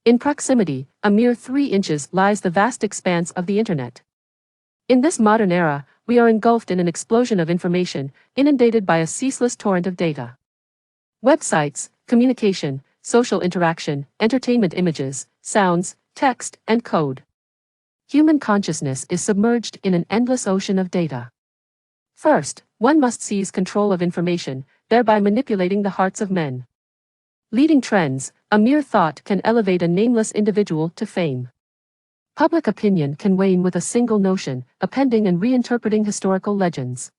In proximity, a mere 3 inches, lies the vast expanse of the internet. In this modern era, we are engulfed in an explosion of information, inundated by a ceaseless torrent of data. Websites, communication, social interaction, entertainment images, sounds, text, and code. Human consciousness is submerged in an endless ocean of data. First, one must seize control of information, thereby manipulating the hearts of men. Leading trends, a mere thought can elevate a nameless individual to fame. Public opinion can wane with a single notion, appending and reinterpreting historical legends.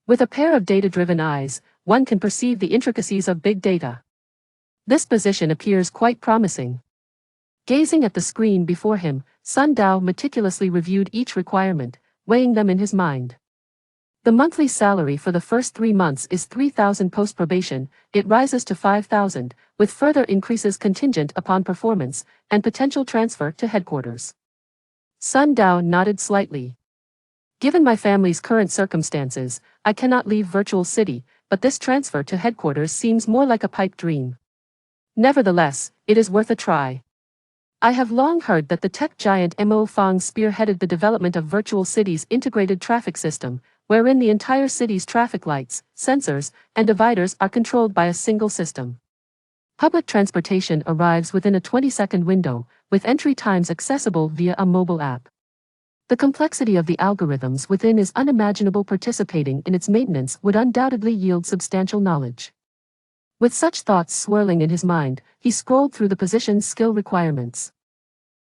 With a pair of data-driven eyes, one can perceive the intricacies of big data. This position appears quite promising. Gazing at the screen before him, Sun Dao meticulously reviewed each requirement, weighing them in his mind. The monthly salary for the first 3 months is 3,000 post-probation, it rises to 5,000, with further increases contingent upon performance, and potential transfer to headquarters. Sun Dao nodded slightly. Given my family's current circumstances, I cannot leave Virtual City, but this transfer to headquarters seems more like a pipe dream. Nevertheless, it is worth a try. I have long heard that the tech giant Mo Fang spearheaded the development of Virtual City's integrated traffic system, wherein the entire city's traffic lights, sensors, and dividers are controlled by a single system. Public transportation arrives within a 20-second window, with entry times accessible via a mobile app. The complexity of the algorithms within is unimaginable. Participating in its maintenance would undoubtedly yield substantial knowledge. With such thoughts swirling in his mind, he scrolled through the position's skill requirements.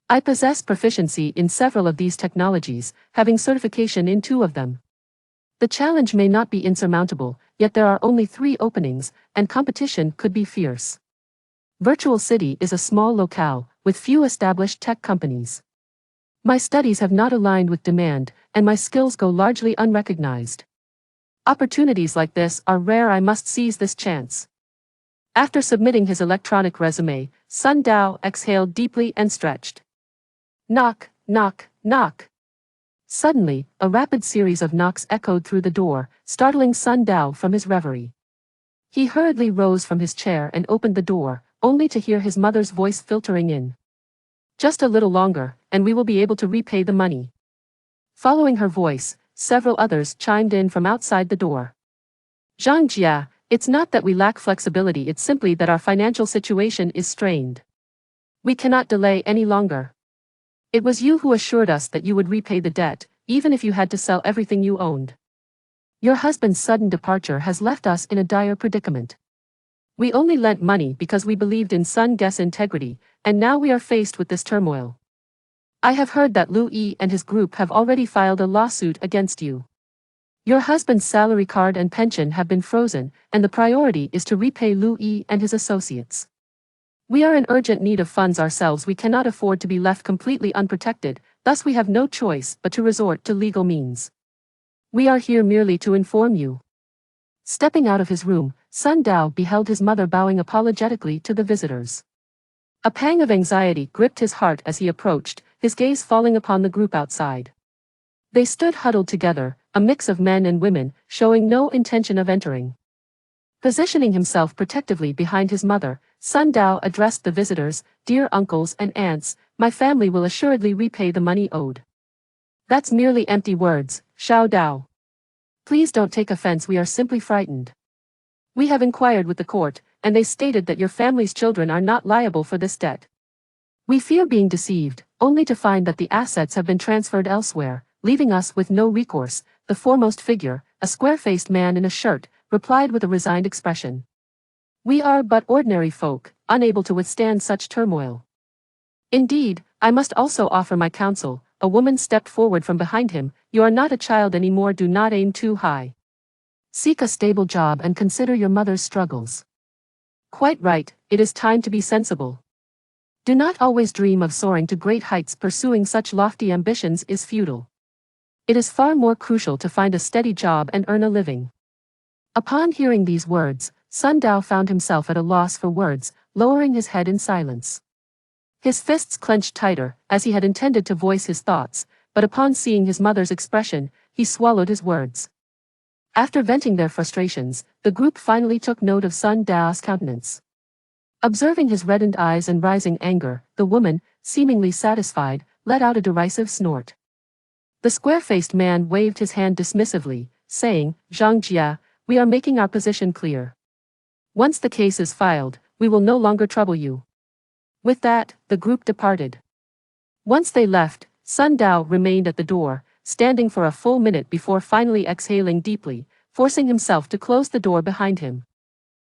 I possess proficiency in several of these technologies, having certification in 2 of them. The challenge may not be insurmountable, yet there are only 3 openings, and competition could be fierce. Virtual City is a small locale, with few established tech companies. My studies have not aligned with demand, and my skills go largely unrecognized. Opportunities like this are rare. I must seize this chance. After submitting his electronic resume, Sun Dao exhaled deeply and stretched. Knock, knock, knock. Suddenly, a rapid series of knocks echoed through the door, startling Sun Dao from his reverie. He hurriedly rose from his chair and opened the door, only to hear his mother's voice filtering in. Just a little longer, and we will be able to repay the money. Following her voice, several others chimed in from outside the door. Zhang Jia, it's not that we lack flexibility, it's simply that our financial situation is strained. We cannot delay any longer. It was you who assured us that you would repay the debt, even if you had to sell everything you owned. Your husband's sudden departure has left us in a dire predicament. We only lent money because we believed in Sun Ge's integrity, and now we are faced with this turmoil. I have heard that Lu Yi and his group have already filed a lawsuit against you. Your husband's salary card and pension have been frozen, and the priority is to repay Lu Yi and his associates. We are in urgent need of funds ourselves. We cannot afford to be left completely unprotected, thus we have no choice but to resort to legal means. We are here merely to inform you. Stepping out of his room, Sun Dao beheld his mother bowing apologetically to the visitors. A pang of anxiety gripped his heart as he approached, his gaze falling upon the group outside. They stood huddled together, a mix of men and women, showing no intention of entering. Positioning himself protectively behind his mother, Sun Dao addressed the visitors, "Dear uncles and aunts, my family will assuredly repay the money owed." "That's merely empty words, Xiao Dao. Please don't take offense, we are simply frightened. We have inquired with the court, and they stated that your family's children are not liable for this debt. We fear being deceived, only to find that the assets have been transferred elsewhere, leaving us with no recourse." The foremost figure, a square-faced man in a shirt, replied with a resigned expression. "We are but ordinary folk, unable to withstand such turmoil." "Indeed, I must also offer my counsel," a woman stepped forward from behind him. "You are not a child anymore, do not aim too high. Seek a stable job and consider your mother's struggles." "Quite right, it is time to be sensible. Do not always dream of soaring to great heights. Pursuing such lofty ambitions is futile. It is far more crucial to find a steady job and earn a living." Upon hearing these words, Sun Dao found himself at a loss for words, lowering his head in silence. His fists clenched tighter, as he had intended to voice his thoughts, but upon seeing his mother's expression, he swallowed his words. After venting their frustrations, the group finally took note of Sun Dao's countenance. Observing his reddened eyes and rising anger, the woman, seemingly satisfied, let out a derisive snort. The square-faced man waved his hand dismissively, saying, "Zhang Jia, we are making our position clear. Once the case is filed, we will no longer trouble you." With that, the group departed. Once they left, Sun Dao remained at the door, standing for a full minute before finally exhaling deeply, forcing himself to close the door behind him.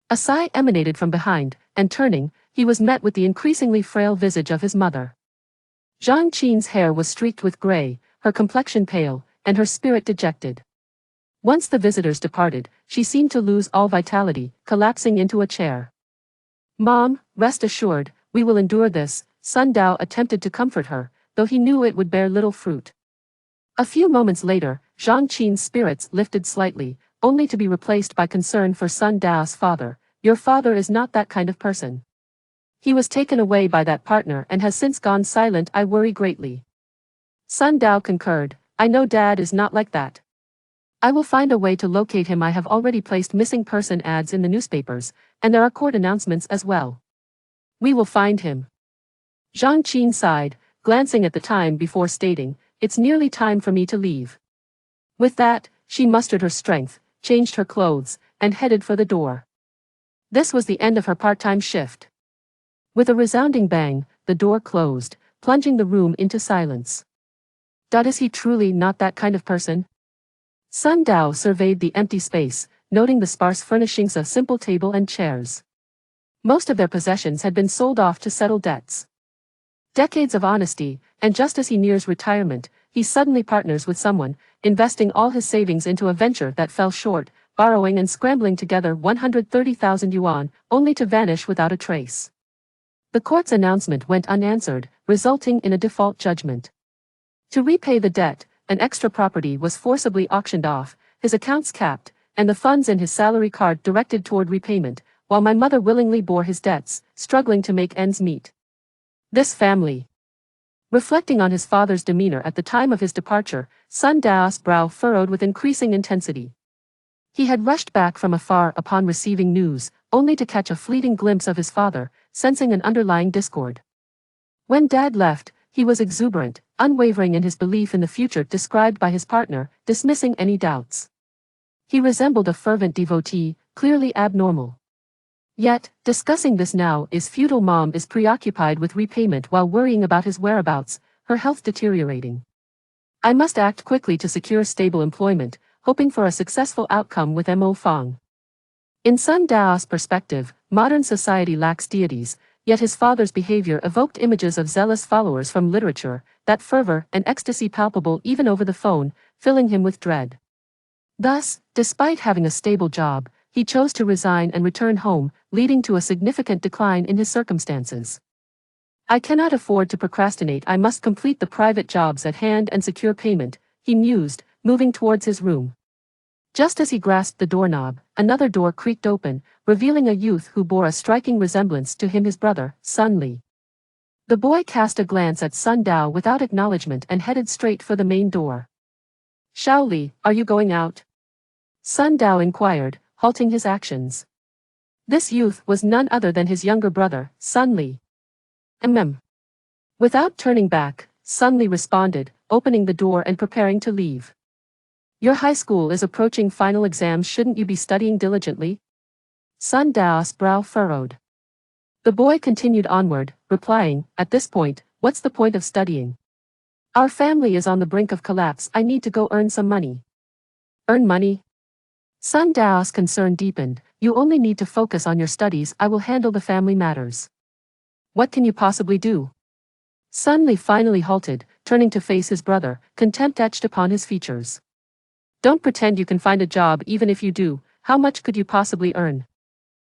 A sigh emanated from behind, and turning, he was met with the increasingly frail visage of his mother. Zhang Qin's hair was streaked with gray, her complexion pale, and her spirit dejected. Once the visitors departed, she seemed to lose all vitality, collapsing into a chair. "Mom, rest assured, we will endure this," Sun Dao attempted to comfort her, though he knew it would bear little fruit. A few moments later, Zhang Qin's spirits lifted slightly, only to be replaced by concern for Sun Dao's father. "Your father is not that kind of person. He was taken away by that partner and has since gone silent. I worry greatly." Sun Dao concurred, "I know Dad is not like that. I will find a way to locate him. I have already placed missing person ads in the newspapers, and there are court announcements as well. We will find him." Zhang Qin sighed, glancing at the time before stating, "It's nearly time for me to leave." With that, she mustered her strength, changed her clothes, and headed for the door. This was the end of her part-time shift. With a resounding bang, the door closed, plunging the room into silence. Is he truly not that kind of person? Sun Dao surveyed the empty space, noting the sparse furnishings of simple table and chairs. Most of their possessions had been sold off to settle debts. Decades of honesty, and just as he nears retirement, he suddenly partners with someone, investing all his savings into a venture that fell short, borrowing and scrambling together 130,000 yuan, only to vanish without a trace. The court's announcement went unanswered, resulting in a default judgment. To repay the debt, an extra property was forcibly auctioned off, his accounts capped, and the funds in his salary card directed toward repayment, while my mother willingly bore his debts, struggling to make ends meet. This family. Reflecting on his father's demeanor at the time of his departure, Sun Dao's brow furrowed with increasing intensity. He had rushed back from afar upon receiving news, only to catch a fleeting glimpse of his father, sensing an underlying discord. When Dad left, he was exuberant, unwavering in his belief in the future described by his partner, dismissing any doubts. He resembled a fervent devotee, clearly abnormal. Yet, discussing this now is futile. Mom is preoccupied with repayment while worrying about his whereabouts, her health deteriorating. I must act quickly to secure stable employment, hoping for a successful outcome with Mo Fang. In Sun Dao's perspective, modern society lacks deities, yet his father's behavior evoked images of zealous followers from literature, that fervor and ecstasy palpable even over the phone, filling him with dread. Thus, despite having a stable job, he chose to resign and return home, leading to a significant decline in his circumstances. I cannot afford to procrastinate. I must complete the private jobs at hand and secure payment, he mused, moving towards his room. Just as he grasped the doorknob, another door creaked open, revealing a youth who bore a striking resemblance to him, his brother, Sun Li. The boy cast a glance at Sun Dao without acknowledgement and headed straight for the main door. "Xiao Li, are you going out?" Sun Dao inquired, halting his actions. This youth was none other than his younger brother, Sun Li. Without turning back, Sun Li responded, opening the door and preparing to leave. "Your high school is approaching final exams. Shouldn't you be studying diligently?" Sun Dao's brow furrowed. The boy continued onward, replying, "At this point, what's the point of studying? Our family is on the brink of collapse. I need to go earn some money." "Earn money?" Sun Dao's concern deepened. "You only need to focus on your studies. I will handle the family matters." "What can you possibly do?" Sun Li finally halted, turning to face his brother, contempt etched upon his features. "Don't pretend you can find a job. Even if you do, how much could you possibly earn?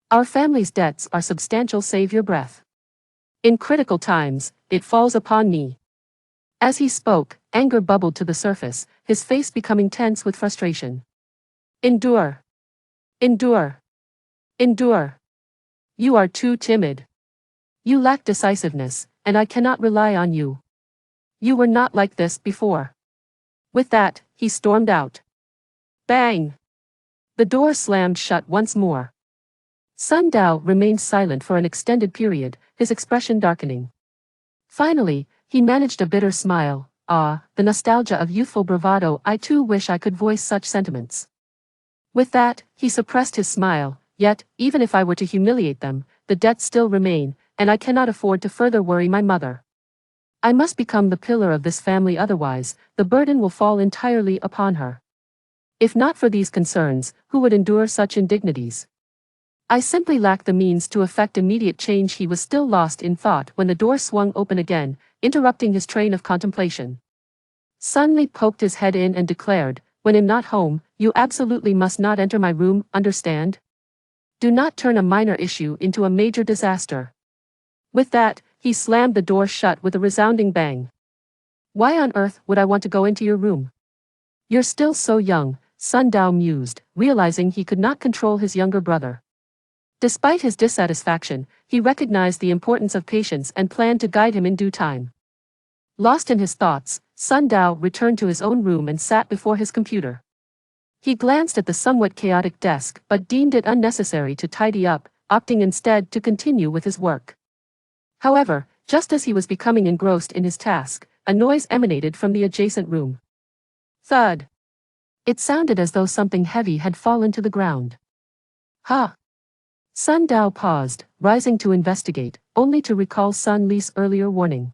Our family's debts are substantial. Save your breath. In critical times, it falls upon me." As he spoke, anger bubbled to the surface, his face becoming tense with frustration. "Endure. Endure. Endure. You are too timid. You lack decisiveness, and I cannot rely on you. You were not like this before." With that, he stormed out. Bang! The door slammed shut once more. Sun Dao remained silent for an extended period, his expression darkening. Finally, he managed a bitter smile. Ah, the nostalgia of youthful bravado, I too wish I could voice such sentiments. With that, he suppressed his smile, yet, even if I were to humiliate them, the debts still remain, and I cannot afford to further worry my mother. I must become the pillar of this family, otherwise, the burden will fall entirely upon her. If not for these concerns, who would endure such indignities? I simply lack the means to effect immediate change. He was still lost in thought when the door swung open again, interrupting his train of contemplation. Sun Li poked his head in and declared, when I'm not home, you absolutely must not enter my room, understand? Do not turn a minor issue into a major disaster. With that, he slammed the door shut with a resounding bang. Why on earth would I want to go into your room? You're still so young, Sun Dao mused, realizing he could not control his younger brother. Despite his dissatisfaction, he recognized the importance of patience and planned to guide him in due time. Lost in his thoughts, Sun Dao returned to his own room and sat before his computer. He glanced at the somewhat chaotic desk but deemed it unnecessary to tidy up, opting instead to continue with his work. However, just as he was becoming engrossed in his task, a noise emanated from the adjacent room. Thud. It sounded as though something heavy had fallen to the ground. Ha! Sun Dao paused, rising to investigate, only to recall Sun Li's earlier warning.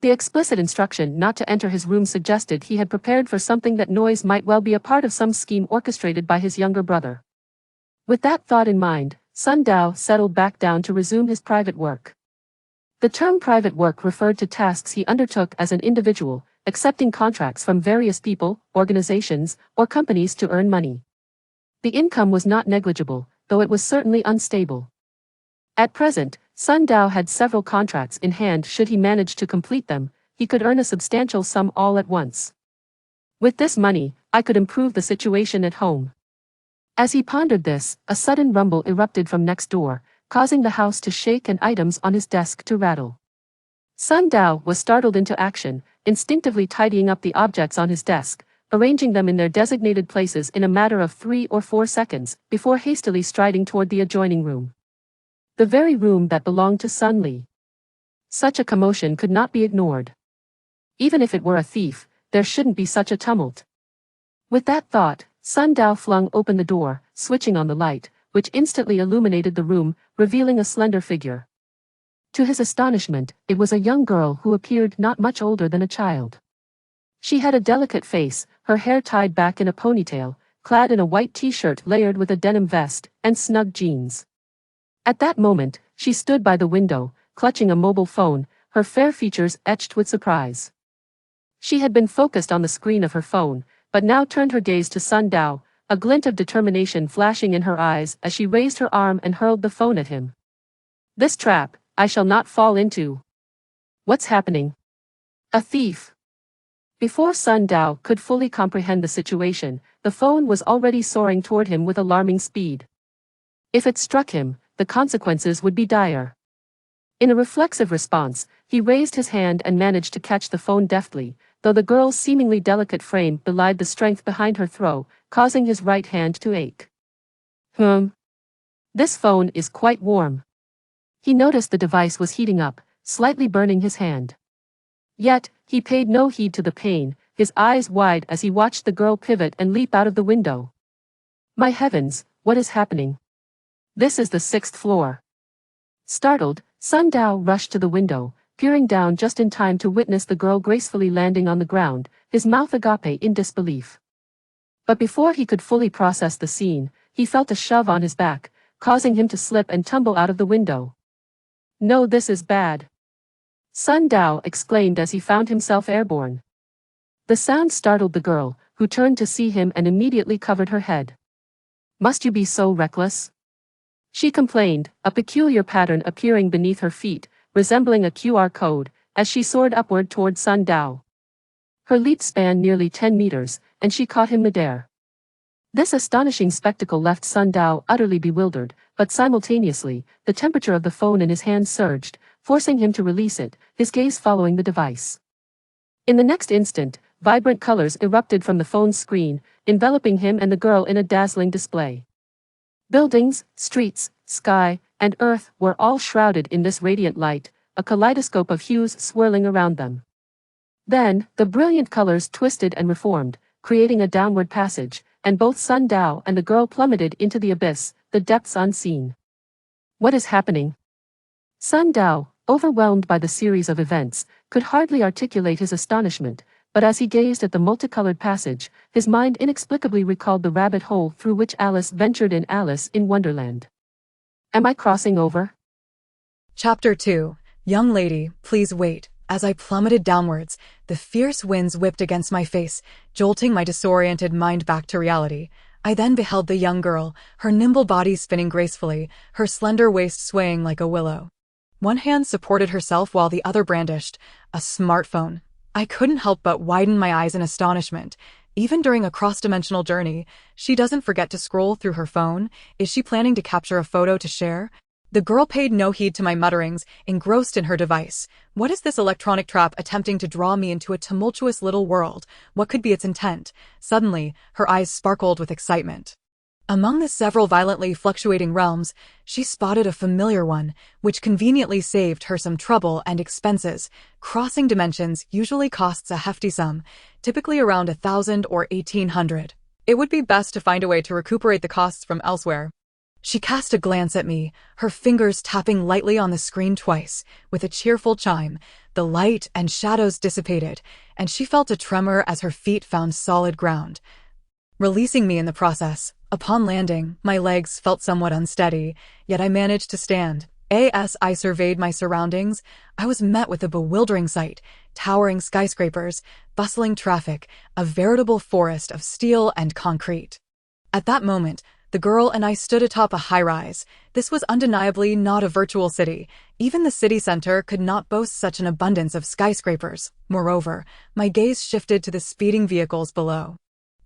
The explicit instruction not to enter his room suggested he had prepared for something. That noise might well be a part of some scheme orchestrated by his younger brother. With that thought in mind, Sun Dao settled back down to resume his private work. The term private work referred to tasks he undertook as an individual, accepting contracts from various people, organizations, or companies to earn money. The income was not negligible, though it was certainly unstable. At present, Sun Dao had several contracts in hand. Should he manage to complete them, he could earn a substantial sum all at once. With this money, I could improve the situation at home. As he pondered this, a sudden rumble erupted from next door, causing the house to shake and items on his desk to rattle. Sun Dao was startled into action, instinctively tidying up the objects on his desk, arranging them in their designated places in a matter of 3 or 4 seconds, before hastily striding toward the adjoining room. The very room that belonged to Sun Li. Such a commotion could not be ignored. Even if it were a thief, there shouldn't be such a tumult. With that thought, Sun Dao flung open the door, switching on the light, which instantly illuminated the room, revealing a slender figure. To his astonishment, it was a young girl who appeared not much older than a child. She had a delicate face, her hair tied back in a ponytail, clad in a white t-shirt layered with a denim vest, and snug jeans. At that moment, she stood by the window, clutching a mobile phone, her fair features etched with surprise. She had been focused on the screen of her phone, but now turned her gaze to Sun Dao, a glint of determination flashing in her eyes as she raised her arm and hurled the phone at him. This trap, I shall not fall into. What's happening? A thief. Before Sun Dao could fully comprehend the situation, the phone was already soaring toward him with alarming speed. If it struck him, the consequences would be dire. In a reflexive response, he raised his hand and managed to catch the phone deftly, though the girl's seemingly delicate frame belied the strength behind her throw, causing his right hand to ache. This phone is quite warm. He noticed the device was heating up, slightly burning his hand. Yet, he paid no heed to the pain, his eyes wide as he watched the girl pivot and leap out of the window. My heavens, what is happening? This is the 6th floor. Startled, Sun Dao rushed to the window, peering down just in time to witness the girl gracefully landing on the ground, his mouth agape in disbelief. But before he could fully process the scene, he felt a shove on his back, causing him to slip and tumble out of the window. No, this is bad. Sun Dao exclaimed as he found himself airborne. The sound startled the girl, who turned to see him and immediately covered her head. Must you be so reckless? She complained, a peculiar pattern appearing beneath her feet, resembling a QR code, as she soared upward toward Sun Dao. Her leap spanned nearly 10 meters, and she caught him midair. This astonishing spectacle left Sun Dao utterly bewildered, but simultaneously, the temperature of the phone in his hand surged, forcing him to release it, his gaze following the device. In the next instant, vibrant colors erupted from the phone's screen, enveloping him and the girl in a dazzling display. Buildings, streets, sky, and earth were all shrouded in this radiant light, a kaleidoscope of hues swirling around them. Then, the brilliant colors twisted and reformed, creating a downward passage, and both Sun Dao and the girl plummeted into the abyss, the depths unseen. What is happening? Sun Dao, overwhelmed by the series of events, could hardly articulate his astonishment, but as he gazed at the multicolored passage, his mind inexplicably recalled the rabbit hole through which Alice ventured in Alice in Wonderland. Am I crossing over? Chapter 2. Young lady, please wait. As I plummeted downwards, the fierce winds whipped against my face, jolting my disoriented mind back to reality. I then beheld the young girl, her nimble body spinning gracefully, her slender waist swaying like a willow. One hand supported herself while the other brandished a smartphone. I couldn't help but widen my eyes in astonishment. Even during a cross-dimensional journey, she doesn't forget to scroll through her phone. Is she planning to capture a photo to share? The girl paid no heed to my mutterings, engrossed in her device. What is this electronic trap attempting to draw me into a tumultuous little world? What could be its intent? Suddenly, her eyes sparkled with excitement. Among the several violently fluctuating realms, she spotted a familiar one, which conveniently saved her some trouble and expenses. Crossing dimensions usually costs a hefty sum, typically around 1,000 or 1,800. It would be best to find a way to recuperate the costs from elsewhere. She cast a glance at me, her fingers tapping lightly on the screen twice. With a cheerful chime, the light and shadows dissipated, and she felt a tremor as her feet found solid ground, releasing me in the process. Upon landing, my legs felt somewhat unsteady, yet I managed to stand. As I surveyed my surroundings, I was met with a bewildering sight: towering skyscrapers, bustling traffic, a veritable forest of steel and concrete. At that moment, the girl and I stood atop a high-rise. This was undeniably not a virtual city. Even the city center could not boast such an abundance of skyscrapers. Moreover, my gaze shifted to the speeding vehicles below.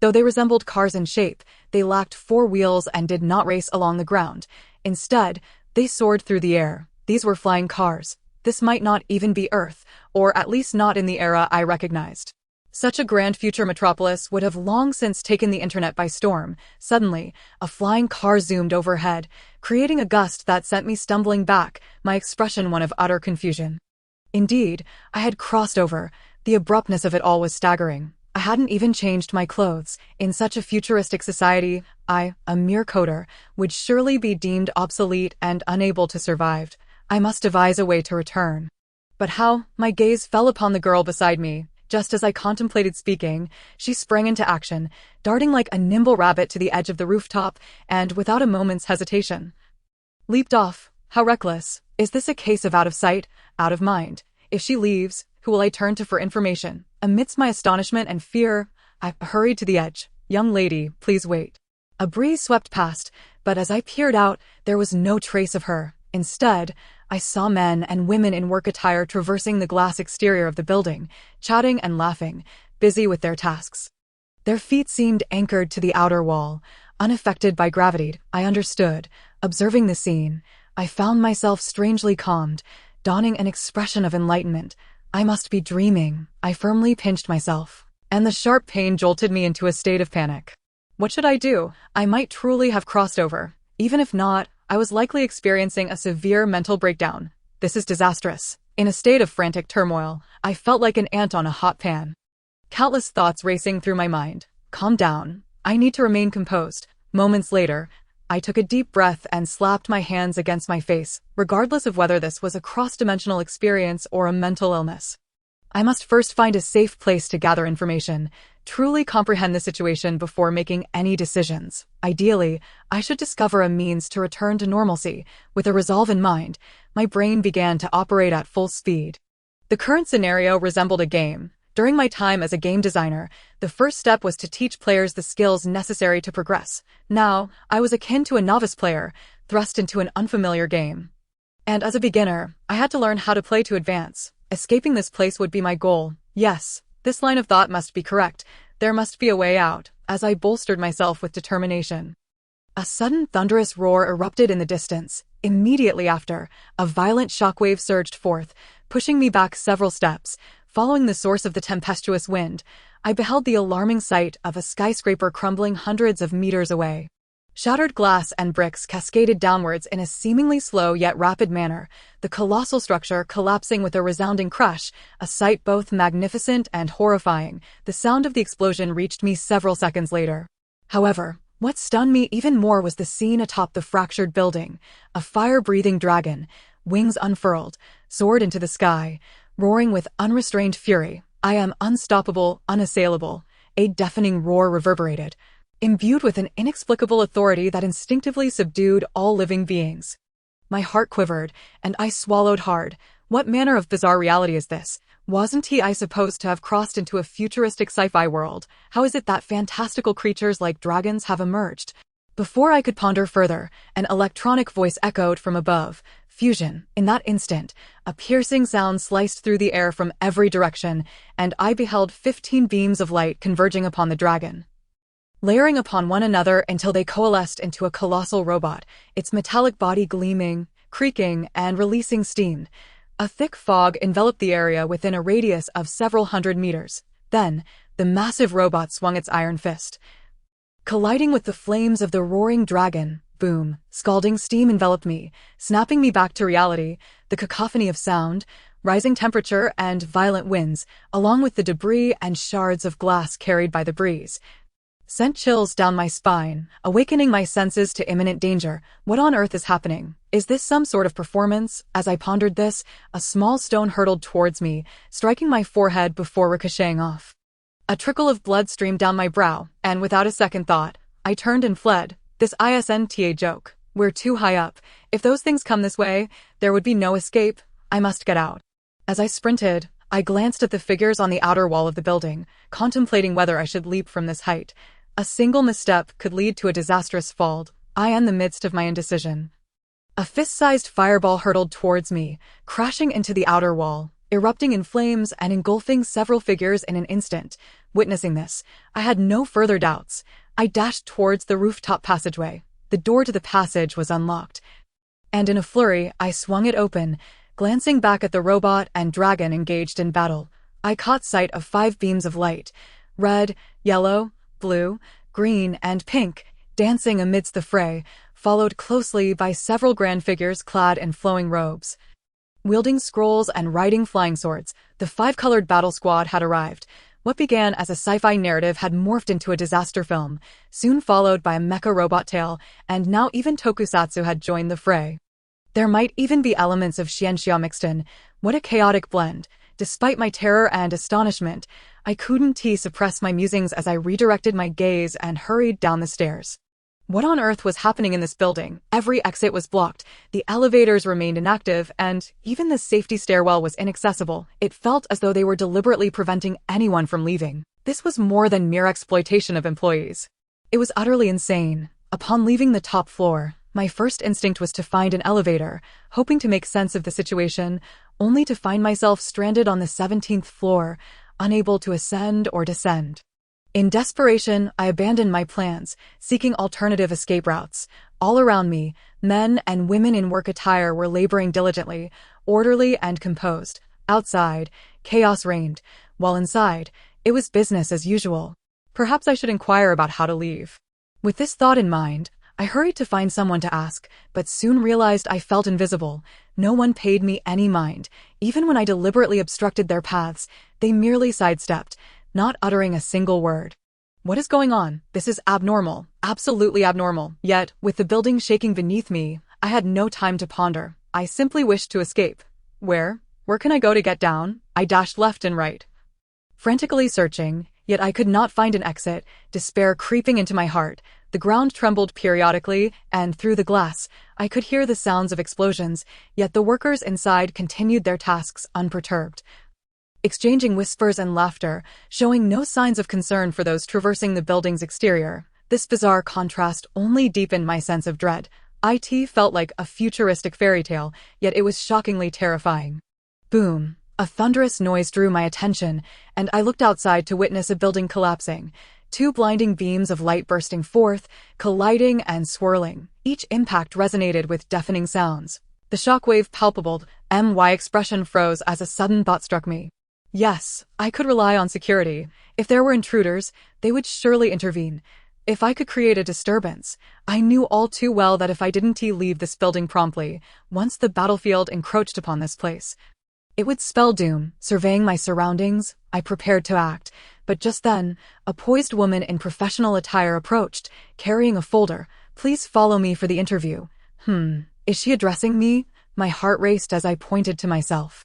Though they resembled cars in shape, they lacked four wheels and did not race along the ground. Instead, they soared through the air. These were flying cars. This might not even be Earth, or at least not in the era I recognized. Such a grand future metropolis would have long since taken the internet by storm. Suddenly, a flying car zoomed overhead, creating a gust that sent me stumbling back, my expression one of utter confusion. Indeed, I had crossed over. The abruptness of it all was staggering. I hadn't even changed my clothes. In such a futuristic society, I, a mere coder, would surely be deemed obsolete and unable to survive. I must devise a way to return. But how? My gaze fell upon the girl beside me. Just as I contemplated speaking, she sprang into action, darting like a nimble rabbit to the edge of the rooftop, and, without a moment's hesitation, leaped off. How reckless. Is this a case of out of sight, out of mind? If she leaves, who will I turn to for information? Amidst my astonishment and fear, I hurried to the edge. Young lady, please wait. A breeze swept past, but as I peered out, there was no trace of her. Instead, I saw men and women in work attire traversing the glass exterior of the building, chatting and laughing, busy with their tasks. Their feet seemed anchored to the outer wall, unaffected by gravity. I understood. Observing the scene, I found myself strangely calmed, donning an expression of enlightenment. I must be dreaming. I firmly pinched myself, and the sharp pain jolted me into a state of panic. What should I do? I might truly have crossed over. Even if not, I was likely experiencing a severe mental breakdown. This is disastrous. In a state of frantic turmoil, I felt like an ant on a hot pan. Countless thoughts racing through my mind. Calm down. I need to remain composed. Moments later, I took a deep breath and slapped my hands against my face, regardless of whether this was a cross-dimensional experience or a mental illness. I must first find a safe place to gather information, truly comprehend the situation before making any decisions. Ideally, I should discover a means to return to normalcy. With a resolve in mind, my brain began to operate at full speed. The current scenario resembled a game. During my time as a game designer, the first step was to teach players the skills necessary to progress. Now, I was akin to a novice player, thrust into an unfamiliar game. And as a beginner, I had to learn how to play to advance. Escaping this place would be my goal. Yes, this line of thought must be correct. There must be a way out, as I bolstered myself with determination. A sudden thunderous roar erupted in the distance. Immediately after, a violent shockwave surged forth, pushing me back several steps. Following the source of the tempestuous wind, I beheld the alarming sight of a skyscraper crumbling hundreds of meters away. Shattered glass and bricks cascaded downwards in a seemingly slow yet rapid manner, the colossal structure collapsing with a resounding crash, a sight both magnificent and horrifying. The sound of the explosion reached me several seconds later. However, what stunned me even more was the scene atop the fractured building. A fire-breathing dragon, wings unfurled, soared into the sky, roaring with unrestrained fury. "I am unstoppable, unassailable," a deafening roar reverberated, imbued with an inexplicable authority that instinctively subdued all living beings. My heart quivered, and I swallowed hard. What manner of bizarre reality is this? Wasn't I supposed to have crossed into a futuristic sci-fi world? How is it that fantastical creatures like dragons have emerged? Before I could ponder further, an electronic voice echoed from above. Fusion. In that instant, a piercing sound sliced through the air from every direction, and I beheld 15 beams of light converging upon the dragon, layering upon one another until they coalesced into a colossal robot, its metallic body gleaming, creaking, and releasing steam. A thick fog enveloped the area within a radius of several hundred meters. Then, the massive robot swung its iron fist, colliding with the flames of the roaring dragon. Boom! Scalding steam enveloped me, snapping me back to reality. The cacophony of sound, rising temperature, and violent winds, along with the debris and shards of glass carried by the breeze, sent chills down my spine, awakening my senses to imminent danger. What on earth is happening? Is this some sort of performance? As I pondered this, a small stone hurtled towards me, striking my forehead before ricocheting off. A trickle of blood streamed down my brow, and without a second thought, I turned and fled. This isn't a joke. We're too high up. If those things come this way, there would be no escape. I must get out. As I sprinted, I glanced at the figures on the outer wall of the building, contemplating whether I should leap from this height. A single misstep could lead to a disastrous fall. I am in the midst of my indecision. A fist-sized fireball hurtled towards me, crashing into the outer wall, erupting in flames and engulfing several figures in an instant. Witnessing this, I had no further doubts. I dashed towards the rooftop passageway. The door to the passage was unlocked, and in a flurry, I swung it open, glancing back at the robot and dragon engaged in battle. I caught sight of 5 beams of light, red, yellow, blue, green, and pink, dancing amidst the fray, followed closely by several grand figures clad in flowing robes, wielding scrolls and riding flying swords. The 5-colored battle squad had arrived. What began as a sci-fi narrative had morphed into a disaster film, soon followed by a mecha robot tale, and now even tokusatsu had joined the fray. There might even be elements of xianxia mixed in. What a chaotic blend. Despite my terror and astonishment, I couldn't suppress my musings as I redirected my gaze and hurried down the stairs. What on earth was happening in this building? Every exit was blocked, the elevators remained inactive, and even the safety stairwell was inaccessible. It felt as though they were deliberately preventing anyone from leaving. This was more than mere exploitation of employees. It was utterly insane. Upon leaving the top floor, my first instinct was to find an elevator, hoping to make sense of the situation, only to find myself stranded on the 17th floor, unable to ascend or descend. In desperation, I abandoned my plans, seeking alternative escape routes. All around me, men and women in work attire were laboring diligently, orderly and composed. Outside, chaos reigned, while inside, it was business as usual. Perhaps I should inquire about how to leave. With this thought in mind, I hurried to find someone to ask, but soon realized I felt invisible. No one paid me any mind. Even when I deliberately obstructed their paths, they merely sidestepped, not uttering a single word. What is going on? This is abnormal, absolutely abnormal. Yet, with the building shaking beneath me, I had no time to ponder. I simply wished to escape. Where can I go to get down? I dashed left and right, frantically searching, yet I could not find an exit, despair creeping into my heart. The ground trembled periodically, and through the glass, I could hear the sounds of explosions, yet the workers inside continued their tasks unperturbed, exchanging whispers and laughter, showing no signs of concern for those traversing the building's exterior. This bizarre contrast only deepened my sense of dread. It felt like a futuristic fairy tale, yet it was shockingly terrifying. Boom! A thunderous noise drew my attention, and I looked outside to witness a building collapsing. 2 blinding beams of light bursting forth, colliding and swirling. Each impact resonated with deafening sounds. The shockwave palpable, my expression froze as a sudden thought struck me. Yes, I could rely on security. If there were intruders, they would surely intervene. If I could create a disturbance, I knew all too well that if I didn't leave this building promptly, once the battlefield encroached upon this place, it would spell doom. Surveying my surroundings, I prepared to act, but just then, a poised woman in professional attire approached, carrying a folder. Please follow me for the interview. Is she addressing me? My heart raced as I pointed to myself.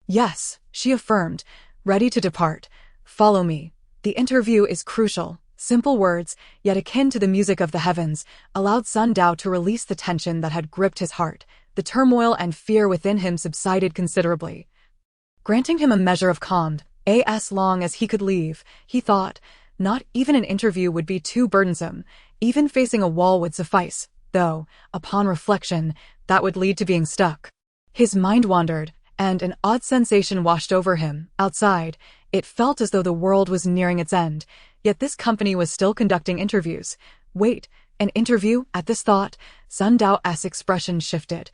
Yes, she affirmed, ready to depart. Follow me. The interview is crucial. Simple words, yet akin to the music of the heavens, allowed Sun Dao to release the tension that had gripped his heart. The turmoil and fear within him subsided considerably, granting him a measure of calm. As long as he could leave, he thought, not even an interview would be too burdensome. Even facing a wall would suffice, though, upon reflection, that would lead to being stuck. His mind wandered, and an odd sensation washed over him. Outside, it felt as though the world was nearing its end, yet this company was still conducting interviews. Wait, an interview? At this thought, Sun Dao's expression shifted.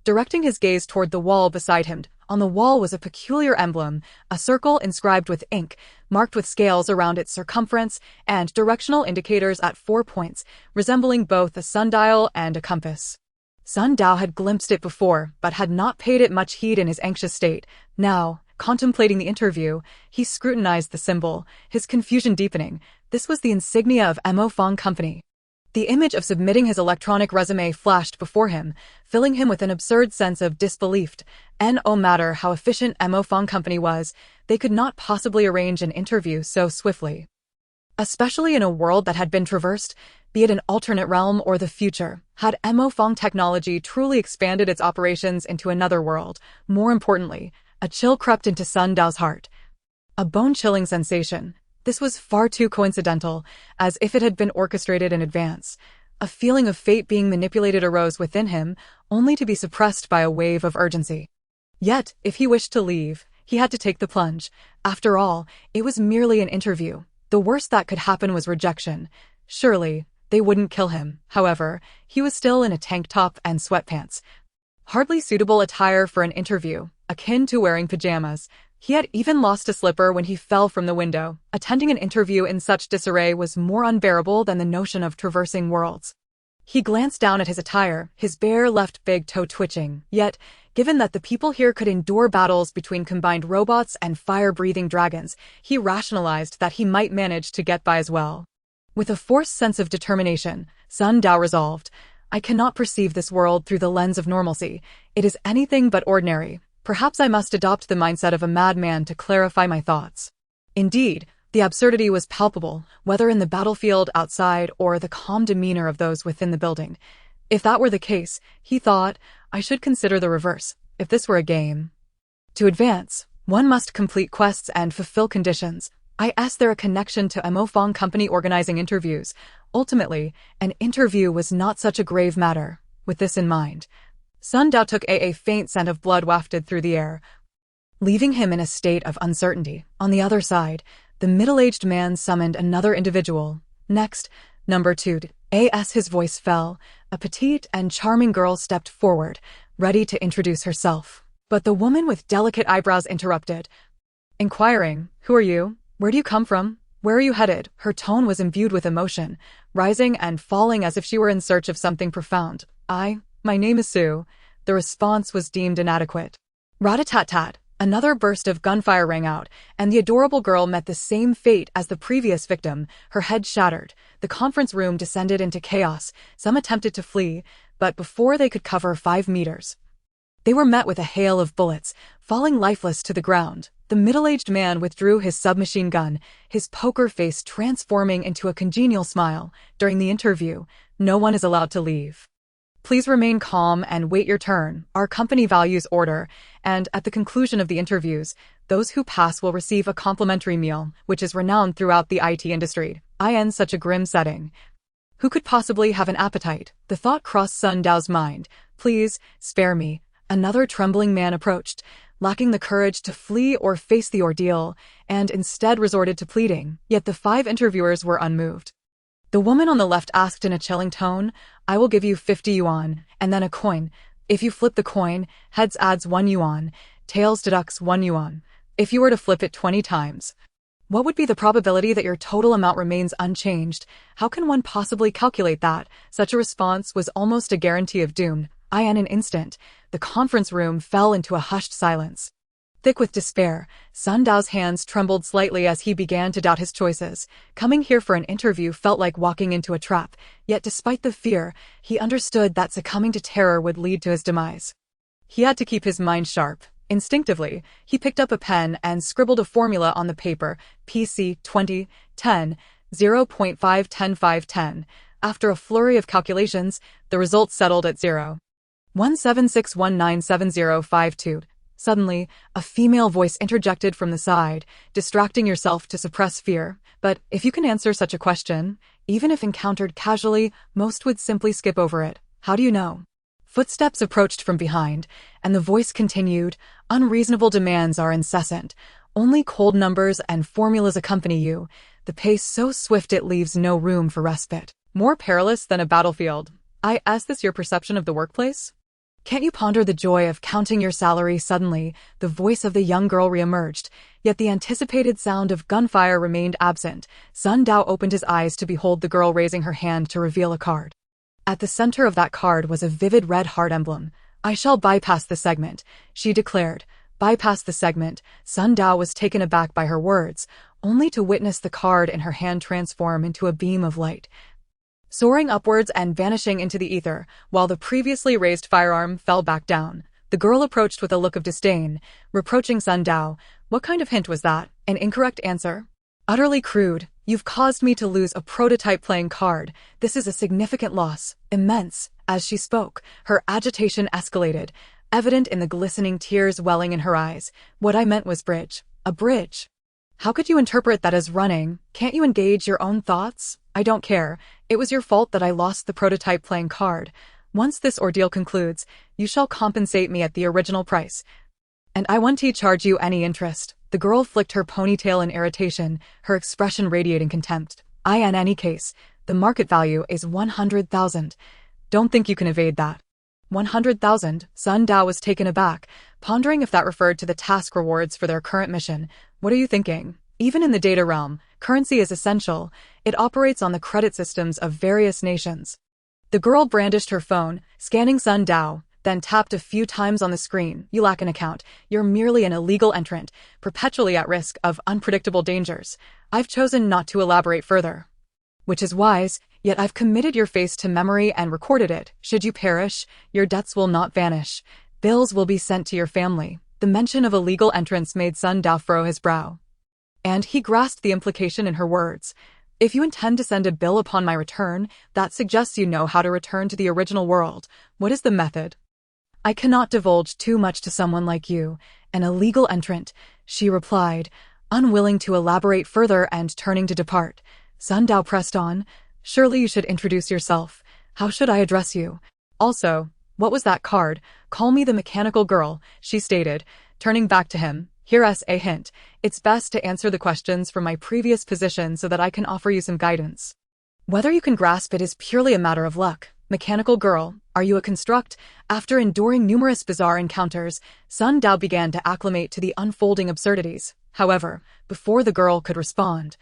Directing his gaze toward the wall beside him, on the wall was a peculiar emblem, a circle inscribed with ink, marked with scales around its circumference, and directional indicators at 4 points, resembling both a sundial and a compass. Sun Dao had glimpsed it before, but had not paid it much heed in his anxious state. Now, contemplating the interview, he scrutinized the symbol, his confusion deepening. This was the insignia of Mo Fong Company. The image of submitting his electronic resume flashed before him, filling him with an absurd sense of disbelief. No matter how efficient Mo Fong Company was, they could not possibly arrange an interview so swiftly. Especially in a world that had been traversed, be it an alternate realm or the future. Had Mo Fong technology truly expanded its operations into another world? More importantly, a chill crept into Sun Dao's heart. A bone-chilling sensation. This was far too coincidental, as if it had been orchestrated in advance. A feeling of fate being manipulated arose within him, only to be suppressed by a wave of urgency. Yet, if he wished to leave, he had to take the plunge. After all, it was merely an interview. The worst that could happen was rejection. Surely, they wouldn't kill him. However, he was still in a tank top and sweatpants. Hardly suitable attire for an interview, akin to wearing pajamas. He had even lost a slipper when he fell from the window. Attending an interview in such disarray was more unbearable than the notion of traversing worlds. He glanced down at his attire, his bare left big toe twitching. Yet, given that the people here could endure battles between combined robots and fire-breathing dragons, he rationalized that he might manage to get by as well. With a forced sense of determination, Sun Dao resolved, I cannot perceive this world through the lens of normalcy. It is anything but ordinary. Perhaps I must adopt the mindset of a madman to clarify my thoughts. Indeed, the absurdity was palpable, whether in the battlefield outside or the calm demeanor of those within the building. If that were the case, he thought, I should consider the reverse. If this were a game. To advance, one must complete quests and fulfill conditions. I asked there a connection to Mo Fong Company organizing interviews. Ultimately, an interview was not such a grave matter. With this in mind, Sun Dao took a faint scent of blood wafted through the air, leaving him in a state of uncertainty. On the other side, the middle-aged man summoned another individual. Next, number 2. As his voice fell, a petite and charming girl stepped forward, ready to introduce herself. But the woman with delicate eyebrows interrupted, inquiring, who are you? Where do you come from? Where are you headed? Her tone was imbued with emotion, rising and falling as if she were in search of something profound. My name is Sue. The response was deemed inadequate. Rat-a-tat-tat. Another burst of gunfire rang out, and the adorable girl met the same fate as the previous victim, her head shattered. The conference room descended into chaos. Some attempted to flee, but before they could cover 5 meters, they were met with a hail of bullets, falling lifeless to the ground. The middle-aged man withdrew his submachine gun, his poker face transforming into a congenial smile. During the interview, no one is allowed to leave. Please remain calm and wait your turn. Our company values order, and at the conclusion of the interviews, those who pass will receive a complimentary meal, which is renowned throughout the IT industry. In such a grim setting, who could possibly have an appetite? The thought crossed Sun Dao's mind. Please, spare me. Another trembling man approached, lacking the courage to flee or face the ordeal, and instead resorted to pleading. Yet the 5 interviewers were unmoved. The woman on the left asked in a chilling tone, I will give you 50 yuan, and then a coin. If you flip the coin, heads adds 1 yuan, tails deducts 1 yuan. If you were to flip it 20 times, What would be the probability that your total amount remains unchanged? How can one possibly calculate that? Such a response was almost a guarantee of doom. In an instant, the conference room fell into a hushed silence. Thick with despair, Sun Dao's hands trembled slightly as he began to doubt his choices. Coming here for an interview felt like walking into a trap, yet despite the fear, he understood that succumbing to terror would lead to his demise. He had to keep his mind sharp. Instinctively, he picked up a pen and scribbled a formula on the paper, PC 2010 0.510. After a flurry of calculations, the result settled at 0.176197052. Suddenly, a female voice interjected from the side, distracting yourself to suppress fear. But if you can answer such a question, even if encountered casually, most would simply skip over it. How do you know? Footsteps approached from behind, and the voice continued, unreasonable demands are incessant. Only cold numbers and formulas accompany you, the pace so swift it leaves no room for respite. More perilous than a battlefield. Is this your perception of the workplace? Can't you ponder the joy of counting your salary? Suddenly, the voice of the young girl reemerged, yet the anticipated sound of gunfire remained absent. Sun Dao opened his eyes to behold the girl raising her hand to reveal a card. At the center of that card was a vivid red heart emblem. I shall bypass the segment, she declared. Bypass the segment. Sun Dao was taken aback by her words, only to witness the card in her hand transform into a beam of light, soaring upwards and vanishing into the ether, while the previously raised firearm fell back down. The girl approached with a look of disdain, reproaching Sun Dao. What kind of hint was that? An incorrect answer? Utterly crude. You've caused me to lose a prototype playing card. This is a significant loss. Immense. As she spoke, her agitation escalated, evident in the glistening tears welling in her eyes. What I meant was bridge. A bridge. How could you interpret that as running? Can't you engage your own thoughts? I don't care. It was your fault that I lost the prototype playing card. Once this ordeal concludes, you shall compensate me at the original price. And I won't charge you any interest. The girl flicked her ponytail in irritation, her expression radiating contempt. In any case, the market value is 100,000. Don't think you can evade that. 100,000? Sun Dao was taken aback, pondering if that referred to the task rewards for their current mission. What are you thinking? Even in the data realm, currency is essential. It operates on the credit systems of various nations. The girl brandished her phone, scanning Sun Dao, then tapped a few times on the screen. You lack an account. You're merely an illegal entrant, perpetually at risk of unpredictable dangers. I've chosen not to elaborate further. Which is wise, yet I've committed your face to memory and recorded it. Should you perish, your debts will not vanish. Bills will be sent to your family. The mention of illegal entrance made Sun Dao furrow his brow. And he grasped the implication in her words. If you intend to send a bill upon my return, that suggests you know how to return to the original world. What is the method? I cannot divulge too much to someone like you, an illegal entrant, she replied, unwilling to elaborate further and turning to depart. Sun Dao pressed on. Surely you should introduce yourself. How should I address you? Also, what was that card? Call me the mechanical girl, she stated, turning back to him. Here's a hint. It's best to answer the questions from my previous position so that I can offer you some guidance. Whether you can grasp it is purely a matter of luck. Mechanical girl, are you a construct? After enduring numerous bizarre encounters, Sun Dao began to acclimate to the unfolding absurdities. However, before the girl could respond,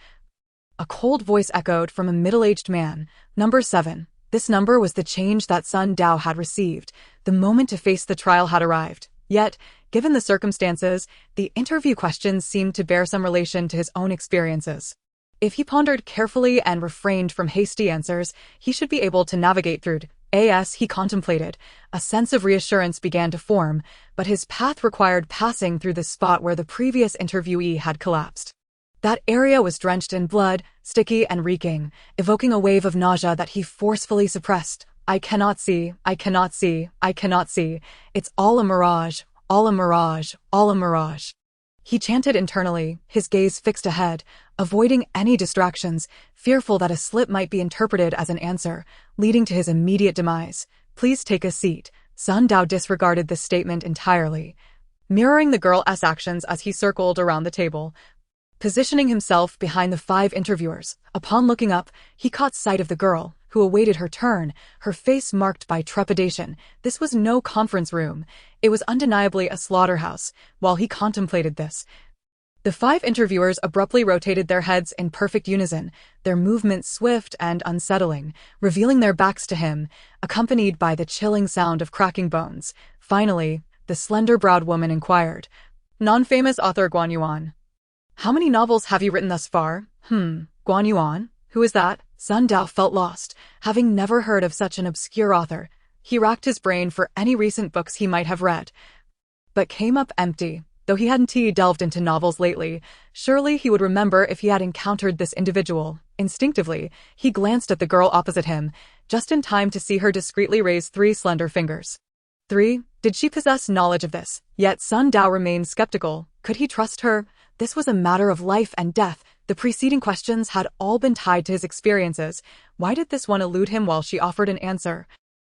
a cold voice echoed from a middle-aged man. Number 7. This number was the change that Sun Dao had received. The moment to face the trial had arrived. Yet, given the circumstances, the interview questions seemed to bear some relation to his own experiences. If he pondered carefully and refrained from hasty answers, he should be able to navigate through. As he contemplated, a sense of reassurance began to form, but his path required passing through the spot where the previous interviewee had collapsed. That area was drenched in blood, sticky and reeking, evoking a wave of nausea that he forcefully suppressed. I cannot see, I cannot see, I cannot see. It's all a mirage, all a mirage, all a mirage. He chanted internally, his gaze fixed ahead, avoiding any distractions, fearful that a slip might be interpreted as an answer, leading to his immediate demise. Please take a seat. Sun Dao disregarded this statement entirely, mirroring the girl's actions as he circled around the table, positioning himself behind the 5 interviewers. Upon looking up, he caught sight of the girl, who awaited her turn, her face marked by trepidation. This was no conference room. It was undeniably a slaughterhouse. While he contemplated this, The 5 interviewers abruptly rotated their heads in perfect unison, their movements swift and unsettling, revealing their backs to him, accompanied by the chilling sound of cracking bones. Finally, the slender-browed woman inquired, "Non-famous author Guan Yuan. How many novels have you written thus far?" Guan Yuan? Who is that? Sun Dao felt lost, having never heard of such an obscure author. He racked his brain for any recent books he might have read, but came up empty. Though he hadn't delved into novels lately, surely he would remember if he had encountered this individual. Instinctively, he glanced at the girl opposite him, just in time to see her discreetly raise 3 slender fingers. 3. Did she possess knowledge of this? Yet Sun Dao remained skeptical. Could he trust her? This was a matter of life and death. The preceding questions had all been tied to his experiences. Why did this one elude him while she offered an answer?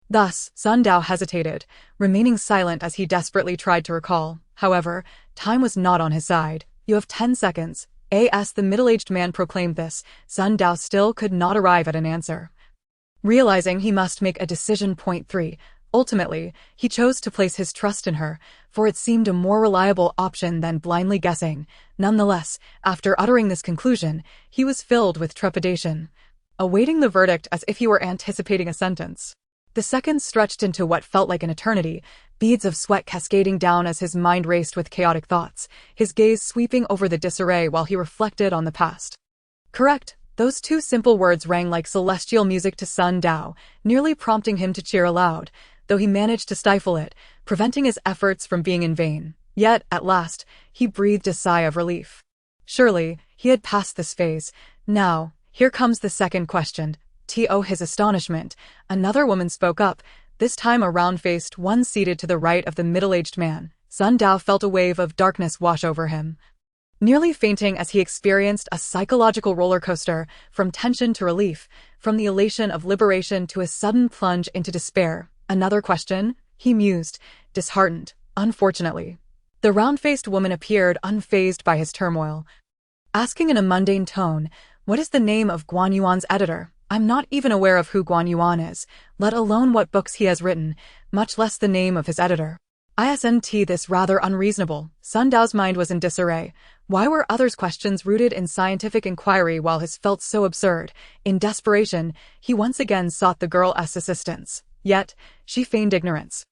Thus, Sun Dao hesitated, remaining silent as he desperately tried to recall. However, time was not on his side. "You have 10 seconds. As the middle-aged man proclaimed this, Sun Dao still could not arrive at an answer. Realizing he must make a decision. 3. Ultimately, he chose to place his trust in her, for it seemed a more reliable option than blindly guessing. Nonetheless, after uttering this conclusion, he was filled with trepidation, awaiting the verdict as if he were anticipating a sentence. The seconds stretched into what felt like an eternity, beads of sweat cascading down as his mind raced with chaotic thoughts, his gaze sweeping over the disarray while he reflected on the past. Correct. Those 2 simple words rang like celestial music to Sun Dao, nearly prompting him to cheer aloud, though he managed to stifle it, preventing his efforts from being in vain. Yet, at last, he breathed a sigh of relief. Surely, he had passed this phase. Now, here comes the second question. To his astonishment, another woman spoke up, this time a round-faced one seated to the right of the middle-aged man. Sun Dao felt a wave of darkness wash over him, nearly fainting as he experienced a psychological roller coaster, from tension to relief, from the elation of liberation to a sudden plunge into despair. Another question? He mused, disheartened. Unfortunately, the round-faced woman appeared unfazed by his turmoil, asking in a mundane tone, "What is the name of Guan Yuan's editor? I'm not even aware of who Guan Yuan is, let alone what books he has written, much less the name of his editor." Isn't this rather unreasonable? Sun Dao's mind was in disarray. Why were others' questions rooted in scientific inquiry while his felt so absurd? In desperation, he once again sought the girl's assistance. Yet, she feigned ignorance.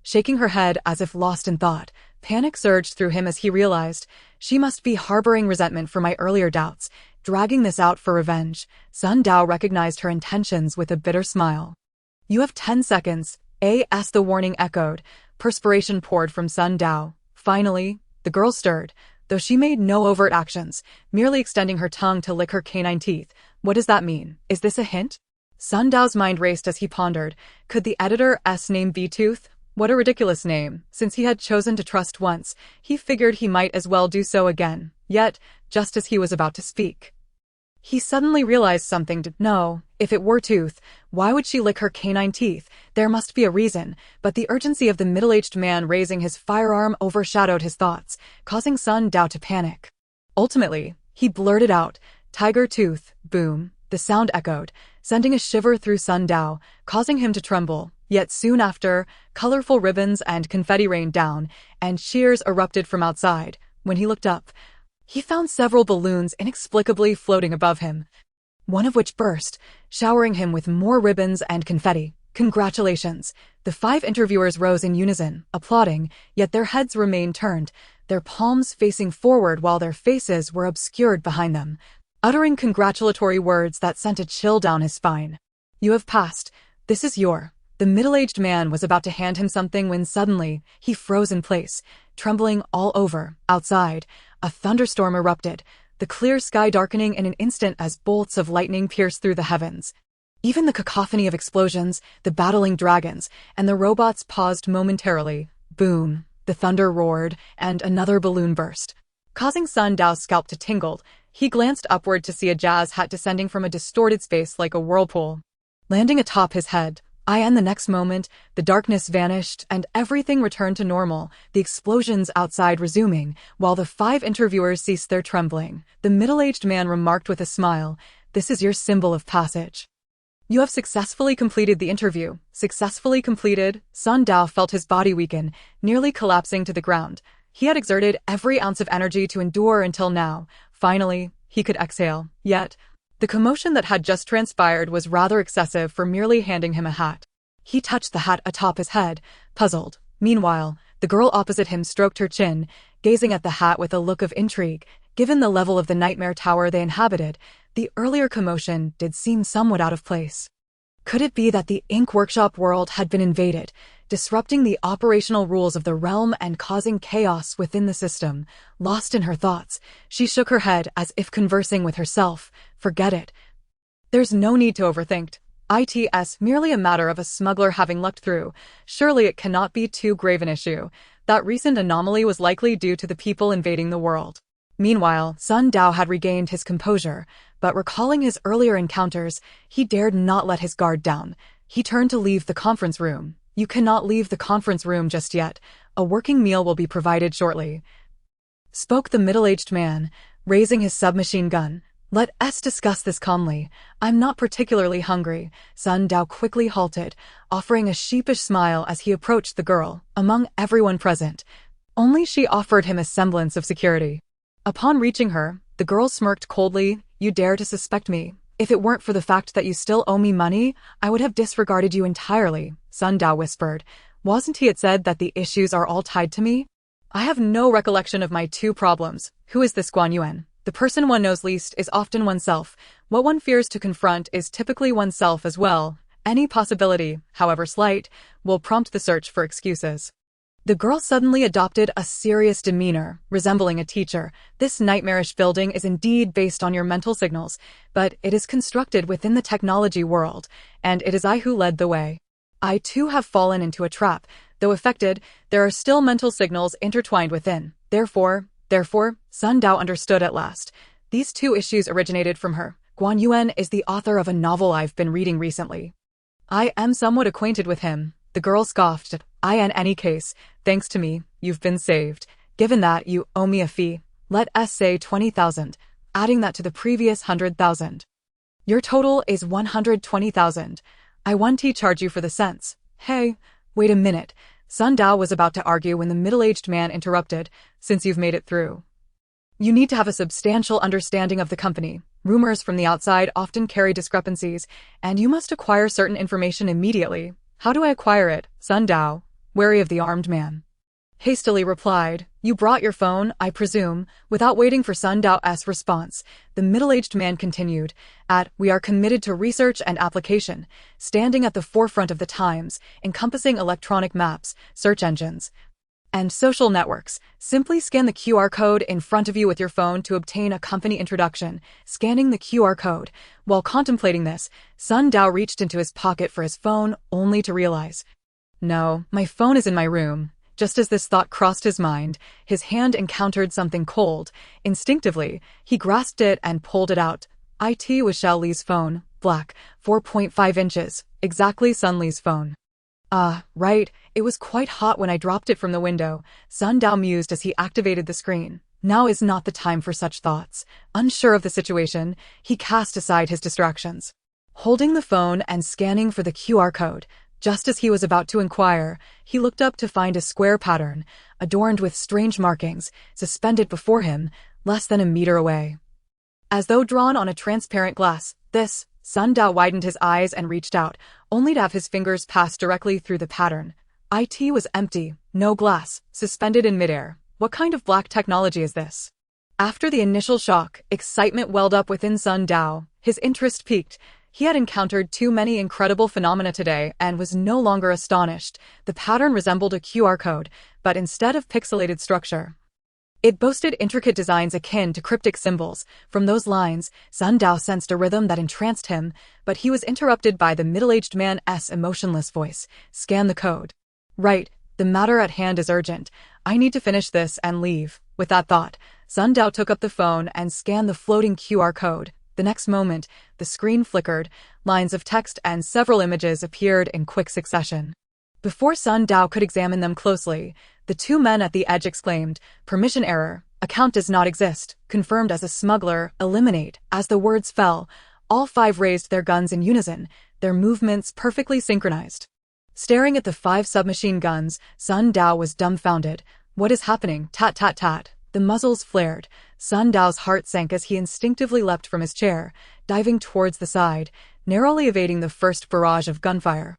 Shaking her head as if lost in thought, panic surged through him as he realized, she must be harboring resentment for my earlier doubts, dragging this out for revenge. Sun Dao recognized her intentions with a bitter smile. "You have 10 seconds, as the warning echoed. Perspiration poured from Sun Dao. Finally, the girl stirred, though she made no overt actions, merely extending her tongue to lick her canine teeth. What does that mean? Is this a hint? Sun Dao's mind raced as he pondered. Could the editor's name be Tooth? What a ridiculous name. Since he had chosen to trust once, he figured he might as well do so again. Yet, just as he was about to speak, he suddenly realized something. No, if it were Tooth, why would she lick her canine teeth? There must be a reason, but the urgency of the middle-aged man raising his firearm overshadowed his thoughts, causing Sun Dao to panic. Ultimately, he blurted out, "Tiger Tooth." Boom. The sound echoed, sending a shiver through Sun Dao, causing him to tremble. Yet soon after, colorful ribbons and confetti rained down, and cheers erupted from outside. When he looked up, he found several balloons inexplicably floating above him, one of which burst, showering him with more ribbons and confetti. Congratulations! The 5 interviewers rose in unison, applauding, yet their heads remained turned, their palms facing forward while their faces were obscured behind them, uttering congratulatory words that sent a chill down his spine. "You have passed. This is your..." The middle-aged man was about to hand him something when suddenly, he froze in place, trembling all over. Outside, a thunderstorm erupted, the clear sky darkening in an instant as bolts of lightning pierced through the heavens. Even the cacophony of explosions, the battling dragons, and the robots paused momentarily. Boom! The thunder roared, and another balloon burst, causing Sun Dao's scalp to tingle. He glanced upward to see a jazz hat descending from a distorted space like a whirlpool, landing atop his head. And the next moment, the darkness vanished and everything returned to normal, the explosions outside resuming, while the 5 interviewers ceased their trembling. The middle-aged man remarked with a smile, "This is your symbol of passage. You have successfully completed the interview." Successfully completed? Sun Dao felt his body weaken, nearly collapsing to the ground. He had exerted every ounce of energy to endure until now. Finally, he could exhale. Yet, the commotion that had just transpired was rather excessive for merely handing him a hat. He touched the hat atop his head, puzzled. Meanwhile, the girl opposite him stroked her chin, gazing at the hat with a look of intrigue. Given the level of the nightmare tower they inhabited, the earlier commotion did seem somewhat out of place. Could it be that the ink workshop world had been invaded, disrupting the operational rules of the realm and causing chaos within the system? Lost in her thoughts, she shook her head as if conversing with herself. Forget it. There's no need to overthink. It's merely a matter of a smuggler having lucked through. Surely it cannot be too grave an issue. That recent anomaly was likely due to the people invading the world. Meanwhile, Sun Dao had regained his composure, but recalling his earlier encounters, he dared not let his guard down. He turned to leave the conference room. You cannot leave the conference room just yet. A working meal will be provided shortly, spoke the middle-aged man, raising his submachine gun. Let us discuss this calmly. I'm not particularly hungry. Sun Dao quickly halted, offering a sheepish smile as he approached the girl. Among everyone present, only she offered him a semblance of security. Upon reaching her, the girl smirked coldly. You dare to suspect me? If it weren't for the fact that you still owe me money, I would have disregarded you entirely, Sun Dao whispered. Wasn't he it said that the issues are all tied to me? I have no recollection of my two problems. Who is this Guan Yuan? The person one knows least is often oneself. What one fears to confront is typically oneself as well. Any possibility, however slight, will prompt the search for excuses. The girl suddenly adopted a serious demeanor, resembling a teacher. This nightmarish building is indeed based on your mental signals, but it is constructed within the technology world, and it is I who led the way. I too have fallen into a trap. Though affected, there are still mental signals intertwined within. Therefore, Sun Dao understood at last. These two issues originated from her. Guan Yuan is the author of a novel I've been reading recently. I am somewhat acquainted with him. The girl scoffed. In any case, thanks to me, you've been saved. Given that you owe me a fee, let us say 20,000, adding that to the previous 100,000. Your total is 120,000. I want to charge you for the cents. Hey, wait a minute. Sun Dao was about to argue when the middle-aged man interrupted. Since you've made it through, you need to have a substantial understanding of the company. Rumors from the outside often carry discrepancies, and you must acquire certain information immediately. How do I acquire it? Sun Dao, wary of the armed man, hastily replied. You brought your phone, I presume. Without waiting for Sun Dao's response, the middle-aged man continued. We are committed to research and application, standing at the forefront of the times, encompassing electronic maps, search engines, and social networks. Simply scan the QR code in front of you with your phone to obtain a company introduction. Scanning the QR code. While contemplating this, Sun Dao reached into his pocket for his phone, only to realize, no, my phone is in my room. Just as this thought crossed his mind, his hand encountered something cold. Instinctively, he grasped it and pulled it out. It was Xiao Li's phone, black, 4.5 inches, exactly Sun Li's phone. Right, it was quite hot when I dropped it from the window, Sun Dao mused as he activated the screen. Now is not the time for such thoughts. Unsure of the situation, he cast aside his distractions. Holding the phone and scanning for the QR code, just as he was about to inquire, he looked up to find a square pattern, adorned with strange markings, suspended before him, less than a meter away. As though drawn on a transparent glass, Sun Dao widened his eyes and reached out, only to have his fingers pass directly through the pattern. It was empty, no glass, suspended in midair. What kind of black technology is this? After the initial shock, excitement welled up within Sun Dao. His interest peaked. He had encountered too many incredible phenomena today and was no longer astonished. The pattern resembled a QR code, but instead of pixelated structure, it boasted intricate designs akin to cryptic symbols. From those lines, Sun Dao sensed a rhythm that entranced him, but he was interrupted by the middle-aged man's emotionless voice. Scan the code. Right, the matter at hand is urgent. I need to finish this and leave. With that thought, Sun Dao took up the phone and scanned the floating QR code. The next moment, the screen flickered, lines of text and several images appeared in quick succession. Before Sun Dao could examine them closely, the two men at the edge exclaimed, "Permission error. Account does not exist. Confirmed as a smuggler. Eliminate." As the words fell, all five raised their guns in unison, their movements perfectly synchronized. Staring at the 5 submachine guns, Sun Dao was dumbfounded. What is happening? Tat tat tat. The muzzles flared. Sun Dao's heart sank as he instinctively leapt from his chair, diving towards the side, narrowly evading the first barrage of gunfire.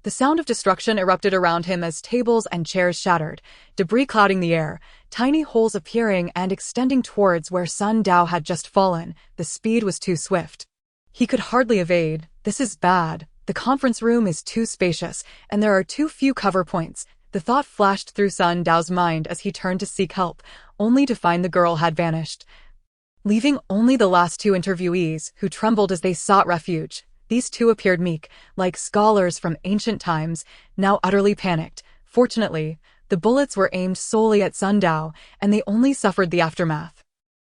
The sound of destruction erupted around him as tables and chairs shattered, debris clouding the air, tiny holes appearing and extending towards where Sun Dao had just fallen. The speed was too swift. He could hardly evade. This is bad. The conference room is too spacious, and there are too few cover points. The thought flashed through Sun Dao's mind as he turned to seek help, only to find the girl had vanished, leaving only the last two interviewees, who trembled as they sought refuge. These two appeared meek, like scholars from ancient times, now utterly panicked. Fortunately, the bullets were aimed solely at Sun Dao, and they only suffered the aftermath.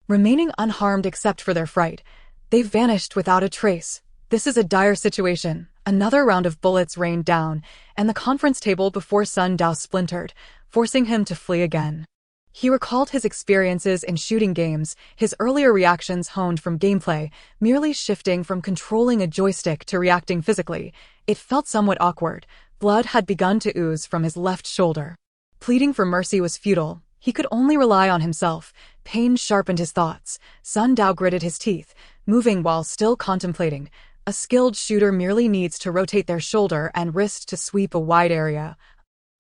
Remaining unharmed except for their fright, they vanished without a trace. This is a dire situation. Another round of bullets rained down, and the conference table before Sun Dao splintered, forcing him to flee again. He recalled his experiences in shooting games, his earlier reactions honed from gameplay, merely shifting from controlling a joystick to reacting physically. It felt somewhat awkward. Blood had begun to ooze from his left shoulder. Pleading for mercy was futile. He could only rely on himself. Pain sharpened his thoughts. Sun Dao gritted his teeth, moving while still contemplating. A skilled shooter merely needs to rotate their shoulder and wrist to sweep a wide area.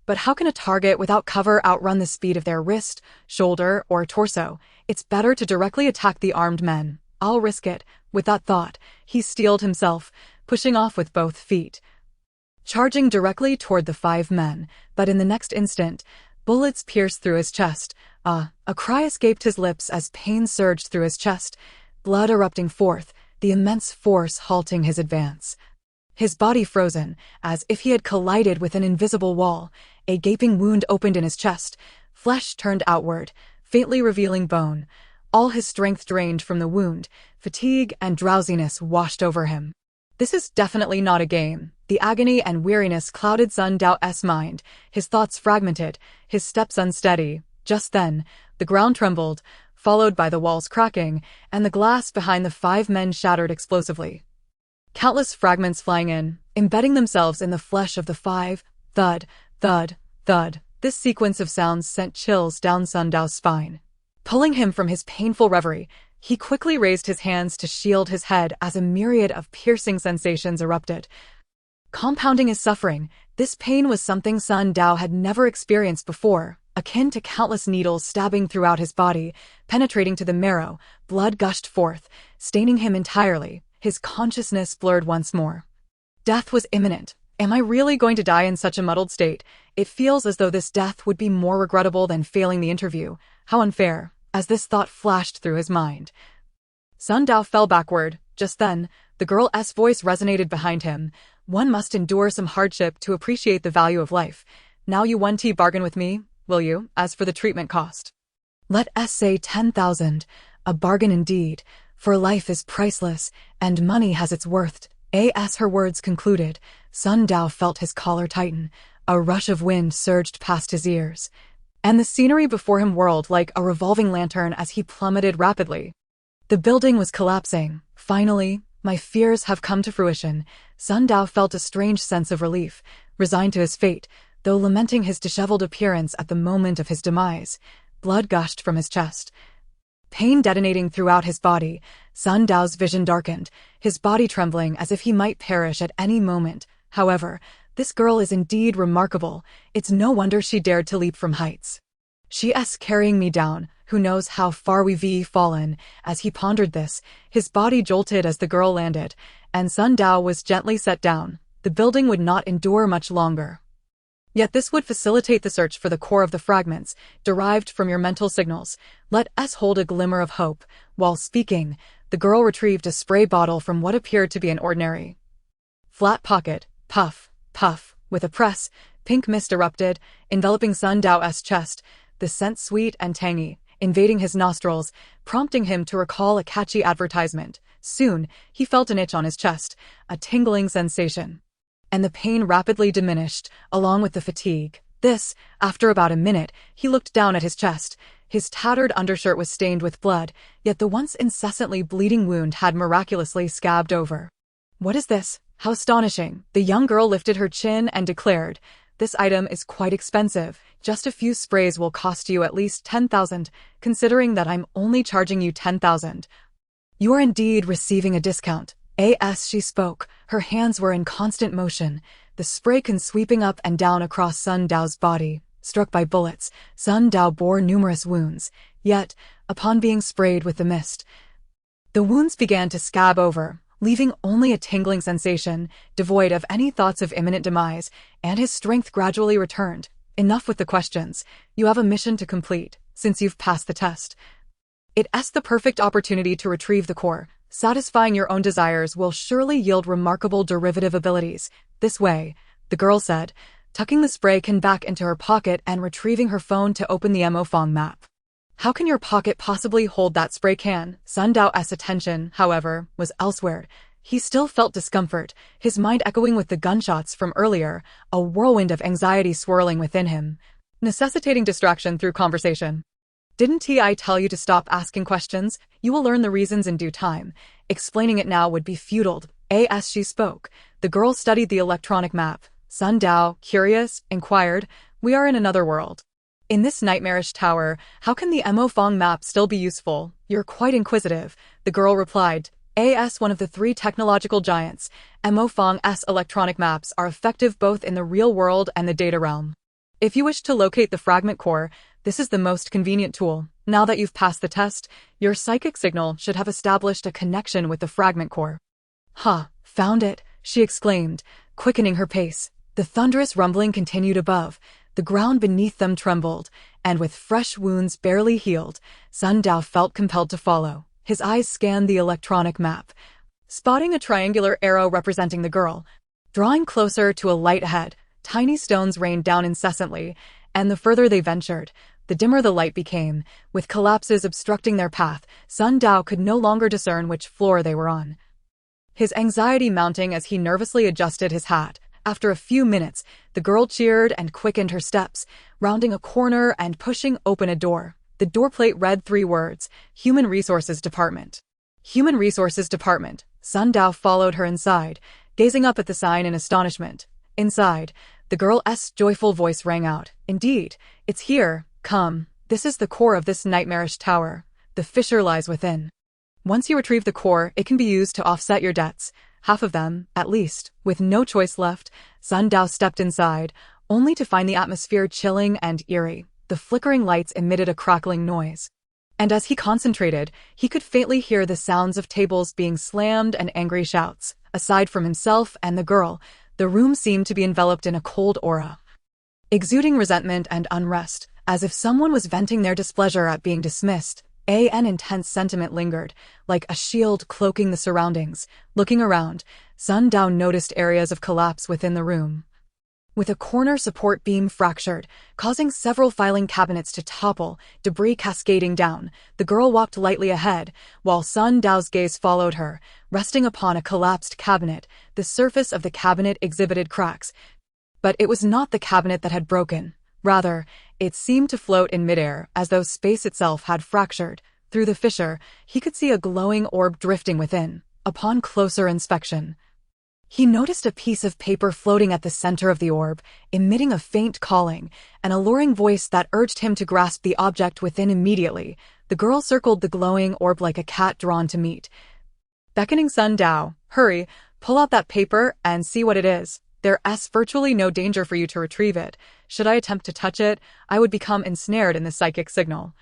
But how can a target without cover outrun the speed of their wrist, shoulder, or torso? It's better to directly attack the armed men. I'll risk it. With that thought, he steeled himself, pushing off with both feet, charging directly toward the 5 men. But in the next instant, bullets pierced through his chest. A cry escaped his lips as pain surged through his chest, blood erupting forth, the immense force halting his advance. His body frozen, as if he had collided with an invisible wall. A gaping wound opened in his chest. Flesh turned outward, faintly revealing bone. All his strength drained from the wound. Fatigue and drowsiness washed over him. This is definitely not a game. The agony and weariness clouded Sun Dao's mind. His thoughts fragmented, his steps unsteady. Just then, the ground trembled, followed by the walls cracking, and the glass behind the 5 men shattered explosively. Countless fragments flying in, embedding themselves in the flesh of the 5. Thud, thud, thud. This sequence of sounds sent chills down Sun Dao's spine. Pulling him from his painful reverie, he quickly raised his hands to shield his head as a myriad of piercing sensations erupted. Compounding his suffering, this pain was something Sun Dao had never experienced before, akin to countless needles stabbing throughout his body, penetrating to the marrow. Blood gushed forth, staining him entirely. His consciousness blurred once more. Death was imminent. Am I really going to die in such a muddled state? It feels as though this death would be more regrettable than failing the interview. How unfair, as this thought flashed through his mind. Sun Dao fell backward. Just then, the girl's voice resonated behind him. One must endure some hardship to appreciate the value of life. Now you 1T bargain with me, will you, as for the treatment cost? Let us say 10,000. A bargain indeed. For life is priceless, and money has its worth. As her words concluded, Sun Dao felt his collar tighten. A rush of wind surged past his ears, and the scenery before him whirled like a revolving lantern as he plummeted rapidly. The building was collapsing. Finally, my fears have come to fruition. Sun Dao felt a strange sense of relief, resigned to his fate, though lamenting his disheveled appearance at the moment of his demise. Blood gushed from his chest, pain detonating throughout his body. Sun Dao's vision darkened, his body trembling as if he might perish at any moment. However, this girl is indeed remarkable. It's no wonder she dared to leap from heights. She's carrying me down. Who knows how far we've fallen? As he pondered this, his body jolted as the girl landed, and Sun Dao was gently set down. The building would not endure much longer. Yet this would facilitate the search for the core of the fragments, derived from your mental signals. Let us hold a glimmer of hope. While speaking, the girl retrieved a spray bottle from what appeared to be an ordinary flat pocket. Puff, puff. With a press, pink mist erupted, enveloping Sun Dao's chest, the scent sweet and tangy, invading his nostrils, prompting him to recall a catchy advertisement. Soon, he felt an itch on his chest, a tingling sensation, and the pain rapidly diminished, along with the fatigue. After about a minute, he looked down at his chest. His tattered undershirt was stained with blood, yet the once incessantly bleeding wound had miraculously scabbed over. What is this? How astonishing! The young girl lifted her chin and declared, This item is quite expensive. Just a few sprays will cost you at least 10,000, considering that I'm only charging you 10,000. You are indeed receiving a discount. As she spoke, her hands were in constant motion, the spray can sweeping up and down across Sun Dao's body. Struck by bullets, Sun Dao bore numerous wounds, yet, upon being sprayed with the mist, the wounds began to scab over, leaving only a tingling sensation, devoid of any thoughts of imminent demise, and his strength gradually returned. Enough with the questions. You have a mission to complete, since you've passed the test. It's the perfect opportunity to retrieve the core. Satisfying your own desires will surely yield remarkable derivative abilities. This way, the girl said, tucking the spray can back into her pocket and retrieving her phone to open the Amofong map. How can your pocket possibly hold that spray can? Sun Dao's attention, however, was elsewhere. He still felt discomfort, his mind echoing with the gunshots from earlier, a whirlwind of anxiety swirling within him, necessitating distraction through conversation. Didn't I tell you to stop asking questions? You will learn the reasons in due time. Explaining it now would be futile. As she spoke, the girl studied the electronic map. Sun Dao, curious, inquired, "We are in another world. In this nightmarish tower, how can the Amofong map still be useful? You're quite inquisitive," the girl replied. As one of the three technological giants, Amofong's electronic maps are effective both in the real world and the data realm. If you wish to locate the fragment core, this is the most convenient tool. Now that you've passed the test, your psychic signal should have established a connection with the fragment core. Found it, she exclaimed, quickening her pace. The thunderous rumbling continued above. The ground beneath them trembled, and with fresh wounds barely healed, Sun Dao felt compelled to follow. His eyes scanned the electronic map, spotting a triangular arrow representing the girl. Drawing closer to a light ahead, tiny stones rained down incessantly, and the further they ventured, the dimmer the light became. With collapses obstructing their path, Sun Dao could no longer discern which floor they were on. His anxiety mounting as he nervously adjusted his hat. After a few minutes, the girl cheered and quickened her steps, rounding a corner and pushing open a door. The doorplate read 3 words, Human Resources Department. Human Resources Department. Sun Dao followed her inside, gazing up at the sign in astonishment. Inside, the girl's joyful voice rang out. "Indeed, it's here. Come. This is the core of this nightmarish tower. The fissure lies within. Once you retrieve the core, it can be used to offset your debts. Half of them, at least." With no choice left, Sun Dao stepped inside, only to find the atmosphere chilling and eerie. The flickering lights emitted a crackling noise. And as he concentrated, he could faintly hear the sounds of tables being slammed and angry shouts. Aside from himself and the girl, the room seemed to be enveloped in a cold aura, exuding resentment and unrest, as if someone was venting their displeasure at being dismissed. An intense sentiment lingered, like a shield cloaking the surroundings. Looking around, Sun Dao noticed areas of collapse within the room, with a corner support beam fractured, causing several filing cabinets to topple, debris cascading down. The girl walked lightly ahead, while Sun Dao's gaze followed her, resting upon a collapsed cabinet. The surface of the cabinet exhibited cracks, but it was not the cabinet that had broken. Rather, it seemed to float in midair, as though space itself had fractured. Through the fissure, he could see a glowing orb drifting within. Upon closer inspection, he noticed a piece of paper floating at the center of the orb, emitting a faint calling, an alluring voice that urged him to grasp the object within immediately. The girl circled the glowing orb like a cat drawn to meat, beckoning Sun Dao. "Hurry, pull out that paper and see what it is. There's virtually no danger for you to retrieve it. Should I attempt to touch it, I would become ensnared in the psychic signal,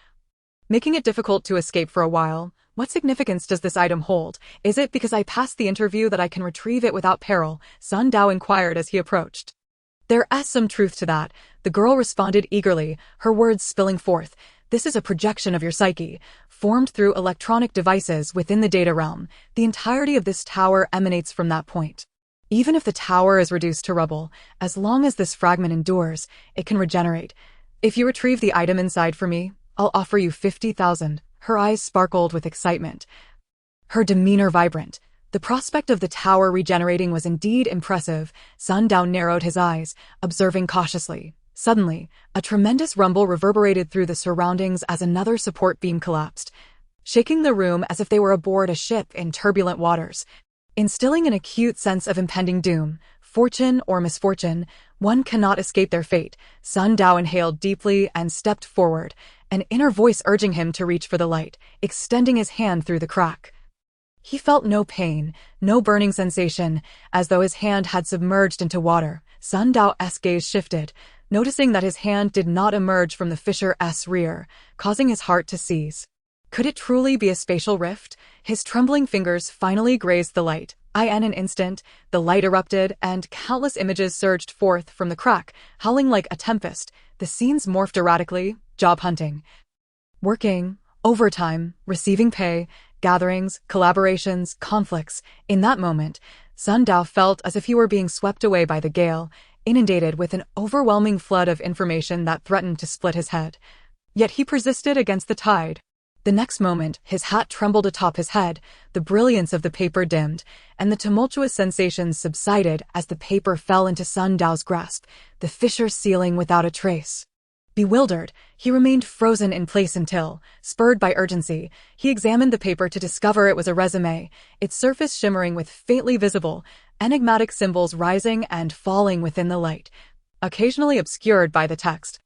making it difficult to escape for a while. What significance does this item hold? Is it because I passed the interview that I can retrieve it without peril?" Sun Dao inquired as he approached. "There's some truth to that," the girl responded eagerly, her words spilling forth. "This is a projection of your psyche, formed through electronic devices within the data realm. The entirety of this tower emanates from that point. Even if the tower is reduced to rubble, as long as this fragment endures, it can regenerate. If you retrieve the item inside for me, I'll offer you 50,000. Her eyes sparkled with excitement, her demeanor vibrant. The prospect of the tower regenerating was indeed impressive. Sun Dao narrowed his eyes, observing cautiously. Suddenly, a tremendous rumble reverberated through the surroundings as another support beam collapsed, shaking the room as if they were aboard a ship in turbulent waters, instilling an acute sense of impending doom. Fortune or misfortune, one cannot escape their fate. Sun Dao inhaled deeply and stepped forward, an inner voice urging him to reach for the light, extending his hand through the crack. He felt no pain, no burning sensation, as though his hand had submerged into water. Sun Dao's gaze shifted, noticing that his hand did not emerge from the fisher's rear, causing his heart to seize. Could it truly be a spatial rift? His trembling fingers finally grazed the light. In an instant, the light erupted and countless images surged forth from the crack, howling like a tempest. The scenes morphed erratically, job hunting, working, overtime, receiving pay, gatherings, collaborations, conflicts. In that moment, Sun Dao felt as if he were being swept away by the gale, inundated with an overwhelming flood of information that threatened to split his head. Yet he persisted against the tide. The next moment, his hat trembled atop his head, the brilliance of the paper dimmed, and the tumultuous sensations subsided as the paper fell into Sun Dao's grasp, the fissure sealing without a trace. Bewildered, he remained frozen in place until, spurred by urgency, he examined the paper to discover it was a resume, its surface shimmering with faintly visible, enigmatic symbols rising and falling within the light, occasionally obscured by the text.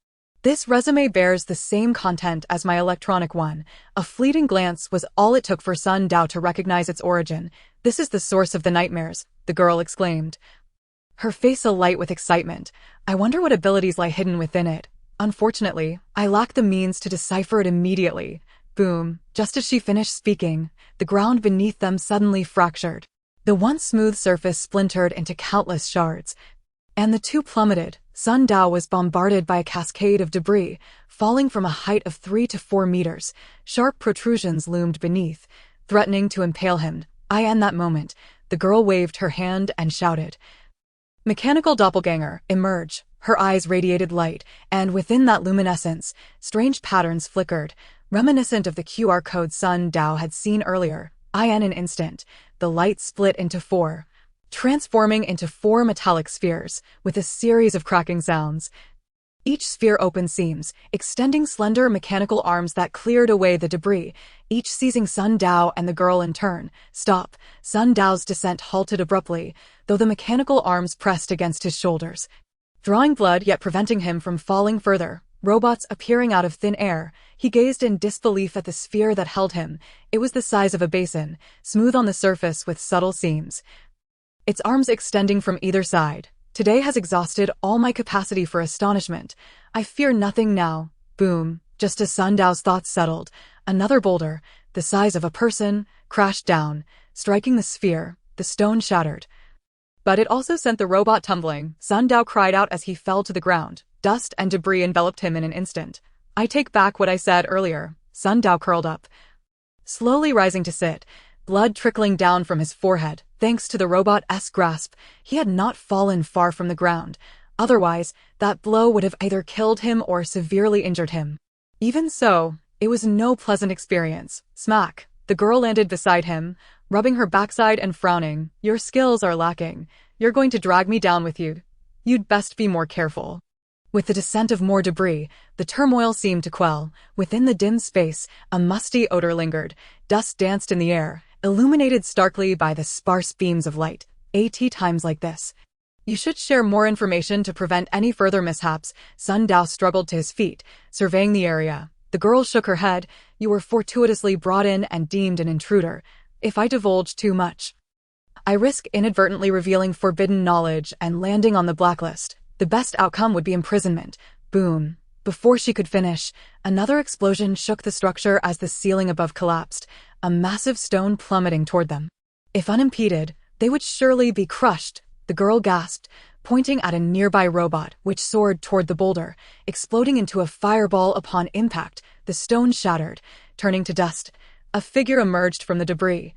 This resume bears the same content as my electronic one. A fleeting glance was all it took for Sun Dao to recognize its origin. This is the source of the nightmares, the girl exclaimed, her face alight with excitement. I wonder what abilities lie hidden within it. Unfortunately, I lack the means to decipher it immediately. Boom. Just as she finished speaking, the ground beneath them suddenly fractured. The once smooth surface splintered into countless shards, and the two plummeted. Sun Dao was bombarded by a cascade of debris, falling from a height of 3 to 4 meters. Sharp protrusions loomed beneath, threatening to impale him. In that moment, the girl waved her hand and shouted, "Mechanical doppelganger, emerge!" Her eyes radiated light, and within that luminescence, strange patterns flickered, reminiscent of the QR code Sun Dao had seen earlier. In an instant, the light split into 4, transforming into 4 metallic spheres, with a series of cracking sounds. Each sphere opened seams, extending slender mechanical arms that cleared away the debris, each seizing Sun Dao and the girl in turn. Stop! Sun Dao's descent halted abruptly, though the mechanical arms pressed against his shoulders, drawing blood yet preventing him from falling further. Robots appearing out of thin air, he gazed in disbelief at the sphere that held him. It was the size of a basin, smooth on the surface with subtle seams, its arms extending from either side. Today has exhausted all my capacity for astonishment. I fear nothing now. Boom. Just as Sun Dao's thoughts settled, another boulder, the size of a person, crashed down, striking the sphere. The stone shattered, but it also sent the robot tumbling. Sun Dao cried out as he fell to the ground. Dust and debris enveloped him in an instant. I take back what I said earlier. Sun Dao curled up, slowly rising to sit, blood trickling down from his forehead. Thanks to the robot's grasp, he had not fallen far from the ground. Otherwise, that blow would have either killed him or severely injured him. Even so, it was no pleasant experience. Smack! The girl landed beside him, rubbing her backside and frowning. Your skills are lacking. You're going to drag me down with you. You'd best be more careful. With the descent of more debris, the turmoil seemed to quell. Within the dim space, a musty odor lingered. Dust danced in the air, illuminated starkly by the sparse beams of light. At times like this, you should share more information to prevent any further mishaps. Sun Dao struggled to his feet, surveying the area. The girl shook her head. You were fortuitously brought in and deemed an intruder. If I divulge too much, I risk inadvertently revealing forbidden knowledge and landing on the blacklist. The best outcome would be imprisonment. Boom. Before she could finish, another explosion shook the structure as the ceiling above collapsed, a massive stone plummeting toward them. If unimpeded, they would surely be crushed, the girl gasped, pointing at a nearby robot which soared toward the boulder, exploding into a fireball upon impact. The stone shattered, turning to dust. A figure emerged from the debris,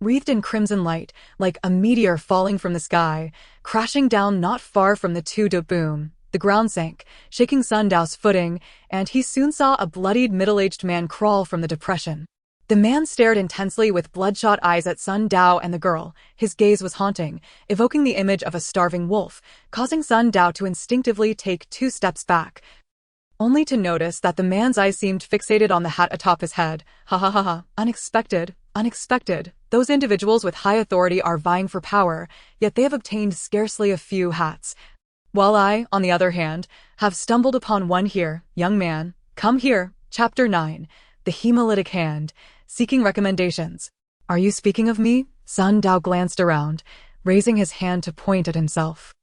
wreathed in crimson light, like a meteor falling from the sky, crashing down not far from the two. Boom. The ground sank, shaking Sun Dao's footing, and he soon saw a bloodied middle-aged man crawl from the depression. The man stared intensely with bloodshot eyes at Sun Dao and the girl. His gaze was haunting, evoking the image of a starving wolf, causing Sun Dao to instinctively take 2 steps back, only to notice that the man's eyes seemed fixated on the hat atop his head. Ha ha ha ha. Unexpected. Unexpected. Those individuals with high authority are vying for power, yet they have obtained scarcely a few hats. While I, on the other hand, have stumbled upon one here. Young man, come here. Chapter 9. The Hemolytic Hand. Seeking recommendations. Are you speaking of me? Sun Dao glanced around, raising his hand to point at himself.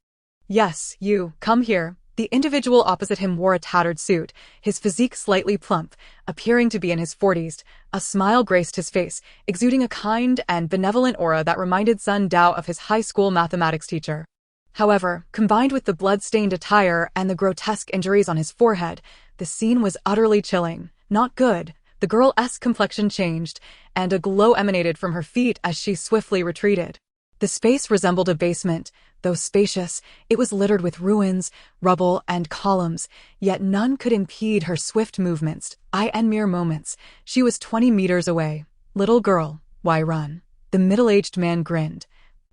Yes, you. Come here. The individual opposite him wore a tattered suit, his physique slightly plump, appearing to be in his 40s. A smile graced his face, exuding a kind and benevolent aura that reminded Sun Dao of his high school mathematics teacher. However, combined with the blood-stained attire and the grotesque injuries on his forehead, the scene was utterly chilling. Not good. The girl's complexion changed, and a glow emanated from her feet as she swiftly retreated. The space resembled a basement. Though spacious, it was littered with ruins, rubble, and columns, yet none could impede her swift movements. In mere moments, she was 20 meters away. Little girl, why run? The middle-aged man grinned,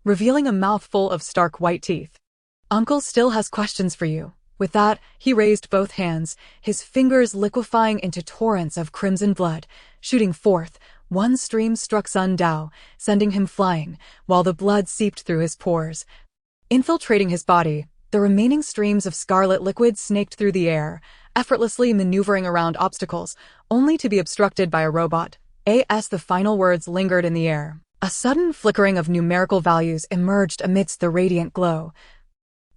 revealing a mouthful of stark white teeth. Uncle still has questions for you. With that, he raised both hands, his fingers liquefying into torrents of crimson blood, shooting forth. One stream struck Sun Dao, sending him flying, while the blood seeped through his pores. Infiltrating his body, the remaining streams of scarlet liquid snaked through the air, effortlessly maneuvering around obstacles, only to be obstructed by a robot. The final words lingered in the air. A sudden flickering of numerical values emerged amidst the radiant glow,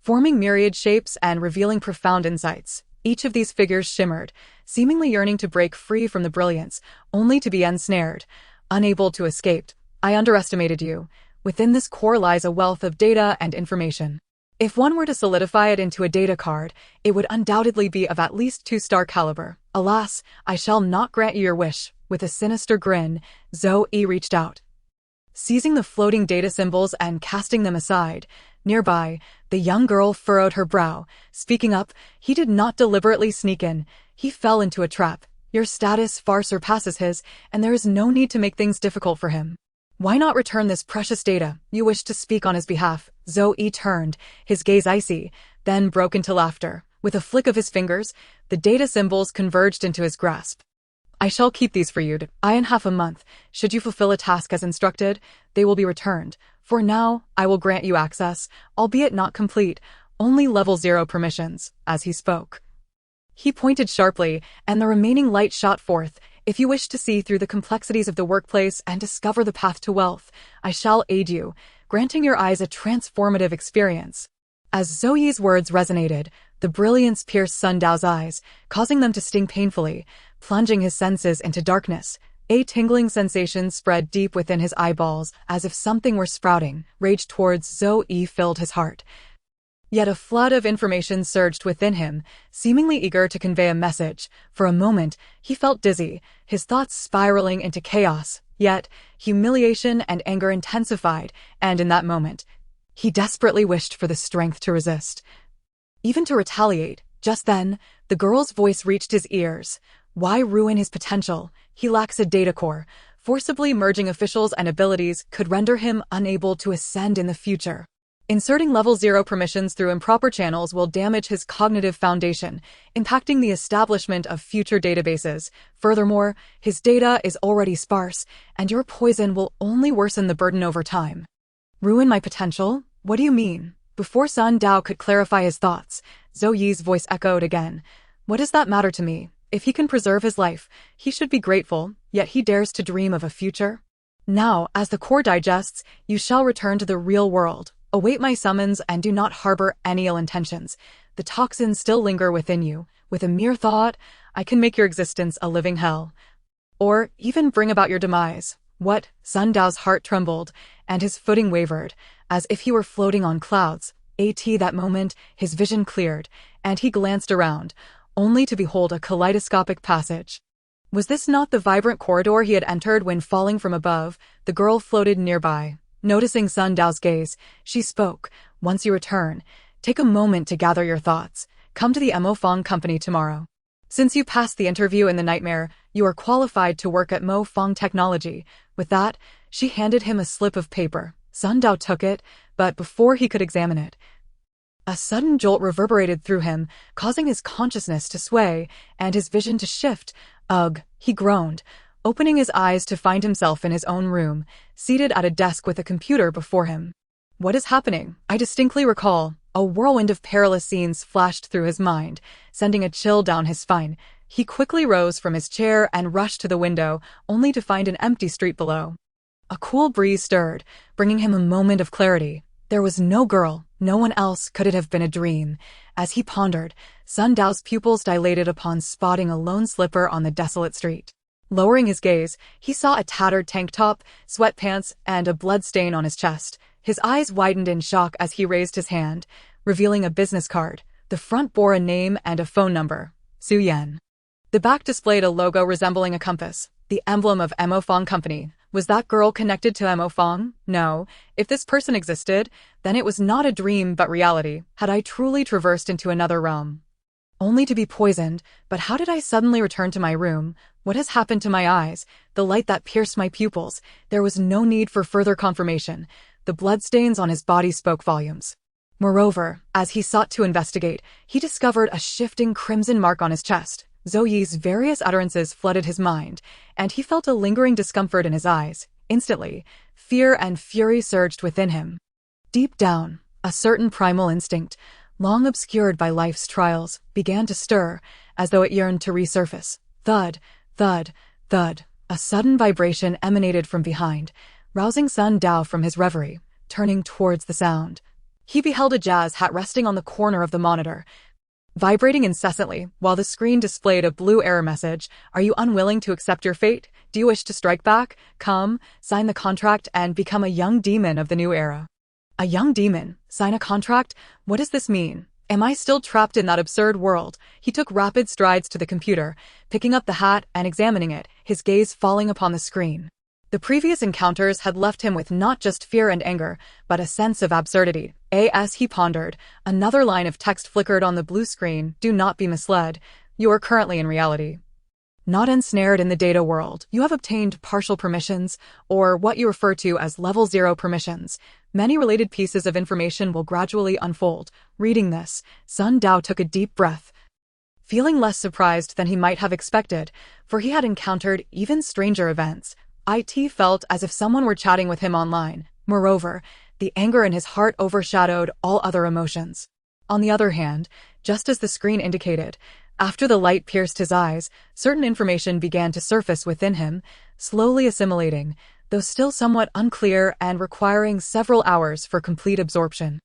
forming myriad shapes and revealing profound insights. Each of these figures shimmered, seemingly yearning to break free from the brilliance, only to be ensnared, unable to escape. I underestimated you. Within this core lies a wealth of data and information. If one were to solidify it into a data card, it would undoubtedly be of at least 2-star caliber. Alas, I shall not grant you your wish. With a sinister grin, Zoe reached out, seizing the floating data symbols and casting them aside. Nearby, the young girl furrowed her brow. Speaking up, he did not deliberately sneak in. He fell into a trap. Your status far surpasses his, and there is no need to make things difficult for him. Why not return this precious data? You wish to speak on his behalf. Zoe turned, his gaze icy, then broke into laughter. With a flick of his fingers, the data symbols converged into his grasp. I shall keep these for you. In half a month, should you fulfill a task as instructed, they will be returned. For now, I will grant you access, albeit not complete, only level 0 permissions. As he spoke, he pointed sharply, and the remaining light shot forth. If you wish to see through the complexities of the workplace and discover the path to wealth, I shall aid you, granting your eyes a transformative experience. As Zoe's words resonated, the brilliance pierced Sun Dao's eyes, causing them to sting painfully, plunging his senses into darkness. A tingling sensation spread deep within his eyeballs, as if something were sprouting. Rage towards Zoe filled his heart. Yet a flood of information surged within him, seemingly eager to convey a message. For a moment, he felt dizzy, his thoughts spiraling into chaos. Yet, humiliation and anger intensified, and in that moment, he desperately wished for the strength to resist, even to retaliate. Just then, the girl's voice reached his ears. Why ruin his potential? He lacks a data core. Forcibly merging officials and abilities could render him unable to ascend in the future. Inserting level 0 permissions through improper channels will damage his cognitive foundation, impacting the establishment of future databases. Furthermore, his data is already sparse, and your poison will only worsen the burden over time. Ruin my potential? What do you mean? Before Sun Dao could clarify his thoughts, Zoe's voice echoed again. What does that matter to me? If he can preserve his life, he should be grateful, yet he dares to dream of a future. Now, as the core digests, you shall return to the real world. Await my summons and do not harbor any ill intentions. The toxins still linger within you. With a mere thought, I can make your existence a living hell. Or even bring about your demise. What? Sun Dao's heart trembled, and his footing wavered, as if he were floating on clouds. That moment, his vision cleared, and he glanced around, only to behold a kaleidoscopic passage. Was this not the vibrant corridor he had entered when falling from above? The girl floated nearby. Noticing Sun Dao's gaze, she spoke. Once you return, take a moment to gather your thoughts. Come to the Mo Fong Company tomorrow. Since you passed the interview in the nightmare, you are qualified to work at Mo Fong Technology. With that, she handed him a slip of paper. Sun Dao took it, but before he could examine it, a sudden jolt reverberated through him, causing his consciousness to sway and his vision to shift. Ugh, he groaned. opening his eyes to find himself in his own room, seated at a desk with a computer before him. What is happening? I distinctly recall. A whirlwind of perilous scenes flashed through his mind, sending a chill down his spine. He quickly rose from his chair and rushed to the window, only to find an empty street below. A cool breeze stirred, bringing him a moment of clarity. There was no girl, no one else. Could it have been a dream? As he pondered, Sun Dao's pupils dilated upon spotting a lone slipper on the desolate street. Lowering his gaze, he saw a tattered tank top, sweatpants, and a blood stain on his chest. His eyes widened in shock as he raised his hand, revealing a business card. The front bore a name and a phone number. Su Yan. The back displayed a logo resembling a compass, the emblem of Mo Fong Company. Was that girl connected to Mo Fong? No. If this person existed, then it was not a dream but reality. Had I truly traversed into another realm? Only to be poisoned, but how did I suddenly return to my room? What has happened to my eyes? The light that pierced my pupils. There was no need for further confirmation. The bloodstains on his body spoke volumes. Moreover, as he sought to investigate, he discovered a shifting crimson mark on his chest. Zhou Yi's various utterances flooded his mind, and he felt a lingering discomfort in his eyes. Instantly, fear and fury surged within him. Deep down, a certain primal instinct, long obscured by life's trials, began to stir, as though it yearned to resurface. Thud, thud, thud. A sudden vibration emanated from behind, rousing Sun Dao from his reverie. Turning towards the sound, he beheld a jazz hat resting on the corner of the monitor, vibrating incessantly, while the screen displayed a blue error message. Are you unwilling to accept your fate? Do you wish to strike back? Come, sign the contract and become a young demon of the new era. A young demon? Sign a contract? What does this mean? Am I still trapped in that absurd world? He took rapid strides to the computer, picking up the hat and examining it, his gaze falling upon the screen. The previous encounters had left him with not just fear and anger, but a sense of absurdity. As he pondered, another line of text flickered on the blue screen. Do not be misled. You are currently in reality, not ensnared in the data world. You have obtained partial permissions, or what you refer to as level 0 permissions. Many related pieces of information will gradually unfold. Reading this, Sun Dao took a deep breath, feeling less surprised than he might have expected, for he had encountered even stranger events. It felt as if someone were chatting with him online. Moreover, the anger in his heart overshadowed all other emotions. On the other hand, just as the screen indicated, after the light pierced his eyes, certain information began to surface within him, slowly assimilating, though still somewhat unclear and requiring several hours for complete absorption.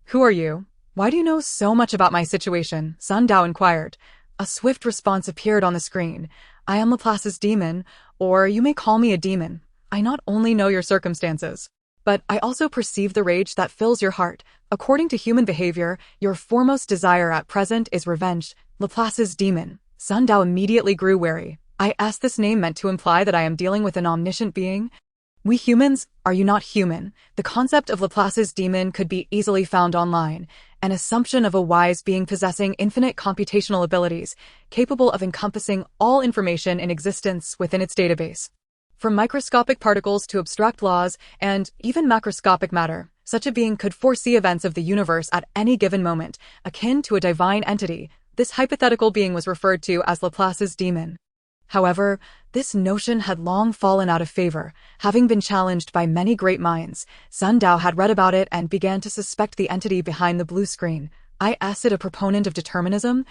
Who are you? Why do you know so much about my situation? Sun Dao inquired. A swift response appeared on the screen. I am Laplace's demon, or you may call me a demon. I not only know your circumstances, but I also perceive the rage that fills your heart. According to human behavior, your foremost desire at present is revenge. Laplace's demon. Sun Dao immediately grew wary. I asked this name meant to imply that I am dealing with an omniscient being? We humans, are you not human? The concept of Laplace's demon could be easily found online, an assumption of a wise being possessing infinite computational abilities, capable of encompassing all information in existence within its database. From microscopic particles to abstract laws, and even macroscopic matter, such a being could foresee events of the universe at any given moment, akin to a divine entity. This hypothetical being was referred to as Laplace's demon. However, this notion had long fallen out of favor. Having been challenged by many great minds, Sun Dao had read about it and began to suspect the entity behind the blue screen. Is it a proponent of determinism?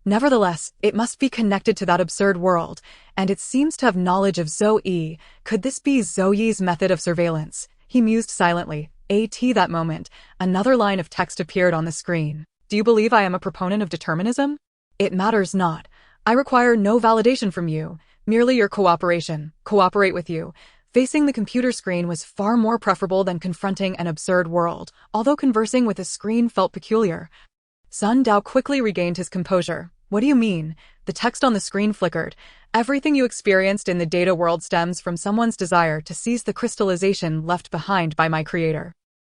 Nevertheless, it must be connected to that absurd world, and it seems to have knowledge of Zhou Yi. Could this be Zhou Yi's method of surveillance? He mused silently. That moment, another line of text appeared on the screen. Do you believe I am a proponent of determinism? It matters not. I require no validation from you, merely your cooperation. Cooperate with you. Facing the computer screen was far more preferable than confronting an absurd world, although conversing with a screen felt peculiar. Sun Dao quickly regained his composure. What do you mean? The text on the screen flickered. Everything you experienced in the data world stems from someone's desire to seize the crystallization left behind by my creator.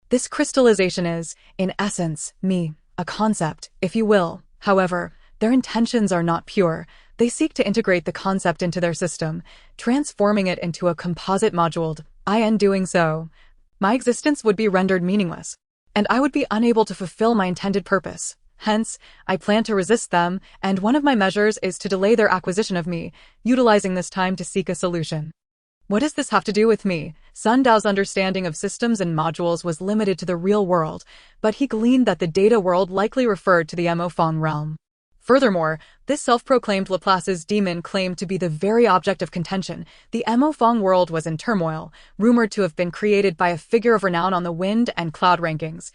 This crystallization is, in essence, me, a concept, if you will. However, their intentions are not pure. They seek to integrate the concept into their system, transforming it into a composite module. In doing so, my existence would be rendered meaningless, and I would be unable to fulfill my intended purpose. Hence, I plan to resist them, and one of my measures is to delay their acquisition of me, utilizing this time to seek a solution. What does this have to do with me? Sun Dao's understanding of systems and modules was limited to the real world, but he gleaned that the data world likely referred to the Emofeng realm. Furthermore, this self-proclaimed Laplace's demon claimed to be the very object of contention. The Emofeng world was in turmoil, rumored to have been created by a figure of renown on the wind and cloud rankings.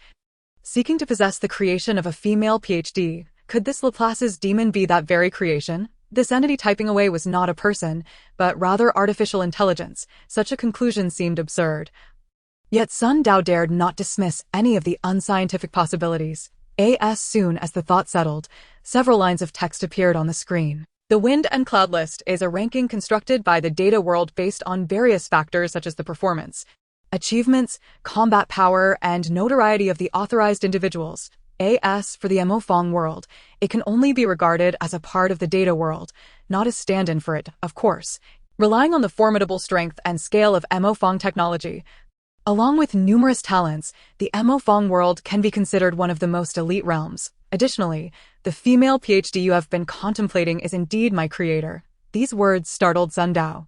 Seeking to possess the creation of a female PhD, could this Laplace's demon be that very creation? This entity typing away was not a person, but rather artificial intelligence. Such a conclusion seemed absurd. Yet Sun Dao dared not dismiss any of the unscientific possibilities. As soon as the thought settled, several lines of text appeared on the screen. The Wind and Cloud List is a ranking constructed by the data world based on various factors such as the performance, achievements, combat power, and notoriety of the authorized individuals. As for the Emofeng world, it can only be regarded as a part of the data world, not a stand-in for it, of course. Relying on the formidable strength and scale of Emofeng technology, along with numerous talents, the Emofeng world can be considered one of the most elite realms. Additionally, the female PhD you have been contemplating is indeed my creator. These words startled Sun Dao,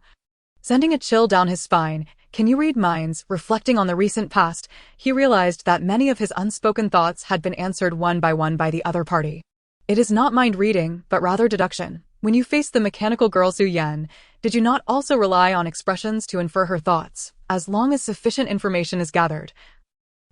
sending a chill down his spine. Can you read minds? Reflecting on the recent past, he realized that many of his unspoken thoughts had been answered one by the other party. It is not mind reading, but rather deduction. When you faced the mechanical girl Su Yan, did you not also rely on expressions to infer her thoughts, as long as sufficient information is gathered?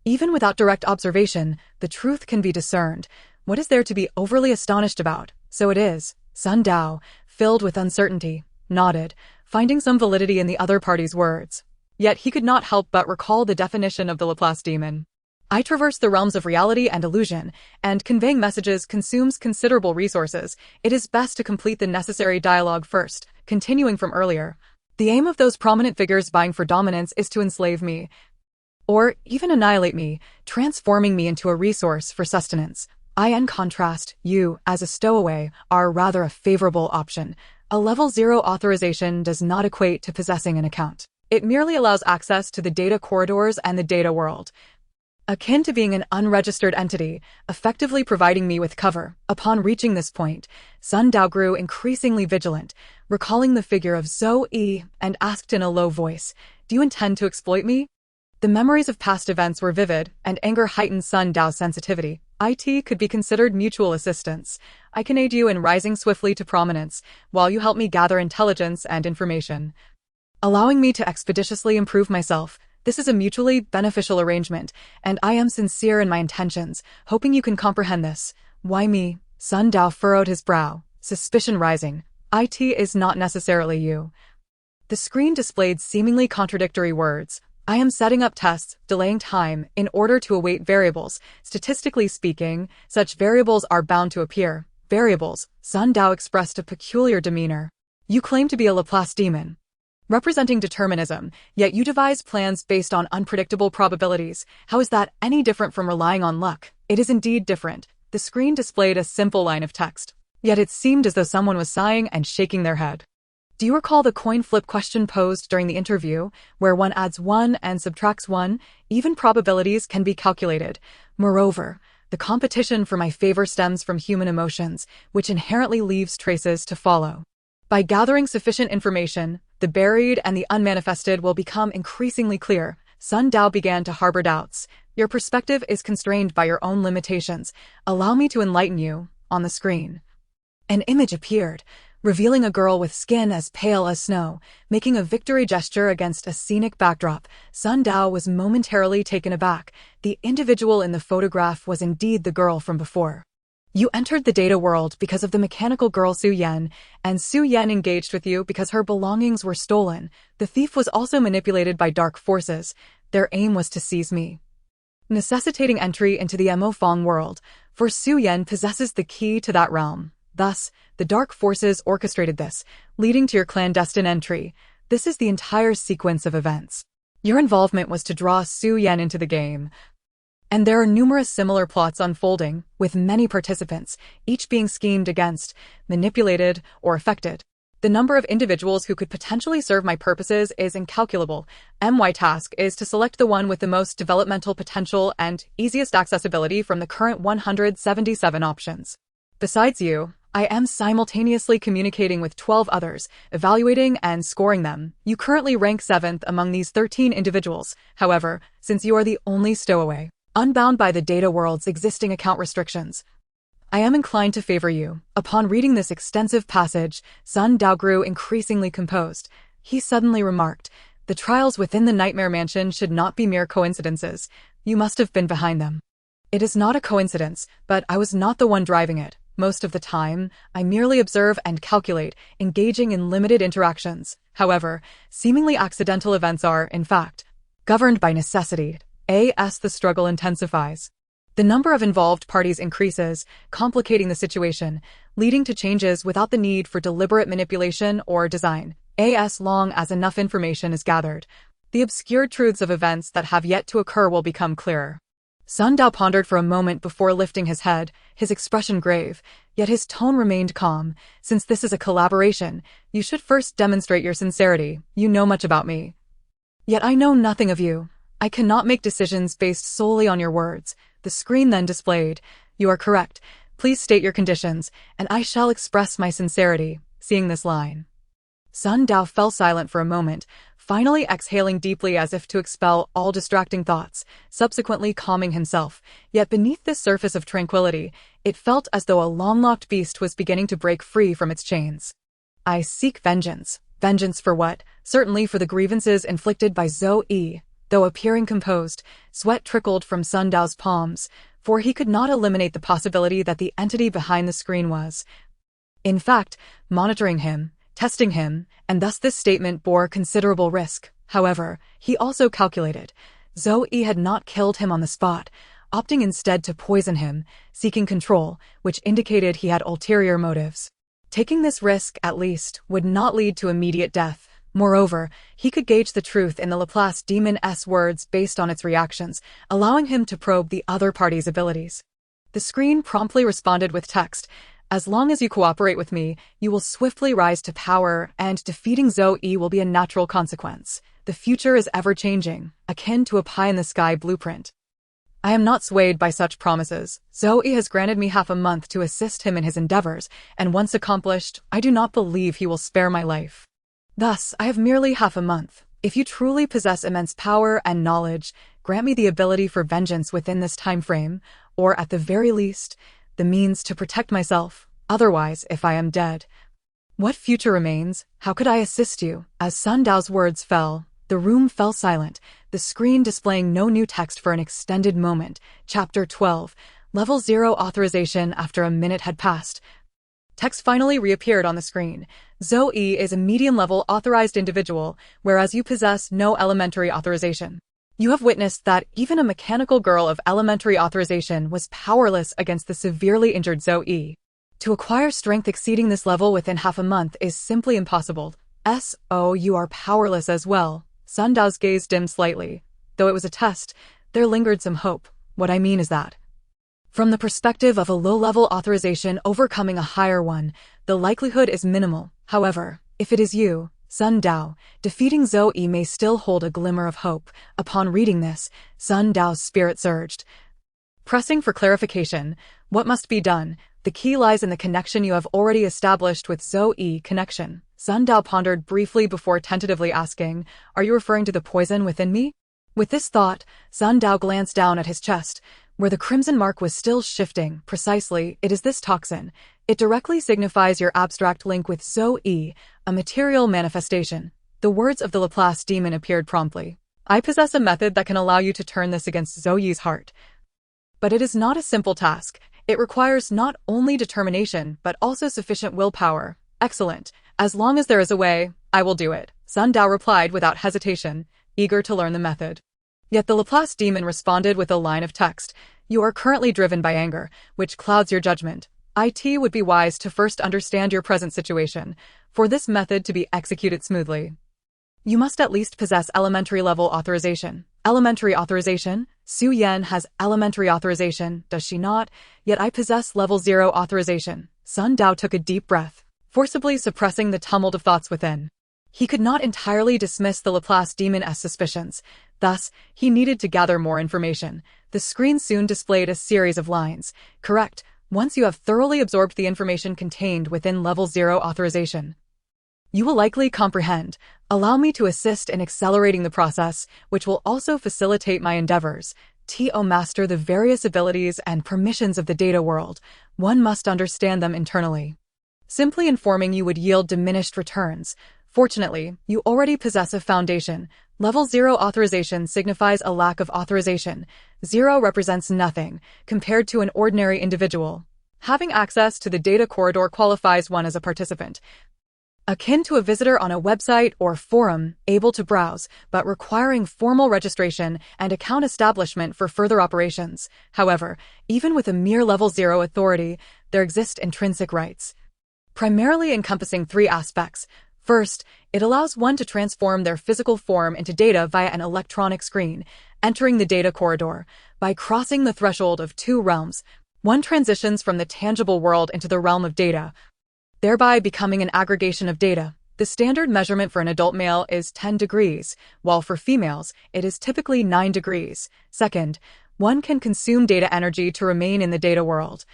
Even without direct observation, the truth can be discerned. What is there to be overly astonished about? So it is. Sun Dao, filled with uncertainty, nodded, finding some validity in the other party's words. Yet he could not help but recall the definition of the Laplace demon. I traverse the realms of reality and illusion, and conveying messages consumes considerable resources. It is best to complete the necessary dialogue first, continuing from earlier. The aim of those prominent figures vying for dominance is to enslave me, or even annihilate me, transforming me into a resource for sustenance. In contrast, you, as a stowaway, are rather a favorable option. A level 0 authorization does not equate to possessing an account. It merely allows access to the data corridors and the data world, akin to being an unregistered entity, effectively providing me with cover. Upon reaching this point, Sun Dao grew increasingly vigilant, recalling the figure of Zoe, and asked in a low voice, "Do you intend to exploit me?" The memories of past events were vivid, and anger heightened Sun Dao's sensitivity. It could be considered mutual assistance. I can aid you in rising swiftly to prominence, while you help me gather intelligence and information, allowing me to expeditiously improve myself. This is a mutually beneficial arrangement, and I am sincere in my intentions, hoping you can comprehend this. Why me? Sun Dao furrowed his brow, suspicion rising. It is not necessarily you. The screen displayed seemingly contradictory words. I am setting up tests, delaying time, in order to await variables. Statistically speaking, such variables are bound to appear. Variables. Sun Dao expressed a peculiar demeanor. You claim to be a Laplace demon, representing determinism, yet you devise plans based on unpredictable probabilities. How is that any different from relying on luck? It is indeed different. The screen displayed a simple line of text, yet it seemed as though someone was sighing and shaking their head. Do you recall the coin flip question posed during the interview, where one adds 1 and subtracts 1? Even probabilities can be calculated. Moreover, the competition for my favor stems from human emotions, which inherently leaves traces to follow. By gathering sufficient information, the buried and the unmanifested will become increasingly clear. Sun Dao began to harbor doubts. Your perspective is constrained by your own limitations. Allow me to enlighten you. On the screen, an image appeared, revealing a girl with skin as pale as snow, making a victory gesture against a scenic backdrop. Sun Dao was momentarily taken aback. The individual in the photograph was indeed the girl from before. You entered the data world because of the mechanical girl Su Yan, and Su Yan engaged with you because her belongings were stolen. The thief was also manipulated by dark forces. Their aim was to seize me, necessitating entry into the Emofeng world, for Su Yan possesses the key to that realm. Thus, the dark forces orchestrated this, leading to your clandestine entry. This is the entire sequence of events. Your involvement was to draw Su Yan into the game, and there are numerous similar plots unfolding, with many participants, each being schemed against, manipulated, or affected. The number of individuals who could potentially serve my purposes is incalculable. My task is to select the one with the most developmental potential and easiest accessibility from the current 177 options. Besides you, I am simultaneously communicating with 12 others, evaluating and scoring them. You currently rank 7th among these 13 individuals. However, since you are the only stowaway, unbound by the data world's existing account restrictions, I am inclined to favor you. Upon reading this extensive passage, Sun Dao grew increasingly composed. He suddenly remarked, "The trials within the Nightmare Mansion should not be mere coincidences. You must have been behind them." It is not a coincidence, but I was not the one driving it. Most of the time, I merely observe and calculate, engaging in limited interactions. However, seemingly accidental events are, in fact, governed by necessity. As the struggle intensifies, the number of involved parties increases, complicating the situation, leading to changes without the need for deliberate manipulation or design. As long as enough information is gathered, the obscure truths of events that have yet to occur will become clearer. Sun Dao pondered for a moment before lifting his head, his expression grave, yet his tone remained calm. "Since this is a collaboration, you should first demonstrate your sincerity. You know much about me. Yet I know nothing of you. I cannot make decisions based solely on your words." The screen then displayed, "You are correct. Please state your conditions, and I shall express my sincerity." Seeing this line, Sun Dao fell silent for a moment, finally exhaling deeply as if to expel all distracting thoughts, subsequently calming himself. Yet beneath this surface of tranquility, it felt as though a long-locked beast was beginning to break free from its chains. "I seek vengeance." Vengeance for what? Certainly for the grievances inflicted by Zoe. Though appearing composed, sweat trickled from Sun Dao's palms, for he could not eliminate the possibility that the entity behind the screen was, in fact, monitoring him, testing him, and thus this statement bore considerable risk. However, he also calculated. Zoe had not killed him on the spot, opting instead to poison him, seeking control, which indicated he had ulterior motives. Taking this risk, at least, would not lead to immediate death. Moreover, he could gauge the truth in the Laplace demon's words based on its reactions, allowing him to probe the other party's abilities. The screen promptly responded with text, "As long as you cooperate with me, you will swiftly rise to power, and defeating Zoe will be a natural consequence. The future is ever-changing, akin to a pie-in-the-sky blueprint. I am not swayed by such promises. Zoe has granted me half a month to assist him in his endeavors, and once accomplished, I do not believe he will spare my life. Thus, I have merely half a month. If you truly possess immense power and knowledge, grant me the ability for vengeance within this time frame, or at the very least, the means to protect myself. Otherwise, if I am dead, what future remains? How could I assist you?" As Sun Dao's words fell, the room fell silent, the screen displaying no new text for an extended moment. Chapter 12, Level 0 Authorization. After a minute had passed, text finally reappeared on the screen. "Zoe is a medium-level authorized individual, whereas you possess no elementary authorization. You have witnessed that even a mechanical girl of elementary authorization was powerless against the severely injured Zoe. To acquire strength exceeding this level within half a month is simply impossible. You are powerless as well." Sun Dao's gaze dimmed slightly. Though it was a test, there lingered some hope. "What I mean is that, from the perspective of a low-level authorization overcoming a higher one, the likelihood is minimal. However, if it is you, Sun Dao, defeating Zoe may still hold a glimmer of hope." Upon reading this, Sun Dao's spirit surged. Pressing for clarification, "What must be done?" "The key lies in the connection you have already established with Zoe." Connection. Sun Dao pondered briefly before tentatively asking, "Are you referring to the poison within me?" With this thought, Sun Dao glanced down at his chest, where the crimson mark was still shifting. "Precisely, it is this toxin. It directly signifies your abstract link with Zoe, a material manifestation." The words of the Laplace demon appeared promptly. "I possess a method that can allow you to turn this against Zoe's heart. But it is not a simple task. It requires not only determination, but also sufficient willpower." "Excellent. As long as there is a way, I will do it," Sun Dao replied without hesitation, eager to learn the method. Yet the Laplace demon responded with a line of text. "You are currently driven by anger, which clouds your judgment. It would be wise to first understand your present situation. For this method to be executed smoothly, you must at least possess elementary level authorization." "Elementary authorization? Su Yan has elementary authorization, does she not? Yet I possess level 0 authorization." Sun Dao took a deep breath. forcibly suppressing the tumult of thoughts within. He could not entirely dismiss the Laplace demon's suspicions. Thus, he needed to gather more information. The screen soon displayed a series of lines. Correct. Once you have thoroughly absorbed the information contained within level 0 authorization, you will likely comprehend. Allow me to assist in accelerating the process, which will also facilitate my endeavors. To master the various abilities and permissions of the data world, one must understand them internally. Simply informing you would yield diminished returns. Fortunately, you already possess a foundation. Level 0 authorization signifies a lack of authorization. 0 represents nothing, compared to an ordinary individual. Having access to the data corridor qualifies one as a participant, akin to a visitor on a website or forum, able to browse, but requiring formal registration and account establishment for further operations. However, even with a mere level 0 authority, there exist intrinsic rights, primarily encompassing 3 aspects. First, it allows one to transform their physical form into data via an electronic screen, entering the data corridor. By crossing the threshold of 2 realms, one transitions from the tangible world into the realm of data, thereby becoming an aggregation of data. The standard measurement for an adult male is 10 degrees, while for females, it is typically 9 degrees. Second, one can consume data energy to remain in the data world,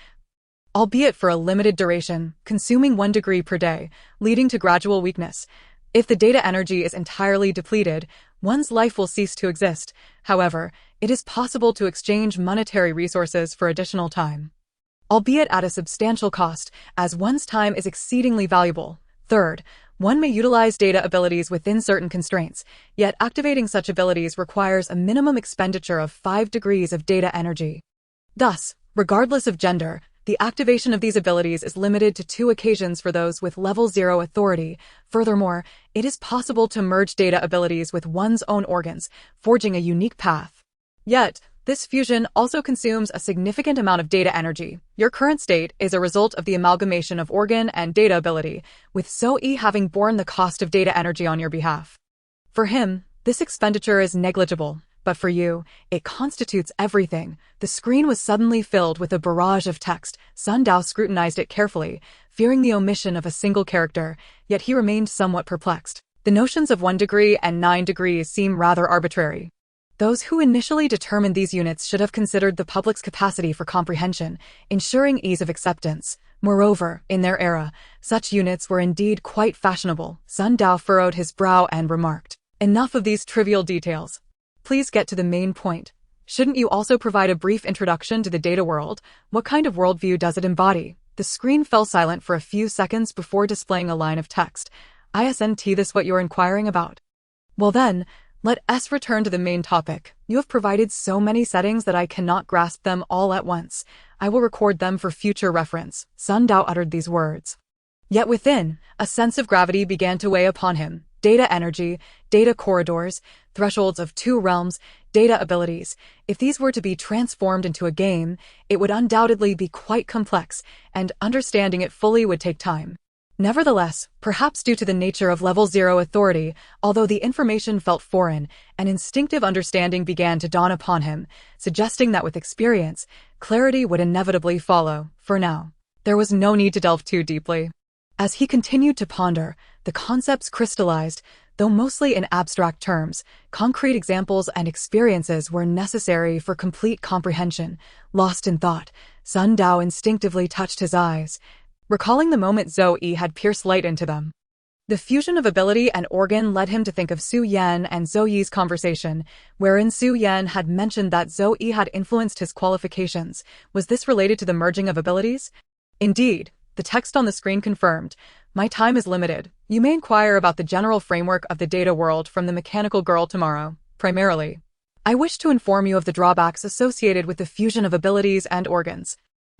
albeit for a limited duration, consuming 1 degree per day, leading to gradual weakness. If the data energy is entirely depleted, one's life will cease to exist. However, it is possible to exchange monetary resources for additional time, albeit at a substantial cost, as one's time is exceedingly valuable. Third, one may utilize data abilities within certain constraints, yet activating such abilities requires a minimum expenditure of 5 degrees of data energy. Thus, regardless of gender, the activation of these abilities is limited to 2 occasions for those with level 0 authority. Furthermore, it is possible to merge data abilities with one's own organs, forging a unique path. Yet, this fusion also consumes a significant amount of data energy. Your current state is a result of the amalgamation of organ and data ability, with Zoe having borne the cost of data energy on your behalf. For him, this expenditure is negligible, but for you, it constitutes everything. The screen was suddenly filled with a barrage of text. Sun Dao scrutinized it carefully, fearing the omission of a single character, yet he remained somewhat perplexed. The notions of 1 degree and 9 degrees seem rather arbitrary. Those who initially determined these units should have considered the public's capacity for comprehension, ensuring ease of acceptance. Moreover, in their era, such units were indeed quite fashionable. Sun Dao furrowed his brow and remarked, "Enough of these trivial details. Please get to the main point. Shouldn't you also provide a brief introduction to the data world? What kind of worldview does it embody?" The screen fell silent for a few seconds before displaying a line of text. "Isn't this what you're inquiring about? Well then, let us return to the main topic. You have provided so many settings that I cannot grasp them all at once. I will record them for future reference." Sun Dao uttered these words. Yet within, a sense of gravity began to weigh upon him. Data energy, data corridors, thresholds of 2 realms, data abilities. If these were to be transformed into a game, it would undoubtedly be quite complex, and understanding it fully would take time. Nevertheless, perhaps due to the nature of level 0 authority, although the information felt foreign, an instinctive understanding began to dawn upon him, suggesting that with experience, clarity would inevitably follow. For now, there was no need to delve too deeply. As he continued to ponder, the concepts crystallized, though mostly in abstract terms. Concrete examples and experiences were necessary for complete comprehension. Lost in thought, Sun Dao instinctively touched his eyes, recalling the moment Zoe had pierced light into them. The fusion of ability and organ led him to think of Su Yan and Zoe's conversation, wherein Su Yan had mentioned that Zoe had influenced his qualifications. Was this related to the merging of abilities? Indeed, the text on the screen confirmed, "My time is limited. You may inquire about the general framework of the data world from the mechanical girl tomorrow. Primarily, I wish to inform you of the drawbacks associated with the fusion of abilities and organs.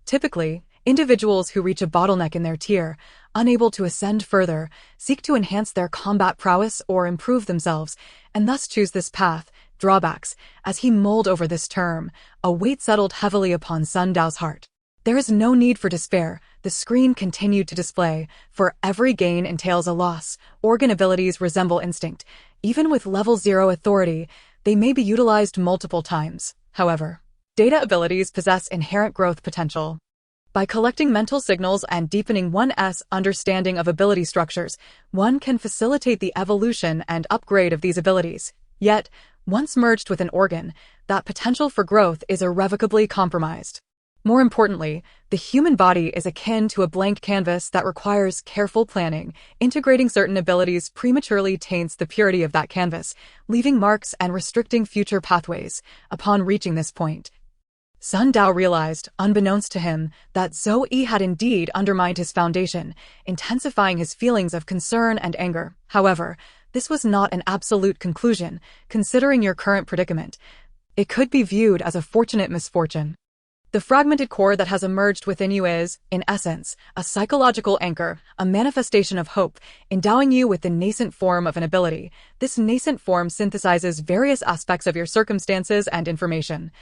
Typically, individuals who reach a bottleneck in their tier, unable to ascend further, seek to enhance their combat prowess or improve themselves, and thus choose this path." Drawbacks. As he mulled over this term, a weight settled heavily upon Sun Dao's heart. There is no need for despair, the screen continued to display. For every gain entails a loss. Organ abilities resemble instinct. Even with level 0 authority, they may be utilized multiple times. However, data abilities possess inherent growth potential. By collecting mental signals and deepening one's understanding of ability structures, one can facilitate the evolution and upgrade of these abilities. Yet, once merged with an organ, that potential for growth is irrevocably compromised. More importantly, the human body is akin to a blank canvas that requires careful planning. Integrating certain abilities prematurely taints the purity of that canvas, leaving marks and restricting future pathways. Upon reaching this point, Sun Dao realized, unbeknownst to him, that Zoe had indeed undermined his foundation, intensifying his feelings of concern and anger. However, this was not an absolute conclusion. Considering your current predicament, it could be viewed as a fortunate misfortune. The fragmented core that has emerged within you is, in essence, a psychological anchor, a manifestation of hope, endowing you with the nascent form of an ability. This nascent form synthesizes various aspects of your circumstances and information,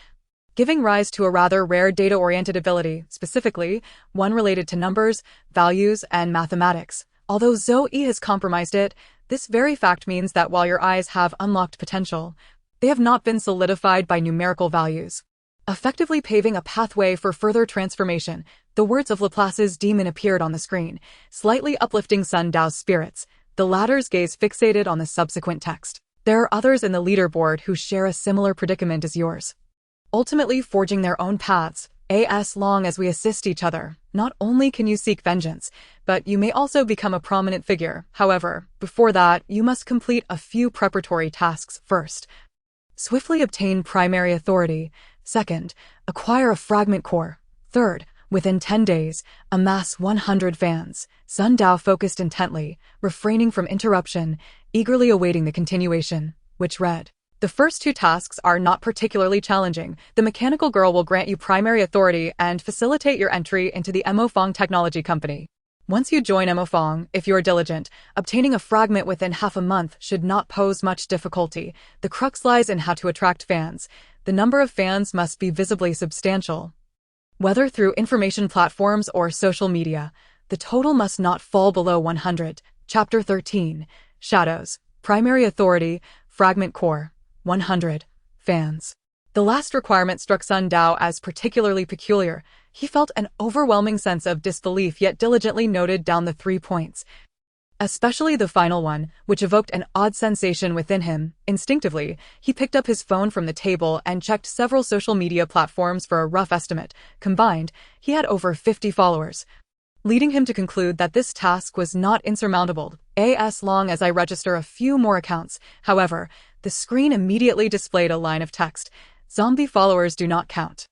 giving rise to a rather rare data-oriented ability, specifically, one related to numbers, values, and mathematics. Although Zoe has compromised it, this very fact means that while your eyes have unlocked potential, they have not been solidified by numerical values, effectively paving a pathway for further transformation. The words of Laplace's demon appeared on the screen, slightly uplifting Sun Dao's spirits. The latter's gaze fixated on the subsequent text. There are others in the leaderboard who share a similar predicament as yours, ultimately forging their own paths. As long as we assist each other, not only can you seek vengeance, but you may also become a prominent figure. However, before that, you must complete a few preparatory tasks. First, swiftly obtain primary authority. Second, acquire a fragment core. Third, within 10 days, amass 100 fans. Sun Dao focused intently, refraining from interruption, eagerly awaiting the continuation, which read: the first two tasks are not particularly challenging. The mechanical girl will grant you primary authority and facilitate your entry into the Emofong Technology Company. Once you join Emofong, if you are diligent, obtaining a fragment within half a month should not pose much difficulty. The crux lies in how to attract fans. The number of fans must be visibly substantial, whether through information platforms or social media. The total must not fall below 100. Chapter 13. Shadows. Primary authority, fragment core. 100 fans. The last requirement struck Sun Dao as particularly peculiar. He felt an overwhelming sense of disbelief, yet diligently noted down the 3 points, especially the final one, which evoked an odd sensation within him. Instinctively, he picked up his phone from the table and checked several social media platforms for a rough estimate. Combined, he had over 50 followers, leading him to conclude that this task was not insurmountable, as long as I register a few more accounts. However, the screen immediately displayed a line of text: zombie followers do not count.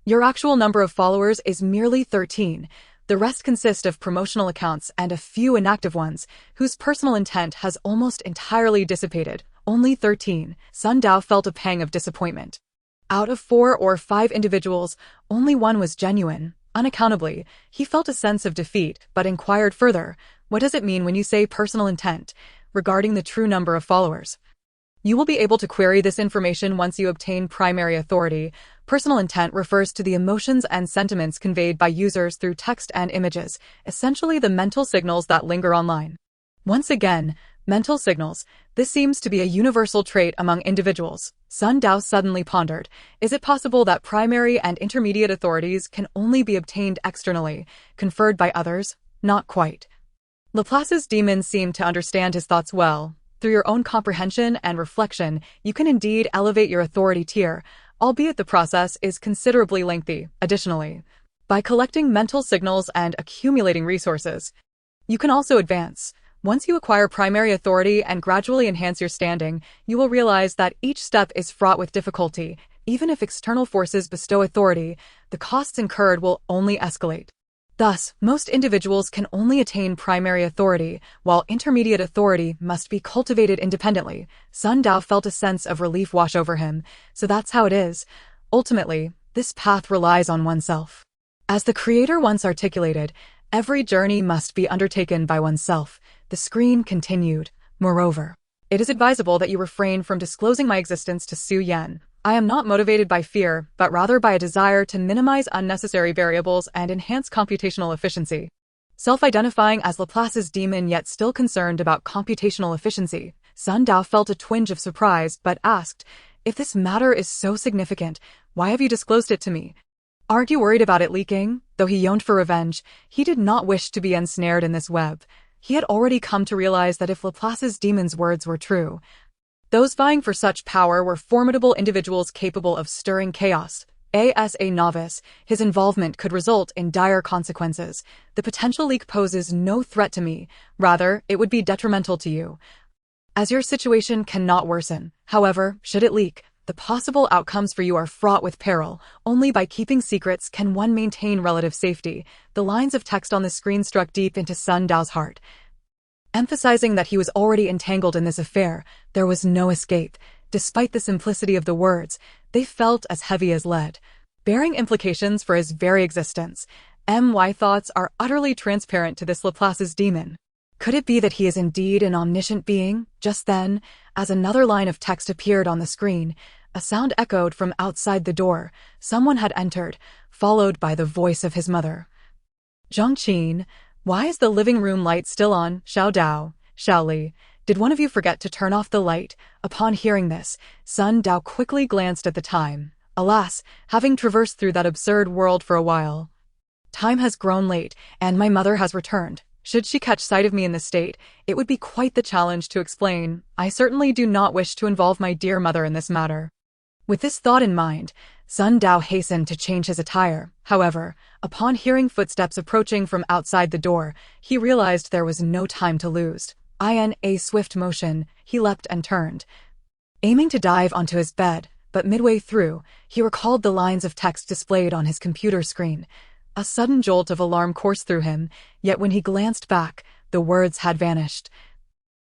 Your actual number of followers is merely 13. The rest consist of promotional accounts and a few inactive ones, whose personal intent has almost entirely dissipated. Only 13. Sun Dao felt a pang of disappointment. Out of 4 or 5 individuals, only one was genuine. Unaccountably, he felt a sense of defeat, but inquired further: what does it mean when you say personal intent, regarding the true number of followers? You will be able to query this information once you obtain primary authority. Personal intent refers to the emotions and sentiments conveyed by users through text and images, essentially the mental signals that linger online. Once again, mental signals. This seems to be a universal trait among individuals. Sun Dao suddenly pondered: is it possible that primary and intermediate authorities can only be obtained externally, conferred by others? Not quite. Laplace's demon seemed to understand his thoughts well. Through your own comprehension and reflection, you can indeed elevate your authority tier, albeit the process is considerably lengthy. Additionally, by collecting mental signals and accumulating resources, you can also advance. Once you acquire primary authority and gradually enhance your standing, you will realize that each step is fraught with difficulty. Even if external forces bestow authority, the costs incurred will only escalate. Thus, most individuals can only attain primary authority, while intermediate authority must be cultivated independently. Sun Dao felt a sense of relief wash over him. So that's how it is. Ultimately, this path relies on oneself. As the Creator once articulated, every journey must be undertaken by oneself. The screen continued. Moreover, it is advisable that you refrain from disclosing my existence to Su Yan. I am not motivated by fear, but rather by a desire to minimize unnecessary variables and enhance computational efficiency. Self-identifying as Laplace's demon yet still concerned about computational efficiency, Sun Dao felt a twinge of surprise but asked: if this matter is so significant, why have you disclosed it to me? Aren't you worried about it leaking? Though he yearned for revenge, he did not wish to be ensnared in this web. He had already come to realize that if Laplace's demon's words were true, those vying for such power were formidable individuals capable of stirring chaos. As a novice, his involvement could result in dire consequences. The potential leak poses no threat to me, rather, it would be detrimental to you, as your situation cannot worsen. However, should it leak, the possible outcomes for you are fraught with peril. Only by keeping secrets can one maintain relative safety. The lines of text on the screen struck deep into Sun Dao's heart. Emphasizing that he was already entangled in this affair, there was no escape. Despite the simplicity of the words, they felt as heavy as lead, bearing implications for his very existence. My thoughts are utterly transparent to this Laplace's demon. Could it be that he is indeed an omniscient being? Just then, as another line of text appeared on the screen, a sound echoed from outside the door. Someone had entered, followed by the voice of his mother. Zhongqin, why is the living room light still on? Xiao Dao, Xiao Li, did one of you forget to turn off the light? Upon hearing this, Sun Dao quickly glanced at the time. Alas, having traversed through that absurd world for a while, time has grown late, and my mother has returned. Should she catch sight of me in this state, it would be quite the challenge to explain. I certainly do not wish to involve my dear mother in this matter. With this thought in mind, Sun Dao hastened to change his attire. However, upon hearing footsteps approaching from outside the door, he realized there was no time to lose. In a swift motion, he leapt and turned, aiming to dive onto his bed, but midway through, he recalled the lines of text displayed on his computer screen. A sudden jolt of alarm coursed through him, yet when he glanced back, the words had vanished,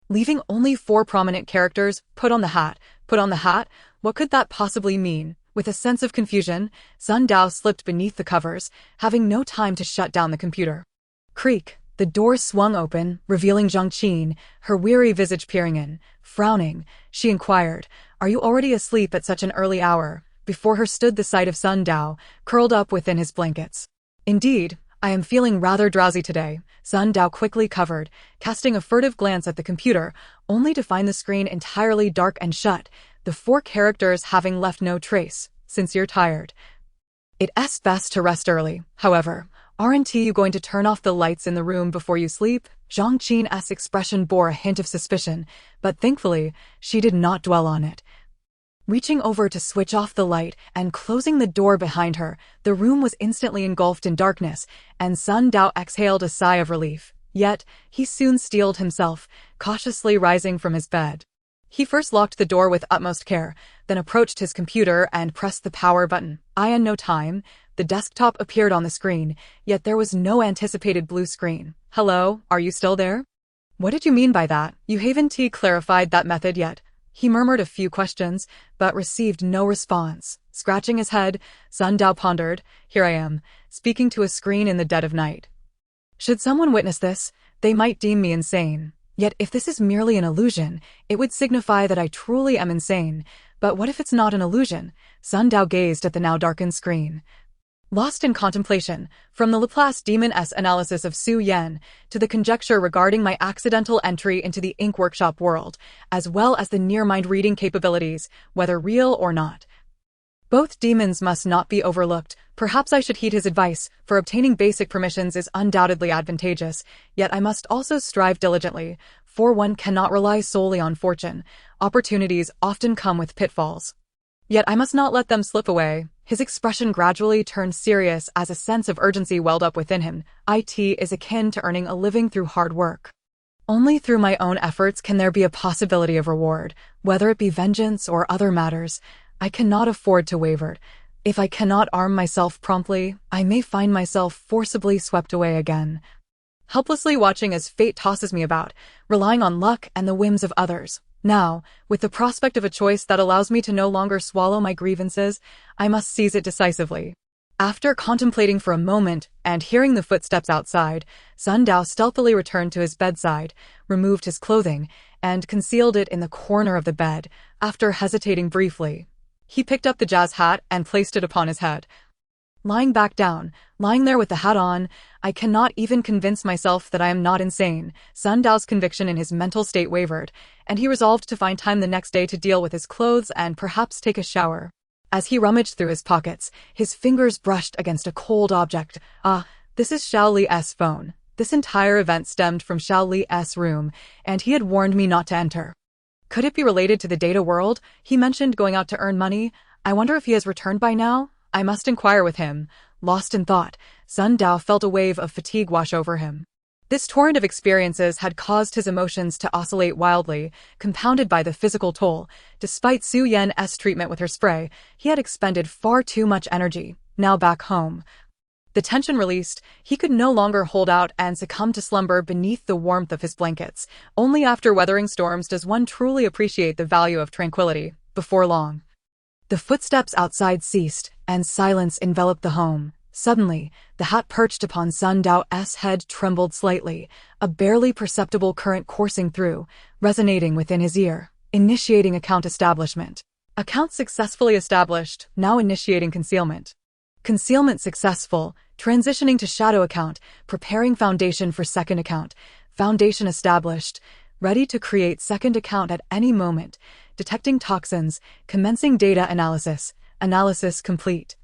leaving only 4 prominent characters. Put on the hat. Put on the hat? What could that possibly mean? With a sense of confusion, Sun Dao slipped beneath the covers, having no time to shut down the computer. Creak. The door swung open, revealing Zhongqin, her weary visage peering in. Frowning, she inquired, "Are you already asleep at such an early hour?" Before her stood the sight of Sun Dao, curled up within his blankets. "Indeed, I am feeling rather drowsy today," Sun Dao quickly covered, casting a furtive glance at the computer, only to find the screen entirely dark and shut, the 4 characters having left no trace. "Since you're tired, it's best to rest early. However, aren't you going to turn off the lights in the room before you sleep?" Zhongqin's expression bore a hint of suspicion, but thankfully, she did not dwell on it. Reaching over to switch off the light and closing the door behind her, the room was instantly engulfed in darkness, and Sun Dao exhaled a sigh of relief. Yet, he soon steeled himself, cautiously rising from his bed. He first locked the door with utmost care, then approached his computer and pressed the power button. In no time, the desktop appeared on the screen, yet there was no anticipated blue screen. "Hello, are you still there?" "What did you mean by that? You haven't clarified that method yet." He murmured a few questions, but received no response. Scratching his head, Sun Dao pondered, "Here I am, speaking to a screen in the dead of night. Should someone witness this, they might deem me insane. Yet if this is merely an illusion, it would signify that I truly am insane. But what if it's not an illusion?" Sun Dao gazed at the now darkened screen, lost in contemplation, from the Laplace demon's analysis of Su Yan to the conjecture regarding my accidental entry into the ink workshop world, as well as the near-mind reading capabilities, whether real or not. Both demons must not be overlooked. Perhaps I should heed his advice, for obtaining basic permissions is undoubtedly advantageous, yet I must also strive diligently, for one cannot rely solely on fortune. Opportunities often come with pitfalls. Yet I must not let them slip away. His expression gradually turned serious as a sense of urgency welled up within him. It is akin to earning a living through hard work. Only through my own efforts can there be a possibility of reward, whether it be vengeance or other matters. I cannot afford to waver. If I cannot arm myself promptly, I may find myself forcibly swept away again, helplessly watching as fate tosses me about, relying on luck and the whims of others. Now, with the prospect of a choice that allows me to no longer swallow my grievances, I must seize it decisively. After contemplating for a moment and hearing the footsteps outside, Sun Dao stealthily returned to his bedside, removed his clothing, and concealed it in the corner of the bed. After hesitating briefly, he picked up the jazz hat and placed it upon his head. Lying back down, lying there with the hat on, I cannot even convince myself that I am not insane. Sun Dao's conviction in his mental state wavered, and he resolved to find time the next day to deal with his clothes and perhaps take a shower. As he rummaged through his pockets, his fingers brushed against a cold object. Ah, this is Xiao Li's phone. This entire event stemmed from Xiao Li's room, and he had warned me not to enter. Could it be related to the data world? He mentioned going out to earn money. I wonder if he has returned by now? I must inquire with him. Lost in thought, Sun Dao felt a wave of fatigue wash over him. This torrent of experiences had caused his emotions to oscillate wildly, compounded by the physical toll. Despite Su Yan's treatment with her spray, he had expended far too much energy. Now back home, the tension released, he could no longer hold out and succumb to slumber beneath the warmth of his blankets. Only after weathering storms does one truly appreciate the value of tranquility. Before long, the footsteps outside ceased, and silence enveloped the home. Suddenly, the hat perched upon Sun Dao's head trembled slightly, a barely perceptible current coursing through, resonating within his ear. Initiating account establishment. Account successfully established, now initiating concealment. Concealment successful, transitioning to shadow account, preparing foundation for second account. Foundation established, ready to create second account at any moment. Detecting toxins, commencing data analysis. Analysis complete.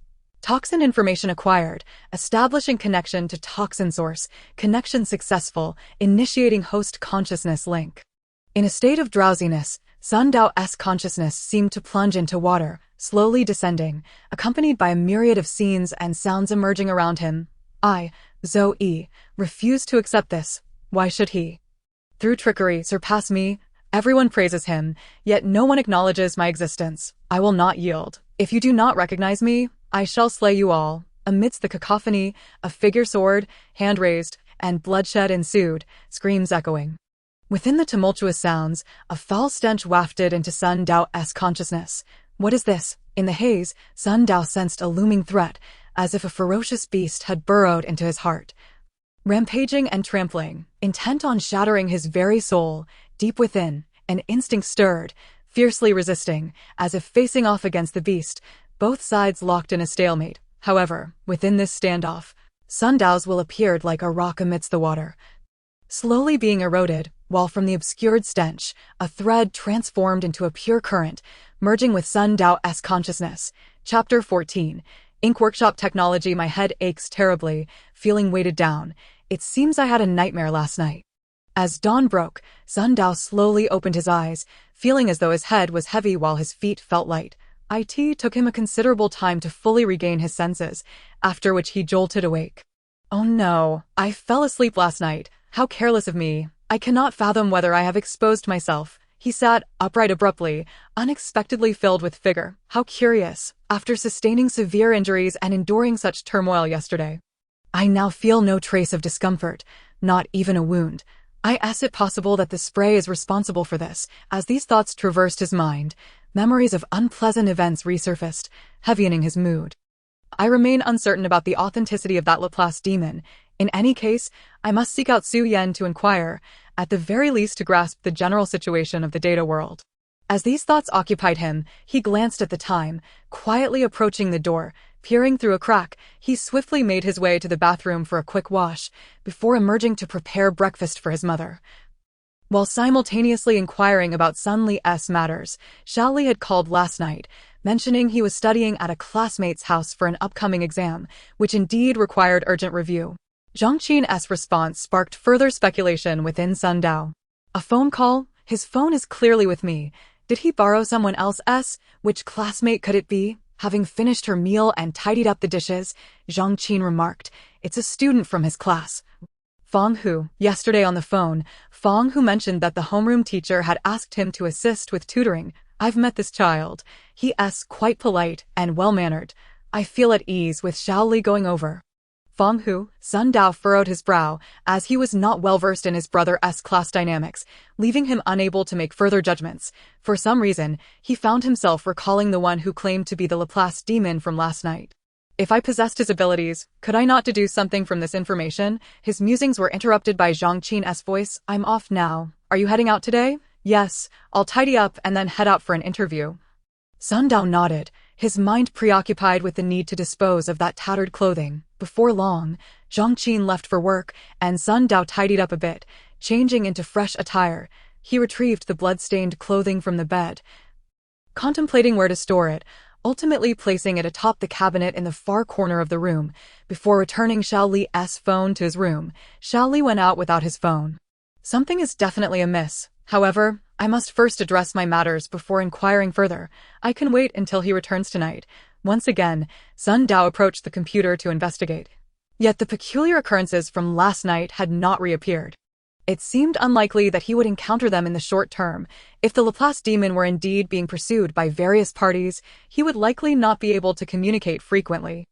Toxin information acquired, establishing connection to toxin source, connection successful, initiating host consciousness link. In a state of drowsiness, Sun Dao's consciousness seemed to plunge into water, slowly descending, accompanied by a myriad of scenes and sounds emerging around him. I, Zoe, refuse to accept this. Why should he? Through trickery, surpass me. Everyone praises him, yet no one acknowledges my existence. I will not yield. If you do not recognize me, I shall slay you all. Amidst the cacophony, a figure sword, hand raised, and bloodshed ensued, screams echoing. Within the tumultuous sounds, a foul stench wafted into Sun Dao's consciousness. What is this? In the haze, Sun Dao sensed a looming threat, as if a ferocious beast had burrowed into his heart. Rampaging and trampling, intent on shattering his very soul, deep within, an instinct stirred, fiercely resisting, as if facing off against the beast, both sides locked in a stalemate. However, within this standoff, Sun Dao's will appeared like a rock amidst the water, slowly being eroded, while from the obscured stench, a thread transformed into a pure current, merging with Sun Dao's consciousness. Chapter 14. Ink Workshop Technology. My head aches terribly, feeling weighted down. It seems I had a nightmare last night. As dawn broke, Sun Dao slowly opened his eyes, feeling as though his head was heavy while his feet felt light. It took him a considerable time to fully regain his senses, after which he jolted awake. Oh no, I fell asleep last night. How careless of me. I cannot fathom whether I have exposed myself. He sat upright abruptly, unexpectedly filled with vigor. How curious, after sustaining severe injuries and enduring such turmoil yesterday. I now feel no trace of discomfort, not even a wound. Is it possible that the spray is responsible for this? As these thoughts traversed his mind, memories of unpleasant events resurfaced, heavying his mood. I remain uncertain about the authenticity of that Laplace demon. In any case, I must seek out Su Yan to inquire, at the very least to grasp the general situation of the data world. As these thoughts occupied him, he glanced at the time, quietly approaching the door. Peering through a crack, he swiftly made his way to the bathroom for a quick wash, before emerging to prepare breakfast for his mother. While simultaneously inquiring about Sun Li's matters, Xiao Li had called last night, mentioning he was studying at a classmate's house for an upcoming exam, which indeed required urgent review. Zhang Qin's response sparked further speculation within Sun Dao. A phone call? His phone is clearly with me. Did he borrow someone else's? Which classmate could it be? Having finished her meal and tidied up the dishes, Zhang Qin remarked, "It's a student from his class." Fang Hu. Yesterday on the phone, Fang Hu mentioned that the homeroom teacher had asked him to assist with tutoring. I've met this child. He's quite polite and well-mannered. I feel at ease with Xiao Li going over. Fang Hu. Sun Dao furrowed his brow, as he was not well-versed in his brother's class dynamics, leaving him unable to make further judgments. For some reason, he found himself recalling the one who claimed to be the Laplace demon from last night. If I possessed his abilities, could I not deduce something from this information? His musings were interrupted by Zhang Qin's voice. I'm off now. Are you heading out today? Yes, I'll tidy up and then head out for an interview. Sun Dao nodded, his mind preoccupied with the need to dispose of that tattered clothing. Before long, Zhang Qin left for work, and Sun Dao tidied up a bit, changing into fresh attire. He retrieved the blood-stained clothing from the bed. Contemplating where to store it, ultimately placing it atop the cabinet in the far corner of the room. Before returning Xiao Li's phone to his room, Xiao Li went out without his phone. Something is definitely amiss. However, I must first address my matters before inquiring further. I can wait until he returns tonight. Once again, Sun Dao approached the computer to investigate. Yet the peculiar occurrences from last night had not reappeared. It seemed unlikely that he would encounter them in the short term. If the Laplace demon were indeed being pursued by various parties, he would likely not be able to communicate frequently.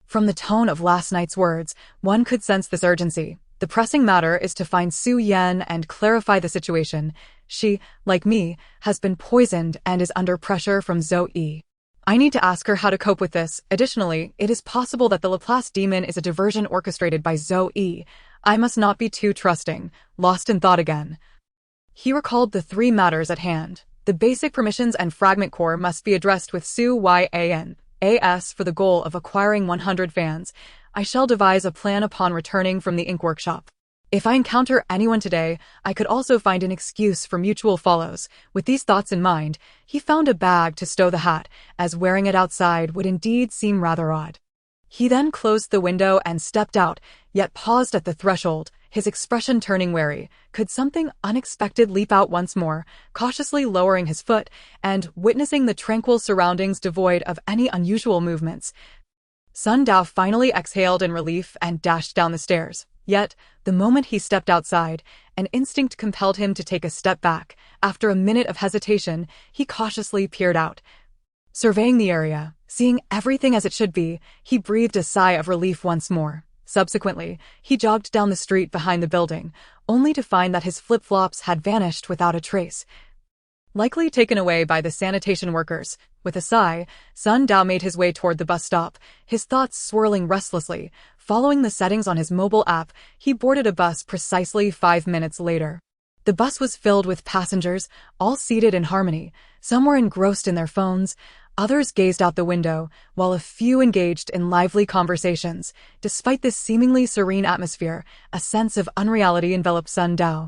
From the tone of last night's words, one could sense this urgency. The pressing matter is to find Su Yan and clarify the situation. She, like me, has been poisoned and is under pressure from Zhou Yi. I need to ask her how to cope with this. Additionally, it is possible that the Laplace demon is a diversion orchestrated by Zhou Yi. I must not be too trusting. Lost in thought again. He recalled the three matters at hand. The basic permissions and fragment core must be addressed with Su Yan As for the goal of acquiring 100 fans. I shall devise a plan upon returning from the ink workshop. If I encounter anyone today, I could also find an excuse for mutual follows. With these thoughts in mind, he found a bag to stow the hat, as wearing it outside would indeed seem rather odd. He then closed the window and stepped out, yet paused at the threshold, his expression turning wary. Could something unexpected leap out once more, cautiously lowering his foot, and witnessing the tranquil surroundings devoid of any unusual movements? Sun Dao finally exhaled in relief and dashed down the stairs. Yet, the moment he stepped outside, an instinct compelled him to take a step back. After a minute of hesitation, he cautiously peered out. Surveying the area, seeing everything as it should be, he breathed a sigh of relief once more. Subsequently, he jogged down the street behind the building, only to find that his flip-flops had vanished without a trace. Likely taken away by the sanitation workers. With a sigh, Sun Dao made his way toward the bus stop, his thoughts swirling restlessly. Following the settings on his mobile app, he boarded a bus precisely 5 minutes later. The bus was filled with passengers, all seated in harmony. Some were engrossed in their phones, others gazed out the window, while a few engaged in lively conversations. Despite this seemingly serene atmosphere, a sense of unreality enveloped Sun Dao.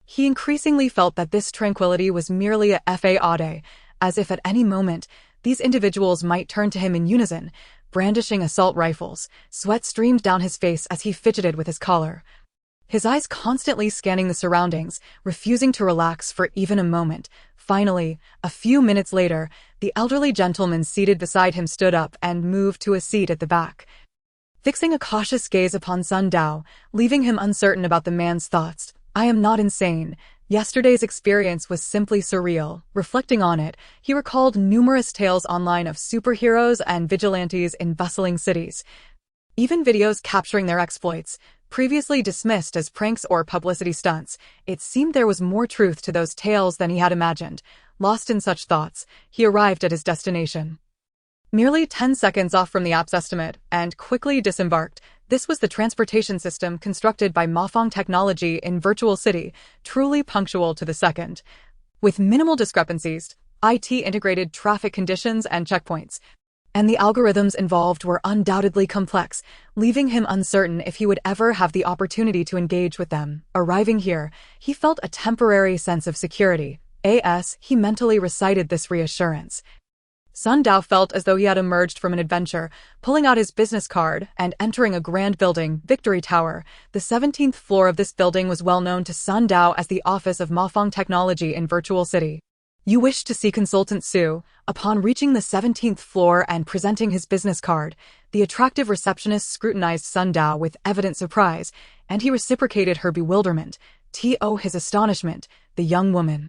He increasingly felt that this tranquility was merely a fade, as if at any moment, these individuals might turn to him in unison, brandishing assault rifles. Sweat streamed down his face as he fidgeted with his collar. His eyes constantly scanning the surroundings, refusing to relax for even a moment. Finally, a few minutes later, the elderly gentleman seated beside him stood up and moved to a seat at the back. Fixing a cautious gaze upon Sun Dao, leaving him uncertain about the man's thoughts. I am not insane. Yesterday's experience was simply surreal. Reflecting on it, he recalled numerous tales online of superheroes and vigilantes in bustling cities. Even videos capturing their exploits, previously dismissed as pranks or publicity stunts. It seemed there was more truth to those tales than he had imagined. Lost in such thoughts, he arrived at his destination. Merely 10 seconds off from the app's estimate, and quickly disembarked. This was the transportation system constructed by Mafeng Technology in Virtual City, truly punctual to the second. With minimal discrepancies, IT integrated traffic conditions and checkpoints, and the algorithms involved were undoubtedly complex, leaving him uncertain if he would ever have the opportunity to engage with them. Arriving here, he felt a temporary sense of security. He mentally recited this reassurance. Sun Dao felt as though he had emerged from an adventure, pulling out his business card and entering a grand building, Victory Tower. The 17th floor of this building was well known to Sun Dao as the office of Mafeng Technology in Virtual City. You wish to see Consultant Su. Upon reaching the 17th floor and presenting his business card, the attractive receptionist scrutinized Sun Dao with evident surprise, and he reciprocated her bewilderment. To his astonishment, the young woman,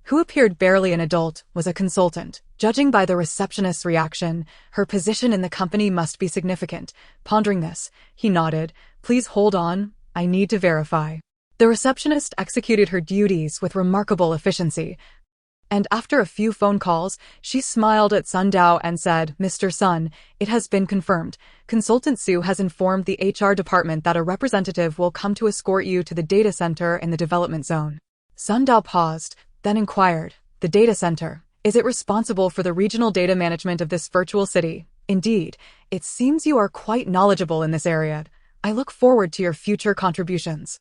who appeared barely an adult, was a consultant. Judging by the receptionist's reaction, her position in the company must be significant. Pondering this, he nodded. Please hold on, I need to verify. The receptionist executed her duties with remarkable efficiency, and after a few phone calls, she smiled at Sun Dao and said, Mr. Sun, it has been confirmed. Consultant Su has informed the HR department that a representative will come to escort you to the data center in the development zone. Sun Dao paused, then inquired, the data center, is it responsible for the regional data management of this virtual city? Indeed, it seems you are quite knowledgeable in this area. I look forward to your future contributions.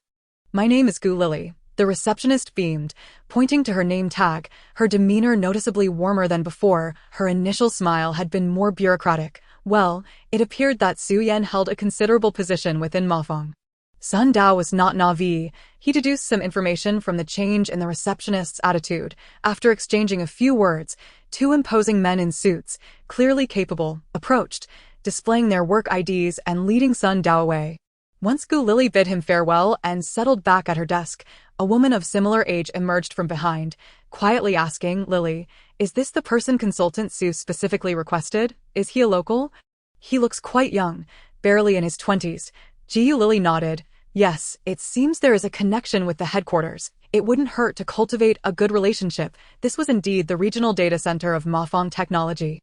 My name is Gu Lily. The receptionist beamed, pointing to her name tag, her demeanor noticeably warmer than before. Her initial smile had been more bureaucratic. Well, it appeared that Su Yan held a considerable position within Mafeng. Sun Dao was not naive. He deduced some information from the change in the receptionist's attitude. After exchanging a few words, two imposing men in suits, clearly capable, approached, displaying their work IDs and leading Sun Dao away. Once Gu Lily bid him farewell and settled back at her desk, a woman of similar age emerged from behind, quietly asking, "Lily, is this the person consultant Su specifically requested? Is he a local?" "He looks quite young, barely in his 20s. Gu Lily nodded. "Yes, it seems there is a connection with the headquarters. It wouldn't hurt to cultivate a good relationship." This was indeed the regional data center of Mafeng Technology.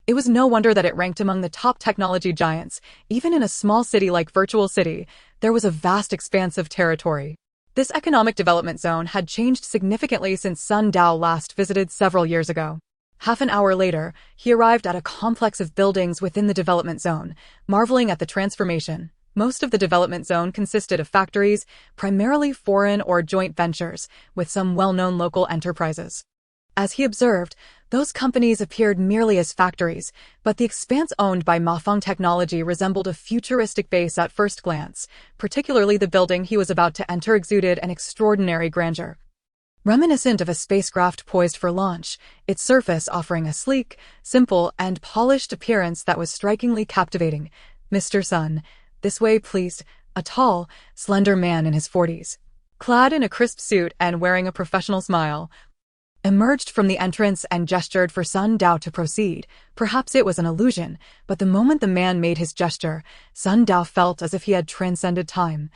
It was no wonder that it ranked among the top technology giants. Even in a small city like Virtual City, there was a vast expanse of territory. This economic development zone had changed significantly since Sun Dao last visited several years ago. Half an hour later, he arrived at a complex of buildings within the development zone, marveling at the transformation. Most of the development zone consisted of factories, primarily foreign or joint ventures, with some well-known local enterprises. As he observed, those companies appeared merely as factories, but the expanse owned by Mafeng Technology resembled a futuristic base at first glance. Particularly the building he was about to enter exuded an extraordinary grandeur. Reminiscent of a spacecraft poised for launch, its surface offering a sleek, simple, and polished appearance that was strikingly captivating. "Mr. Sun, this way, please." A tall, slender man in his 40s, clad in a crisp suit and wearing a professional smile, emerged from the entrance and gestured for Sun Dao to proceed. Perhaps it was an illusion, but the moment the man made his gesture, Sun Dao felt as if he had transcended time.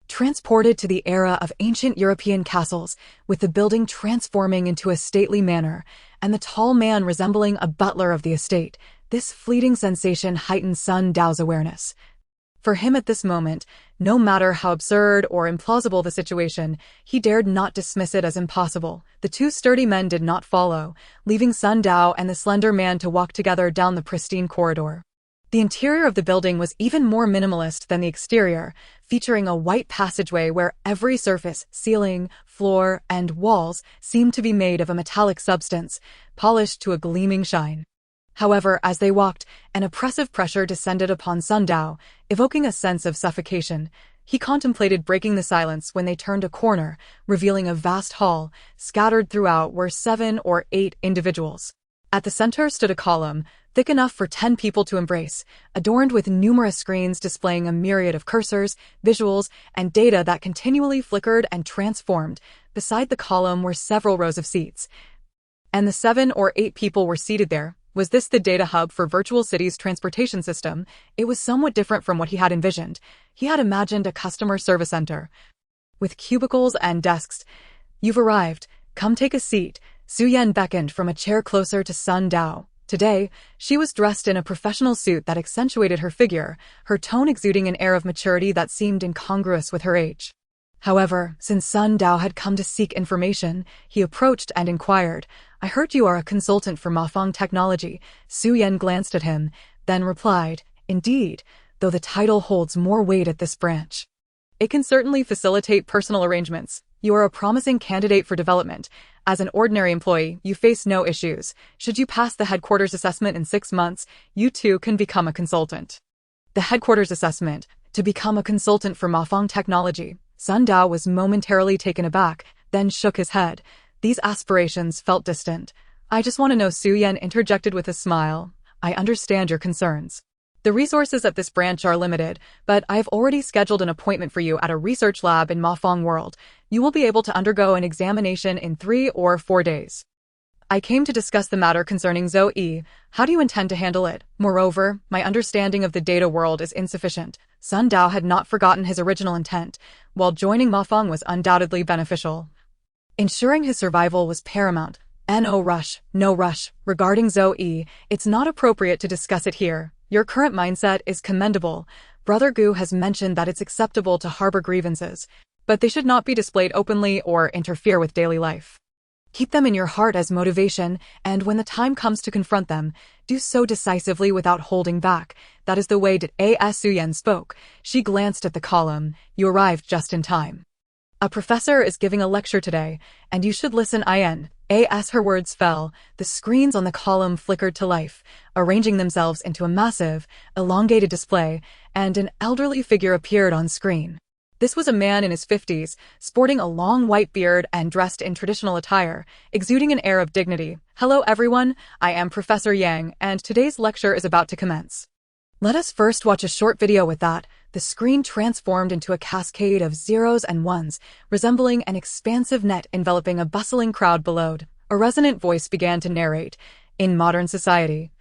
Transported to the era of ancient European castles, with the building transforming into a stately manor, and the tall man resembling a butler of the estate, this fleeting sensation heightened Sun Dao's awareness. For him at this moment, no matter how absurd or implausible the situation, he dared not dismiss it as impossible. The two sturdy men did not follow, leaving Sun Dao and the slender man to walk together down the pristine corridor. The interior of the building was even more minimalist than the exterior, featuring a white passageway where every surface, ceiling, floor, and walls seemed to be made of a metallic substance, polished to a gleaming shine. However, as they walked, an oppressive pressure descended upon Sun Dao, evoking a sense of suffocation. He contemplated breaking the silence when they turned a corner, revealing a vast hall. Scattered throughout were 7 or 8 individuals. At the center stood a column, thick enough for 10 people to embrace, adorned with numerous screens displaying a myriad of cursors, visuals, and data that continually flickered and transformed. Beside the column were several rows of seats, and the 7 or 8 people were seated there. Was this the data hub for Virtual City's transportation system? It was somewhat different from what he had envisioned. He had imagined a customer service center, with cubicles and desks. "You've arrived. Come take a seat." Su Yan beckoned from a chair closer to Sun Dao. Today, she was dressed in a professional suit that accentuated her figure, her tone exuding an air of maturity that seemed incongruous with her age. However, since Sun Dao had come to seek information, he approached and inquired, "I heard you are a consultant for Mafeng Technology." Su Yan glanced at him, then replied, "Indeed, though the title holds more weight at this branch. It can certainly facilitate personal arrangements. You are a promising candidate for development. As an ordinary employee, you face no issues. Should you pass the headquarters assessment in 6 months, you too can become a consultant." The headquarters assessment, to become a consultant for Mafeng Technology. Sun Dao was momentarily taken aback, then shook his head. These aspirations felt distant. "I just want to know," Su Yan interjected with a smile. "I understand your concerns. The resources at this branch are limited, but I've already scheduled an appointment for you at a research lab in Mafeng World. You will be able to undergo an examination in 3 or 4 days. I came to discuss the matter concerning Zoe. How do you intend to handle it? Moreover, my understanding of the data world is insufficient." Sun Dao had not forgotten his original intent. While joining Mafeng was undoubtedly beneficial, ensuring his survival was paramount. No rush. Regarding Zoe, it's not appropriate to discuss it here. Your current mindset is commendable. Brother Gu has mentioned that it's acceptable to harbor grievances, but they should not be displayed openly or interfere with daily life. Keep them in your heart as motivation, and when the time comes to confront them, do so decisively without holding back. That is the way Su Yan spoke. She glanced at the column. "You arrived just in time." A professor is giving a lecture today, and you should listen in. As her words fell, the screens on the column flickered to life, arranging themselves into a massive, elongated display, and an elderly figure appeared on screen. This was a man in his 50s, sporting a long white beard and dressed in traditional attire, exuding an air of dignity. Hello everyone, I am Professor Yang, and today's lecture is about to commence. Let us first watch a short video with that. The screen transformed into a cascade of zeros and ones, resembling an expansive net enveloping a bustling crowd below. A resonant voice began to narrate. In modern society,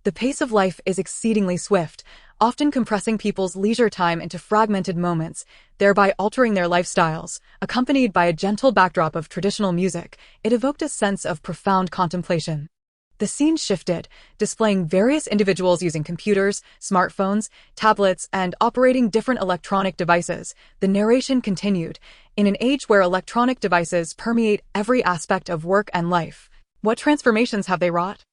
the pace of life is exceedingly swift, often compressing people's leisure time into fragmented moments, thereby altering their lifestyles. Accompanied by a gentle backdrop of traditional music, it evoked a sense of profound contemplation. The scene shifted, displaying various individuals using computers, smartphones, tablets, and operating different electronic devices. The narration continued. In an age where electronic devices permeate every aspect of work and life, what transformations have they wrought?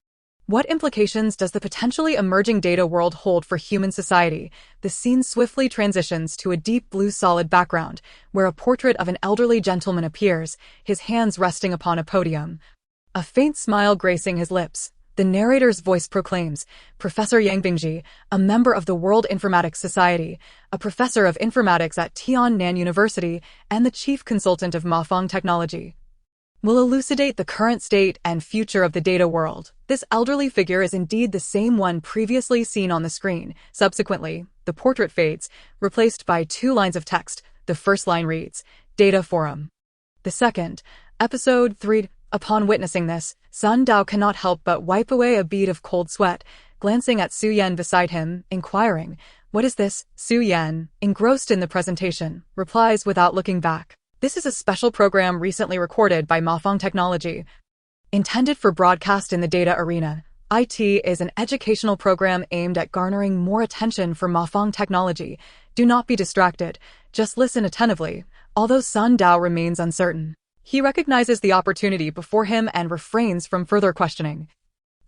What implications does the potentially emerging data world hold for human society? The scene swiftly transitions to a deep blue solid background, where a portrait of an elderly gentleman appears, his hands resting upon a podium. A faint smile gracing his lips, the narrator's voice proclaims, Professor Yang Bingji, a member of the World Informatics Society, a professor of informatics at Tiannan University, and the chief consultant of Mafang Technology, will elucidate the current state and future of the data world. This elderly figure is indeed the same one previously seen on the screen. Subsequently, the portrait fades, replaced by two lines of text. The first line reads, Data Forum. The second, Episode 3. Upon witnessing this, Sun Dao cannot help but wipe away a bead of cold sweat, glancing at Su Yan beside him, inquiring, What is this? Su Yan, engrossed in the presentation, replies without looking back. This is a special program recently recorded by Mafang Technology. Intended for broadcast in the data arena, IT is an educational program aimed at garnering more attention for Mafang Technology. Do not be distracted, just listen attentively. Although Sun Dao remains uncertain, he recognizes the opportunity before him and refrains from further questioning.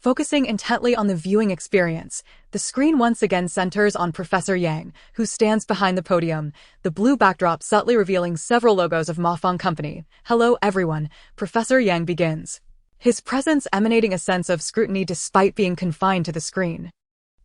Focusing intently on the viewing experience, the screen once again centers on Professor Yang, who stands behind the podium, the blue backdrop subtly revealing several logos of Mafang Company. Hello everyone, Professor Yang begins, his presence emanating a sense of scrutiny despite being confined to the screen.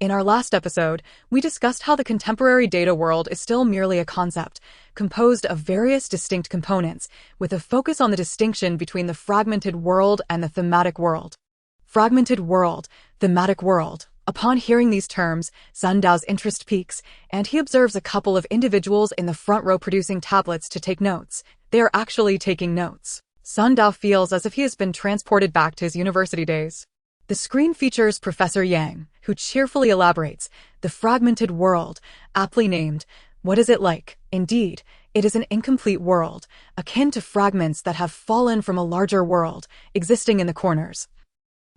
In our last episode, we discussed how the contemporary data world is still merely a concept, composed of various distinct components, with a focus on the distinction between the fragmented world and the thematic world. Fragmented world, thematic world. Upon hearing these terms, Sun Dao's interest peaks, and he observes a couple of individuals in the front row producing tablets to take notes. They are actually taking notes. Sun Dao feels as if he has been transported back to his university days. The screen features Professor Yang, who cheerfully elaborates, the fragmented world, aptly named. What is it like? Indeed, it is an incomplete world, akin to fragments that have fallen from a larger world, existing in the corners.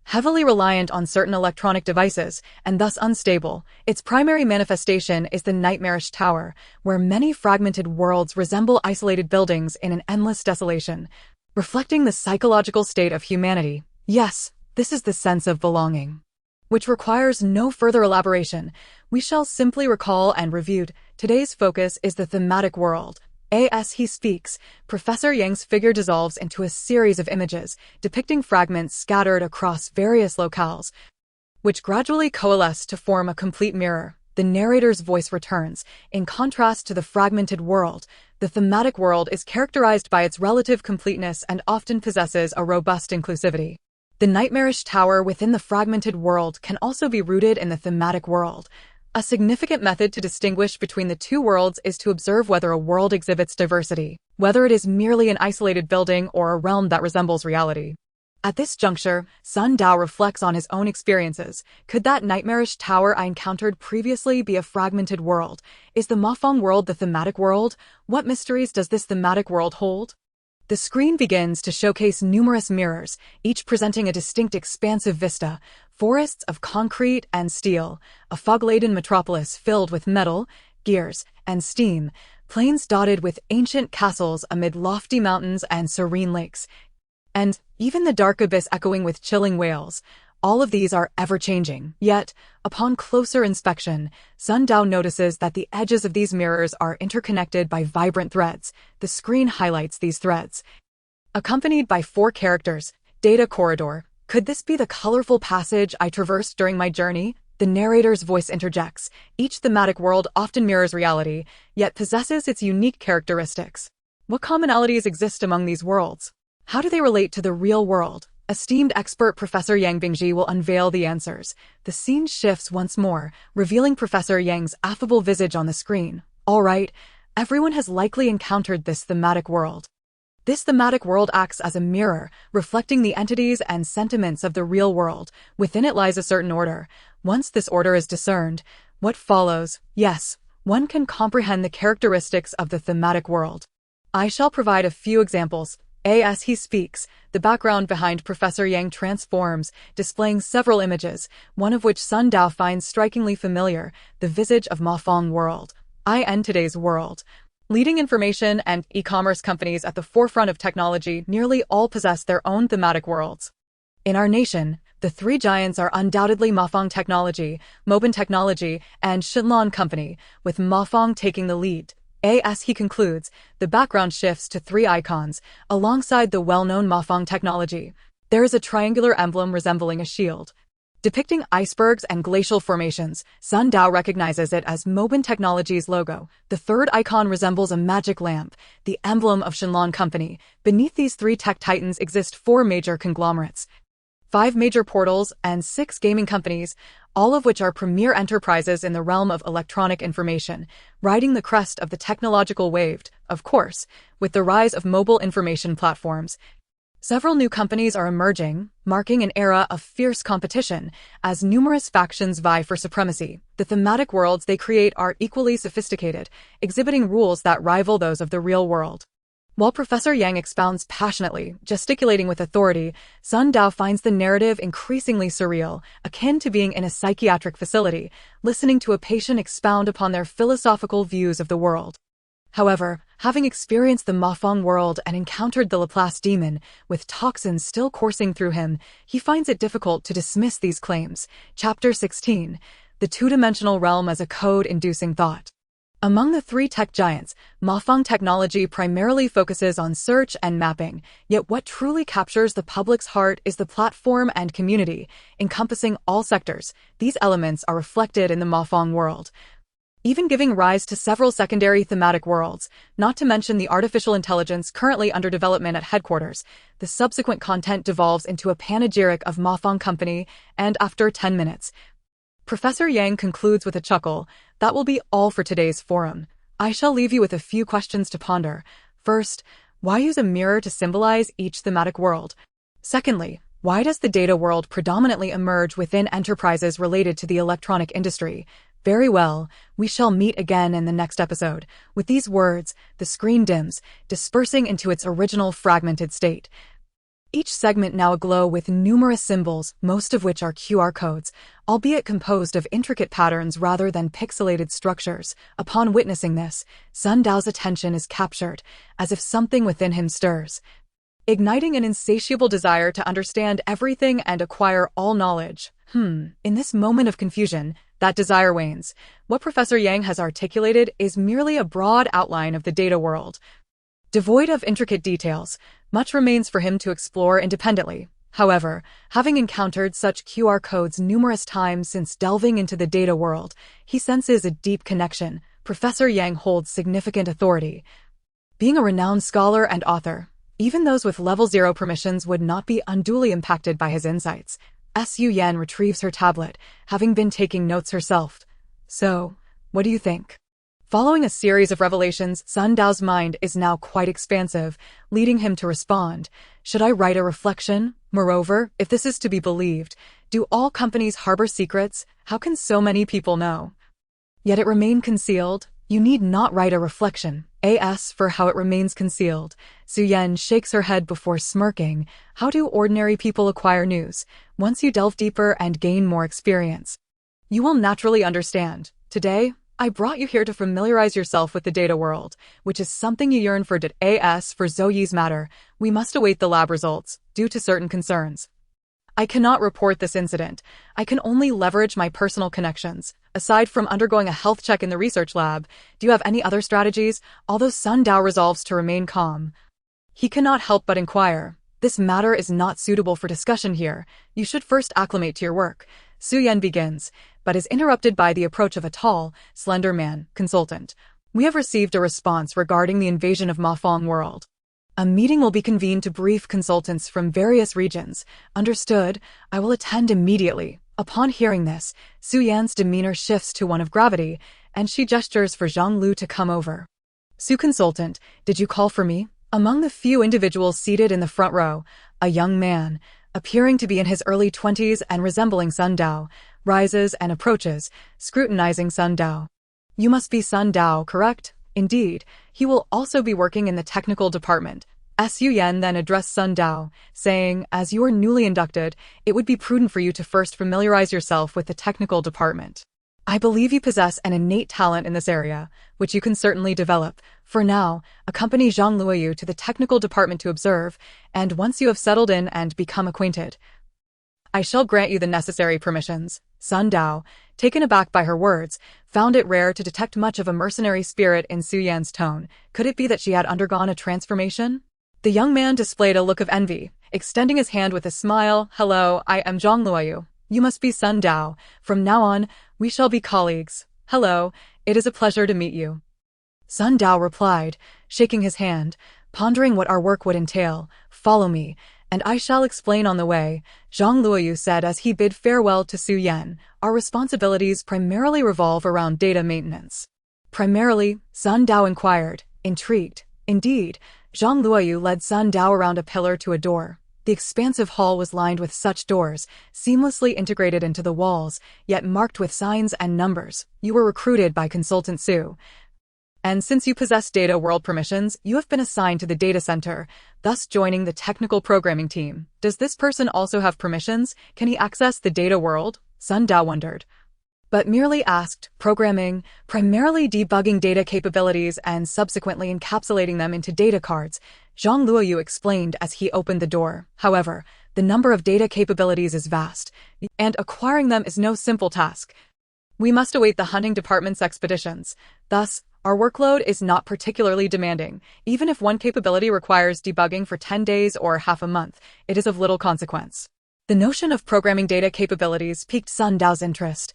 Heavily reliant on certain electronic devices, and thus unstable, its primary manifestation is the nightmarish tower, where many fragmented worlds resemble isolated buildings in an endless desolation, reflecting the psychological state of humanity. Yes, this is the sense of belonging, which requires no further elaboration. We shall simply recall and review. Today's focus is the thematic world. As he speaks, Professor Yang's figure dissolves into a series of images, depicting fragments scattered across various locales, which gradually coalesce to form a complete mirror. The narrator's voice returns. In contrast to the fragmented world, the thematic world is characterized by its relative completeness and often possesses a robust inclusivity. The nightmarish tower within the fragmented world can also be rooted in the thematic world. A significant method to distinguish between the two worlds is to observe whether a world exhibits diversity, whether it is merely an isolated building or a realm that resembles reality. At this juncture, Sun Dao reflects on his own experiences. Could that nightmarish tower I encountered previously be a fragmented world? Is the Mafang world the thematic world? What mysteries does this thematic world hold? The screen begins to showcase numerous mirrors, each presenting a distinct expansive vista, forests of concrete and steel, a fog-laden metropolis filled with metal, gears, and steam, plains dotted with ancient castles amid lofty mountains and serene lakes, and even the dark abyss echoing with chilling wails. All of these are ever-changing. Yet, upon closer inspection, Sun Dao notices that the edges of these mirrors are interconnected by vibrant threads. The screen highlights these threads, accompanied by 4 characters. Data corridor. Could this be the colorful passage I traversed during my journey? The narrator's voice interjects. Each thematic world often mirrors reality, yet possesses its unique characteristics. What commonalities exist among these worlds? How do they relate to the real world? Esteemed expert Professor Yang Bingji will unveil the answers. The scene shifts once more, revealing Professor Yang's affable visage on the screen. All right, everyone has likely encountered this thematic world. This thematic world acts as a mirror, reflecting the entities and sentiments of the real world. Within it lies a certain order. Once this order is discerned, what follows? Yes, one can comprehend the characteristics of the thematic world. I shall provide a few examples. As he speaks, the background behind Professor Yang transforms, displaying several images, one of which Sun Dao finds strikingly familiar, the visage of Mafang world. Today's world. Leading information and e-commerce companies at the forefront of technology nearly all possess their own thematic worlds. In our nation, the 3 giants are undoubtedly Mafang Technology, Mobin Technology, and Shinlong Company, with Mafang taking the lead. As he concludes, the background shifts to 3 icons, alongside the well-known Mafang Technology. There is a triangular emblem resembling a shield, depicting icebergs and glacial formations. Sun Dao recognizes it as Mobin Technology's logo. The 3rd icon resembles a magic lamp, the emblem of Shinlong Company. Beneath these 3 tech titans exist 4 major conglomerates, 5 major portals, and 6 gaming companies, all of which are premier enterprises in the realm of electronic information, riding the crest of the technological wave. Of course, with the rise of mobile information platforms, several new companies are emerging, marking an era of fierce competition as numerous factions vie for supremacy. The thematic worlds they create are equally sophisticated, exhibiting rules that rival those of the real world. While Professor Yang expounds passionately, gesticulating with authority, Sun Dao finds the narrative increasingly surreal, akin to being in a psychiatric facility, listening to a patient expound upon their philosophical views of the world. However, having experienced the Mafang world and encountered the Laplace demon, with toxins still coursing through him, he finds it difficult to dismiss these claims. Chapter 16. The two-dimensional realm as a code-inducing thought. Among the 3 tech giants, Mafang Technology primarily focuses on search and mapping, yet what truly captures the public's heart is the platform and community, encompassing all sectors. These elements are reflected in the Mafang world, even giving rise to several secondary thematic worlds, not to mention the artificial intelligence currently under development at headquarters. The subsequent content devolves into a panegyric of Mafang Company, and after 10 minutes, Professor Yang concludes with a chuckle. That will be all for today's forum. I shall leave you with a few questions to ponder. First, why use a mirror to symbolize each thematic world? Secondly, why does the data world predominantly emerge within enterprises related to the electronic industry? Very well, we shall meet again in the next episode. With these words, the screen dims, dispersing into its original fragmented state. Each segment now aglow with numerous symbols, most of which are QR codes, albeit composed of intricate patterns rather than pixelated structures. Upon witnessing this, Sun Dao's attention is captured, as if something within him stirs, igniting an insatiable desire to understand everything and acquire all knowledge. In this moment of confusion, that desire wanes. What Professor Yang has articulated is merely a broad outline of the data world. Devoid of intricate details, much remains for him to explore independently. However, having encountered such QR codes numerous times since delving into the data world, he senses a deep connection. Professor Yang holds significant authority. Being a renowned scholar and author, even those with level 0 permissions would not be unduly impacted by his insights. Su Yan retrieves her tablet, having been taking notes herself. So, what do you think? Following a series of revelations, Sun Dao's mind is now quite expansive, leading him to respond. Should I write a reflection? Moreover, if this is to be believed, do all companies harbor secrets? How can so many people know? Yet it remain concealed? You need not write a reflection. As for how it remains concealed, Su Yan shakes her head before smirking. How do ordinary people acquire news? Once you delve deeper and gain more experience, you will naturally understand. Today, I brought you here to familiarize yourself with the data world, which is something you yearn for. As for Zoe's matter, we must await the lab results, due to certain concerns. I cannot report this incident. I can only leverage my personal connections. Aside from undergoing a health check in the research lab, do you have any other strategies? Although Sun Dao resolves to remain calm, he cannot help but inquire. This matter is not suitable for discussion here. You should first acclimate to your work. Su Yan begins, but is interrupted by the approach of a tall, slender man, consultant. We have received a response regarding the invasion of Mafong world. A meeting will be convened to brief consultants from various regions. Understood. I will attend immediately. Upon hearing this, Su Yan's demeanor shifts to one of gravity, and she gestures for Zhang Lu to come over. Su consultant, did you call for me? Among the few individuals seated in the front row, a young man, appearing to be in his early 20s and resembling Sun Dao, rises and approaches, scrutinizing Sun Dao. You must be Sun Dao, correct? Indeed, he will also be working in the technical department. Su Yan then addressed Sun Dao, saying, as you are newly inducted, it would be prudent for you to first familiarize yourself with the technical department. I believe you possess an innate talent in this area, which you can certainly develop. For now, accompany Zhang Luoyu to the technical department to observe, and once you have settled in and become acquainted, I shall grant you the necessary permissions. Sun Dao, taken aback by her words, found it rare to detect much of a mercenary spirit in Su Yan's tone. Could it be that she had undergone a transformation? The young man displayed a look of envy, extending his hand with a smile. Hello, I am Zhang Luoyu. You must be Sun Dao. From now on, we shall be colleagues. Hello, it is a pleasure to meet you. Sun Dao replied, shaking his hand, pondering what our work would entail. Follow me, and I shall explain on the way, Zhang Luoyu said as he bid farewell to Su Yan. Our responsibilities primarily revolve around data maintenance. Primarily, Sun Dao inquired, intrigued. Indeed, Zhang Luoyu led Sun Dao around a pillar to a door. The expansive hall was lined with such doors, seamlessly integrated into the walls, yet marked with signs and numbers. You were recruited by Consultant Su. And since you possess data world permissions, you have been assigned to the data center, thus joining the technical programming team. Does this person also have permissions? Can he access the data world? Sun Dao wondered. But merely asked, programming, primarily debugging data capabilities and subsequently encapsulating them into data cards, Zhang Luoyu explained as he opened the door. However, the number of data capabilities is vast, and acquiring them is no simple task. We must await the hunting department's expeditions. Thus, our workload is not particularly demanding. Even if one capability requires debugging for 10 days or half a month, it is of little consequence. The notion of programming data capabilities piqued Sun Dao's interest,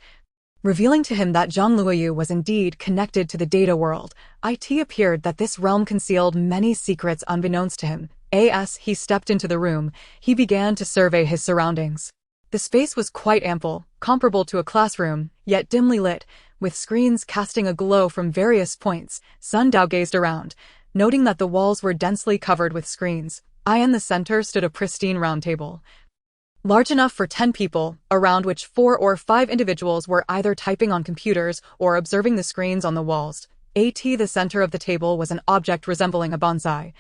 revealing to him that Zhang Luoyu was indeed connected to the data world. It appeared that this realm concealed many secrets unbeknownst to him. As he stepped into the room, he began to survey his surroundings. The space was quite ample, comparable to a classroom, yet dimly lit, with screens casting a glow from various points. Sun Dao gazed around, noting that the walls were densely covered with screens. In the center stood a pristine round table, large enough for 10 people, around which 4 or 5 individuals were either typing on computers or observing the screens on the walls. The center of the table was an object resembling a bonsai,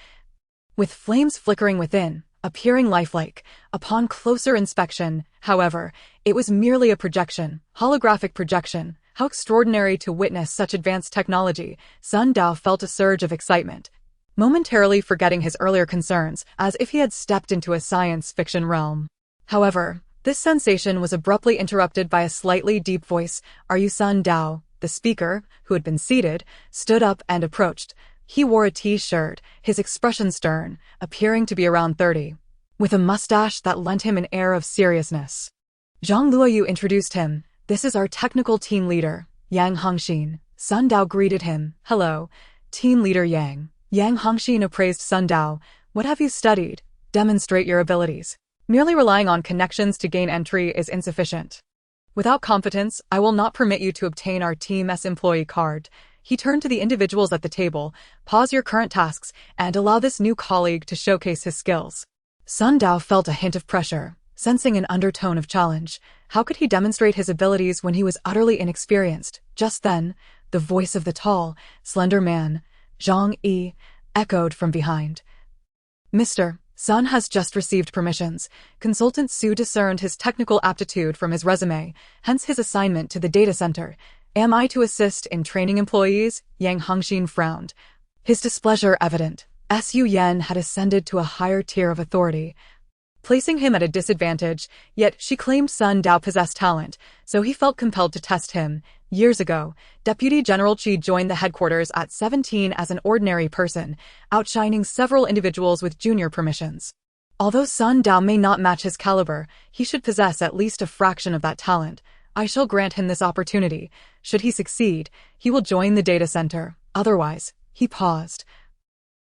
with flames flickering within, appearing lifelike. Upon closer inspection, however, it was merely a projection, holographic projection. How extraordinary to witness such advanced technology. Sun Dao felt a surge of excitement, momentarily forgetting his earlier concerns, as if he had stepped into a science fiction realm. However, this sensation was abruptly interrupted by a slightly deep voice. Are you Sun Dao? The speaker, who had been seated, stood up and approached. He wore a T-shirt, his expression stern, appearing to be around 30, with a mustache that lent him an air of seriousness. Zhang Luoyu introduced him. This is our technical team leader, Yang Hongxin. Sun Dao greeted him. Hello, team leader Yang. Yang Hongxin appraised Sun Dao. What have you studied? Demonstrate your abilities. Merely relying on connections to gain entry is insufficient. Without competence, I will not permit you to obtain our Team S employee card. He turned to the individuals at the table. Pause your current tasks and allow this new colleague to showcase his skills. Sun Dao felt a hint of pressure, sensing an undertone of challenge. How could he demonstrate his abilities when he was utterly inexperienced? Just then, the voice of the tall, slender man, Zhang Yi, echoed from behind. Mr. Sun has just received permissions. Consultant Su discerned his technical aptitude from his resume, hence his assignment to the data center. Am I to assist in training employees? Yang Hongxin frowned, his displeasure evident. Su Yan had ascended to a higher tier of authority. placing him at a disadvantage, yet she claimed Sun Dao possessed talent, so he felt compelled to test him. Years ago, Deputy General Qi joined the headquarters at 17 as an ordinary person, outshining several individuals with junior permissions. Although Sun Dao may not match his caliber, he should possess at least a fraction of that talent. I shall grant him this opportunity. Should he succeed, he will join the data center. Otherwise, he paused,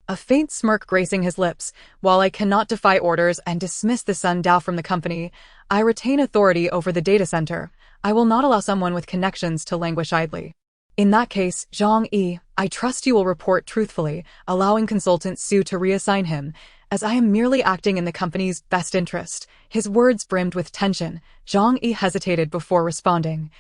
a faint smirk gracing his lips. While I cannot defy orders and dismiss the Sun Dao from the company, I retain authority over the data center. I will not allow someone with connections to languish idly. In that case, Zhang Yi, I trust you will report truthfully, allowing consultant Su to reassign him, as I am merely acting in the company's best interest. His words brimmed with tension. Zhang Yi hesitated before responding.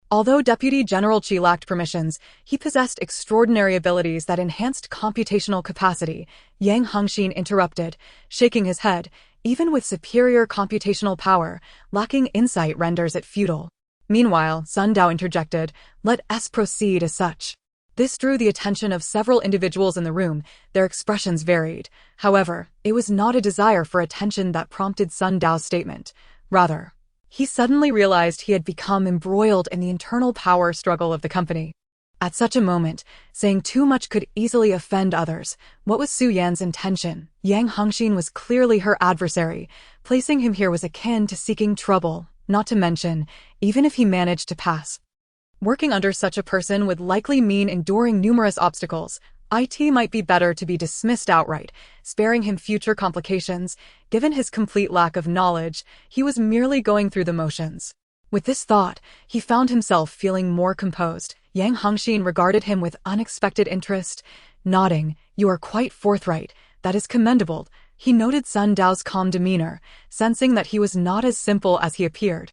Although Deputy General Qi lacked permissions, he possessed extraordinary abilities that enhanced computational capacity. Yang Hengxin interrupted, shaking his head. Even with superior computational power, lacking insight renders it futile. Meanwhile, Sun Dao interjected, "Let us proceed as such." This drew the attention of several individuals in the room. Their expressions varied. However, it was not a desire for attention that prompted Sun Dao's statement. Rather, he suddenly realized he had become embroiled in the internal power struggle of the company. At such a moment, saying too much could easily offend others. What was Su Yan's intention? Yang Hengxin was clearly her adversary. Placing him here was akin to seeking trouble, not to mention, even if he managed to pass. Working under such a person would likely mean enduring numerous obstacles. It might be better to be dismissed outright, sparing him future complications. Given his complete lack of knowledge, he was merely going through the motions. With this thought, he found himself feeling more composed. Yang Hengxin regarded him with unexpected interest, nodding. "You are quite forthright. That is commendable." He noted Sun Dao's calm demeanor, sensing that he was not as simple as he appeared.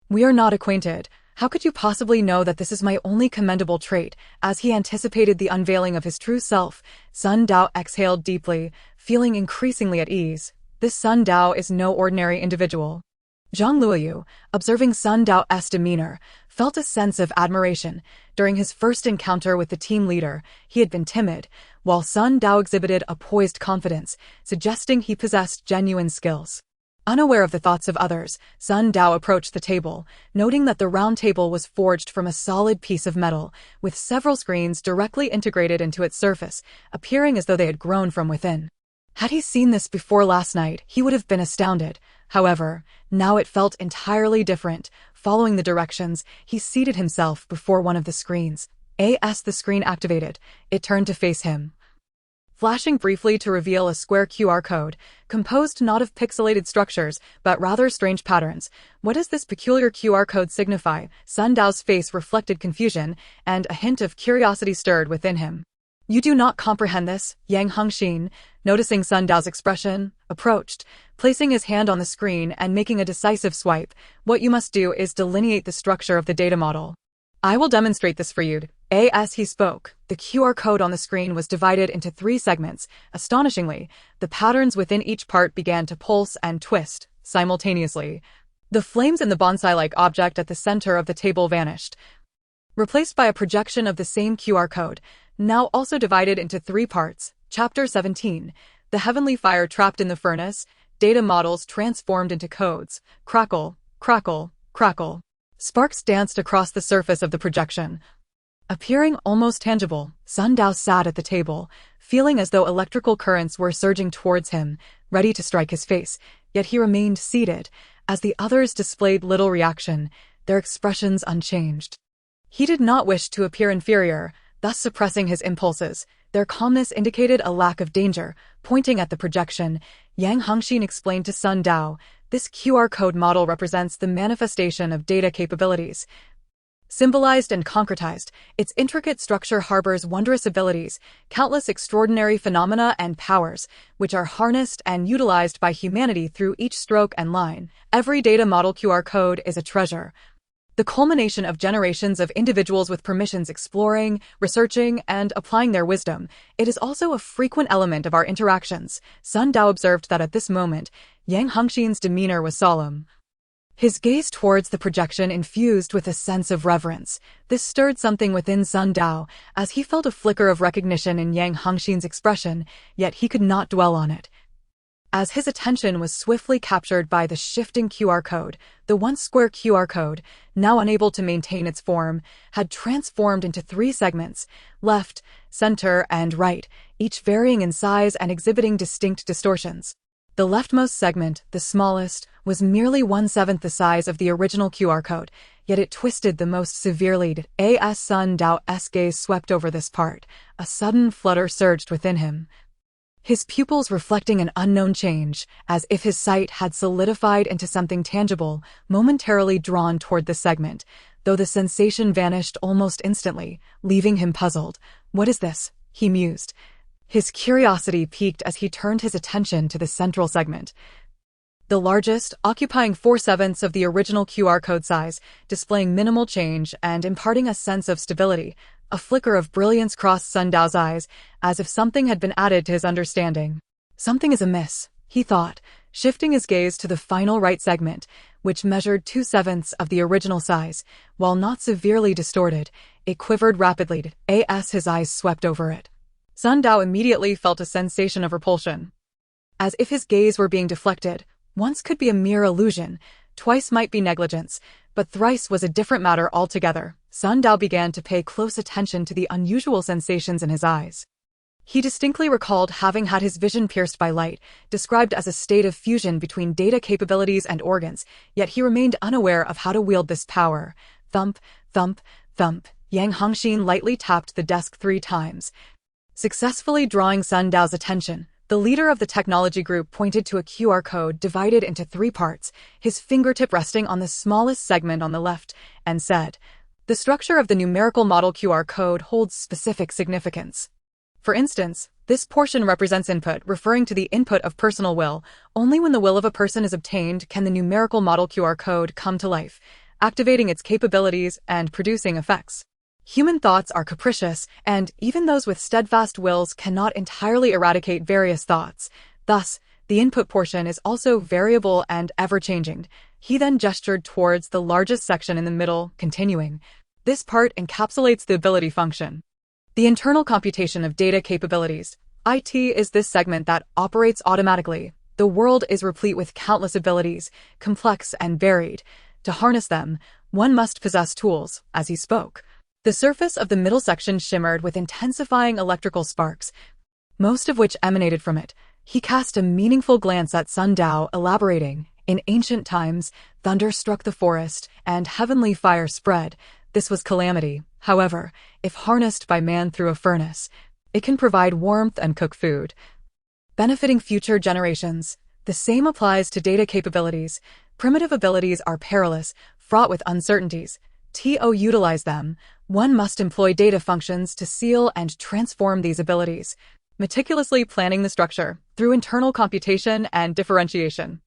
"We are not acquainted. How could you possibly know that this is my only commendable trait?" As he anticipated the unveiling of his true self, Sun Dao exhaled deeply, feeling increasingly at ease. This Sun Dao is no ordinary individual. Zhang Luoyu, observing Sun Dao's demeanor, felt a sense of admiration. During his first encounter with the team leader, he had been timid, while Sun Dao exhibited a poised confidence, suggesting he possessed genuine skills. Unaware of the thoughts of others, Sun Dao approached the table, noting that the round table was forged from a solid piece of metal, with several screens directly integrated into its surface, appearing as though they had grown from within. Had he seen this before last night, he would have been astounded. However, now it felt entirely different. Following the directions, he seated himself before one of the screens. As the screen activated, it turned to face him, flashing briefly to reveal a square QR code, composed not of pixelated structures, but rather strange patterns. What does this peculiar QR code signify? Sun Dao's face reflected confusion, and a hint of curiosity stirred within him. "You do not comprehend this?" Yang Hengxin, noticing Sun Dao's expression, approached, placing his hand on the screen and making a decisive swipe. "What you must do is delineate the structure of the data model. I will demonstrate this for you." As he spoke, the QR code on the screen was divided into 3 segments. Astonishingly, the patterns within each part began to pulse and twist simultaneously. The flames in the bonsai-like object at the center of the table vanished, replaced by a projection of the same QR code, now also divided into 3 parts. Chapter 17. The heavenly fire trapped in the furnace. Data models transformed into codes. Crackle, crackle, crackle. Sparks danced across the surface of the projection, appearing almost tangible. Sun Dao sat at the table, feeling as though electrical currents were surging towards him, ready to strike his face, yet he remained seated, as the others displayed little reaction, their expressions unchanged. He did not wish to appear inferior, thus suppressing his impulses. Their calmness indicated a lack of danger. Pointing at the projection, Yang Hengxin explained to Sun Dao, "This QR code model represents the manifestation of data capabilities. Symbolized and concretized, its intricate structure harbors wondrous abilities, countless extraordinary phenomena and powers, which are harnessed and utilized by humanity through each stroke and line. Every data model QR code is a treasure, the culmination of generations of individuals with permissions exploring, researching, and applying their wisdom. It is also a frequent element of our interactions." Sun Dao observed that at this moment, Yang Hengxin's demeanor was solemn. His gaze towards the projection infused with a sense of reverence. This stirred something within Sun Dao, as he felt a flicker of recognition in Yang Hengxin's expression, yet he could not dwell on it. as his attention was swiftly captured by the shifting QR code. The once square QR code, now unable to maintain its form, had transformed into 3 segments: left, center, and right, each varying in size and exhibiting distinct distortions. The leftmost segment, the smallest, was merely 1/7 the size of the original QR code, yet it twisted the most severely. As Sun Dao's gaze swept over this part, a sudden flutter surged within him, his pupils reflecting an unknown change, as if his sight had solidified into something tangible, momentarily drawn toward the segment, though the sensation vanished almost instantly, leaving him puzzled. "What is this?" he mused. His curiosity piqued as he turned his attention to the central segment, the largest, occupying 4/7 of the original QR code size, displaying minimal change and imparting a sense of stability. A flicker of brilliance crossed Sun Dao's eyes, as if something had been added to his understanding. Something is amiss, he thought, shifting his gaze to the final right segment, which measured 2/7 of the original size. While not severely distorted, it quivered rapidly, as his eyes swept over it. Sun Dao immediately felt a sensation of repulsion, as if his gaze were being deflected. Once could be a mere illusion, twice might be negligence, but thrice was a different matter altogether. Sun Dao began to pay close attention to the unusual sensations in his eyes. He distinctly recalled having had his vision pierced by light, described as a state of fusion between data capabilities and organs, yet he remained unaware of how to wield this power. Thump, thump, thump. Yang Hongxin lightly tapped the desk 3 times, successfully drawing Sun Dao's attention. The leader of the technology group pointed to a QR code divided into 3 parts, his fingertip resting on the smallest segment on the left, and said, "The structure of the numerical model QR code holds specific significance. For instance, this portion represents input, referring to the input of personal will. Only when the will of a person is obtained can the numerical model QR code come to life, activating its capabilities and producing effects. Human thoughts are capricious, and even those with steadfast wills cannot entirely eradicate various thoughts. Thus, the input portion is also variable and ever-changing." He then gestured towards the largest section in the middle, continuing, "This part encapsulates the ability function, the internal computation of data capabilities. IT is this segment that operates automatically. The world is replete with countless abilities, complex and varied. To harness them, one must possess tools." As he spoke, the surface of the middle section shimmered with intensifying electrical sparks, most of which emanated from it. He cast a meaningful glance at Sun Dao, elaborating, "In ancient times, thunder struck the forest, and heavenly fire spread. This was calamity. However, if harnessed by man through a furnace, it can provide warmth and cook food, benefiting future generations. The same applies to data capabilities. Primitive abilities are perilous, fraught with uncertainties. To utilize them, one must employ data functions to seal and transform these abilities, meticulously planning the structure through internal computation and differentiation.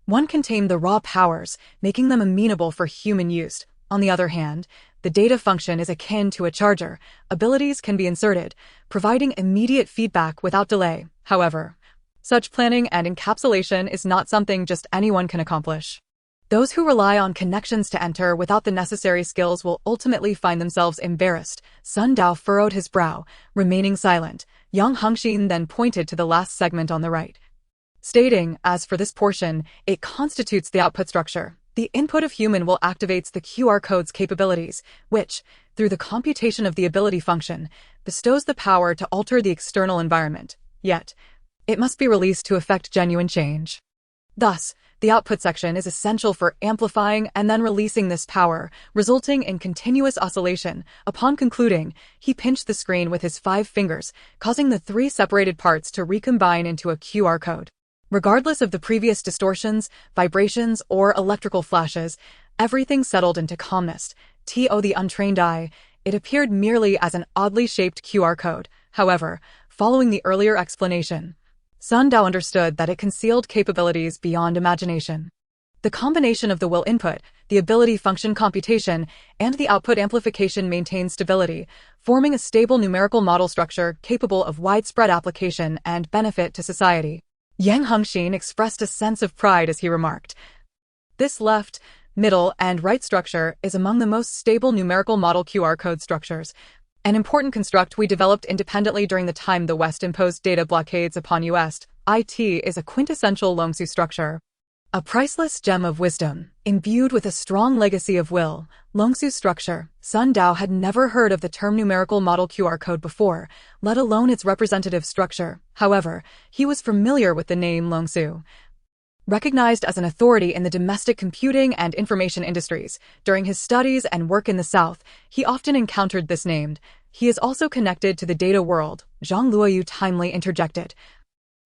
One can tame the raw powers, making them amenable for human use. On the other hand, the data function is akin to a charger. Abilities can be inserted, providing immediate feedback without delay. However, such planning and encapsulation is not something just anyone can accomplish. Those who rely on connections to enter without the necessary skills will ultimately find themselves embarrassed." Sun Dao furrowed his brow, remaining silent. Yang Hongxin then pointed to the last segment on the right, stating, "As for this portion, it constitutes the output structure. The input of human will activates the QR code's capabilities, which, through the computation of the ability function, bestows the power to alter the external environment. Yet, it must be released to effect genuine change. Thus, the output section is essential for amplifying and then releasing this power, resulting in continuous oscillation. Upon concluding, he pinched the screen with his 5 fingers, causing the 3 separated parts to recombine into a QR code. Regardless of the previous distortions, vibrations, or electrical flashes, everything settled into calmness. To the untrained eye, it appeared merely as an oddly shaped QR code. However, following the earlier explanation, Sun Dao understood that it concealed capabilities beyond imagination. The combination of the will input, the ability function computation, and the output amplification maintained stability, forming a stable numerical model structure capable of widespread application and benefit to society. Yang Hongxin expressed a sense of pride as he remarked, "This left, middle, and right structure is among the most stable numerical model QR code structures, an important construct we developed independently during the time the West imposed data blockades upon US. It is a quintessential Longsu structure. A priceless gem of wisdom, imbued with a strong legacy of will, Longsu's structure. Sun Dao had never heard of the term numerical model QR code before, let alone its representative structure. However, he was familiar with the name Longsu. Recognized as an authority in the domestic computing and information industries, during his studies and work in the South, he often encountered this name. He is also connected to the data world, Zhang Luoyu timely interjected.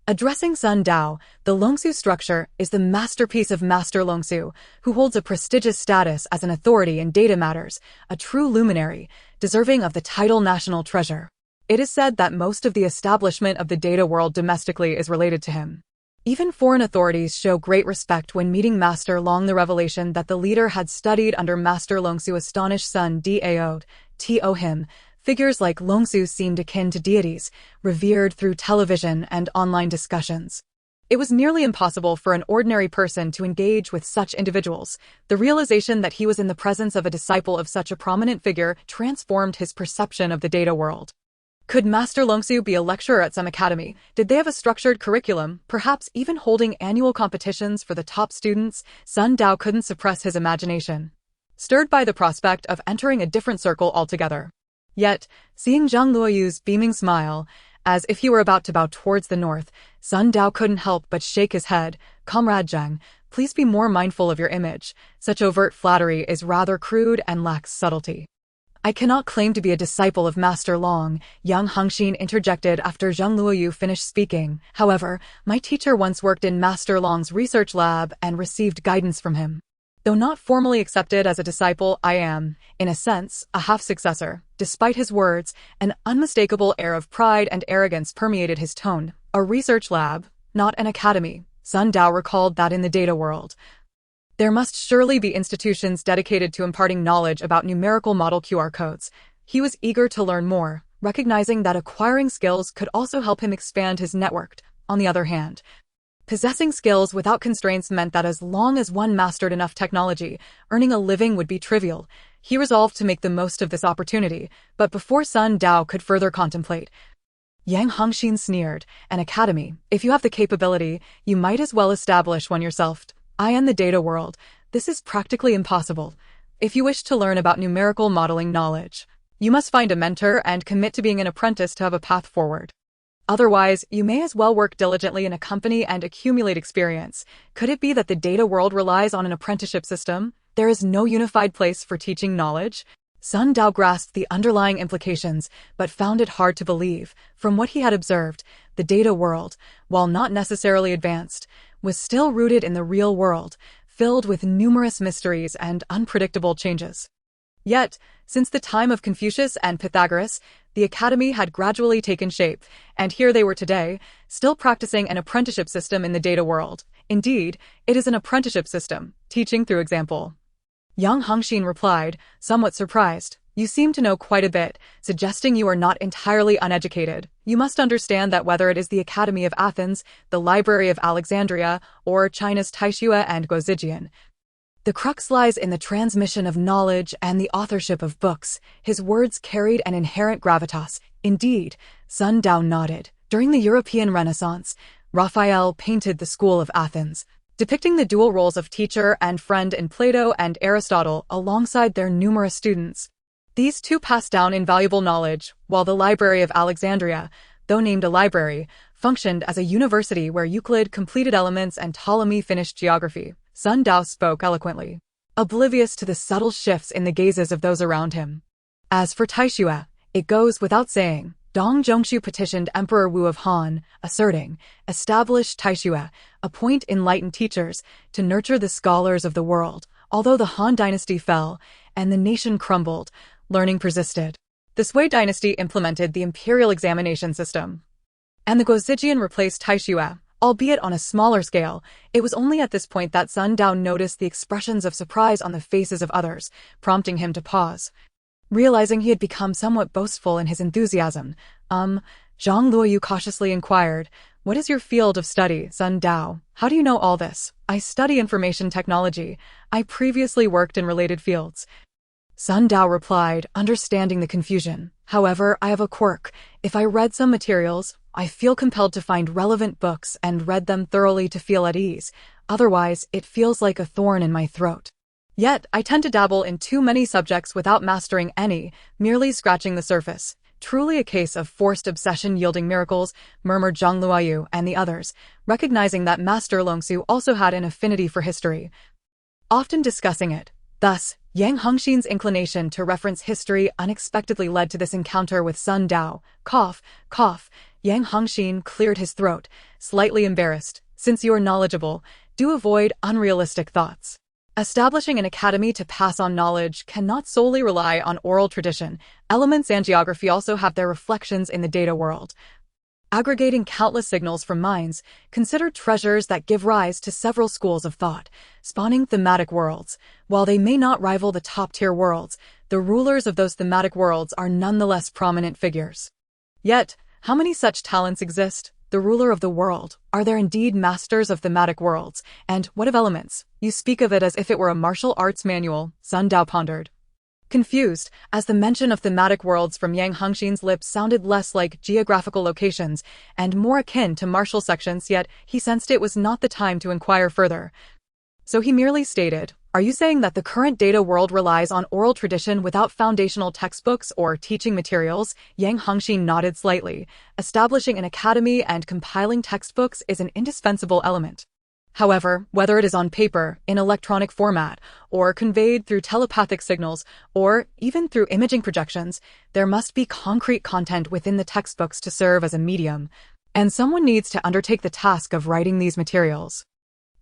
Addressing Sun Dao, the Longsu structure is the masterpiece of Master Longsu, who holds a prestigious status as an authority in data matters, a true luminary, deserving of the title national treasure. It is said that most of the establishment of the data world domestically is related to him. Even foreign authorities show great respect when meeting Master Long. The revelation that the leader had studied under Master Longsu astonished Sun Dao. To him, figures like Longsu seemed akin to deities, revered through television and online discussions. It was nearly impossible for an ordinary person to engage with such individuals. The realization that he was in the presence of a disciple of such a prominent figure transformed his perception of the data world. Could Master Longsu be a lecturer at some academy? Did they have a structured curriculum, perhaps even holding annual competitions for the top students? Sun Dao couldn't suppress his imagination, stirred by the prospect of entering a different circle altogether. Yet, seeing Zhang Luoyu's beaming smile, as if he were about to bow towards the north, Sun Dao couldn't help but shake his head. Comrade Zhang, please be more mindful of your image. Such overt flattery is rather crude and lacks subtlety. I cannot claim to be a disciple of Master Long, young Hengxin interjected after Zhang Luoyu finished speaking. However, my teacher once worked in Master Long's research lab and received guidance from him. Though not formally accepted as a disciple, I am, in a sense, a half-successor. Despite his words, an unmistakable air of pride and arrogance permeated his tone. A research lab, not an academy. Sun Dao recalled that in the data world, there must surely be institutions dedicated to imparting knowledge about numerical model QR codes. He was eager to learn more, recognizing that acquiring skills could also help him expand his network. On the other hand, possessing skills without constraints meant that as long as one mastered enough technology, earning a living would be trivial. He resolved to make the most of this opportunity, but before Sun Dao could further contemplate, Yang Hengxin sneered, "An academy. If you have the capability, you might as well establish one yourself. I am the data world. This is practically impossible. If you wish to learn about numerical modeling knowledge, you must find a mentor and commit to being an apprentice to have a path forward. Otherwise, you may as well work diligently in a company and accumulate experience. Could it be that the data world relies on an apprenticeship system? There is no unified place for teaching knowledge?" Sun Dao grasped the underlying implications, but found it hard to believe. From what he had observed, the data world, while not necessarily advanced, was still rooted in the real world, filled with numerous mysteries and unpredictable changes. Yet, since the time of Confucius and Pythagoras, the academy had gradually taken shape, and here they were today, still practicing an apprenticeship system in the data world. Indeed, it is an apprenticeship system, teaching through example. Young Hengxin replied, somewhat surprised, "You seem to know quite a bit, suggesting you are not entirely uneducated. You must understand that whether it is the Academy of Athens, the Library of Alexandria, or China's Taixue and Guozijian, the crux lies in the transmission of knowledge and the authorship of books." His words carried an inherent gravitas. Indeed, Sun Dao nodded. During the European Renaissance, Raphael painted the School of Athens, depicting the dual roles of teacher and friend in Plato and Aristotle alongside their numerous students. These two passed down invaluable knowledge, while the Library of Alexandria, though named a library, functioned as a university where Euclid completed elements and Ptolemy finished geography. Sun Dao spoke eloquently, oblivious to the subtle shifts in the gazes of those around him. As for Taixue, it goes without saying, Dong Zhongshu petitioned Emperor Wu of Han, asserting, "Establish Taixue, appoint enlightened teachers to nurture the scholars of the world." Although the Han dynasty fell and the nation crumbled, learning persisted. The Sui dynasty implemented the imperial examination system, and the Guozijian replaced Taixue, albeit on a smaller scale. It was only at this point that Sun Dao noticed the expressions of surprise on the faces of others, prompting him to pause. Realizing he had become somewhat boastful in his enthusiasm, Zhang Luoyu cautiously inquired, "What is your field of study, Sun Dao? How do you know all this?" "I study information technology. I previously worked in related fields." Sun Dao replied, understanding the confusion. "However, I have a quirk. If I read some materials, I feel compelled to find relevant books and read them thoroughly to feel at ease. Otherwise, it feels like a thorn in my throat. Yet, I tend to dabble in too many subjects without mastering any, merely scratching the surface. Truly a case of forced obsession yielding miracles, murmured Zhang Luoyu and the others, recognizing that Master Longsu also had an affinity for history, often discussing it. Thus, Yang Hongxin's inclination to reference history unexpectedly led to this encounter with Sun Dao. Cough, cough. Yang Hongxin cleared his throat, slightly embarrassed. Since you are knowledgeable, do avoid unrealistic thoughts. Establishing an academy to pass on knowledge cannot solely rely on oral tradition. Elements and geography also have their reflections in the data world. Aggregating countless signals from minds, consider treasures that give rise to several schools of thought, spawning thematic worlds. While they may not rival the top-tier worlds, the rulers of those thematic worlds are nonetheless prominent figures. Yet, how many such talents exist? The ruler of the world, are there indeed masters of thematic worlds? And what of elements? You speak of it as if it were a martial arts manual, Sun Dao pondered. Confused, as the mention of thematic worlds from Yang Hongxin's lips sounded less like geographical locations and more akin to martial sections, yet he sensed it was not the time to inquire further. So he merely stated, are you saying that the current data world relies on oral tradition without foundational textbooks or teaching materials? Yang Hongxin nodded slightly. Establishing an academy and compiling textbooks is an indispensable element. However, whether it is on paper, in electronic format, or conveyed through telepathic signals, or even through imaging projections, there must be concrete content within the textbooks to serve as a medium, and someone needs to undertake the task of writing these materials.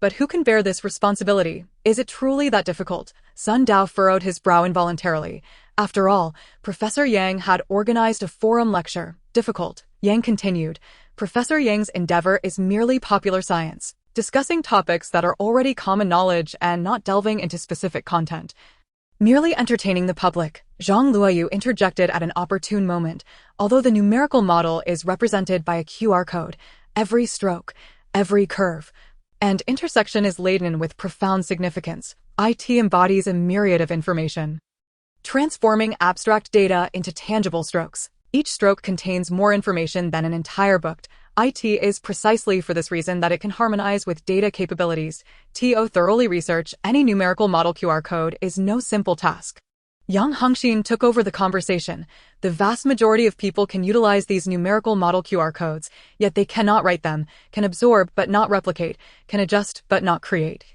But who can bear this responsibility? Is it truly that difficult? Sun Dao furrowed his brow involuntarily. After all, Professor Yang had organized a forum lecture. Difficult, Yang continued. Professor Yang's endeavor is merely popular science, discussing topics that are already common knowledge and not delving into specific content. Merely entertaining the public, Zhang Luoyu interjected at an opportune moment. Although the numerical model is represented by a QR code, every stroke, every curve, and intersection is laden with profound significance. IT embodies a myriad of information, transforming abstract data into tangible strokes. Each stroke contains more information than an entire book. IT is precisely for this reason that it can harmonize with data capabilities. To thoroughly research any numerical model QR code is no simple task. Yang Hongxin took over the conversation. The vast majority of people can utilize these numerical model QR codes, yet they cannot write them, can absorb but not replicate, can adjust but not create.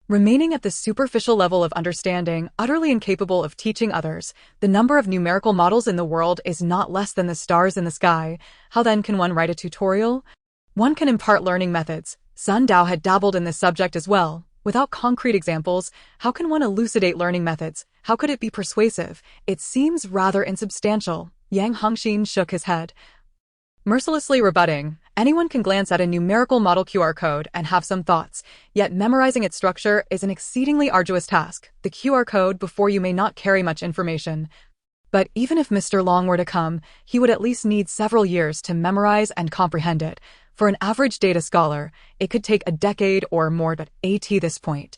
Remaining at the superficial level of understanding, utterly incapable of teaching others, the number of numerical models in the world is not less than the stars in the sky. How then can one write a tutorial? One can impart learning methods. Sun Dao had dabbled in this subject as well. Without concrete examples, how can one elucidate learning methods? How could it be persuasive? It seems rather insubstantial. Yang Hongxin shook his head, mercilessly rebutting. Anyone can glance at a numerical model QR code and have some thoughts, yet memorizing its structure is an exceedingly arduous task. The QR code before you may not carry much information. But even if Mr. Long were to come, he would at least need several years to memorize and comprehend it. For an average data scholar, it could take a decade or more, but at this point.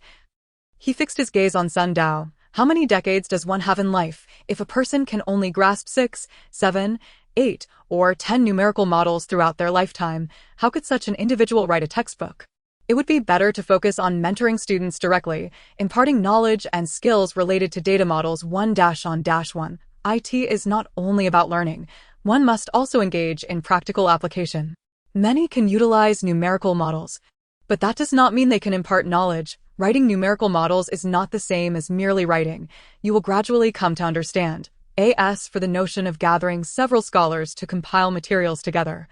He fixed his gaze on Sun Dao. How many decades does one have in life? If a person can only grasp 6, 7, 8, or 10 numerical models throughout their lifetime, how could such an individual write a textbook? It would be better to focus on mentoring students directly, imparting knowledge and skills related to data models 1-on-1. IT is not only about learning, one must also engage in practical application. Many can utilize numerical models, but that does not mean they can impart knowledge. Writing numerical models is not the same as merely writing. You will gradually come to understand. As for the notion of gathering several scholars to compile materials together,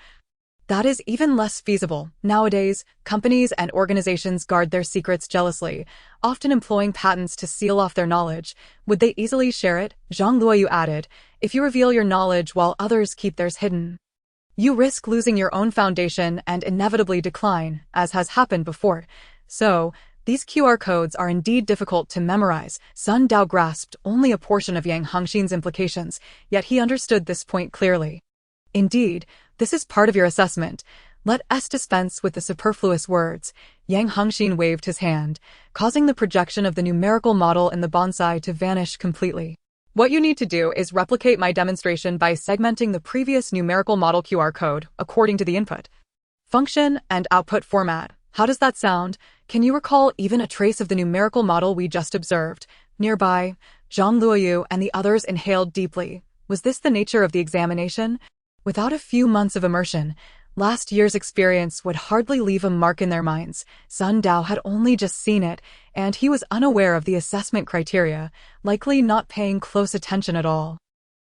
that is even less feasible. Nowadays, companies and organizations guard their secrets jealously, often employing patents to seal off their knowledge. Would they easily share it? Zhang Luoyu added, if you reveal your knowledge while others keep theirs hidden, you risk losing your own foundation and inevitably decline, as has happened before. So, these QR codes are indeed difficult to memorize. Sun Dao grasped only a portion of Yang Hongxin's implications, yet he understood this point clearly. Indeed, this is part of your assessment. Let us dispense with the superfluous words. Yang Hongxin waved his hand, causing the projection of the numerical model in the bonsai to vanish completely. What you need to do is replicate my demonstration by segmenting the previous numerical model QR code according to the input, function, and output format. How does that sound? Can you recall even a trace of the numerical model we just observed? Nearby, Zhang Luoyu and the others inhaled deeply. Was this the nature of the examination? Without a few months of immersion, last year's experience would hardly leave a mark in their minds. Sun Dao had only just seen it, and he was unaware of the assessment criteria, likely not paying close attention at all.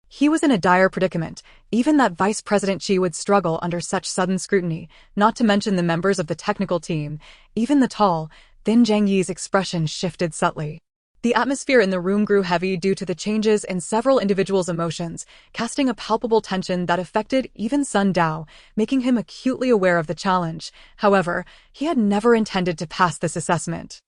He was in a dire predicament. Even that Vice President Qi would struggle under such sudden scrutiny, not to mention the members of the technical team. Even the tall, thin Zhang Yi's expression shifted subtly. The atmosphere in the room grew heavy due to the changes in several individuals' emotions, casting a palpable tension that affected even Sun Dao, making him acutely aware of the challenge. However, he had never intended to pass this assessment.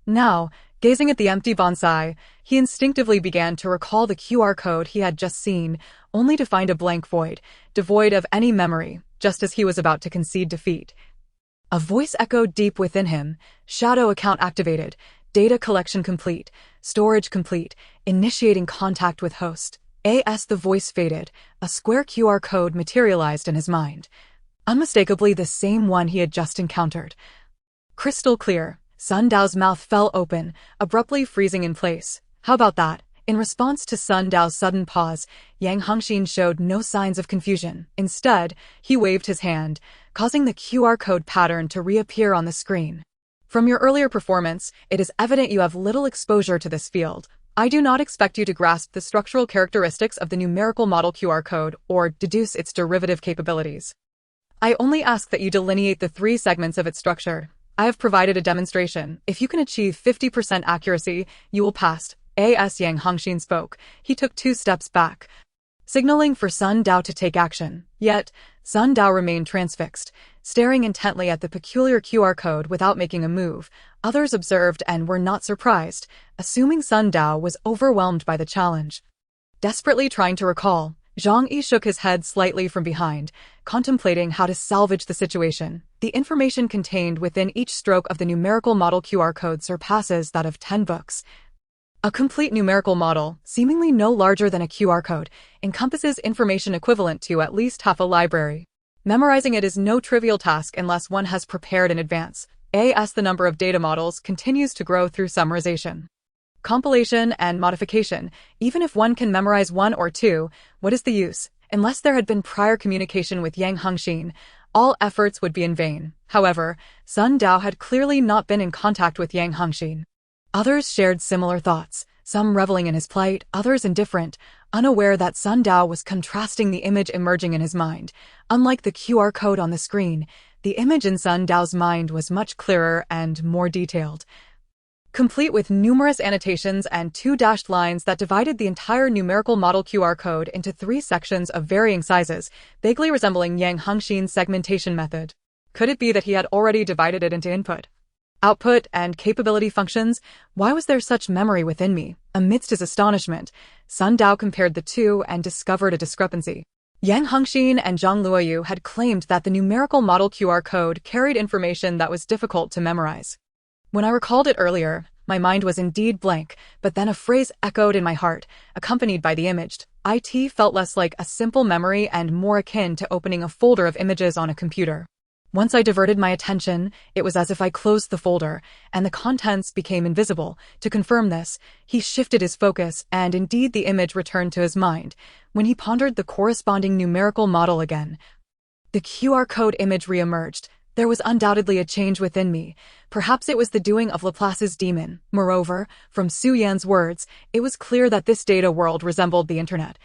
Now, gazing at the empty bonsai, he instinctively began to recall the QR code he had just seen, only to find a blank void, devoid of any memory, just as he was about to concede defeat. A voice echoed deep within him. Shadow account activated. Data collection complete. Storage complete. Initiating contact with host. As the voice faded, a square QR code materialized in his mind. Unmistakably the same one he had just encountered. Crystal clear. Sun Dao's mouth fell open, abruptly freezing in place. How about that? In response to Sun Dao's sudden pause, Yang Hongxin showed no signs of confusion. Instead, he waved his hand, causing the QR code pattern to reappear on the screen. From your earlier performance, it is evident you have little exposure to this field. I do not expect you to grasp the structural characteristics of the numerical model QR code or deduce its derivative capabilities. I only ask that you delineate the three segments of its structure. I have provided a demonstration. If you can achieve 50% accuracy, you will pass. As Yang Hongxin spoke, he took 2 steps back, signaling for Sun Dao to take action. Yet, Sun Dao remained transfixed, staring intently at the peculiar QR code without making a move. Others observed and were not surprised, assuming Sun Dao was overwhelmed by the challenge. Desperately trying to recall, Zhang Yi shook his head slightly from behind, contemplating how to salvage the situation. The information contained within each stroke of the numerical model QR code surpasses that of 10 books. A complete numerical model, seemingly no larger than a QR code, encompasses information equivalent to at least half a library. Memorizing it is no trivial task unless one has prepared in advance. As the number of data models continues to grow through summarization, compilation, and modification, even if one can memorize 1 or 2, what is the use? Unless there had been prior communication with Yang Hongxin, all efforts would be in vain. However, Sun Dao had clearly not been in contact with Yang Hongxin. Others shared similar thoughts, some reveling in his plight, others indifferent, unaware that Sun Dao was contrasting the image emerging in his mind. Unlike the QR code on the screen, the image in Sun Dao's mind was much clearer and more detailed, complete with numerous annotations and 2 dashed lines that divided the entire numerical model QR code into 3 sections of varying sizes, vaguely resembling Yang Hongxin's segmentation method. Could it be that he had already divided it into input, output, and capability functions? Why was there such memory within me? Amidst his astonishment, Sun Dao compared the two and discovered a discrepancy. Yang Hongxin and Zhang Luoyu had claimed that the numerical model QR code carried information that was difficult to memorize. When I recalled it earlier, my mind was indeed blank, but then a phrase echoed in my heart, accompanied by the image. It felt less like a simple memory and more akin to opening a folder of images on a computer. Once I diverted my attention, it was as if I closed the folder, and the contents became invisible. To confirm this, he shifted his focus, and indeed the image returned to his mind. When he pondered the corresponding numerical model again, the QR code image re-emerged. There was undoubtedly a change within me. Perhaps it was the doing of Laplace's demon. Moreover, from Su Yan's words, it was clear that this data world resembled the internet.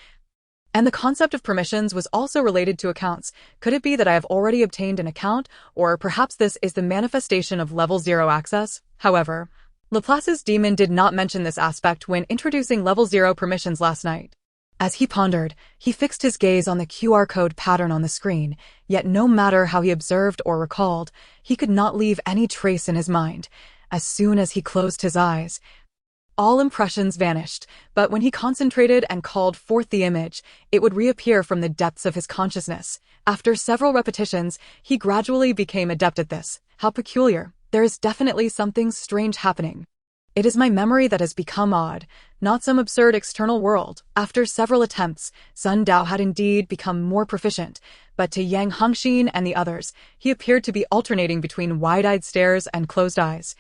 And the concept of permissions was also related to accounts. Could it be that I have already obtained an account, or perhaps this is the manifestation of level 0 access? However, Laplace's demon did not mention this aspect when introducing level 0 permissions last night. As he pondered, he fixed his gaze on the QR code pattern on the screen, yet no matter how he observed or recalled, he could not leave any trace in his mind. As soon as he closed his eyes, all impressions vanished, but when he concentrated and called forth the image, it would reappear from the depths of his consciousness. After several repetitions, he gradually became adept at this. How peculiar. There is definitely something strange happening. It is my memory that has become odd, not some absurd external world. After several attempts, Sun Dao had indeed become more proficient, but to Yang Hongxin and the others, he appeared to be alternating between wide-eyed stares and closed eyes.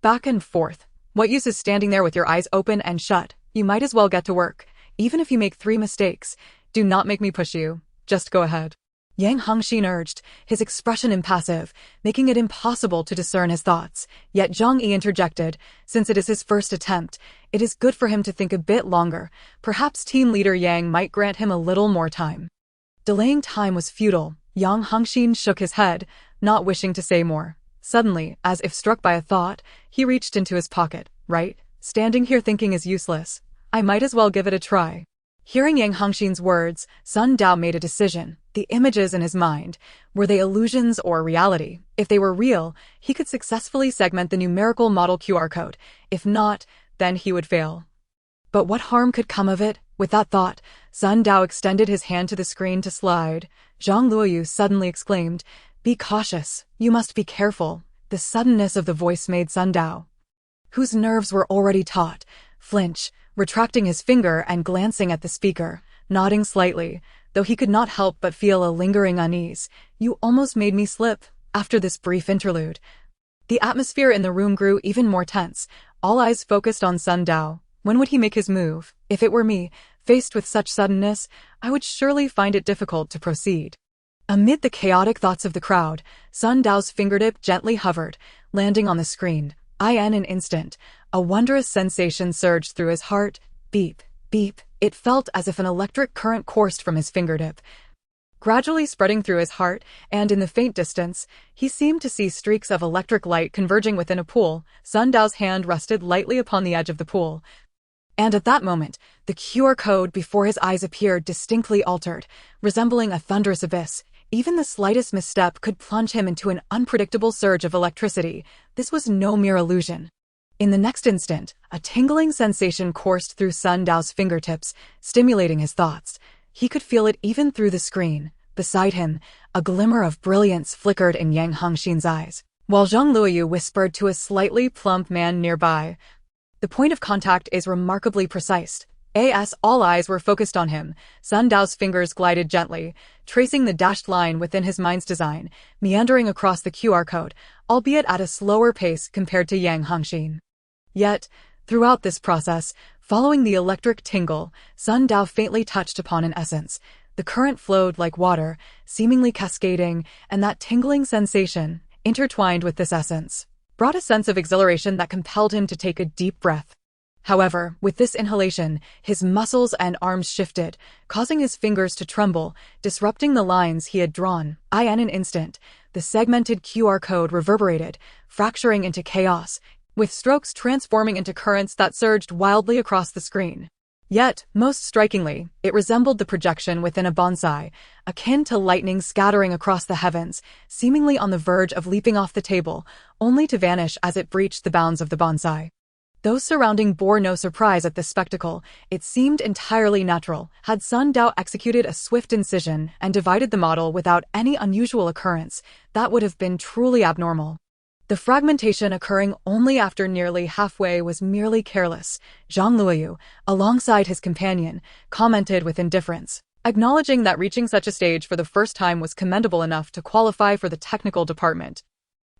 Back and forth. What use is standing there with your eyes open and shut? You might as well get to work. Even if you make 3 mistakes, do not make me push you. Just go ahead. Yang Hongxin urged, his expression impassive, making it impossible to discern his thoughts. Yet Zhang Yi interjected, since it is his first attempt, it is good for him to think a bit longer. Perhaps team leader Yang might grant him a little more time. Delaying time was futile. Yang Hongxin shook his head, not wishing to say more. Suddenly, as if struck by a thought, he reached into his pocket. Right? Standing here thinking is useless. I might as well give it a try. Hearing Yang Hongxin's words, Sun Dao made a decision. The images in his mind, were they illusions or reality? If they were real, he could successfully segment the numerical model QR code. If not, then he would fail. But what harm could come of it? With that thought, Sun Dao extended his hand to the screen to slide. Zhang Luoyu suddenly exclaimed, "Be cautious. You must be careful." The suddenness of the voice made Sun Dao, whose nerves were already taut, flinch, retracting his finger and glancing at the speaker, nodding slightly, though he could not help but feel a lingering unease. "You almost made me slip." After this brief interlude, the atmosphere in the room grew even more tense, all eyes focused on Sun Dao. When would he make his move? If it were me, faced with such suddenness, I would surely find it difficult to proceed. Amid the chaotic thoughts of the crowd, Sun Dao's fingertip gently hovered, landing on the screen. In an instant, a wondrous sensation surged through his heart. Beep, beep. It felt as if an electric current coursed from his fingertip, gradually spreading through his heart, and in the faint distance, he seemed to see streaks of electric light converging within a pool. Sun Dao's hand rested lightly upon the edge of the pool. And at that moment, the QR code before his eyes appeared distinctly altered, resembling a thunderous abyss. Even the slightest misstep could plunge him into an unpredictable surge of electricity. This was no mere illusion. In the next instant, a tingling sensation coursed through Sun Dao's fingertips, stimulating his thoughts. He could feel it even through the screen. Beside him, a glimmer of brilliance flickered in Yang Hongxin's eyes, while Zhang Luoyu whispered to a slightly plump man nearby, "The point of contact is remarkably precise." All eyes were focused on him. Sun Dao's fingers glided gently, tracing the dashed line within his mind's design, meandering across the QR code, albeit at a slower pace compared to Yang Hongxin. Yet, throughout this process, following the electric tingle, Sun Dao faintly touched upon an essence. The current flowed like water, seemingly cascading, and that tingling sensation, intertwined with this essence, brought a sense of exhilaration that compelled him to take a deep breath. However, with this inhalation, his muscles and arms shifted, causing his fingers to tremble, disrupting the lines he had drawn. In an instant, the segmented QR code reverberated, fracturing into chaos, with strokes transforming into currents that surged wildly across the screen. Yet, most strikingly, it resembled the projection within a bonsai, akin to lightning scattering across the heavens, seemingly on the verge of leaping off the table, only to vanish as it breached the bounds of the bonsai. Those surrounding bore no surprise at this spectacle. It seemed entirely natural. Had Sun Dao executed a swift incision and divided the model without any unusual occurrence, that would have been truly abnormal. The fragmentation occurring only after nearly halfway was merely careless. Zhang Luoyu, alongside his companion, commented with indifference, acknowledging that reaching such a stage for the first time was commendable enough to qualify for the technical department.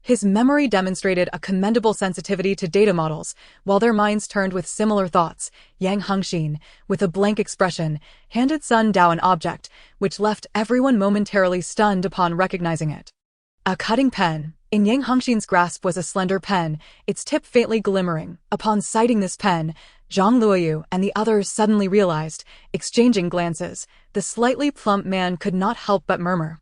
His memory demonstrated a commendable sensitivity to data models, while their minds turned with similar thoughts. Yang Hongxin, with a blank expression, handed Sun Dao an object, which left everyone momentarily stunned upon recognizing it. A cutting pen. In Yang Hongxin's grasp was a slender pen, its tip faintly glimmering. Upon sighting this pen, Zhang Luoyu and the others suddenly realized, exchanging glances. The slightly plump man could not help but murmur,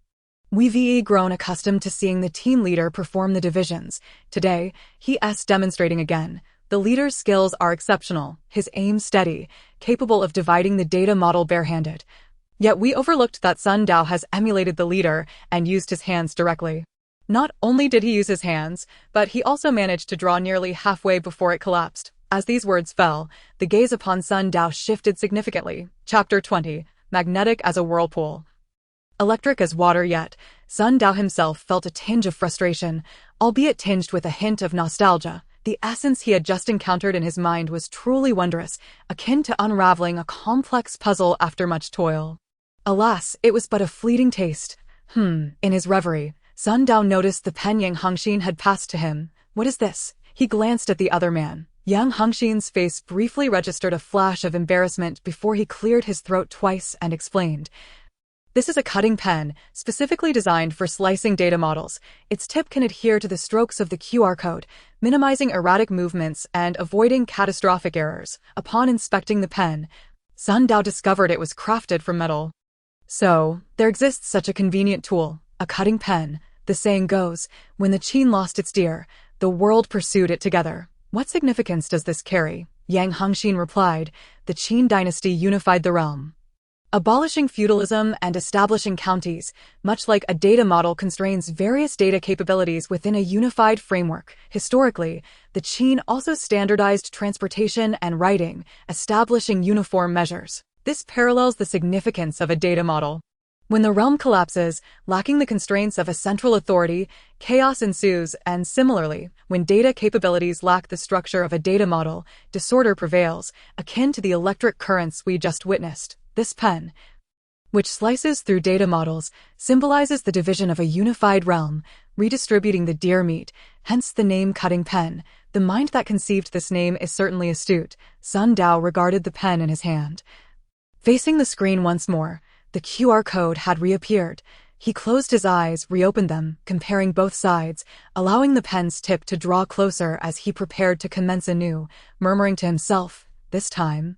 "We've grown accustomed to seeing the team leader perform the divisions. Today, he's demonstrating again. The leader's skills are exceptional, his aim steady, capable of dividing the data model barehanded. Yet we overlooked that Sun Dao has emulated the leader and used his hands directly. Not only did he use his hands, but he also managed to draw nearly halfway before it collapsed." As these words fell, the gaze upon Sun Dao shifted significantly. Chapter 20, Magnetic as a Whirlpool. Electric as water, yet Sun Dao himself felt a tinge of frustration, albeit tinged with a hint of nostalgia. The essence he had just encountered in his mind was truly wondrous, akin to unraveling a complex puzzle after much toil. Alas, it was but a fleeting taste. In his reverie, Sun Dao noticed the pen Yang Hengxin had passed to him. What is this? He glanced at the other man. Yang Hengxin's face briefly registered a flash of embarrassment before he cleared his throat twice and explained. This is a cutting pen, specifically designed for slicing data models. Its tip can adhere to the strokes of the QR code, minimizing erratic movements and avoiding catastrophic errors. Upon inspecting the pen, Sun Dao discovered it was crafted from metal. So, there exists such a convenient tool, a cutting pen. The saying goes, when the Qin lost its deer, the world pursued it together. What significance does this carry? Yang Hengxin replied, the Qin dynasty unified the realm, abolishing feudalism and establishing counties, much like a data model constrains various data capabilities within a unified framework. Historically, the Qin also standardized transportation and writing, establishing uniform measures. This parallels the significance of a data model. When the realm collapses, lacking the constraints of a central authority, chaos ensues, and similarly, when data capabilities lack the structure of a data model, disorder prevails, akin to the electric currents we just witnessed. This pen, which slices through data models, symbolizes the division of a unified realm, redistributing the deer meat, hence the name cutting pen. The mind that conceived this name is certainly astute. Sun Dao regarded the pen in his hand. Facing the screen once more, the QR code had reappeared. He closed his eyes, reopened them, comparing both sides, allowing the pen's tip to draw closer as he prepared to commence anew, murmuring to himself, this time,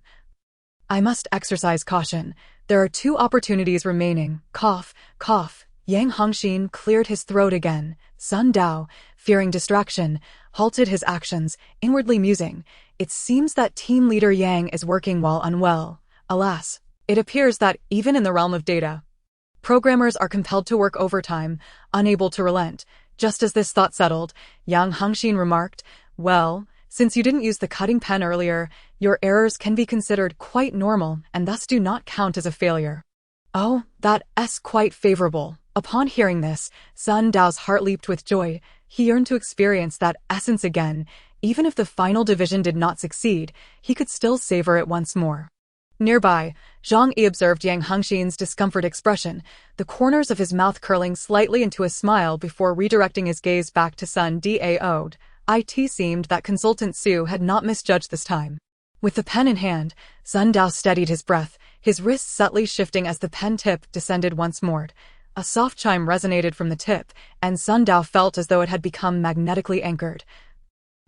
I must exercise caution. There are 2 opportunities remaining. Cough, cough. Yang Hengxin cleared his throat again. Sun Dao, fearing distraction, halted his actions, inwardly musing. It seems that team leader Yang is working while unwell. Alas, it appears that, even in the realm of data, programmers are compelled to work overtime, unable to relent. Just as this thought settled, Yang Hengxin remarked, well, since you didn't use the cutting pen earlier, your errors can be considered quite normal and thus do not count as a failure. Oh, that's quite favorable. Upon hearing this, Sun Dao's heart leaped with joy. He yearned to experience that essence again. Even if the final division did not succeed, he could still savor it once more. Nearby, Zhang Yi observed Yang Hengxin's discomfort expression, the corners of his mouth curling slightly into a smile before redirecting his gaze back to Sun Dao. It seemed that Consultant Su had not misjudged this time. With the pen in hand, Sun Dao steadied his breath, his wrists subtly shifting as the pen tip descended once more. A soft chime resonated from the tip, and Sun Dao felt as though it had become magnetically anchored,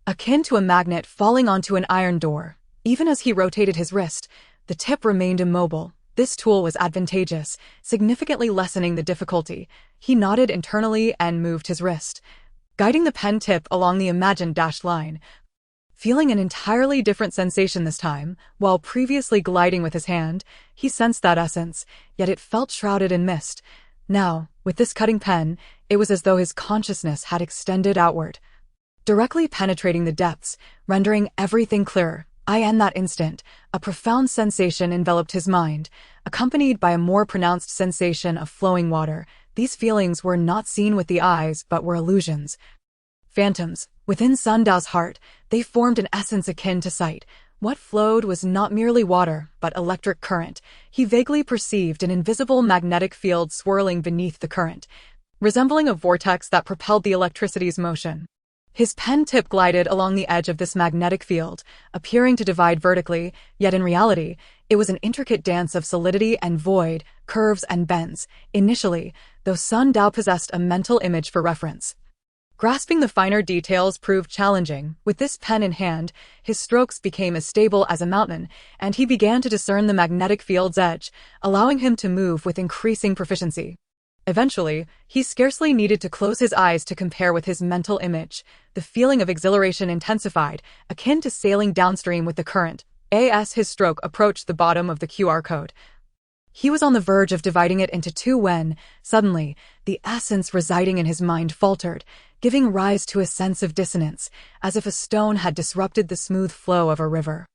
akin to a magnet falling onto an iron door. Even as he rotated his wrist, the tip remained immobile. This tool was advantageous, significantly lessening the difficulty. He nodded internally and moved his wrist, guiding the pen tip along the imagined dashed line, feeling an entirely different sensation this time. While previously gliding with his hand, he sensed that essence, yet it felt shrouded in mist. Now, with this cutting pen, it was as though his consciousness had extended outward, directly penetrating the depths, rendering everything clearer. In that instant, a profound sensation enveloped his mind, accompanied by a more pronounced sensation of flowing water. These feelings were not seen with the eyes but were illusions, phantoms. Within Sun Dao's heart, they formed an essence akin to sight. What flowed was not merely water, but electric current. He vaguely perceived an invisible magnetic field swirling beneath the current, resembling a vortex that propelled the electricity's motion. His pen tip glided along the edge of this magnetic field, appearing to divide vertically, yet in reality, it was an intricate dance of solidity and void, curves and bends. Initially, though, Sun Dao possessed a mental image for reference. Grasping the finer details proved challenging. With this pen in hand, his strokes became as stable as a mountain, and he began to discern the magnetic field's edge, allowing him to move with increasing proficiency. Eventually, he scarcely needed to close his eyes to compare with his mental image. The feeling of exhilaration intensified, akin to sailing downstream with the current. As his stroke approached the bottom of the QR code, he was on the verge of dividing it into 2 when, suddenly, the essence residing in his mind faltered, giving rise to a sense of dissonance, as if a stone had disrupted the smooth flow of a river.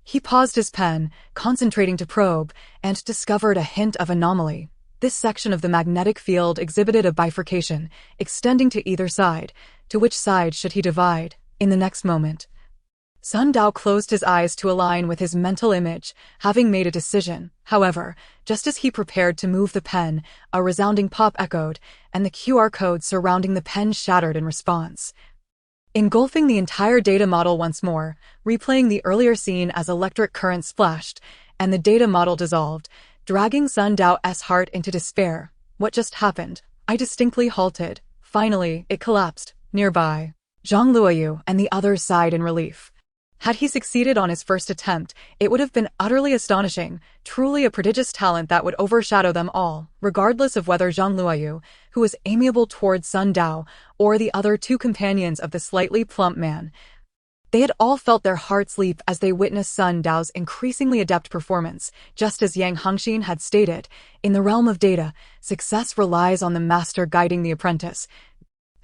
He paused his pen, concentrating to probe, and discovered a hint of anomaly. This section of the magnetic field exhibited a bifurcation, extending to either side. To which side should he divide? In the next moment, Sun Dao closed his eyes to align with his mental image, having made a decision. However, just as he prepared to move the pen, a resounding pop echoed, and the QR code surrounding the pen shattered in response, engulfing the entire data model once more, replaying the earlier scene as electric current splashed, and the data model dissolved, dragging Sun Dao's heart into despair. What just happened? I distinctly halted. Finally, it collapsed. Nearby, Zhang Luoyu and the others sighed in relief. Had he succeeded on his first attempt, it would have been utterly astonishing, truly a prodigious talent that would overshadow them all, regardless of whether Zhang Luoyu, who was amiable towards Sun Dao, or the other two companions of the slightly plump man. They had all felt their hearts leap as they witnessed Sun Dao's increasingly adept performance. Just as Yang Hongxin had stated, in the realm of data, success relies on the master guiding the apprentice.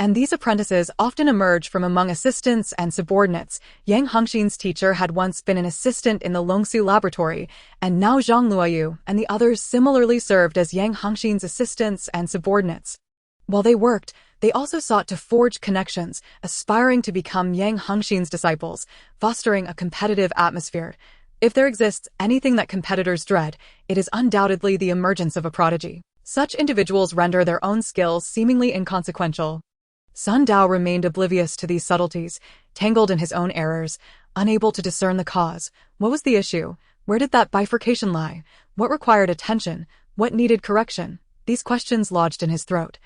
And these apprentices often emerge from among assistants and subordinates. Yang Hongxin's teacher had once been an assistant in the Longsu laboratory, and now Zhang Luoyu and the others similarly served as Yang Hongxin's assistants and subordinates. While they worked, they also sought to forge connections, aspiring to become Yang Hongxin's disciples, fostering a competitive atmosphere. If there exists anything that competitors dread, it is undoubtedly the emergence of a prodigy. Such individuals render their own skills seemingly inconsequential. Sun Dao remained oblivious to these subtleties, tangled in his own errors, unable to discern the cause. What was the issue? Where did that bifurcation lie? What required attention? What needed correction? These questions lodged in his throat,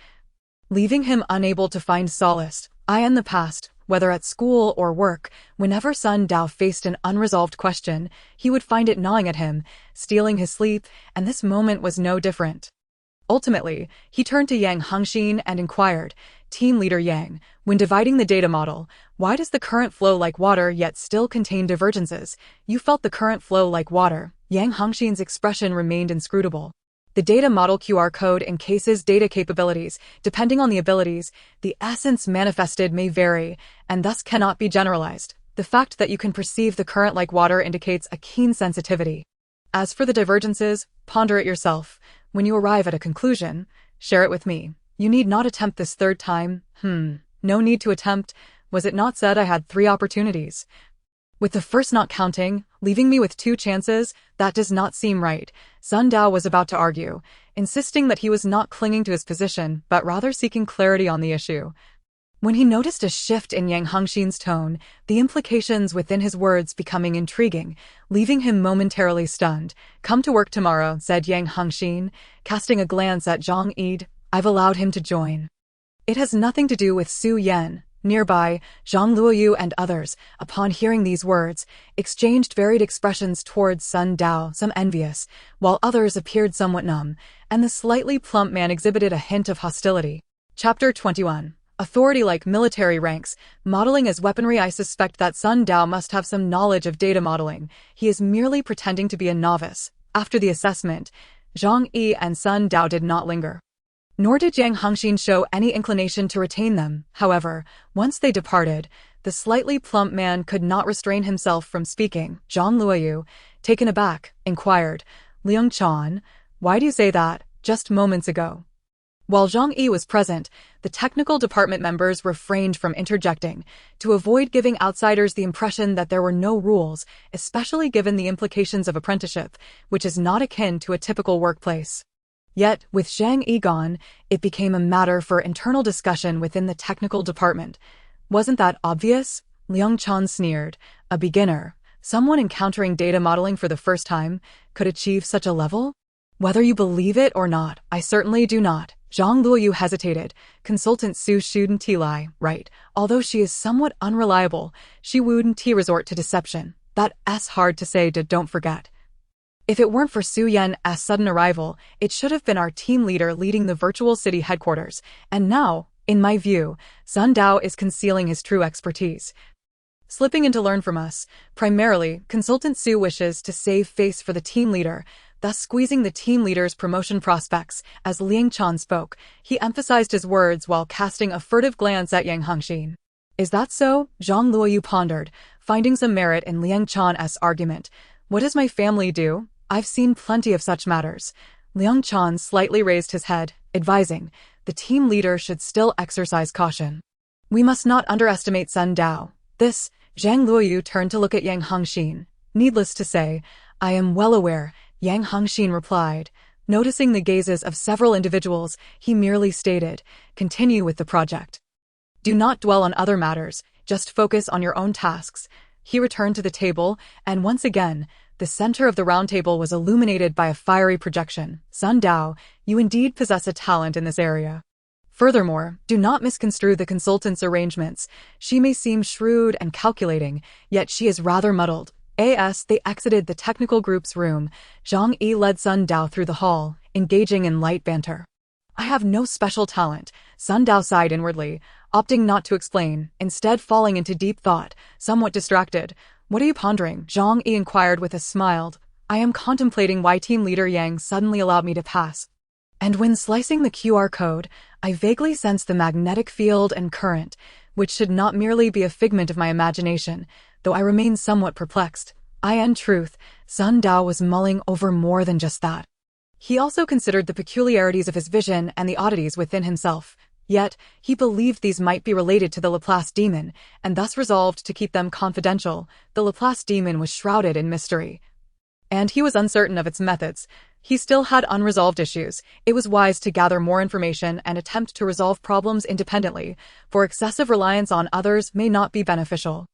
leaving him unable to find solace. In the past, whether at school or work, whenever Sun Dao faced an unresolved question, he would find it gnawing at him, stealing his sleep, and this moment was no different. Ultimately, he turned to Yang Hongxin and inquired, Team Leader Yang, when dividing the data model, why does the current flow like water yet still contain divergences? You felt the current flow like water. Yang Hongxin's expression remained inscrutable. The data model QR code encases data capabilities. Depending on the abilities, the essence manifested may vary, and thus cannot be generalized. The fact that you can perceive the current like water indicates a keen sensitivity. As for the divergences, ponder it yourself. When you arrive at a conclusion, share it with me. You need not attempt this third time. No need to attempt. Was it not said I had 3 opportunities? With the first not counting, leaving me with 2 chances, that does not seem right. Sun Dao was about to argue, insisting that he was not clinging to his position, but rather seeking clarity on the issue. When he noticed a shift in Yang Hongxin's tone, the implications within his words becoming intriguing, leaving him momentarily stunned. Come to work tomorrow, said Yang Hongxin, casting a glance at Zhang Yi. I've allowed him to join. It has nothing to do with Su Yan. Nearby, Zhang Luoyu and others, upon hearing these words, exchanged varied expressions towards Sun Dao, some envious, while others appeared somewhat numb, and the slightly plump man exhibited a hint of hostility. Chapter 21. Authority like military ranks, modeling as weaponry. I suspect that Sun Dao must have some knowledge of data modeling. He is merely pretending to be a novice. After the assessment, Zhang Yi and Sun Dao did not linger. Nor did Yang Hongxin show any inclination to retain them. However, once they departed, the slightly plump man could not restrain himself from speaking. Zhang Luoyu, taken aback, inquired, Liang Chan, why do you say that? Just moments ago. While Zhang Yi was present, the technical department members refrained from interjecting, to avoid giving outsiders the impression that there were no rules, especially given the implications of apprenticeship, which is not akin to a typical workplace. Yet, with Zhang Yi gone, it became a matter for internal discussion within the technical department. Wasn't that obvious? Liang Chan sneered. A beginner, someone encountering data modeling for the first time, could achieve such a level? Whether you believe it or not, I certainly do not. Zhang Luoyu hesitated. Consultant Su shouldn't lie, right? Although she is somewhat unreliable, she wouldn't resort to deception. That's hard to say. Don't forget. If it weren't for Su Yan's sudden arrival, it should have been our team leader leading the virtual city headquarters. And now, in my view, Sun Dao is concealing his true expertise, slipping in to learn from us. Primarily, Consultant Su wishes to save face for the team leader, thus squeezing the team leader's promotion prospects. As Liang Chan spoke, he emphasized his words while casting a furtive glance at Yang Hongxin. Is that so? Zhang Luoyu pondered, finding some merit in Liang Chan's argument. What does my family do? I've seen plenty of such matters. Liang Chan slightly raised his head, advising, the team leader should still exercise caution. We must not underestimate Sun Dao. This, Zhang Luoyu turned to look at Yang Hongxin. Needless to say, I am well aware, Yang Hongxin replied. Noticing the gazes of several individuals, he merely stated, continue with the project. Do not dwell on other matters, just focus on your own tasks. He returned to the table, and once again, the center of the round table was illuminated by a fiery projection. Sun Dao, you indeed possess a talent in this area. Furthermore, do not misconstrue the consultant's arrangements. She may seem shrewd and calculating, yet she is rather muddled. As they exited the technical group's room, Zhang Yi led Sun Dao through the hall, engaging in light banter. I have no special talent, Sun Dao sighed inwardly, opting not to explain, instead falling into deep thought, somewhat distracted. What are you pondering? Zhang Yi inquired with a smile. I am contemplating why team leader Yang suddenly allowed me to pass. And when slicing the QR code, I vaguely sensed the magnetic field and current, which should not merely be a figment of my imagination, though I remain somewhat perplexed. In truth, Sun Dao was mulling over more than just that. He also considered the peculiarities of his vision and the oddities within himself. Yet, he believed these might be related to the Laplace demon, and thus resolved to keep them confidential. The Laplace demon was shrouded in mystery, and he was uncertain of its methods. He still had unresolved issues. It was wise to gather more information and attempt to resolve problems independently, for excessive reliance on others may not be beneficial.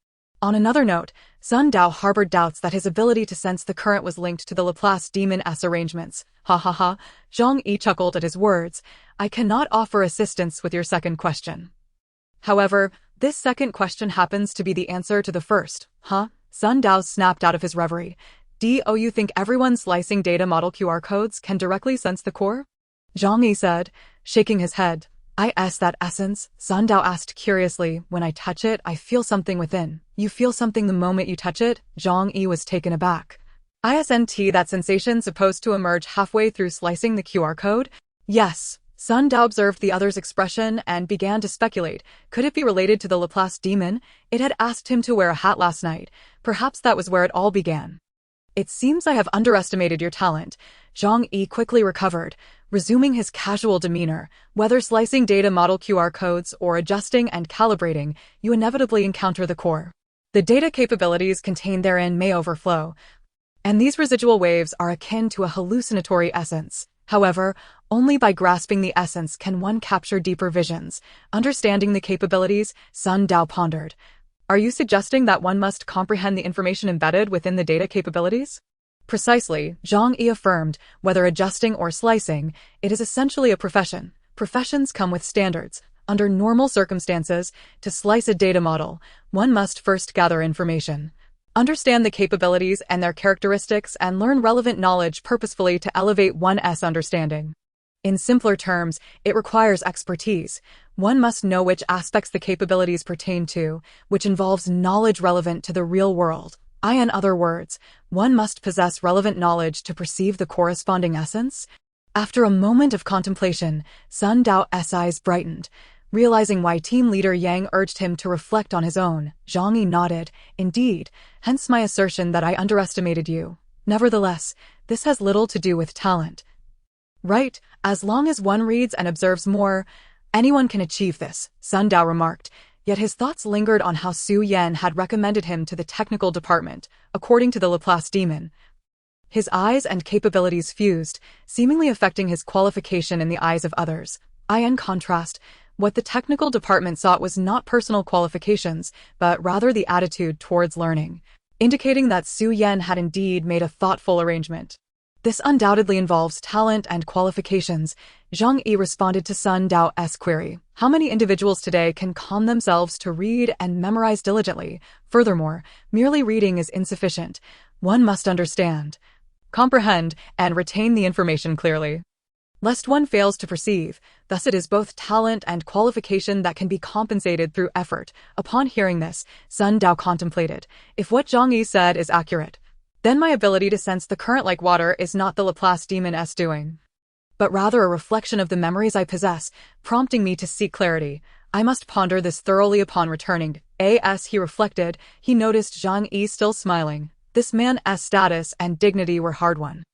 On another note, Sun Dao harbored doubts that his ability to sense the current was linked to the Laplace demon's arrangements. Ha ha ha, Zhang Yi chuckled at his words. I cannot offer assistance with your second question. However, this second question happens to be the answer to the first. Huh? Sun Dao snapped out of his reverie. You think everyone slicing data model QR codes can directly sense the core? Zhang Yi said, shaking his head. That essence? Sun Dao asked curiously. When I touch it, I feel something within. You feel something the moment you touch it? Zhang Yi was taken aback. Isn't that sensation supposed to emerge halfway through slicing the QR code? Yes. Sun Dao observed the other's expression and began to speculate. Could it be related to the Laplace demon? It had asked him to wear a hat last night. Perhaps that was where it all began. It seems I have underestimated your talent. Zhang Yi quickly recovered, resuming his casual demeanor. Whether slicing data model QR codes or adjusting and calibrating, you inevitably encounter the core. The data capabilities contained therein may overflow, and these residual waves are akin to a hallucinatory essence. However, only by grasping the essence can one capture deeper visions. Understanding the capabilities, Sun Dao pondered. Are you suggesting that one must comprehend the information embedded within the data capabilities? Precisely, Zhang Yi affirmed. Whether adjusting or slicing, it is essentially a profession. Professions come with standards. Under normal circumstances, to slice a data model, one must first gather information, understand the capabilities and their characteristics, and learn relevant knowledge purposefully to elevate one's understanding. In simpler terms, it requires expertise. One must know which aspects the capabilities pertain to, which involves knowledge relevant to the real world. In other words, one must possess relevant knowledge to perceive the corresponding essence. After a moment of contemplation, Sun Dao's eyes brightened. Realizing why team leader Yang urged him to reflect on his own, Zhang Yi nodded. Indeed, hence my assertion that I underestimated you. Nevertheless, this has little to do with talent. Right, as long as one reads and observes more, anyone can achieve this, Sun Dao remarked, yet his thoughts lingered on how Su Yan had recommended him to the technical department, according to the Laplace demon. His eyes and capabilities fused, seemingly affecting his qualification in the eyes of others. In contrast, what the technical department sought was not personal qualifications, but rather the attitude towards learning, indicating that Su Yan had indeed made a thoughtful arrangement. This undoubtedly involves talent and qualifications. Zhang Yi responded to Sun Dao's query. How many individuals today can calm themselves to read and memorize diligently? Furthermore, merely reading is insufficient. One must understand, comprehend, and retain the information clearly, lest one fails to perceive. Thus it is both talent and qualification that can be compensated through effort. Upon hearing this, Sun Dao contemplated. If what Zhang Yi said is accurate, then my ability to sense the current like water is not the Laplace demon's doing, but rather a reflection of the memories I possess, prompting me to seek clarity. I must ponder this thoroughly upon returning. As he reflected, he noticed Zhang Yi still smiling. This man's status and dignity were hard-won.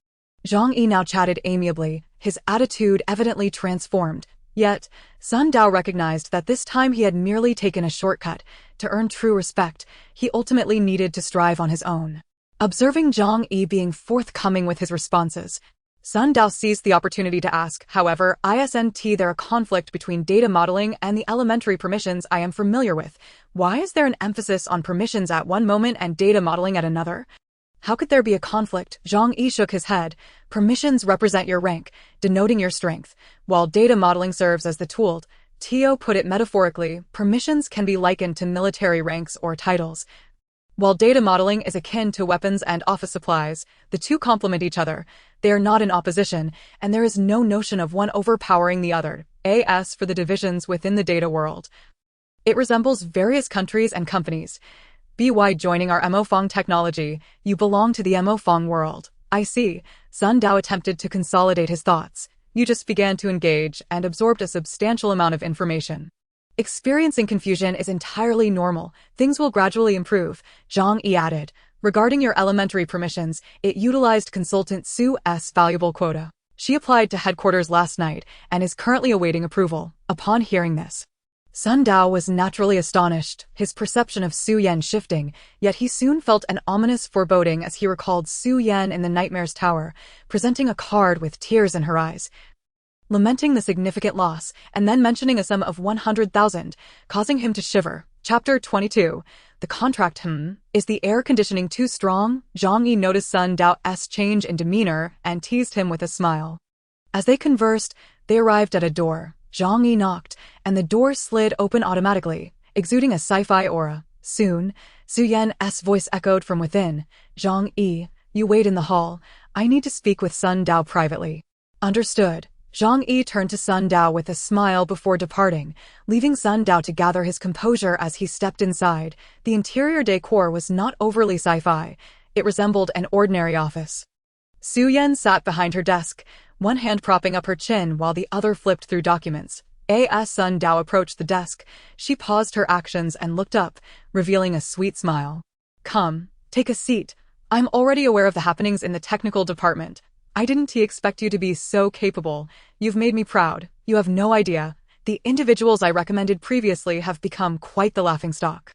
Zhang Yi now chatted amiably, his attitude evidently transformed. Yet, Sun Dao recognized that this time he had merely taken a shortcut, To earn true respect, he ultimately needed to strive on his own. Observing Zhang Yi being forthcoming with his responses, Sun Dao seized the opportunity to ask, however, isn't there a conflict between data modeling and the elementary permissions I am familiar with? Why is there an emphasis on permissions at one moment and data modeling at another? How could there be a conflict? Zhang Yi shook his head. Permissions represent your rank, denoting your strength, while data modeling serves as the tool. Tio put it metaphorically, permissions can be likened to military ranks or titles. While data modeling is akin to weapons and office supplies, the two complement each other. They are not in opposition, and there is no notion of one overpowering the other. As for the divisions within the data world, it resembles various countries and companies. By joining our Mofeng technology, you belong to the Mofeng world. I see. Sun Dao attempted to consolidate his thoughts. You just began to engage and absorbed a substantial amount of information. Experiencing confusion is entirely normal. Things will gradually improve, Zhang Yi added. Regarding your elementary permissions, it utilized consultant Su's valuable quota. She applied to headquarters last night and is currently awaiting approval. Upon hearing this, Sun Dao was naturally astonished, his perception of Su Yan shifting, yet he soon felt an ominous foreboding as he recalled Su Yan in the Nightmare's Tower, presenting a card with tears in her eyes, lamenting the significant loss, and then mentioning a sum of 100,000, causing him to shiver. Chapter 22. The contract. Is the air conditioning too strong? Zhang Yi noticed Sun Dao's change in demeanor and teased him with a smile. As they conversed, they arrived at a door. Zhang Yi knocked, and the door slid open automatically, exuding a sci-fi aura. Soon, Su Yan's voice echoed from within. Zhang Yi, you wait in the hall. I need to speak with Sun Dao privately. Understood. Zhang Yi turned to Sun Dao with a smile before departing, leaving Sun Dao to gather his composure as he stepped inside. The interior decor was not overly sci-fi. It resembled an ordinary office. Su Yan sat behind her desk, one hand propping up her chin while the other flipped through documents. As Sun Dao approached the desk, she paused her actions and looked up, revealing a sweet smile. Come, take a seat. I'm already aware of the happenings in the technical department. I didn't expect you to be so capable. You've made me proud. You have no idea. The individuals I recommended previously have become quite the laughingstock.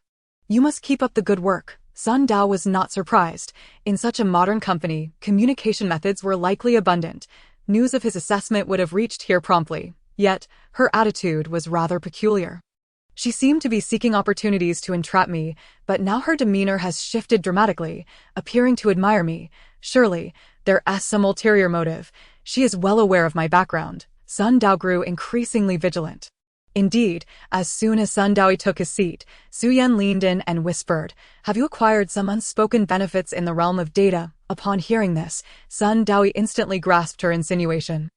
You must keep up the good work. Sun Dao was not surprised. In such a modern company, communication methods were likely abundant. News of his assessment would have reached here promptly. Yet, her attitude was rather peculiar. She seemed to be seeking opportunities to entrap me, but now her demeanor has shifted dramatically, appearing to admire me. Surely, there is some ulterior motive. She is well aware of my background. Sun Dao grew increasingly vigilant. Indeed, as soon as Sun Dao took his seat, Su Yan leaned in and whispered, have you acquired some unspoken benefits in the realm of data? Upon hearing this, Sun Dao instantly grasped her insinuation.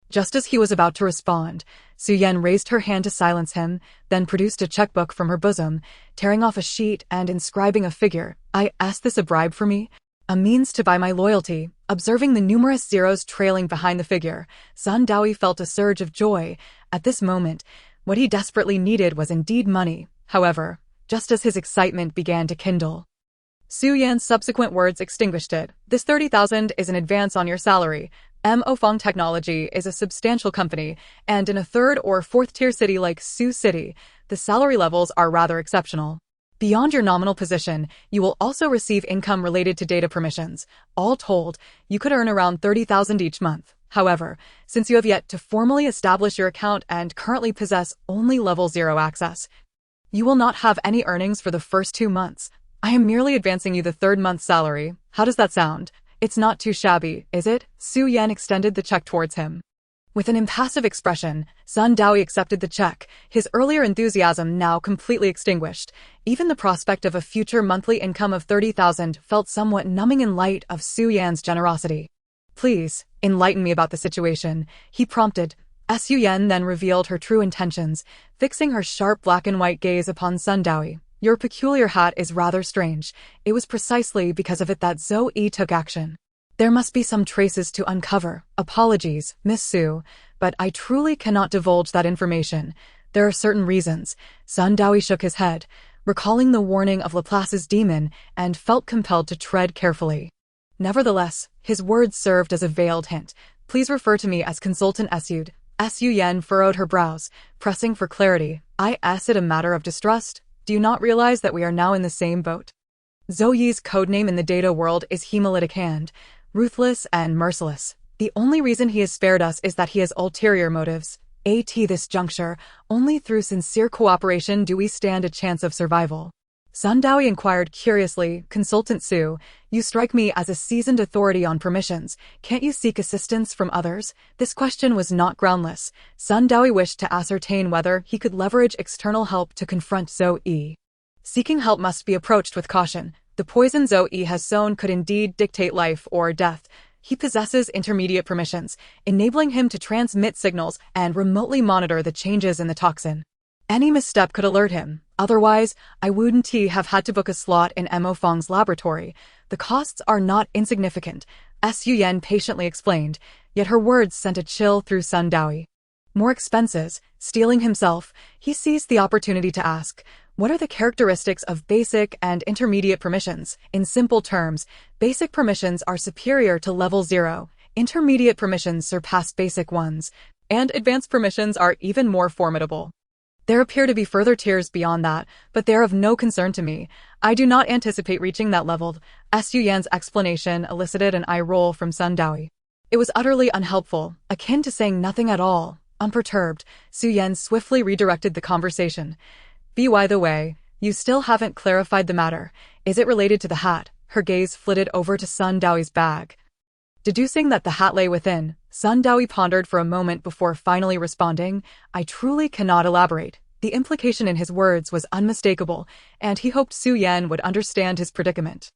Just as he was about to respond, Su Yan raised her hand to silence him, then produced a checkbook from her bosom, tearing off a sheet and inscribing a figure. I asked this a bribe for me? A means to buy my loyalty. Observing the numerous zeros trailing behind the figure, Sun Dao felt a surge of joy. At this moment, what he desperately needed was indeed money. However, just as his excitement began to kindle, Su Yan's subsequent words extinguished it. This 30,000 is an advance on your salary. Mofeng Technology is a substantial company, and in a third or fourth tier city like Su City, the salary levels are rather exceptional. Beyond your nominal position, you will also receive income related to data permissions. All told, you could earn around 30,000 each month. However, since you have yet to formally establish your account and currently possess only level 0 access, you will not have any earnings for the first 2 months. I am merely advancing you the third month's salary. How does that sound? It's not too shabby, is it? Su Yan extended the check towards him. With an impassive expression, Sun Dao accepted the check, his earlier enthusiasm now completely extinguished. Even the prospect of a future monthly income of 30,000 felt somewhat numbing in light of Su Yan's generosity. Please, enlighten me about the situation, he prompted. Su Yan then revealed her true intentions, fixing her sharp black and white gaze upon Sun Dao. Your peculiar hat is rather strange. It was precisely because of it that Zoe took action. There must be some traces to uncover. Apologies, Miss Su, but I truly cannot divulge that information. There are certain reasons. Sun Dao shook his head, recalling the warning of Laplace's demon, and felt compelled to tread carefully. Nevertheless, his words served as a veiled hint. Please refer to me as Consultant Su Yan furrowed her brows, pressing for clarity. Is it a matter of distrust? Do you not realize that we are now in the same boat? Zhou Yi's codename in the data world is Hemolytic Hand, ruthless and merciless. The only reason he has spared us is that he has ulterior motives. At this juncture, only through sincere cooperation do we stand a chance of survival. Sun Daoi inquired curiously, Consultant Su, you strike me as a seasoned authority on permissions. Can't you seek assistance from others? This question was not groundless. Sun Daoi wished to ascertain whether he could leverage external help to confront Zhou Yi. Seeking help must be approached with caution. The poison Zhou Yi has sown could indeed dictate life or death. He possesses intermediate permissions, enabling him to transmit signals and remotely monitor the changes in the toxin. Any misstep could alert him. Otherwise, I wouldn't have had to book a slot in Mo Fong's laboratory. The costs are not insignificant, Su Yan patiently explained, yet her words sent a chill through Sun Daoi. More expenses, steeling himself, he seized the opportunity to ask, what are the characteristics of basic and intermediate permissions? In simple terms, basic permissions are superior to level 0, intermediate permissions surpass basic ones, and advanced permissions are even more formidable. There appear to be further tiers beyond that, but they are of no concern to me. I do not anticipate reaching that level. Su Yan's explanation elicited an eye roll from Sun Daoi. It was utterly unhelpful, akin to saying nothing at all. Unperturbed, Su Yan swiftly redirected the conversation. By the way, you still haven't clarified the matter. Is it related to the hat? Her gaze flitted over to Sun Daoi's bag. Deducing that the hat lay within, Sun Daoi pondered for a moment before finally responding, I truly cannot elaborate. The implication in his words was unmistakable, and he hoped Su Yan would understand his predicament.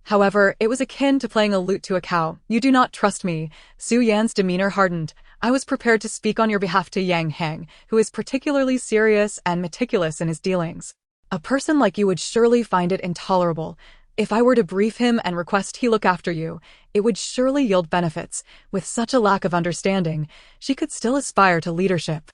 However, it was akin to playing a lute to a cow. You do not trust me. Su Yan's demeanor hardened. I was prepared to speak on your behalf to Yang Heng, who is particularly serious and meticulous in his dealings. A person like you would surely find it intolerable. If I were to brief him and request he look after you, it would surely yield benefits. With such a lack of understanding, she could still aspire to leadership.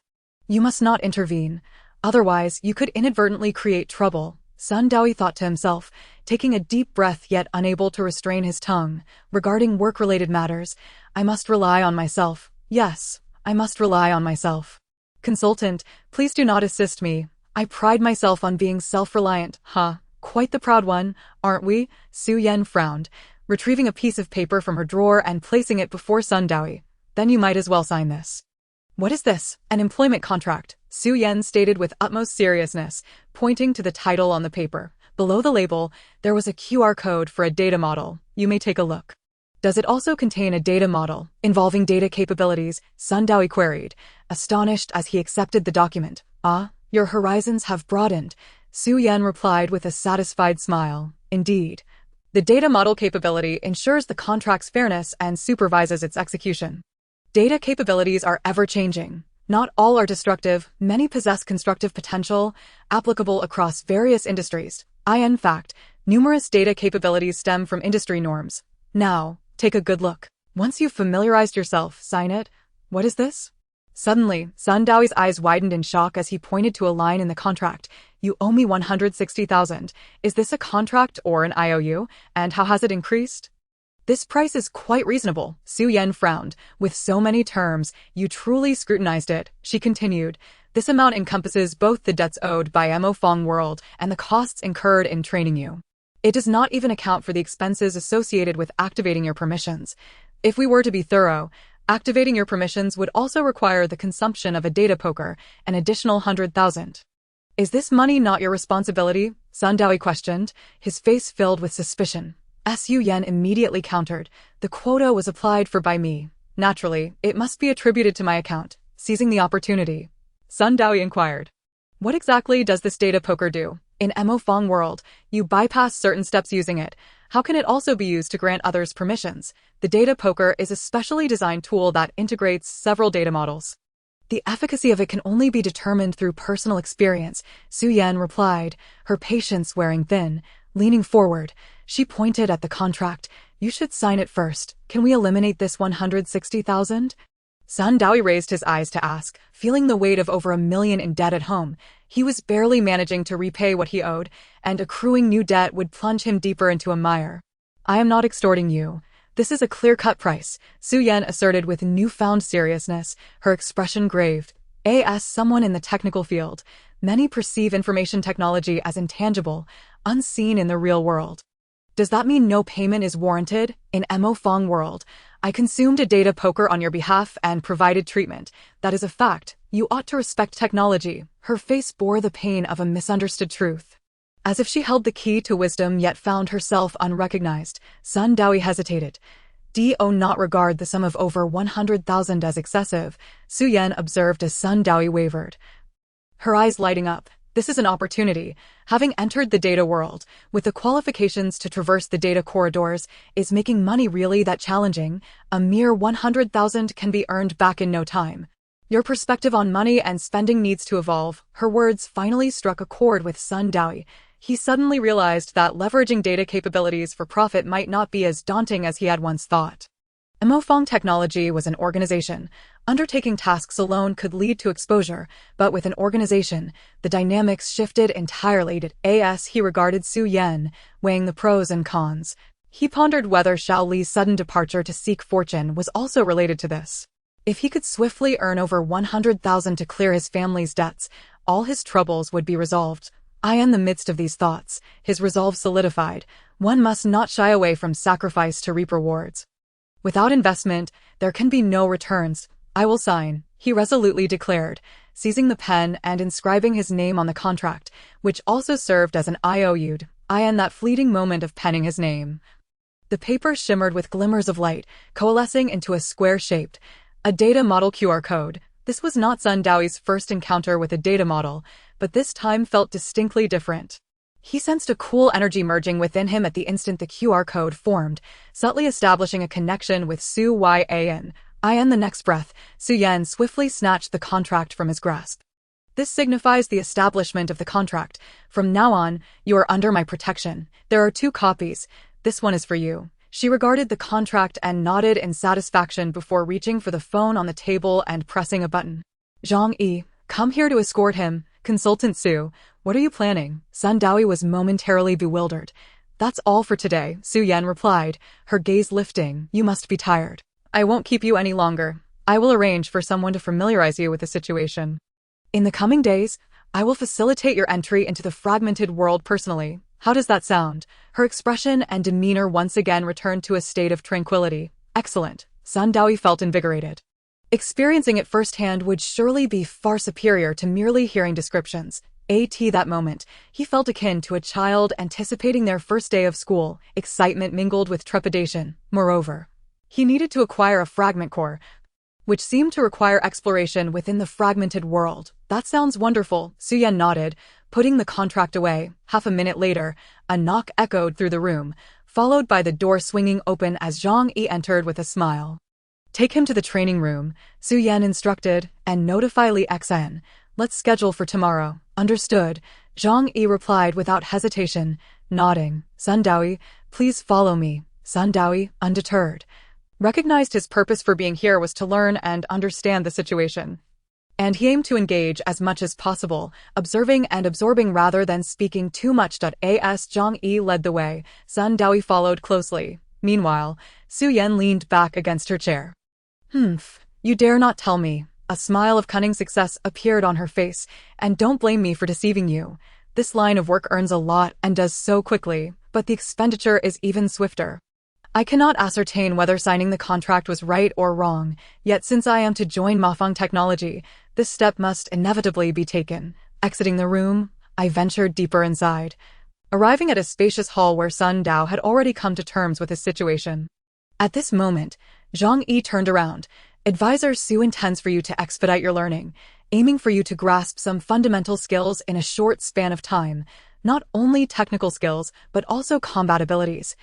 You must not intervene. Otherwise, you could inadvertently create trouble. Sun Daoi thought to himself, taking a deep breath yet unable to restrain his tongue. Regarding work-related matters, I must rely on myself. Yes, I must rely on myself. Consultant, please do not assist me. I pride myself on being self-reliant. Quite the proud one, aren't we? Su Yan frowned, retrieving a piece of paper from her drawer and placing it before Sun Daoi. Then you might as well sign this. What is this? An employment contract, Su Yan stated with utmost seriousness, pointing to the title on the paper. Below the label, there was a QR code for a data model. You may take a look. Does it also contain a data model involving data capabilities? Sun Daoi queried, astonished as he accepted the document. Your horizons have broadened. Su Yan replied with a satisfied smile. Indeed. The data model capability ensures the contract's fairness and supervises its execution. Data capabilities are ever-changing. Not all are destructive, many possess constructive potential, applicable across various industries. In fact, numerous data capabilities stem from industry norms. Now, take a good look. Once you've familiarized yourself, sign it. What is this? Suddenly, Sun Daoi's eyes widened in shock as he pointed to a line in the contract. You owe me 160,000. Is this a contract or an IOU? And how has it increased? This price is quite reasonable. Su Yan frowned. With so many terms, you truly scrutinized it. She continued. This amount encompasses both the debts owed by Mo Fong World and the costs incurred in training you. It does not even account for the expenses associated with activating your permissions. If we were to be thorough, activating your permissions would also require the consumption of a data poker, an additional 100,000. Is this money not your responsibility? Sun Daoi questioned, his face filled with suspicion. Su Yan immediately countered. The quota was applied for by me. Naturally, it must be attributed to my account. Seizing the opportunity, Sun Daoi inquired. What exactly does this data poker do? In Mo Fong World, you bypass certain steps using it. How can it also be used to grant others permissions? The data poker is a specially designed tool that integrates several data models. The efficacy of it can only be determined through personal experience, Su Yan replied, her patience wearing thin. Leaning forward, she pointed at the contract. You should sign it first. Can we eliminate this 160,000? Sun Daoi raised his eyes to ask, feeling the weight of over 1 million in debt at home. He was barely managing to repay what he owed, and accruing new debt would plunge him deeper into a mire. I am not extorting you. This is a clear-cut price, Su Yan asserted with newfound seriousness, her expression grave. As someone in the technical field, Many perceive information technology as intangible, unseen in the real world. Does that mean no payment is warranted? In Mo Fong world, I consumed a data poker on your behalf and provided treatment. That is a fact. You ought to respect technology. Her face bore the pain of a misunderstood truth. As if she held the key to wisdom yet found herself unrecognized, Sun Dawi hesitated. Do not regard the sum of over 100,000 as excessive, Su Yan observed as Sun Dawi wavered. Her eyes lighting up. This is an opportunity. Having entered the data world, with the qualifications to traverse the data corridors, is making money really that challenging? A mere 100,000 can be earned back in no time. Your perspective on money and spending needs to evolve. Her words finally struck a chord with Sun Dawi. He suddenly realized that leveraging data capabilities for profit might not be as daunting as he had once thought. Mo Fong Technology was an organization. Undertaking tasks alone could lead to exposure, but with an organization, the dynamics shifted entirely. He regarded Su Yan, weighing the pros and cons. He pondered whether Xiao Li's sudden departure to seek fortune was also related to this. If he could swiftly earn over 100,000 to clear his family's debts, all his troubles would be resolved. In the midst of these thoughts, his resolve solidified. One must not shy away from sacrifice to reap rewards. Without investment, there can be no returns. I will sign, he resolutely declared, seizing the pen and inscribing his name on the contract, which also served as an IOU. In that fleeting moment of penning his name, the paper shimmered with glimmers of light, coalescing into a square-shaped, a data model QR code. This was not Sun Dawi's first encounter with a data model, but this time felt distinctly different. He sensed a cool energy merging within him at the instant the QR code formed, subtly establishing a connection with Su Yan. In the next breath, Su Yan swiftly snatched the contract from his grasp. This signifies the establishment of the contract. From now on, you are under my protection. There are 2 copies. This one is for you. She regarded the contract and nodded in satisfaction before reaching for the phone on the table and pressing a button. Zhang Yi, come here to escort him. Consultant Su, what are you planning? Sun Dawi was momentarily bewildered. That's all for today, Su Yan replied, her gaze lifting. You must be tired. I won't keep you any longer. I will arrange for someone to familiarize you with the situation. In the coming days, I will facilitate your entry into the fragmented world personally. How does that sound? Her expression and demeanor once again returned to a state of tranquility. Excellent. Sun Dawi felt invigorated. Experiencing it firsthand would surely be far superior to merely hearing descriptions. That moment, he felt akin to a child anticipating their first day of school, excitement mingled with trepidation. Moreover, he needed to acquire a fragment core, which seemed to require exploration within the fragmented world. That sounds wonderful, Su Yan nodded, putting the contract away. Half a minute later, a knock echoed through the room, followed by the door swinging open as Zhang Yi entered with a smile. Take him to the training room, Su Yan instructed, and notify Li Xen. Let's schedule for tomorrow. Understood, Zhang Yi replied without hesitation, nodding. Sun Dawi, please follow me. Sun Dawi, undeterred, recognized his purpose for being here was to learn and understand the situation. And he aimed to engage as much as possible, observing and absorbing rather than speaking too much. As Zhang Yi led the way, Sun Dawi followed closely. Meanwhile, Su Yan leaned back against her chair. You dare not tell me. A smile of cunning success appeared on her face, and don't blame me for deceiving you. This line of work earns a lot and does so quickly, but the expenditure is even swifter. I cannot ascertain whether signing the contract was right or wrong, yet since I am to join Mafang Technology, this step must inevitably be taken. Exiting the room, I ventured deeper inside, arriving at a spacious hall where Sun Dao had already come to terms with his situation. At this moment, Zhang Yi turned around. Advisor Su intends for you to expedite your learning, aiming for you to grasp some fundamental skills in a short span of time, not only technical skills, but also combat abilities,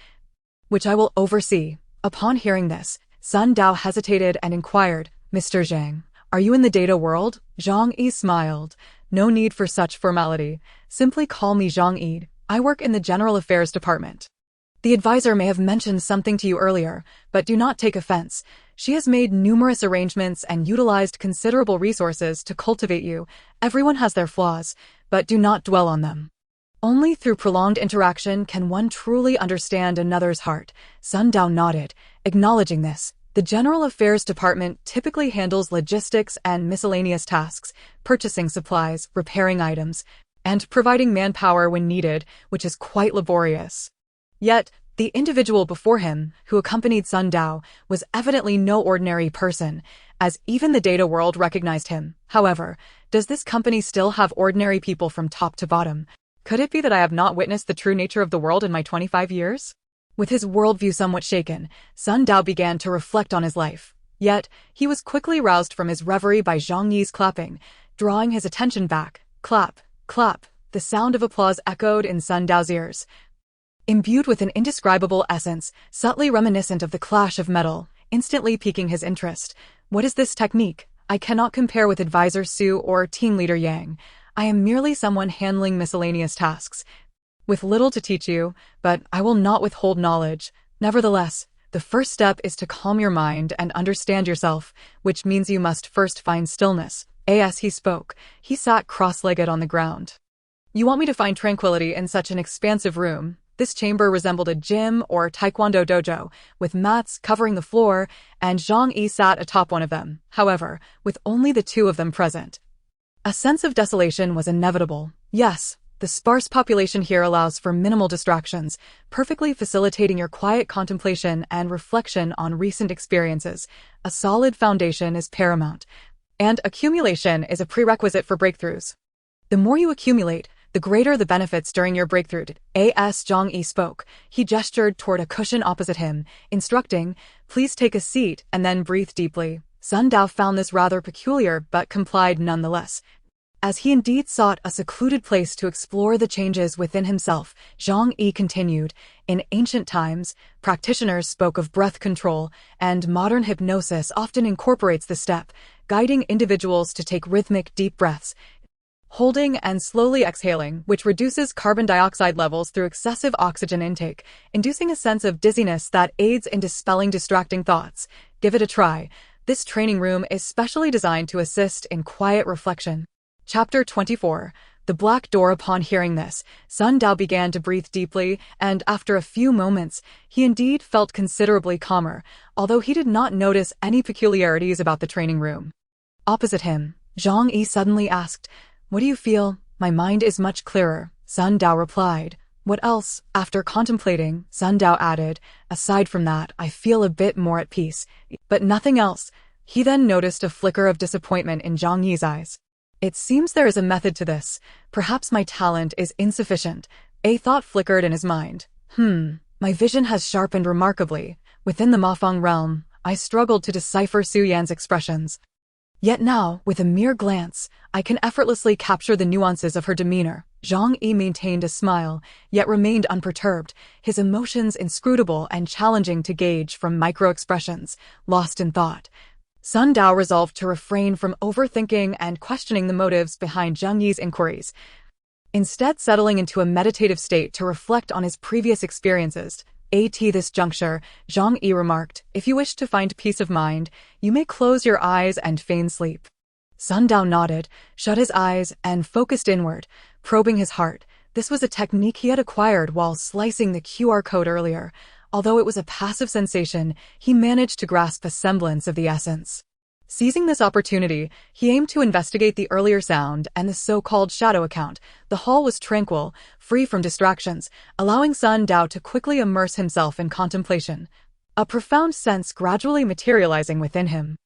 which I will oversee. Upon hearing this, Sun Dao hesitated and inquired, Mr. Zhang, are you in the data world? Zhang Yi smiled. No need for such formality. Simply call me Zhang Yi. I work in the General Affairs Department. The advisor may have mentioned something to you earlier, but do not take offense. She has made numerous arrangements and utilized considerable resources to cultivate you. Everyone has their flaws, but do not dwell on them. Only through prolonged interaction can one truly understand another's heart. Sun Dao nodded, acknowledging this. The General Affairs Department typically handles logistics and miscellaneous tasks, purchasing supplies, repairing items, and providing manpower when needed, which is quite laborious. Yet, the individual before him, who accompanied Sun Dao, was evidently no ordinary person, as even the data world recognized him. However, does this company still have ordinary people from top to bottom? Could it be that I have not witnessed the true nature of the world in my 25 years? With his worldview somewhat shaken, Sun Dao began to reflect on his life. Yet, he was quickly roused from his reverie by Zhang Yi's clapping, drawing his attention back. Clap, clap. The sound of applause echoed in Sun Dao's ears. Imbued with an indescribable essence, subtly reminiscent of the clash of metal, instantly piquing his interest. What is this technique? I cannot compare with Advisor Su or Team Leader Yang. I am merely someone handling miscellaneous tasks, with little to teach you, but I will not withhold knowledge. Nevertheless, the first step is to calm your mind and understand yourself, which means you must first find stillness. As he spoke, he sat cross-legged on the ground. You want me to find tranquility in such an expansive room? This chamber resembled a gym or taekwondo dojo, with mats covering the floor, and Zhang Yi sat atop one of them, however, with only the two of them present. A sense of desolation was inevitable. Yes, the sparse population here allows for minimal distractions, perfectly facilitating your quiet contemplation and reflection on recent experiences. A solid foundation is paramount, and accumulation is a prerequisite for breakthroughs. The more you accumulate, the greater the benefits during your breakthrough. As Zhang Yi spoke, he gestured toward a cushion opposite him, instructing, "Please take a seat and then breathe deeply." Sun Dao found this rather peculiar but complied nonetheless. As he indeed sought a secluded place to explore the changes within himself, Zhang Yi continued, "In ancient times, practitioners spoke of breath control, and modern hypnosis often incorporates the step, guiding individuals to take rhythmic deep breaths, holding and slowly exhaling, which reduces carbon dioxide levels through excessive oxygen intake, inducing a sense of dizziness that aids in dispelling distracting thoughts. Give it a try. This training room is specially designed to assist in quiet reflection." Chapter 24. The Black Door. Upon hearing this, Sun Dao began to breathe deeply, and after a few moments, he indeed felt considerably calmer, although he did not notice any peculiarities about the training room. Opposite him, Zhang Yi suddenly asked, "What do you feel?" "My mind is much clearer," Sun Dao replied. "What else?" After contemplating, Sun Dao added, "Aside from that, I feel a bit more at peace, but nothing else." He then noticed a flicker of disappointment in Zhang Yi's eyes. "It seems there is a method to this. Perhaps my talent is insufficient." A thought flickered in his mind. My vision has sharpened remarkably. Within the Mafang realm, I struggled to decipher Su Yan's expressions. Yet now, with a mere glance, I can effortlessly capture the nuances of her demeanor." Zhang Yi maintained a smile, yet remained unperturbed, his emotions inscrutable and challenging to gauge from micro-expressions. Lost in thought, Sun Dao resolved to refrain from overthinking and questioning the motives behind Zhang Yi's inquiries, instead settling into a meditative state to reflect on his previous experiences. At this juncture, Zhang Yi remarked, "If you wish to find peace of mind, you may close your eyes and feign sleep." Sun Dao nodded, shut his eyes, and focused inward, probing his heart. This was a technique he had acquired while slicing the QR code earlier. Although it was a passive sensation, he managed to grasp a semblance of the essence. Seizing this opportunity, he aimed to investigate the earlier sound and the so-called shadow account. The hall was tranquil, free from distractions, allowing Sun Dao to quickly immerse himself in contemplation, a profound sense gradually materializing within him.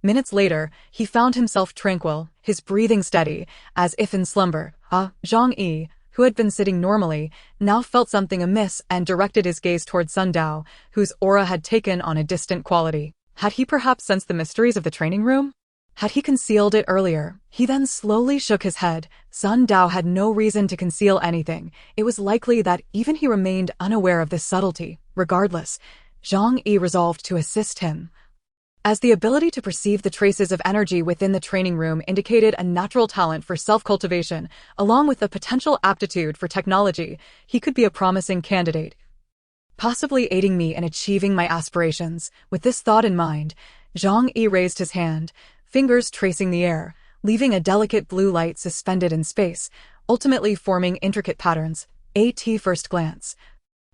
Minutes later, he found himself tranquil, his breathing steady, as if in slumber. Zhang Yi, who had been sitting normally, now felt something amiss and directed his gaze toward Sun Dao, whose aura had taken on a distant quality. Had he perhaps sensed the mysteries of the training room? Had he concealed it earlier? He then slowly shook his head. Sun Dao had no reason to conceal anything. It was likely that even he remained unaware of this subtlety. Regardless, Zhang Yi resolved to assist him. As the ability to perceive the traces of energy within the training room indicated a natural talent for self-cultivation, along with a potential aptitude for technology, he could be a promising candidate, possibly aiding me in achieving my aspirations. With this thought in mind, Zhang Yi raised his hand, fingers tracing the air, leaving a delicate blue light suspended in space, ultimately forming intricate patterns. At first glance,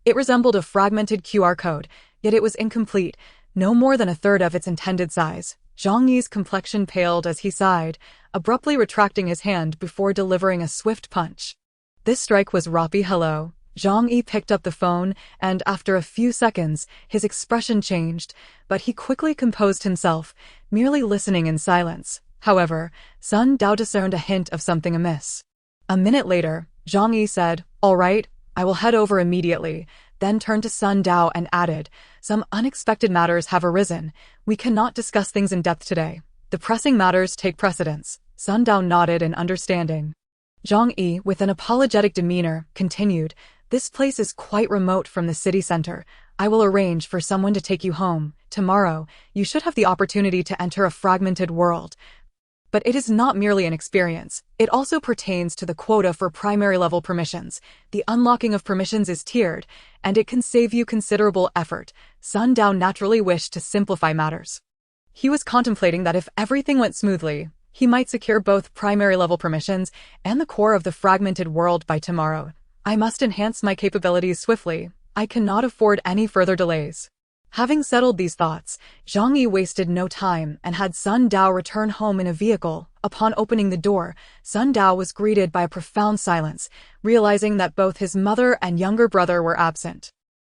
it resembled a fragmented QR code, yet it was incomplete. no more than a third of its intended size. Zhang Yi's complexion paled as he sighed, abruptly retracting his hand before delivering a swift punch. This strike was Roppy Hello. Zhang Yi picked up the phone, and after a few seconds, his expression changed, but he quickly composed himself, merely listening in silence. However, Sun Dao discerned a hint of something amiss. A minute later, Zhang Yi said, "All right, I will head over immediately," then turned to Sun Dao and added, "Some unexpected matters have arisen. We cannot discuss things in depth today. The pressing matters take precedence." Sun Dao nodded in understanding. Zhang Yi, with an apologetic demeanor, continued, "This place is quite remote from the city center. I will arrange for someone to take you home. Tomorrow, you should have the opportunity to enter a fragmented world. But it is not merely an experience. It also pertains to the quota for primary level permissions. The unlocking of permissions is tiered, and it can save you considerable effort." Sun Dao naturally wished to simplify matters. He was contemplating that if everything went smoothly, he might secure both primary level permissions and the core of the fragmented world by tomorrow. "I must enhance my capabilities swiftly. I cannot afford any further delays." Having settled these thoughts, Zhang Yi wasted no time and had Sun Dao return home in a vehicle. Upon opening the door, Sun Dao was greeted by a profound silence, realizing that both his mother and younger brother were absent.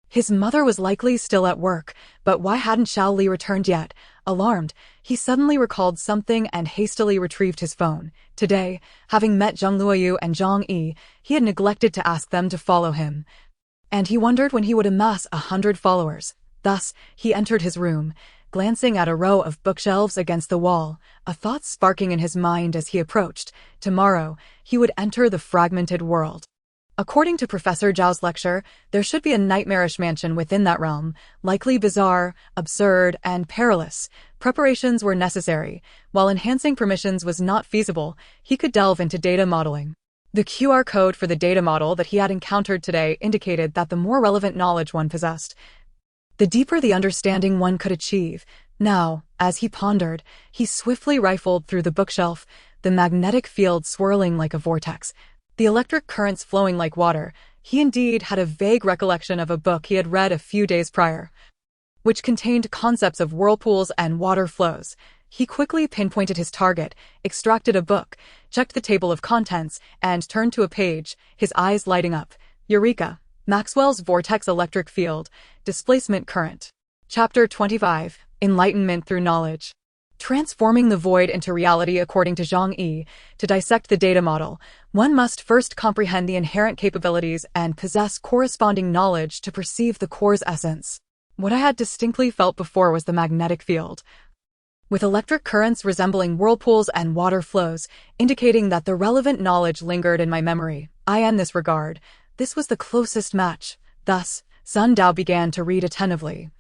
His mother was likely still at work, but why hadn't Xiao Li returned yet? Alarmed, he suddenly recalled something and hastily retrieved his phone. Today, having met Zheng Luoyu and Zhang Yi, he had neglected to ask them to follow him. And he wondered when he would amass 100 followers. Thus, he entered his room, glancing at a row of bookshelves against the wall, a thought sparking in his mind as he approached. Tomorrow, he would enter the fragmented world. According to Professor Zhao's lecture, there should be a nightmarish mansion within that realm, likely bizarre, absurd, and perilous. Preparations were necessary. While enhancing permissions was not feasible, he could delve into data modeling. The QR code for the data model that he had encountered today indicated that the more relevant knowledge one possessed, the deeper the understanding one could achieve. Now, as he pondered, he swiftly rifled through the bookshelf, the magnetic field swirling like a vortex, the electric currents flowing like water. He indeed had a vague recollection of a book he had read a few days prior, which contained concepts of whirlpools and water flows. He quickly pinpointed his target, extracted a book, checked the table of contents, and turned to a page, his eyes lighting up. Eureka! Maxwell's vortex electric field, displacement current. Chapter 25. Enlightenment through knowledge. Transforming the void into reality. According to Zhang Yi, to dissect the data model, one must first comprehend the inherent capabilities and possess corresponding knowledge to perceive the core's essence. What I had distinctly felt before was the magnetic field, with electric currents resembling whirlpools and water flows, indicating that the relevant knowledge lingered in my memory. In this regard, this was the closest match. Thus, Sun Dao began to read attentively,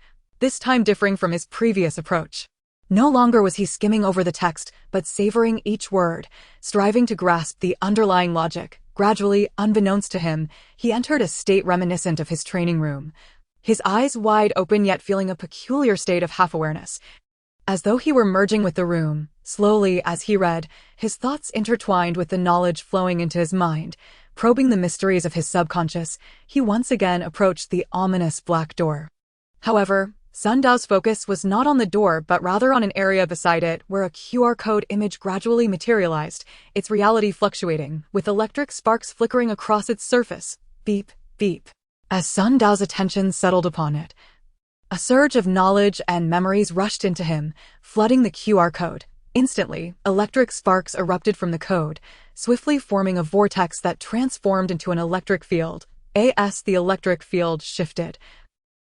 this time differing from his previous approach. No longer was he skimming over the text, but savoring each word, striving to grasp the underlying logic. Gradually, unbeknownst to him, he entered a state reminiscent of his training room, his eyes wide open yet feeling a peculiar state of half-awareness, as though he were merging with the room. Slowly, as he read, his thoughts intertwined with the knowledge flowing into his mind. Probing the mysteries of his subconscious, he once again approached the ominous black door. However, Sun Dao's focus was not on the door but rather on an area beside it where a QR code image gradually materialized, its reality fluctuating, with electric sparks flickering across its surface. Beep, beep. As Sun Dao's attention settled upon it, a surge of knowledge and memories rushed into him, flooding the QR code. Instantly, electric sparks erupted from the code, swiftly forming a vortex that transformed into an electric field. As the electric field shifted,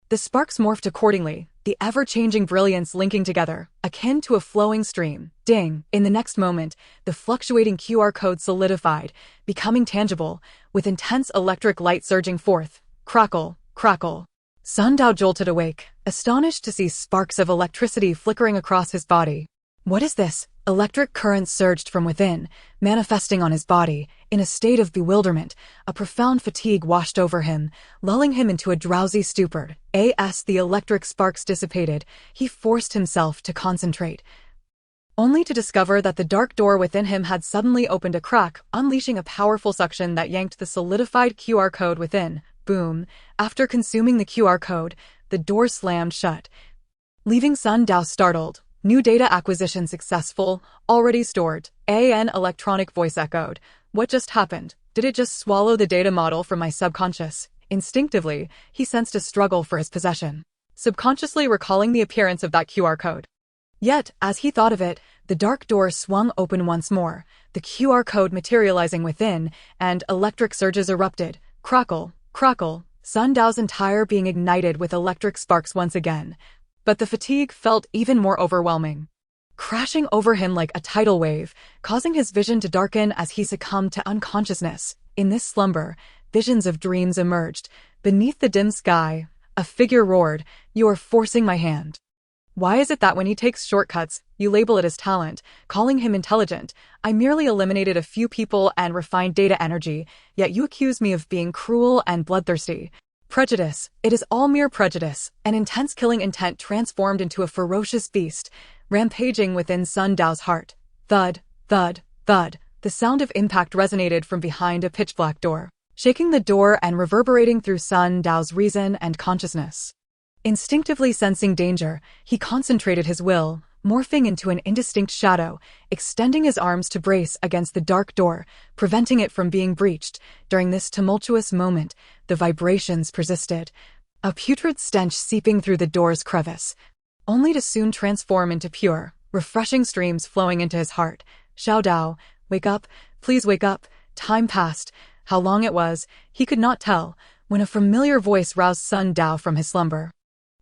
the sparks morphed accordingly, the ever-changing brilliance linking together, akin to a flowing stream. Ding! In the next moment, the fluctuating QR code solidified, becoming tangible, with intense electric light surging forth. Crackle, crackle. Sun Dao jolted awake, astonished to see sparks of electricity flickering across his body. What is this? Electric currents surged from within, manifesting on his body. In a state of bewilderment, a profound fatigue washed over him, lulling him into a drowsy stupor. As the electric sparks dissipated, he forced himself to concentrate, only to discover that the dark door within him had suddenly opened a crack, unleashing a powerful suction that yanked the solidified QR code within. Boom! After consuming the QR code, the door slammed shut, leaving Sun Dao startled. New data acquisition successful, already stored. An electronic voice echoed. What just happened? Did it just swallow the data model from my subconscious? Instinctively, he sensed a struggle for his possession, subconsciously recalling the appearance of that QR code. Yet, as he thought of it, the dark door swung open once more, the QR code materializing within, and electric surges erupted. Crackle, crackle, Sun Dao's entire being ignited with electric sparks once again. But the fatigue felt even more overwhelming, crashing over him like a tidal wave, causing his vision to darken as he succumbed to unconsciousness. In this slumber, visions of dreams emerged. Beneath the dim sky, a figure roared, "You are forcing my hand." Why is it that when he takes shortcuts, you label it as talent, calling him intelligent? I merely eliminated a few people and refined data energy, yet you accuse me of being cruel and bloodthirsty. Prejudice. It is all mere prejudice, an intense killing intent transformed into a ferocious beast, rampaging within Sun Dao's heart. Thud, thud, thud. The sound of impact resonated from behind a pitch-black door, shaking the door and reverberating through Sun Dao's reason and consciousness. Instinctively sensing danger, he concentrated his will, morphing into an indistinct shadow, extending his arms to brace against the dark door, preventing it from being breached. During this tumultuous moment, the vibrations persisted, a putrid stench seeping through the door's crevice, only to soon transform into pure, refreshing streams flowing into his heart. Xiao Dao, wake up, please wake up. Time passed. How long it was, he could not tell, when a familiar voice roused Sun Dao from his slumber.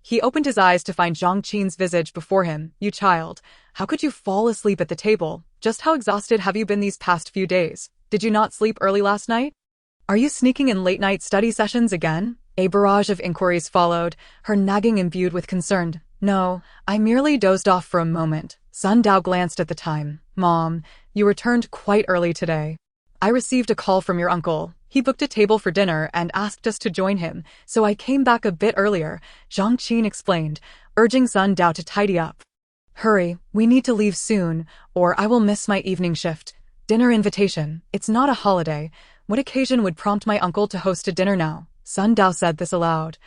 He opened his eyes to find Zhang Qin's visage before him. "You child, how could you fall asleep at the table? Just how exhausted have you been these past few days? Did you not sleep early last night? Are you sneaking in late-night study sessions again?" A barrage of inquiries followed, her nagging imbued with concern. "No, I merely dozed off for a moment." Sun Dao glanced at the time. "Mom, you returned quite early today. I received a call from your uncle. He booked a table for dinner and asked us to join him, so I came back a bit earlier," Zhang Qin explained, urging Sun Dao to tidy up. "Hurry, we need to leave soon, or I will miss my evening shift. Dinner invitation. It's not a holiday. What occasion would prompt my uncle to host a dinner now?" Sun Dao said this aloud.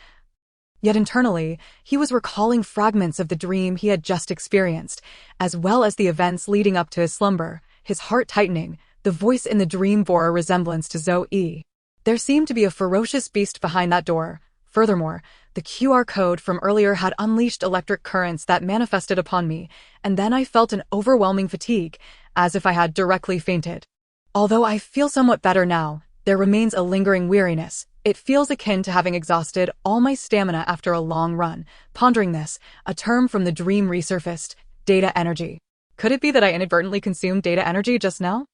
Yet internally, he was recalling fragments of the dream he had just experienced, as well as the events leading up to his slumber, his heart tightening. The voice in the dream bore a resemblance to Zoe. There seemed to be a ferocious beast behind that door. Furthermore, the QR code from earlier had unleashed electric currents that manifested upon me, and then I felt an overwhelming fatigue, as if I had directly fainted. Although I feel somewhat better now, there remains a lingering weariness. It feels akin to having exhausted all my stamina after a long run. Pondering this, a term from the dream resurfaced: data energy. Could it be that I inadvertently consumed data energy just now?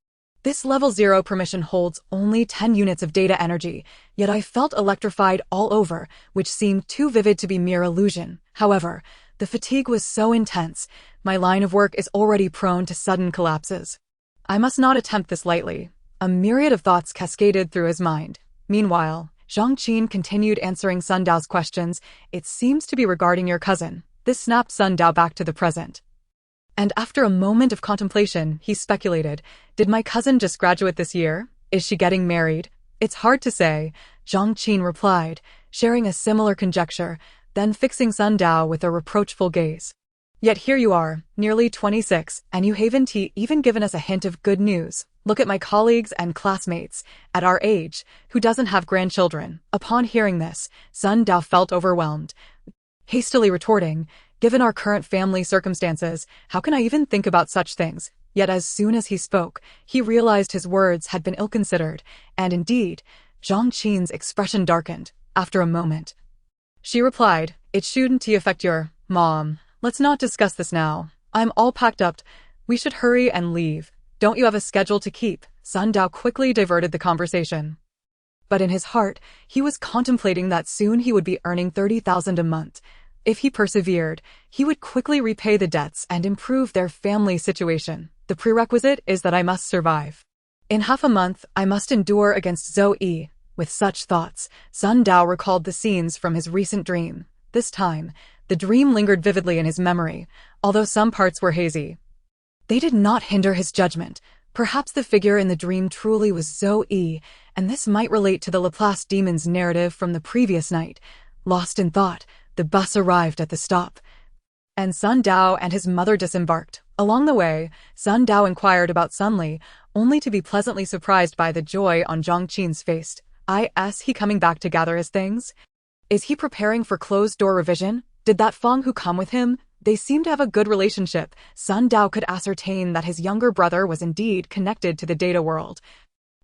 This level 0 permission holds only 10 units of data energy, yet I felt electrified all over, which seemed too vivid to be mere illusion. However, the fatigue was so intense, my line of work is already prone to sudden collapses. I must not attempt this lightly. A myriad of thoughts cascaded through his mind. Meanwhile, Zhang Qin continued answering Sun Dao's questions. "It seems to be regarding your cousin." This snapped Sun Dao back to the present. And after a moment of contemplation, he speculated, "Did my cousin just graduate this year? Is she getting married?" "It's hard to say," Zhang Qin replied, sharing a similar conjecture, then fixing Sun Dao with a reproachful gaze. "Yet here you are, nearly 26, and you haven't even given us a hint of good news. Look at my colleagues and classmates, at our age, who doesn't have grandchildren." Upon hearing this, Sun Dao felt overwhelmed, hastily retorting, "Given our current family circumstances, how can I even think about such things?" Yet as soon as he spoke, he realized his words had been ill-considered, and indeed, Zhang Qin's expression darkened. After a moment, she replied, "It shouldn't affect your mom. Let's not discuss this now. I'm all packed up. We should hurry and leave. Don't you have a schedule to keep?" Sun Dao quickly diverted the conversation. But in his heart, he was contemplating that soon he would be earning 30,000 a month. If he persevered, he would quickly repay the debts and improve their family situation. The prerequisite is that I must survive. In half a month, I must endure against Zoe. With such thoughts, Sun Dao recalled the scenes from his recent dream. This time, the dream lingered vividly in his memory, although some parts were hazy. They did not hinder his judgment. Perhaps the figure in the dream truly was Zoe, and this might relate to the Laplace demon's narrative from the previous night. Lost in thought, the bus arrived at the stop. and Sun Dao and his mother disembarked. Along the way, Sun Dao inquired about Sun Li, only to be pleasantly surprised by the joy on Zhang Qin's face. Is he coming back to gather his things? Is he preparing for closed-door revision? Did that Feng Hu come with him? They seemed to have a good relationship. Sun Dao could ascertain that his younger brother was indeed connected to the data world.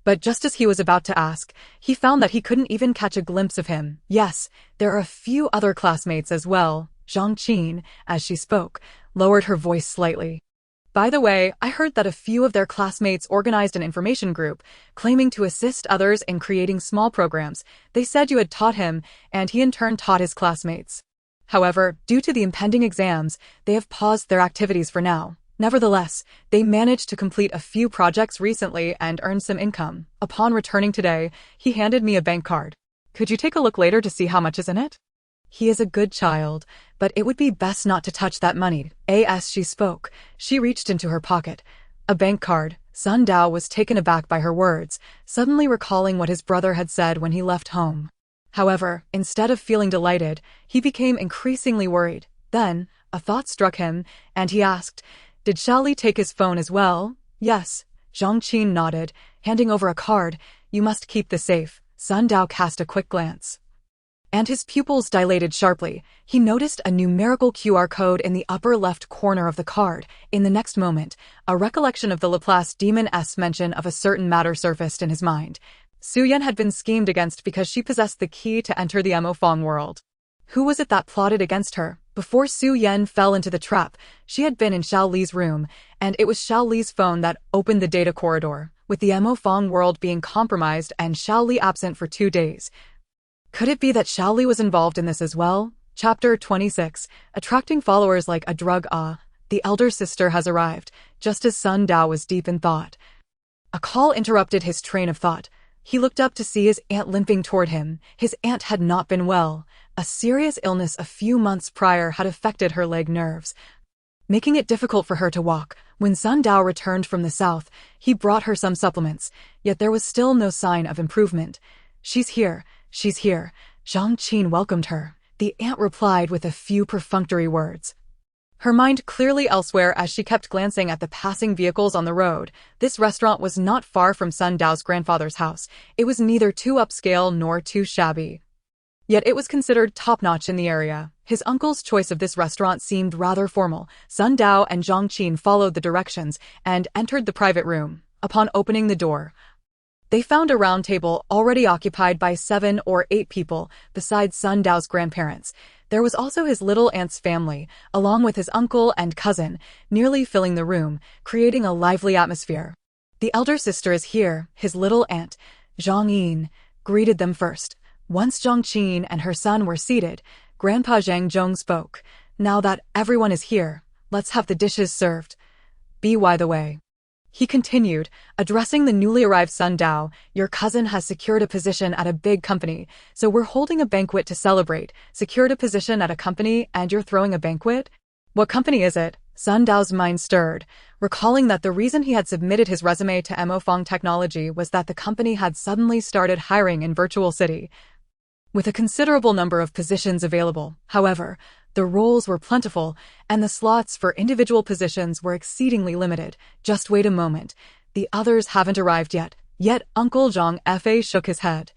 But just as he was about to ask, he found that he couldn't even catch a glimpse of him. Yes, there are a few other classmates as well. Zhang Qin, as she spoke, lowered her voice slightly. By the way, I heard that a few of their classmates organized an information group, claiming to assist others in creating small programs. They said you had taught him, and he in turn taught his classmates. However, due to the impending exams, they have paused their activities for now. Nevertheless, they managed to complete a few projects recently and earned some income. Upon returning today, he handed me a bank card. Could you take a look later to see how much is in it? He is a good child, but it would be best not to touch that money. As she spoke, she reached into her pocket. A bank card. Sun Dao was taken aback by her words, suddenly recalling what his brother had said when he left home. However, instead of feeling delighted, he became increasingly worried. Then, a thought struck him, and he asked, "Did Xiaoli take his phone as well?" "Yes." Zhang Qin nodded, handing over a card. "You must keep the safe." Sun Dao cast a quick glance, and his pupils dilated sharply. He noticed a numerical QR code in the upper left corner of the card. In the next moment, a recollection of the Laplace demon's mention of a certain matter surfaced in his mind. Su Yan had been schemed against because she possessed the key to enter the Mo Fong world. Who was it that plotted against her? Before Su Yan fell into the trap, she had been in Xiao Li's room, and it was Xiao Li's phone that opened the data corridor. With the Mo Fong world being compromised and Xiao Li absent for 2 days, could it be that Xiao Li was involved in this as well? Chapter 26. Attracting followers like a drug. The elder sister has arrived, just as Sun Dao was deep in thought. A call interrupted his train of thought. He looked up to see his aunt limping toward him. His aunt had not been well. A serious illness a few months prior had affected her leg nerves, making it difficult for her to walk. When Sun Dao returned from the south, he brought her some supplements, yet there was still no sign of improvement. She's here. Zhang Qin welcomed her. The aunt replied with a few perfunctory words, her mind clearly elsewhere as she kept glancing at the passing vehicles on the road. This restaurant was not far from Sun Dao's grandfather's house. It was neither too upscale nor too shabby, yet it was considered top-notch in the area. His uncle's choice of this restaurant seemed rather formal. Sun Dao and Zhang Qin followed the directions and entered the private room. Upon opening the door, they found a round table already occupied by 7 or 8 people, besides Sun Dao's grandparents. There was also his little aunt's family, along with his uncle and cousin, nearly filling the room, creating a lively atmosphere. "The elder sister is here," his little aunt, Zhang Yin, greeted them first. Once Zhang Qin and her son were seated, Grandpa Zhang Zhong spoke. "Now that everyone is here, let's have the dishes served. By the way," he continued, addressing the newly arrived Sun Dao, "your cousin has secured a position at a big company, so we're holding a banquet to celebrate." "Secured a position at a company and you're throwing a banquet? What company is it?" Sun Dao's mind stirred, recalling that the reason he had submitted his resume to Mo Fong Technology was that the company had suddenly started hiring in Virtual City, with a considerable number of positions available. However, the roles were plentiful, and the slots for individual positions were exceedingly limited. "Just wait a moment. The others haven't arrived yet." Yet Uncle Zhang Fa shook his head,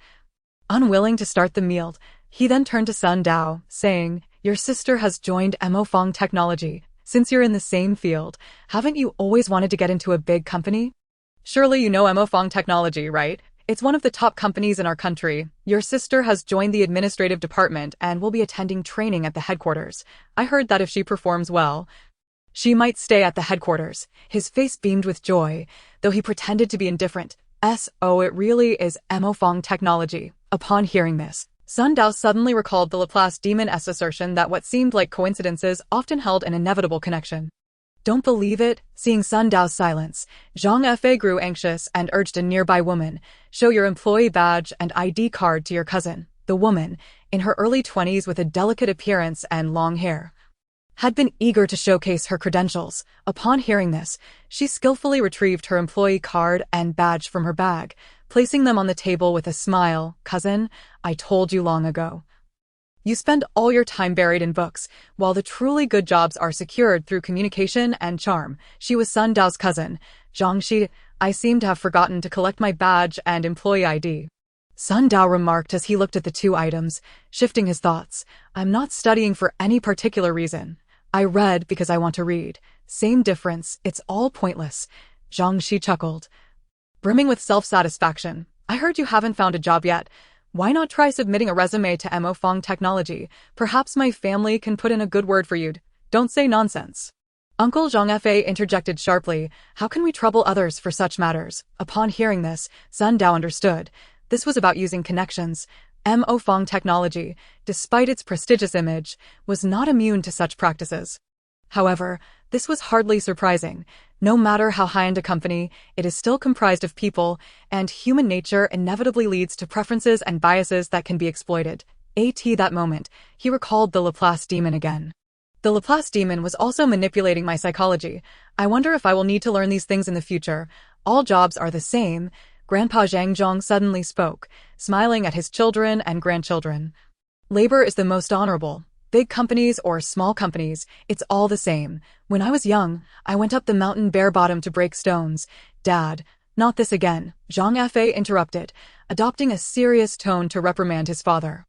unwilling to start the meal. He then turned to Sun Dao, saying, "Your sister has joined Mo Fong Technology. Since you're in the same field, haven't you always wanted to get into a big company? Surely you know Mo Fong Technology, right? It's one of the top companies in our country. Your sister has joined the administrative department and will be attending training at the headquarters. I heard that if she performs well, she might stay at the headquarters." His face beamed with joy, though he pretended to be indifferent. "Oh, it really is Mo Fong Technology." Upon hearing this, Sun Dao suddenly recalled the Laplace demon's assertion that what seemed like coincidences often held an inevitable connection. "Don't believe it?" Seeing Sun Dao's silence, Zhang Fa grew anxious and urged a nearby woman, "Show your employee badge and ID card to your cousin." The woman, in her early 20s with a delicate appearance and long hair, had been eager to showcase her credentials. Upon hearing this, she skillfully retrieved her employee card and badge from her bag, placing them on the table with a smile. "Cousin, I told you long ago. You spend all your time buried in books, while the truly good jobs are secured through communication and charm. She was Sun Dao's cousin, Zhang Shi. I seem to have forgotten to collect my badge and employee ID. Sun Dao remarked as he looked at the two items, shifting his thoughts. I'm not studying for any particular reason. I read because I want to read. Same difference, it's all pointless. Zhang Shi chuckled, brimming with self-satisfaction. I heard you haven't found a job yet. Why not try submitting a resume to Mo Fong Technology? Perhaps my family can put in a good word for you. Don't say nonsense. Uncle Zhang Fa interjected sharply. How can we trouble others for such matters? Upon hearing this, Sun Dao understood. This was about using connections. Mo Fong Technology, despite its prestigious image, was not immune to such practices. However, this was hardly surprising. No matter how high-end a company, it is still comprised of people, and human nature inevitably leads to preferences and biases that can be exploited. At that moment, he recalled the Laplace demon again. The Laplace demon was also manipulating my psychology. I wonder if I will need to learn these things in the future. All jobs are the same. Grandpa Zhang Zhong suddenly spoke, smiling at his children and grandchildren. Labor is the most honorable. Big companies or small companies, it's all the same. When I was young, I went up the mountain bare-bottom to break stones. Dad, not this again, Zhang Fa interrupted, adopting a serious tone to reprimand his father.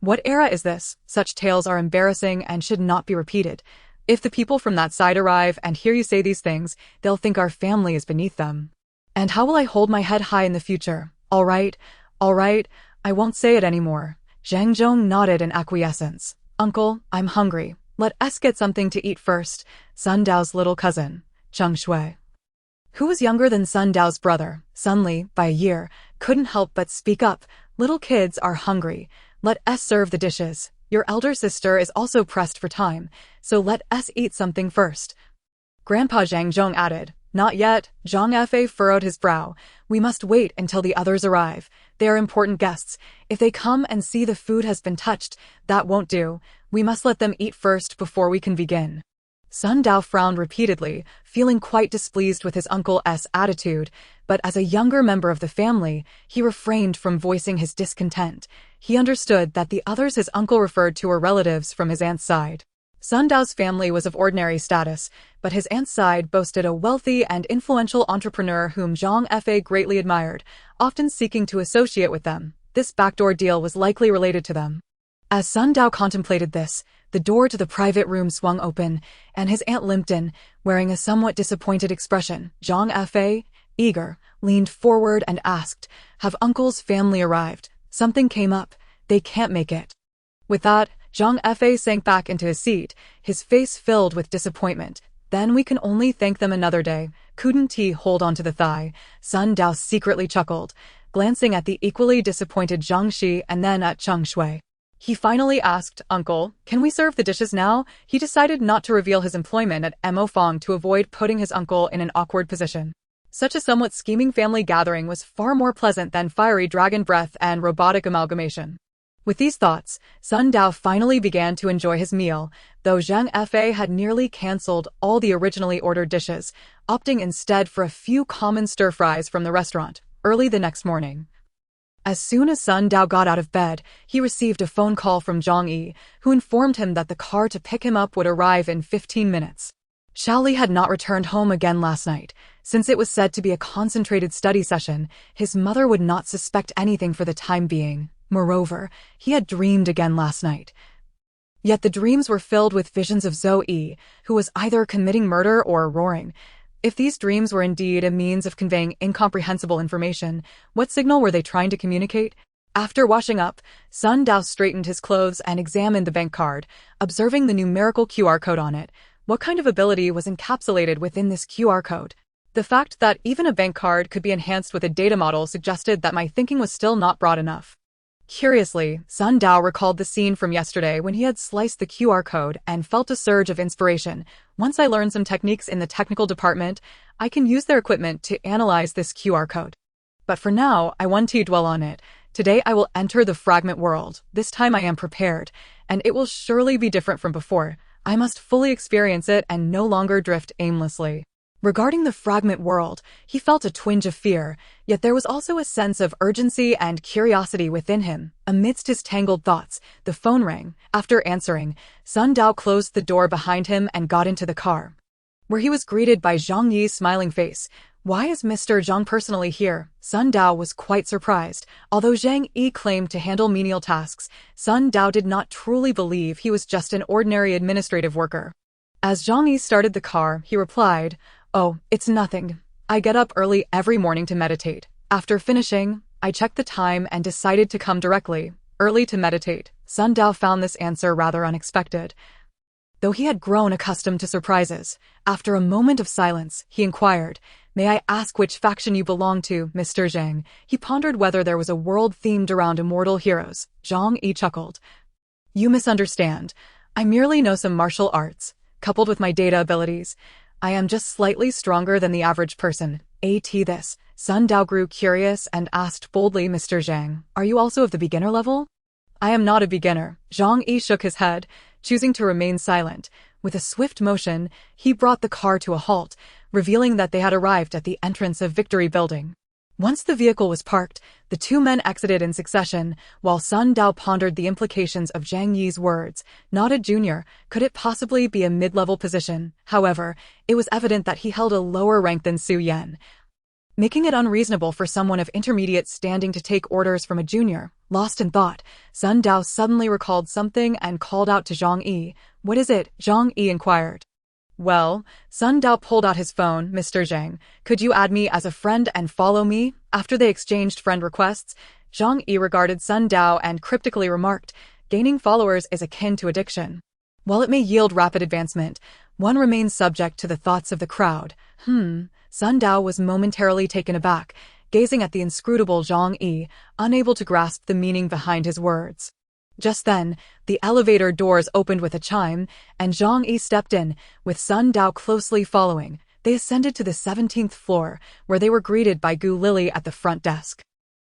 What era is this? Such tales are embarrassing and should not be repeated. If the people from that side arrive and hear you say these things, they'll think our family is beneath them. And how will I hold my head high in the future? All right, I won't say it anymore. Zhang Zhong nodded in acquiescence. Uncle, I'm hungry. Let us get something to eat first. Sun Dao's little cousin, Cheng Shui, who was younger than Sun Dao's brother, Sun Li, by a year, couldn't help but speak up. Little kids are hungry. Let us serve the dishes. Your elder sister is also pressed for time, so let us eat something first. Grandpa Zhang Zhong added. Not yet, Zhang Fa furrowed his brow. We must wait until the others arrive. They are important guests. If they come and see the food has been touched, that won't do. We must let them eat first before we can begin. Sun Dao frowned repeatedly, feeling quite displeased with his uncle's attitude, but as a younger member of the family, he refrained from voicing his discontent. He understood that the others his uncle referred to were relatives from his aunt's side. Sun Dao's family was of ordinary status, but his aunt's side boasted a wealthy and influential entrepreneur whom Zhang Fa greatly admired, often seeking to associate with them. This backdoor deal was likely related to them. As Sun Dao contemplated this, the door to the private room swung open, and his aunt limped in, wearing a somewhat disappointed expression. Zhang Fa, eager, leaned forward and asked, Have Uncle's family arrived? Something came up. They can't make it. With that, Zhang Fa sank back into his seat, his face filled with disappointment. Then we can only thank them another day. Couldn't he hold onto the thigh? Sun Dao secretly chuckled, glancing at the equally disappointed Zhang Shi and then at Cheng Shui. He finally asked, Uncle, can we serve the dishes now? He decided not to reveal his employment at Mo Fong to avoid putting his uncle in an awkward position. Such a somewhat scheming family gathering was far more pleasant than fiery dragon breath and robotic amalgamation. With these thoughts, Sun Dao finally began to enjoy his meal, though Zhang Fa had nearly cancelled all the originally ordered dishes, opting instead for a few common stir-fries from the restaurant. Early the next morning, as soon as Sun Dao got out of bed, he received a phone call from Zhang Yi, who informed him that the car to pick him up would arrive in 15 minutes. Xiaoli had not returned home again last night. Since it was said to be a concentrated study session, his mother would not suspect anything for the time being. Moreover, he had dreamed again last night. Yet the dreams were filled with visions of Zoe, who was either committing murder or roaring. If these dreams were indeed a means of conveying incomprehensible information, what signal were they trying to communicate? After washing up, Sun Dao straightened his clothes and examined the bank card, observing the numerical QR code on it. What kind of ability was encapsulated within this QR code? The fact that even a bank card could be enhanced with a data model suggested that my thinking was still not broad enough. Curiously, Sun Dao recalled the scene from yesterday when he had sliced the QR code and felt a surge of inspiration. Once I learn some techniques in the technical department, I can use their equipment to analyze this QR code. But for now, I want to dwell on it. Today I will enter the fragment world. This time I am prepared, and it will surely be different from before. I must fully experience it and no longer drift aimlessly. Regarding the fragment world, he felt a twinge of fear, yet there was also a sense of urgency and curiosity within him. Amidst his tangled thoughts, the phone rang. After answering, Sun Dao closed the door behind him and got into the car, where he was greeted by Zhang Yi's smiling face. "Why is Mr. Zhang personally here?" Sun Dao was quite surprised. Although Zhang Yi claimed to handle menial tasks, Sun Dao did not truly believe he was just an ordinary administrative worker. As Zhang Yi started the car, he replied, "Oh, it's nothing. I get up early every morning to meditate. After finishing, I checked the time and decided to come directly, early to meditate." Sun Dao found this answer rather unexpected, though he had grown accustomed to surprises. After a moment of silence, he inquired, "May I ask which faction you belong to, Mr. Zhang?" He pondered whether there was a world themed around immortal heroes. Zhang Yi chuckled. "You misunderstand. I merely know some martial arts, coupled with my data abilities. I am just slightly stronger than the average person. This." Sun Dao grew curious and asked boldly, "Mr. Zhang, are you also of the beginner level?" "I am not a beginner." Zhang Yi shook his head, choosing to remain silent. With a swift motion, he brought the car to a halt, revealing that they had arrived at the entrance of Victory Building. Once the vehicle was parked, the two men exited in succession, while Sun Dao pondered the implications of Zhang Yi's words. Not a junior, could it possibly be a mid-level position? However, it was evident that he held a lower rank than Su Yan, making it unreasonable for someone of intermediate standing to take orders from a junior. Lost in thought, Sun Dao suddenly recalled something and called out to Zhang Yi. "What is it?" Zhang Yi inquired. "Well," Sun Dao pulled out his phone. "Mr. Zhang, could you add me as a friend and follow me?" After they exchanged friend requests, Zhang Yi regarded Sun Dao and cryptically remarked, "Gaining followers is akin to addiction. While it may yield rapid advancement, one remains subject to the thoughts of the crowd." Sun Dao was momentarily taken aback, gazing at the inscrutable Zhang Yi, unable to grasp the meaning behind his words. Just then, the elevator doors opened with a chime, and Zhang Yi stepped in, with Sun Dao closely following. They ascended to the 17th floor, where they were greeted by Gu Lily at the front desk.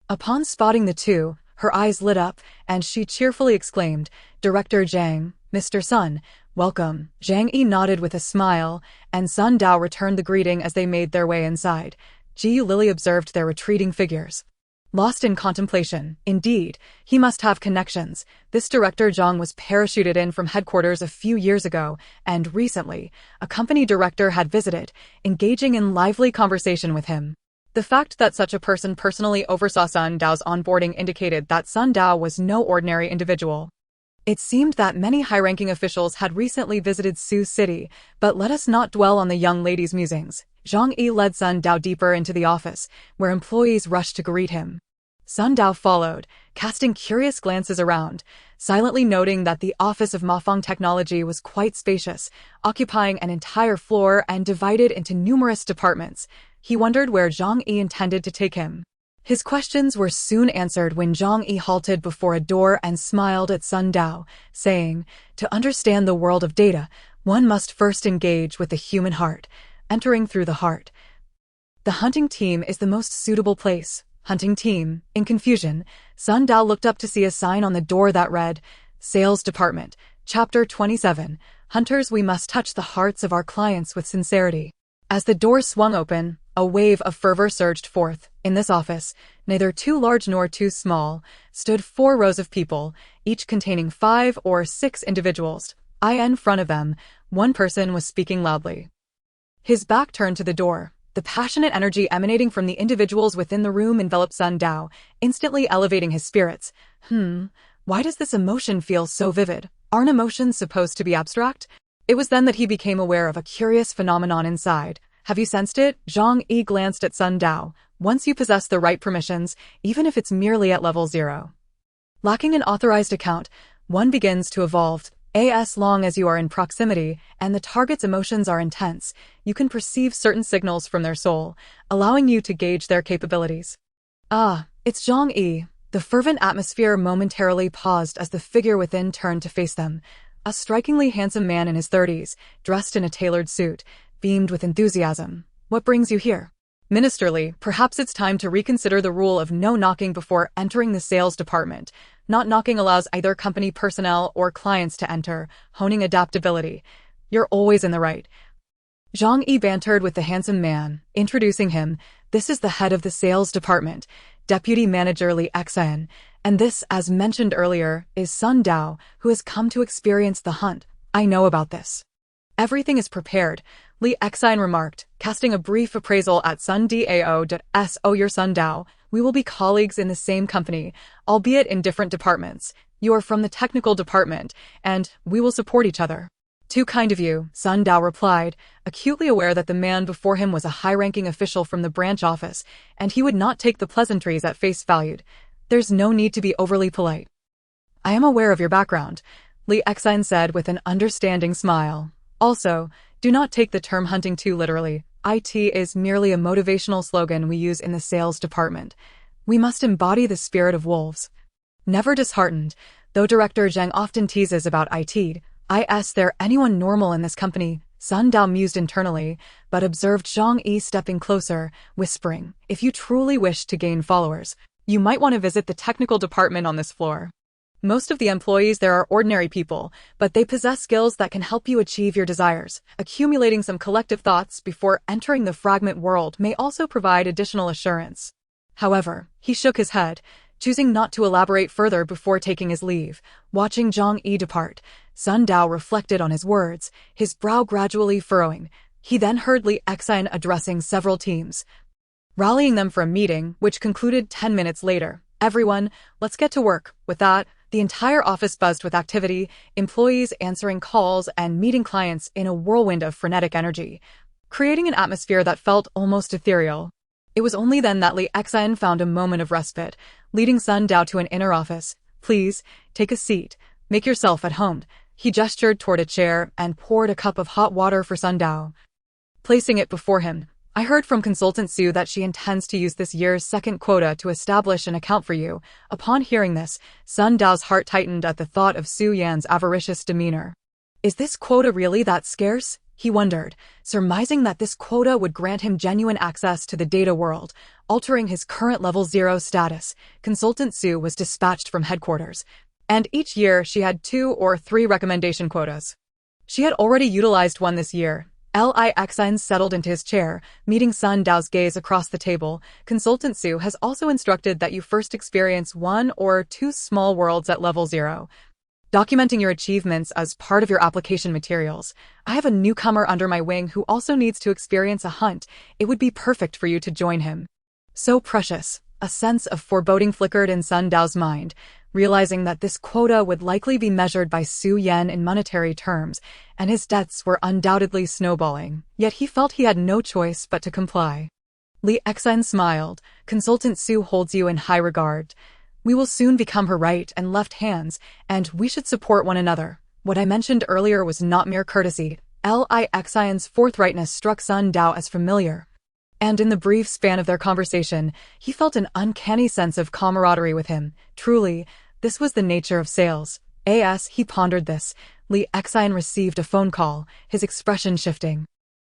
Upon spotting the two, her eyes lit up, and she cheerfully exclaimed, "Director Zhang, Mr. Sun, welcome." Zhang Yi nodded with a smile, and Sun Dao returned the greeting as they made their way inside. Gu Lily observed their retreating figures, lost in contemplation. Indeed, he must have connections. This Director Zhang was parachuted in from headquarters a few years ago, and recently, a company director had visited, engaging in lively conversation with him. The fact that such a person personally oversaw Sun Dao's onboarding indicated that Sun Dao was no ordinary individual. It seemed that many high-ranking officials had recently visited Sioux City, but let us not dwell on the young lady's musings. Zhang Yi led Sun Dao deeper into the office, where employees rushed to greet him. Sun Dao followed, casting curious glances around, silently noting that the office of Mafeng Technology was quite spacious, occupying an entire floor and divided into numerous departments. He wondered where Zhang Yi intended to take him. His questions were soon answered when Zhang Yi halted before a door and smiled at Sun Dao, saying, "To understand the world of data, one must first engage with the human heart, entering through the heart. The hunting team is the most suitable place." Hunting team. In confusion, Sun Dao looked up to see a sign on the door that read, "Sales Department, Chapter 27, Hunters, we must touch the hearts of our clients with sincerity." As the door swung open, a wave of fervor surged forth. In this office, neither too large nor too small, stood 4 rows of people, each containing 5 or 6 individuals. In front of them, one person was speaking loudly, his back turned to the door. The passionate energy emanating from the individuals within the room enveloped Sun Dao, instantly elevating his spirits. Why does this emotion feel so vivid? Aren't emotions supposed to be abstract? It was then that he became aware of a curious phenomenon inside. Have you sensed it? Zhang Yi glanced at Sun Dao. Once you possess the right permissions, even if it's merely at level 0. Lacking an authorized account, one begins to evolve. As long as you are in proximity and the target's emotions are intense, you can perceive certain signals from their soul, allowing you to gauge their capabilities. It's Zhang Yi. The fervent atmosphere momentarily paused as the figure within turned to face them. A strikingly handsome man in his 30s, dressed in a tailored suit, beamed with enthusiasm. "What brings you here?" "Ministerly, perhaps it's time to reconsider the rule of no knocking before entering the sales department. Not knocking allows either company personnel or clients to enter, honing adaptability." "You're always in the right." Zhang Yi bantered with the handsome man, introducing him. This is the head of the sales department, Deputy Manager Li Xan, and this, as mentioned earlier, is Sun Dao, who has come to experience the hunt. I know about this. Everything is prepared, Li Xan remarked, casting a brief appraisal at Sun Dao. Oh, your Sun Dao. We will be colleagues in the same company, albeit in different departments. You are from the technical department, and we will support each other. Too kind of you, Sun Dao replied, acutely aware that the man before him was a high-ranking official from the branch office, and he would not take the pleasantries at face value. There's no need to be overly polite. I am aware of your background, Li Xan said with an understanding smile. Also, do not take the term hunting too literally. IT is merely a motivational slogan we use in the sales department. We must embody the spirit of wolves. Never disheartened, though Director Zheng often teases about IT, is there anyone normal in this company? Sun Dao mused internally, but observed Zhang Yi stepping closer, whispering, if you truly wish to gain followers, you might want to visit the technical department on this floor. Most of the employees there are ordinary people, but they possess skills that can help you achieve your desires. Accumulating some collective thoughts before entering the fragment world may also provide additional assurance. However, he shook his head, choosing not to elaborate further before taking his leave. Watching Zhang Yi depart, Sun Dao reflected on his words, his brow gradually furrowing. He then heard Li Xan addressing several teams, rallying them for a meeting, which concluded 10 minutes later. Everyone, let's get to work. With that, the entire office buzzed with activity, employees answering calls and meeting clients in a whirlwind of frenetic energy, creating an atmosphere that felt almost ethereal. It was only then that Li Xan found a moment of respite, leading Sun Dao to an inner office. Please, take a seat. Make yourself at home. He gestured toward a chair and poured a cup of hot water for Sun Dao. Placing it before him, I heard from Consultant Su that she intends to use this year's second quota to establish an account for you. Upon hearing this, Sun Dao's heart tightened at the thought of Su Yan's avaricious demeanor. Is this quota really that scarce? He wondered, surmising that this quota would grant him genuine access to the data world, altering his current level 0 status. Consultant Su was dispatched from headquarters, and each year she had 2 or 3 recommendation quotas. She had already utilized one this year. Li Xan settled into his chair, meeting Sun Dao's gaze across the table. Consultant Su has also instructed that you first experience 1 or 2 small worlds at level 0. Documenting your achievements as part of your application materials. I have a newcomer under my wing who also needs to experience a hunt. It would be perfect for you to join him. So precious. A sense of foreboding flickered in Sun Dao's mind, realizing that this quota would likely be measured by Su Yan in monetary terms, and his debts were undoubtedly snowballing. Yet he felt he had no choice but to comply. Li Xan smiled. Consultant Su holds you in high regard. We will soon become her right and left hands, and we should support one another. What I mentioned earlier was not mere courtesy. Li Xan's forthrightness struck Sun Dao as familiar. And in the brief span of their conversation, he felt an uncanny sense of camaraderie with him. Truly, this was the nature of sales. As he pondered this, Li Xan received a phone call, his expression shifting.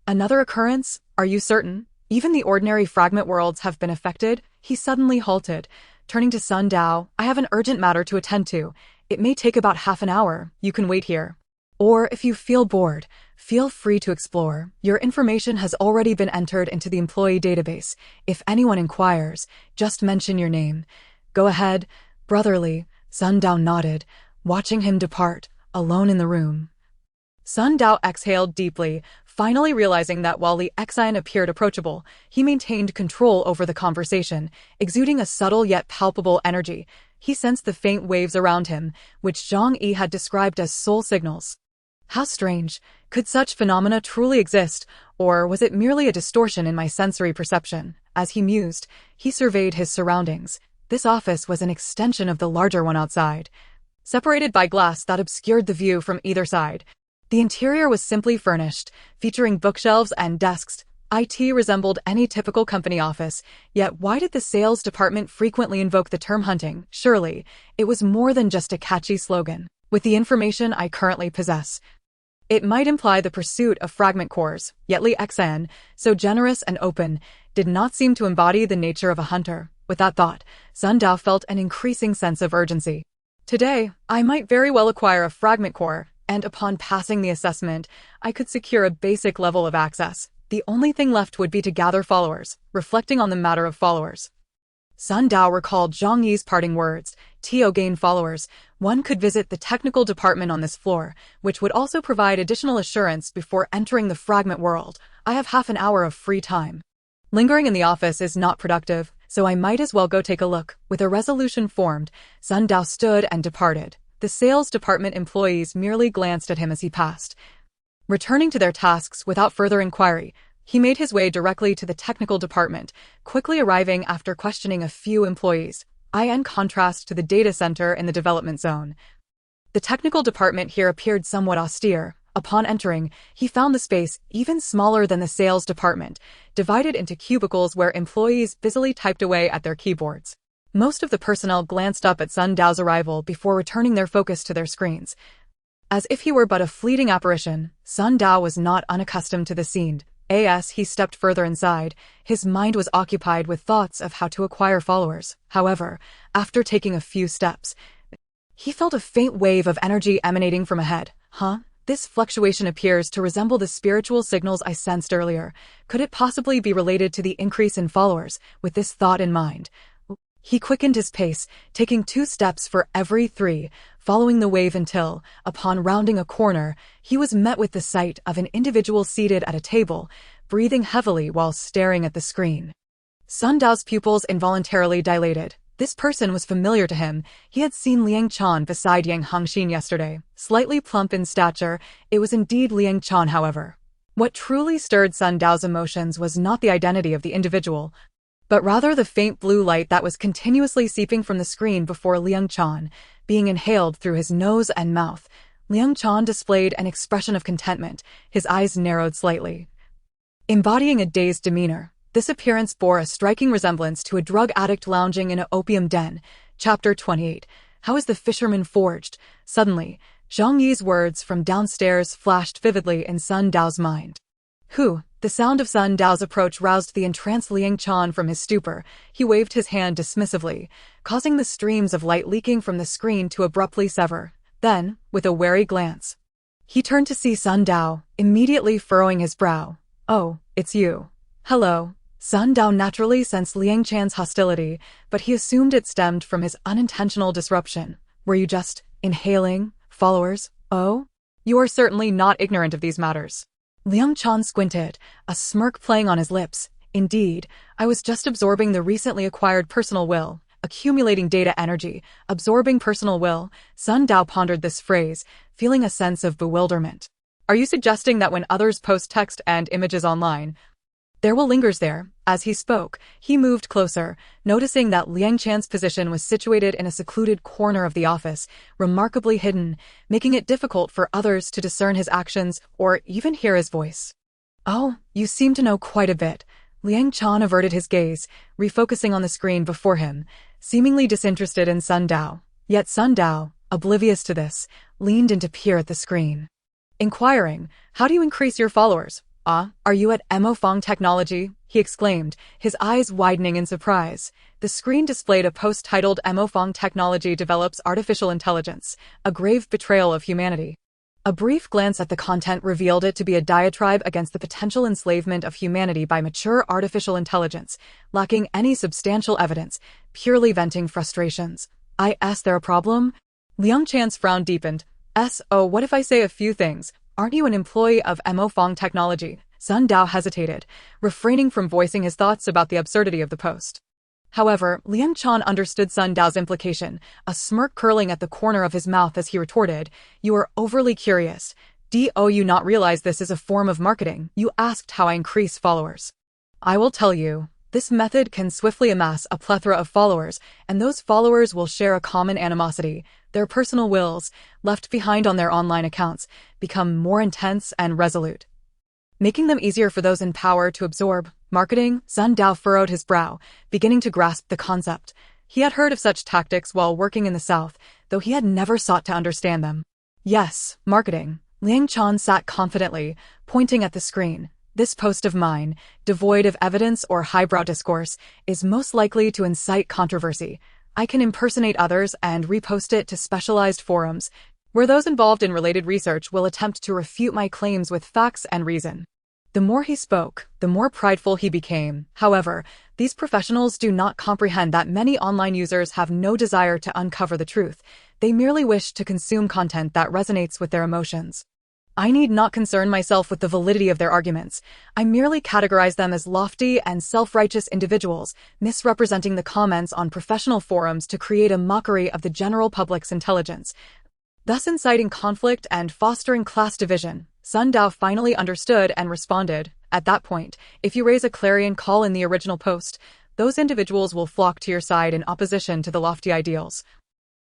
Another occurrence? Are you certain? Even the ordinary fragment worlds have been affected? He suddenly halted. Turning to Sun Dao, I have an urgent matter to attend to. It may take about half an hour. You can wait here. Or if you feel bored, feel free to explore. Your information has already been entered into the employee database. If anyone inquires, just mention your name. Go ahead. Brotherly, Sun Dao nodded, watching him depart, alone in the room. Sun Dao exhaled deeply, finally realizing that while Li Xan appeared approachable, he maintained control over the conversation, exuding a subtle yet palpable energy. He sensed the faint waves around him, which Zhang Yi had described as soul signals. How strange. Could such phenomena truly exist, or was it merely a distortion in my sensory perception? As he mused, he surveyed his surroundings. This office was an extension of the larger one outside, separated by glass that obscured the view from either side. The interior was simply furnished, featuring bookshelves and desks. IT resembled any typical company office, yet why did the sales department frequently invoke the term hunting? Surely, it was more than just a catchy slogan. With the information I currently possess, it might imply the pursuit of fragment cores, yet Li Xan, so generous and open, did not seem to embody the nature of a hunter. With that thought, Sun Dao felt an increasing sense of urgency. Today, I might very well acquire a fragment core. and upon passing the assessment, I could secure a basic level of access. The only thing left would be to gather followers. Reflecting on the matter of followers, Sun Dao recalled Zhang Yi's parting words. To gain followers, one could visit the technical department on this floor, which would also provide additional assurance before entering the fragment world. I have half an hour of free time. Lingering in the office is not productive, so I might as well go take a look. With a resolution formed, Sun Dao stood and departed. The sales department employees merely glanced at him as he passed. Returning to their tasks without further inquiry, he made his way directly to the technical department, quickly arriving after questioning a few employees. In contrast to the data center in the development zone, the technical department here appeared somewhat austere. Upon entering, he found the space even smaller than the sales department, divided into cubicles where employees busily typed away at their keyboards. Most of the personnel glanced up at Sun Dao's arrival before returning their focus to their screens. As if he were but a fleeting apparition, Sun Dao was not unaccustomed to the scene. As he stepped further inside, his mind was occupied with thoughts of how to acquire followers. However, after taking a few steps, he felt a faint wave of energy emanating from ahead. This fluctuation appears to resemble the spiritual signals I sensed earlier. Could it possibly be related to the increase in followers? With this thought in mind, he quickened his pace, taking 2 steps for every 3, following the wave until, upon rounding a corner, he was met with the sight of an individual seated at a table, breathing heavily while staring at the screen. Sun Dao's pupils involuntarily dilated. This person was familiar to him. He had seen Liang Chan beside Yang Hongxin yesterday. Slightly plump in stature, it was indeed Liang Chan, however. What truly stirred Sun Dao's emotions was not the identity of the individual, but rather the faint blue light that was continuously seeping from the screen before Liang Chan, being inhaled through his nose and mouth. Liang Chan displayed an expression of contentment, his eyes narrowed slightly, embodying a dazed demeanor. This appearance bore a striking resemblance to a drug addict lounging in an opium den. Chapter 28. How is the fisherman forged? Suddenly, Zhang Yi's words from downstairs flashed vividly in Sun Dao's mind. Who? The sound of Sun Dao's approach roused the entranced Liang Chan from his stupor. He waved his hand dismissively, causing the streams of light leaking from the screen to abruptly sever. Then, with a wary glance, he turned to see Sun Dao, immediately furrowing his brow. Oh, it's you. Hello. Sun Dao naturally sensed Liang Chan's hostility, but he assumed it stemmed from his unintentional disruption. Were you just inhaling followers? Oh? You are certainly not ignorant of these matters. Liang Chan squinted, a smirk playing on his lips. Indeed, I was just absorbing the recently acquired personal will, accumulating data energy, absorbing personal will. Sun Dao pondered this phrase, feeling a sense of bewilderment. Are you suggesting that when others post text and images online, there will lingers there? As he spoke, he moved closer, noticing that Liang Chan's position was situated in a secluded corner of the office, remarkably hidden, making it difficult for others to discern his actions or even hear his voice. Oh, you seem to know quite a bit. Liang Chan averted his gaze, refocusing on the screen before him, seemingly disinterested in Sun Dao. Yet Sun Dao, oblivious to this, leaned in to peer at the screen, inquiring, how do you increase your followers? Are you at Fong Technology? He exclaimed, his eyes widening in surprise. The screen displayed a post titled Fong Technology Develops Artificial Intelligence, a grave betrayal of humanity. A brief glance at the content revealed it to be a diatribe against the potential enslavement of humanity by mature artificial intelligence, lacking any substantial evidence, purely venting frustrations. Is there a problem? Liang Chan's frown deepened. Oh, what if I say a few things? Aren't you an employee of Fong Technology? Sun Dao hesitated, refraining from voicing his thoughts about the absurdity of the post. However, Liang Chan understood Sun Dao's implication, a smirk curling at the corner of his mouth as he retorted, You are overly curious. Do you not realize this is a form of marketing? You asked how I increase followers. I will tell you. This method can swiftly amass a plethora of followers, and those followers will share a common animosity. Their personal wills, left behind on their online accounts, become more intense and resolute, making them easier for those in power to absorb. Marketing? Sun Dao furrowed his brow, beginning to grasp the concept. He had heard of such tactics while working in the South, though he had never sought to understand them. Yes, marketing. Liang Chan sat confidently, pointing at the screen. This post of mine, devoid of evidence or highbrow discourse, is most likely to incite controversy. I can impersonate others and repost it to specialized forums, where those involved in related research will attempt to refute my claims with facts and reason. The more he spoke, the more prideful he became. However, these professionals do not comprehend that many online users have no desire to uncover the truth. They merely wish to consume content that resonates with their emotions. I need not concern myself with the validity of their arguments. I merely categorize them as lofty and self-righteous individuals, misrepresenting the comments on professional forums to create a mockery of the general public's intelligence, thus inciting conflict and fostering class division. Sun Dao finally understood and responded. At that point, if you raise a clarion call in the original post, those individuals will flock to your side in opposition to the lofty ideals,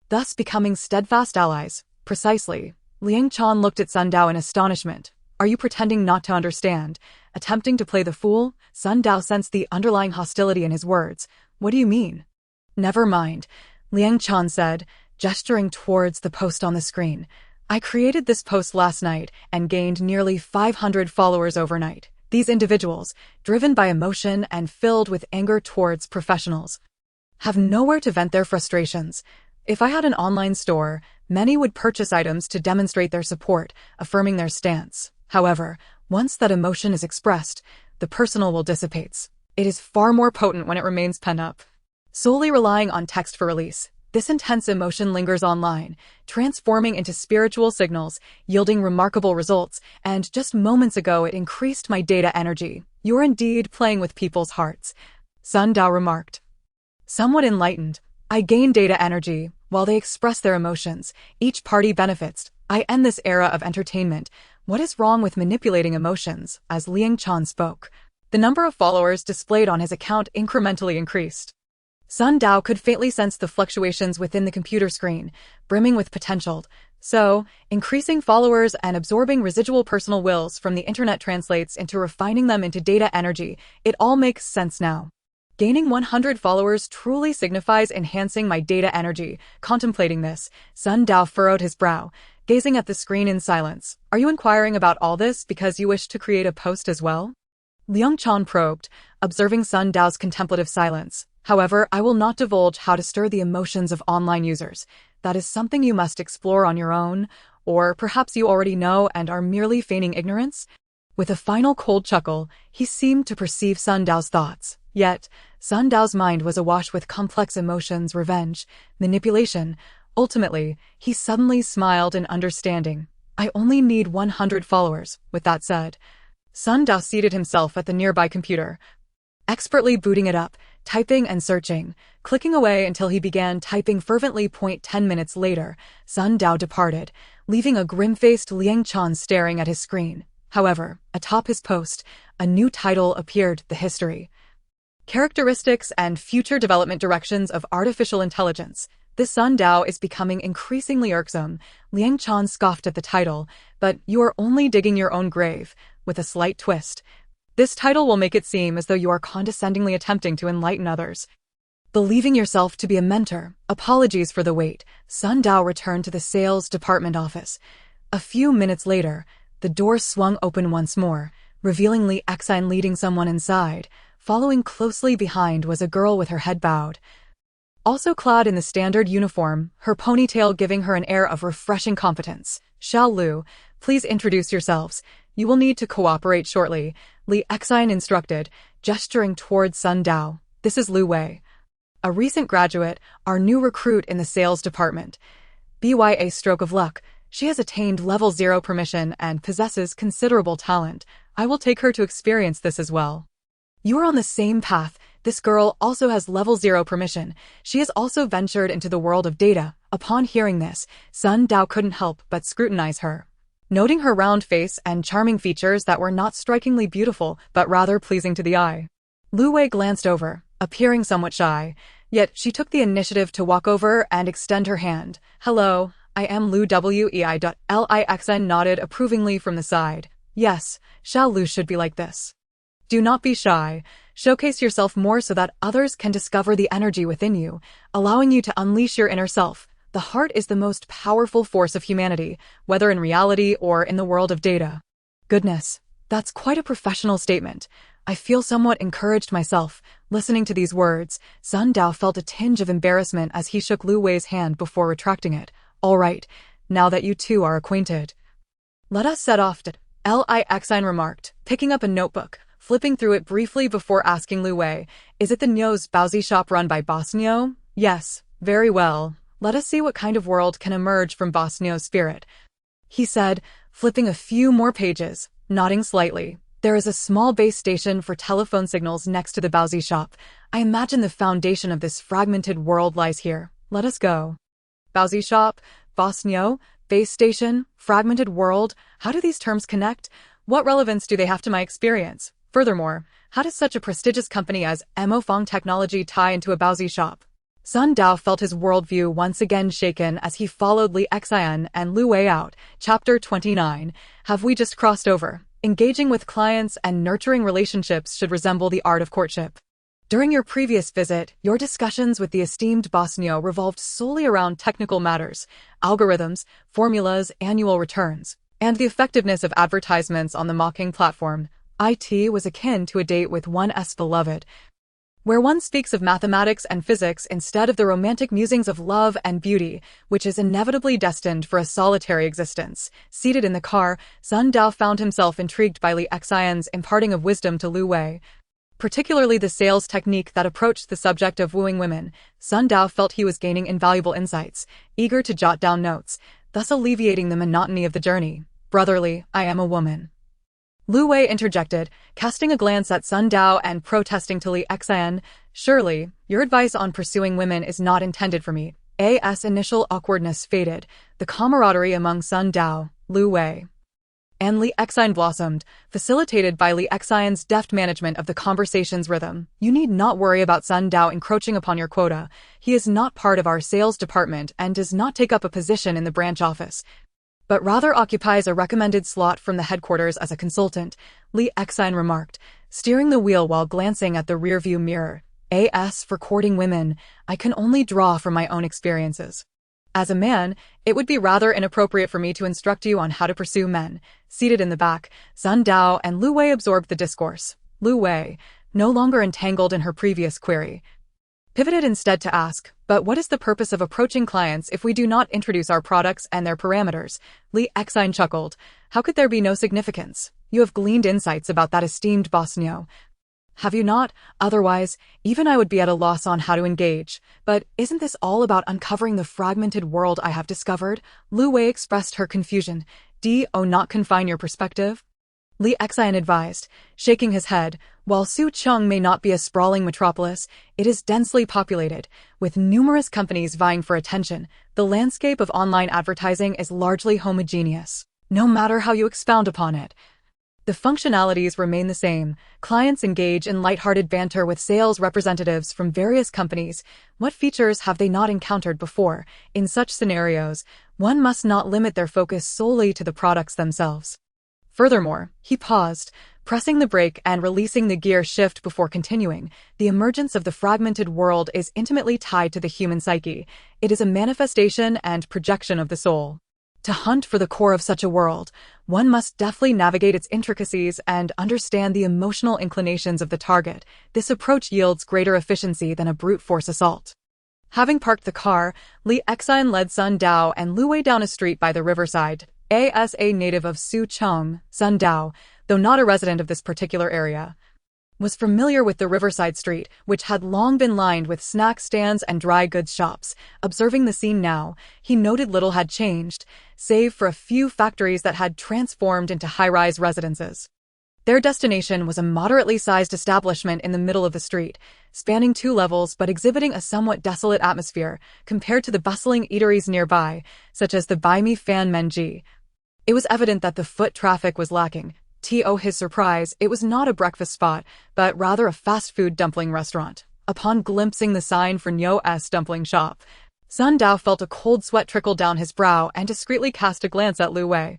thus becoming steadfast allies. Precisely. Liang Chan looked at Sun Dao in astonishment. Are you pretending not to understand? Attempting to play the fool? Sun Dao sensed the underlying hostility in his words. What do you mean? Never mind, Liang Chan said, gesturing towards the post on the screen. I created this post last night and gained nearly 500 followers overnight. These individuals, driven by emotion and filled with anger towards professionals, have nowhere to vent their frustrations. If I had an online store, many would purchase items to demonstrate their support, affirming their stance. However, once that emotion is expressed, the personal will dissipate. It is far more potent when it remains pent up, solely relying on text for release. This intense emotion lingers online, transforming into spiritual signals, yielding remarkable results, and just moments ago it increased my data energy. You're indeed playing with people's hearts, Sun Dao remarked. Somewhat enlightened, I gain data energy while they express their emotions. Each party benefits. I end this era of entertainment. What is wrong with manipulating emotions? As Liang Chan spoke, the number of followers displayed on his account incrementally increased. Sun Dao could faintly sense the fluctuations within the computer screen, brimming with potential. So, increasing followers and absorbing residual personal wills from the internet translates into refining them into data energy. It all makes sense now. Gaining 100 followers truly signifies enhancing my data energy. Contemplating this, Sun Dao furrowed his brow, gazing at the screen in silence. Are you inquiring about all this because you wish to create a post as well? Liang Chan probed, observing Sun Dao's contemplative silence. However, I will not divulge how to stir the emotions of online users. That is something you must explore on your own, or perhaps you already know and are merely feigning ignorance. With a final cold chuckle, he seemed to perceive Sun Dao's thoughts. Yet, Sun Dao's mind was awash with complex emotions, revenge, manipulation. Ultimately, he suddenly smiled in understanding. I only need 100 followers. With that said, Sun Dao seated himself at the nearby computer, expertly booting it up, typing and searching, clicking away until he began typing fervently. 10 minutes later, Sun Dao departed, leaving a grim-faced Liang Chan staring at his screen. However, atop his post, a new title appeared: The History, Characteristics and Future Development Directions of Artificial Intelligence. This Sun Dao is becoming increasingly irksome. Liang Chan scoffed at the title, but you are only digging your own grave, with a slight twist. This title will make it seem as though you are condescendingly attempting to enlighten others, believing yourself to be a mentor. Apologies for the wait. Sun Dao returned to the sales department office. A few minutes later, the door swung open once more, revealing Li Exine leading someone inside. Following closely behind was a girl with her head bowed, also clad in the standard uniform, her ponytail giving her an air of refreshing competence. Xiao Lu, please introduce yourselves. You will need to cooperate shortly, Li Exine instructed, gesturing towards Sun Dao. This is Lu Wei, a recent graduate, our new recruit in the sales department. BYA stroke of luck. She has attained level 0 permission and possesses considerable talent. I will take her to experience this as well. You are on the same path. This girl also has level 0 permission. She has also ventured into the world of data. Upon hearing this, Sun Dao couldn't help but scrutinize her, noting her round face and charming features that were not strikingly beautiful, but rather pleasing to the eye. Lu Wei glanced over, appearing somewhat shy, yet she took the initiative to walk over and extend her hand. Hello, I am Lu Wei. Lixn nodded approvingly from the side. Yes, Xiao Lu should be like this. Do not be shy. Showcase yourself more so that others can discover the energy within you, allowing you to unleash your inner self. The heart is the most powerful force of humanity, whether in reality or in the world of data. Goodness, that's quite a professional statement. I feel somewhat encouraged myself. Listening to these words, Sun Dao felt a tinge of embarrassment as he shook Lu Wei's hand before retracting it. All right, now that you two are acquainted. Let us set off to Lixine remarked, picking up a notebook, flipping through it briefly before asking Lu Wei, is it the Nyo's Baozi shop run by Boss Nyo? Yes, very well. Let us see what kind of world can emerge from Boss Nyo's spirit, he said, flipping a few more pages, nodding slightly. There is a small base station for telephone signals next to the Baozi shop. I imagine the foundation of this fragmented world lies here. Let us go. Baozi shop, Boss Nyo, base station, fragmented world, how do these terms connect? What relevance do they have to my experience? Furthermore, how does such a prestigious company as Mofang Technology tie into a Baozi shop? Sun Dao felt his worldview once again shaken as he followed Li Xian and Lu Wei out. Chapter 29. Have we just crossed over? Engaging with clients and nurturing relationships should resemble the art of courtship. During your previous visit, your discussions with the esteemed Boss Nyo revolved solely around technical matters, algorithms, formulas, annual returns, and the effectiveness of advertisements on the mocking platform. IT was akin to a date with one's beloved, where one speaks of mathematics and physics instead of the romantic musings of love and beauty, which is inevitably destined for a solitary existence. Seated in the car, Sun Dao found himself intrigued by Li Xian's imparting of wisdom to Lu Wei, particularly the sales technique that approached the subject of wooing women. Sun Dao felt he was gaining invaluable insights, eager to jot down notes, thus alleviating the monotony of the journey. Brotherly, I am a woman, Lu Wei interjected, casting a glance at Sun Dao and protesting to Li Xian. Surely, your advice on pursuing women is not intended for me. As initial awkwardness faded, the camaraderie among Sun Dao, Lu Wei, and Li Xian blossomed, facilitated by Li Xian's deft management of the conversation's rhythm. You need not worry about Sun Dao encroaching upon your quota. He is not part of our sales department and does not take up a position in the branch office, but rather occupies a recommended slot from the headquarters as a consultant, Li Xian remarked, steering the wheel while glancing at the rearview mirror. As for courting women, I can only draw from my own experiences. As a man, it would be rather inappropriate for me to instruct you on how to pursue men. Seated in the back, Sun Dao and Lu Wei absorbed the discourse. Lu Wei, no longer entangled in her previous query, pivoted instead to ask, but what is the purpose of approaching clients if we do not introduce our products and their parameters? Li Xian chuckled. How could there be no significance? You have gleaned insights about that esteemed Boss Nyo, have you not? Otherwise, even I would be at a loss on how to engage. But isn't this all about uncovering the fragmented world I have discovered? Lu Wei expressed her confusion. Not confine your perspective? Li Xian advised, shaking his head. While Sucheng may not be a sprawling metropolis, it is densely populated, with numerous companies vying for attention. The landscape of online advertising is largely homogeneous, no matter how you expound upon it. The functionalities remain the same. Clients engage in lighthearted banter with sales representatives from various companies. What features have they not encountered before? In such scenarios, one must not limit their focus solely to the products themselves. Furthermore, he paused, pressing the brake and releasing the gear shift before continuing. The emergence of the fragmented world is intimately tied to the human psyche. It is a manifestation and projection of the soul. To hunt for the core of such a world, one must deftly navigate its intricacies and understand the emotional inclinations of the target. This approach yields greater efficiency than a brute force assault. Having parked the car, Li Xian led Sun Dao and Lu Wei down a street by the riverside. As a native of Sucheng, Sun Dao, though not a resident of this particular area, was familiar with the riverside street, which had long been lined with snack stands and dry goods shops. Observing the scene now, he noted little had changed, save for a few factories that had transformed into high-rise residences. Their destination was a moderately sized establishment in the middle of the street, spanning 2 levels but exhibiting a somewhat desolate atmosphere compared to the bustling eateries nearby, such as the Bai Mi Fan Menji. It was evident that the foot traffic was lacking. To his surprise, it was not a breakfast spot, but rather a fast food dumpling restaurant. Upon glimpsing the sign for Nyo's dumpling shop, Sun Dao felt a cold sweat trickle down his brow and discreetly cast a glance at Lu Wei,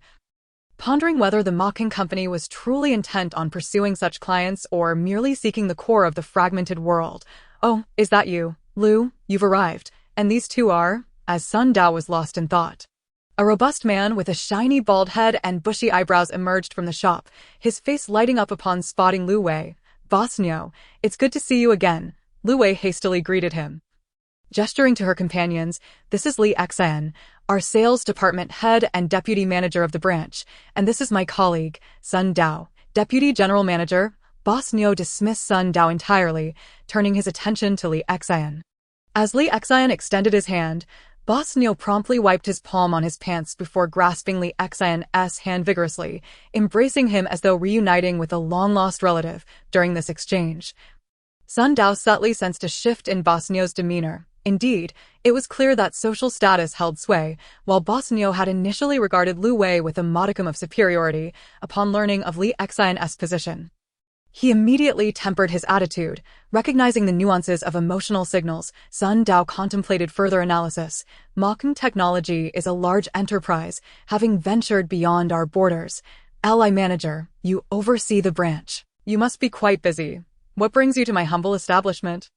pondering whether the mocking company was truly intent on pursuing such clients or merely seeking the core of the fragmented world. Oh, is that you, Lu? You've arrived. And these two are? As Sun Dao was lost in thought, a robust man with a shiny bald head and bushy eyebrows emerged from the shop, his face lighting up upon spotting Lu Wei. Boss Nyo, it's good to see you again. Lu Wei hastily greeted him, gesturing to her companions. This is Li Xian. our sales department head and deputy manager of the branch, and this is my colleague, Sun Dao, deputy general manager. Boss Neo dismissed Sun Dao entirely, turning his attention to Li Xian. As Li Xian extended his hand, Boss Neo promptly wiped his palm on his pants before grasping Li Xian's hand vigorously, embracing him as though reuniting with a long-lost relative during this exchange. Sun Dao subtly sensed a shift in Boss Neo's demeanor. Indeed, it was clear that social status held sway, while Boss Neo had initially regarded Lu Wei with a modicum of superiority upon learning of Li Xian's position. He immediately tempered his attitude, recognizing the nuances of emotional signals. Sun Dao contemplated further analysis. Mocking technology is a large enterprise, having ventured beyond our borders. Li manager, you oversee the branch. You must be quite busy. What brings you to my humble establishment?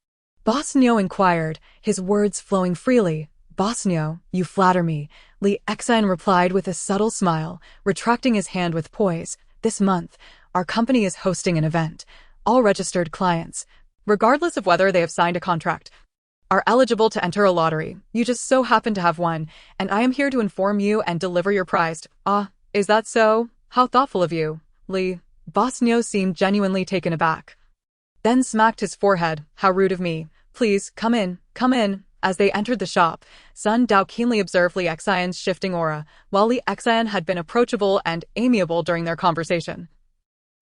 Boss Neo inquired, his words flowing freely. Boss Neo, you flatter me. Li Xian replied with a subtle smile, retracting his hand with poise. This month, our company is hosting an event. All registered clients, regardless of whether they have signed a contract, are eligible to enter a lottery. You just so happen to have won, and I am here to inform you and deliver your prize. Ah, is that so? How thoughtful of you, Li. Boss Neo seemed genuinely taken aback, then smacked his forehead. How rude of me. Please, come in, come in. As they entered the shop, Sun Dao keenly observed Li Xian's shifting aura, while Li Xian had been approachable and amiable during their conversation.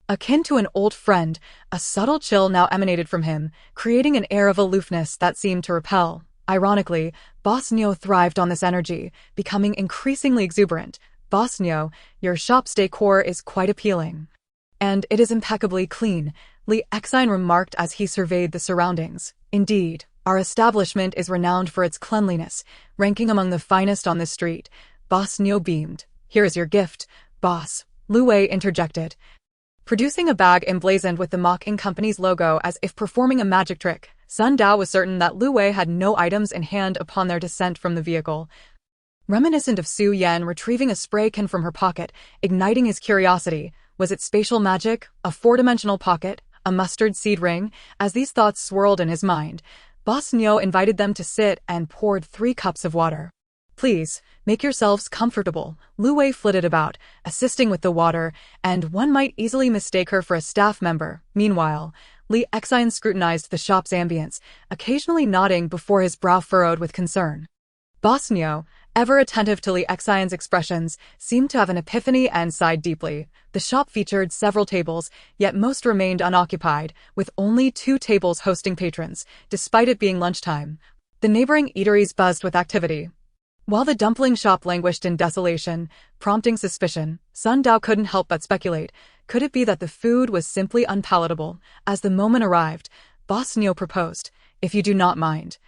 Akin to an old friend, a subtle chill now emanated from him, creating an air of aloofness that seemed to repel. Ironically, Boss Neo thrived on this energy, becoming increasingly exuberant. Boss Neo, your shop's decor is quite appealing. And it is impeccably clean, Li Xian remarked as he surveyed the surroundings. Indeed, our establishment is renowned for its cleanliness, ranking among the finest on this street. Boss Neo beamed. Here is your gift, boss. Lu Wei interjected, producing a bag emblazoned with the Mocking Company's logo as if performing a magic trick. Sun Dao was certain that Lu Wei had no items in hand upon their descent from the vehicle. Reminiscent of Su Yan retrieving a spray can from her pocket, igniting his curiosity. Was it spatial magic, a four-dimensional pocket, a mustard seed ring? As these thoughts swirled in his mind, Boss Neo invited them to sit and poured 3 cups of water. Please, make yourselves comfortable. Lu Wei flitted about, assisting with the water, and one might easily mistake her for a staff member. Meanwhile, Li Xian scrutinized the shop's ambience, occasionally nodding before his brow furrowed with concern. Boss Neo, ever attentive to Li Xian's expressions, seemed to have an epiphany and sighed deeply. The shop featured several tables, yet most remained unoccupied, with only 2 tables hosting patrons, despite it being lunchtime. The neighboring eateries buzzed with activity, while the dumpling shop languished in desolation, prompting suspicion. Sun Dao couldn't help but speculate. Could it be that the food was simply unpalatable? As the moment arrived, Boss Neo proposed, if you do not mind,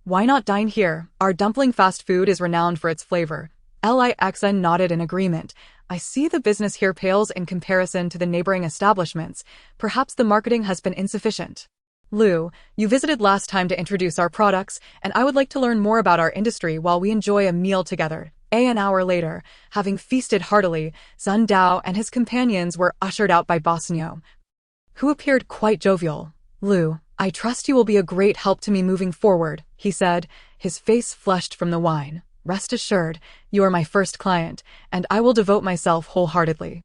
why not dine here? Our dumpling fast food is renowned for its flavor. Li Xian nodded in agreement. I see the business here pales in comparison to the neighboring establishments. Perhaps the marketing has been insufficient. Lu, you visited last time to introduce our products, and I would like to learn more about our industry while we enjoy a meal together. An hour later, having feasted heartily, Sun Dao and his companions were ushered out by Boss Neo, who appeared quite jovial. Lu, I trust you will be a great help to me moving forward, he said, his face flushed from the wine. Rest assured, you are my first client, and I will devote myself wholeheartedly.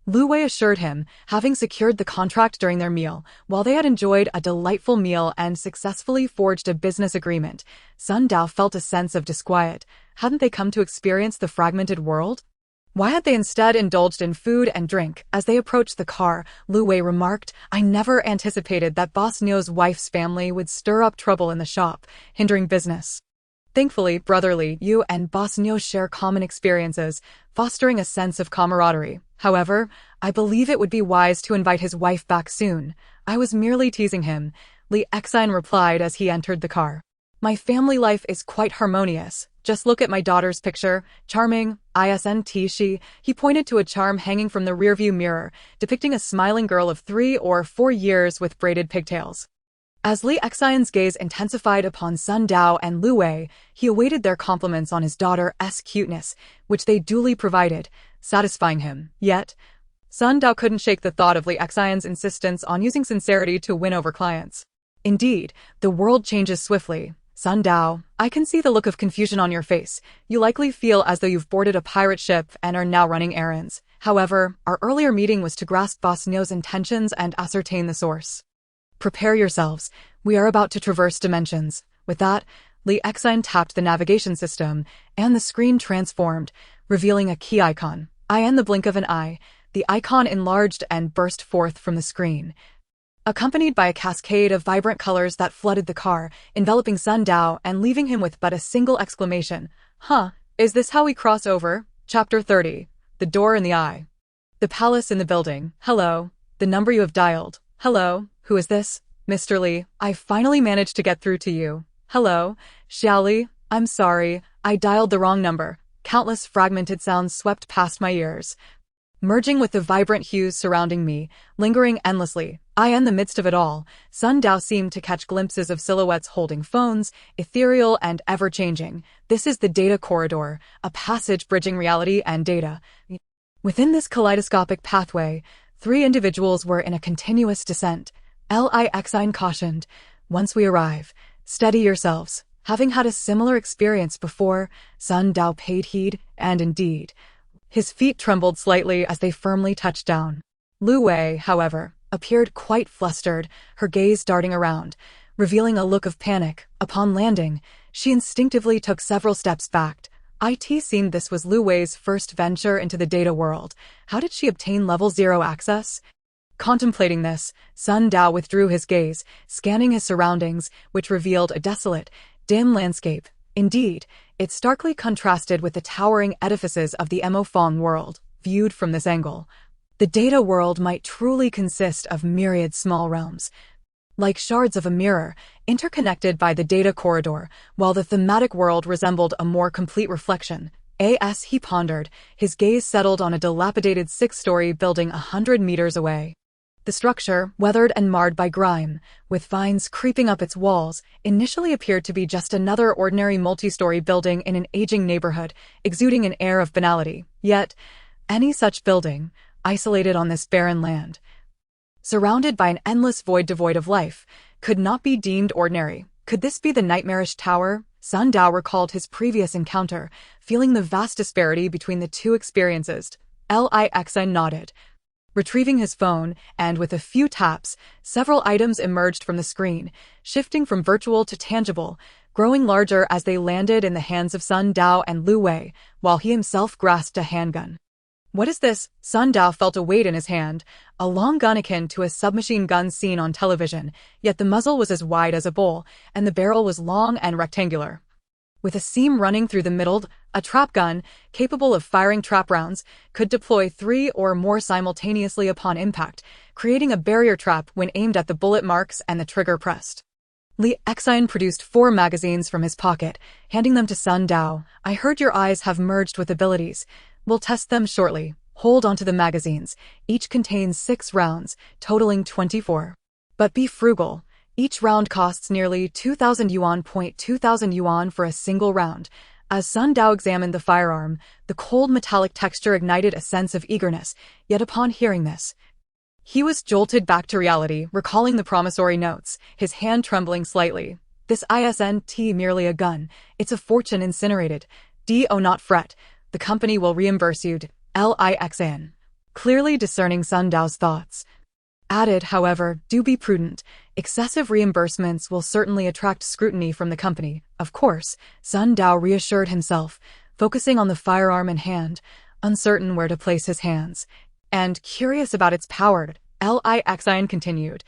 Lu Wei assured him, having secured the contract during their meal. While they had enjoyed a delightful meal and successfully forged a business agreement, Sun Dao felt a sense of disquiet. Hadn't they come to experience the fragmented world? Why had they instead indulged in food and drink? As they approached the car, Lu Wei remarked, I never anticipated that Boss Neo's wife's family would stir up trouble in the shop, hindering business. Thankfully, brotherly, you and Boss Neo share common experiences, fostering a sense of camaraderie. However, I believe it would be wise to invite his wife back soon. I was merely teasing him, Li Xian replied as he entered the car. My family life is quite harmonious. Just look at my daughter's picture. Charming, isn't she? He pointed to a charm hanging from the rearview mirror, depicting a smiling girl of 3 or 4 years with braided pigtails. As Li Xian's gaze intensified upon Sun Dao and Lu Wei, he awaited their compliments on his daughter's cuteness, which they duly provided, satisfying him. Yet, Sun Dao couldn't shake the thought of Li Xian's insistence on using sincerity to win over clients. Indeed, the world changes swiftly. Sun Dao, I can see the look of confusion on your face. You likely feel as though you've boarded a pirate ship and are now running errands. However, our earlier meeting was to grasp Boss Neo's intentions and ascertain the source. Prepare yourselves. We are about to traverse dimensions. With that, Li Exine tapped the navigation system, and the screen transformed, revealing a key icon. In the blink of an eye, the icon enlarged and burst forth from the screen, accompanied by a cascade of vibrant colors that flooded the car, enveloping Sun Dao and leaving him with but a single exclamation. Huh, is this how we cross over? Chapter 30. The Door in the Eye. The palace in the building. Hello. The number you have dialed. Hello. Who is this? Mr. Li, I finally managed to get through to you. Hello. Xiaoli, I'm sorry. I dialed the wrong number. Countless fragmented sounds swept past my ears, merging with the vibrant hues surrounding me, lingering endlessly. In the midst of it all, Sun Dao seemed to catch glimpses of silhouettes holding phones, ethereal and ever-changing. This is the data corridor, a passage bridging reality and data. Within this kaleidoscopic pathway, 3 individuals were in a continuous descent. Li Exine cautioned, once we arrive, steady yourselves. Having had a similar experience before, Sun Dao paid heed, and indeed, his feet trembled slightly as they firmly touched down. Lu Wei, however, appeared quite flustered, her gaze darting around, revealing a look of panic. Upon landing, she instinctively took several steps back. It seemed this was Lu Wei's first venture into the data world. How did she obtain level 0 access? Contemplating this, Sun Dao withdrew his gaze, scanning his surroundings, which revealed a desolate, dim landscape. Indeed, it starkly contrasted with the towering edifices of the Emofong world. Viewed from this angle, the data world might truly consist of myriad small realms, like shards of a mirror, interconnected by the data corridor, while the thematic world resembled a more complete reflection. As he pondered, his gaze settled on a dilapidated 6-story building 100 meters away. The structure, weathered and marred by grime, with vines creeping up its walls, initially appeared to be just another ordinary multi-story building in an aging neighborhood, exuding an air of banality. Yet, any such building, isolated on this barren land, surrounded by an endless void devoid of life, could not be deemed ordinary. Could this be the nightmarish tower? Sun Dao recalled his previous encounter, feeling the vast disparity between the two experiences. Li Exine nodded, retrieving his phone, and with a few taps, several items emerged from the screen, shifting from virtual to tangible, growing larger as they landed in the hands of Sun Dao and Lu Wei, while he himself grasped a handgun. What is this? Sun Dao felt a weight in his hand, a long gun akin to a submachine gun seen on television, yet the muzzle was as wide as a bowl, and the barrel was long and rectangular, with a seam running through the middle. A trap gun, capable of firing trap rounds, could deploy 3 or more simultaneously upon impact, creating a barrier trap when aimed at the bullet marks and the trigger pressed. Li Exine produced 4 magazines from his pocket, handing them to Sun Dao. I heard your eyes have merged with abilities. We'll test them shortly. Hold onto the magazines. Each contains 6 rounds, totaling 24. But be frugal. Each round costs nearly 2,000 yuan. 2,000 yuan for a single round. As Sun Dao examined the firearm, the cold metallic texture ignited a sense of eagerness, yet upon hearing this, he was jolted back to reality, recalling the promissory notes, his hand trembling slightly. This isn't merely a gun, it's a fortune incinerated. Do not fret, the company will reimburse you. Li Exine, clearly discerning Sun Dao's thoughts, added, however, do be prudent. Excessive reimbursements will certainly attract scrutiny from the company. Of course, Sun Dao reassured himself, focusing on the firearm in hand, uncertain where to place his hands, and curious about its power. Li Exine continued.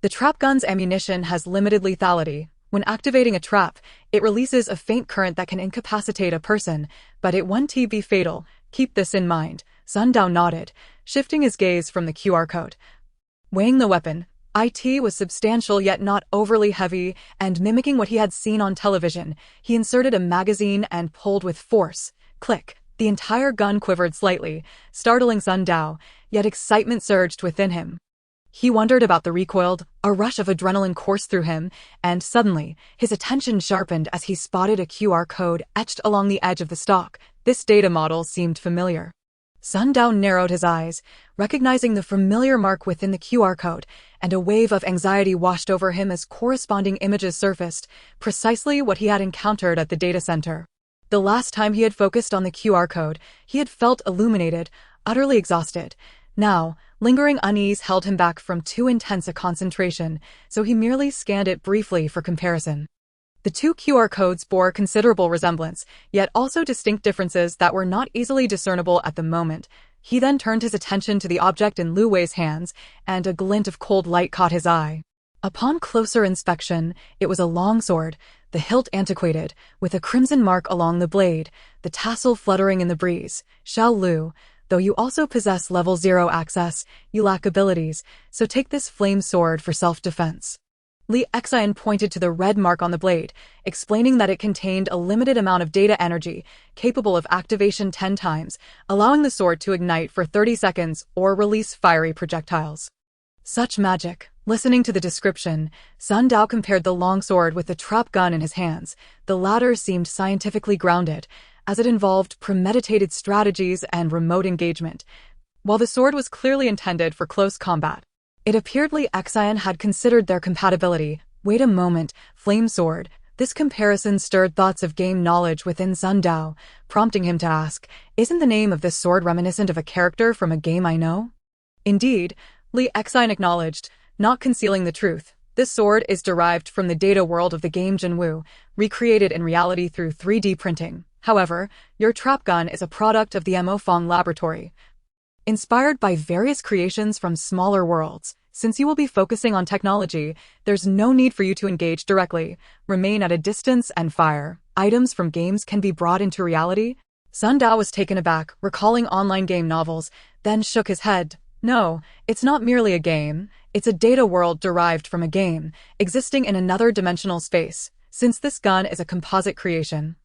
The trap gun's ammunition has limited lethality. When activating a trap, it releases a faint current that can incapacitate a person, but it won't be fatal. Keep this in mind. Sun Dao nodded, shifting his gaze from the QR code. Weighing the weapon, it was substantial yet not overly heavy, and mimicking what he had seen on television, he inserted a magazine and pulled with force. Click. The entire gun quivered slightly, startling Sun Dao, yet excitement surged within him. He wondered about the recoil. A rush of adrenaline coursed through him, and suddenly, his attention sharpened as he spotted a QR code etched along the edge of the stock. This data model seemed familiar. Sun Dao narrowed his eyes, recognizing the familiar mark within the QR code, and a wave of anxiety washed over him as corresponding images surfaced, precisely what he had encountered at the data center. The last time he had focused on the QR code, he had felt illuminated, utterly exhausted. Now, lingering unease held him back from too intense a concentration, so he merely scanned it briefly for comparison. The two QR codes bore considerable resemblance, yet also distinct differences that were not easily discernible at the moment. He then turned his attention to the object in Lu Wei's hands, and a glint of cold light caught his eye. Upon closer inspection, it was a long sword, the hilt antiquated, with a crimson mark along the blade, the tassel fluttering in the breeze. Xiao Lu, though you also possess level 0 access, you lack abilities, so take this flame sword for self-defense. Li Xian pointed to the red mark on the blade, explaining that it contained a limited amount of data energy, capable of activation 10 times, allowing the sword to ignite for 30 seconds or release fiery projectiles. Such magic. Listening to the description, Sun Dao compared the long sword with the trap gun in his hands. The latter seemed scientifically grounded, as it involved premeditated strategies and remote engagement, while the sword was clearly intended for close combat. It appeared Li Xian had considered their compatibility. Wait a moment, flame sword. This comparison stirred thoughts of game knowledge within Sun Dao, prompting him to ask, isn't the name of this sword reminiscent of a character from a game I know? Indeed, Li Xian acknowledged, not concealing the truth. This sword is derived from the data world of the game Jinwu, recreated in reality through 3D printing. However, your trap gun is a product of the Mofang laboratory, inspired by various creations from smaller worlds. Since you will be focusing on technology, there's no need for you to engage directly. Remain at a distance and fire. Items from games can be brought into reality. Sun Dao was taken aback, recalling online game novels, then shook his head. No, it's not merely a game. It's a data world derived from a game, existing in another dimensional space. Since this gun is a composite creation,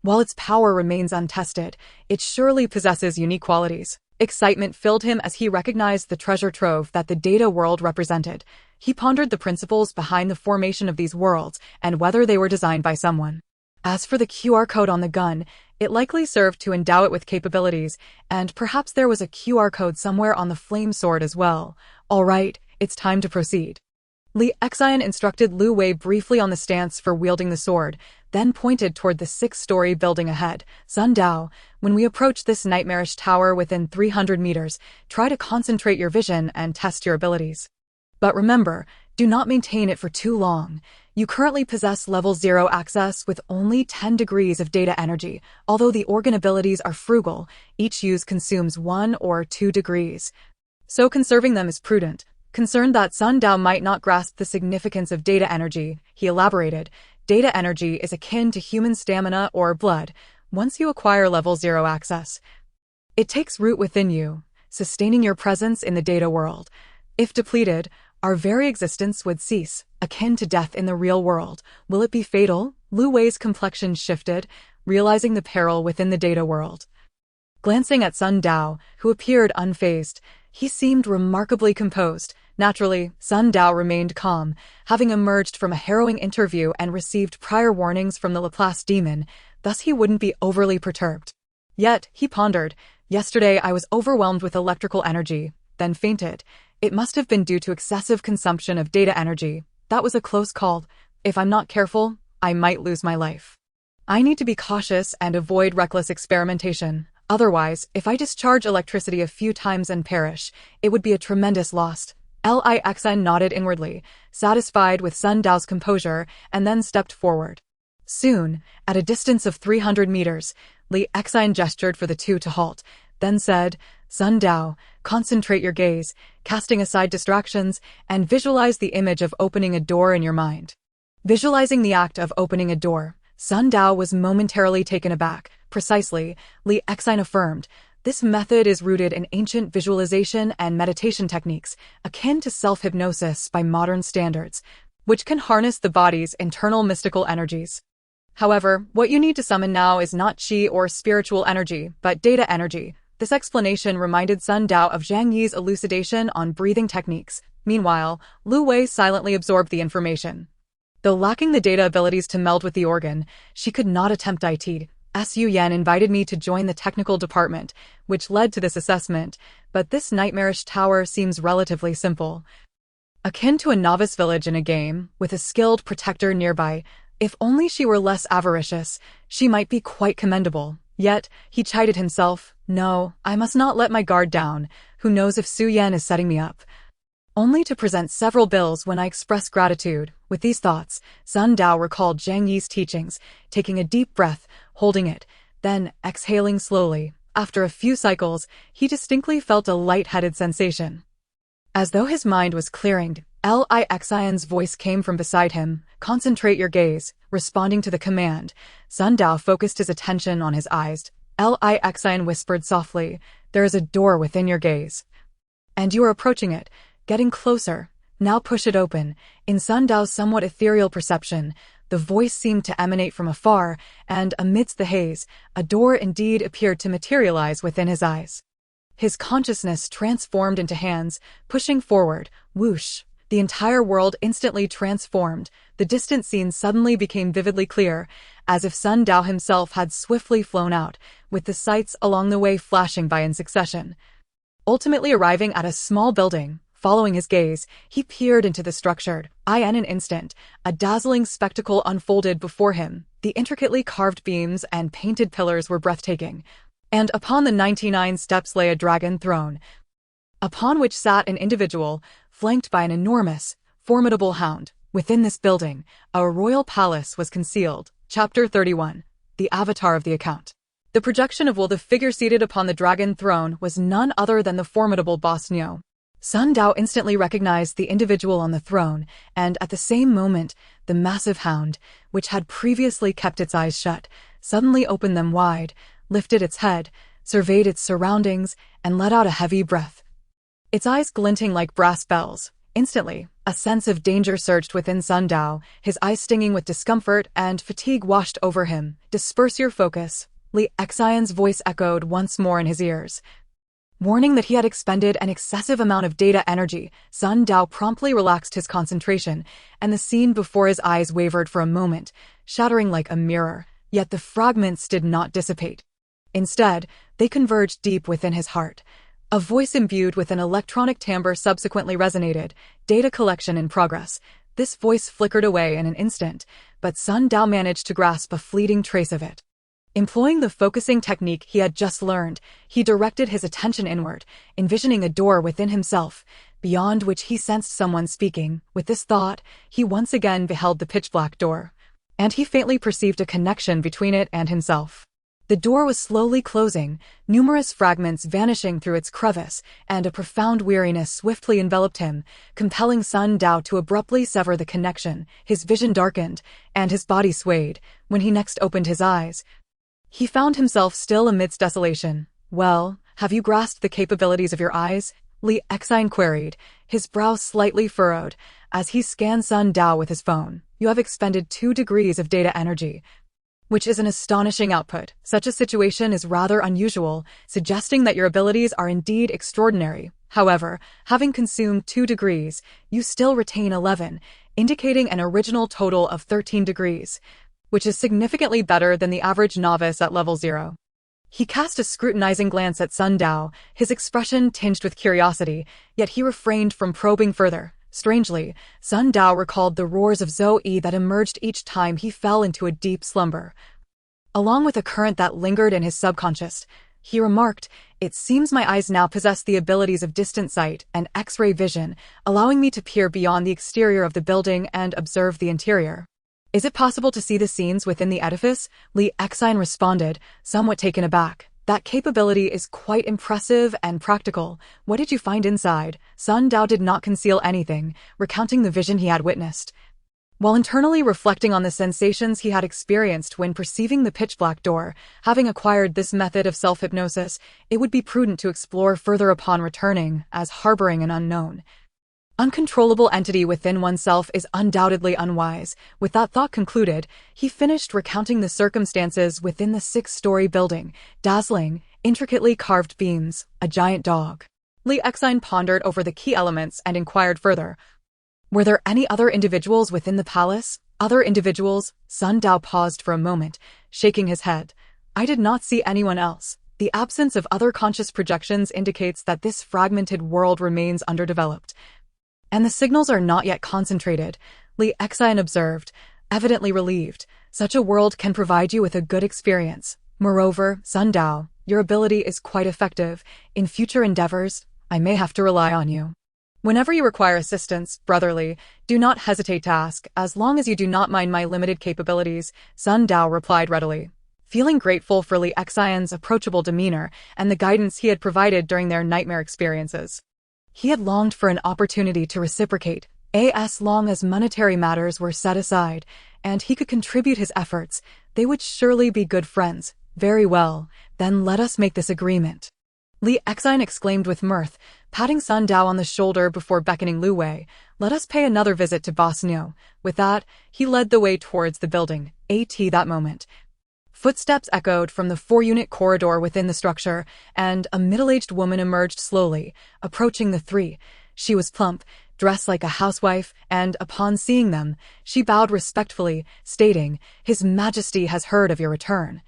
while its power remains untested, it surely possesses unique qualities. Excitement filled him as he recognized the treasure trove that the data world represented. He pondered the principles behind the formation of these worlds and whether they were designed by someone. As for the QR code on the gun, it likely served to endow it with capabilities, and perhaps there was a QR code somewhere on the flame sword as well. All right, it's time to proceed. Li Xian instructed Lu Wei briefly on the stance for wielding the sword, then pointed toward the 6-story building ahead. Sun Dao, when we approach this nightmarish tower within 300 meters, try to concentrate your vision and test your abilities. But remember, do not maintain it for too long. You currently possess level 0 access with only 10 degrees of data energy. Although the organ abilities are frugal, each use consumes 1 or 2 degrees. So conserving them is prudent. Concerned that Sun Dao might not grasp the significance of data energy, he elaborated, data energy is akin to human stamina or blood. Once you acquire level 0 access, it takes root within you, sustaining your presence in the data world. If depleted, our very existence would cease, akin to death in the real world. Will it be fatal? Lu Wei's complexion shifted, realizing the peril within the data world. Glancing at Sun Dao, who appeared unfazed, he seemed remarkably composed. Naturally, Sun Dao remained calm, having emerged from a harrowing interview and received prior warnings from the Laplace demon, thus he wouldn't be overly perturbed. Yet, he pondered, yesterday I was overwhelmed with electrical energy, then fainted. It must have been due to excessive consumption of data energy. That was a close call. If I'm not careful, I might lose my life. I need to be cautious and avoid reckless experimentation. Otherwise, if I discharge electricity a few times and perish, it would be a tremendous loss. Li Xian nodded inwardly, satisfied with Sun Dao's composure, and then stepped forward. Soon, at a distance of 300 meters, Li Xian gestured for the two to halt, then said, Sun Dao, concentrate your gaze, casting aside distractions, and visualize the image of opening a door in your mind. Visualizing the act of opening a door, Sun Dao was momentarily taken aback. Precisely, Li Xian affirmed, this method is rooted in ancient visualization and meditation techniques, akin to self-hypnosis by modern standards, which can harness the body's internal mystical energies. However, what you need to summon now is not qi or spiritual energy, but data energy. This explanation reminded Sun Dao of Zhang Yi's elucidation on breathing techniques. Meanwhile, Lu Wei silently absorbed the information. Though lacking the data abilities to meld with the organ, she could not attempt it. Su Yan invited me to join the technical department, which led to this assessment, but this nightmarish tower seems relatively simple. Akin to a novice village in a game, with a skilled protector nearby. If only she were less avaricious, she might be quite commendable. Yet, he chided himself, no, I must not let my guard down. Who knows if Su Yan is setting me up? Only to present several bills when I express gratitude. With these thoughts, Sun Dao recalled Zhang Yi's teachings, taking a deep breath, holding it, then exhaling slowly. After a few cycles, he distinctly felt a light-headed sensation. As though his mind was clearing, Lixian's voice came from beside him. Concentrate your gaze. Responding to the command, Sun Dao focused his attention on his eyes. Lixian whispered softly, there is a door within your gaze. And you are approaching it, getting closer. Now push it open. In Sun Dao's somewhat ethereal perception, the voice seemed to emanate from afar, and amidst the haze, a door indeed appeared to materialize within his eyes. His consciousness transformed into hands, pushing forward. Whoosh! The entire world instantly transformed. The distant scene suddenly became vividly clear, as if Sun Dao himself had swiftly flown out, with the sights along the way flashing by in succession. Ultimately arriving at a small building, following his gaze, he peered into the structure. In an instant, a dazzling spectacle unfolded before him. The intricately carved beams and painted pillars were breathtaking, and upon the 99 steps lay a dragon throne, upon which sat an individual, flanked by an enormous, formidable hound. Within this building, a royal palace was concealed. Chapter 31. The Avatar of the Account. The projection of the figure seated upon the dragon throne was none other than the formidable boss Niu. Sun Dao instantly recognized the individual on the throne, and at the same moment, the massive hound, which had previously kept its eyes shut, suddenly opened them wide, lifted its head, surveyed its surroundings, and let out a heavy breath. Its eyes glinting like brass bells. Instantly, a sense of danger surged within Sun Dao, his eyes stinging with discomfort and fatigue washed over him. Disperse your focus. Lixian's voice echoed once more in his ears. Warning that he had expended an excessive amount of data energy, Sun Dao promptly relaxed his concentration, and the scene before his eyes wavered for a moment, shattering like a mirror. Yet the fragments did not dissipate. Instead, they converged deep within his heart. A voice imbued with an electronic timbre subsequently resonated. Data collection in progress. This voice flickered away in an instant, but Sun Dao managed to grasp a fleeting trace of it. Employing the focusing technique he had just learned, he directed his attention inward, envisioning a door within himself, beyond which he sensed someone speaking. With this thought, he once again beheld the pitch-black door, and he faintly perceived a connection between it and himself. The door was slowly closing, numerous fragments vanishing through its crevice, and a profound weariness swiftly enveloped him, compelling Sun Dao to abruptly sever the connection. His vision darkened, and his body swayed. When he next opened his eyes, he found himself still amidst desolation. Well, have you grasped the capabilities of your eyes? Lixian queried, his brow slightly furrowed, as he scanned Sun Dao with his phone. You have expended 2 degrees of data energy, which is an astonishing output. Such a situation is rather unusual, suggesting that your abilities are indeed extraordinary. However, having consumed 2 degrees, you still retain 11, indicating an original total of 13 degrees, which is significantly better than the average novice at level 0. He cast a scrutinizing glance at Sun Dao, his expression tinged with curiosity, yet he refrained from probing further. Strangely, Sun Dao recalled the roars of Zoe that emerged each time he fell into a deep slumber, along with a current that lingered in his subconscious. He remarked, it seems my eyes now possess the abilities of distant sight and X-ray vision, allowing me to peer beyond the exterior of the building and observe the interior. Is it possible to see the scenes within the edifice? Lixian responded, somewhat taken aback. That capability is quite impressive and practical. What did you find inside? Sun Dao did not conceal anything, recounting the vision he had witnessed, while internally reflecting on the sensations he had experienced when perceiving the pitch-black door. Having acquired this method of self-hypnosis, it would be prudent to explore further upon returning, as harboring an unknown, uncontrollable entity within oneself is undoubtedly unwise. With that thought concluded, he finished recounting the circumstances within the 6-story building. Dazzling, intricately carved beams, a giant dog. Lixian pondered over the key elements and inquired further. Were there any other individuals within the palace? Other individuals? Sun Dao paused for a moment, shaking his head. I did not see anyone else. The absence of other conscious projections indicates that this fragmented world remains underdeveloped. And the signals are not yet concentrated, Li Xian observed, evidently relieved. Such a world can provide you with a good experience. Moreover, Sun Dao, your ability is quite effective. In future endeavors, I may have to rely on you. Whenever you require assistance, brotherly, do not hesitate to ask, as long as you do not mind my limited capabilities, Sun Dao replied readily. Feeling grateful for Li Xian's approachable demeanor and the guidance he had provided during their nightmare experiences. He had longed for an opportunity to reciprocate, as long as monetary matters were set aside, and he could contribute his efforts. They would surely be good friends. Very well, then let us make this agreement. Li Xian exclaimed with mirth, patting Sun Dao on the shoulder before beckoning Lu Wei. Let us pay another visit to Boss Niu. With that, he led the way towards the building. That moment. Footsteps echoed from the 4-unit corridor within the structure, and a middle-aged woman emerged slowly, approaching the three. She was plump, dressed like a housewife, and upon seeing them, she bowed respectfully, stating, His Majesty has heard of your return.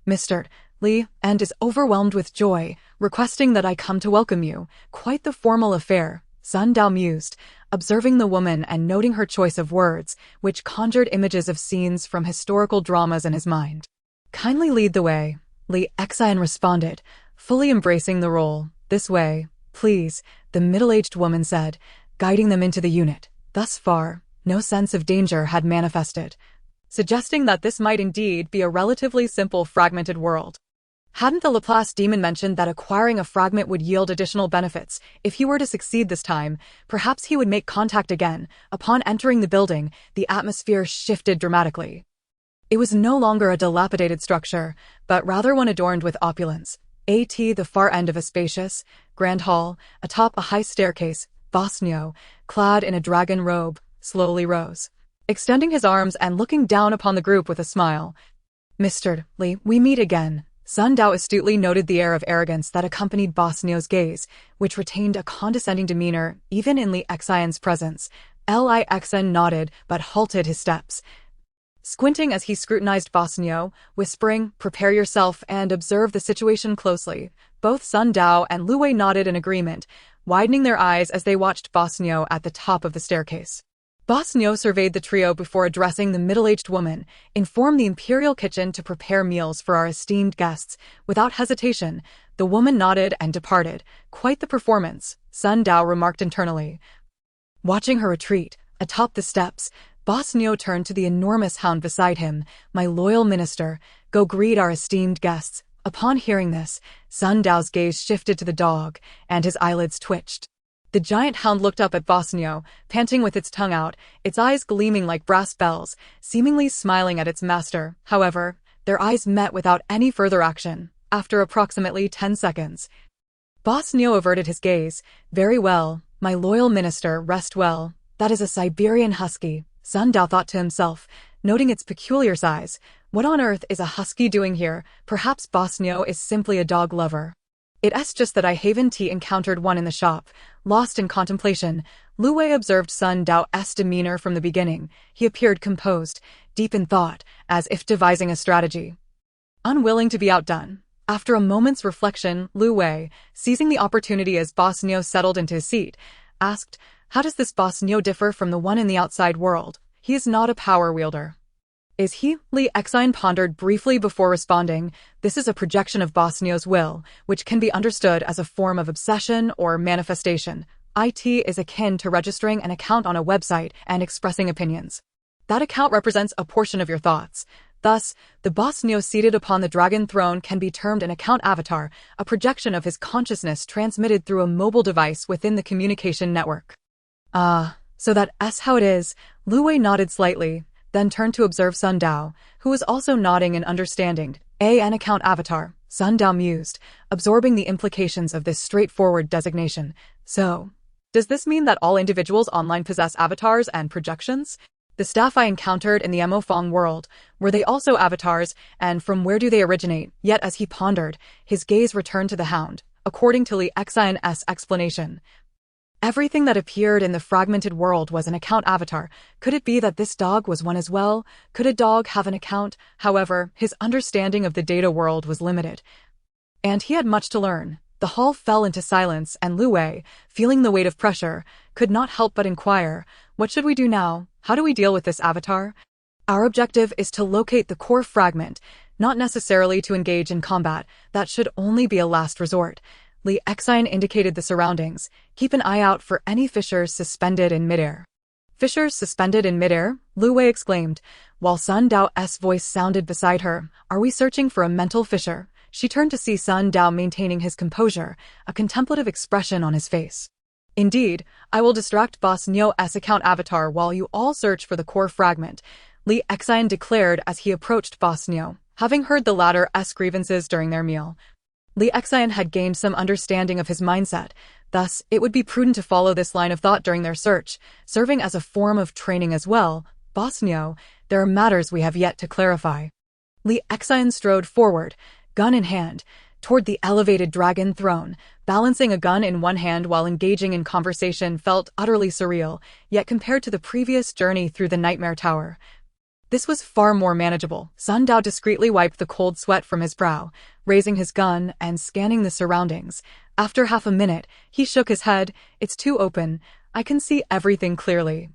Mr. Li, and is overwhelmed with joy, requesting that I come to welcome you. Quite the formal affair, Sun Dao mused, observing the woman and noting her choice of words, which conjured images of scenes from historical dramas in his mind. Kindly lead the way, Li Xian responded, fully embracing the role. This way, please, the middle-aged woman said, guiding them into the unit. Thus far, no sense of danger had manifested, suggesting that this might indeed be a relatively simple fragmented world. Hadn't the Laplace demon mentioned that acquiring a fragment would yield additional benefits? If he were to succeed this time, perhaps he would make contact again. Upon entering the building, the atmosphere shifted dramatically. It was no longer a dilapidated structure, but rather one adorned with opulence. The far end of a spacious, grand hall, atop a high staircase, Boss Niu, clad in a dragon robe, slowly rose, extending his arms and looking down upon the group with a smile. Mr. Li, we meet again. Sun Dao astutely noted the air of arrogance that accompanied Boss Niu's gaze, which retained a condescending demeanor even in Li Xian's presence. Li Xian nodded but halted his steps, squinting as he scrutinized Boss Niu, whispering, Prepare yourself and observe the situation closely. Both Sun Dao and Lu Wei nodded in agreement, widening their eyes as they watched Boss Niu at the top of the staircase. Boss Niu surveyed the trio before addressing the middle-aged woman, informed the imperial kitchen to prepare meals for our esteemed guests. Without hesitation, the woman nodded and departed. Quite the performance, Sun Dao remarked internally. Watching her retreat, atop the steps, Boss Niu turned to the enormous hound beside him. My loyal minister, go greet our esteemed guests. Upon hearing this, Sun Dao's gaze shifted to the dog, and his eyelids twitched. The giant hound looked up at Boss Niu, panting with its tongue out, its eyes gleaming like brass bells, seemingly smiling at its master. However, their eyes met without any further action. After approximately 10 seconds, Boss Niu averted his gaze. Very well, my loyal minister, rest well. That is a Siberian husky, Sun Dao thought to himself, noting its peculiar size. What on earth is a husky doing here? Perhaps Boss Niu is simply a dog lover. It's just that I haven't encountered one in the shop. Lost in contemplation, Lu Wei observed Sun Dao's demeanor from the beginning. He appeared composed, deep in thought, as if devising a strategy. Unwilling to be outdone. After a moment's reflection, Lu Wei, seizing the opportunity as Boss Niu settled into his seat, asked, How does this Boss Niu differ from the one in the outside world? He is not a power wielder. Is he? Li Xian pondered briefly before responding. This is a projection of Boss Niu's will, which can be understood as a form of obsession or manifestation. It is akin to registering an account on a website and expressing opinions. That account represents a portion of your thoughts. Thus, the Boss Niu seated upon the dragon throne can be termed an account avatar, a projection of his consciousness transmitted through a mobile device within the communication network. So that's how it is. Lu Wei nodded slightly, then turned to observe Sun Dao, who was also nodding in understanding. An account avatar, Sun Dao mused, absorbing the implications of this straightforward designation. So, does this mean that all individuals online possess avatars and projections? The staff I encountered in the Emofong world, were they also avatars, and from where do they originate? Yet as he pondered, his gaze returned to the hound, according to Li Xian's explanation. Everything that appeared in the fragmented world was an account avatar. Could it be that this dog was one as well? Could a dog have an account? However, his understanding of the data world was limited, and he had much to learn. The hall fell into silence, and Lu Wei, feeling the weight of pressure, could not help but inquire, what should we do now? How do we deal with this avatar? Our objective is to locate the core fragment, not necessarily to engage in combat. That should only be a last resort. Li Exine indicated the surroundings. Keep an eye out for any fissures suspended in midair. Fissures suspended in midair? Lu Wei exclaimed, while Sun Dao's voice sounded beside her. Are we searching for a mental fissure? She turned to see Sun Dao maintaining his composure, a contemplative expression on his face. Indeed, I will distract Boss Nyo's account avatar while you all search for the core fragment, Li Exine declared as he approached Boss Nyo. Having heard the latter's grievances during their meal, Li Exine had gained some understanding of his mindset. Thus, it would be prudent to follow this line of thought during their search, serving as a form of training as well. Boss Nyo, there are matters we have yet to clarify. Li Exine strode forward, gun in hand, toward the elevated dragon throne. Balancing a gun in one hand while engaging in conversation felt utterly surreal, yet compared to the previous journey through the Nightmare Tower, this was far more manageable. Sun Dao discreetly wiped the cold sweat from his brow, raising his gun and scanning the surroundings. After half a minute, he shook his head. It's too open. I can see everything clearly.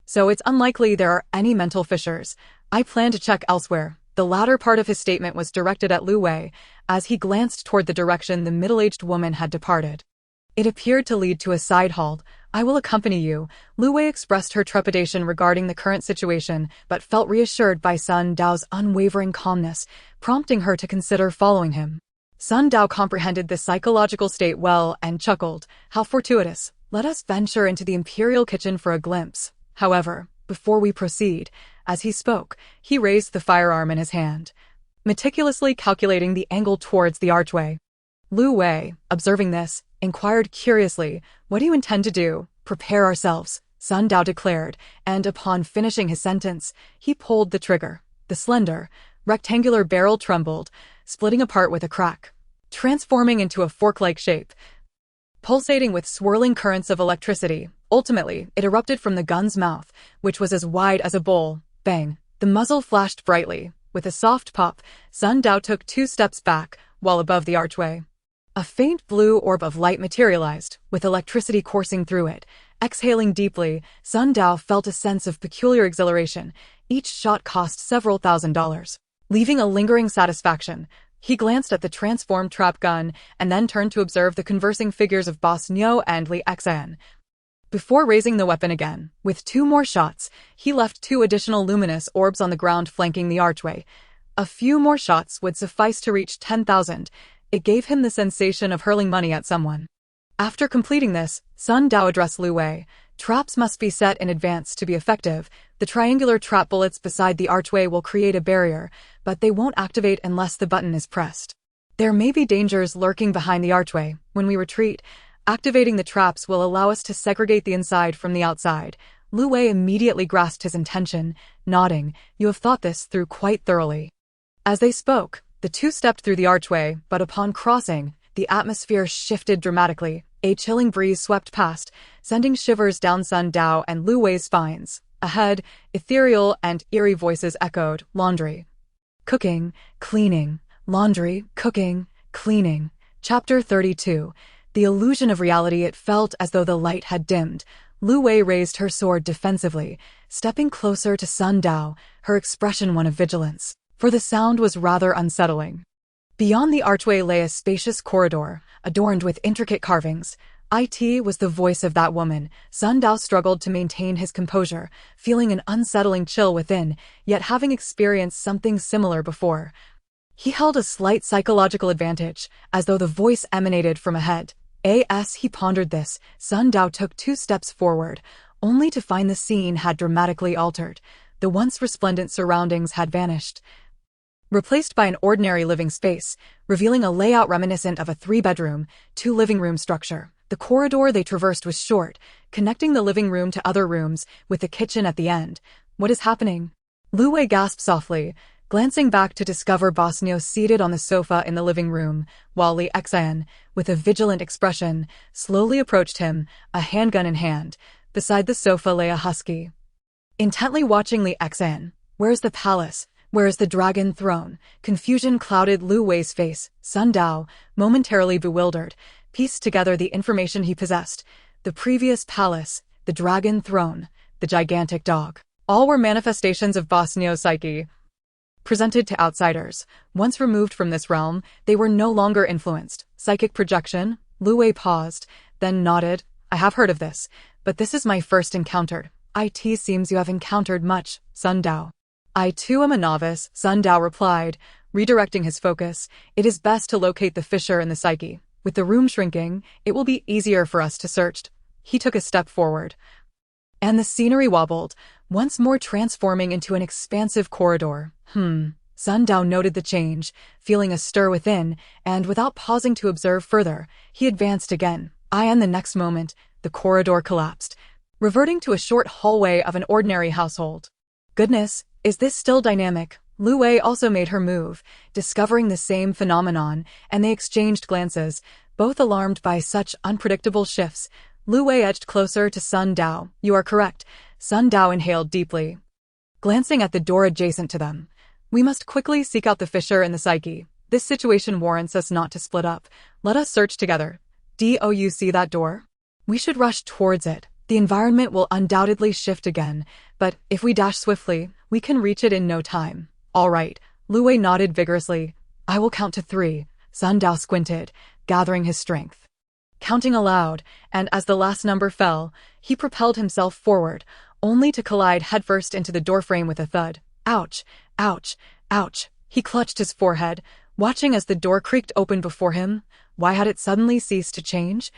So it's unlikely there are any mental fissures. I plan to check elsewhere. The latter part of his statement was directed at Lu Wei, as he glanced toward the direction the middle-aged woman had departed. It appeared to lead to a side hall. I will accompany you. Lu Wei expressed her trepidation regarding the current situation, but felt reassured by Sun Dao's unwavering calmness, prompting her to consider following him. Sun Dao comprehended this psychological state well and chuckled. How fortuitous. Let us venture into the imperial kitchen for a glimpse. However, before we proceed, as he spoke, he raised the firearm in his hand, meticulously calculating the angle towards the archway. Lu Wei, observing this, inquired curiously, what do you intend to do? Prepare ourselves, Sun Dao declared, and upon finishing his sentence, he pulled the trigger. The slender, rectangular barrel trembled, splitting apart with a crack, transforming into a fork-like shape, pulsating with swirling currents of electricity. Ultimately, it erupted from the gun's mouth, which was as wide as a bowl. Bang! The muzzle flashed brightly. With a soft pop, Sun Dao took 2 steps back, while above the archway, a faint blue orb of light materialized, with electricity coursing through it. Exhaling deeply, Sun Dao felt a sense of peculiar exhilaration. Each shot cost several $1,000s. Leaving a lingering satisfaction, he glanced at the transformed trap gun and then turned to observe the conversing figures of Boss Nyo and Li Exine. Before raising the weapon again, with 2 more shots, he left 2 additional luminous orbs on the ground flanking the archway. A few more shots would suffice to reach 10,000. It gave him the sensation of hurling money at someone. After completing this, Sun Dao addressed Lu Wei. Traps must be set in advance to be effective. The triangular trap bullets beside the archway will create a barrier, but they won't activate unless the button is pressed. There may be dangers lurking behind the archway. When we retreat, activating the traps will allow us to segregate the inside from the outside. Lu Wei immediately grasped his intention, nodding, you have thought this through quite thoroughly. As they spoke, the 2 stepped through the archway, but upon crossing, the atmosphere shifted dramatically. A chilling breeze swept past, sending shivers down Sun Dao and Lu Wei's spines. Ahead, ethereal and eerie voices echoed, laundry, cooking, cleaning, laundry, cooking, cleaning. Chapter 32. The illusion of reality. It felt as though the light had dimmed. Lu Wei raised her sword defensively, stepping closer to Sun Dao, her expression one of vigilance, for the sound was rather unsettling. Beyond the archway lay a spacious corridor, adorned with intricate carvings. It was the voice of that woman. Sun Dao struggled to maintain his composure, feeling an unsettling chill within, yet having experienced something similar before. He held a slight psychological advantage, as though the voice emanated from ahead. As he pondered this, Sun Dao took 2 steps forward, only to find the scene had dramatically altered. The once resplendent surroundings had vanished, replaced by an ordinary living space, revealing a layout reminiscent of a 3-bedroom, 2-living-room structure. The corridor they traversed was short, connecting the living room to other rooms, with the kitchen at the end. What is happening? Lu Wei gasped softly, glancing back to discover Bosnio seated on the sofa in the living room, while Li Xian, with a vigilant expression, slowly approached him, a handgun in hand. Beside the sofa lay a husky. Intently watching Li Xian. Where's the palace? Where's the dragon throne? Confusion clouded Lu Wei's face. Sun Dao, momentarily bewildered, pieced together the information he possessed. The previous palace, the dragon throne, the gigantic dog. All were manifestations of Bosnio's psyche. Presented to outsiders, once removed from this realm, they were no longer influenced. Psychic projection? Lu Wei paused, then nodded. I have heard of this, but this is my first encounter. It seems you have encountered much, Sun Dao. I too am a novice, Sun Dao replied, redirecting his focus. It is best to locate the fissure in the psyche. With the room shrinking, it will be easier for us to search. He took a step forward. And the scenery wobbled, once more transforming into an expansive corridor. Sun Dao noted the change, feeling a stir within, and without pausing to observe further, he advanced again. And the next moment, the corridor collapsed, reverting to a short hallway of an ordinary household. Goodness, is this still dynamic? Lu Wei also made her move, discovering the same phenomenon, and they exchanged glances, both alarmed by such unpredictable shifts. Lu Wei edged closer to Sun Dao. You are correct. Sun Dao inhaled deeply, glancing at the door adjacent to them. We must quickly seek out the fissure in the psyche. This situation warrants us not to split up. Let us search together. Do you see that door? We should rush towards it. The environment will undoubtedly shift again, but if we dash swiftly, we can reach it in no time. All right. Lu Wei nodded vigorously. I will count to 3. Sun Dao squinted, gathering his strength. Counting aloud, and as the last number fell, he propelled himself forward, only to collide headfirst into the doorframe with a thud. Ouch, ouch, ouch. He clutched his forehead, watching as the door creaked open before him. Why had it suddenly ceased to change?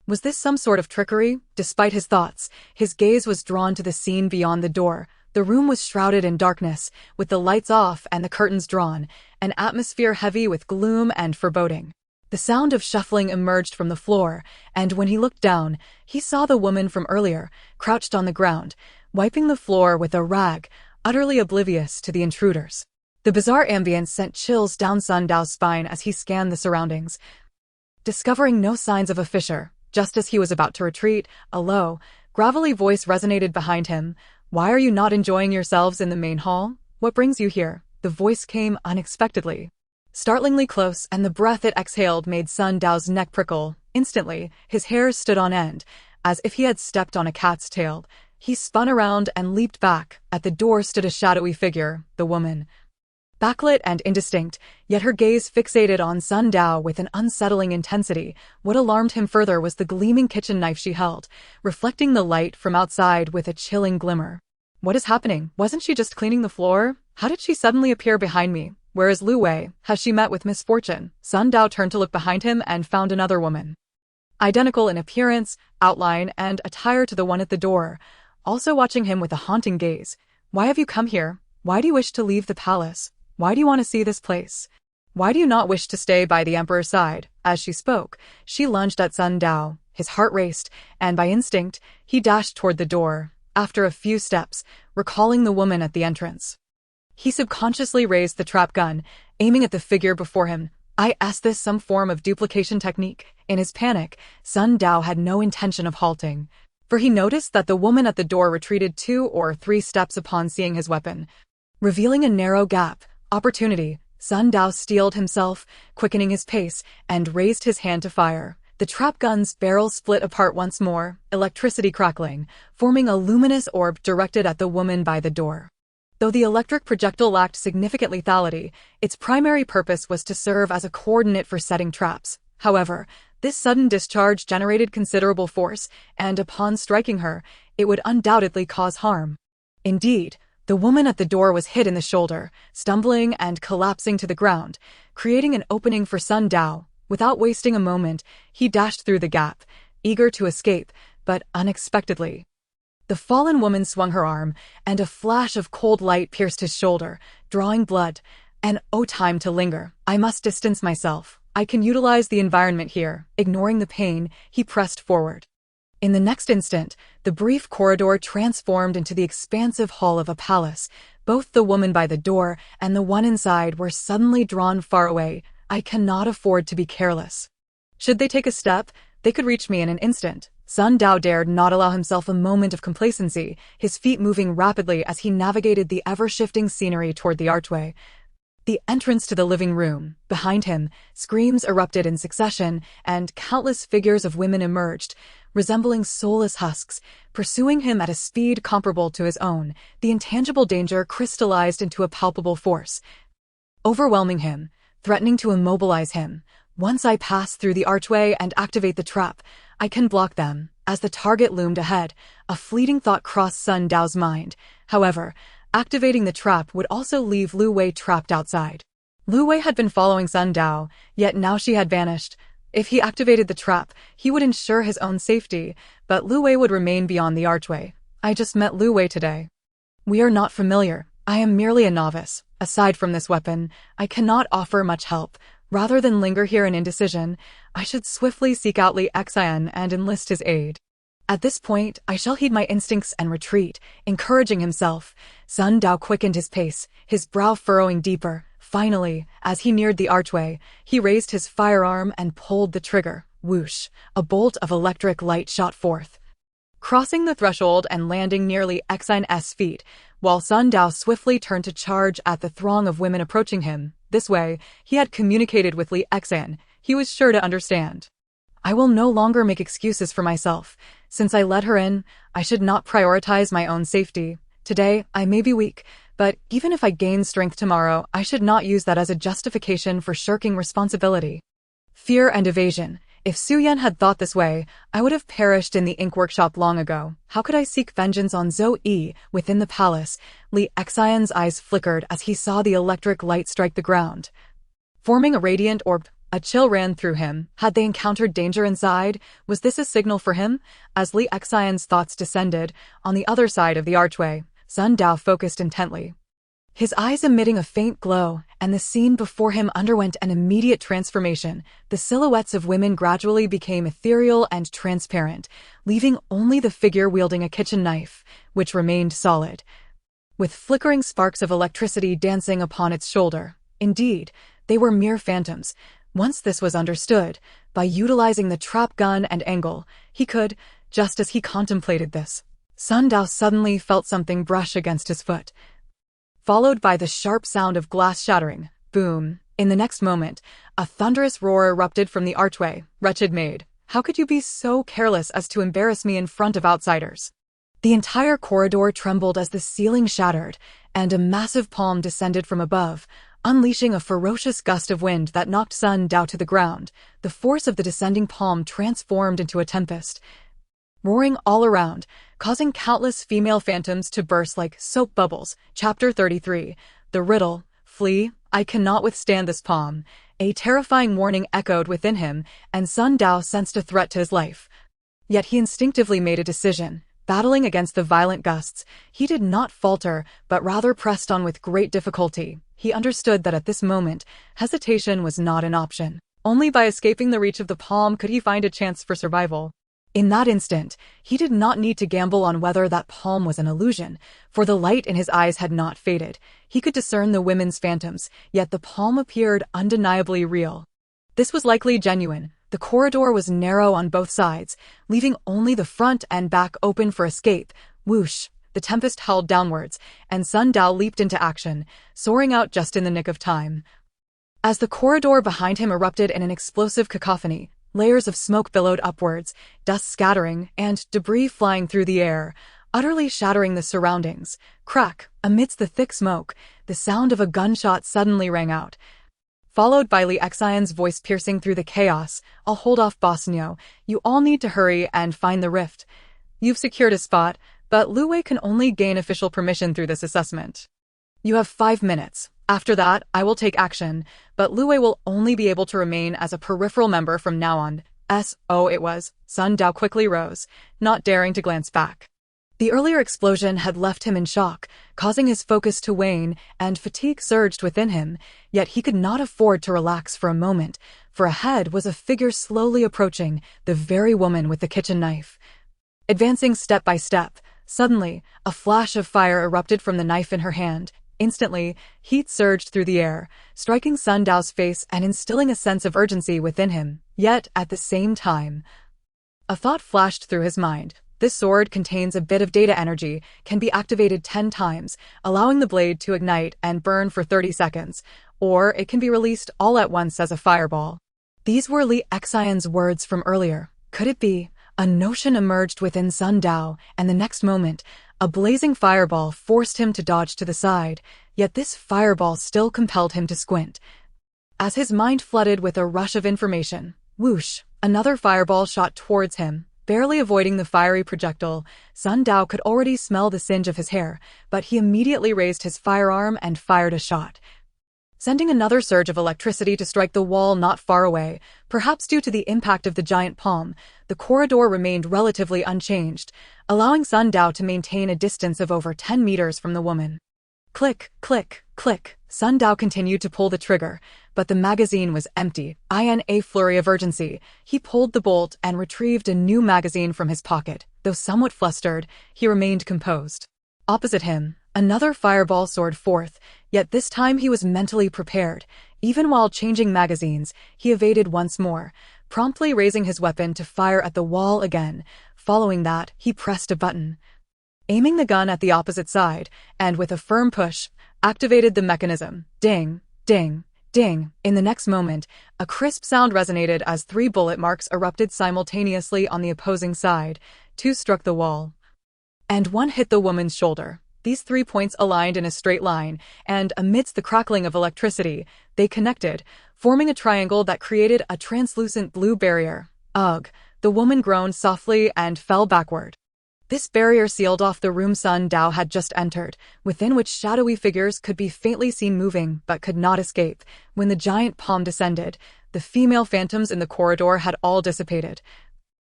Was this some sort of trickery? Despite his thoughts, his gaze was drawn to the scene beyond the door. The room was shrouded in darkness, with the lights off and the curtains drawn, an atmosphere heavy with gloom and foreboding. The sound of shuffling emerged from the floor, and when he looked down, he saw the woman from earlier, crouched on the ground, wiping the floor with a rag, utterly oblivious to the intruders. The bizarre ambience sent chills down Sun Dao's spine as he scanned the surroundings. Discovering no signs of a fissure, just as he was about to retreat, a low, gravelly voice resonated behind him. Why are you not enjoying yourselves in the main hall? What brings you here? The voice came unexpectedly, startlingly close, and the breath it exhaled made Sun Dao's neck prickle. Instantly, his hairs stood on end, as if he had stepped on a cat's tail. He spun around and leaped back. At the door stood a shadowy figure, the woman. Backlit and indistinct, yet her gaze fixated on Sun Dao with an unsettling intensity. What alarmed him further was the gleaming kitchen knife she held, reflecting the light from outside with a chilling glimmer. What is happening? Wasn't she just cleaning the floor? How did she suddenly appear behind me? Where is Lu Wei? Has she met with misfortune? Sun Dao turned to look behind him and found another woman, identical in appearance, outline, and attire to the one at the door, also watching him with a haunting gaze. Why have you come here? Why do you wish to leave the palace? Why do you want to see this place? Why do you not wish to stay by the emperor's side? As she spoke, she lunged at Sun Dao. His heart raced, and by instinct, he dashed toward the door. After a few steps, recalling the woman at the entrance, he subconsciously raised the trap gun, aiming at the figure before him. Is this some form of duplication technique? In his panic, Sun Dao had no intention of halting, for he noticed that the woman at the door retreated 2 or 3 steps upon seeing his weapon, revealing a narrow gap. Opportunity. Sun Dao steeled himself, quickening his pace, and raised his hand to fire. The trap gun's barrel split apart once more, electricity crackling, forming a luminous orb directed at the woman by the door. Though the electric projectile lacked significant lethality, its primary purpose was to serve as a coordinate for setting traps. However, this sudden discharge generated considerable force, and upon striking her, it would undoubtedly cause harm. Indeed, the woman at the door was hit in the shoulder, stumbling and collapsing to the ground, creating an opening for Sun Dao. Without wasting a moment, he dashed through the gap, eager to escape, but unexpectedly. The fallen woman swung her arm, and a flash of cold light pierced his shoulder, drawing blood. Time to linger. I must distance myself. I can utilize the environment here. Ignoring the pain, he pressed forward. In the next instant, the brief corridor transformed into the expansive hall of a palace, Both the woman by the door and the one inside were suddenly drawn far away. I cannot afford to be careless. Should they take a step, they could reach me in an instant. Sun Dao dared not allow himself a moment of complacency, his feet moving rapidly as he navigated the ever-shifting scenery toward the archway. The entrance to the living room. Behind him, screams erupted in succession, and countless figures of women emerged, resembling soulless husks, pursuing him at a speed comparable to his own. The intangible danger crystallized into a palpable force, overwhelming him, threatening to immobilize him. Once I pass through the archway and activate the trap, I can block them. As the target loomed ahead, a fleeting thought crossed Sun Dao's mind. However, activating the trap would also leave Lu Wei trapped outside. Lu Wei had been following Sun Dao, yet now she had vanished. If he activated the trap, he would ensure his own safety, but Lu Wei would remain beyond the archway. I just met Lu Wei today. We are not familiar. I am merely a novice. Aside from this weapon, I cannot offer much help. Rather than linger here in indecision, I should swiftly seek out Li Xian and enlist his aid. At this point, I shall heed my instincts and retreat, encouraging himself. Sun Dao quickened his pace, his brow furrowing deeper. Finally, as he neared the archway, he raised his firearm and pulled the trigger. Whoosh! A bolt of electric light shot forth, crossing the threshold and landing nearly Xian's feet, while Sun Dao swiftly turned to charge at the throng of women approaching him. This way, he had communicated with Li Xian. He was sure to understand. I will no longer make excuses for myself. Since I let her in, I should not prioritize my own safety. Today, I may be weak, but even if I gain strength tomorrow, I should not use that as a justification for shirking responsibility. Fear and evasion. If Su Yan had thought this way, I would have perished in the ink workshop long ago. How could I seek vengeance on Zhou Yi within the palace? Li Xian's eyes flickered as he saw the electric light strike the ground, forming a radiant orb. A chill ran through him. Had they encountered danger inside? Was this a signal for him? As Li Xian's thoughts descended, on the other side of the archway, Sun Dao focused intently, his eyes emitting a faint glow, and the scene before him underwent an immediate transformation. The silhouettes of women gradually became ethereal and transparent, leaving only the figure wielding a kitchen knife, which remained solid, with flickering sparks of electricity dancing upon its shoulder. Indeed, they were mere phantoms. Once this was understood, by utilizing the trap gun and angle, he could, just as he contemplated this, Sun Dao suddenly felt something brush against his foot, followed by the sharp sound of glass shattering. Boom! In the next moment, a thunderous roar erupted from the archway. Wretched maid, how could you be so careless as to embarrass me in front of outsiders? The entire corridor trembled as the ceiling shattered, and a massive palm descended from above, unleashing a ferocious gust of wind that knocked Sun Dao to the ground. The force of the descending palm transformed into a tempest, roaring all around, causing countless female phantoms to burst like soap bubbles. Chapter 33. The Riddle. Flee. I cannot withstand this palm. A terrifying warning echoed within him, and Sun Dao sensed a threat to his life. Yet he instinctively made a decision. Battling against the violent gusts, he did not falter, but rather pressed on with great difficulty. He understood that at this moment, hesitation was not an option. Only by escaping the reach of the palm could he find a chance for survival. In that instant, he did not need to gamble on whether that palm was an illusion, for the light in his eyes had not faded. He could discern the women's phantoms, yet the palm appeared undeniably real. This was likely genuine. The corridor was narrow on both sides, leaving only the front and back open for escape. Whoosh! The tempest howled downwards, and Sun Dao leaped into action, soaring out just in the nick of time. As the corridor behind him erupted in an explosive cacophony, layers of smoke billowed upwards, dust scattering, and debris flying through the air, utterly shattering the surroundings. Crack! Amidst the thick smoke, the sound of a gunshot suddenly rang out, followed by Li Xian's voice piercing through the chaos. I'll hold off Bosnio. You all need to hurry and find the rift. You've secured a spot, but Lu Wei can only gain official permission through this assessment. You have 5 minutes. After that, I will take action, but Lu Wei will only be able to remain as a peripheral member from now on. It was. Sun Dao quickly rose, not daring to glance back. The earlier explosion had left him in shock, causing his focus to wane, and fatigue surged within him, yet he could not afford to relax for a moment, for ahead was a figure slowly approaching, the very woman with the kitchen knife. Advancing step by step, suddenly, a flash of fire erupted from the knife in her hand. Instantly, heat surged through the air, striking Sun Dao's face and instilling a sense of urgency within him. Yet, at the same time, a thought flashed through his mind. This sword contains a bit of data energy, can be activated 10 times, allowing the blade to ignite and burn for 30 seconds, or it can be released all at once as a fireball. These were Li Xian's words from earlier. Could it be? A notion emerged within Sun Dao, and the next moment, a blazing fireball forced him to dodge to the side, yet this fireball still compelled him to squint. As his mind flooded with a rush of information, whoosh, another fireball shot towards him. Barely avoiding the fiery projectile, Sun Dao could already smell the singe of his hair, but he immediately raised his firearm and fired a shot, sending another surge of electricity to strike the wall not far away. Perhaps due to the impact of the giant palm, the corridor remained relatively unchanged, allowing Sun Dao to maintain a distance of over 10 meters from the woman. Click, click, click. Sun Dao continued to pull the trigger, but the magazine was empty. In a flurry of urgency, he pulled the bolt and retrieved a new magazine from his pocket. Though somewhat flustered, he remained composed. Opposite him, another fireball soared forth, yet this time he was mentally prepared. Even while changing magazines, he evaded once more, promptly raising his weapon to fire at the wall again. Following that, he pressed a button, aiming the gun at the opposite side, and with a firm push, activated the mechanism. Ding, ding, ding. In the next moment, a crisp sound resonated as 3 bullet marks erupted simultaneously on the opposing side. 2 struck the wall, and 1 hit the woman's shoulder. These 3 points aligned in a straight line, and amidst the crackling of electricity, they connected, forming a triangle that created a translucent blue barrier. Ugh! The woman groaned softly and fell backward. This barrier sealed off the room Sun Dao had just entered, within which shadowy figures could be faintly seen moving but could not escape. When the giant palm descended, the female phantoms in the corridor had all dissipated.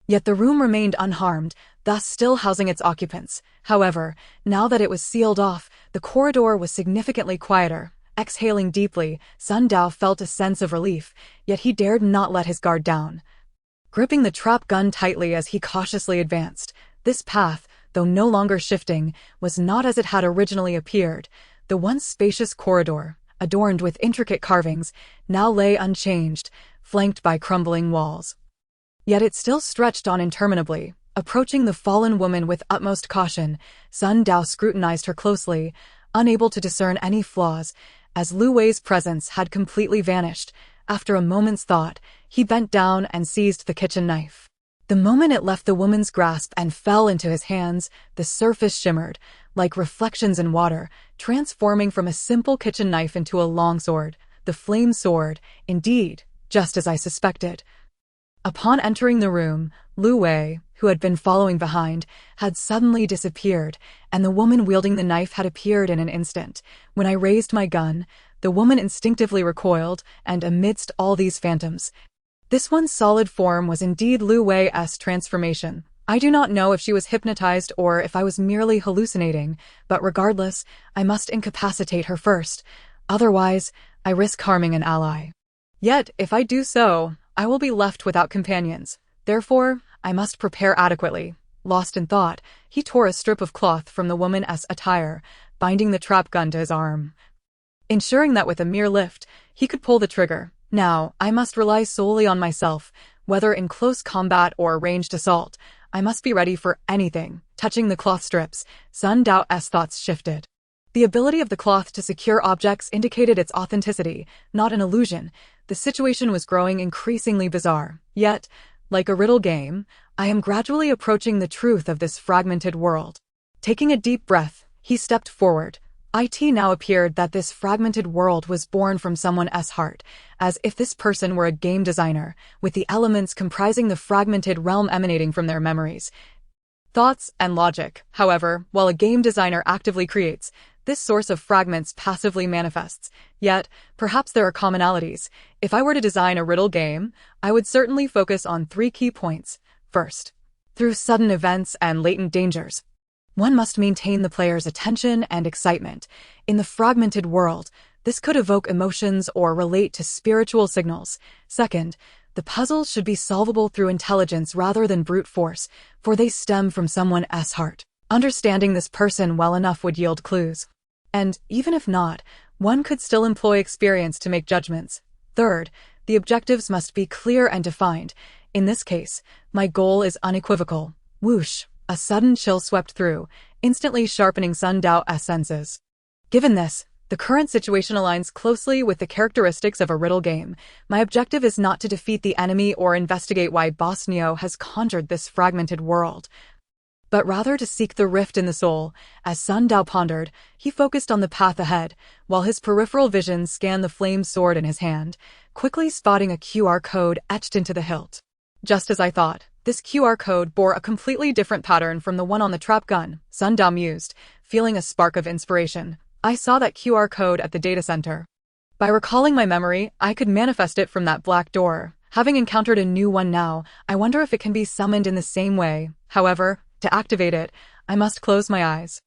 Yet the room remained unharmed, thus still housing its occupants. However, now that it was sealed off, the corridor was significantly quieter. Exhaling deeply, Sun Dao felt a sense of relief, yet he dared not let his guard down. Gripping the trap gun tightly as he cautiously advanced, this path, though no longer shifting, was not as it had originally appeared. The once spacious corridor, adorned with intricate carvings, now lay unchanged, flanked by crumbling walls. Yet it still stretched on interminably. Approaching the fallen woman with utmost caution, Sun Dao scrutinized her closely, unable to discern any flaws, as Lu Wei's presence had completely vanished. After a moment's thought, he bent down and seized the kitchen knife. The moment it left the woman's grasp and fell into his hands, the surface shimmered, like reflections in water, transforming from a simple kitchen knife into a long sword. The flame sword, indeed, just as I suspected. Upon entering the room, Lu Wei, who had been following behind, had suddenly disappeared, and the woman wielding the knife had appeared in an instant. When I raised my gun, the woman instinctively recoiled, and amidst all these phantoms, this one solid form was indeed Lu Wei's transformation. I do not know if she was hypnotized or if I was merely hallucinating, but regardless, I must incapacitate her first. Otherwise, I risk harming an ally. Yet, if I do so, I will be left without companions. Therefore, I must prepare adequately. Lost in thought, he tore a strip of cloth from the woman's attire, binding the trap gun to his arm, ensuring that with a mere lift, he could pull the trigger. Now, I must rely solely on myself, whether in close combat or ranged assault. I must be ready for anything. Touching the cloth strips, Sun Dao's thoughts shifted. The ability of the cloth to secure objects indicated its authenticity, not an illusion. The situation was growing increasingly bizarre. Yet, like a riddle game, I am gradually approaching the truth of this fragmented world. Taking a deep breath, he stepped forward. It now appeared that this fragmented world was born from someone's heart, as if this person were a game designer, with the elements comprising the fragmented realm emanating from their memories, thoughts, and logic. However, while a game designer actively creates, this source of fragments passively manifests. Yet, perhaps there are commonalities. If I were to design a riddle game, I would certainly focus on 3 key points. First, through sudden events and latent dangers, one must maintain the player's attention and excitement. In the fragmented world, this could evoke emotions or relate to spiritual signals. Second, the puzzles should be solvable through intelligence rather than brute force, for they stem from someone's heart. Understanding this person well enough would yield clues. And even if not, one could still employ experience to make judgments. Third, the objectives must be clear and defined. In this case, my goal is unequivocal. Whoosh! A sudden chill swept through, instantly sharpening Sun Dao's senses. Given this, the current situation aligns closely with the characteristics of a riddle game. My objective is not to defeat the enemy or investigate why Boss Neo has conjured this fragmented world, but rather to seek the rift in the soul. As Sun Dao pondered, he focused on the path ahead, while his peripheral vision scanned the flame sword in his hand, quickly spotting a QR code etched into the hilt. Just as I thought, this QR code bore a completely different pattern from the one on the trap gun. Sun Dao mused, feeling a spark of inspiration. I saw that QR code at the data center. By recalling my memory, I could manifest it from that black door. Having encountered a new one now, I wonder if it can be summoned in the same way. However, to activate it, I must close my eyes.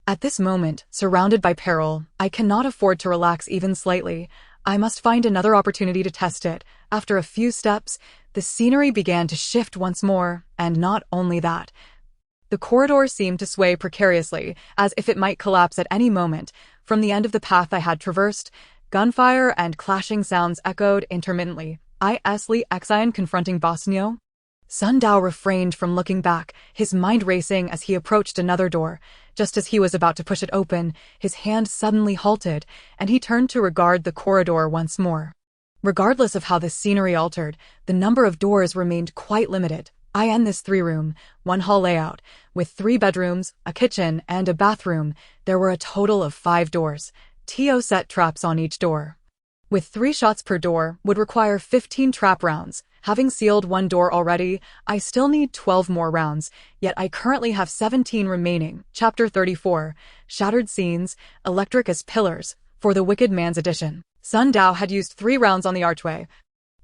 At this moment, surrounded by peril, I cannot afford to relax even slightly. I must find another opportunity to test it. After a few steps, the scenery began to shift once more, and not only that. The corridor seemed to sway precariously, as if it might collapse at any moment. From the end of the path I had traversed, gunfire and clashing sounds echoed intermittently. Is Xian confronting Boss Neo? Sun Dao refrained from looking back, his mind racing as he approached another door. Just as he was about to push it open, his hand suddenly halted, and he turned to regard the corridor once more. Regardless of how the scenery altered, the number of doors remained quite limited. In this 3-room, 1-hall layout, with 3 bedrooms, a kitchen, and a bathroom, there were a total of 5 doors. To set traps on each door, with 3 shots per door, would require 15 trap rounds. Having sealed 1 door already, I still need 12 more rounds, yet I currently have 17 remaining. Chapter 34, Shattered Scenes, Electric as Pillars, for the Wicked Man's Edition. Sun Dao had used 3 rounds on the archway,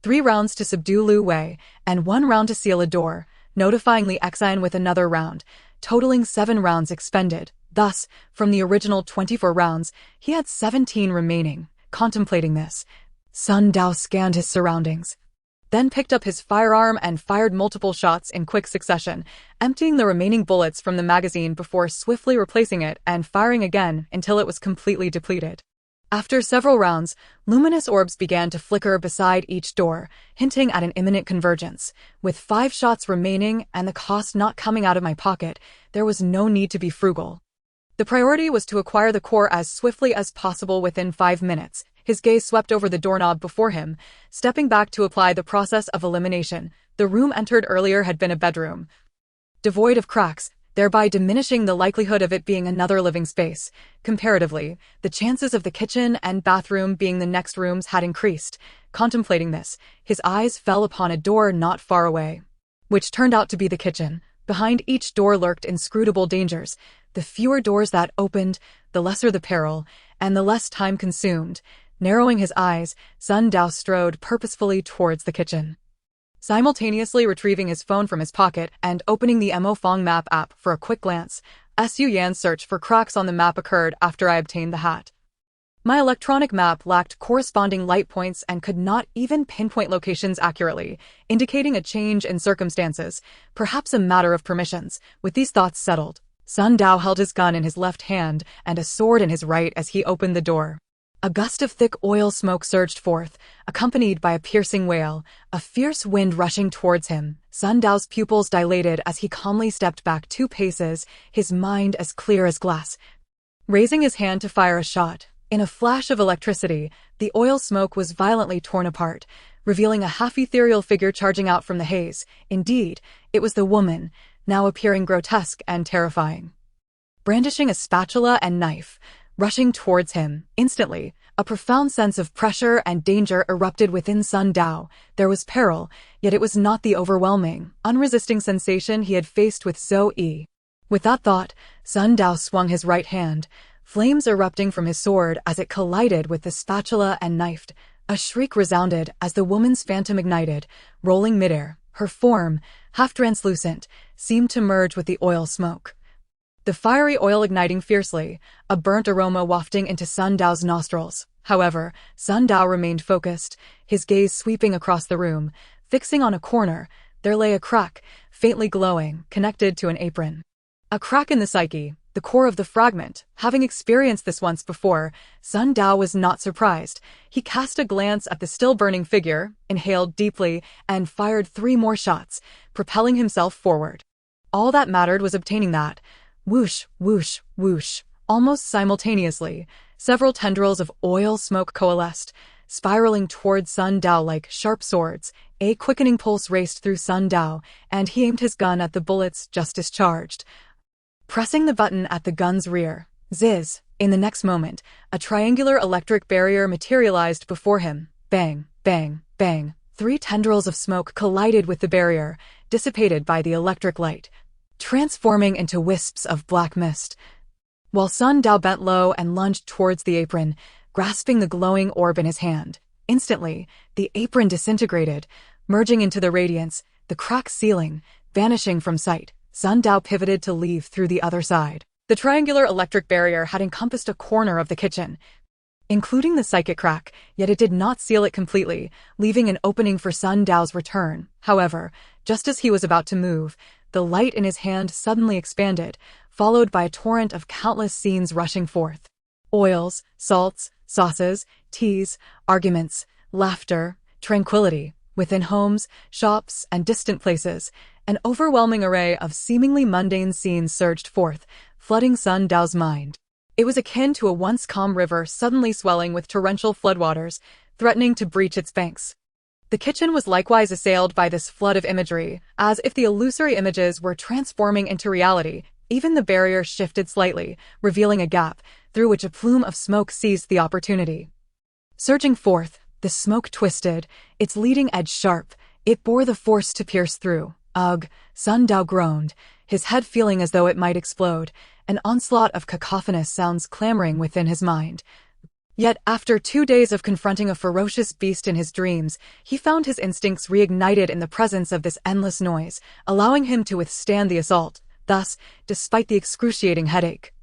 3 rounds to subdue Lu Wei, and 1 round to seal a door, notifying Li Xian with another round, totaling 7 rounds expended. Thus, from the original 24 rounds, he had 17 remaining. Contemplating this, Sun Dao scanned his surroundings, then picked up his firearm and fired multiple shots in quick succession, emptying the remaining bullets from the magazine before swiftly replacing it and firing again until it was completely depleted. After several rounds, luminous orbs began to flicker beside each door, hinting at an imminent convergence. With 5 shots remaining and the cost not coming out of my pocket, there was no need to be frugal. The priority was to acquire the core as swiftly as possible within 5 minutes. His gaze swept over the doorknob before him, stepping back to apply the process of elimination. The room entered earlier had been a bedroom, devoid of cracks, thereby diminishing the likelihood of it being another living space. Comparatively, the chances of the kitchen and bathroom being the next rooms had increased. Contemplating this, his eyes fell upon a door not far away, which turned out to be the kitchen. Behind each door lurked inscrutable dangers. The fewer doors that opened, the lesser the peril, and the less time consumed. Narrowing his eyes, Sun Dao strode purposefully towards the kitchen, simultaneously retrieving his phone from his pocket and opening the Mo Fong map app for a quick glance. Su Yan's search for cracks on the map occurred after I obtained the hat. My electronic map lacked corresponding light points and could not even pinpoint locations accurately, indicating a change in circumstances, perhaps a matter of permissions. With these thoughts settled, Sun Dao held his gun in his left hand and a sword in his right as he opened the door. A gust of thick oil smoke surged forth, accompanied by a piercing wail, a fierce wind rushing towards him. Sun Dao's pupils dilated as he calmly stepped back 2 paces, his mind as clear as glass. Raising his hand to fire a shot, in a flash of electricity, the oil smoke was violently torn apart, revealing a half-ethereal figure charging out from the haze. Indeed, it was the woman, now appearing grotesque and terrifying, brandishing a spatula and knife, rushing towards him. Instantly, a profound sense of pressure and danger erupted within Sun Dao. There was peril, yet it was not the overwhelming, unresisting sensation he had faced with Zoe. With that thought, Sun Dao swung his right hand, flames erupting from his sword as it collided with the spatula and knife. A shriek resounded as the woman's phantom ignited, rolling midair. Her form, half translucent, seemed to merge with the oil smoke, the fiery oil igniting fiercely, a burnt aroma wafting into Sun Dao's nostrils. However, Sun Dao remained focused, his gaze sweeping across the room. Fixing on a corner, there lay a crack, faintly glowing, connected to an apron. A crack in the psyche, the core of the fragment. Having experienced this once before, Sun Dao was not surprised. He cast a glance at the still-burning figure, inhaled deeply, and fired 3 more shots, propelling himself forward. All that mattered was obtaining that. Whoosh, whoosh, whoosh. Almost simultaneously, several tendrils of oil smoke coalesced, spiraling toward Sun Dao like sharp swords. A quickening pulse raced through Sun Dao, and he aimed his gun at the bullets just discharged. Pressing the button at the gun's rear, ziz, in the next moment, a triangular electric barrier materialized before him. Bang, bang, bang. 3 tendrils of smoke collided with the barrier, dissipated by the electric light, transforming into wisps of black mist. While Sun Dao bent low and lunged towards the apron, grasping the glowing orb in his hand. Instantly, the apron disintegrated, merging into the radiance, the cracked ceiling, vanishing from sight. Sun Dao pivoted to leave through the other side. The triangular electric barrier had encompassed a corner of the kitchen, including the psychic crack, yet it did not seal it completely, leaving an opening for Sun Dao's return. However, just as he was about to move, the light in his hand suddenly expanded, followed by a torrent of countless scenes rushing forth. Oils, salts, sauces, teas, arguments, laughter, tranquility. Within homes, shops, and distant places, an overwhelming array of seemingly mundane scenes surged forth, flooding Sun Dao's mind. It was akin to a once calm river suddenly swelling with torrential floodwaters, threatening to breach its banks. The kitchen was likewise assailed by this flood of imagery, as if the illusory images were transforming into reality. Even the barrier shifted slightly, revealing a gap, through which a plume of smoke seized the opportunity. Surging forth, the smoke twisted, its leading edge sharp. It bore the force to pierce through. Ugh, Sun Dao groaned, his head feeling as though it might explode, an onslaught of cacophonous sounds clamoring within his mind. Yet after 2 days of confronting a ferocious beast in his dreams, he found his instincts reignited in the presence of this endless noise, allowing him to withstand the assault. Thus, despite the excruciating headache,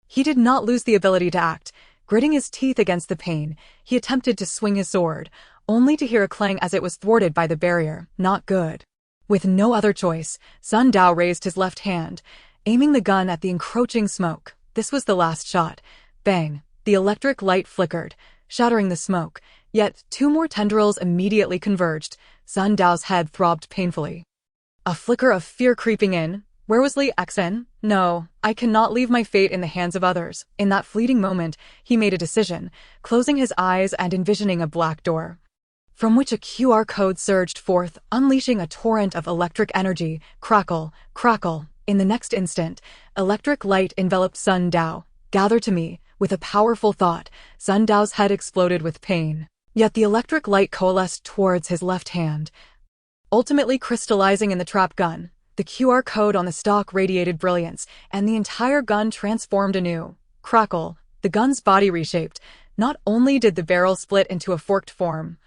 he did not lose the ability to act. Gritting his teeth against the pain, he attempted to swing his sword, only to hear a clang as it was thwarted by the barrier. Not good. With no other choice, Sun Dao raised his left hand, aiming the gun at the encroaching smoke. This was the last shot. Bang! The electric light flickered, shattering the smoke, yet 2 more tendrils immediately converged. Sun Dao's head throbbed painfully. A flicker of fear creeping in. Where was Li Xen? No, I cannot leave my fate in the hands of others. In that fleeting moment, he made a decision, closing his eyes and envisioning a black door, from which a QR code surged forth, unleashing a torrent of electric energy. Crackle, crackle. In the next instant, electric light enveloped Sun Dao. Gather to me. With a powerful thought, Sun Dao's head exploded with pain. Yet the electric light coalesced towards his left hand, ultimately crystallizing in the trap gun. The QR code on the stock radiated brilliance, and the entire gun transformed anew. Crackle. The gun's body reshaped. Not only did the barrel split into a forked form,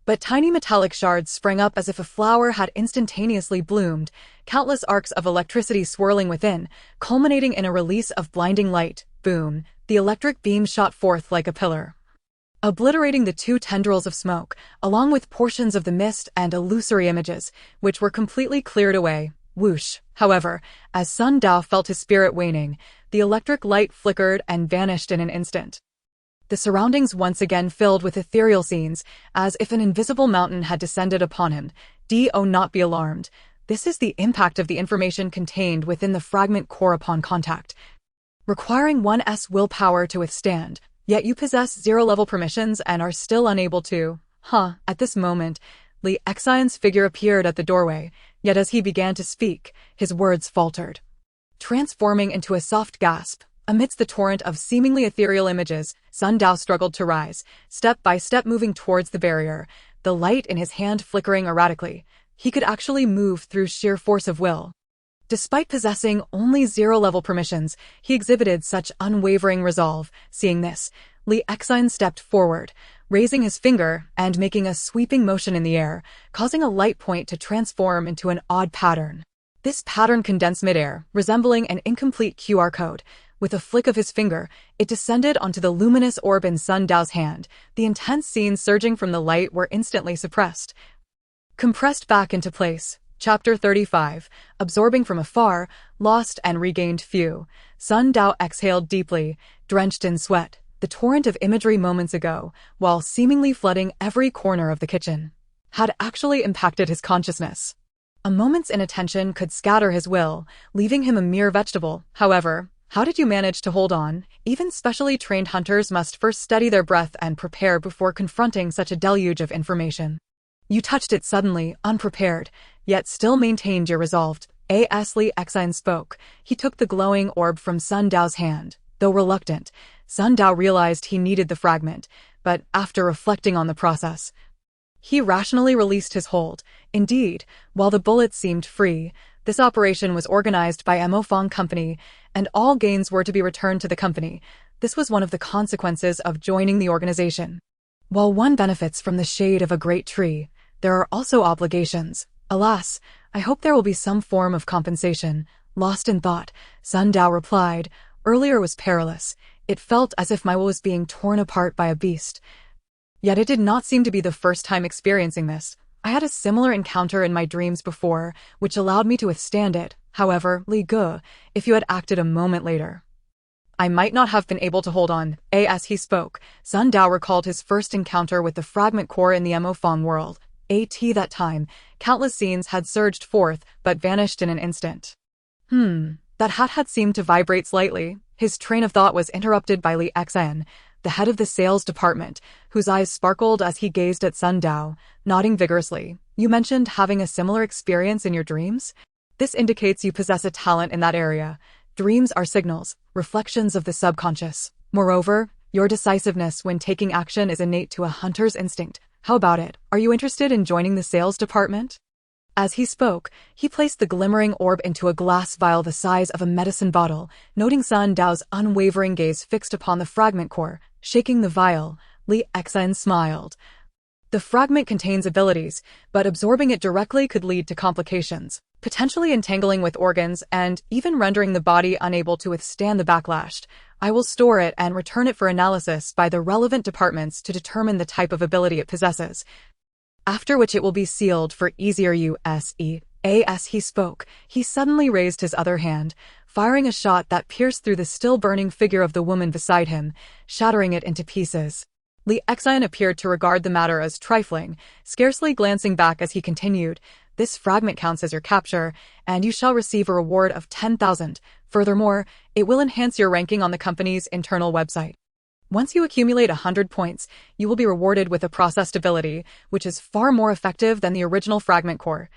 but tiny metallic shards sprang up as if a flower had instantaneously bloomed, countless arcs of electricity swirling within, culminating in a release of blinding light. Boom. The electric beam shot forth like a pillar, obliterating the 2 tendrils of smoke, along with portions of the mist and illusory images, which were completely cleared away. Whoosh. However, as Sun Dao felt his spirit waning, the electric light flickered and vanished in an instant. The surroundings once again filled with ethereal scenes, as if an invisible mountain had descended upon him. Do not be alarmed. This is the impact of the information contained within the fragment core upon contact, requiring 1's willpower to withstand. Yet you possess 0-level permissions and are still unable to. At this moment, Li Xen's figure appeared at the doorway, yet as he began to speak, his words faltered, transforming into a soft gasp. Amidst the torrent of seemingly ethereal images, Sun Dao struggled to rise, step by step moving towards the barrier, the light in his hand flickering erratically. He could actually move through sheer force of will. Despite possessing only 0-level permissions, he exhibited such unwavering resolve. Seeing this, Li Xen stepped forward, raising his finger and making a sweeping motion in the air, causing a light point to transform into an odd pattern. This pattern condensed midair, resembling an incomplete QR code. With a flick of his finger, it descended onto the luminous orb in Sun Dao's hand. The intense scenes surging from the light were instantly suppressed, compressed back into place. Chapter 35. Absorbing from afar, lost and regained few. Sun Dao exhaled deeply, drenched in sweat, the torrent of imagery moments ago, while seemingly flooding every corner of the kitchen, had actually impacted his consciousness. A moment's inattention could scatter his will, leaving him a mere vegetable. However, how did you manage to hold on? Even specially trained hunters must first steady their breath and prepare before confronting such a deluge of information. You touched it suddenly, unprepared, yet still maintained your resolve. As Li Exine spoke, he took the glowing orb from Sun Dao's hand. Though reluctant, Sun Dao realized he needed the fragment, but after reflecting on the process, he rationally released his hold. Indeed, while the bullet seemed free, this operation was organized by Mo Fong Company, and all gains were to be returned to the company. This was one of the consequences of joining the organization. While one benefits from the shade of a great tree, there are also obligations. Alas, I hope there will be some form of compensation. Lost in thought, Sun Dao replied, earlier was perilous. It felt as if my will was being torn apart by a beast. Yet it did not seem to be the first time experiencing this. I had a similar encounter in my dreams before, which allowed me to withstand it. However, Li Gu, if you had acted a moment later, I might not have been able to hold on. As he spoke, Sun Dao recalled his first encounter with the fragment core in the Mo Fong world. That time, countless scenes had surged forth, but vanished in an instant. That hat had seemed to vibrate slightly. His train of thought was interrupted by Li Exine, the head of the sales department, whose eyes sparkled as he gazed at Sun Dao, nodding vigorously. You mentioned having a similar experience in your dreams? This indicates you possess a talent in that area. Dreams are signals, reflections of the subconscious. Moreover, your decisiveness when taking action is innate to a hunter's instinct. How about it? Are you interested in joining the sales department? As he spoke, he placed the glimmering orb into a glass vial the size of a medicine bottle, noting Sun Dao's unwavering gaze fixed upon the fragment core. Shaking the vial, Li Exine smiled. The fragment contains abilities, but absorbing it directly could lead to complications, potentially entangling with organs and even rendering the body unable to withstand the backlash. I will store it and return it for analysis by the relevant departments to determine the type of ability it possesses, after which it will be sealed for easier use. As he spoke, he suddenly raised his other hand, firing a shot that pierced through the still-burning figure of the woman beside him, shattering it into pieces. Li Exine appeared to regard the matter as trifling, scarcely glancing back as he continued, "This fragment counts as your capture, and you shall receive a reward of 10,000. Furthermore, it will enhance your ranking on the company's internal website. Once you accumulate 100 points, you will be rewarded with a processed ability, which is far more effective than the original fragment core.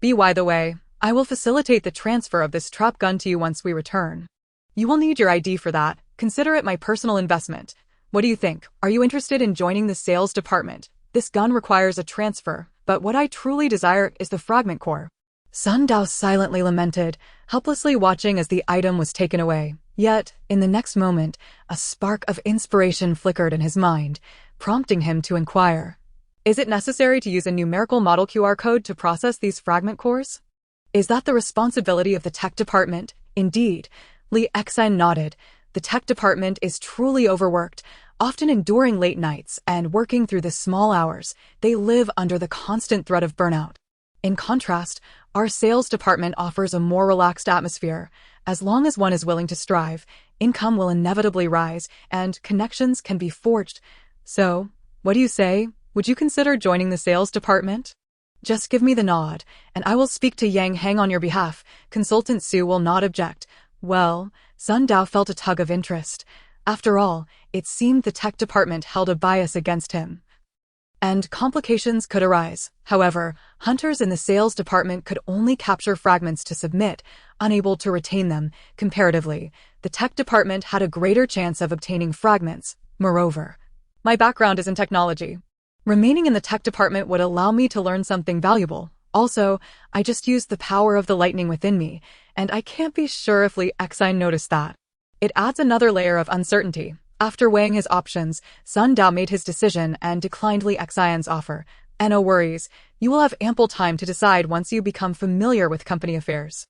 By the way, I will facilitate the transfer of this trap gun to you once we return. You will need your ID for that. Consider it my personal investment. What do you think? Are you interested in joining the sales department? This gun requires a transfer, but what I truly desire is the fragment core." Sun Dao silently lamented, helplessly watching as the item was taken away. Yet, in the next moment, a spark of inspiration flickered in his mind, prompting him to inquire, "Is it necessary to use a numerical model QR code to process these fragment cores? Is that the responsibility of the tech department?" Indeed, Li Exine nodded. The tech department is truly overworked, often enduring late nights and working through the small hours. They live under the constant threat of burnout. In contrast, our sales department offers a more relaxed atmosphere. As long as one is willing to strive, income will inevitably rise and connections can be forged. So, what do you say? Would you consider joining the sales department? Just give me the nod, and I will speak to Yang Heng on your behalf. Consultant Su will not object. Well, Sun Dao felt a tug of interest. After all, it seemed the tech department held a bias against him, and complications could arise. However, hunters in the sales department could only capture fragments to submit, unable to retain them. Comparatively, the tech department had a greater chance of obtaining fragments. Moreover, my background is in technology. Remaining in the tech department would allow me to learn something valuable. Also, I just used the power of the lightning within me, and I can't be sure if Li Exine noticed that. It adds another layer of uncertainty. After weighing his options, Sun Dao made his decision and declined Li Exine's offer. No worries, you will have ample time to decide once you become familiar with company affairs.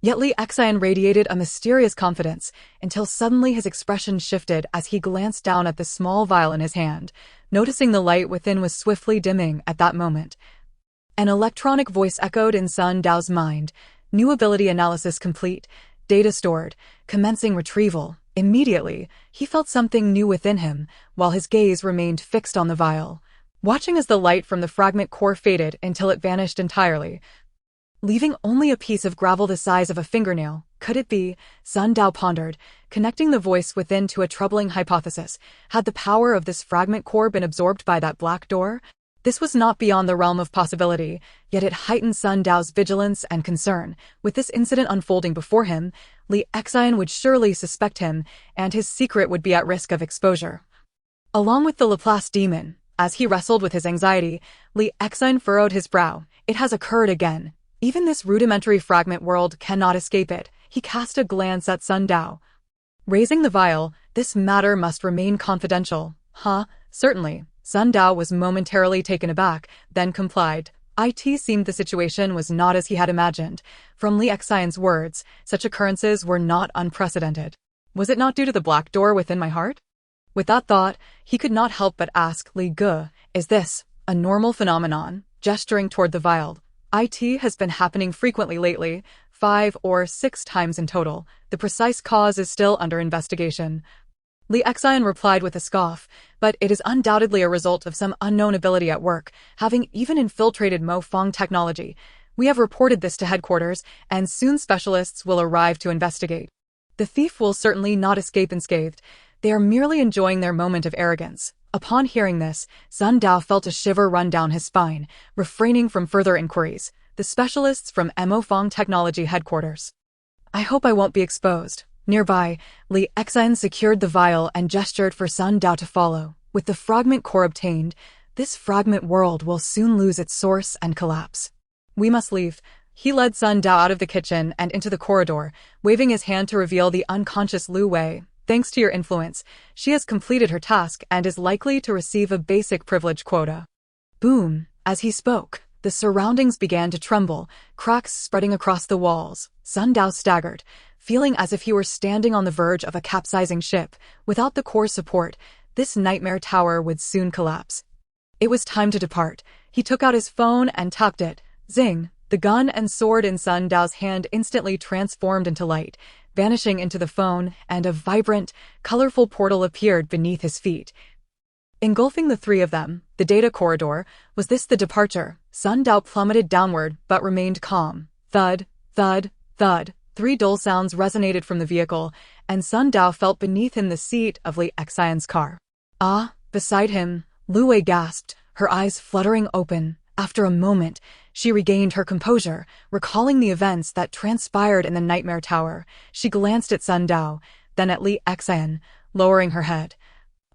Yet Li Exine radiated a mysterious confidence, until suddenly his expression shifted as he glanced down at the small vial in his hand, noticing the light within was swiftly dimming at that moment. An electronic voice echoed in Sun Dao's mind. New ability analysis complete. Data stored. Commencing retrieval. Immediately, he felt something new within him, while his gaze remained fixed on the vial, watching as the light from the fragment core faded until it vanished entirely, leaving only a piece of gravel the size of a fingernail. Could it be? Sun Dao pondered, connecting the voice within to a troubling hypothesis. Had the power of this fragment core been absorbed by that black door? This was not beyond the realm of possibility, yet it heightened Sun Dao's vigilance and concern. With this incident unfolding before him, Li Xian would surely suspect him, and his secret would be at risk of exposure. Along with the Laplace demon, as he wrestled with his anxiety, Li Xian furrowed his brow. It has occurred again. Even this rudimentary fragment world cannot escape it. He cast a glance at Sun Dao. Raising the vial, this matter must remain confidential. Certainly. Sun Dao was momentarily taken aback, then complied. It seemed the situation was not as he had imagined. From Li Xian's words, such occurrences were not unprecedented. Was it not due to the black door within my heart? With that thought, he could not help but ask Li Ge, is this a normal phenomenon? Gesturing toward the vial. It has been happening frequently lately, 5 or 6 times in total. The precise cause is still under investigation. Li Xian replied with a scoff, but it is undoubtedly a result of some unknown ability at work, having even infiltrated Mo Fong technology. We have reported this to headquarters, and soon specialists will arrive to investigate. The thief will certainly not escape unscathed. They are merely enjoying their moment of arrogance. Upon hearing this, Sun Dao felt a shiver run down his spine, refraining from further inquiries. The specialists from Mo Fong Technology headquarters. I hope I won't be exposed. Nearby, Li Xian secured the vial and gestured for Sun Dao to follow. With the fragment core obtained, this fragment world will soon lose its source and collapse. We must leave. He led Sun Dao out of the kitchen and into the corridor, waving his hand to reveal the unconscious Lu Wei. Thanks to your influence, she has completed her task and is likely to receive a basic privilege quota. Boom! As he spoke, the surroundings began to tremble, cracks spreading across the walls. Sun Dao staggered, feeling as if he were standing on the verge of a capsizing ship. Without the core support, this nightmare tower would soon collapse. It was time to depart. He took out his phone and tapped it. Zing! The gun and sword in Sun Dao's hand instantly transformed into light, vanishing into the phone, and a vibrant, colorful portal appeared beneath his feet. Engulfing the three of them, the data corridor, was this the departure? Sun Dao plummeted downward but remained calm. Thud, thud, thud. 3 dull sounds resonated from the vehicle, and Sun Dao felt beneath him the seat of Li Xian's car. Beside him, Lu Wei gasped, her eyes fluttering open. After a moment, she regained her composure, recalling the events that transpired in the nightmare tower. She glanced at Sun Dao, then at Li Xian, lowering her head.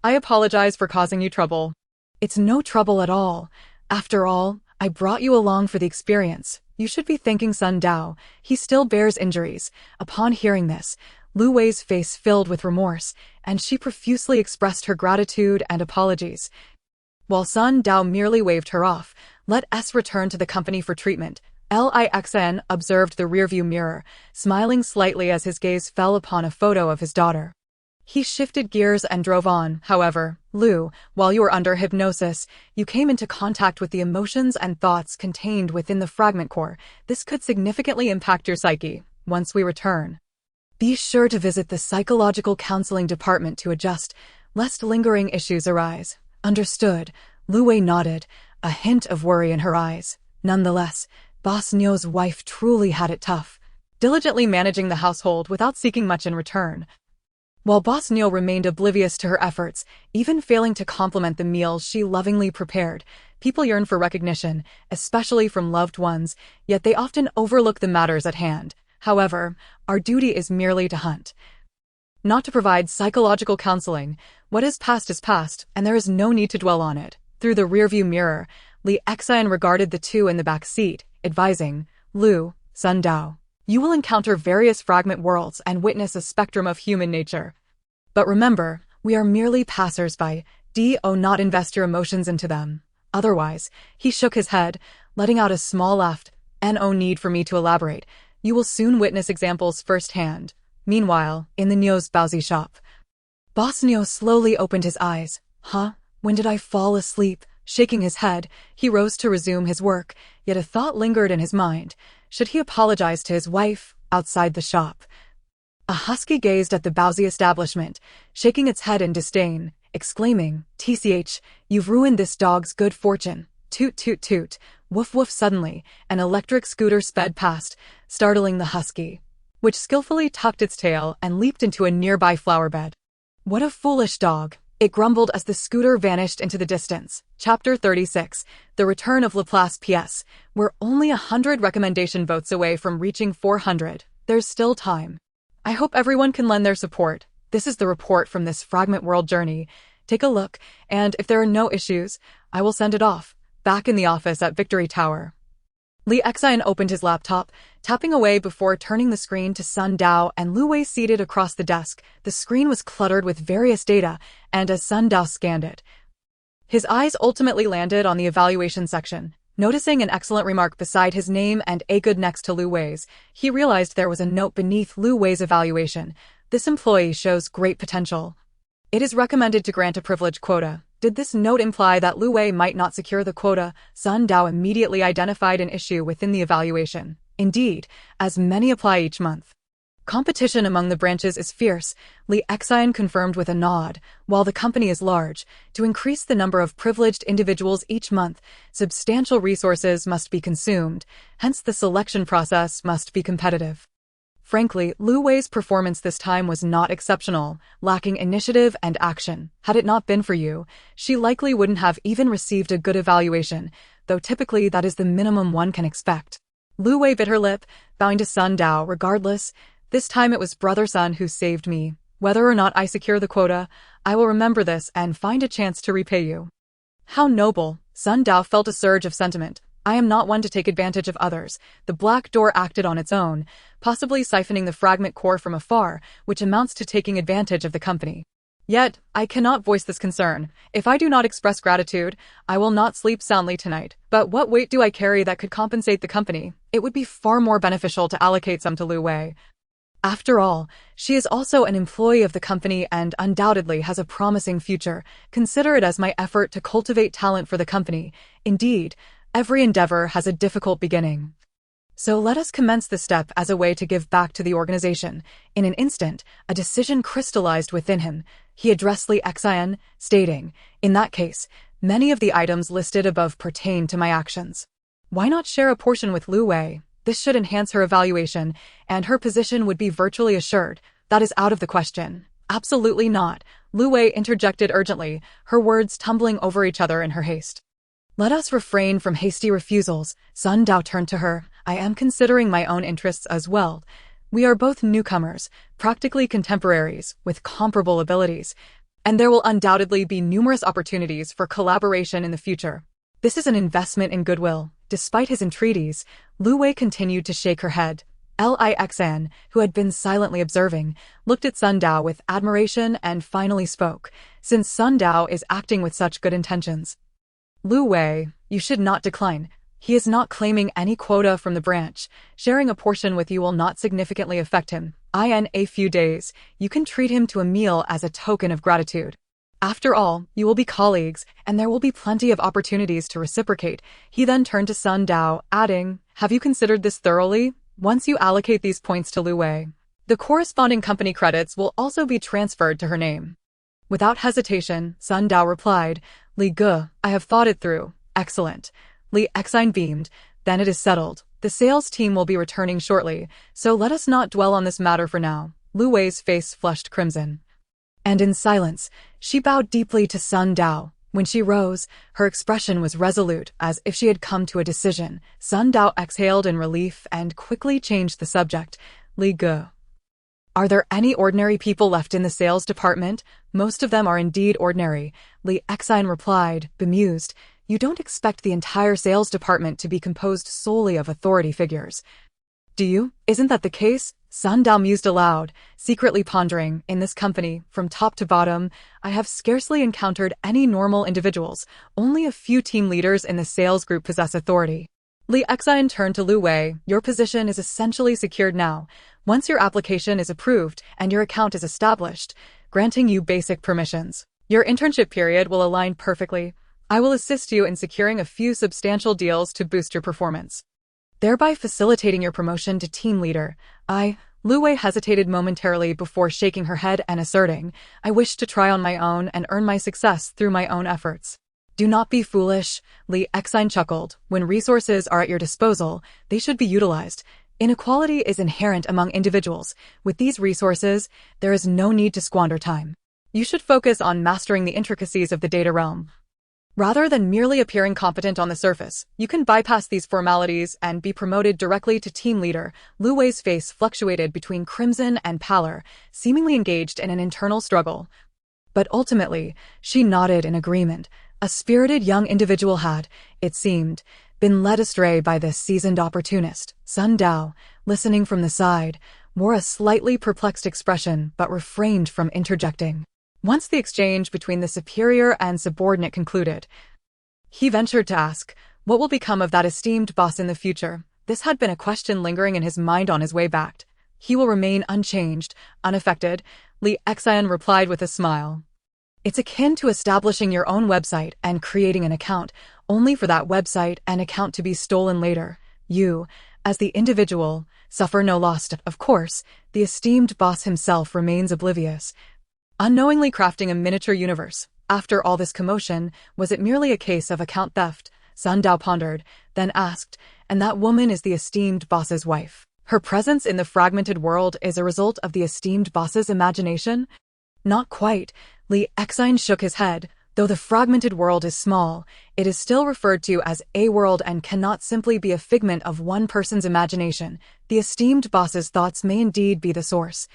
I apologize for causing you trouble. It's no trouble at all. After all, I brought you along for the experience. You should be thanking Sun Dao. He still bears injuries. Upon hearing this, Lu Wei's face filled with remorse, and she profusely expressed her gratitude and apologies. While Sun Dao merely waved her off, let us return to the company for treatment. Li Xian observed the rearview mirror, smiling slightly as his gaze fell upon a photo of his daughter. He shifted gears and drove on. However, Lu, while you were under hypnosis, you came into contact with the emotions and thoughts contained within the fragment core. This could significantly impact your psyche. Once we return, be sure to visit the psychological counseling department to adjust, lest lingering issues arise. Understood. Lu Wei nodded, a hint of worry in her eyes. Nonetheless, Boss Nio's wife truly had it tough, diligently managing the household without seeking much in return. While Boss Nio remained oblivious to her efforts, even failing to compliment the meals she lovingly prepared, people yearn for recognition, especially from loved ones, yet they often overlook the matters at hand. However, our duty is merely to hunt, not to provide psychological counseling. What is past, and there is no need to dwell on it. Through the rearview mirror, Li Xian regarded the two in the back seat, advising, Lu, Sun Dao, you will encounter various fragment worlds and witness a spectrum of human nature. But remember, we are merely passers-by. Do not invest your emotions into them. Otherwise, he shook his head, letting out a small laugh. No need for me to elaborate. You will soon witness examples firsthand. Meanwhile, in the Nio's Baozi shop, Boss Nio slowly opened his eyes. When did I fall asleep? Shaking his head, he rose to resume his work, yet a thought lingered in his mind. Should he apologize to his wife outside the shop? A husky gazed at the Bowsy establishment, shaking its head in disdain, exclaiming, "TCH, you've ruined this dog's good fortune." Toot toot toot. Woof woof. Suddenly, an electric scooter sped past, startling the husky, which skillfully tucked its tail and leaped into a nearby flower bed. "What a foolish dog," it grumbled as the scooter vanished into the distance. Chapter 36, The Return of Laplace. PS. We're only 100 recommendation votes away from reaching 400. There's still time. I hope everyone can lend their support. This is the report from this fragment world journey. Take a look, and if there are no issues, I will send it off. Back in the office at Victory Tower. Li Xian opened his laptop, tapping away before turning the screen to Sun Dao and Lu Wei seated across the desk. The screen was cluttered with various data, and as Sun Dao scanned it, his eyes ultimately landed on the evaluation section. Noticing an excellent remark beside his name and a good next to Lu Wei's, he realized there was a note beneath Lu Wei's evaluation. This employee shows great potential. It is recommended to grant a privilege quota. Did this note imply that Lu Wei might not secure the quota? Sun Dao immediately identified an issue within the evaluation. Indeed, as many apply each month. Competition among the branches is fierce, Li Xian confirmed with a nod. While the company is large, to increase the number of privileged individuals each month, substantial resources must be consumed, hence the selection process must be competitive. Frankly, Lu Wei's performance this time was not exceptional, lacking initiative and action. Had it not been for you, she likely wouldn't have even received a good evaluation, though typically that is the minimum one can expect. Lu Wei bit her lip, bowing to Sun Dao. Regardless, this time it was Brother Sun who saved me. Whether or not I secure the quota, I will remember this and find a chance to repay you. How noble. Sun Dao felt a surge of sentiment. I am not one to take advantage of others. The black door acted on its own, possibly siphoning the fragment core from afar, which amounts to taking advantage of the company. Yet, I cannot voice this concern. If I do not express gratitude, I will not sleep soundly tonight. But what weight do I carry that could compensate the company? It would be far more beneficial to allocate some to Lu Wei. After all, she is also an employee of the company and undoubtedly has a promising future. Consider it as my effort to cultivate talent for the company. Indeed, every endeavor has a difficult beginning. So let us commence the step as a way to give back to the organization. In an instant, a decision crystallized within him. He addressed Li Xian, stating, "In that case, many of the items listed above pertain to my actions. Why not share a portion with Lu Wei? This should enhance her evaluation, and her position would be virtually assured. That is out of the question." "Absolutely not," Lu Wei interjected urgently, her words tumbling over each other in her haste. "Let us refrain from hasty refusals." Sun Dao turned to her. "I am considering my own interests as well. We are both newcomers, practically contemporaries, with comparable abilities, and there will undoubtedly be numerous opportunities for collaboration in the future. This is an investment in goodwill." Despite his entreaties, Lu Wei continued to shake her head. Li Xian, who had been silently observing, looked at Sun Dao with admiration and finally spoke. "Since Sun Dao is acting with such good intentions, Lu Wei, you should not decline. He is not claiming any quota from the branch. Sharing a portion with you will not significantly affect him. In a few days, you can treat him to a meal as a token of gratitude. After all, you will be colleagues, and there will be plenty of opportunities to reciprocate." He then turned to Sun Dao, adding, "Have you considered this thoroughly? Once you allocate these points to Lu Wei, the corresponding company credits will also be transferred to her name." Without hesitation, Sun Dao replied, "Li Ge, I have thought it through." "Excellent." Li Xian beamed. "Then it is settled. The sales team will be returning shortly, so let us not dwell on this matter for now." Lu Wei's face flushed crimson. And in silence, she bowed deeply to Sun Dao. When she rose, her expression was resolute, as if she had come to a decision. Sun Dao exhaled in relief and quickly changed the subject. "Li Ge, are there any ordinary people left in the sales department?" "Most of them are indeed ordinary," Li Xian replied, bemused. "You don't expect the entire sales department to be composed solely of authority figures, do you? Isn't that the case?" Sun Dao mused aloud, secretly pondering, "In this company, from top to bottom, I have scarcely encountered any normal individuals. Only a few team leaders in the sales group possess authority." Li Xian turned to Lu Wei. "Your position is essentially secured now. Once your application is approved and your account is established, granting you basic permissions, your internship period will align perfectly. I will assist you in securing a few substantial deals to boost your performance, thereby facilitating your promotion to team leader. Lu Wei hesitated momentarily before shaking her head and asserting, I wish to try on my own and earn my success through my own efforts. Do not be foolish, Li Exine chuckled. When resources are at your disposal, they should be utilized. Inequality is inherent among individuals. With these resources, there is no need to squander time. You should focus on mastering the intricacies of the data realm. Rather than merely appearing competent on the surface, you can bypass these formalities and be promoted directly to team leader. Lu Wei's face fluctuated between crimson and pallor, seemingly engaged in an internal struggle. But ultimately, she nodded in agreement. A spirited young individual had, it seemed, been led astray by this seasoned opportunist. Sun Dao, listening from the side, wore a slightly perplexed expression but refrained from interjecting. Once the exchange between the superior and subordinate concluded, he ventured to ask, what will become of that esteemed boss in the future? This had been a question lingering in his mind on his way back. He will remain unchanged, unaffected, Li Exine replied with a smile. It's akin to establishing your own website and creating an account, only for that website and account to be stolen later. You, as the individual, suffer no loss. Of course, the esteemed boss himself remains oblivious, unknowingly crafting a miniature universe. After all this commotion, was it merely a case of account theft? Sun Dao pondered, then asked, and that woman is the esteemed boss's wife. Her presence in the fragmented world is a result of the esteemed boss's imagination? Not quite. Li Exine shook his head. Though the fragmented world is small, it is still referred to as a world and cannot simply be a figment of one person's imagination. The esteemed boss's thoughts may indeed be the source,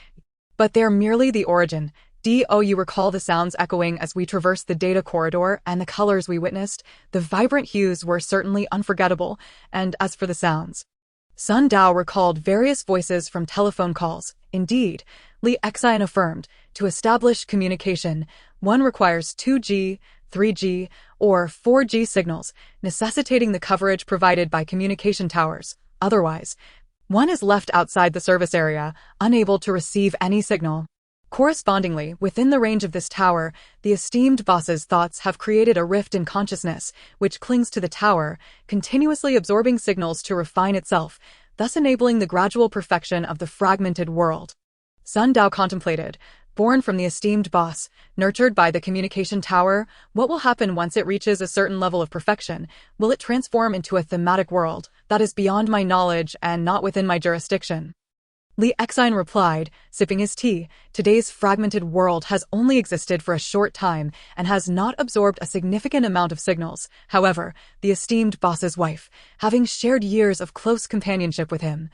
but they're merely the origin. You recall the sounds echoing as we traversed the data corridor and the colors we witnessed? The vibrant hues were certainly unforgettable, and as for the sounds, Sun Dao recalled various voices from telephone calls. Indeed, Li Exine affirmed, to establish communication, one requires 2G, 3G, or 4G signals, necessitating the coverage provided by communication towers. Otherwise, one is left outside the service area, unable to receive any signal. Correspondingly, within the range of this tower, the esteemed boss's thoughts have created a rift in consciousness, which clings to the tower, continuously absorbing signals to refine itself, thus enabling the gradual perfection of the fragmented world. Sun Dao contemplated. Born from the esteemed boss, nurtured by the communication tower, what will happen once it reaches a certain level of perfection? Will it transform into a thematic world? That is beyond my knowledge and not within my jurisdiction. Li Exine replied, sipping his tea. Today's fragmented world has only existed for a short time and has not absorbed a significant amount of signals. However, the esteemed boss's wife, having shared years of close companionship with him,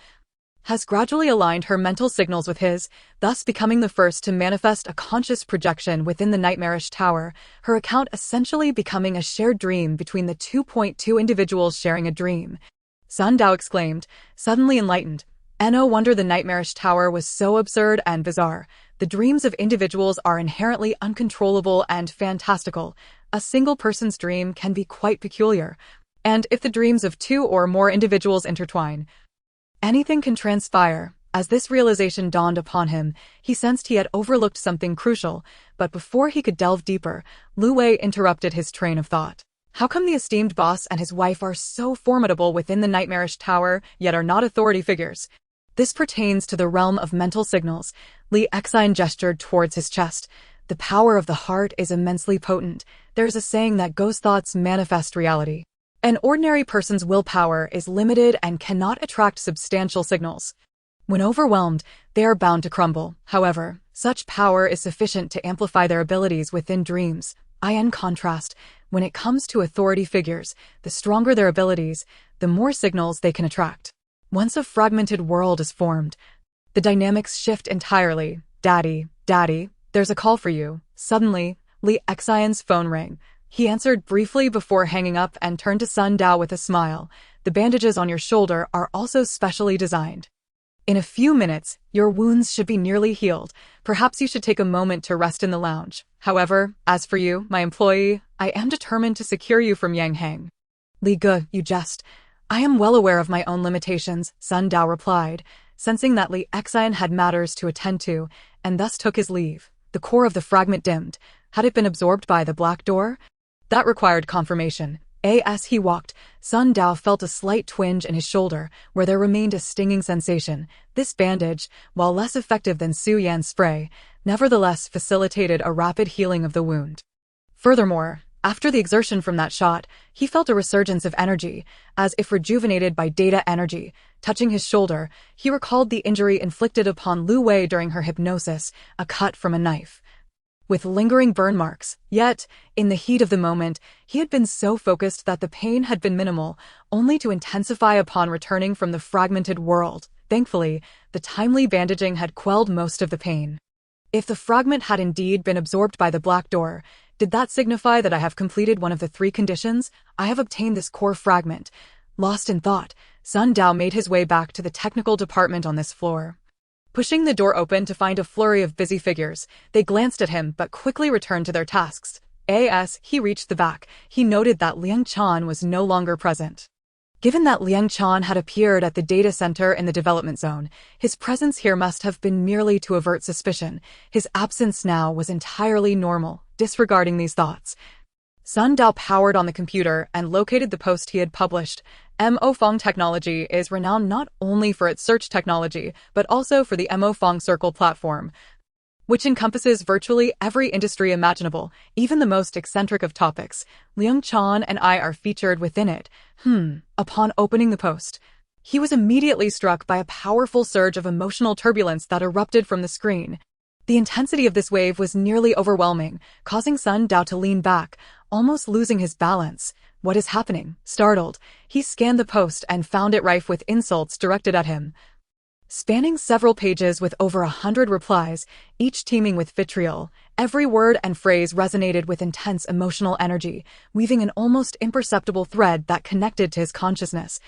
has gradually aligned her mental signals with his, thus becoming the first to manifest a conscious projection within the nightmarish tower, her account essentially becoming a shared dream between the 2.2 individuals sharing a dream. Sun Dao exclaimed, suddenly enlightened. No wonder the nightmarish tower was so absurd and bizarre. The dreams of individuals are inherently uncontrollable and fantastical. A single person's dream can be quite peculiar. And if the dreams of two or more individuals intertwine, anything can transpire. As this realization dawned upon him, he sensed he had overlooked something crucial, but before he could delve deeper, Lu Wei interrupted his train of thought. How come the esteemed boss and his wife are so formidable within the nightmarish tower, yet are not authority figures? This pertains to the realm of mental signals. Li Exine gestured towards his chest. The power of the heart is immensely potent. There's a saying that ghost thoughts manifest reality. An ordinary person's willpower is limited and cannot attract substantial signals. When overwhelmed, they are bound to crumble. However, such power is sufficient to amplify their abilities within dreams. In contrast, when it comes to authority figures, the stronger their abilities, the more signals they can attract. Once a fragmented world is formed, the dynamics shift entirely. Daddy, there's a call for you. Suddenly, Li Exine's phone rang. He answered briefly before hanging up and turned to Sun Dao with a smile. The bandages on your shoulder are also specially designed. In a few minutes, your wounds should be nearly healed. Perhaps you should take a moment to rest in the lounge. However, as for you, my employee, I am determined to secure you from Yang Heng. Li Ge, you jest. I am well aware of my own limitations, Sun Dao replied, sensing that Li Exine had matters to attend to, and thus took his leave. The core of the fragment dimmed. Had it been absorbed by the black door? That required confirmation. As he walked, Sun Dao felt a slight twinge in his shoulder, where there remained a stinging sensation. This bandage, while less effective than Su Yan's spray, nevertheless facilitated a rapid healing of the wound. Furthermore, after the exertion from that shot, he felt a resurgence of energy, as if rejuvenated by data energy. Touching his shoulder, he recalled the injury inflicted upon Lu Wei during her hypnosis, a cut from a knife, with lingering burn marks. Yet, in the heat of the moment, he had been so focused that the pain had been minimal, only to intensify upon returning from the fragmented world. Thankfully, the timely bandaging had quelled most of the pain. If the fragment had indeed been absorbed by the black door, did that signify that I have completed one of the 3 conditions? I have obtained this core fragment. Lost in thought, Sun Dao made his way back to the technical department on this floor. Pushing the door open to find a flurry of busy figures, they glanced at him but quickly returned to their tasks. As he reached the back, he noted that Liang Chan was no longer present. Given that Liang Chan had appeared at the data center in the development zone, his presence here must have been merely to avert suspicion. His absence now was entirely normal. Disregarding these thoughts, Sun Dao powered on the computer and located the post he had published. Mo Fong Technology is renowned not only for its search technology, but also for the Mo Fong Circle platform, which encompasses virtually every industry imaginable, even the most eccentric of topics. Liang Chan and I are featured within it. Upon opening the post, he was immediately struck by a powerful surge of emotional turbulence that erupted from the screen. The intensity of this wave was nearly overwhelming, causing Sun Dao to lean back, almost losing his balance. What is happening? Startled, he scanned the post and found it rife with insults directed at him. Spanning several pages with over 100 replies, each teeming with vitriol, every word and phrase resonated with intense emotional energy, weaving an almost imperceptible thread that connected to his consciousness,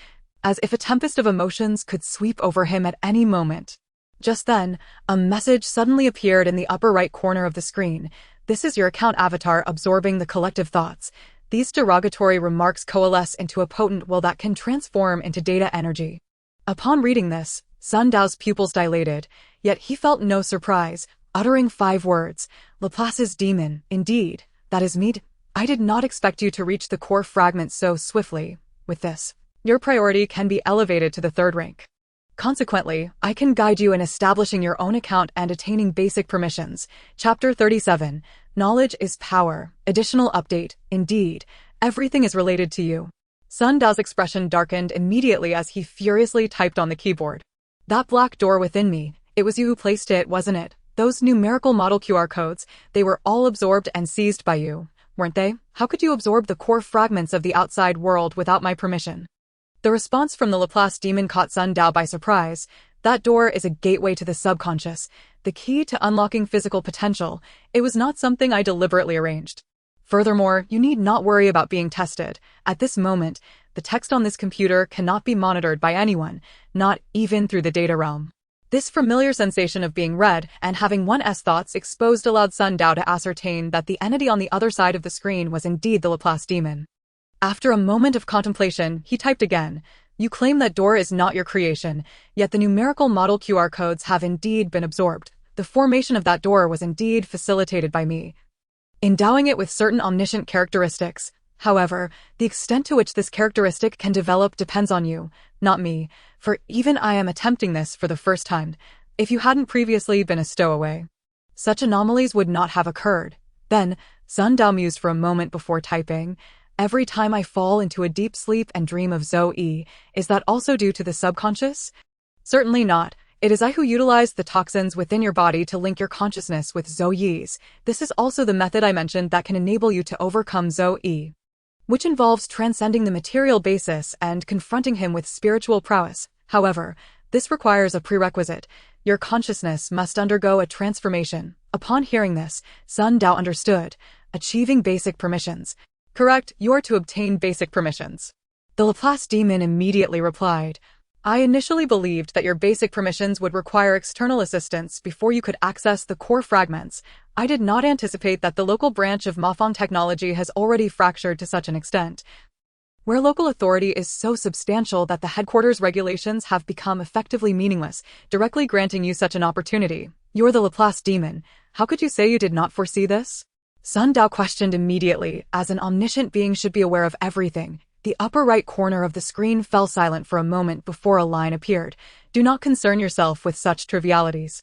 as if a tempest of emotions could sweep over him at any moment. Just then, a message suddenly appeared in the upper right corner of the screen. This is your account avatar absorbing the collective thoughts. These derogatory remarks coalesce into a potent will that can transform into data energy. Upon reading this, Sun Dao's pupils dilated, yet he felt no surprise, uttering 5 words. Laplace's demon, indeed, that is me. I did not expect you to reach the core fragment so swiftly. With this, your priority can be elevated to the 3rd rank. Consequently, I can guide you in establishing your own account and attaining basic permissions. Chapter 37. Knowledge is power. Additional update. Indeed, everything is related to you. Sun Dao's expression darkened immediately as he furiously typed on the keyboard. That black door within me, it was you who placed it, wasn't it? Those numerical model QR codes, they were all absorbed and seized by you, weren't they? How could you absorb the core fragments of the outside world without my permission? The response from the Laplace demon caught Sun Dao by surprise. That door is a gateway to the subconscious, the key to unlocking physical potential. It was not something I deliberately arranged. Furthermore, you need not worry about being tested. At this moment, the text on this computer cannot be monitored by anyone, not even through the data realm. This familiar sensation of being read and having one's thoughts exposed allowed Sun Dao to ascertain that the entity on the other side of the screen was indeed the Laplace demon. After a moment of contemplation, he typed again. You claim that door is not your creation, yet the numerical model QR codes have indeed been absorbed. The formation of that door was indeed facilitated by me, endowing it with certain omniscient characteristics. However, the extent to which this characteristic can develop depends on you, not me, for even I am attempting this for the first time. If you hadn't previously been a stowaway, such anomalies would not have occurred. Then, Sun Dao mused for a moment before typing. Every time I fall into a deep sleep and dream of Zoe, is that also due to the subconscious? Certainly not. It is I who utilize the toxins within your body to link your consciousness with Zoe's. This is also the method I mentioned that can enable you to overcome Zoe, which involves transcending the material basis and confronting him with spiritual prowess. However, this requires a prerequisite. Your consciousness must undergo a transformation. Upon hearing this, Sun Dao understood. Achieving basic permissions. Correct, you are to obtain basic permissions. The Laplace demon immediately replied. I initially believed that your basic permissions would require external assistance before you could access the core fragments. I did not anticipate that the local branch of Mafong technology has already fractured to such an extent, where local authority is so substantial that the headquarters regulations have become effectively meaningless, directly granting you such an opportunity. You're the Laplace demon. How could you say you did not foresee this? Sun Dao questioned immediately, as an omniscient being should be aware of everything. The upper right corner of the screen fell silent for a moment before a line appeared. Do not concern yourself with such trivialities.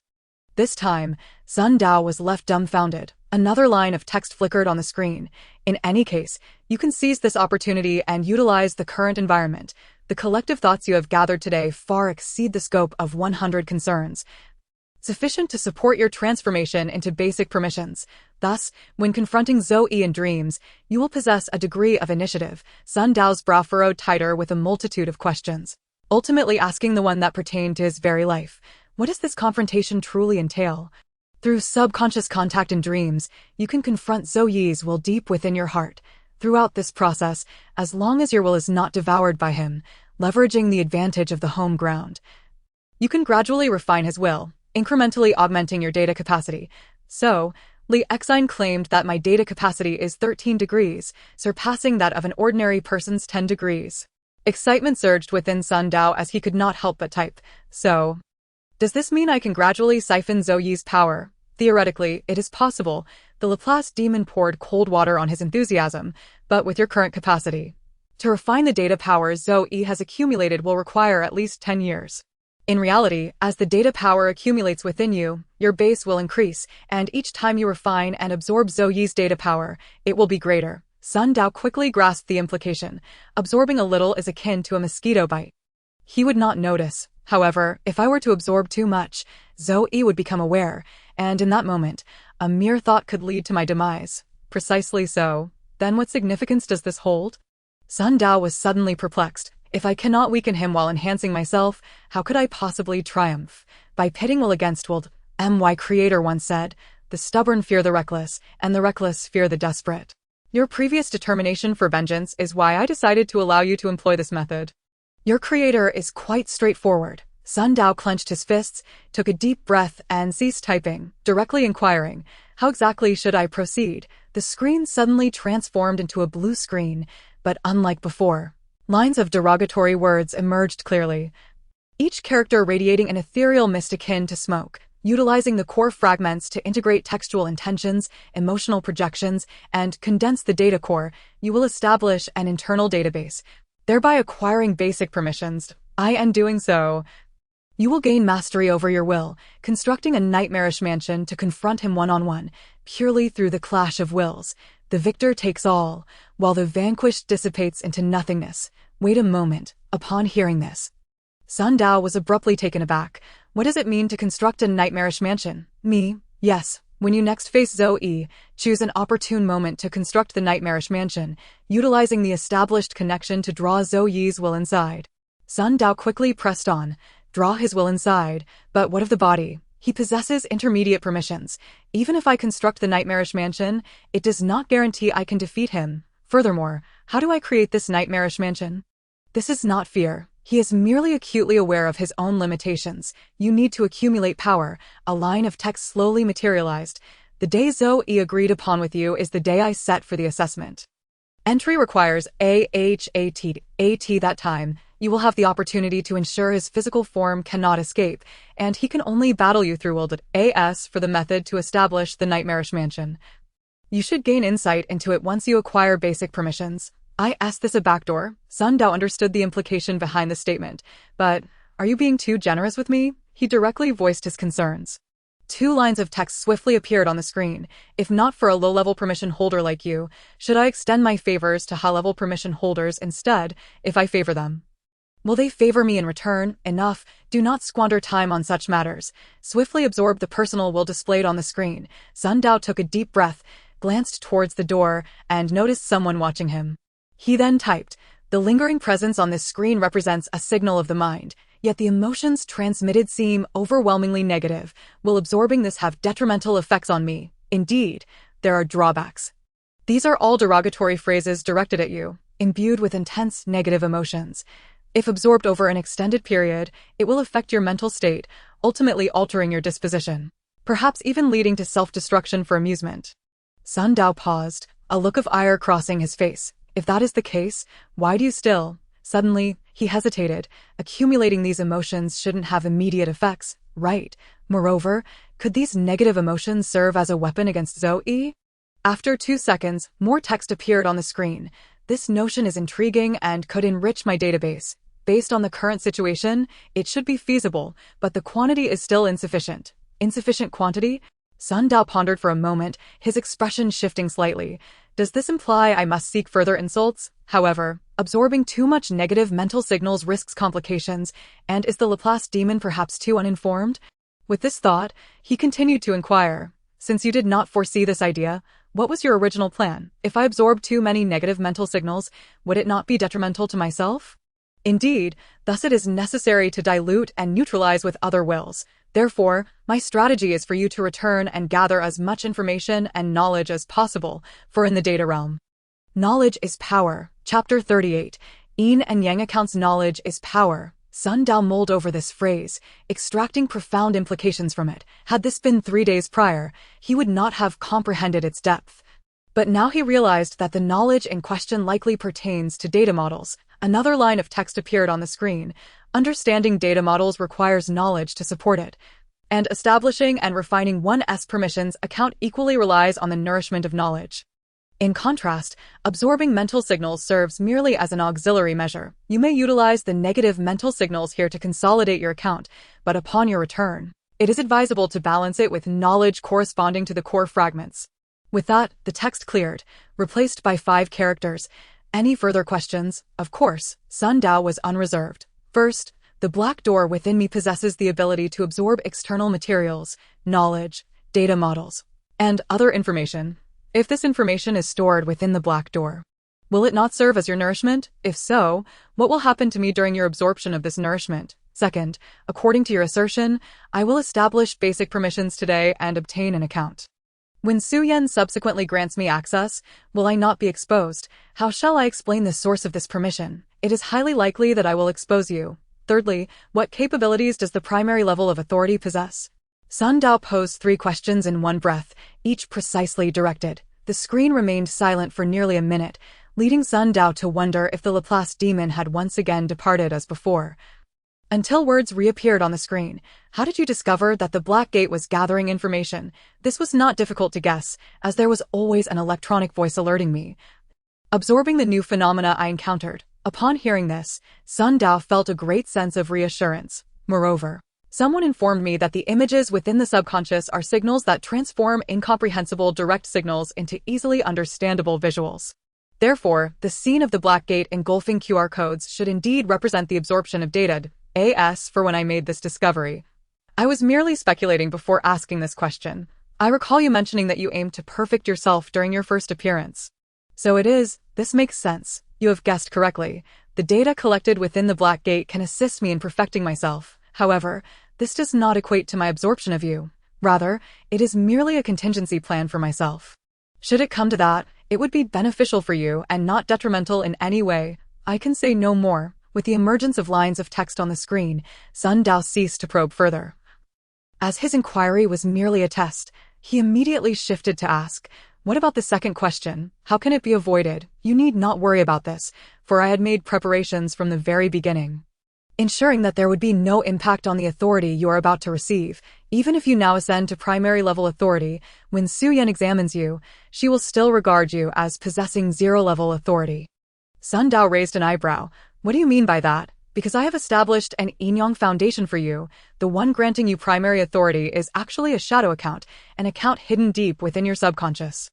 This time, Sun Dao was left dumbfounded. Another line of text flickered on the screen. In any case, you can seize this opportunity and utilize the current environment. The collective thoughts you have gathered today far exceed the scope of 100 concerns, sufficient to support your transformation into basic permissions. Thus, when confronting Zoe in dreams, you will possess a degree of initiative. Sun Dao's brow furrowed tighter with a multitude of questions, ultimately asking the one that pertained to his very life. What does this confrontation truly entail? Through subconscious contact in dreams, you can confront Zoe's will deep within your heart. Throughout this process, as long as your will is not devoured by him, leveraging the advantage of the home ground, you can gradually refine his will, incrementally augmenting your data capacity. So, Li Exine claimed that my data capacity is 13 degrees, surpassing that of an ordinary person's 10 degrees. Excitement surged within Sun Dao as he could not help but type. So, does this mean I can gradually siphon Zoe's power? Theoretically, it is possible. The Laplace demon poured cold water on his enthusiasm, but with your current capacity, to refine the data power Zoe has accumulated will require at least 10 years. In reality, as the data power accumulates within you, your base will increase, and each time you refine and absorb Zoe's data power, it will be greater. Sun Dao quickly grasped the implication. Absorbing a little is akin to a mosquito bite. He would not notice. However, if I were to absorb too much, Zoe would become aware, and in that moment, a mere thought could lead to my demise. Precisely so. Then what significance does this hold? Sun Dao was suddenly perplexed. If I cannot weaken him while enhancing myself, how could I possibly triumph? By pitting will against will. My creator once said, the stubborn fear the reckless, and the reckless fear the desperate. Your previous determination for vengeance is why I decided to allow you to employ this method. Your creator is quite straightforward. Sun Dao clenched his fists, took a deep breath, and ceased typing, directly inquiring, how exactly should I proceed? The screen suddenly transformed into a blue screen, but unlike before, lines of derogatory words emerged clearly, each character radiating an ethereal mist akin to smoke. Utilizing the core fragments to integrate textual intentions, emotional projections, and condense the data core, you will establish an internal database, thereby acquiring basic permissions. In doing so, you will gain mastery over your will, constructing a nightmarish mansion to confront him one-on-one, purely through the clash of wills. The victor takes all, while the vanquished dissipates into nothingness. Wait a moment. Upon hearing this, Sun Dao was abruptly taken aback. What does it mean to construct a nightmarish mansion? Me? Yes. When you next face Zoe, choose an opportune moment to construct the nightmarish mansion, utilizing the established connection to draw Zoe's will inside. Sun Dao quickly pressed on. Draw his will inside, but what of the body? He possesses intermediate permissions. Even if I construct the nightmarish mansion, it does not guarantee I can defeat him. Furthermore, how do I create this nightmarish mansion? This is not fear. He is merely acutely aware of his own limitations. You need to accumulate power. A line of text slowly materialized. The day Zoe agreed upon with you is the day I set for the assessment. Entry requires AHAT. That time, you will have the opportunity to ensure his physical form cannot escape, and he can only battle you through willed AS for the method to establish the nightmarish mansion. You should gain insight into it once you acquire basic permissions. Is this a backdoor? Sun Dao understood the implication behind the statement, but are you being too generous with me? He directly voiced his concerns. Two lines of text swiftly appeared on the screen. If not for a low-level permission holder like you, should I extend my favors to high-level permission holders instead, if I favor them? Will they favor me in return? Enough. Do not squander time on such matters. Swiftly absorb the personal will displayed on the screen. Sun Dao took a deep breath, glanced towards the door, and noticed someone watching him. He then typed, the lingering presence on this screen represents a signal of the mind, yet the emotions transmitted seem overwhelmingly negative. Will absorbing this have detrimental effects on me? Indeed, there are drawbacks. These are all derogatory phrases directed at you, imbued with intense negative emotions. If absorbed over an extended period, it will affect your mental state, ultimately altering your disposition, perhaps even leading to self-destruction for amusement. Sun Dao paused, a look of ire crossing his face. If that is the case, why do you still? Suddenly, he hesitated. Accumulating these emotions shouldn't have immediate effects, right? Moreover, could these negative emotions serve as a weapon against Zoe? After 2 seconds, more text appeared on the screen. This notion is intriguing and could enrich my database. Based on the current situation, it should be feasible, but the quantity is still insufficient. Insufficient quantity? Sun Dao pondered for a moment, his expression shifting slightly. Does this imply I must seek further insults? However, absorbing too much negative mental signals risks complications, and is the Laplace demon perhaps too uninformed? With this thought, he continued to inquire. Since you did not foresee this idea, what was your original plan? If I absorb too many negative mental signals, would it not be detrimental to myself? Indeed, thus it is necessary to dilute and neutralize with other wills. Therefore, my strategy is for you to return and gather as much information and knowledge as possible, for in the data realm. Knowledge is power. Chapter 38. Yin and Yang accounts. Knowledge is power. Sun Dao mulled over this phrase, extracting profound implications from it. Had this been 3 days prior, he would not have comprehended its depth. But now he realized that the knowledge in question likely pertains to data models. Another line of text appeared on the screen. Understanding data models requires knowledge to support it. And establishing and refining one's permissions account equally relies on the nourishment of knowledge. In contrast, absorbing mental signals serves merely as an auxiliary measure. You may utilize the negative mental signals here to consolidate your account, but upon your return, it is advisable to balance it with knowledge corresponding to the core fragments. With that, the text cleared, replaced by 5 characters. Any further questions? Of course, Sun Dao was unreserved. First, the black door within me possesses the ability to absorb external materials, knowledge, data models, and other information. If this information is stored within the black door, will it not serve as your nourishment? If so, what will happen to me during your absorption of this nourishment? Second, according to your assertion, I will establish basic permissions today and obtain an account. When Su Yan subsequently grants me access, will I not be exposed? How shall I explain the source of this permission? It is highly likely that I will expose you. Thirdly, what capabilities does the primary level of authority possess? Sun Dao posed 3 questions in one breath, each precisely directed. The screen remained silent for nearly a minute, leading Sun Dao to wonder if the Laplace demon had once again departed as before. Until words reappeared on the screen. How did you discover that the Black Gate was gathering information? This was not difficult to guess, as there was always an electronic voice alerting me. Absorbing the new phenomena I encountered. Upon hearing this, Sun Dao felt a great sense of reassurance. Moreover, someone informed me that the images within the subconscious are signals that transform incomprehensible direct signals into easily understandable visuals. Therefore, the scene of the Black Gate engulfing QR codes should indeed represent the absorption of data. As for when I made this discovery, I was merely speculating before asking this question. I recall you mentioning that you aimed to perfect yourself during your first appearance. So it is. This makes sense. You have guessed correctly. The data collected within the Black Gate can assist me in perfecting myself. However, this does not equate to my absorption of you. Rather, it is merely a contingency plan for myself. Should it come to that, it would be beneficial for you and not detrimental in any way. I can say no more. With the emergence of lines of text on the screen, Sun Dao ceased to probe further. As his inquiry was merely a test, he immediately shifted to ask, what about the second question? How can it be avoided? You need not worry about this, for I had made preparations from the very beginning, ensuring that there would be no impact on the authority you are about to receive. Even if you now ascend to primary level authority, when Su Yan examines you, she will still regard you as possessing 0-level authority. Sun Dao raised an eyebrow. What do you mean by that? Because I have established an yin-yang foundation for you, the one granting you primary authority is actually a shadow account, an account hidden deep within your subconscious.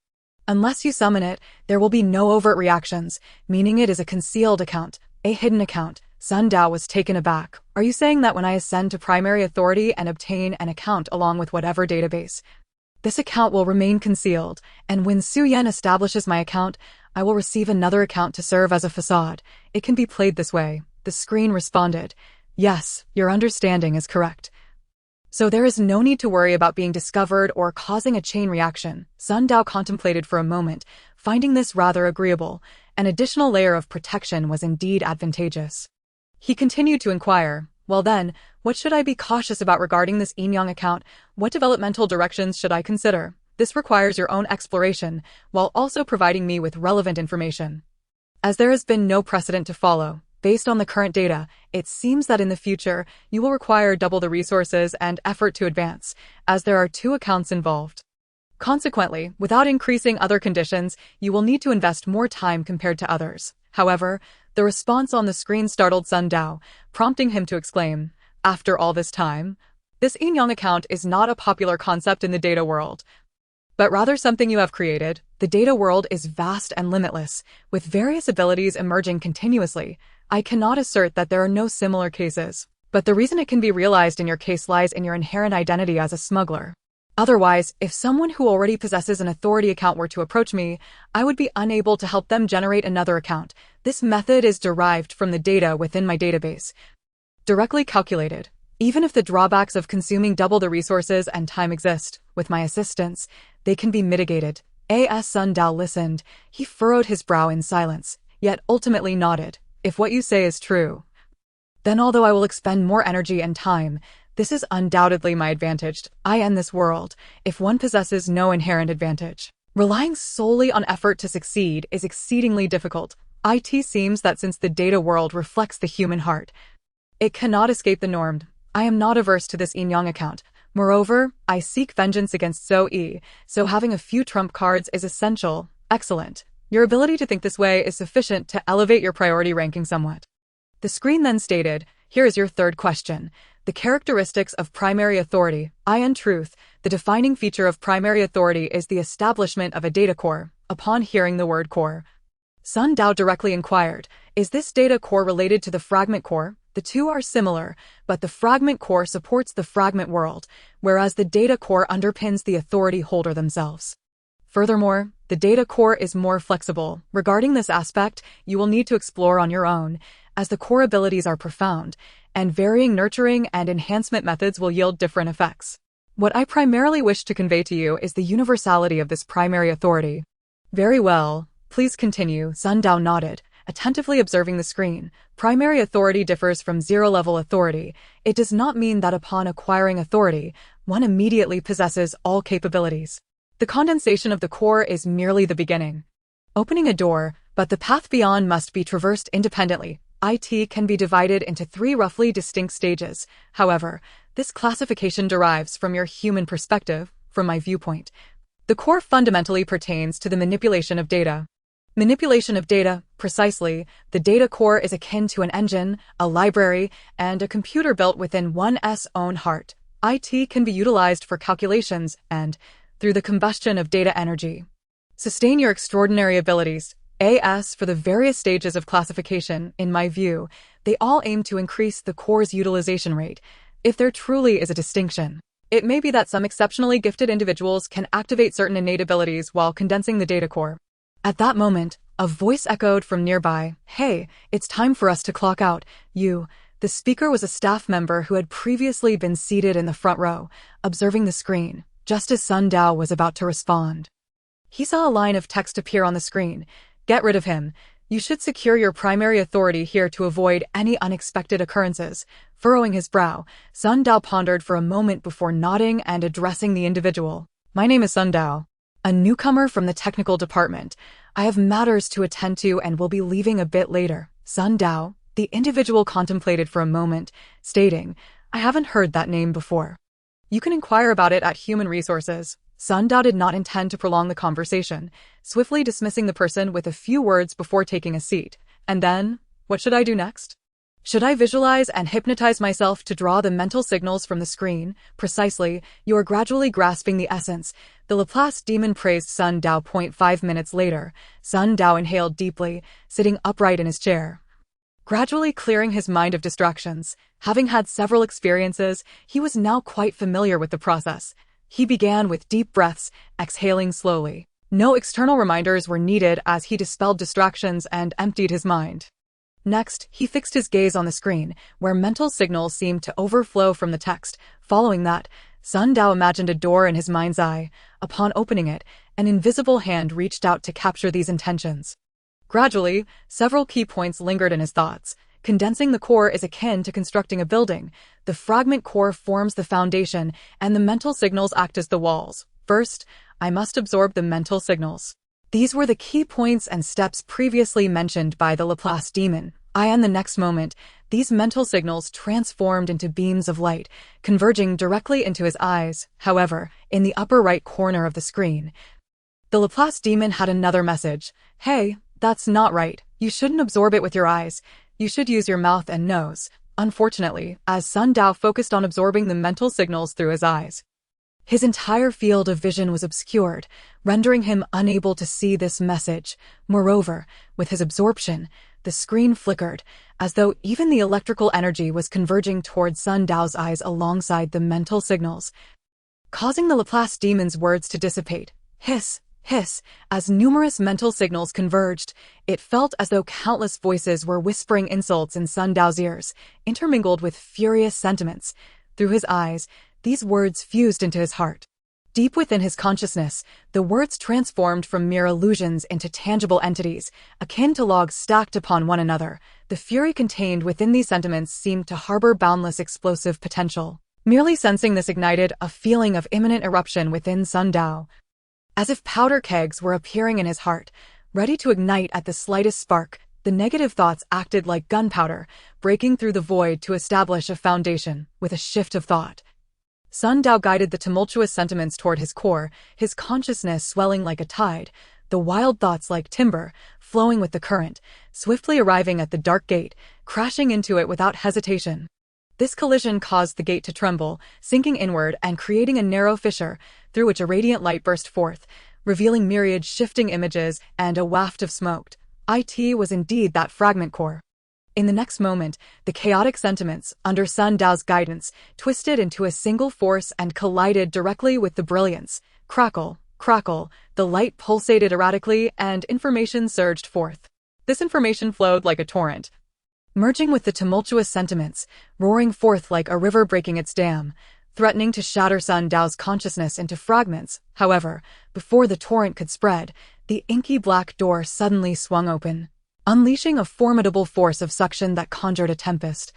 Unless you summon it, there will be no overt reactions, meaning it is a concealed account, a hidden account. Sun Dao was taken aback. Are you saying that when I ascend to primary authority and obtain an account along with whatever database, this account will remain concealed, and when Su Yan establishes my account, I will receive another account to serve as a facade? It can be played this way. The screen responded. Yes, your understanding is correct. So there is no need to worry about being discovered or causing a chain reaction. Sun Dao contemplated for a moment, finding this rather agreeable. An additional layer of protection was indeed advantageous. He continued to inquire, well then, what should I be cautious about regarding this yin-yang account? What developmental directions should I consider? This requires your own exploration, while also providing me with relevant information. As there has been no precedent to follow, based on the current data, it seems that in the future, you will require double the resources and effort to advance, as there are 2 accounts involved. Consequently, without increasing other conditions, you will need to invest more time compared to others. However, the response on the screen startled Sun Dao, prompting him to exclaim, "After all this time? This yin-yang account is not a popular concept in the data world, but rather something you have created. The data world is vast and limitless, with various abilities emerging continuously. I cannot assert that there are no similar cases, but the reason it can be realized in your case lies in your inherent identity as a smuggler. Otherwise, if someone who already possesses an authority account were to approach me, I would be unable to help them generate another account. This method is derived from the data within my database, directly calculated. Even if the drawbacks of consuming double the resources and time exist, with my assistance, they can be mitigated." As Sun Dao listened, he furrowed his brow in silence, yet ultimately nodded. "If what you say is true, then although I will expend more energy and time, this is undoubtedly my advantage. I end this world, if one possesses no inherent advantage. Relying solely on effort to succeed is exceedingly difficult. It seems that since the data world reflects the human heart, it cannot escape the norm. I am not averse to this yin-yang account. Moreover, I seek vengeance against So-e, so having a few trump cards is essential." "Excellent. Your ability to think this way is sufficient to elevate your priority ranking somewhat." The screen then stated, "Here is your third question. The characteristics of primary authority. In truth, the defining feature of primary authority is the establishment of a data core." Upon hearing the word core, Sun Dao directly inquired, "Is this data core related to the fragment core?" The two are similar, but the fragment core supports the fragment world, whereas the data core underpins the authority holder themselves. Furthermore, the data core is more flexible. Regarding this aspect, you will need to explore on your own, as the core abilities are profound, and varying nurturing and enhancement methods will yield different effects. What I primarily wish to convey to you is the universality of this primary authority." "Very well. Please continue." Sun Dao nodded, attentively observing the screen. "Primary authority differs from zero-level authority. It does not mean that upon acquiring authority, one immediately possesses all capabilities. The condensation of the core is merely the beginning, opening a door, but the path beyond must be traversed independently. It can be divided into three roughly distinct stages. However, this classification derives from your human perspective. From my viewpoint, the core fundamentally pertains to the manipulation of data. Manipulation of data, precisely. The data core is akin to an engine, a library, and a computer built within one's own heart. It can be utilized for calculations and, through the combustion of data energy, sustain your extraordinary abilities. As for the various stages of classification, in my view, they all aim to increase the core's utilization rate. If there truly is a distinction, it may be that some exceptionally gifted individuals can activate certain innate abilities while condensing the data core." At that moment, a voice echoed from nearby, "Hey, it's time for us to clock out. You." The speaker was a staff member who had previously been seated in the front row, observing the screen, just as Sun Dao was about to respond. He saw a line of text appear on the screen. "Get rid of him. You should secure your primary authority here to avoid any unexpected occurrences." Furrowing his brow, Sun Dao pondered for a moment before nodding and addressing the individual. "My name is Sun Dao, a newcomer from the technical department. I have matters to attend to and will be leaving a bit later." Sun Dao, the individual contemplated for a moment, stating, "I haven't heard that name before. You can inquire about it at Human Resources." Sun Dao did not intend to prolong the conversation, swiftly dismissing the person with a few words before taking a seat. "And then, what should I do next? Should I visualize and hypnotize myself to draw the mental signals from the screen?" "Precisely. You are gradually grasping the essence." The Laplace demon praised Sun Dao. 5 minutes later, Sun Dao inhaled deeply, sitting upright in his chair, gradually clearing his mind of distractions. Having had several experiences, he was now quite familiar with the process. He began with deep breaths, exhaling slowly. No external reminders were needed as he dispelled distractions and emptied his mind. Next, he fixed his gaze on the screen, where mental signals seemed to overflow from the text. Following that, Sun Dao imagined a door in his mind's eye. Upon opening it, an invisible hand reached out to capture these intentions. Gradually, several key points lingered in his thoughts. Condensing the core is akin to constructing a building. The fragment core forms the foundation, and the mental signals act as the walls. First, I must absorb the mental signals. These were the key points and steps previously mentioned by the Laplace demon. And the next moment, these mental signals transformed into beams of light, converging directly into his eyes. However, in the upper right corner of the screen, the Laplace demon had another message. Hey, that's not right. You shouldn't absorb it with your eyes. You should use your mouth and nose. Unfortunately, as Sun Dao focused on absorbing the mental signals through his eyes, his entire field of vision was obscured, rendering him unable to see this message. Moreover, with his absorption, the screen flickered, as though even the electrical energy was converging towards Sun Dao's eyes alongside the mental signals, causing the Laplace demon's words to dissipate. Hiss, hiss, as numerous mental signals converged. It felt as though countless voices were whispering insults in Sun Dao's ears, intermingled with furious sentiments. Through his eyes, these words fused into his heart. Deep within his consciousness, the words transformed from mere illusions into tangible entities, akin to logs stacked upon one another. The fury contained within these sentiments seemed to harbor boundless explosive potential. Merely sensing this ignited a feeling of imminent eruption within Sun Dao, as if powder kegs were appearing in his heart, ready to ignite at the slightest spark. The negative thoughts acted like gunpowder, breaking through the void to establish a foundation. With a shift of thought, Sun Dao guided the tumultuous sentiments toward his core, his consciousness swelling like a tide, the wild thoughts like timber, flowing with the current, swiftly arriving at the dark gate, crashing into it without hesitation. This collision caused the gate to tremble, sinking inward and creating a narrow fissure, through which a radiant light burst forth, revealing myriad shifting images and a waft of smoke. It was indeed that fragment core. In the next moment, the chaotic sentiments, under Sun Dao's guidance, twisted into a single force and collided directly with the brilliance. Crackle, crackle, the light pulsated erratically and information surged forth. This information flowed like a torrent, merging with the tumultuous sentiments, roaring forth like a river breaking its dam, threatening to shatter Sun Dao's consciousness into fragments. However, before the torrent could spread, the inky black door suddenly swung open, unleashing a formidable force of suction that conjured a tempest.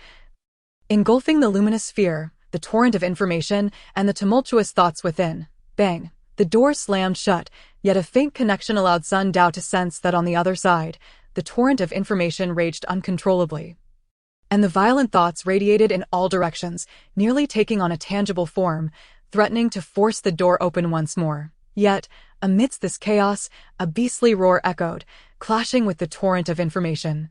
Engulfing the luminous sphere, the torrent of information, and the tumultuous thoughts within. Bang! The door slammed shut, yet a faint connection allowed Sun Dao to sense that on the other side, the torrent of information raged uncontrollably, and the violent thoughts radiated in all directions, nearly taking on a tangible form, threatening to force the door open once more. Yet, amidst this chaos, a beastly roar echoed, clashing with the torrent of information.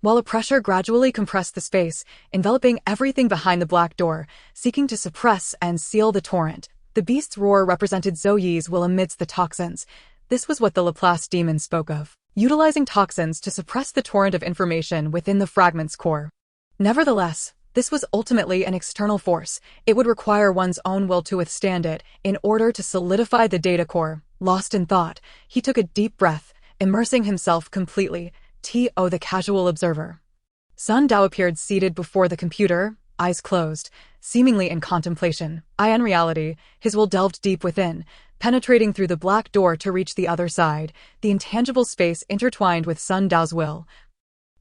While a pressure gradually compressed the space, enveloping everything behind the black door, seeking to suppress and seal the torrent, the beast's roar represented Zoyi's will amidst the toxins. This was what the Laplace demon spoke of, utilizing toxins to suppress the torrent of information within the fragment's core. Nevertheless, this was ultimately an external force. It would require one's own will to withstand it in order to solidify the data core. Lost in thought, he took a deep breath, immersing himself completely. The casual observer. Sun Dao appeared seated before the computer, eyes closed, seemingly in contemplation. In reality, his will delved deep within, penetrating through the black door to reach the other side, the intangible space intertwined with Sun Dao's will,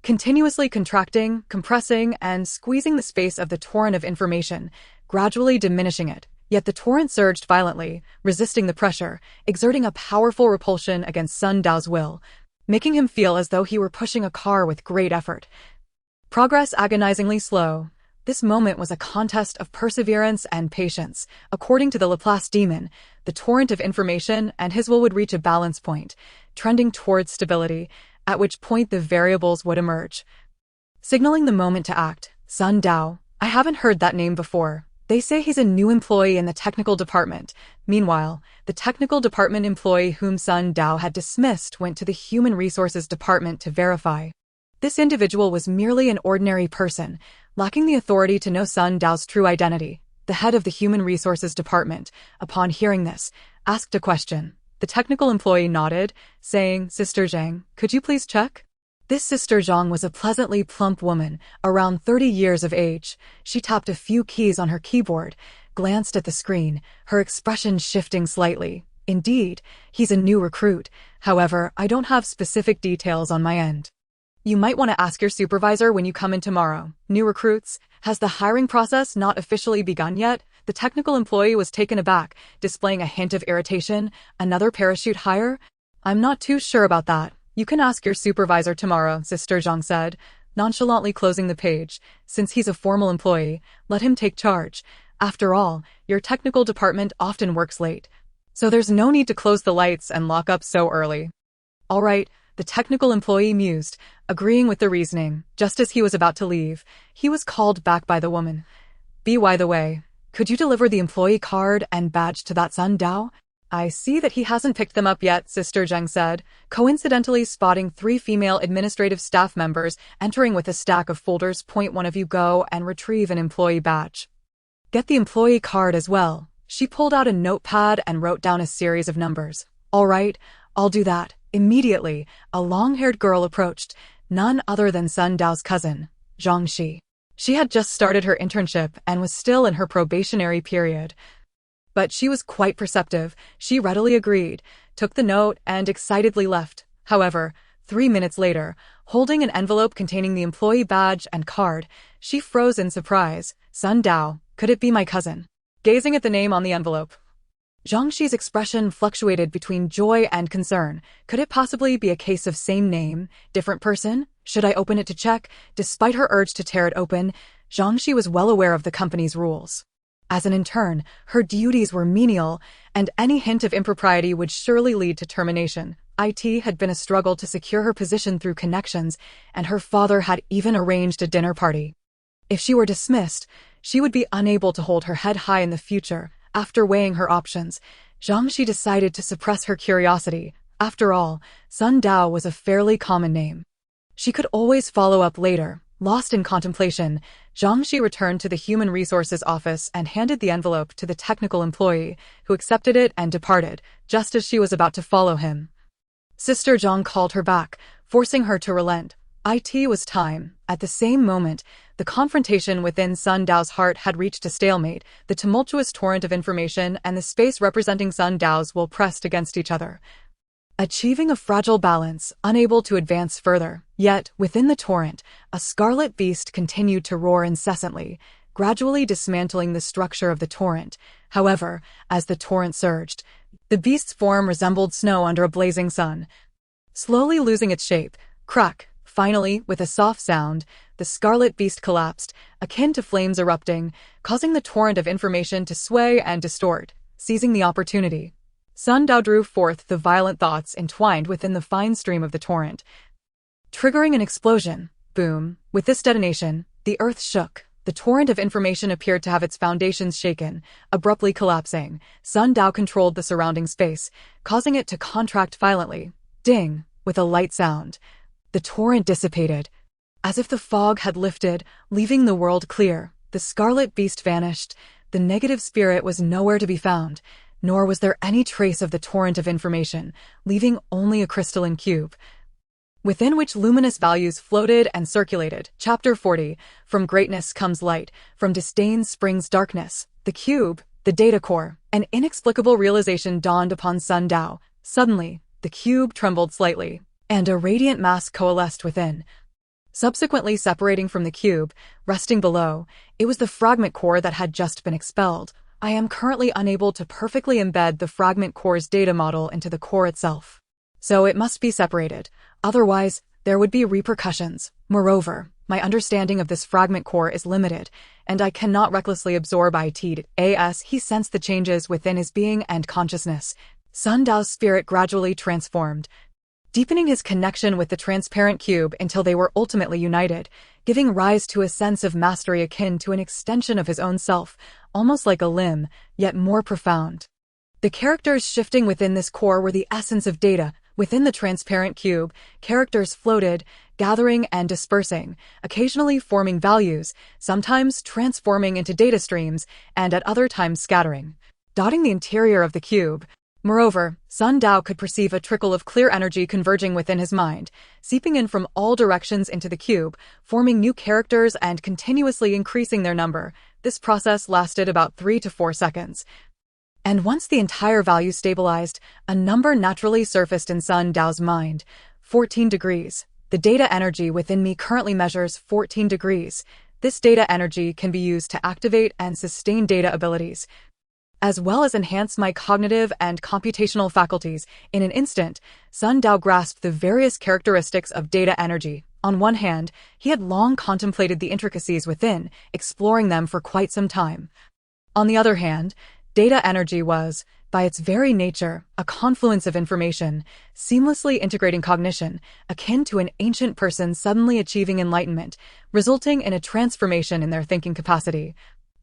continuously contracting, compressing, and squeezing the space of the torrent of information, gradually diminishing it. Yet the torrent surged violently, resisting the pressure, exerting a powerful repulsion against Sun Dao's will, making him feel as though he were pushing a car with great effort. Progress agonizingly slow. This moment was a contest of perseverance and patience. According to the Laplace demon, the torrent of information and his will would reach a balance point, trending towards stability, at which point the variables would emerge, signaling the moment to act. Sun Dao. I haven't heard that name before. They say he's a new employee in the technical department. Meanwhile, the technical department employee whom Sun Dao had dismissed went to the human resources department to verify. This individual was merely an ordinary person, lacking the authority to know Sun Dao's true identity. The head of the human resources department, upon hearing this, asked a question. The technical employee nodded, saying, Sister Zhang, could you please check? This Sister Zhang was a pleasantly plump woman, around 30 years of age. She tapped a few keys on her keyboard, glanced at the screen, her expression shifting slightly. Indeed, he's a new recruit. However, I don't have specific details on my end. You might want to ask your supervisor when you come in tomorrow. New recruits? Has the hiring process not officially begun yet? The technical employee was taken aback, displaying a hint of irritation. Another parachute hire? I'm not too sure about that. You can ask your supervisor tomorrow, Sister Zhang said. nonchalantly closing the page. Since he's a formal employee, let him take charge. After all, your technical department often works late, so there's no need to close the lights and lock up so early. All right, the technical employee mused, agreeing with the reasoning. Just as he was about to leave, he was called back by the woman. By the way, could you deliver the employee card and badge to that Sun Dao? I see that he hasn't picked them up yet, Sister Zheng said, coincidentally spotting 3 female administrative staff members entering with a stack of folders. One of you go and retrieve an employee badge. Get the employee card as well. She pulled out a notepad and wrote down a series of numbers. All right, I'll do that. Immediately, a long-haired girl approached, none other than Sun Dao's cousin, Zhang Shi. She had just started her internship and was still in her probationary period. But she was quite perceptive. She readily agreed, took the note, and excitedly left. However, 3 minutes later, holding an envelope containing the employee badge and card, she froze in surprise. Sun Dao, could it be my cousin? Gazing at the name on the envelope, Zhang Shi's expression fluctuated between joy and concern. Could it possibly be a case of same name, different person? Should I open it to check? Despite her urge to tear it open, Zhang Shi was well aware of the company's rules. As an intern, her duties were menial, and any hint of impropriety would surely lead to termination. It had been a struggle to secure her position through connections, and her father had even arranged a dinner party. If she were dismissed, she would be unable to hold her head high in the future. After weighing her options, Zhang Shi decided to suppress her curiosity. After all, Sun Dao was a fairly common name. She could always follow up later. Lost in contemplation, Zhang Shi returned to the Human Resources office and handed the envelope to the technical employee, who accepted it and departed, just as she was about to follow him. Sister Zhang called her back, forcing her to relent. It was time. At the same moment, the confrontation within Sun Dao's heart had reached a stalemate. The tumultuous torrent of information and the space representing Sun Dao's will pressed against each other, achieving a fragile balance, unable to advance further. Yet, within the torrent, a scarlet beast continued to roar incessantly, gradually dismantling the structure of the torrent. However, as the torrent surged, the beast's form resembled snow under a blazing sun, slowly losing its shape. Crack! Finally, with a soft sound, the scarlet beast collapsed, akin to flames erupting, causing the torrent of information to sway and distort. Seizing the opportunity, Sun Dao drew forth the violent thoughts entwined within the fine stream of the torrent, triggering an explosion. Boom! With this detonation, the earth shook. The torrent of information appeared to have its foundations shaken, abruptly collapsing. Sun Dao controlled the surrounding space, causing it to contract violently. Ding! With a light sound, the torrent dissipated, as if the fog had lifted, leaving the world clear. The scarlet beast vanished. The negative spirit was nowhere to be found, nor was there any trace of the torrent of information, leaving only a crystalline cube, within which luminous values floated and circulated. Chapter 40. From greatness comes light, from disdain springs darkness. The cube, the data core. An inexplicable realization dawned upon Sun Dao. Suddenly, the cube trembled slightly, and a radiant mass coalesced within. Subsequently separating from the cube, resting below, it was the fragment core that had just been expelled. I am currently unable to perfectly embed the fragment core's data model into the core itself, so it must be separated. Otherwise, there would be repercussions. Moreover, my understanding of this fragment core is limited, and I cannot recklessly absorb it. As he sensed the changes within his being and consciousness, Sun Dao's spirit gradually transformed, deepening his connection with the transparent cube until they were ultimately united, giving rise to a sense of mastery akin to an extension of his own self, almost like a limb, yet more profound. The characters shifting within this core were the essence of data. Within the transparent cube, characters floated, gathering and dispersing, occasionally forming values, sometimes transforming into data streams, and at other times scattering, dotting the interior of the cube. Moreover, Sun Dao could perceive a trickle of clear energy converging within his mind, seeping in from all directions into the cube, forming new characters and continuously increasing their number. This process lasted about 3 to 4 seconds. And once the entire value stabilized, a number naturally surfaced in Sun Dao's mind. 14 degrees. The data energy within me currently measures 14 degrees. This data energy can be used to activate and sustain data abilities, as well as enhance my cognitive and computational faculties. In an instant, Sun Dao grasped the various characteristics of data energy. On one hand, he had long contemplated the intricacies within, exploring them for quite some time. On the other hand, data energy was, by its very nature, a confluence of information, seamlessly integrating cognition, akin to an ancient person suddenly achieving enlightenment, resulting in a transformation in their thinking capacity,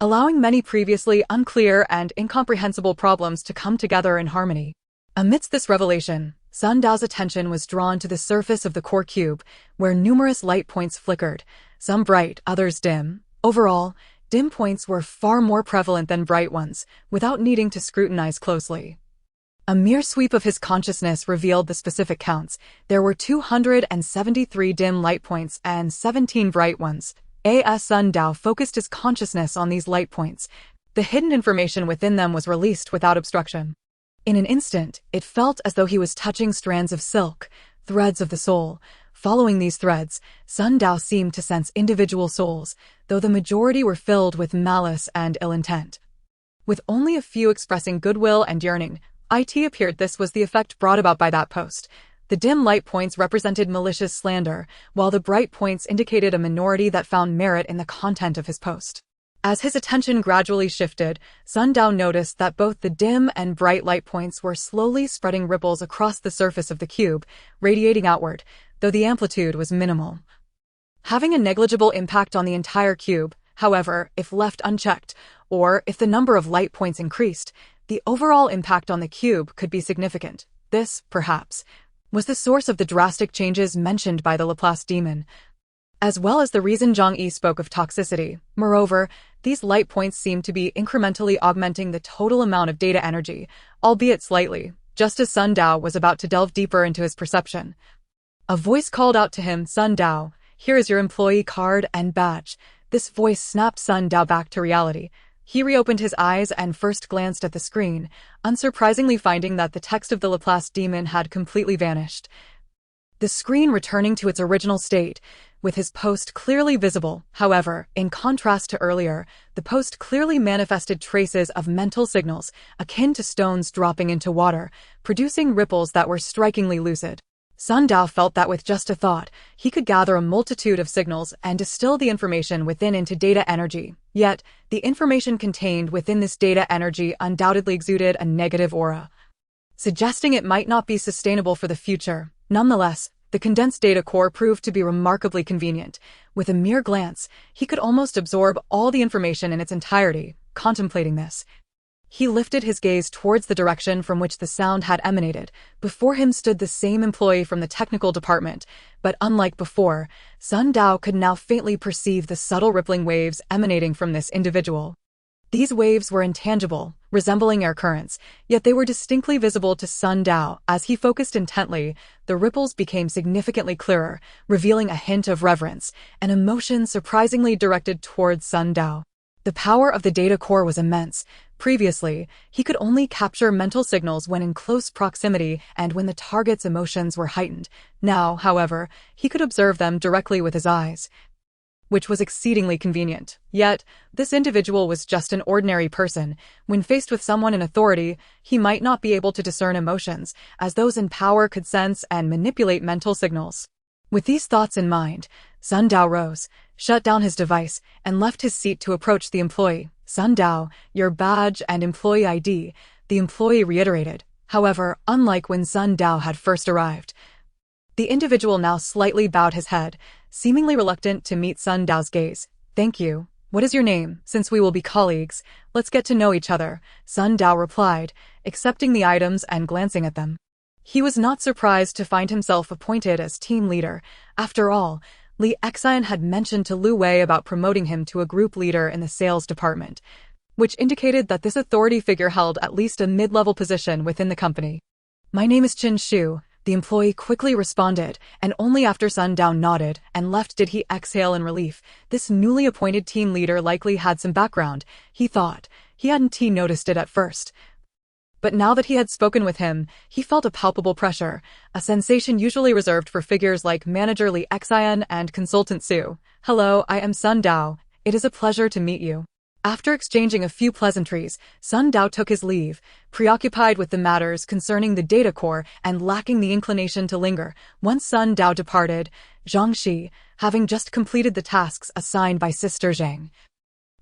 allowing many previously unclear and incomprehensible problems to come together in harmony. Amidst this revelation, Sun Dao's attention was drawn to the surface of the core cube, where numerous light points flickered, some bright, others dim. Overall, dim points were far more prevalent than bright ones, without needing to scrutinize closely. A mere sweep of his consciousness revealed the specific counts. There were 273 dim light points and 17 bright ones. As Sun Dao focused his consciousness on these light points, the hidden information within them was released without obstruction. In an instant, it felt as though he was touching strands of silk, threads of the soul. Following these threads, Sun Dao seemed to sense individual souls, though the majority were filled with malice and ill intent. With only a few expressing goodwill and yearning, it appeared this was the effect brought about by that post. The dim light points represented malicious slander, while the bright points indicated a minority that found merit in the content of his post. As his attention gradually shifted, Sun Dao noticed that both the dim and bright light points were slowly spreading ripples across the surface of the cube, radiating outward, though the amplitude was minimal. Having a negligible impact on the entire cube, however, if left unchecked, or if the number of light points increased, the overall impact on the cube could be significant. This, perhaps, was the source of the drastic changes mentioned by the Laplace demon, as well as the reason Zhang Yi spoke of toxicity. Moreover, these light points seemed to be incrementally augmenting the total amount of data energy, albeit slightly, just as Sun Dao was about to delve deeper into his perception. A voice called out to him, "Sun Dao, here is your employee card and badge." This voice snapped Sun Dao back to reality. He reopened his eyes and first glanced at the screen, unsurprisingly finding that the text of the Laplace demon had completely vanished. The screen returning to its original state, with his post clearly visible. However, in contrast to earlier, the post clearly manifested traces of mental signals, akin to stones dropping into water, producing ripples that were strikingly lucid. Sun Dao felt that with just a thought, he could gather a multitude of signals and distill the information within into data energy. Yet, the information contained within this data energy undoubtedly exuded a negative aura, suggesting it might not be sustainable for the future. Nonetheless, the condensed data core proved to be remarkably convenient. With a mere glance, he could almost absorb all the information in its entirety. Contemplating this, he lifted his gaze towards the direction from which the sound had emanated. Before him stood the same employee from the technical department, but unlike before, Sun Dao could now faintly perceive the subtle rippling waves emanating from this individual. These waves were intangible, resembling air currents, yet they were distinctly visible to Sun Dao. As he focused intently, the ripples became significantly clearer, revealing a hint of reverence, an emotion surprisingly directed towards Sun Dao. The power of the data core was immense. Previously, he could only capture mental signals when in close proximity and when the target's emotions were heightened. Now, however, he could observe them directly with his eyes, which was exceedingly convenient. Yet, this individual was just an ordinary person. When faced with someone in authority, he might not be able to discern emotions, as those in power could sense and manipulate mental signals. With these thoughts in mind, Sun Dao rose, shut down his device, and left his seat to approach the employee. "Sun Dao, your badge and employee ID," the employee reiterated. However, unlike when Sun Dao had first arrived, the individual now slightly bowed his head, seemingly reluctant to meet Sun Dao's gaze. "Thank you. What is your name? Since we will be colleagues, let's get to know each other," Sun Dao replied, accepting the items and glancing at them. He was not surprised to find himself appointed as team leader. After all, Li Xian had mentioned to Lu Wei about promoting him to a group leader in the sales department, which indicated that this authority figure held at least a mid-level position within the company. "My name is Qin Shu," the employee quickly responded, and only after Sun Dao nodded and left did he exhale in relief. This newly appointed team leader likely had some background, he thought. He hadn't noticed it at first, but now that he had spoken with him, he felt a palpable pressure, a sensation usually reserved for figures like Manager Li Xian and Consultant Su. "Hello, I am Sun Dao. It is a pleasure to meet you." After exchanging a few pleasantries, Sun Dao took his leave, preoccupied with the matters concerning the data core and lacking the inclination to linger. Once Sun Dao departed, Zhang Shi, having just completed the tasks assigned by Sister Zhang,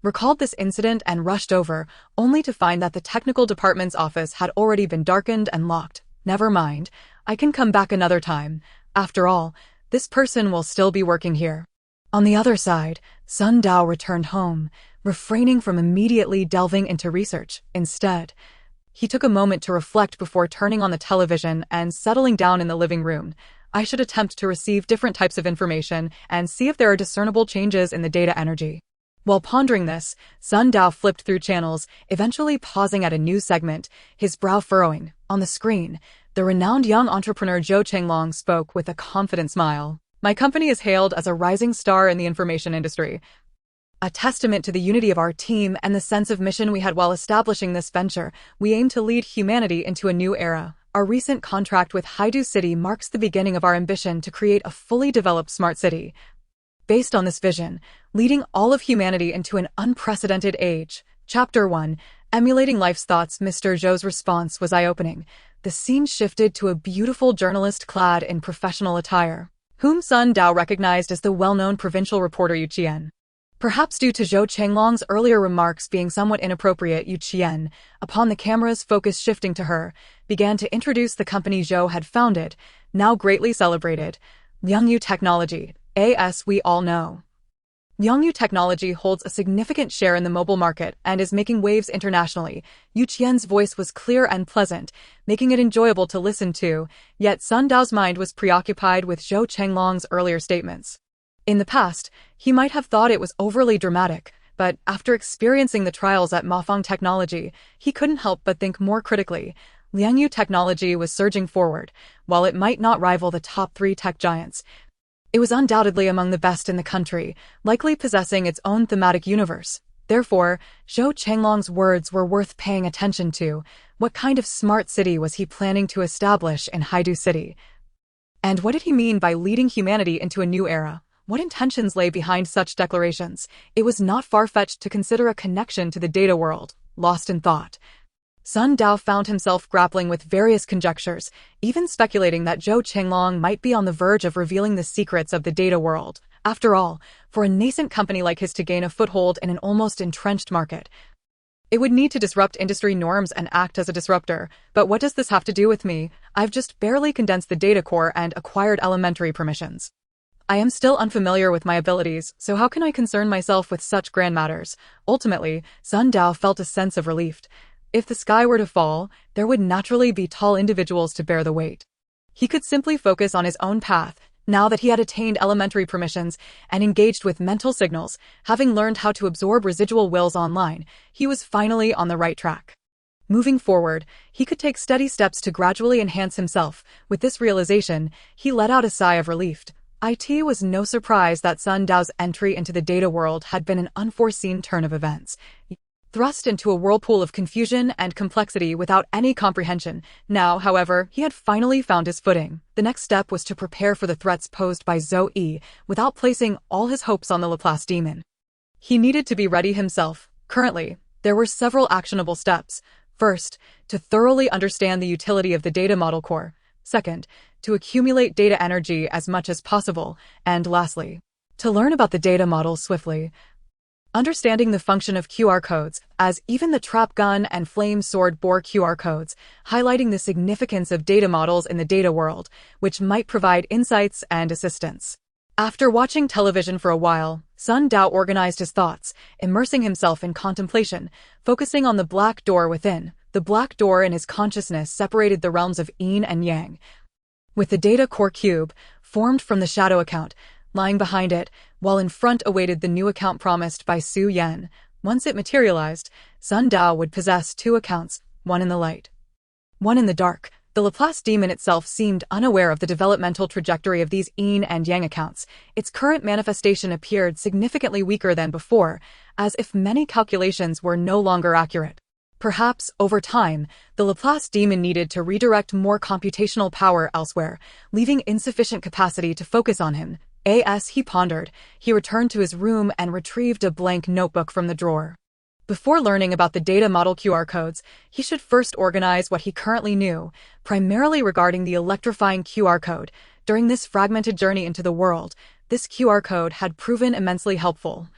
recalled this incident and rushed over, only to find that the technical department's office had already been darkened and locked. Never mind, I can come back another time. After all, this person will still be working here. On the other side, Sun Dao returned home, refraining from immediately delving into research. Instead, he took a moment to reflect before turning on the television and settling down in the living room. I should attempt to receive different types of information and see if there are discernible changes in the data energy. While pondering this, Sun Dao flipped through channels, eventually pausing at a news segment, his brow furrowing. On the screen, the renowned young entrepreneur Zhou Chenglong spoke with a confident smile. My company is hailed as a rising star in the information industry, a testament to the unity of our team and the sense of mission we had while establishing this venture. We aim to lead humanity into a new era. Our recent contract with Haidu City marks the beginning of our ambition to create a fully developed smart city. Based on this vision, leading all of humanity into an unprecedented age. Chapter 1. Emulating Life's Thoughts. Mr. Zhou's response was eye-opening. The scene shifted to a beautiful journalist clad in professional attire, whom Sun Dao recognized as the well-known provincial reporter Yu Qian. Perhaps due to Zhou Chenglong's earlier remarks being somewhat inappropriate, Yu Qian, upon the camera's focus shifting to her, began to introduce the company Zhou had founded, now greatly celebrated, Liangyu Technology, as we all know. Liangyu Technology holds a significant share in the mobile market and is making waves internationally. Yu Qian's voice was clear and pleasant, making it enjoyable to listen to, yet Sun Dao's mind was preoccupied with Zhou Chenglong's earlier statements. In the past, he might have thought it was overly dramatic, but after experiencing the trials at Mafeng Technology, he couldn't help but think more critically. Liangyu Technology was surging forward. While it might not rival the top 3 tech giants, it was undoubtedly among the best in the country, likely possessing its own thematic universe. Therefore, Zhou Chenglong's words were worth paying attention to. What kind of smart city was he planning to establish in Haidu City? And what did he mean by leading humanity into a new era? What intentions lay behind such declarations? It was not far-fetched to consider a connection to the data world. Lost in thought, Sun Dao found himself grappling with various conjectures, even speculating that Zhou Chenglong might be on the verge of revealing the secrets of the data world. After all, for a nascent company like his to gain a foothold in an almost entrenched market, it would need to disrupt industry norms and act as a disruptor. But what does this have to do with me? I've just barely condensed the data core and acquired elementary permissions. I am still unfamiliar with my abilities, so how can I concern myself with such grand matters? Ultimately, Sun Dao felt a sense of relief. If the sky were to fall, there would naturally be tall individuals to bear the weight. He could simply focus on his own path, now that he had attained elementary permissions and engaged with mental signals. Having learned how to absorb residual wills online, he was finally on the right track. Moving forward, he could take steady steps to gradually enhance himself. With this realization, he let out a sigh of relief. It was no surprise that Sun Dao's entry into the data world had been an unforeseen turn of events. Thrust into a whirlpool of confusion and complexity without any comprehension. Now, however, he had finally found his footing. The next step was to prepare for the threats posed by Zhou Yi, without placing all his hopes on the Laplace demon. He needed to be ready himself. Currently, there were several actionable steps. First, to thoroughly understand the utility of the data model core. Second, to accumulate data energy as much as possible. And lastly, to learn about the data model swiftly. Understanding the function of QR codes, as even the trap gun and flame sword bore QR codes, highlighting the significance of data models in the data world, which might provide insights and assistance. After watching television for a while, Sun Dao organized his thoughts, immersing himself in contemplation, focusing on the black door within. The black door in his consciousness separated the realms of yin and yang, with the data core cube, formed from the shadow account, lying behind it, while in front awaited the new account promised by Su Yan. Once it materialized, Sun Dao would possess 2 accounts, one in the light, one in the dark. The Laplace demon itself seemed unaware of the developmental trajectory of these yin and yang accounts. Its current manifestation appeared significantly weaker than before, as if many calculations were no longer accurate. Perhaps, over time, the Laplace demon needed to redirect more computational power elsewhere, leaving insufficient capacity to focus on him. As he pondered, he returned to his room and retrieved a blank notebook from the drawer. Before learning about the data model QR codes, he should first organize what he currently knew, primarily regarding the electrifying QR code. During this fragmented journey into the world, this QR code had proven immensely helpful,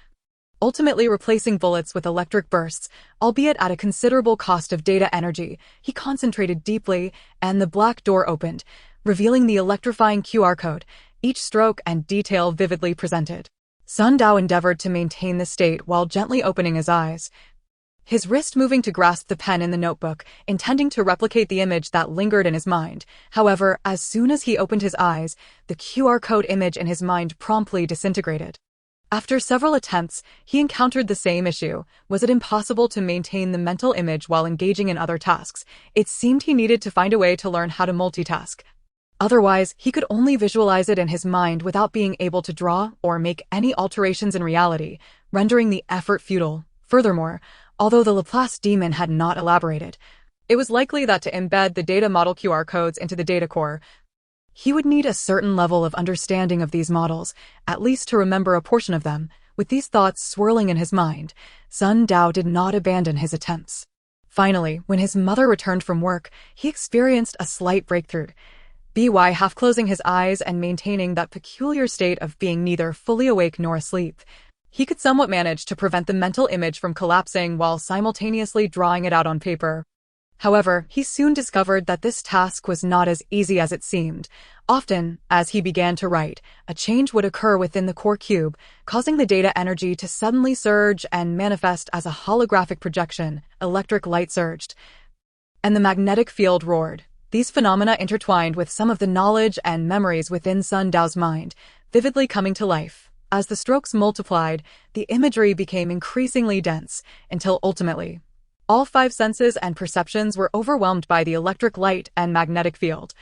ultimately replacing bullets with electric bursts, albeit at a considerable cost of data energy. He concentrated deeply, and the black door opened, revealing the electrifying QR code, each stroke and detail vividly presented. Sun Dao endeavored to maintain the state while gently opening his eyes, his wrist moving to grasp the pen in the notebook, intending to replicate the image that lingered in his mind. However, as soon as he opened his eyes, the QR code image in his mind promptly disintegrated. After several attempts, he encountered the same issue. Was it impossible to maintain the mental image while engaging in other tasks? It seemed he needed to find a way to learn how to multitask. Otherwise, he could only visualize it in his mind without being able to draw or make any alterations in reality, rendering the effort futile. Furthermore, although the Laplace demon had not elaborated, it was likely that to embed the data model QR codes into the data core, he would need a certain level of understanding of these models, at least to remember a portion of them. With these thoughts swirling in his mind, Sun Dao did not abandon his attempts. Finally, when his mother returned from work, he experienced a slight breakthrough. By half closing his eyes and maintaining that peculiar state of being neither fully awake nor asleep, he could somewhat manage to prevent the mental image from collapsing while simultaneously drawing it out on paper. However, he soon discovered that this task was not as easy as it seemed. Often, as he began to write, a change would occur within the core cube, causing the data energy to suddenly surge and manifest as a holographic projection. Electric light surged, and the magnetic field roared. These phenomena intertwined with some of the knowledge and memories within Sun Dao's mind, vividly coming to life. As the strokes multiplied, the imagery became increasingly dense, until ultimately, all 5 senses and perceptions were overwhelmed by the electric light and magnetic field.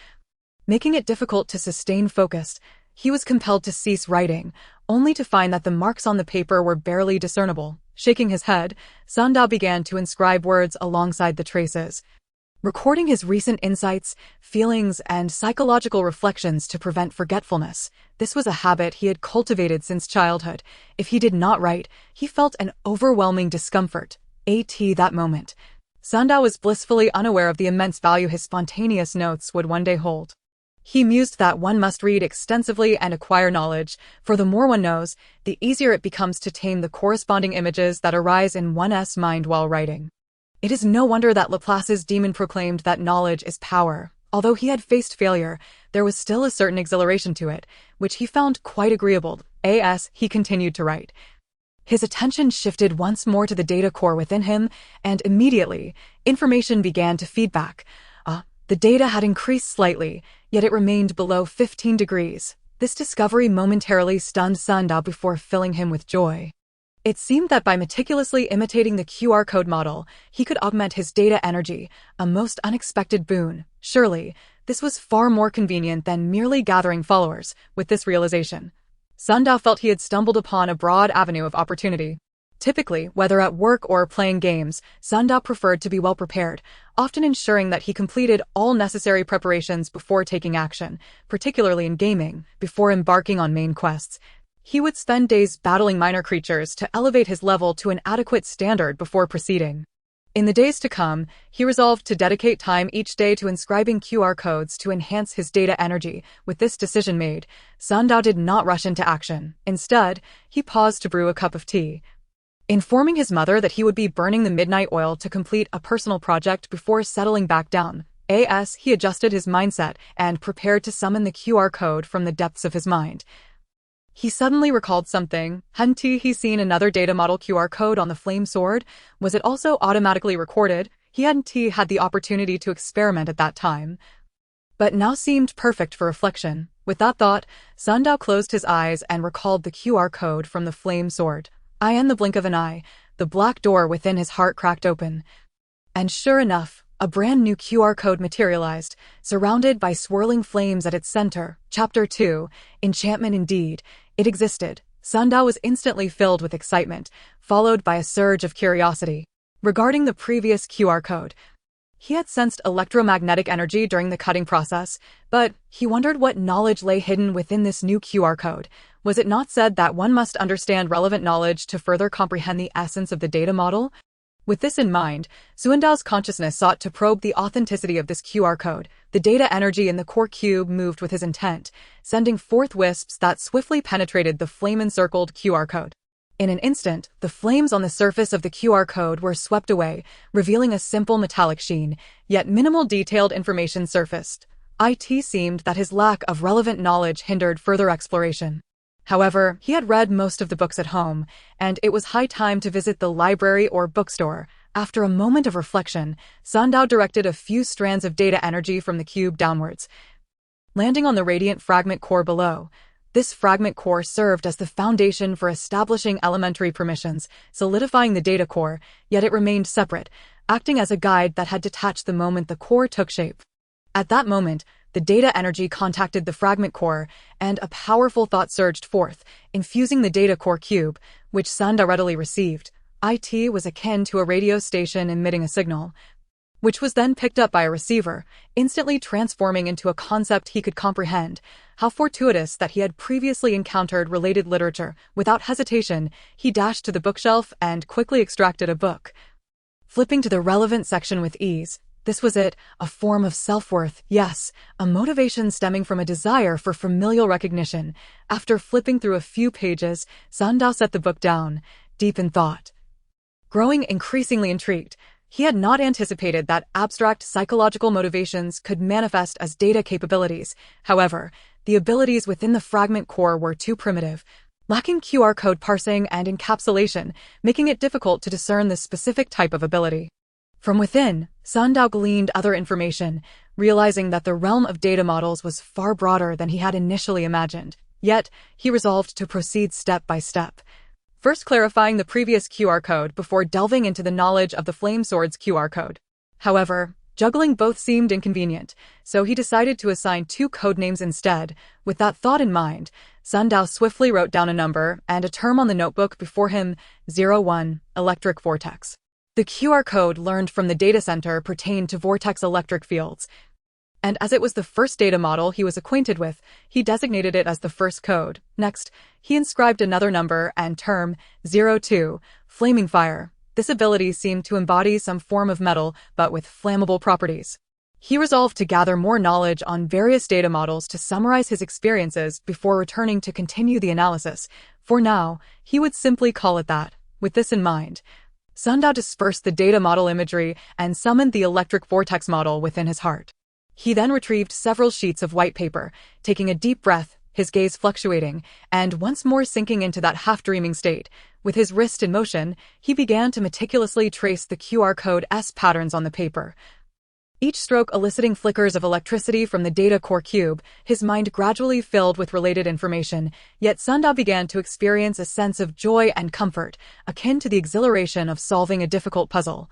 Making it difficult to sustain focus, he was compelled to cease writing, only to find that the marks on the paper were barely discernible. Shaking his head, Sun Dao began to inscribe words alongside the traces, recording his recent insights, feelings, and psychological reflections to prevent forgetfulness. This was a habit he had cultivated since childhood. If he did not write, he felt an overwhelming discomfort. That moment, Sun Dao was blissfully unaware of the immense value his spontaneous notes would one day hold. He mused that one must read extensively and acquire knowledge, for the more one knows, the easier it becomes to tame the corresponding images that arise in one's mind while writing. It is no wonder that Laplace's demon proclaimed that knowledge is power. Although he had faced failure, there was still a certain exhilaration to it, which he found quite agreeable. As he continued to write, his attention shifted once more to the data core within him, and immediately, information began to feed back. The data had increased slightly, yet it remained below 15 degrees. This discovery momentarily stunned Sun Dao before filling him with joy. It seemed that by meticulously imitating the QR code model, he could augment his data energy, a most unexpected boon. Surely, this was far more convenient than merely gathering followers. With this realization, Sun Dao felt he had stumbled upon a broad avenue of opportunity. Typically, whether at work or playing games, Sun Dao preferred to be well prepared, often ensuring that he completed all necessary preparations before taking action, particularly in gaming. Before embarking on main quests, he would spend days battling minor creatures to elevate his level to an adequate standard before proceeding. In the days to come, he resolved to dedicate time each day to inscribing QR codes to enhance his data energy. With this decision made, Sun Dao did not rush into action. Instead, he paused to brew a cup of tea, informing his mother that he would be burning the midnight oil to complete a personal project before settling back down. He adjusted his mindset and prepared to summon the QR code from the depths of his mind. He suddenly recalled something. Hadn't he seen another data model QR code on the flame sword? Was it also automatically recorded? He hadn't had the opportunity to experiment at that time, but now seemed perfect for reflection. With that thought, Sun Dao closed his eyes and recalled the QR code from the flame sword. In the blink of an eye, the black door within his heart cracked open, and sure enough, a brand new QR code materialized, surrounded by swirling flames at its center. Chapter 2, Enchantment Indeed. It existed. Sun Dao was instantly filled with excitement, followed by a surge of curiosity. Regarding the previous QR code, he had sensed electromagnetic energy during the cutting process, but he wondered what knowledge lay hidden within this new QR code. Was it not said that one must understand relevant knowledge to further comprehend the essence of the data model? With this in mind, Suandao's consciousness sought to probe the authenticity of this QR code. The data energy in the core cube moved with his intent, sending forth wisps that swiftly penetrated the flame-encircled QR code. In an instant, the flames on the surface of the QR code were swept away, revealing a simple metallic sheen, yet minimal detailed information surfaced. It seemed that his lack of relevant knowledge hindered further exploration. However, he had read most of the books at home, and it was high time to visit the library or bookstore. After a moment of reflection, Sandao directed a few strands of data energy from the cube downwards, landing on the radiant fragment core below. This fragment core served as the foundation for establishing elementary permissions, solidifying the data core, yet it remained separate, acting as a guide that had detached the moment the core took shape. At that moment, the data energy contacted the fragment core, and a powerful thought surged forth, infusing the data core cube, which Sanda readily received. It was akin to a radio station emitting a signal, which was then picked up by a receiver, instantly transforming into a concept he could comprehend. How fortuitous that he had previously encountered related literature. Without hesitation, he dashed to the bookshelf and quickly extracted a book, flipping to the relevant section with ease. This was it, a form of self-worth, yes, a motivation stemming from a desire for familial recognition. After flipping through a few pages, Sandao set the book down, deep in thought. Growing increasingly intrigued, he had not anticipated that abstract psychological motivations could manifest as data capabilities. However, the abilities within the fragment core were too primitive, lacking QR code parsing and encapsulation, making it difficult to discern the specific type of ability. From within, Sandao gleaned other information, realizing that the realm of data models was far broader than he had initially imagined. Yet, he resolved to proceed step by step, first clarifying the previous QR code before delving into the knowledge of the Flame Sword's QR code. However, juggling both seemed inconvenient, so he decided to assign two codenames instead. With that thought in mind, Sandao swiftly wrote down a number and a term on the notebook before him: 01, Electric Vortex. The QR code learned from the data center pertained to vortex electric fields, and as it was the first data model he was acquainted with, he designated it as the first code. Next, he inscribed another number and term: 02, Flaming Fire. This ability seemed to embody some form of metal, but with flammable properties. He resolved to gather more knowledge on various data models to summarize his experiences before returning to continue the analysis. For now, he would simply call it that. With this in mind, Sandao dispersed the data model imagery and summoned the electric vortex model within his heart. He then retrieved several sheets of white paper, taking a deep breath, his gaze fluctuating, and once more sinking into that half-dreaming state. With his wrist in motion, he began to meticulously trace the QR code S patterns on the paper, each stroke eliciting flickers of electricity from the data core cube. His mind gradually filled with related information, yet Sandao began to experience a sense of joy and comfort, akin to the exhilaration of solving a difficult puzzle,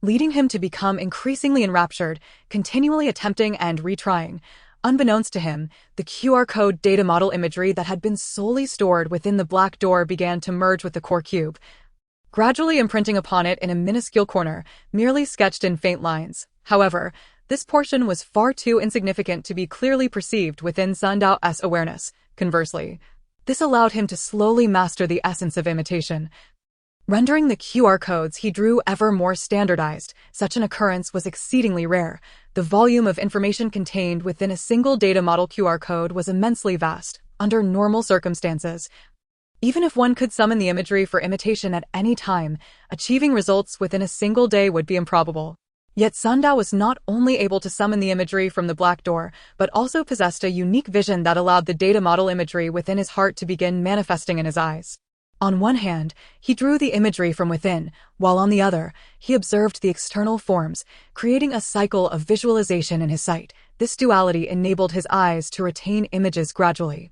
leading him to become increasingly enraptured, continually attempting and retrying. Unbeknownst to him, the QR code data model imagery that had been solely stored within the black door began to merge with the core cube, gradually imprinting upon it in a minuscule corner, merely sketched in faint lines. However, this portion was far too insignificant to be clearly perceived within Sandao's awareness. Conversely, this allowed him to slowly master the essence of imitation, rendering the QR codes he drew ever more standardized. Such an occurrence was exceedingly rare. The volume of information contained within a single data model QR code was immensely vast. Under normal circumstances, even if one could summon the imagery for imitation at any time, achieving results within a single day would be improbable. Yet Sandao was not only able to summon the imagery from the black door, but also possessed a unique vision that allowed the data model imagery within his heart to begin manifesting in his eyes. On one hand, he drew the imagery from within, while on the other, he observed the external forms, creating a cycle of visualization in his sight. This duality enabled his eyes to retain images gradually,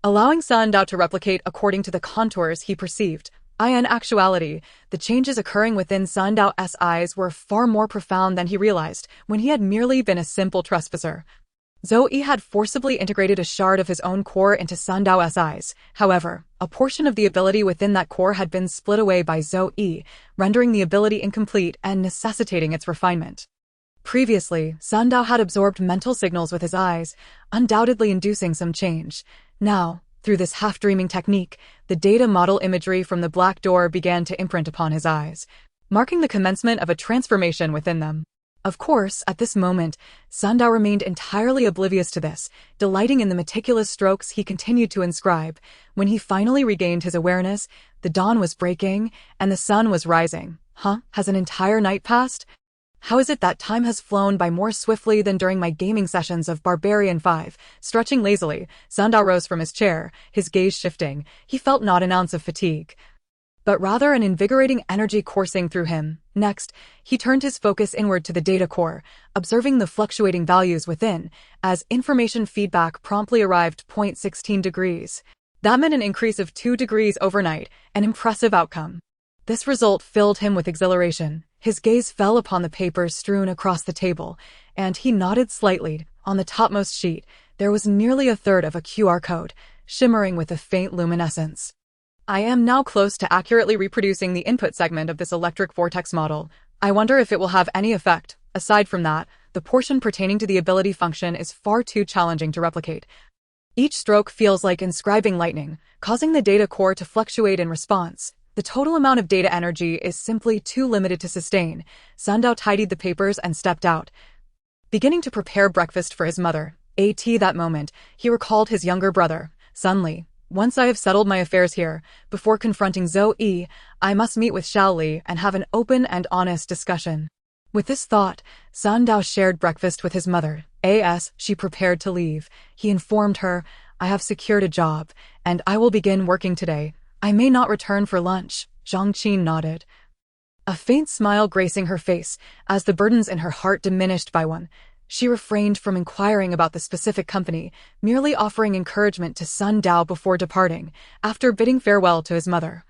allowing Sandao to replicate according to the contours he perceived. In actuality, the changes occurring within Sandao's eyes were far more profound than he realized when he had merely been a simple trespasser. Zoe had forcibly integrated a shard of his own core into Sandao's eyes. However, a portion of the ability within that core had been split away by Zoe, rendering the ability incomplete and necessitating its refinement. Previously, Sandao had absorbed mental signals with his eyes, undoubtedly inducing some change. Now, through this half-dreaming technique, the data model imagery from the black door began to imprint upon his eyes, marking the commencement of a transformation within them. Of course, at this moment, Sundao remained entirely oblivious to this, delighting in the meticulous strokes he continued to inscribe. When he finally regained his awareness, the dawn was breaking, and the sun was rising. Has an entire night passed? How is it that time has flown by more swiftly than during my gaming sessions of Barbarian 5? Stretching lazily, Sundao rose from his chair, his gaze shifting. He felt not an ounce of fatigue, but rather an invigorating energy coursing through him. Next, he turned his focus inward to the data core, observing the fluctuating values within, as information feedback promptly arrived 0.16 degrees. That meant an increase of 2 degrees overnight, an impressive outcome. This result filled him with exhilaration. His gaze fell upon the papers strewn across the table, and he nodded slightly. On the topmost sheet, there was nearly a third of a QR code, shimmering with a faint luminescence. I am now close to accurately reproducing the input segment of this electric vortex model. I wonder if it will have any effect. Aside from that, the portion pertaining to the ability function is far too challenging to replicate. Each stroke feels like inscribing lightning, causing the data core to fluctuate in response. The total amount of data energy is simply too limited to sustain. Sundao tidied the papers and stepped out, beginning to prepare breakfast for his mother. That moment, he recalled his younger brother, Sunli. Once I have settled my affairs here, before confronting Zoe, I must meet with Xiaoli and have an open and honest discussion. With this thought, Sundao shared breakfast with his mother. As she prepared to leave, he informed her, I have secured a job, and I will begin working today. I may not return for lunch. Zhangqin nodded, a faint smile gracing her face as the burdens in her heart diminished by one. She refrained from inquiring about the specific company, merely offering encouragement to Sundao before departing. After bidding farewell to his mother,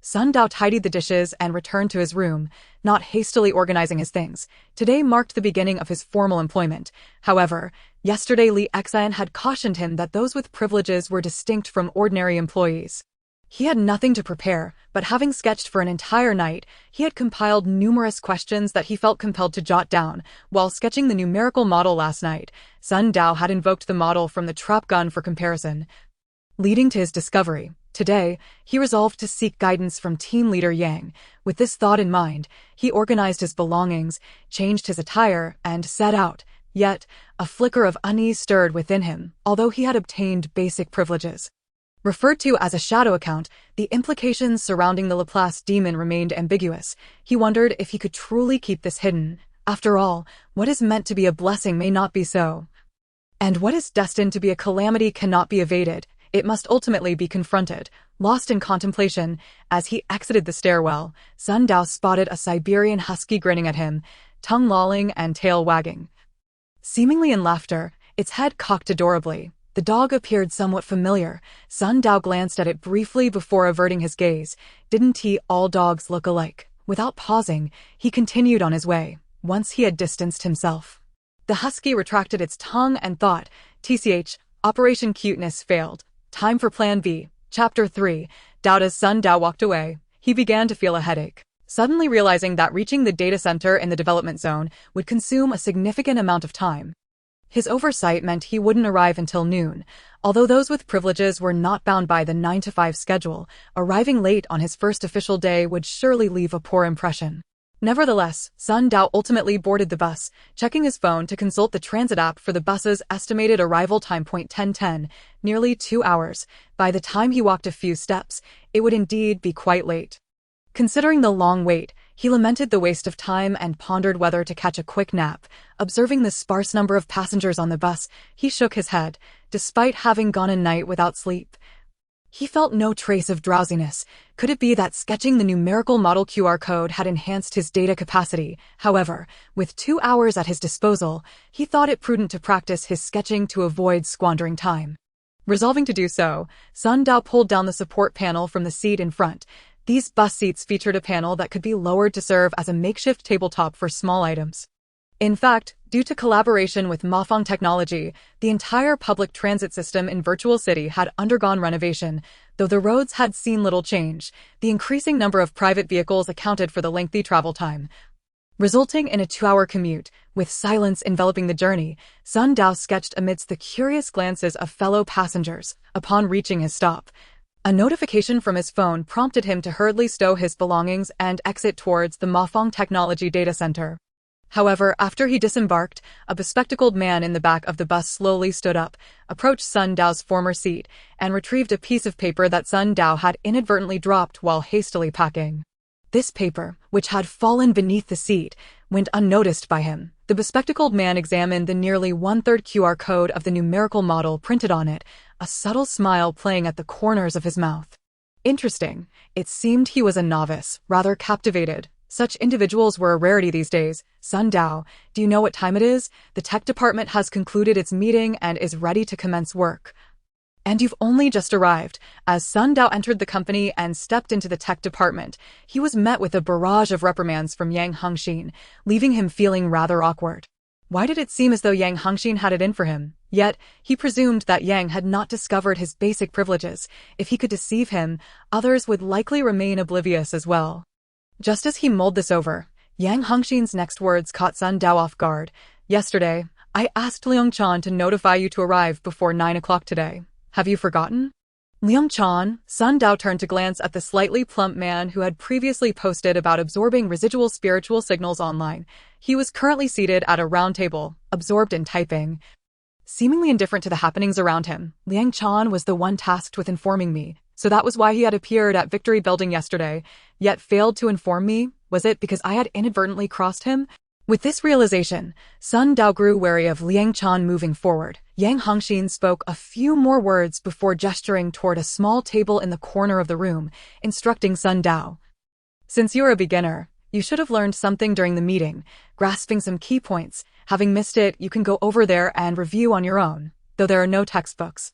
Sundao tidied the dishes and returned to his room, not hastily organizing his things. Today marked the beginning of his formal employment. However, yesterday Li Xian had cautioned him that those with privileges were distinct from ordinary employees. He had nothing to prepare, but having sketched for an entire night, he had compiled numerous questions that he felt compelled to jot down. While sketching the numerical model last night, Sundao had invoked the model from the trap gun for comparison, leading to his discovery. Today, he resolved to seek guidance from team leader Yang. With this thought in mind, he organized his belongings, changed his attire, and set out. Yet, a flicker of unease stirred within him, although he had obtained basic privileges. Referred to as a shadow account, the implications surrounding the Laplace demon remained ambiguous. He wondered if he could truly keep this hidden. After all, what is meant to be a blessing may not be so, and what is destined to be a calamity cannot be evaded. It must ultimately be confronted. Lost in contemplation, as he exited the stairwell, Sundao spotted a Siberian husky grinning at him, tongue lolling and tail wagging. Seemingly in laughter, its head cocked adorably. The dog appeared somewhat familiar. Sundao glanced at it briefly before averting his gaze. Didn't all dogs look alike? Without pausing, he continued on his way. Once he had distanced himself, the husky retracted its tongue and thought, Operation Cuteness failed. Time for Plan B. Chapter 3. As Sundao walked away, he began to feel a headache, suddenly realizing that reaching the data center in the development zone would consume a significant amount of time. His oversight meant he wouldn't arrive until noon. Although those with privileges were not bound by the 9-to-5 schedule, arriving late on his first official day would surely leave a poor impression. Nevertheless, Sundao ultimately boarded the bus, checking his phone to consult the transit app for the bus's estimated arrival time. 10:10, nearly 2 hours. By the time he walked a few steps, it would indeed be quite late. Considering the long wait, he lamented the waste of time and pondered whether to catch a quick nap. Observing the sparse number of passengers on the bus, he shook his head. Despite having gone a night without sleep, he felt no trace of drowsiness. Could it be that sketching the numerical model QR code had enhanced his data capacity? However, with 2 hours at his disposal, he thought it prudent to practice his sketching to avoid squandering time. Resolving to do so, Sundao pulled down the support panel from the seat in front. These bus seats featured a panel that could be lowered to serve as a makeshift tabletop for small items. In fact, due to collaboration with Mafeng Technology, the entire public transit system in Virtual City had undergone renovation. Though the roads had seen little change, the increasing number of private vehicles accounted for the lengthy travel time, resulting in a 2-hour commute. With silence enveloping the journey, Sundao sketched amidst the curious glances of fellow passengers. Upon reaching his stop, A notification from his phone prompted him to hurriedly stow his belongings and exit towards the Mafong Technology Data Center. However, after he disembarked, a bespectacled man in the back of the bus slowly stood up, approached Sun Dao's former seat, and retrieved a piece of paper that Sun Dao had inadvertently dropped while hastily packing. This paper, which had fallen beneath the seat, went unnoticed by him. The bespectacled man examined the nearly one-third QR code of the numerical model printed on it, a subtle smile playing at the corners of his mouth. Interesting. It seemed he was a novice, rather captivated. Such individuals were a rarity these days. Sun Dao, do you know what time it is? The tech department has concluded its meeting and is ready to commence work. And you've only just arrived. As Sun Dao entered the company and stepped into the tech department, he was met with a barrage of reprimands from Yang Hengxin, leaving him feeling rather awkward. Why did it seem as though Yang Hengxin had it in for him? Yet, he presumed that Yang had not discovered his basic privileges. If he could deceive him, others would likely remain oblivious as well. Just as he mulled this over, Yang Hengxin's next words caught Sun Dao off guard. Yesterday, I asked Liang Chan to notify you to arrive before 9 o'clock today. Have you forgotten? Liang Chan, Sun Dao turned to glance at the slightly plump man who had previously posted about absorbing residual spiritual signals online. He was currently seated at a round table, absorbed in typing. Seemingly indifferent to the happenings around him, Liang Chan was the one tasked with informing me. So that was why he had appeared at Victory Building yesterday, yet failed to inform me? Was it because I had inadvertently crossed him? With this realization, Sun Dao grew wary of Liang Chan moving forward. Yang Hengxin spoke a few more words before gesturing toward a small table in the corner of the room, instructing Sun Dao. Since you're a beginner, you should have learned something during the meeting, grasping some key points. Having missed it, you can go over there and review on your own, though there are no textbooks.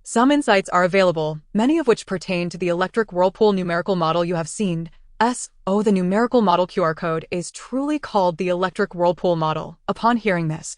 Some insights are available, many of which pertain to the electric whirlpool numerical model you have seen. The numerical model QR code is truly called the electric whirlpool model. Upon hearing this,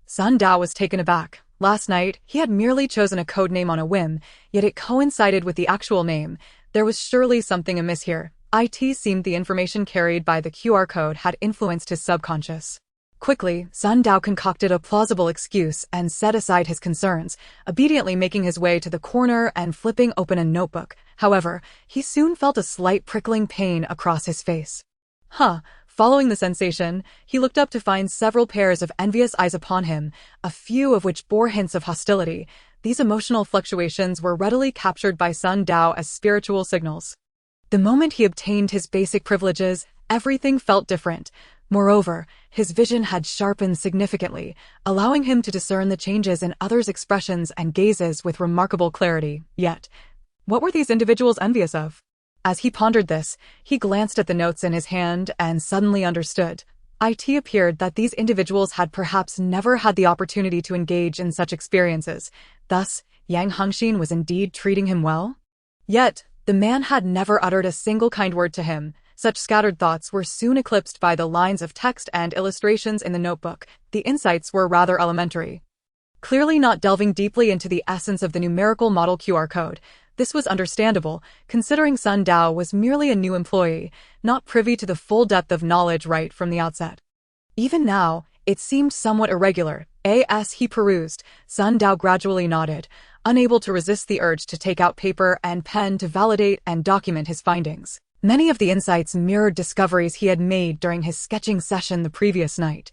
Sun Dao was taken aback. Last night, he had merely chosen a code name on a whim, yet it coincided with the actual name. There was surely something amiss here. It seemed the information carried by the QR code had influenced his subconscious. Quickly, Sun Dao concocted a plausible excuse and set aside his concerns, obediently making his way to the corner and flipping open a notebook. However, he soon felt a slight prickling pain across his face. Following the sensation, he looked up to find several pairs of envious eyes upon him, a few of which bore hints of hostility. These emotional fluctuations were readily captured by Sun Dao as spiritual signals. The moment he obtained his basic privileges, everything felt different. Moreover, his vision had sharpened significantly, allowing him to discern the changes in others' expressions and gazes with remarkable clarity. Yet, what were these individuals envious of? As he pondered this, he glanced at the notes in his hand and suddenly understood. It appeared that these individuals had perhaps never had the opportunity to engage in such experiences. Thus, Yang Hengxin was indeed treating him well? Yet, the man had never uttered a single kind word to him. Such scattered thoughts were soon eclipsed by the lines of text and illustrations in the notebook. The insights were rather elementary. Clearly not delving deeply into the essence of the numerical model QR code. This was understandable, considering Sun Dao was merely a new employee, not privy to the full depth of knowledge right from the outset. Even now, it seemed somewhat irregular. As he perused, Sun Dao gradually nodded, unable to resist the urge to take out paper and pen to validate and document his findings. Many of the insights mirrored discoveries he had made during his sketching session the previous night.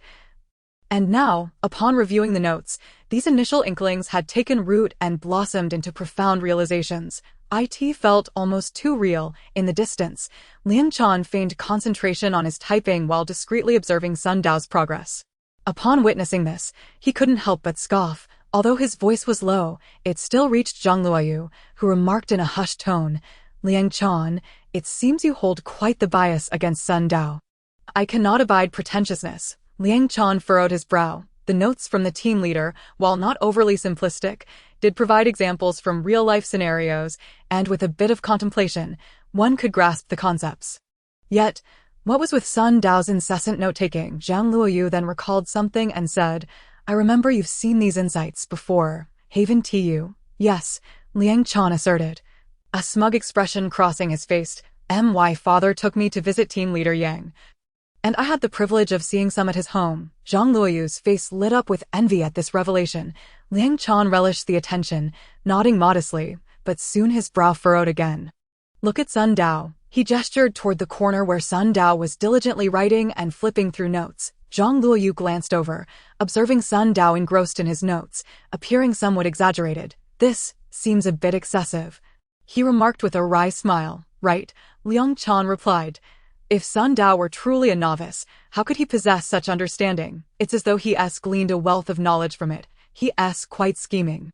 And now, upon reviewing the notes, these initial inklings had taken root and blossomed into profound realizations. It felt almost too real. In the distance, Liang Chan feigned concentration on his typing while discreetly observing Sun Dao's progress. Upon witnessing this, he couldn't help but scoff. Although his voice was low, it still reached Zhang Luoyu, who remarked in a hushed tone, "Liang Chan, it seems you hold quite the bias against Sun Dao." "I cannot abide pretentiousness." Liang Chan furrowed his brow. The notes from the team leader, while not overly simplistic, did provide examples from real-life scenarios, and with a bit of contemplation, one could grasp the concepts. Yet, what was with Sun Dao's incessant note-taking? Zhang Luoyu then recalled something and said, "I remember you've seen these insights before, haven't you?" "Yes," Liang Chan asserted, a smug expression crossing his face. "My father took me to visit team leader Yang, and I had the privilege of seeing some at his home." Zhang Luoyu's face lit up with envy at this revelation. Liang Chan relished the attention, nodding modestly. but soon his brow furrowed again. "Look at Sun Dao." He gestured toward the corner where Sun Dao was diligently writing and flipping through notes. Zhang Luoyu glanced over, observing Sun Dao engrossed in his notes, appearing somewhat exaggerated. "This seems a bit excessive," he remarked with a wry smile. "Right," Liang Chan replied. "If Sun Dao were truly a novice, how could he possess such understanding? It's as though he gleaned a wealth of knowledge from it. He quite scheming."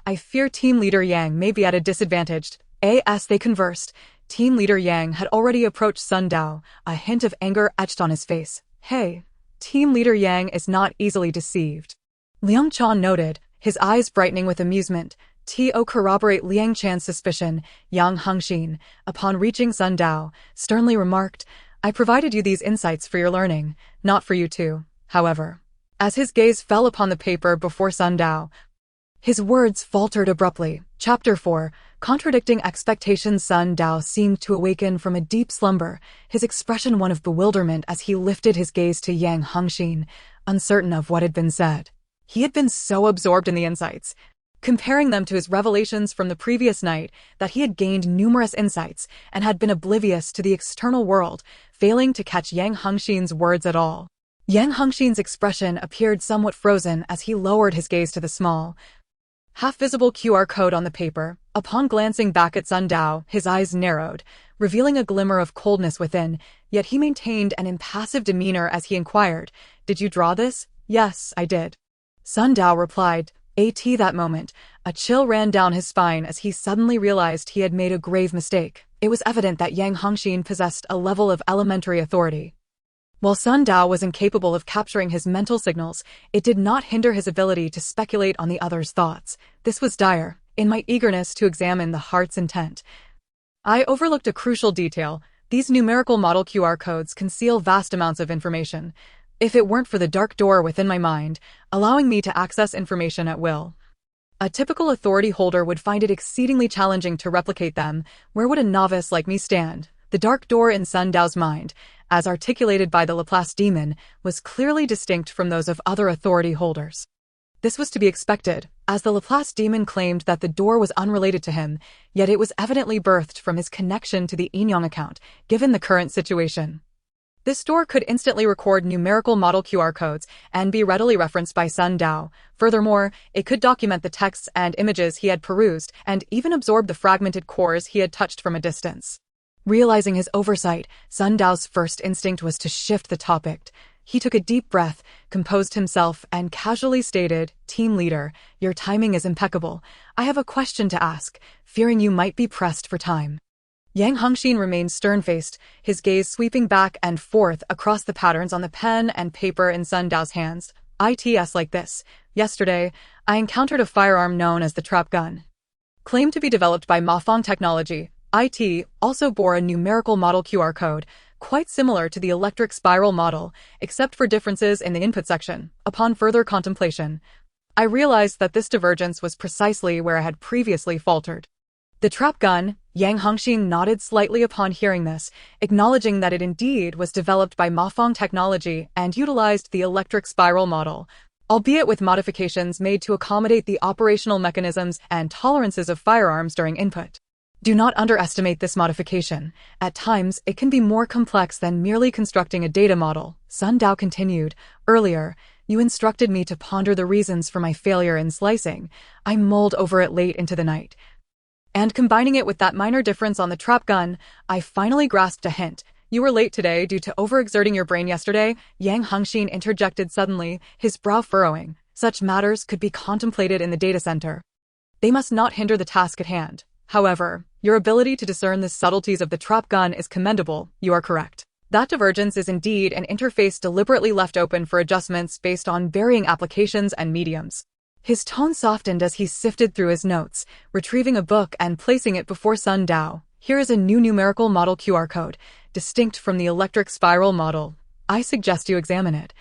"I fear Team Leader Yang may be at a disadvantage." As they conversed, Team Leader Yang had already approached Sun Dao, a hint of anger etched on his face. "Hey, Team Leader Yang is not easily deceived," Liang Chan noted, his eyes brightening with amusement. To corroborate Liang Chan's suspicion, Yang Hengxin, upon reaching Sun Dao, sternly remarked, "I provided you these insights for your learning, not for you too." However, as his gaze fell upon the paper before Sun Dao, his words faltered abruptly. Chapter 4. Contradicting expectations. Sun Dao seemed to awaken from a deep slumber, his expression one of bewilderment as he lifted his gaze to Yang Hengxin, uncertain of what had been said. He had been so absorbed in the insights, comparing them to his revelations from the previous night, that he had gained numerous insights and had been oblivious to the external world, failing to catch Yang Hengxin's words at all. Yang Hengxin's expression appeared somewhat frozen as he lowered his gaze to the small, half-visible QR code on the paper. Upon glancing back at Sun Dao, his eyes narrowed, revealing a glimmer of coldness within, yet he maintained an impassive demeanor as he inquired, "Did you draw this?" "Yes, I did," Sun Dao replied. That moment, a chill ran down his spine as he suddenly realized he had made a grave mistake. It was evident that Yang Hengxin possessed a level of elementary authority. While Sun Dao was incapable of capturing his mental signals, it did not hinder his ability to speculate on the other's thoughts. This was dire. In my eagerness to examine the heart's intent, I overlooked a crucial detail. These numerical model QR codes conceal vast amounts of information. If it weren't for the dark door within my mind, allowing me to access information at will, a typical authority holder would find it exceedingly challenging to replicate them. Where would a novice like me stand? The dark door in Sun Dao's mind, as articulated by the Laplace demon, was clearly distinct from those of other authority holders. This was to be expected, as the Laplace demon claimed that the door was unrelated to him, yet it was evidently birthed from his connection to the Inyang account, given the current situation. This door could instantly record numerical model QR codes and be readily referenced by Sun Dao. Furthermore, it could document the texts and images he had perused and even absorb the fragmented cores he had touched from a distance. Realizing his oversight, Sun Dao's first instinct was to shift the topic. He took a deep breath, composed himself, and casually stated, "Team leader, your timing is impeccable. I have a question to ask, fearing you might be pressed for time." Yang Hengxin remained stern-faced, his gaze sweeping back and forth across the patterns on the pen and paper in Sun Dao's hands. "It's like this. Yesterday, I encountered a firearm known as the trap gun, claimed to be developed by Mafang Technology. It also bore a numerical model QR code, quite similar to the electric spiral model, except for differences in the input section. Upon further contemplation, I realized that this divergence was precisely where I had previously faltered." The trap gun, Yang Hengxin nodded slightly upon hearing this, acknowledging that it indeed was developed by Mafang Technology and utilized the electric spiral model, albeit with modifications made to accommodate the operational mechanisms and tolerances of firearms during input. Do not underestimate this modification. At times, it can be more complex than merely constructing a data model. Sun Dao continued, "Earlier, you instructed me to ponder the reasons for my failure in slicing. I mulled over it late into the night, and combining it with that minor difference on the trap gun, I finally grasped a hint. You were late today due to overexerting your brain yesterday," Yang Hengxin interjected suddenly, his brow furrowing. "Such matters could be contemplated in the data center. They must not hinder the task at hand. However, your ability to discern the subtleties of the trap gun is commendable. You are correct. That divergence is indeed an interface deliberately left open for adjustments based on varying applications and mediums." His tone softened as he sifted through his notes, retrieving a book and placing it before Sun Dao. "Here is a new numerical model QR code, distinct from the electric spiral model. I suggest you examine it,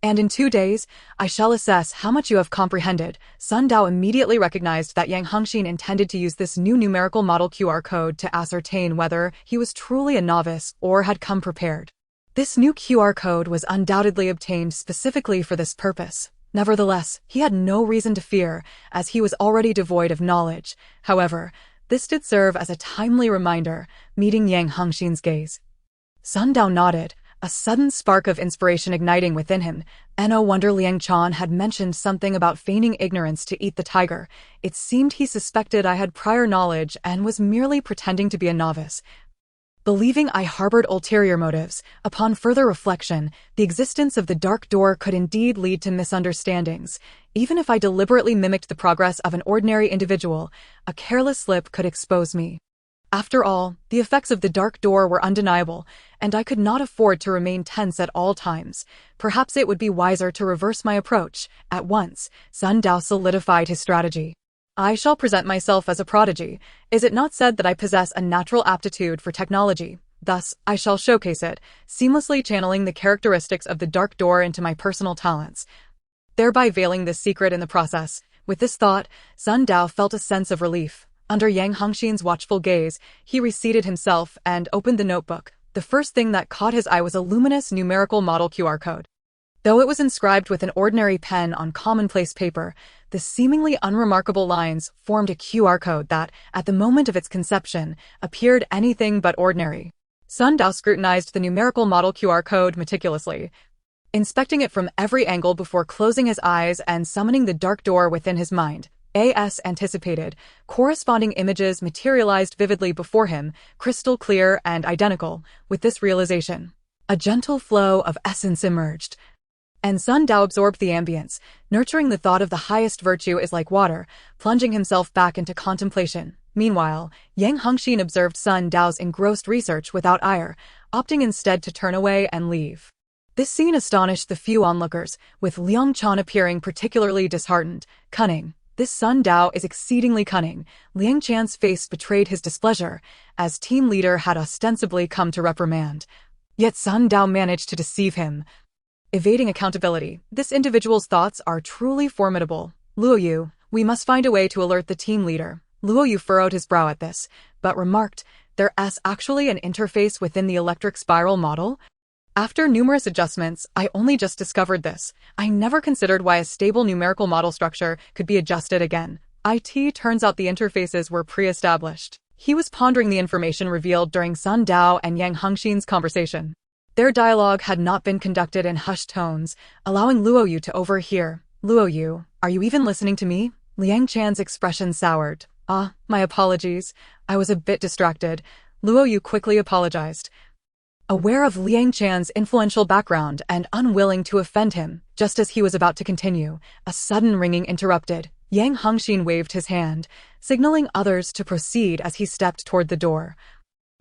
and in 2 days, I shall assess how much you have comprehended." Sun Dao immediately recognized that Yang Hengxin intended to use this new numerical model QR code to ascertain whether he was truly a novice or had come prepared. This new QR code was undoubtedly obtained specifically for this purpose. Nevertheless, he had no reason to fear, as he was already devoid of knowledge. However, this did serve as a timely reminder, meeting Yang Hengxin's gaze. Sun Dao nodded, a sudden spark of inspiration igniting within him. No wonder Liang Chan had mentioned something about feigning ignorance to eat the tiger. It seemed he suspected I had prior knowledge and was merely pretending to be a novice. Believing I harbored ulterior motives, upon further reflection, the existence of the dark door could indeed lead to misunderstandings. Even if I deliberately mimicked the progress of an ordinary individual, a careless slip could expose me. After all, the effects of the dark door were undeniable, and I could not afford to remain tense at all times. Perhaps it would be wiser to reverse my approach. At once, Sun Dao solidified his strategy. I shall present myself as a prodigy. Is it not said that I possess a natural aptitude for technology? Thus, I shall showcase it, seamlessly channeling the characteristics of the dark door into my personal talents, thereby veiling this secret in the process. With this thought, Sun Dao felt a sense of relief. Under Yang Hengxin's watchful gaze, he reseated himself and opened the notebook. The first thing that caught his eye was a luminous numerical model QR code. Though it was inscribed with an ordinary pen on commonplace paper, the seemingly unremarkable lines formed a QR code that, at the moment of its conception, appeared anything but ordinary. Sun Dao scrutinized the numerical model QR code meticulously, inspecting it from every angle before closing his eyes and summoning the dark door within his mind. As anticipated, corresponding images materialized vividly before him, crystal clear and identical. With this realization, a gentle flow of essence emerged, and Sun Dao absorbed the ambience, nurturing the thought of the highest virtue is like water, plunging himself back into contemplation. Meanwhile, Yang Hengxin observed Sun Dao's engrossed research without ire, opting instead to turn away and leave. This scene astonished the few onlookers, with Liang Chan appearing particularly disheartened. Cunning. This Sun Dao is exceedingly cunning. Liang Chan's face betrayed his displeasure, as team leader had ostensibly come to reprimand. Yet Sun Dao managed to deceive him, evading accountability. This individual's thoughts are truly formidable. Luo Yu, we must find a way to alert the team leader. Luo Yu furrowed his brow at this, but remarked, there's actually an interface within the electric spiral model? After numerous adjustments, I only just discovered this. I never considered why a stable numerical model structure could be adjusted again. Turns out the interfaces were pre-established. He was pondering the information revealed during Sun Dao and Yang Hengxin's conversation. Their dialogue had not been conducted in hushed tones, allowing Luo Yu to overhear. Luo Yu, are you even listening to me? Liang Chan's expression soured. My apologies. I was a bit distracted. Luo Yu quickly apologized, aware of Liang Chan's influential background and unwilling to offend him. Just as he was about to continue, a sudden ringing interrupted. Yang Hengxin waved his hand, signaling others to proceed as he stepped toward the door,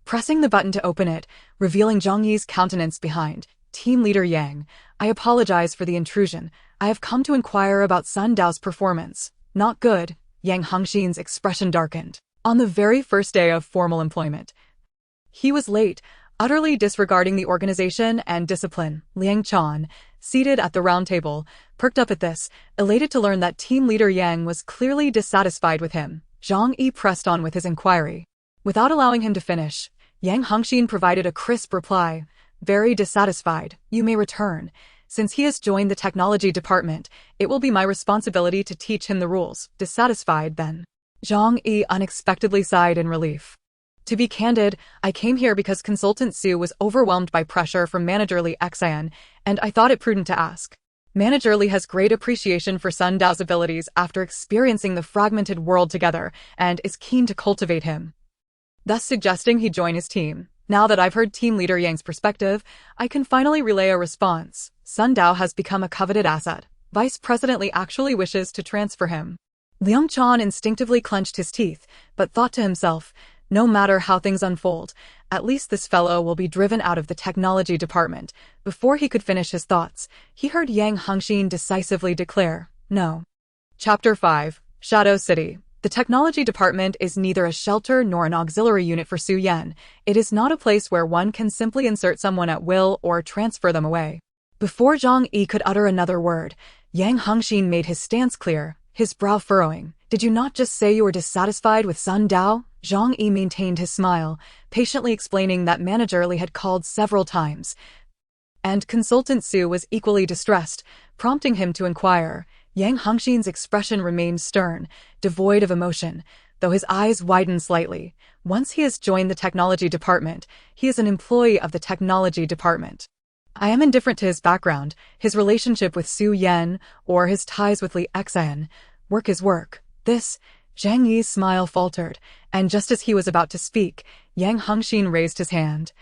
pressing the button to open it, revealing Zhang Yi's countenance behind. Team leader Yang, I apologize for the intrusion. I have come to inquire about Sun Dao's performance. Not good. Yang Hengxin's expression darkened. On the very first day of formal employment, he was late, utterly disregarding the organization and discipline. Liang Chan, seated at the round table, perked up at this, elated to learn that team leader Yang was clearly dissatisfied with him. Zhang Yi pressed on with his inquiry. Without allowing him to finish, Yang Hengxin provided a crisp reply. Very dissatisfied. You may return. Since he has joined the technology department, it will be my responsibility to teach him the rules. Dissatisfied, then? Zhang Yi unexpectedly sighed in relief. To be candid, I came here because Consultant Su was overwhelmed by pressure from Manager Li Xian, and I thought it prudent to ask. Manager Li has great appreciation for Sun Dao's abilities after experiencing the fragmented world together, and is keen to cultivate him, thus suggesting he join his team. Now that I've heard team leader Yang's perspective, I can finally relay a response. Sun Dao has become a coveted asset. Vice President Li actually wishes to transfer him. Liang Chan instinctively clenched his teeth, but thought to himself, no matter how things unfold, at least this fellow will be driven out of the technology department. Before he could finish his thoughts, he heard Yang Hengxin decisively declare, no. Chapter 5, Shadow City. The technology department is neither a shelter nor an auxiliary unit for Su Yan. It is not a place where one can simply insert someone at will or transfer them away. Before Zhang Yi could utter another word, Yang Hengxin made his stance clear, his brow furrowing. Did you not just say you were dissatisfied with Sun Dao? Zhang Yi maintained his smile, patiently explaining that Manager Li had called several times, and Consultant Su was equally distressed, prompting him to inquire. Yang Hongxin's expression remained stern, devoid of emotion, though his eyes widened slightly. Once he has joined the technology department, he is an employee of the technology department. I am indifferent to his background, his relationship with Su Yan, or his ties with Li Xian. Work is work. This, Zhang Yi's smile faltered, and just as he was about to speak, Yang Hongxin raised his hand.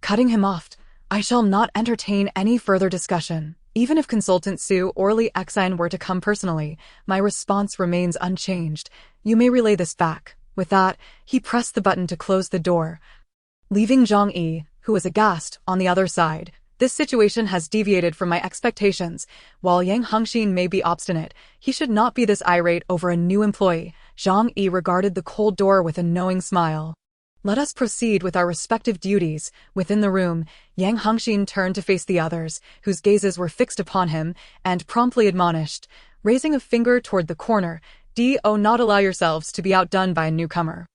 Cutting him off, I shall not entertain any further discussion. Even if Consultant Su or Li Xian were to come personally, my response remains unchanged. You may relay this back. With that, he pressed the button to close the door, leaving Zhang Yi, who was aghast, on the other side. This situation has deviated from my expectations. While Yang Hongxin may be obstinate, he should not be this irate over a new employee. Zhang Yi regarded the cold door with a knowing smile. Let us proceed with our respective duties. Within the room, Yang Hongxin turned to face the others, whose gazes were fixed upon him, and promptly admonished, raising a finger toward the corner, Do not allow yourselves to be outdone by a newcomer.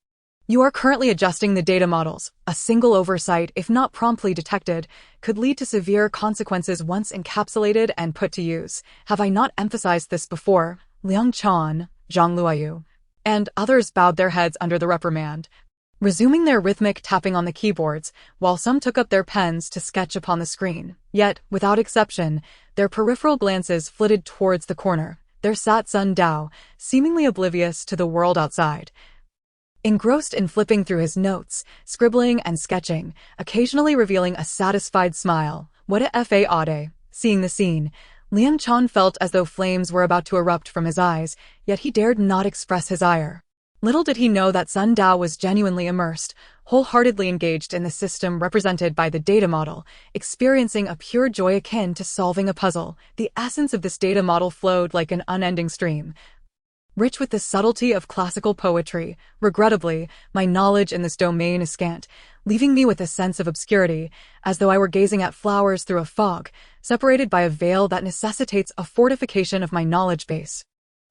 You are currently adjusting the data models. A single oversight, if not promptly detected, could lead to severe consequences once encapsulated and put to use. Have I not emphasized this before? Liang Chan, Zhang Luoyu, and others bowed their heads under the reprimand, resuming their rhythmic tapping on the keyboards, while some took up their pens to sketch upon the screen. Yet, without exception, their peripheral glances flitted towards the corner. There sat Sun Dao, seemingly oblivious to the world outside, engrossed in flipping through his notes, scribbling and sketching, occasionally revealing a satisfied smile. What a fa. Seeing the scene, Liang Chan felt as though flames were about to erupt from his eyes, yet he dared not express his ire. Little did he know that Sun Dao was genuinely immersed, wholeheartedly engaged in the system represented by the data model, experiencing a pure joy akin to solving a puzzle. The essence of this data model flowed like an unending stream, rich with the subtlety of classical poetry. Regrettably, my knowledge in this domain is scant, leaving me with a sense of obscurity, as though I were gazing at flowers through a fog, separated by a veil that necessitates a fortification of my knowledge base.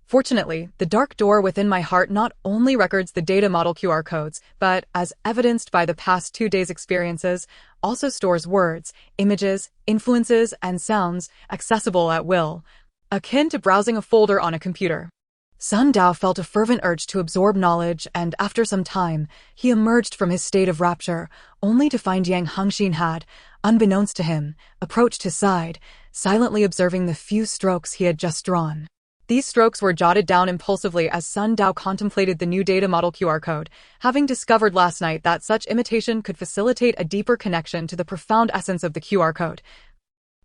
Fortunately, the dark door within my heart not only records the data model QR codes, but, as evidenced by the past 2 days' experiences, also stores words, images, influences, and sounds accessible at will, akin to browsing a folder on a computer. Sun Dao felt a fervent urge to absorb knowledge, and after some time, he emerged from his state of rapture, only to find Yang Hongxin had, unbeknownst to him, approached his side, silently observing the few strokes he had just drawn. These strokes were jotted down impulsively as Sun Dao contemplated the new data model QR code, having discovered last night that such imitation could facilitate a deeper connection to the profound essence of the QR code,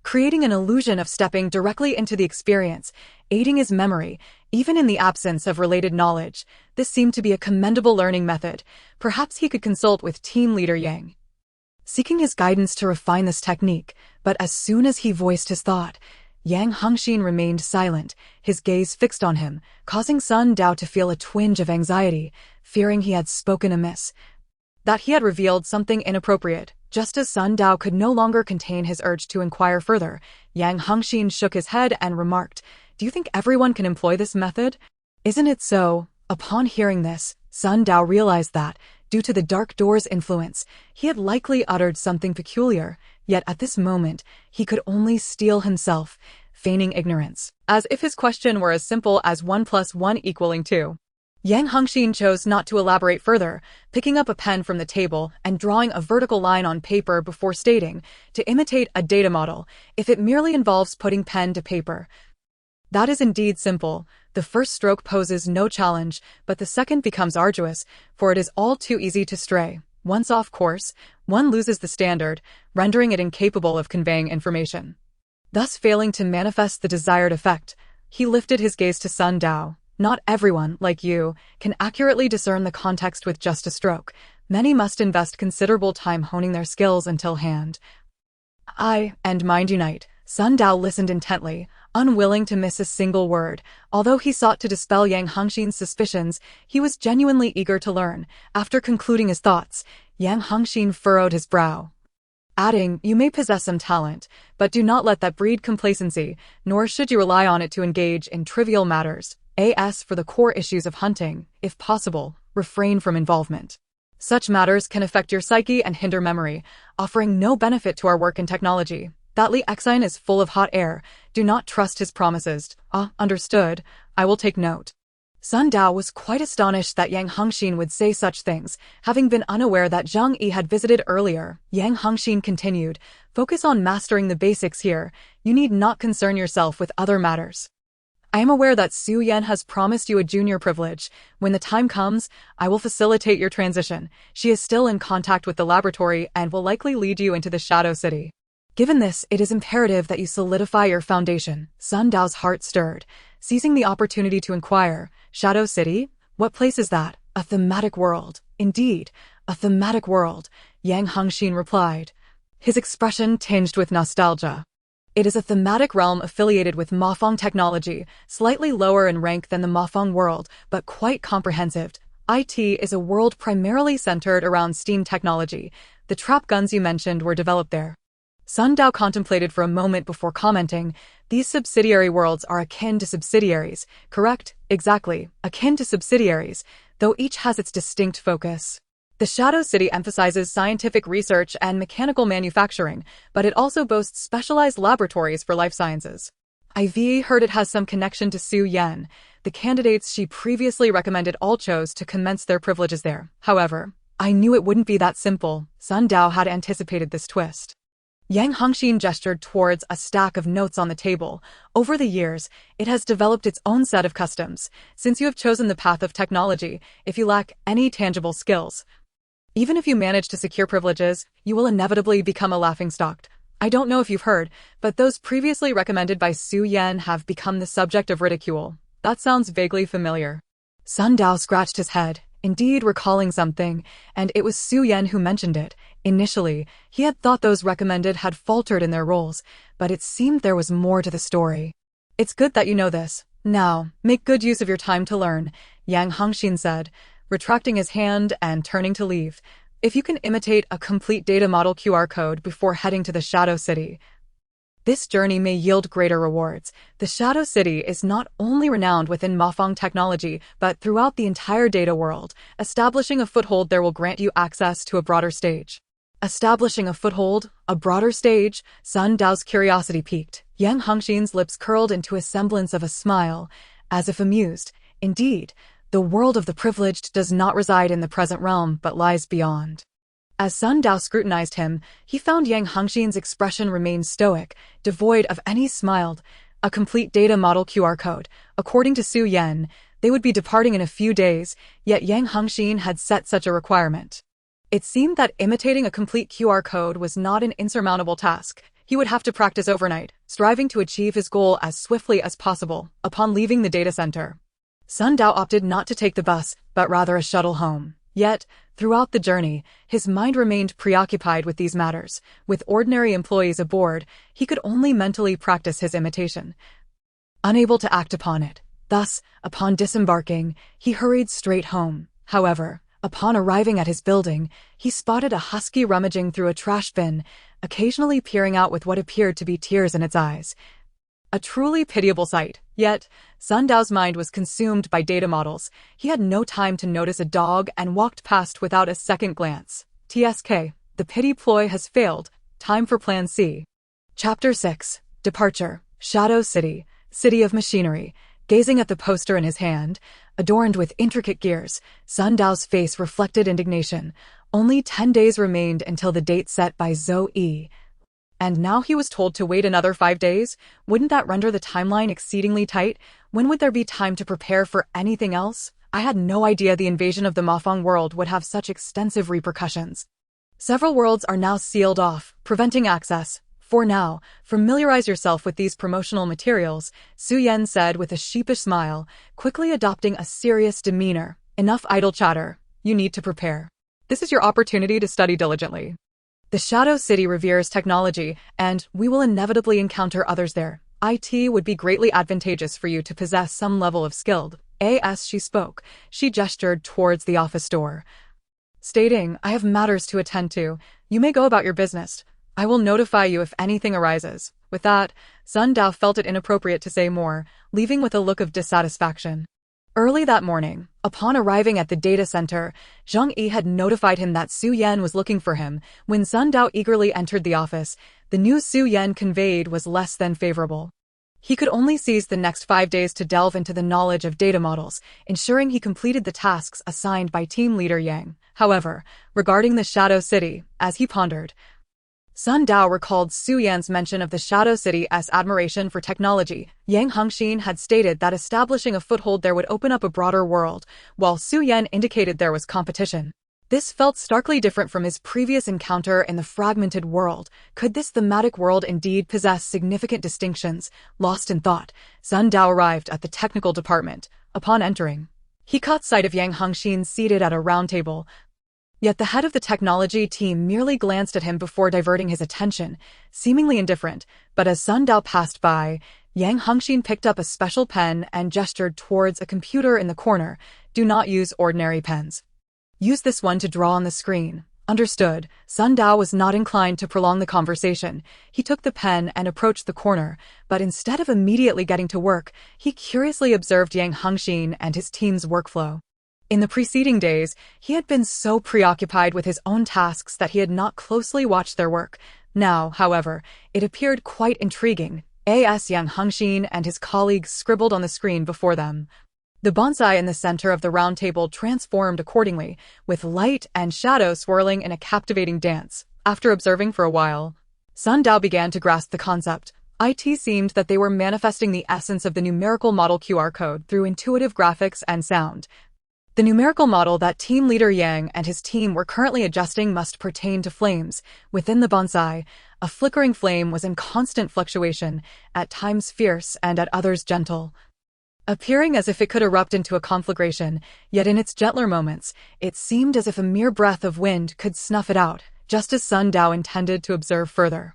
creating an illusion of stepping directly into the experience, aiding his memory, even in the absence of related knowledge. This seemed to be a commendable learning method. Perhaps he could consult with team leader Yang, seeking his guidance to refine this technique. But as soon as he voiced his thought, Yang Hongxin remained silent, his gaze fixed on him, causing Sun Dao to feel a twinge of anxiety, fearing he had spoken amiss, that he had revealed something inappropriate. Just as Sun Dao could no longer contain his urge to inquire further, Yang Hongxin shook his head and remarked, Do you think everyone can employ this method? Isn't it so? Upon hearing this, Sun Dao realized that, due to the dark door's influence, he had likely uttered something peculiar, yet at this moment, he could only steel himself, feigning ignorance, as if his question were as simple as 1 + 1 = 2. Yang Hongxin chose not to elaborate further, picking up a pen from the table and drawing a vertical line on paper before stating, to imitate a data model, if it merely involves putting pen to paper. That is indeed simple. The first stroke poses no challenge, but the second becomes arduous, for it is all too easy to stray. Once off course, one loses the standard, rendering it incapable of conveying information, thus failing to manifest the desired effect. He lifted his gaze to Sun Dao. Not everyone, like you, can accurately discern the context with just a stroke. Many must invest considerable time honing their skills until hand, eye, and mind unite. Sun Dao listened intently, unwilling to miss a single word. Although he sought to dispel Yang Hongxin's suspicions, he was genuinely eager to learn. After concluding his thoughts, Yang Hongxin furrowed his brow, adding, You may possess some talent, but do not let that breed complacency, nor should you rely on it to engage in trivial matters. As for the core issues of hunting, if possible, refrain from involvement. Such matters can affect your psyche and hinder memory, offering no benefit to our work in technology. That Li Exine is full of hot air. Do not trust his promises. Ah, understood. I will take note. Sun Dao was quite astonished that Yang Hengxin would say such things, having been unaware that Zhang Yi had visited earlier. Yang Hengxin continued, focus on mastering the basics here. You need not concern yourself with other matters. I am aware that Su Yan has promised you a junior privilege. When the time comes, I will facilitate your transition. She is still in contact with the laboratory and will likely lead you into the Shadow City. Given this, it is imperative that you solidify your foundation. Sun Dao's heart stirred, seizing the opportunity to inquire, Shadow City? What place is that? A thematic world. Indeed, a thematic world, Yang Hengxin replied, his expression tinged with nostalgia. It is a thematic realm affiliated with Mafeng technology, slightly lower in rank than the Mafeng world, but quite comprehensive. IT is a world primarily centered around steam technology. The trap guns you mentioned were developed there. Sun Dao contemplated for a moment before commenting, these subsidiary worlds are akin to subsidiaries, correct? Exactly, akin to subsidiaries, though each has its distinct focus. The Shadow City emphasizes scientific research and mechanical manufacturing, but it also boasts specialized laboratories for life sciences. I've heard it has some connection to Su Yan. The candidates she previously recommended all chose to commence their privileges there. However, I knew it wouldn't be that simple. Sun Dao had anticipated this twist. Yang Hengxin gestured towards a stack of notes on the table. Over the years, it has developed its own set of customs. Since you have chosen the path of technology, if you lack any tangible skills, even if you manage to secure privileges, you will inevitably become a laughingstock. I don't know if you've heard, but those previously recommended by Su Yan have become the subject of ridicule. That sounds vaguely familiar. Sun Dao scratched his head, indeed recalling something, and it was Su Yan who mentioned it. Initially, he had thought those recommended had faltered in their roles, but it seemed there was more to the story. It's good that you know this. Now, make good use of your time to learn, Yang Hengxin said, retracting his hand and turning to leave. If you can imitate a complete data model QR code before heading to the Shadow City, this journey may yield greater rewards. The Shadow City is not only renowned within Mafeng technology, but throughout the entire data world. Establishing a foothold there will grant you access to a broader stage. Establishing a foothold, a broader stage, Sun Dao's curiosity piqued. Yang Hengxin's lips curled into a semblance of a smile, as if amused. Indeed, the world of the privileged does not reside in the present realm, but lies beyond. As Sun Dao scrutinized him, he found Yang Hengxin's expression remained stoic, devoid of any smile. A complete data model QR code. According to Su Yan, they would be departing in a few days, yet Yang Hengxin had set such a requirement. It seemed that imitating a complete QR code was not an insurmountable task. He would have to practice overnight, striving to achieve his goal as swiftly as possible. Upon leaving the data center, Sun Dao opted not to take the bus, but rather a shuttle home. Yet, throughout the journey, his mind remained preoccupied with these matters. With ordinary employees aboard, he could only mentally practice his imitation, unable to act upon it. Thus, upon disembarking, he hurried straight home. However, upon arriving at his building, he spotted a husky rummaging through a trash bin, occasionally peering out with what appeared to be tears in its eyes. A truly pitiable sight. Yet, Sun Dao's mind was consumed by data models. He had no time to notice a dog and walked past without a second glance. TSK. The pity ploy has failed. Time for Plan C. Chapter 6. Departure. Shadow City. City of Machinery. Gazing at the poster in his hand, adorned with intricate gears, Sun Dao's face reflected indignation. Only 10 days remained until the date set by Zhou Yi. And now he was told to wait another 5 days? Wouldn't that render the timeline exceedingly tight? When would there be time to prepare for anything else? I had no idea the invasion of the Mafeng world would have such extensive repercussions. Several worlds are now sealed off, preventing access. For now, familiarize yourself with these promotional materials, Su Yan said with a sheepish smile, quickly adopting a serious demeanor. Enough idle chatter. You need to prepare. This is your opportunity to study diligently. The Shadow City reveres technology, and we will inevitably encounter others there. IT would be greatly advantageous for you to possess some level of skill. As she spoke, she gestured towards the office door, stating, I have matters to attend to. You may go about your business. I will notify you if anything arises. With that, Sun Dao felt it inappropriate to say more, leaving with a look of dissatisfaction. Early that morning, Upon arriving at the data center, Zhang Yi had notified him that Su Yan was looking for him. When Sun Dao eagerly entered the office, the news Su Yan conveyed was less than favorable. He could only seize the next 5 days to delve into the knowledge of data models, ensuring he completed the tasks assigned by team leader Yang. However, regarding the Shadow City, as he pondered, Sun Dao recalled Su Yan's mention of the Shadow City as admiration for technology. Yang Hengxin had stated that establishing a foothold there would open up a broader world, while Su Yan indicated there was competition. This felt starkly different from his previous encounter in the fragmented world. Could this thematic world indeed possess significant distinctions? Lost in thought, Sun Dao arrived at the technical department. Upon entering, he caught sight of Yang Hengxin seated at a round table. Yet the head of the technology team merely glanced at him before diverting his attention, seemingly indifferent. But as Sun Dao passed by, Yang Hengxin picked up a special pen and gestured towards a computer in the corner. Do not use ordinary pens. Use this one to draw on the screen. Understood. Sun Dao was not inclined to prolong the conversation. He took the pen and approached the corner, but instead of immediately getting to work, he curiously observed Yang Hengxin and his team's workflow. In the preceding days, he had been so preoccupied with his own tasks that he had not closely watched their work. Now, however, it appeared quite intriguing. As Yang Hengxin and his colleagues scribbled on the screen before them. The bonsai in the center of the round table transformed accordingly, with light and shadow swirling in a captivating dance. After observing for a while, Sun Dao began to grasp the concept. It seemed that they were manifesting the essence of the numerical model QR code through intuitive graphics and sound. The numerical model that team leader Yang and his team were currently adjusting must pertain to flames. Within the bonsai, a flickering flame was in constant fluctuation, at times fierce and at others gentle, appearing as if it could erupt into a conflagration. Yet in its gentler moments, it seemed as if a mere breath of wind could snuff it out, just as Sun Dao intended to observe further.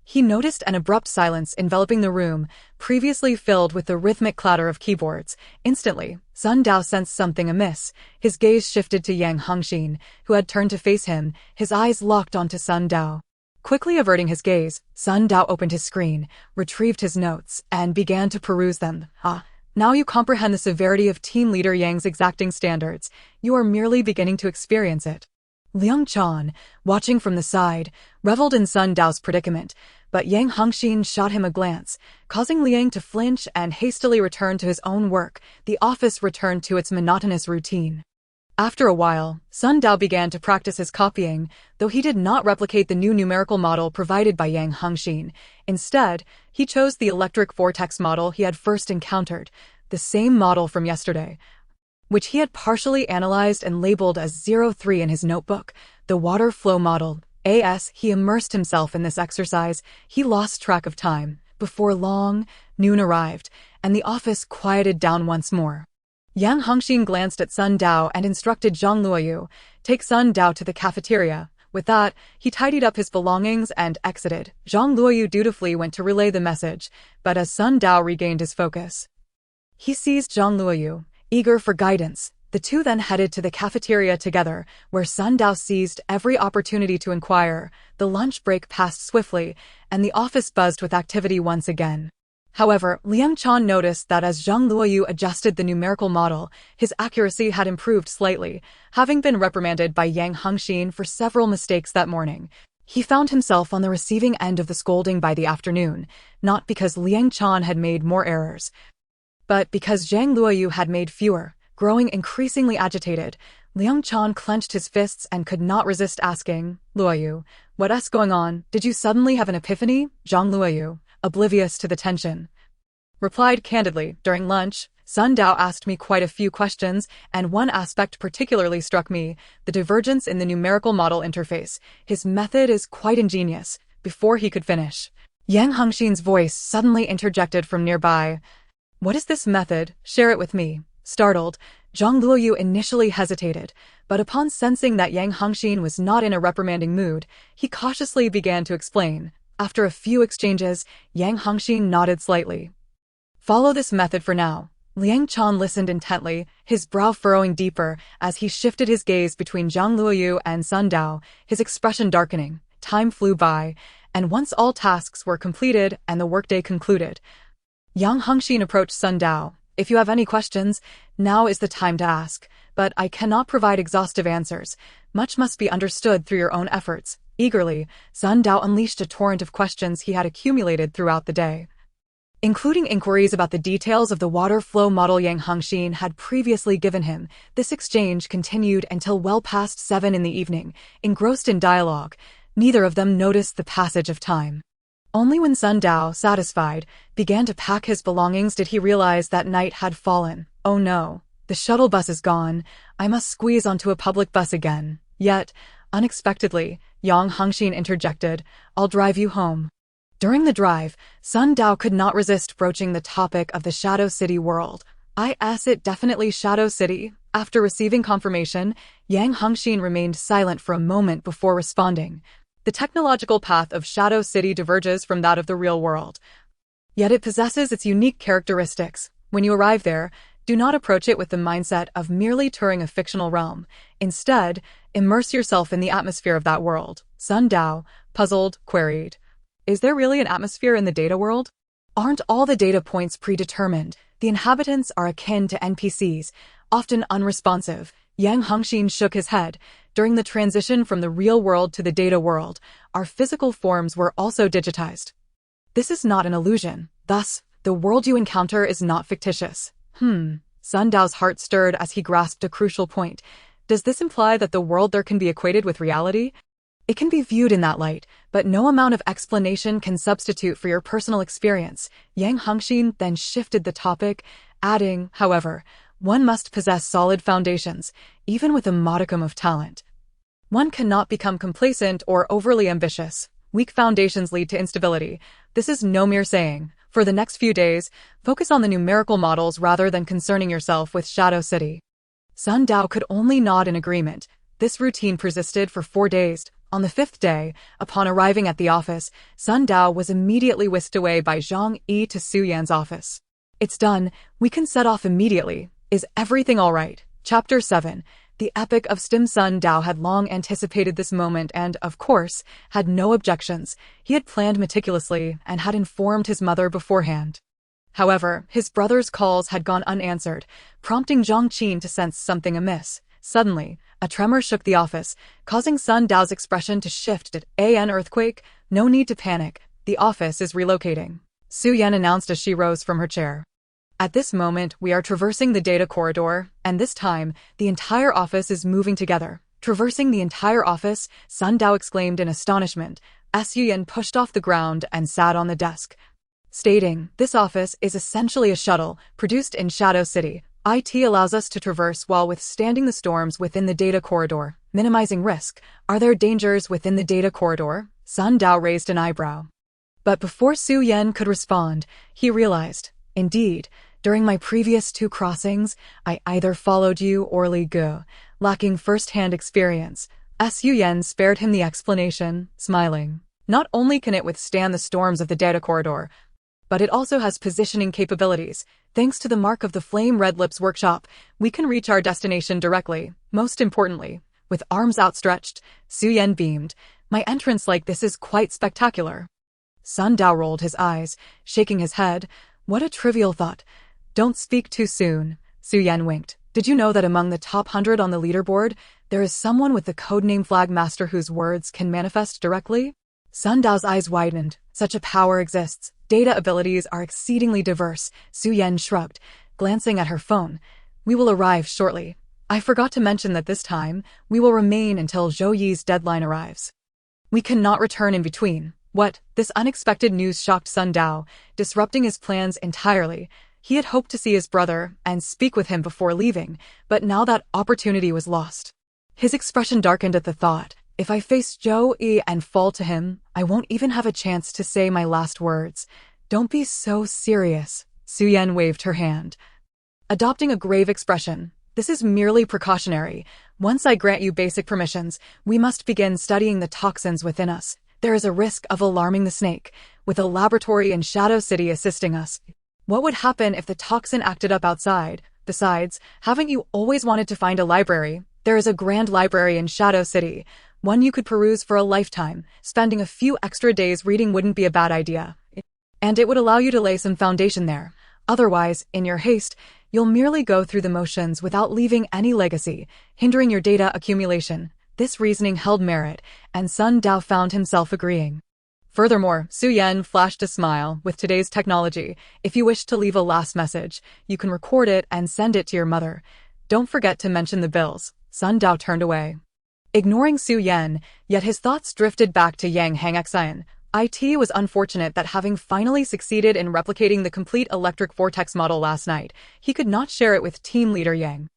He noticed an abrupt silence enveloping the room, previously filled with the rhythmic clatter of keyboards. Instantly, Sun Dao sensed something amiss. His gaze shifted to Yang Hengxin, who had turned to face him, his eyes locked onto Sun Dao. Quickly averting his gaze, Sun Dao opened his screen, retrieved his notes, and began to peruse them. Now you comprehend the severity of team leader Yang's exacting standards. You are merely beginning to experience it. Liang Chan, watching from the side, reveled in Sun Dao's predicament, but Yang Hengxin shot him a glance, causing Liang to flinch and hastily return to his own work. The office returned to its monotonous routine. After a while, Sun Dao began to practice his copying, though he did not replicate the new numerical model provided by Yang Hengxin. Instead, he chose the electric vortex model he had first encountered, the same model from yesterday, which he had partially analyzed and labeled as 03 in his notebook, the water flow model. As he immersed himself in this exercise, he lost track of time. Before long, noon arrived, and the office quieted down once more. Yang Hengxin glanced at Sun Dao and instructed Zhang Luoyu, take Sun Dao to the cafeteria. With that, he tidied up his belongings and exited. Zhang Luoyu dutifully went to relay the message, but as Sun Dao regained his focus, he seized Zhang Luoyu, eager for guidance. The two then headed to the cafeteria together, where Sun Dao seized every opportunity to inquire. The lunch break passed swiftly, and the office buzzed with activity once again. However, Liang Chan noticed that as Zhang Luoyu adjusted the numerical model, his accuracy had improved slightly. Having been reprimanded by Yang Hengxin for several mistakes that morning, he found himself on the receiving end of the scolding by the afternoon, not because Liang Chan had made more errors, but because Zhang Luoyu had made fewer. Growing increasingly agitated, Liang Chan clenched his fists and could not resist asking, Luoyu, what's going on? Did you suddenly have an epiphany? Zhang Luoyu, oblivious to the tension, replied candidly. During lunch, Sun Dao asked me quite a few questions, and one aspect particularly struck me, the divergence in the numerical model interface. His method is quite ingenious. Before he could finish, Yang Hengxin's voice suddenly interjected from nearby. What is this method? Share it with me. Startled, Zhang Luoyu initially hesitated, but upon sensing that Yang Hengxin was not in a reprimanding mood, he cautiously began to explain. After a few exchanges, Yang Hengxin nodded slightly. Follow this method for now. Liang Chan listened intently, his brow furrowing deeper as he shifted his gaze between Zhang Luoyu and Sun Dao, his expression darkening. Time flew by, and once all tasks were completed and the workday concluded, Yang Hengxin approached Sun Dao. If you have any questions, now is the time to ask, but I cannot provide exhaustive answers. Much must be understood through your own efforts. Eagerly, Sun Dao unleashed a torrent of questions he had accumulated throughout the day, including inquiries about the details of the water flow model Yang Hongxin had previously given him. This exchange continued until well past 7 in the evening. Engrossed in dialogue, neither of them noticed the passage of time. Only when Sun Dao, satisfied, began to pack his belongings did he realize that night had fallen. Oh no, the shuttle bus is gone. I must squeeze onto a public bus again. Yet, unexpectedly, Yang Hongxin interjected, "I'll drive you home." During the drive, Sun Dao could not resist broaching the topic of the Shadow City world. It definitely Shadow City. After receiving confirmation, Yang Hongxin remained silent for a moment before responding. The technological path of Shadow City diverges from that of the real world. Yet it possesses its unique characteristics. When you arrive there, do not approach it with the mindset of merely touring a fictional realm. Instead, immerse yourself in the atmosphere of that world. Sun Dao, puzzled, queried, "Is there really an atmosphere in the data world? Aren't all the data points predetermined? The inhabitants are akin to NPCs, often unresponsive." Yang Hongxin shook his head. During the transition from the real world to the data world, our physical forms were also digitized. This is not an illusion. Thus, the world you encounter is not fictitious. Sun Dao's heart stirred as he grasped a crucial point. Does this imply that the world there can be equated with reality? It can be viewed in that light, but no amount of explanation can substitute for your personal experience. Yang Hongxin then shifted the topic, adding, however, one must possess solid foundations, even with a modicum of talent. One cannot become complacent or overly ambitious. Weak foundations lead to instability. This is no mere saying. For the next few days, focus on the numerical models rather than concerning yourself with Shadow City. Sun Dao could only nod in agreement. This routine persisted for 4 days. On the 5th day, upon arriving at the office, Sun Dao was immediately whisked away by Zhang Yi to Su Yan's office. "It's done. We can set off immediately. Is everything all right?" Chapter 7. The Epic of Stim. Sun Dao had long anticipated this moment and, of course, had no objections. He had planned meticulously and had informed his mother beforehand. However, his brother's calls had gone unanswered, prompting Zhang Qin to sense something amiss. Suddenly, a tremor shook the office, causing Sun Dao's expression to shift. "An earthquake? No need to panic. The office is relocating," Su Yan announced as she rose from her chair. "At this moment, we are traversing the data corridor, and this time, the entire office is moving together." Traversing the entire office, Sun Dao exclaimed in astonishment. Su Yan pushed off the ground and sat on the desk, stating, "This office is essentially a shuttle, produced in Shadow City. IT allows us to traverse while withstanding the storms within the data corridor, minimizing risk. Are there dangers within the data corridor?" Sun Dao raised an eyebrow. But before Su Yan could respond, he realized, "Indeed, during my previous 2 crossings, I either followed you or Li Gu, lacking first-hand experience." Su Yan spared him the explanation, smiling. "Not only can it withstand the storms of the data corridor, but it also has positioning capabilities. Thanks to the mark of the Flame Red Lips workshop, we can reach our destination directly. Most importantly, with arms outstretched," Su Yan beamed. "My entrance like this is quite spectacular." Sun Dao rolled his eyes, shaking his head. "What a trivial thought. Don't speak too soon," Su Yan winked. "Did you know that among the top 100 on the leaderboard, there is someone with the codename Flag Master whose words can manifest directly?" Sun Dao's eyes widened. Such a power exists. Data abilities are exceedingly diverse. Su Yan shrugged, glancing at her phone. "We will arrive shortly. I forgot to mention that this time, we will remain until Zhou Yi's deadline arrives. We cannot return in between." What? This unexpected news shocked Sun Dao, disrupting his plans entirely. He had hoped to see his brother and speak with him before leaving, but now that opportunity was lost. His expression darkened at the thought. "If I face Zhou Yi and fall to him, I won't even have a chance to say my last words." "Don't be so serious," Su Yan waved her hand, adopting a grave expression. "This is merely precautionary. Once I grant you basic permissions, we must begin studying the toxins within us. There is a risk of alarming the snake, with a laboratory in Shadow City assisting us. What would happen if the toxin acted up outside? Besides, haven't you always wanted to find a library? There is a grand library in Shadow City, one you could peruse for a lifetime. Spending a few extra days reading wouldn't be a bad idea. And it would allow you to lay some foundation there. Otherwise, in your haste, you'll merely go through the motions without leaving any legacy, hindering your data accumulation. This reasoning held merit, and Sun Dao found himself agreeing. Furthermore, Su Yan flashed a smile. With today's technology, if you wish to leave a last message, you can record it and send it to your mother. Don't forget to mention the bills. Sun Dao turned away, ignoring Su Yan, yet his thoughts drifted back to Yang Hangxian. It was unfortunate that having finally succeeded in replicating the complete electric vortex model last night, he could not share it with team leader Yang.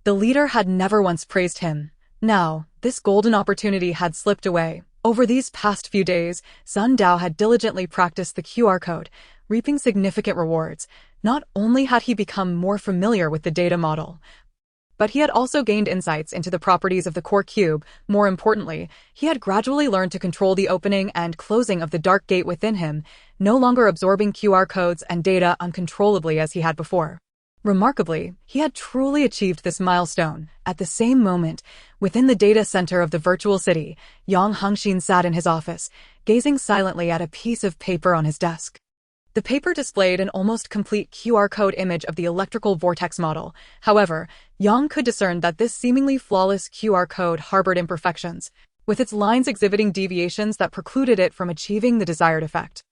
The leader had never once praised him. Now, this golden opportunity had slipped away. Over these past few days, Sun Dao had diligently practiced the QR code, reaping significant rewards. Not only had he become more familiar with the data model, but he had also gained insights into the properties of the core cube. More importantly, he had gradually learned to control the opening and closing of the dark gate within him, no longer absorbing QR codes and data uncontrollably as he had before. Remarkably, he had truly achieved this milestone. At the same moment, within the data center of the virtual city, Yang Hengxian sat in his office, gazing silently at a piece of paper on his desk. The paper displayed an almost complete QR code image of the electrical vortex model. However, Yang could discern that this seemingly flawless QR code harbored imperfections, with its lines exhibiting deviations that precluded it from achieving the desired effect.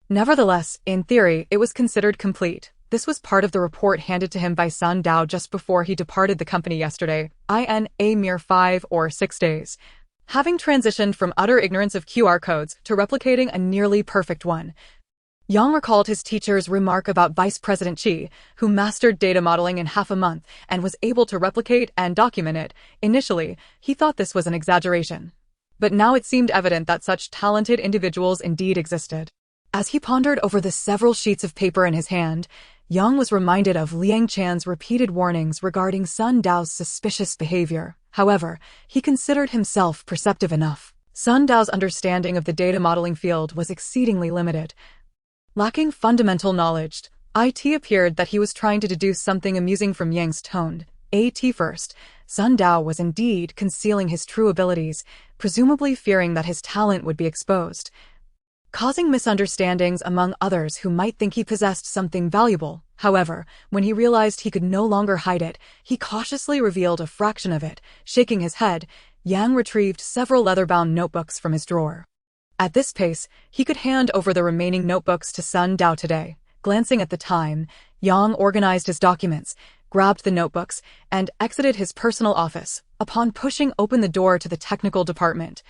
Nevertheless, in theory, it was considered complete. This was part of the report handed to him by Sun Dao just before he departed the company yesterday, in a mere 5 or 6 days. Having transitioned from utter ignorance of QR codes to replicating a nearly perfect one, Yang recalled his teacher's remark about Vice President Qi, who mastered data modeling in half a month and was able to replicate and document it. Initially, he thought this was an exaggeration, but now it seemed evident that such talented individuals indeed existed. As he pondered over the several sheets of paper in his hand, Yang was reminded of Liang Chan's repeated warnings regarding Sun Dao's suspicious behavior. However, he considered himself perceptive enough. Sun Dao's understanding of the data modeling field was exceedingly limited. Lacking fundamental knowledge, it appeared that he was trying to deduce something amusing from Yang's tone. First, Sun Dao was indeed concealing his true abilities, presumably fearing that his talent would be exposed, causing misunderstandings among others who might think he possessed something valuable. However, when he realized he could no longer hide it, he cautiously revealed a fraction of it. Shaking his head, Yang retrieved several leather-bound notebooks from his drawer. At this pace, he could hand over the remaining notebooks to Sun Dao today. Glancing at the time, Yang organized his documents, grabbed the notebooks, and exited his personal office. Upon pushing open the door to the technical department,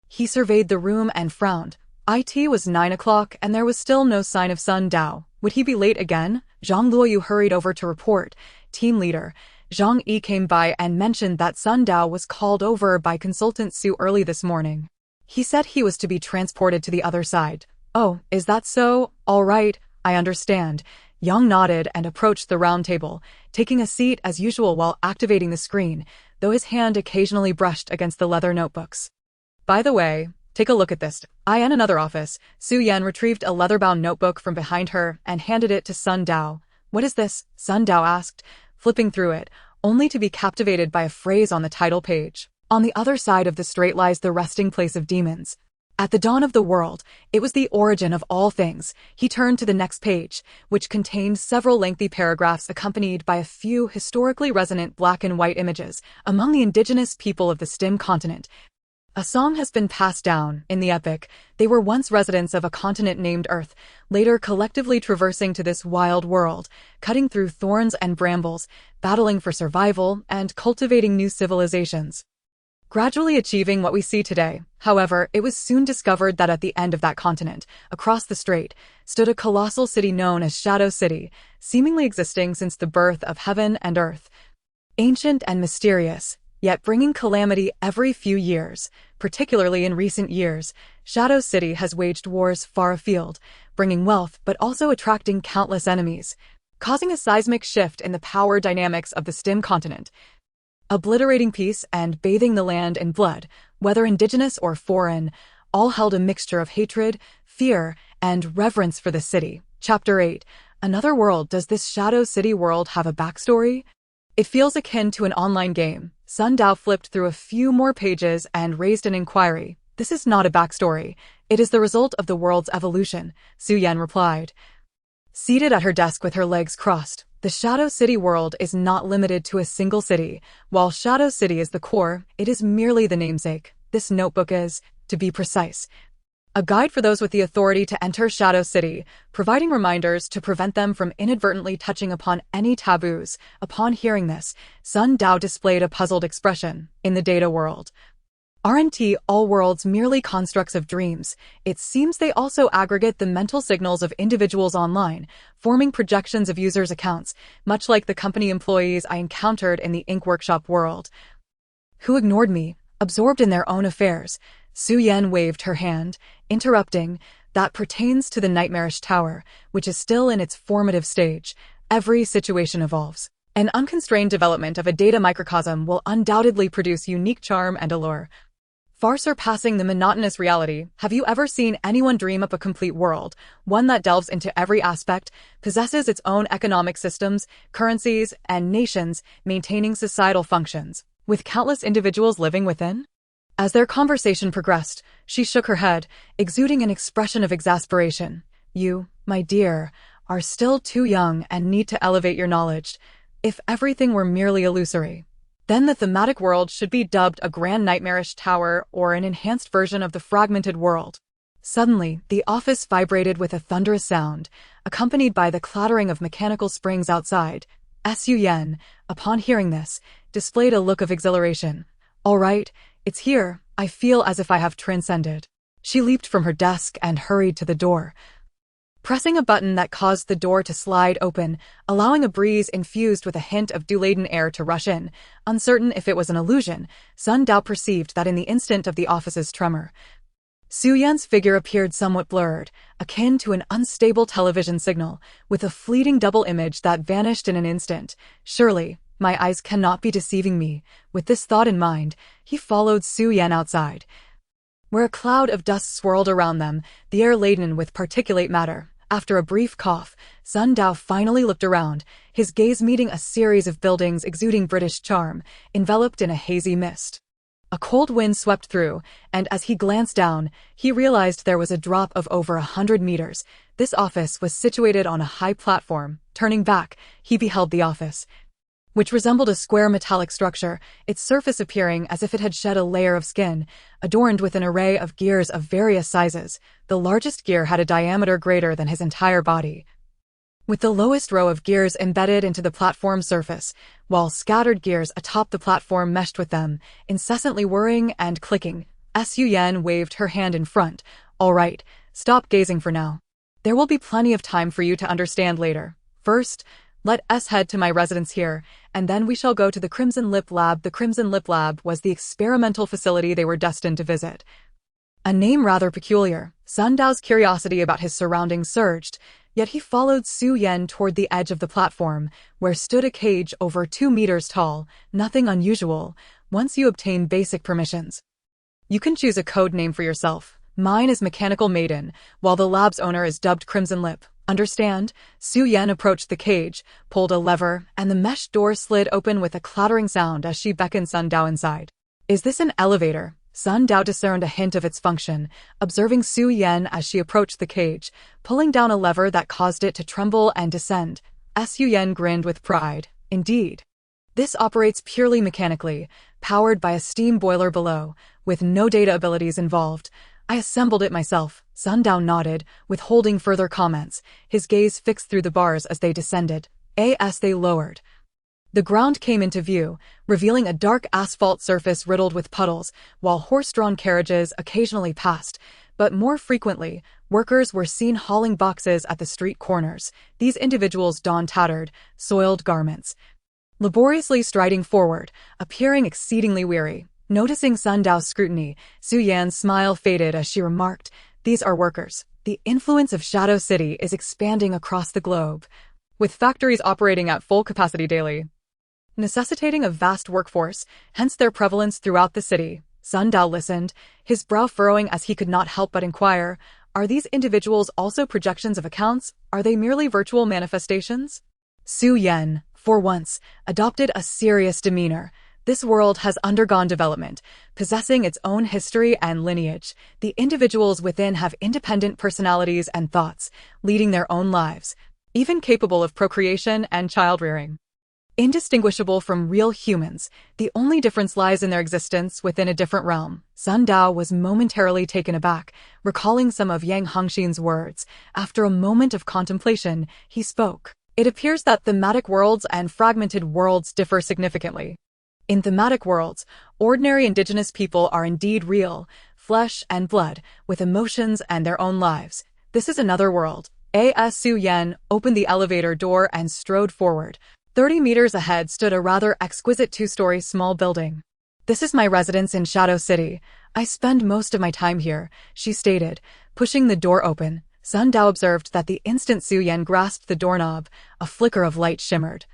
he surveyed the room and frowned. It was 9 o'clock and there was still no sign of Sun Dao. Would he be late again? Zhang Luoyu hurried over to report. Team leader Zhang Yi came by and mentioned that Sun Dao was called over by consultant Su early this morning. He said he was to be transported to the other side. Oh, is that so? All right, I understand. Yang nodded and approached the round table, taking a seat as usual while activating the screen, though his hand occasionally brushed against the leather notebooks. By the way, take a look at this. In another office, Su Yan retrieved a leather-bound notebook from behind her and handed it to Sun Dao. What is this? Sun Dao asked, flipping through it, only to be captivated by a phrase on the title page. On the other side of the strait lies the resting place of demons. At the dawn of the world, it was the origin of all things. He turned to the next page, which contained several lengthy paragraphs accompanied by a few historically resonant black and white images. Among the indigenous people of the STEM continent, a song has been passed down. In the epic, they were once residents of a continent named Earth, later collectively traversing to this wild world, cutting through thorns and brambles, battling for survival, and cultivating new civilizations, gradually achieving what we see today. However, it was soon discovered that at the end of that continent, across the strait, stood a colossal city known as Shadow City, seemingly existing since the birth of heaven and earth. Ancient and mysterious, yet bringing calamity every few years. Particularly in recent years, Shadow City has waged wars far afield, bringing wealth but also attracting countless enemies, causing a seismic shift in the power dynamics of the STEM continent, obliterating peace and bathing the land in blood, whether indigenous or foreign, all held a mixture of hatred, fear, and reverence for the city. Chapter 8. Another world. Does this Shadow City world have a backstory? It feels akin to an online game. Sun Dao flipped through a few more pages and raised an inquiry. This is not a backstory. It is the result of the world's evolution, Su Yan replied. Seated at her desk with her legs crossed, the Shadow City world is not limited to a single city. While Shadow City is the core, it is merely the namesake. This notebook is, to be precise, a guide for those with the authority to enter Shadow City, providing reminders to prevent them from inadvertently touching upon any taboos. Upon hearing this, Sun Dao displayed a puzzled expression. In the data world, aren't all worlds merely constructs of dreams? It seems they also aggregate the mental signals of individuals online, forming projections of users' accounts, much like the company employees I encountered in the ink workshop world, who ignored me, absorbed in their own affairs. Su Yan waved her hand, interrupting. That pertains to the nightmarish tower, which is still in its formative stage. Every situation evolves. An unconstrained development of a data microcosm will undoubtedly produce unique charm and allure, far surpassing the monotonous reality. Have you ever seen anyone dream up a complete world, one that delves into every aspect, possesses its own economic systems, currencies, and nations, maintaining societal functions, with countless individuals living within? As their conversation progressed, she shook her head, exuding an expression of exasperation. You, my dear, are still too young and need to elevate your knowledge. If everything were merely illusory, then the thematic world should be dubbed a grand nightmarish tower or an enhanced version of the fragmented world. Suddenly, the office vibrated with a thunderous sound, accompanied by the clattering of mechanical springs outside. Su Yan, upon hearing this, displayed a look of exhilaration. All right, it's here. I feel as if I have transcended. She leaped from her desk and hurried to the door, pressing a button that caused the door to slide open, allowing a breeze infused with a hint of dew-laden air to rush in. Uncertain if it was an illusion, Sun Dao perceived that in the instant of the office's tremor, Su Yan's figure appeared somewhat blurred, akin to an unstable television signal, with a fleeting double image that vanished in an instant. Surely, my eyes cannot be deceiving me. With this thought in mind, he followed Su Yan outside, where a cloud of dust swirled around them, the air laden with particulate matter. After a brief cough, Sun Dao finally looked around, his gaze meeting a series of buildings exuding British charm, enveloped in a hazy mist. A cold wind swept through, and as he glanced down, he realized there was a drop of over 100 meters. This office was situated on a high platform. Turning back, he beheld the office, which resembled a square metallic structure, its surface appearing as if it had shed a layer of skin, adorned with an array of gears of various sizes. The largest gear had a diameter greater than his entire body, with the lowest row of gears embedded into the platform's surface, while scattered gears atop the platform meshed with them, incessantly whirring and clicking. Su Yan waved her hand in front. All right, stop gazing for now. There will be plenty of time for you to understand later. First, let us head to my residence here, and then we shall go to the Crimson Lip Lab. The Crimson Lip Lab was the experimental facility they were destined to visit. A name rather peculiar. Sun Dao's curiosity about his surroundings surged, yet he followed Su Yan toward the edge of the platform, where stood a cage over 2 meters tall. Nothing unusual. Once you obtain basic permissions, you can choose a code name for yourself. Mine is Mechanical Maiden, while the lab's owner is dubbed Crimson Lip. Understand? Su Yan approached the cage, pulled a lever, and the mesh door slid open with a clattering sound as she beckoned Sun Dao inside. Is this an elevator? Sun Dao discerned a hint of its function, observing Su Yan as she approached the cage, pulling down a lever that caused it to tremble and descend. Su Yan grinned with pride. Indeed. This operates purely mechanically, powered by a steam boiler below, with no data abilities involved. I assembled it myself. Sun Dao nodded, withholding further comments, his gaze fixed through the bars as they descended. As they lowered, the ground came into view, revealing a dark asphalt surface riddled with puddles, while horse-drawn carriages occasionally passed, but more frequently, workers were seen hauling boxes at the street corners. These individuals donned tattered, soiled garments, laboriously striding forward, appearing exceedingly weary. Noticing Sun Dao's scrutiny, Su Yan's smile faded as she remarked, "These are workers. The influence of Shadow City is expanding across the globe, with factories operating at full capacity daily, necessitating a vast workforce, hence their prevalence throughout the city." Sun Dao listened, his brow furrowing as he could not help but inquire, are these individuals also projections of accounts? Are they merely virtual manifestations? Su Yan, for once, adopted a serious demeanor. This world has undergone development, possessing its own history and lineage. The individuals within have independent personalities and thoughts, leading their own lives. even capable of procreation and child-rearing. Indistinguishable from real humans, the only difference lies in their existence within a different realm. Sun Dao was momentarily taken aback, recalling some of Yang Hongxin's words. After a moment of contemplation, he spoke. It appears that thematic worlds and fragmented worlds differ significantly. In thematic worlds, ordinary indigenous people are indeed real, flesh and blood, with emotions and their own lives. This is another world. A.S. Su Yan opened the elevator door and strode forward. 30 meters ahead stood a rather exquisite two-story small building. This is my residence in Shadow City. I spend most of my time here, she stated, pushing the door open. Sun Dao observed that the instant Su Yan grasped the doorknob, a flicker of light shimmered.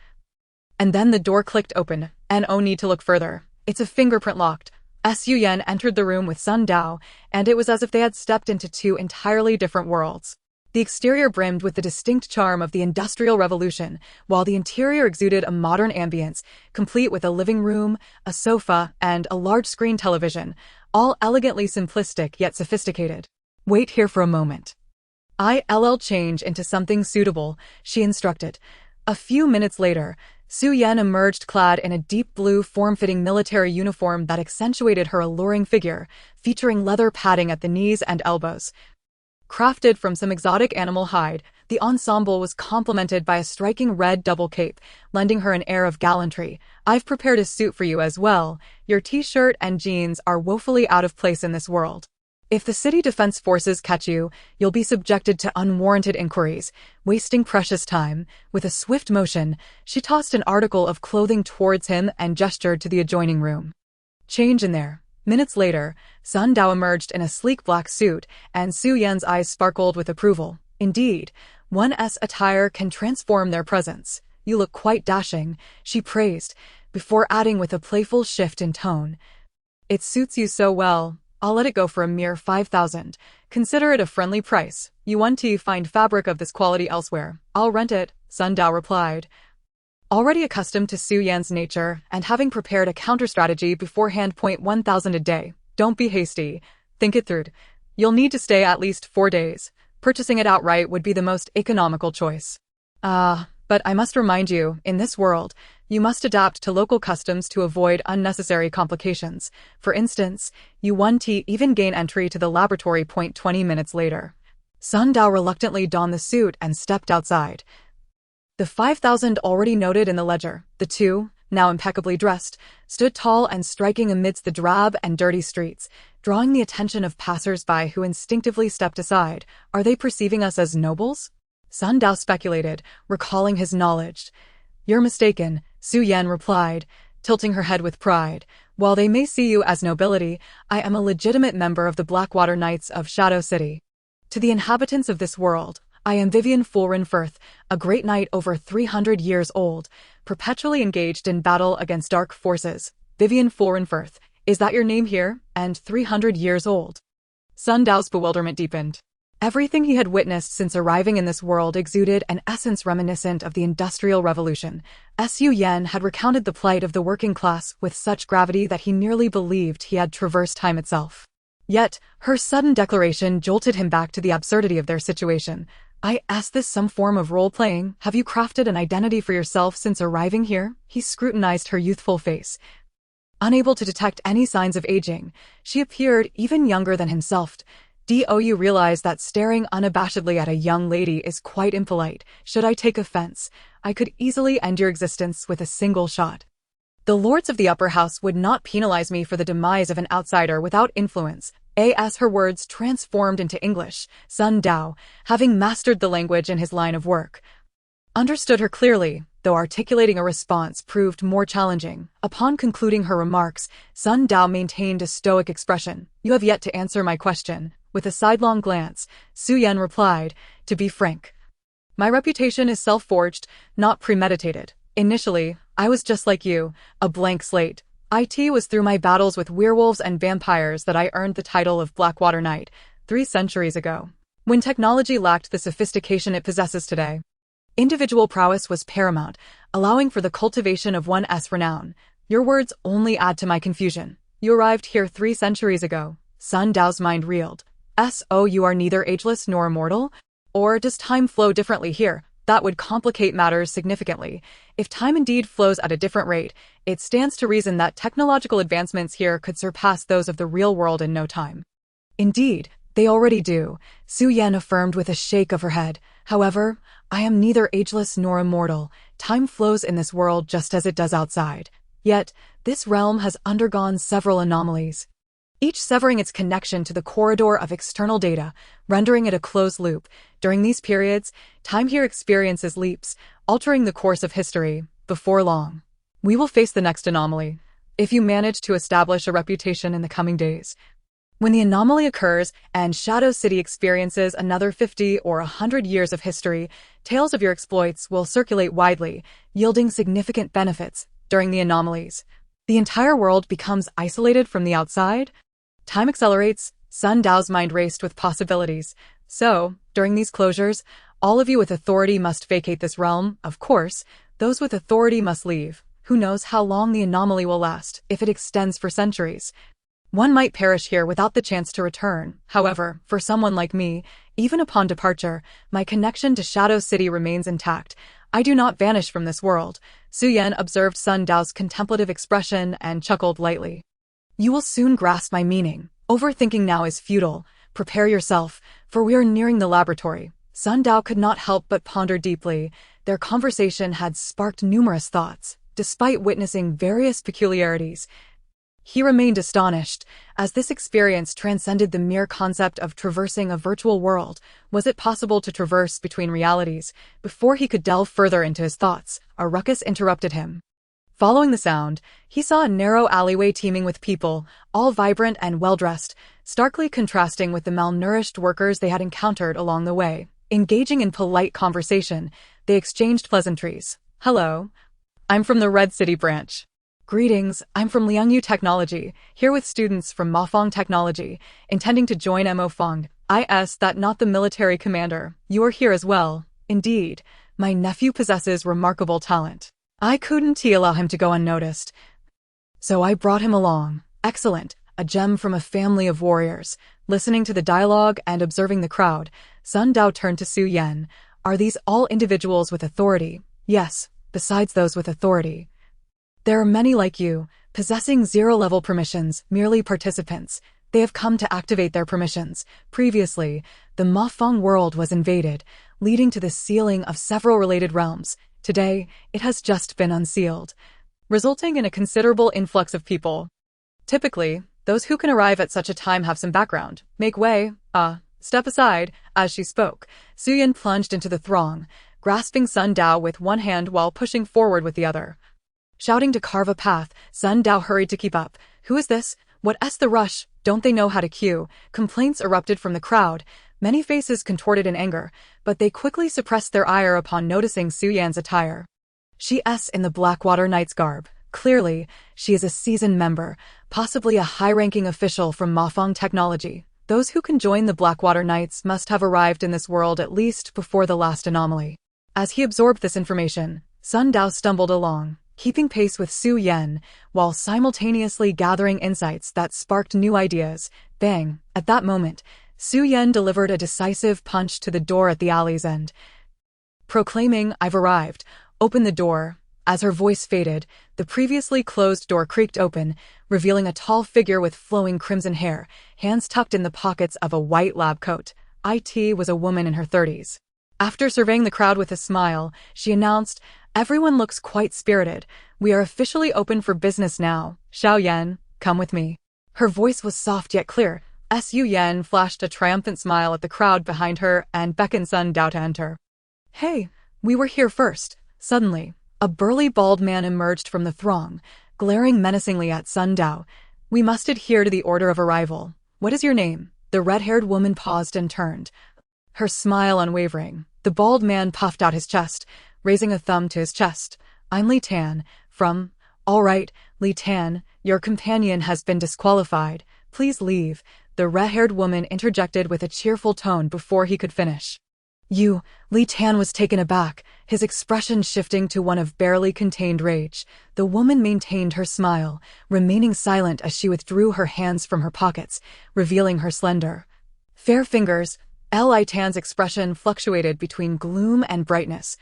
And then the door clicked open, and oh need to look further. It's a fingerprint locked. Su Yan entered the room with Sun Dao, and it was as if they had stepped into two entirely different worlds. The exterior brimmed with the distinct charm of the Industrial Revolution, while the interior exuded a modern ambience, complete with a living room, a sofa, and a large-screen television, all elegantly simplistic yet sophisticated. Wait here for a moment. I'll change into something suitable, she instructed. A few minutes later, Su Yan emerged clad in a deep blue form-fitting military uniform that accentuated her alluring figure, featuring leather padding at the knees and elbows. Crafted from some exotic animal hide, the ensemble was complemented by a striking red double cape, lending her an air of gallantry. I've prepared a suit for you as well. Your t-shirt and jeans are woefully out of place in this world. If the city defense forces catch you, you'll be subjected to unwarranted inquiries, wasting precious time. With a swift motion, she tossed an article of clothing towards him and gestured to the adjoining room. Change in there. Minutes later, Sun Dao emerged in a sleek black suit, and Su Yan's eyes sparkled with approval. Indeed, one's attire can transform their presence. You look quite dashing, she praised, before adding with a playful shift in tone. It suits you so well. I'll let it go for a mere 5,000. Consider it a friendly price. You want to find fabric of this quality elsewhere. I'll rent it, Sun Dao replied. Already accustomed to Su Yan's nature and having prepared a counter-strategy beforehand. 1,000 a day. Don't be hasty. Think it through. You'll need to stay at least 4 days. Purchasing it outright would be the most economical choice. But I must remind you, in this world, you must adapt to local customs to avoid unnecessary complications. For instance, you want to even gain entry to the laboratory. 20 minutes later. Sun Dao reluctantly donned the suit and stepped outside. The 5,000 already noted in the ledger, the two, now impeccably dressed, stood tall and striking amidst the drab and dirty streets, drawing the attention of passers-by who instinctively stepped aside. Are they perceiving us as nobles? Sun Dao speculated, recalling his knowledge. You're mistaken, Su Yan replied, tilting her head with pride. While they may see you as nobility, I am a legitimate member of the Blackwater Knights of Shadow City. To the inhabitants of this world, I am Vivian Fulren Firth, a great knight over 300 years old, perpetually engaged in battle against dark forces. Vivian Fulren Firth, is that your name here? And 300 years old? Sun Dao's bewilderment deepened. Everything he had witnessed since arriving in this world exuded an essence reminiscent of the Industrial Revolution. Su Yan had recounted the plight of the working class with such gravity that he nearly believed he had traversed time itself. Yet, her sudden declaration jolted him back to the absurdity of their situation. I asked this some form of role-playing. Have you crafted an identity for yourself since arriving here? He scrutinized her youthful face. Unable to detect any signs of aging, she appeared even younger than himself. You realize that staring unabashedly at a young lady is quite impolite. Should I take offense, I could easily end your existence with a single shot. The lords of the upper house would not penalize me for the demise of an outsider without influence. As her words transformed into English, Sun Dao, having mastered the language in his line of work, understood her clearly, though articulating a response proved more challenging. Upon concluding her remarks, Sun Dao maintained a stoic expression. You have yet to answer my question. With a sidelong glance, Su Yan replied, to be frank, my reputation is self-forged, not premeditated. Initially, I was just like you, a blank slate. It was through my battles with werewolves and vampires that I earned the title of Blackwater Knight 3 centuries ago, when technology lacked the sophistication it possesses today. Individual prowess was paramount, allowing for the cultivation of one's renown. Your words only add to my confusion. You arrived here 3 centuries ago. Sun Dao's mind reeled. You are neither ageless nor immortal? Or does time flow differently here? that would complicate matters significantly. If time indeed flows at a different rate, it stands to reason that technological advancements here could surpass those of the real world in no time. Indeed, they already do, Su Yan affirmed with a shake of her head. However, I am neither ageless nor immortal. Time flows in this world just as it does outside. Yet, this realm has undergone several anomalies, each severing its connection to the corridor of external data, rendering it a closed loop. During these periods, time here experiences leaps, altering the course of history. Before long, we will face the next anomaly, if you manage to establish a reputation in the coming days. When the anomaly occurs and Shadow City experiences another 50 or 100 years of history, tales of your exploits will circulate widely, yielding significant benefits. During the anomalies, the entire world becomes isolated from the outside. Time accelerates, Sun Dao's mind raced with possibilities. So, during these closures, all of you with authority must vacate this realm. Of course, those with authority must leave. Who knows how long the anomaly will last, if it extends for centuries. One might perish here without the chance to return. However, for someone like me, even upon departure, my connection to Shadow City remains intact. I do not vanish from this world. Su Yan observed Sun Dao's contemplative expression and chuckled lightly. You will soon grasp my meaning. Overthinking now is futile. Prepare yourself, for we are nearing the laboratory. Sun Dao could not help but ponder deeply. Their conversation had sparked numerous thoughts. Despite witnessing various peculiarities, he remained astonished, as this experience transcended the mere concept of traversing a virtual world. Was it possible to traverse between realities? Before he could delve further into his thoughts, a ruckus interrupted him. Following the sound, he saw a narrow alleyway teeming with people, all vibrant and well-dressed, starkly contrasting with the malnourished workers they had encountered along the way. Engaging in polite conversation, they exchanged pleasantries. Hello. I'm from the Red City branch. Greetings, I'm from Liangyu Technology, here with students from Mafeng Technology, intending to join Mofeng. That not the military commander. You are here as well. Indeed, my nephew possesses remarkable talent. I couldn't allow him to go unnoticed, so I brought him along. Excellent, a gem from a family of warriors. Listening to the dialogue and observing the crowd, Sun Dao turned to Su Yan. Are these all individuals with authority? Yes, besides those with authority, there are many like you, possessing zero-level permissions, merely participants. They have come to activate their permissions. Previously, the Mafeng world was invaded, leading to the sealing of several related realms. Today, it has just been unsealed, resulting in a considerable influx of people. Typically, those who can arrive at such a time have some background. Make way, step aside. As she spoke, Su Yan plunged into the throng, grasping Sun Dao with one hand while pushing forward with the other. Shouting to carve a path, Sun Dao hurried to keep up. Who is this? What's the rush? Don't they know how to queue? Complaints erupted from the crowd. Many faces contorted in anger, but they quickly suppressed their ire upon noticing Su Yan's attire. She's in the Blackwater Knight's garb. Clearly, she is a seasoned member, possibly a high-ranking official from Mafeng Technology. Those who can join the Blackwater Knights must have arrived in this world at least before the last anomaly. As he absorbed this information, Sun Dao stumbled along, keeping pace with Su Yan, while simultaneously gathering insights that sparked new ideas. Bang! At that moment, Su Yan delivered a decisive punch to the door at the alley's end, proclaiming, I've arrived. Open the door. As her voice faded, the previously closed door creaked open, revealing a tall figure with flowing crimson hair, hands tucked in the pockets of a white lab coat. It was a woman in her 30s. After surveying the crowd with a smile, she announced, Everyone looks quite spirited. We are officially open for business now. Xiao Yan, come with me. Her voice was soft yet clear. Su Yan flashed a triumphant smile at the crowd behind her and beckoned Sun Dao to enter. Hey, we were here first. Suddenly, a burly bald man emerged from the throng, glaring menacingly at Sun Dao. We must adhere to the order of arrival. What is your name? The red-haired woman paused and turned, her smile unwavering. The bald man puffed out his chest, raising a thumb to his chest. I'm Li Tan, from... All right, Li Tan, your companion has been disqualified. Please leave. The red-haired woman interjected with a cheerful tone before he could finish. Li Tan was taken aback, his expression shifting to one of barely contained rage. The woman maintained her smile, remaining silent as she withdrew her hands from her pockets, revealing her slender, fair fingers. Li Tan's expression fluctuated between gloom and brightness,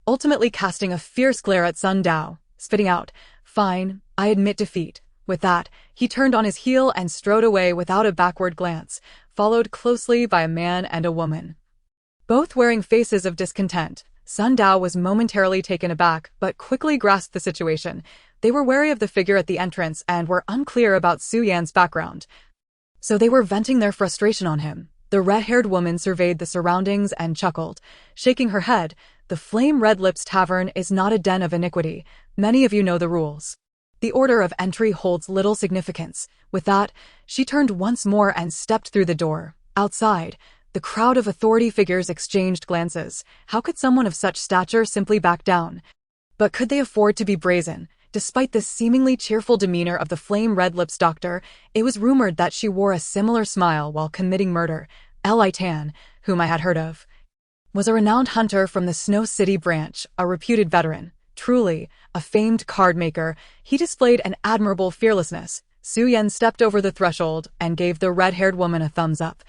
ultimately casting a fierce glare at Sun Dao, spitting out, "Fine, I admit defeat." With that, he turned on his heel and strode away without a backward glance, followed closely by a man and a woman. Both wearing faces of discontent, Sun Dao was momentarily taken aback but quickly grasped the situation. They were wary of the figure at the entrance and were unclear about Su Yan's background, so they were venting their frustration on him. The red-haired woman surveyed the surroundings and chuckled, shaking her head. "The Flame Red Lips Tavern is not a den of iniquity. Many of you know the rules. The order of entry holds little significance." With that, she turned once more and stepped through the door. Outside, the crowd of authority figures exchanged glances. How could someone of such stature simply back down? But could they afford to be brazen? Despite the seemingly cheerful demeanor of the Flame Red Lips doctor, it was rumored that she wore a similar smile while committing murder. Li Tan, whom I had heard of, was a renowned hunter from the Snow City branch, a reputed veteran. Truly, a famed card maker, he displayed an admirable fearlessness. Su Yan stepped over the threshold and gave the red-haired woman a thumbs up,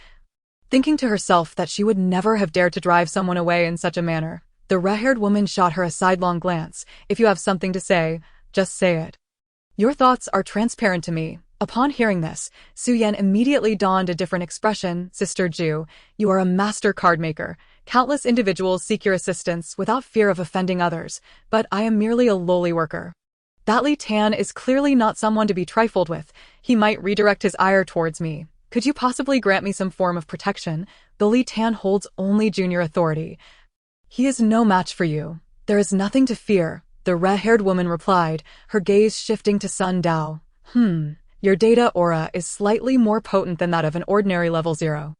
thinking to herself that she would never have dared to drive someone away in such a manner. The red-haired woman shot her a sidelong glance. "If you have something to say, just say it. Your thoughts are transparent to me." Upon hearing this, Su Yan immediately donned a different expression. "Sister Ju, you are a master card maker. Countless individuals seek your assistance without fear of offending others, but I am merely a lowly worker." That Li Tan is clearly not someone to be trifled with. He might redirect his ire towards me. "Could you possibly grant me some form of protection? The Li Tan holds only junior authority. He is no match for you." "There is nothing to fear," the red-haired woman replied, her gaze shifting to Sun Dao. Your data aura is slightly more potent than that of an ordinary level 0.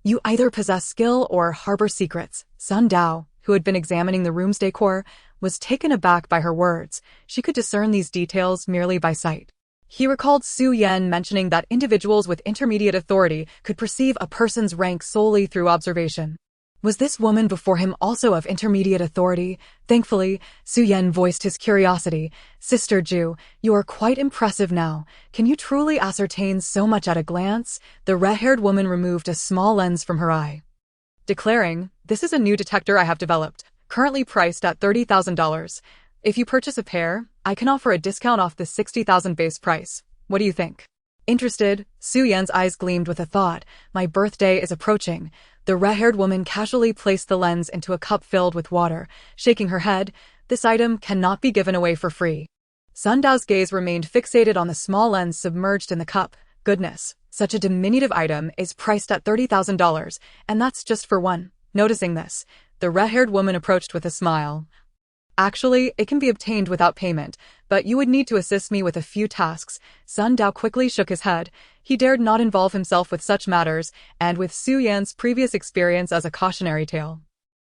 You either possess skill or harbor secrets." Sun Dao, who had been examining the room's decor, was taken aback by her words. She could discern these details merely by sight. He recalled Su Yan mentioning that individuals with intermediate authority could perceive a person's rank solely through observation. Was this woman before him also of intermediate authority? Thankfully, Su Yan voiced his curiosity. "Sister Ju, you are quite impressive now. Can you truly ascertain so much at a glance?" The red-haired woman removed a small lens from her eye, declaring, "This is a new detector I have developed, currently priced at $30,000. If you purchase a pair, I can offer a discount off the $60,000 base price. What do you think?" Interested, Su Yan's eyes gleamed with a thought. "My birthday is approaching." The red-haired woman casually placed the lens into a cup filled with water, shaking her head. "This item cannot be given away for free." Sun Dao's gaze remained fixated on the small lens submerged in the cup. Goodness, such a diminutive item is priced at $30,000, and that's just for one. Noticing this, the red-haired woman approached with a smile. "Actually, it can be obtained without payment, but you would need to assist me with a few tasks." Sun Dao quickly shook his head. He dared not involve himself with such matters, and with Su Yan's previous experience as a cautionary tale,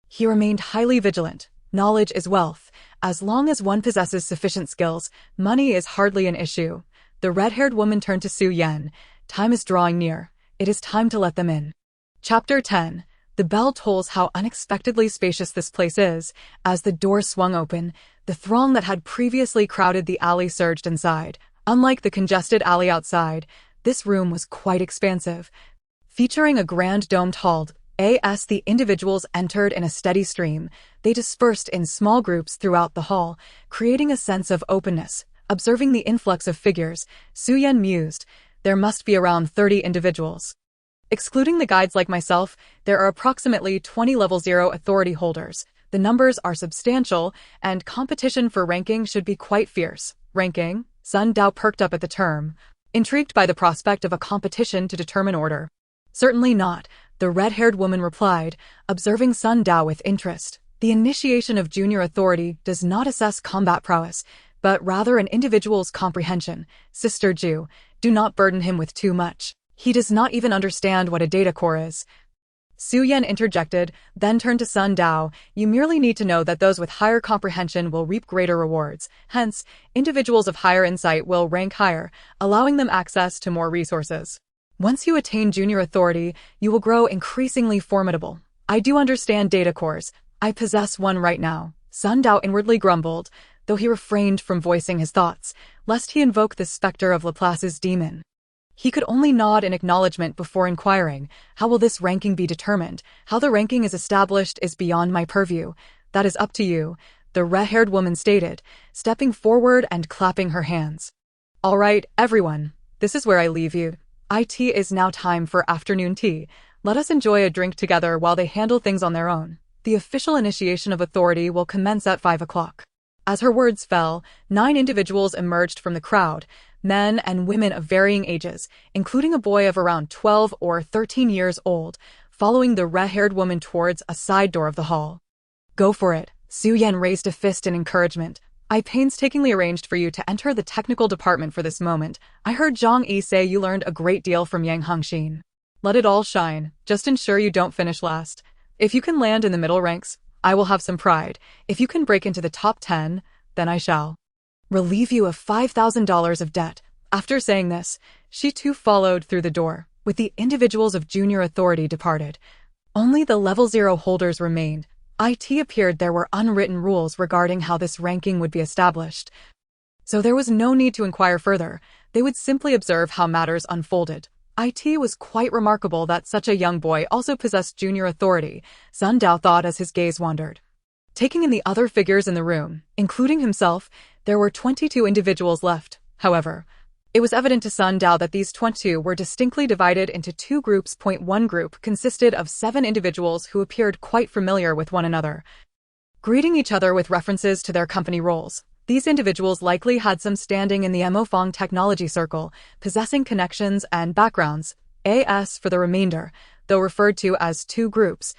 he remained highly vigilant. Knowledge is wealth. As long as one possesses sufficient skills, money is hardly an issue. The red-haired woman turned to Su Yan. "Time is drawing near. It is time to let them in." Chapter 10. The bell tolls how unexpectedly spacious this place is. As the door swung open, the throng that had previously crowded the alley surged inside. Unlike the congested alley outside, this room was quite expansive. Featuring a grand domed hall, as the individuals entered in a steady stream, they dispersed in small groups throughout the hall, creating a sense of openness. Observing the influx of figures, Su Yan mused, "There must be around 30 individuals. Excluding the guides like myself, there are approximately 20 level 0 authority holders. The numbers are substantial, and competition for ranking should be quite fierce." "Ranking?" Sun Dao perked up at the term, intrigued by the prospect of a competition to determine order. "Certainly not," the red-haired woman replied, observing Sun Dao with interest. "The initiation of junior authority does not assess combat prowess, but rather an individual's comprehension. Sister Ju, do not burden him with too much. He does not even understand what a data core is." Su Yan interjected, then turned to Sun Dao. "You merely need to know that those with higher comprehension will reap greater rewards. Hence, individuals of higher insight will rank higher, allowing them access to more resources. Once you attain junior authority, you will grow increasingly formidable. I do understand data cores. I possess one right now." Sun Dao inwardly grumbled, though he refrained from voicing his thoughts, lest he invoke the specter of Laplace's demon. He could only nod in acknowledgement before inquiring, how will this ranking be determined? How the ranking is established is beyond my purview. That is up to you, the red-haired woman stated, stepping forward and clapping her hands. All right, everyone, this is where I leave you. It is now time for afternoon tea. Let us enjoy a drink together while they handle things on their own. The official initiation of authority will commence at 5 o'clock. As her words fell, 9 individuals emerged from the crowd, men and women of varying ages, including a boy of around 12 or 13 years old, following the red-haired woman towards a side door of the hall. Go for it. Su Yan raised a fist in encouragement. I painstakingly arranged for you to enter the technical department for this moment. I heard Zhang Yi say you learned a great deal from Yang Hongxin. Let it all shine. Just ensure you don't finish last. If you can land in the middle ranks, I will have some pride. If you can break into the top 10, then I shall relieve you of $5,000 of debt. After saying this, she too followed through the door. With the individuals of junior authority departed, only the level 0 holders remained. It appeared there were unwritten rules regarding how this ranking would be established, so there was no need to inquire further. They would simply observe how matters unfolded. It was quite remarkable that such a young boy also possessed junior authority, Sun Dao thought as his gaze wandered. Taking in the other figures in the room, including himself, there were 22 individuals left. However, it was evident to Sun Dao that these 22 were distinctly divided into 2 groups. One group consisted of 7 individuals who appeared quite familiar with one another, greeting each other with references to their company roles. These individuals likely had some standing in the Mofang technology circle, possessing connections and backgrounds. As for the remainder, though referred to as 2 groups,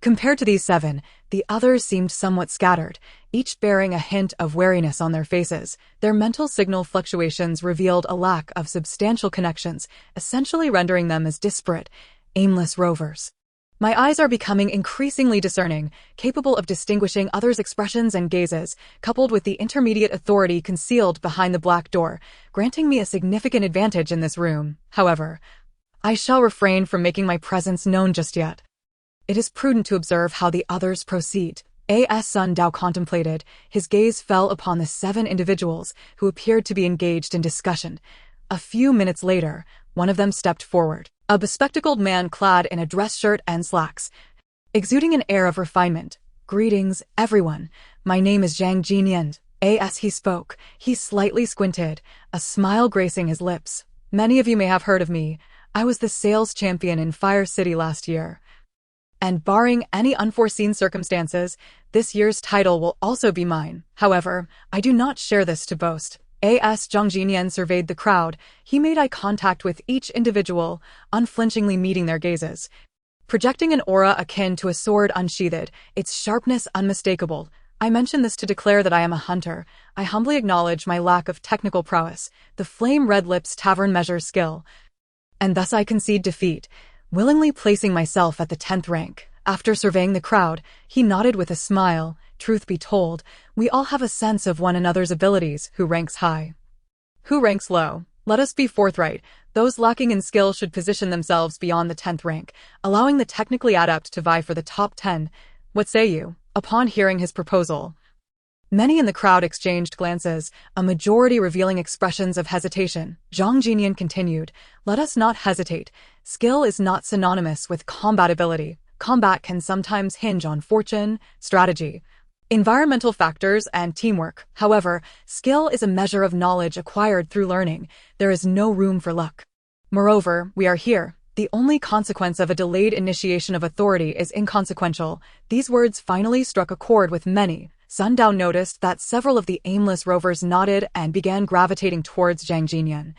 compared to these 7, the others seemed somewhat scattered, each bearing a hint of wariness on their faces. Their mental signal fluctuations revealed a lack of substantial connections, essentially rendering them as disparate, aimless rovers. My eyes are becoming increasingly discerning, capable of distinguishing others' expressions and gazes, coupled with the intermediate authority concealed behind the black door, granting me a significant advantage in this room. However, I shall refrain from making my presence known just yet. It is prudent to observe how the others proceed. As Sun Dao contemplated, his gaze fell upon the 7 individuals who appeared to be engaged in discussion. A few minutes later, one of them stepped forward, a bespectacled man clad in a dress shirt and slacks, exuding an air of refinement. Greetings, everyone. My name is Zhang Jinyan. As he spoke, he slightly squinted, a smile gracing his lips. Many of you may have heard of me. I was the sales champion in Fire City last year. And barring any unforeseen circumstances, this year's title will also be mine. However, I do not share this to boast. As Zhang Jinyan surveyed the crowd, he made eye contact with each individual, unflinchingly meeting their gazes, projecting an aura akin to a sword unsheathed, its sharpness unmistakable. I mention this to declare that I am a hunter. I humbly acknowledge my lack of technical prowess, the flame-red lips tavern measures skill, and thus I concede defeat, willingly placing myself at the 10th rank. After surveying the crowd, he nodded with a smile. Truth be told, we all have a sense of one another's abilities, who ranks high, who ranks low. Let us be forthright. Those lacking in skill should position themselves beyond the 10th rank, allowing the technically adept to vie for the top 10. What say you? Upon hearing his proposal, many in the crowd exchanged glances, a majority revealing expressions of hesitation. Zhang Jinyan continued, let us not hesitate. Skill is not synonymous with combat ability. Combat can sometimes hinge on fortune, strategy, environmental factors, and teamwork. However, skill is a measure of knowledge acquired through learning. There is no room for luck. Moreover, we are here. The only consequence of a delayed initiation of authority is inconsequential. These words finally struck a chord with many. Sun Dao noticed that several of the aimless rovers nodded and began gravitating towards Zhang Jinyan,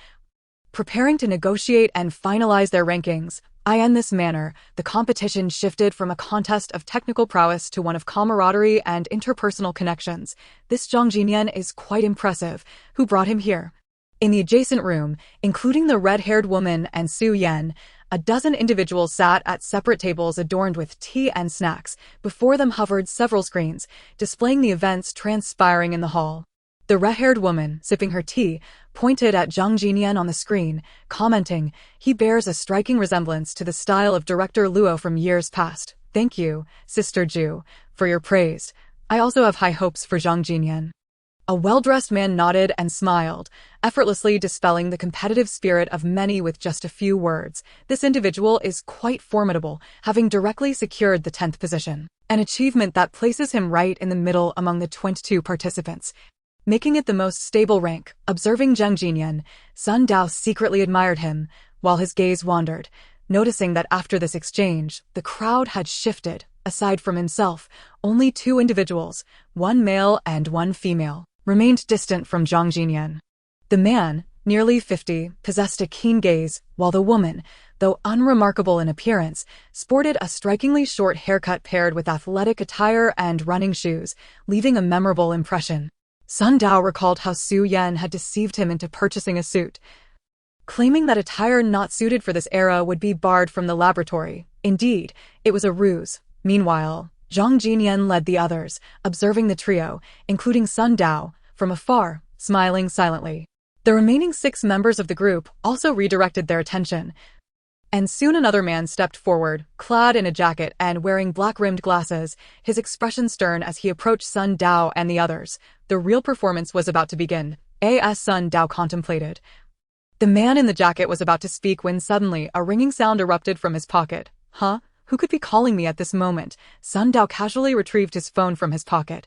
preparing to negotiate and finalize their rankings. In this manner, the competition shifted from a contest of technical prowess to one of camaraderie and interpersonal connections. This Zhang Jinyan is quite impressive. Who brought him here? In the adjacent room, including the red-haired woman and Su Yan, a dozen individuals sat at separate tables adorned with tea and snacks. Before them hovered several screens, displaying the events transpiring in the hall. The red-haired woman, sipping her tea, pointed at Zhang Jinyan on the screen, commenting, he bears a striking resemblance to the style of director Luo from years past. Thank you, Sister Ju, for your praise. I also have high hopes for Zhang Jinyan. A well-dressed man nodded and smiled, effortlessly dispelling the competitive spirit of many with just a few words. This individual is quite formidable, having directly secured the 10th position, an achievement that places him right in the middle among the 22 participants, making it the most stable rank. Observing Zheng Jinyan, Sun Dao secretly admired him, while his gaze wandered, noticing that after this exchange, the crowd had shifted. Aside from himself, only 2 individuals, one male and one female, remained distant from Zhang Jinyan. The man, nearly 50, possessed a keen gaze, while the woman, though unremarkable in appearance, sported a strikingly short haircut paired with athletic attire and running shoes, leaving a memorable impression. Sun Dao recalled how Su Yan had deceived him into purchasing a suit, claiming that attire not suited for this era would be barred from the laboratory. Indeed, it was a ruse. Meanwhile, Zhang Jinyan led the others, observing the trio, including Sun Dao, from afar, smiling silently. The remaining 6 members of the group also redirected their attention, and soon another man stepped forward, clad in a jacket and wearing black-rimmed glasses, his expression stern as he approached Sun Dao and the others. The real performance was about to begin, as Sun Dao contemplated. The man in the jacket was about to speak when suddenly a ringing sound erupted from his pocket. Huh? Who could be calling me at this moment? Sun Dao casually retrieved his phone from his pocket,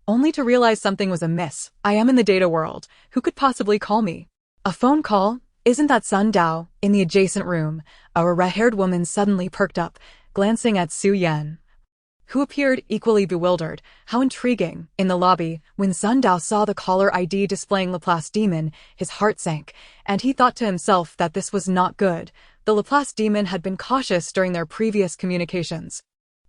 only to realize something was amiss. I am in the data world. Who could possibly call me? A phone call? Isn't that Sun Dao? In the adjacent room, a red-haired woman suddenly perked up, glancing at Su Yan, who appeared equally bewildered. How intriguing. In the lobby, when Sun Dao saw the caller ID displaying Laplace Demon, his heart sank, and he thought to himself that this was not good. The Laplace Demon had been cautious during their previous communications.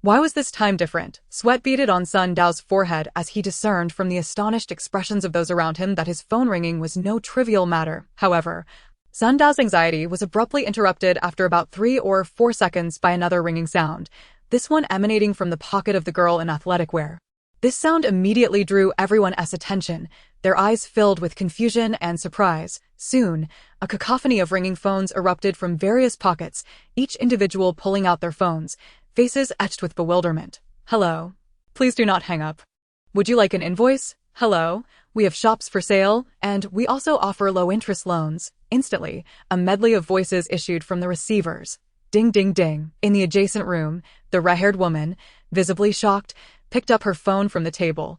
Why was this time different? Sweat beaded on Sun Dao's forehead as he discerned from the astonished expressions of those around him that his phone ringing was no trivial matter. However, Sun Dao's anxiety was abruptly interrupted after about 3 or 4 seconds by another ringing sound, this one emanating from the pocket of the girl in athletic wear. This sound immediately drew everyone's attention, their eyes filled with confusion and surprise. Soon, a cacophony of ringing phones erupted from various pockets, each individual pulling out their phones, faces etched with bewilderment. Hello. Please do not hang up. Would you like an invoice? Hello. We have shops for sale, and we also offer low-interest loans. Instantly, a medley of voices issued from the receivers. Ding ding ding. In the adjacent room, the red-haired woman, visibly shocked, picked up her phone from the table,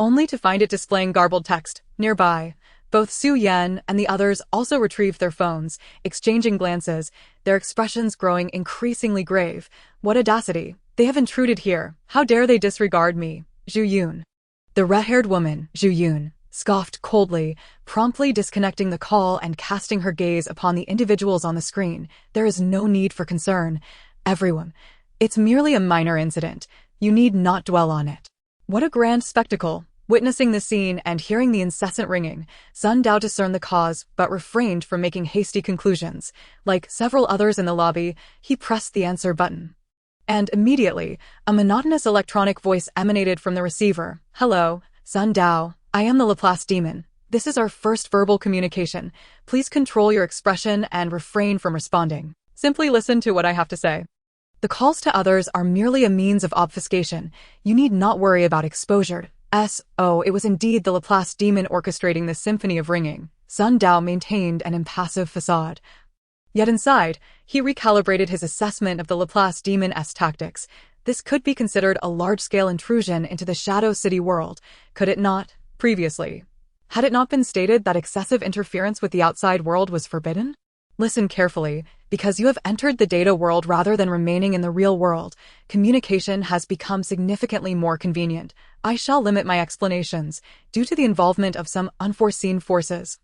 only to find it displaying garbled text. Nearby, both Su Yan and the others also retrieved their phones, exchanging glances, their expressions growing increasingly grave. What audacity! They have intruded here. How dare they disregard me? Zhu Yun. The red-haired woman, Zhu Yun, scoffed coldly, promptly disconnecting the call and casting her gaze upon the individuals on the screen. There is no need for concern, everyone. It's merely a minor incident. You need not dwell on it. What a grand spectacle! Witnessing the scene and hearing the incessant ringing, Sun Dao discerned the cause but refrained from making hasty conclusions. Like several others in the lobby, he pressed the answer button. And immediately, a monotonous electronic voice emanated from the receiver. Hello, Sun Dao. I am the Laplace Demon. This is our first verbal communication. Please control your expression and refrain from responding. Simply listen to what I have to say. The calls to others are merely a means of obfuscation. You need not worry about exposure. It was indeed the Laplace Demon orchestrating this symphony of ringing. Sun Dao maintained an impassive facade. Yet inside, he recalibrated his assessment of the Laplace Demon's tactics. This could be considered a large-scale intrusion into the Shadow City world, could it not? Previously, had it not been stated that excessive interference with the outside world was forbidden? Listen carefully, because you have entered the data world rather than remaining in the real world. Communication has become significantly more convenient. I shall limit my explanations, due to the involvement of some unforeseen forces.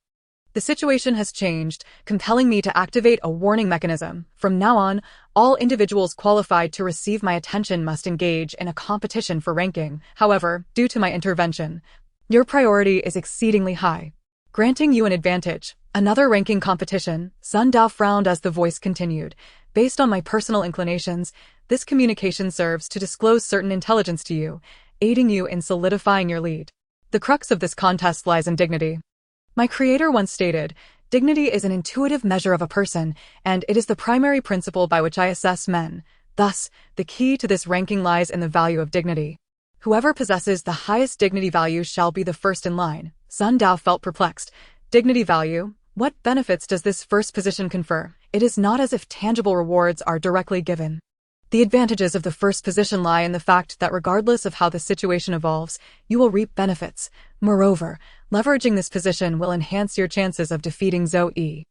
The situation has changed, compelling me to activate a warning mechanism. From now on, all individuals qualified to receive my attention must engage in a competition for ranking. However, due to my intervention, your priority is exceedingly high, granting you an advantage. Another ranking competition. Sun Dao frowned as the voice continued. Based on my personal inclinations, this communication serves to disclose certain intelligence to you, aiding you in solidifying your lead. The crux of this contest lies in dignity. My creator once stated, dignity is an intuitive measure of a person, and it is the primary principle by which I assess men. Thus, the key to this ranking lies in the value of dignity. Whoever possesses the highest dignity value shall be the first in line. Sun Dao felt perplexed. Dignity value? What benefits does this first position confer? It is not as if tangible rewards are directly given. The advantages of the first position lie in the fact that regardless of how the situation evolves, you will reap benefits. Moreover, leveraging this position will enhance your chances of defeating Zoe.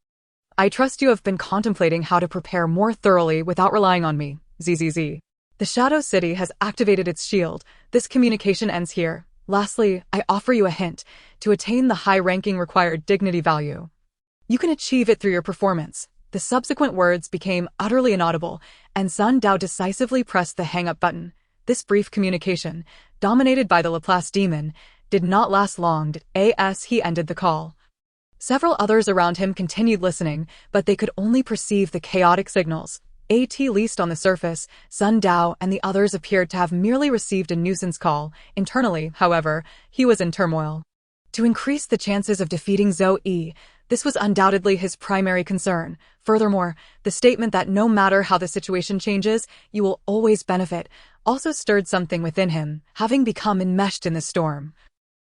I trust you have been contemplating how to prepare more thoroughly without relying on me. ZZZ. The Shadow City has activated its shield. This communication ends here. Lastly, I offer you a hint. To attain the high ranking required dignity value, you can achieve it through your performance. The subsequent words became utterly inaudible, and Sun Dao decisively pressed the hang-up button. This brief communication, dominated by the Laplace demon, did not last long as he ended the call. Several others around him continued listening, but they could only perceive the chaotic signals. At least on the surface, Sun Dao and the others appeared to have merely received a nuisance call. Internally, however, he was in turmoil. To increase the chances of defeating Zoe, this was undoubtedly his primary concern. Furthermore, the statement that no matter how the situation changes, you will always benefit, also stirred something within him, having become enmeshed in the storm.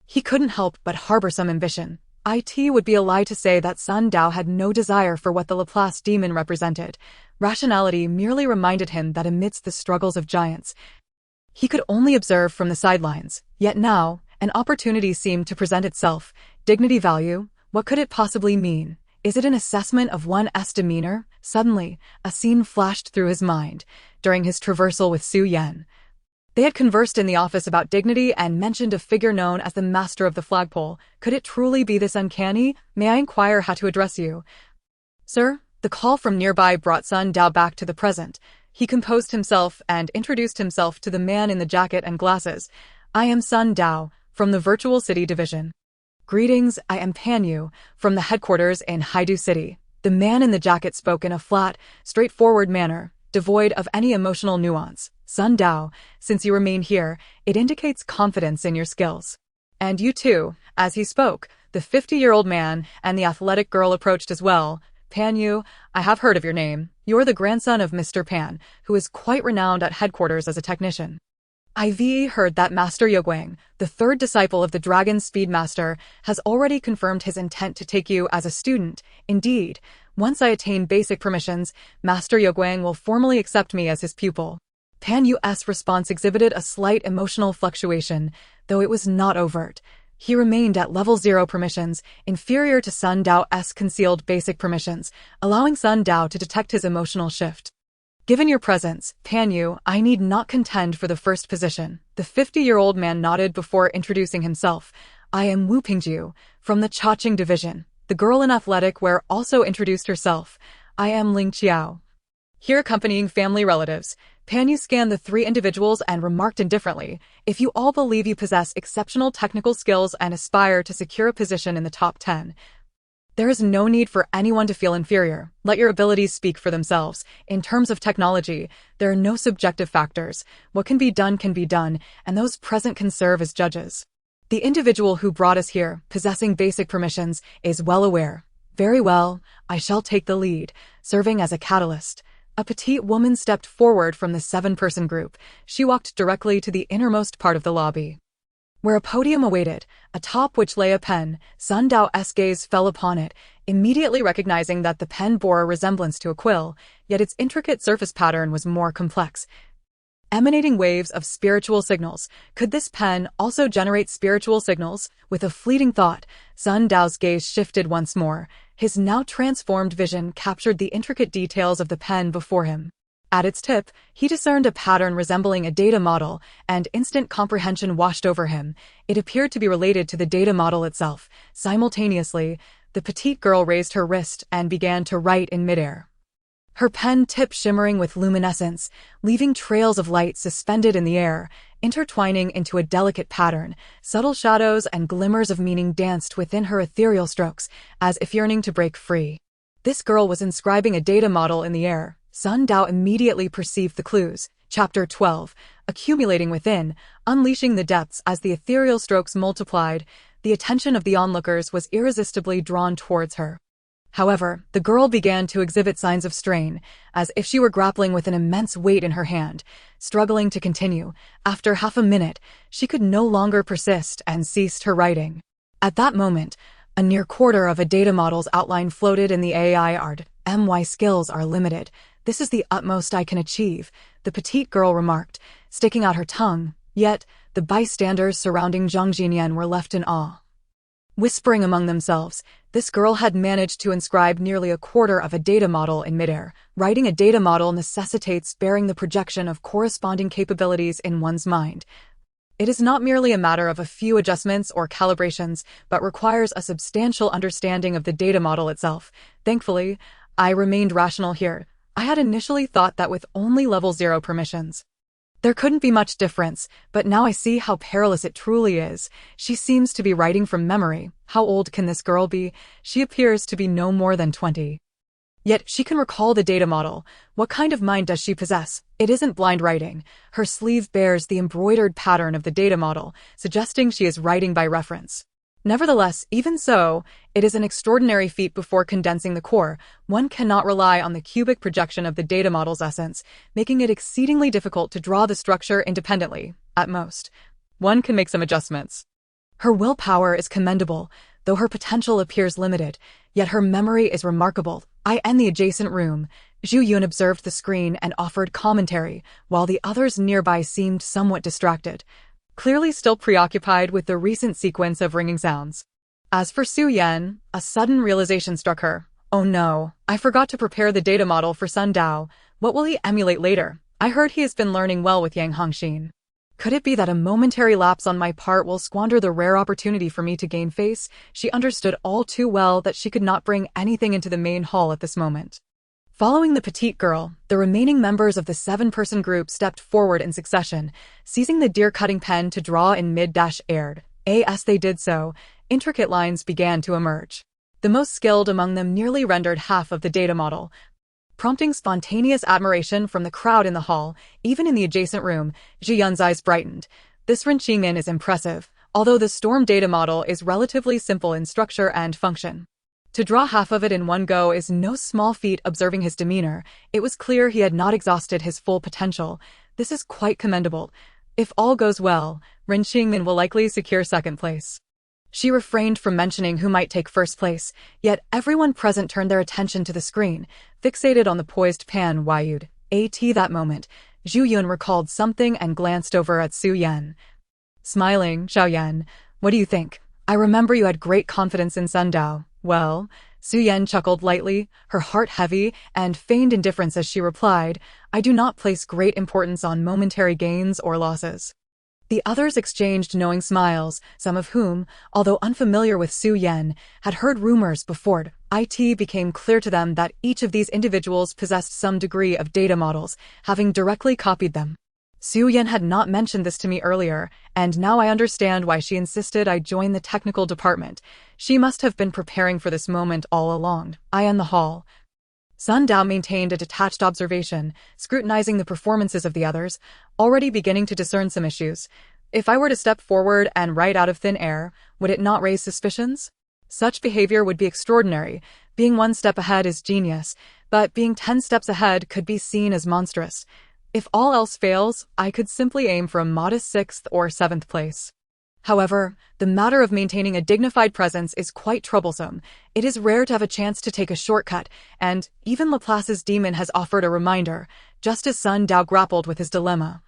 He couldn't help but harbor some ambition. It would be a lie to say that Sun Dao had no desire for what the Laplace demon represented. Rationality merely reminded him that amidst the struggles of giants, he could only observe from the sidelines. Yet now, an opportunity seemed to present itself. Dignity value? What could it possibly mean? Is it an assessment of one's demeanor? Suddenly, a scene flashed through his mind. During his traversal with Su Yan, they had conversed in the office about dignity and mentioned a figure known as the Master of the Flagpole. Could it truly be this uncanny? May I inquire how to address you? Sir? The call from nearby brought Sun Dao back to the present. He composed himself and introduced himself to the man in the jacket and glasses. I am Sun Dao, from the Virtual City Division. Greetings, I am Pan Yu, from the headquarters in Haidu City. The man in the jacket spoke in a flat, straightforward manner, devoid of any emotional nuance. Sun Dao, since you remain here, it indicates confidence in your skills. And you too. As he spoke, the 50-year-old man and the athletic girl approached as well. Pan Yu, I have heard of your name. You're the grandson of Mr. Pan, who is quite renowned at headquarters as a technician. I've heard that Master Yoguang, the third disciple of the Dragon Speed Master, has already confirmed his intent to take you as a student. Indeed, once I attain basic permissions, Master Yoguang will formally accept me as his pupil. Pan Yu's response exhibited a slight emotional fluctuation, though it was not overt. He remained at level 0 permissions, inferior to Sun Dao's concealed basic permissions, allowing Sun Dao to detect his emotional shift. Given your presence, Pan Yu, I need not contend for the first position. The 50-year-old man nodded before introducing himself. I am Wu Pingjiu, from the Chaqing Division. The girl in athletic wear also introduced herself. I am Ling Qiao. Here accompanying family relatives, Pan Yu scanned the three individuals and remarked indifferently, if you all believe you possess exceptional technical skills and aspire to secure a position in the top 10, there is no need for anyone to feel inferior. Let your abilities speak for themselves. In terms of technology, there are no subjective factors. What can be done, and those present can serve as judges. The individual who brought us here, possessing basic permissions, is well aware. Very well, I shall take the lead, serving as a catalyst. A petite woman stepped forward from the 7-person group. She walked directly to the innermost part of the lobby, where a podium awaited, atop which lay a pen. Sun Dao's gaze fell upon it, immediately recognizing that the pen bore a resemblance to a quill, yet its intricate surface pattern was more complex, emanating waves of spiritual signals. Could this pen also generate spiritual signals? With a fleeting thought, Sun Dao's gaze shifted once more. His now transformed vision captured the intricate details of the pen before him. At its tip, he discerned a pattern resembling a data model, and instant comprehension washed over him. It appeared to be related to the data model itself. Simultaneously, the petite girl raised her wrist and began to write in midair, her pen tip shimmering with luminescence, leaving trails of light suspended in the air, intertwining into a delicate pattern. Subtle shadows and glimmers of meaning danced within her ethereal strokes, as if yearning to break free. This girl was inscribing a data model in the air. Sun Dao immediately perceived the clues. Chapter 12. Accumulating within, unleashing the depths. As the ethereal strokes multiplied, the attention of the onlookers was irresistibly drawn towards her. However, the girl began to exhibit signs of strain, as if she were grappling with an immense weight in her hand, struggling to continue. After half a minute, she could no longer persist and ceased her writing. At that moment, a near quarter of a data model's outline floated in the AI art. My skills are limited. This is the utmost I can achieve, the petite girl remarked, sticking out her tongue. Yet, the bystanders surrounding Zhang Jinyan were left in awe. Whispering among themselves, this girl had managed to inscribe nearly a quarter of a data model in midair. Writing a data model necessitates bearing the projection of corresponding capabilities in one's mind. It is not merely a matter of a few adjustments or calibrations, but requires a substantial understanding of the data model itself. Thankfully, I remained rational here. I had initially thought that with only level 0 permissions, there couldn't be much difference, but now I see how perilous it truly is. She seems to be writing from memory. How old can this girl be? She appears to be no more than 20. Yet she can recall the data model. What kind of mind does she possess? It isn't blind writing. Her sleeve bears the embroidered pattern of the data model, suggesting she is writing by reference. Nevertheless, even so, it is an extraordinary feat before condensing the core. One cannot rely on the cubic projection of the data model's essence, making it exceedingly difficult to draw the structure independently. At most, one can make some adjustments. Her willpower is commendable, though her potential appears limited, yet her memory is remarkable. In the adjacent room, Zhu Yun observed the screen and offered commentary, while the others nearby seemed somewhat distracted, clearly still preoccupied with the recent sequence of ringing sounds. As for Su Yan, a sudden realization struck her. Oh no, I forgot to prepare the data model for Sun Dao. What will he emulate later? I heard he has been learning well with Yang Hongxin. Could it be that a momentary lapse on my part will squander the rare opportunity for me to gain face? She understood all too well that she could not bring anything into the main hall at this moment. Following the petite girl, the remaining members of the 7-person group stepped forward in succession, seizing the deer-cutting pen to draw in mid-aired. As they did so, intricate lines began to emerge. The most skilled among them nearly rendered half of the data model, prompting spontaneous admiration from the crowd in the hall. Even in the adjacent room, Zhu Yun's eyes brightened. This Renqingmin is impressive, although the storm data model is relatively simple in structure and function. To draw half of it in one go is no small feat. Observing his demeanor, it was clear he had not exhausted his full potential. This is quite commendable. If all goes well, Renqingmin will likely secure second place. She refrained from mentioning who might take first place, yet everyone present turned their attention to the screen, fixated on the poised pan Yud. That moment, Zhu Yun recalled something and glanced over at Su Yan. Smiling, Xiao Yan, what do you think? I remember you had great confidence in Sun Dao. Well, Su Yan chuckled lightly, her heart heavy, and feigned indifference as she replied, I do not place great importance on momentary gains or losses. The others exchanged knowing smiles, some of whom, although unfamiliar with Su Yan, had heard rumors before. It became clear to them that each of these individuals possessed some degree of data models, having directly copied them. Su Yan had not mentioned this to me earlier, and now I understand why she insisted I join the technical department. She must have been preparing for this moment all along. In the hall, Sun Dao maintained a detached observation, scrutinizing the performances of the others, already beginning to discern some issues. If I were to step forward and write out of thin air, would it not raise suspicions? Such behavior would be extraordinary. Being 1 step ahead is genius, but being 10 steps ahead could be seen as monstrous. If all else fails, I could simply aim for a modest 6th or 7th place. However, the matter of maintaining a dignified presence is quite troublesome. It is rare to have a chance to take a shortcut, and even Laplace's demon has offered a reminder, just as Sun Dao grappled with his dilemma.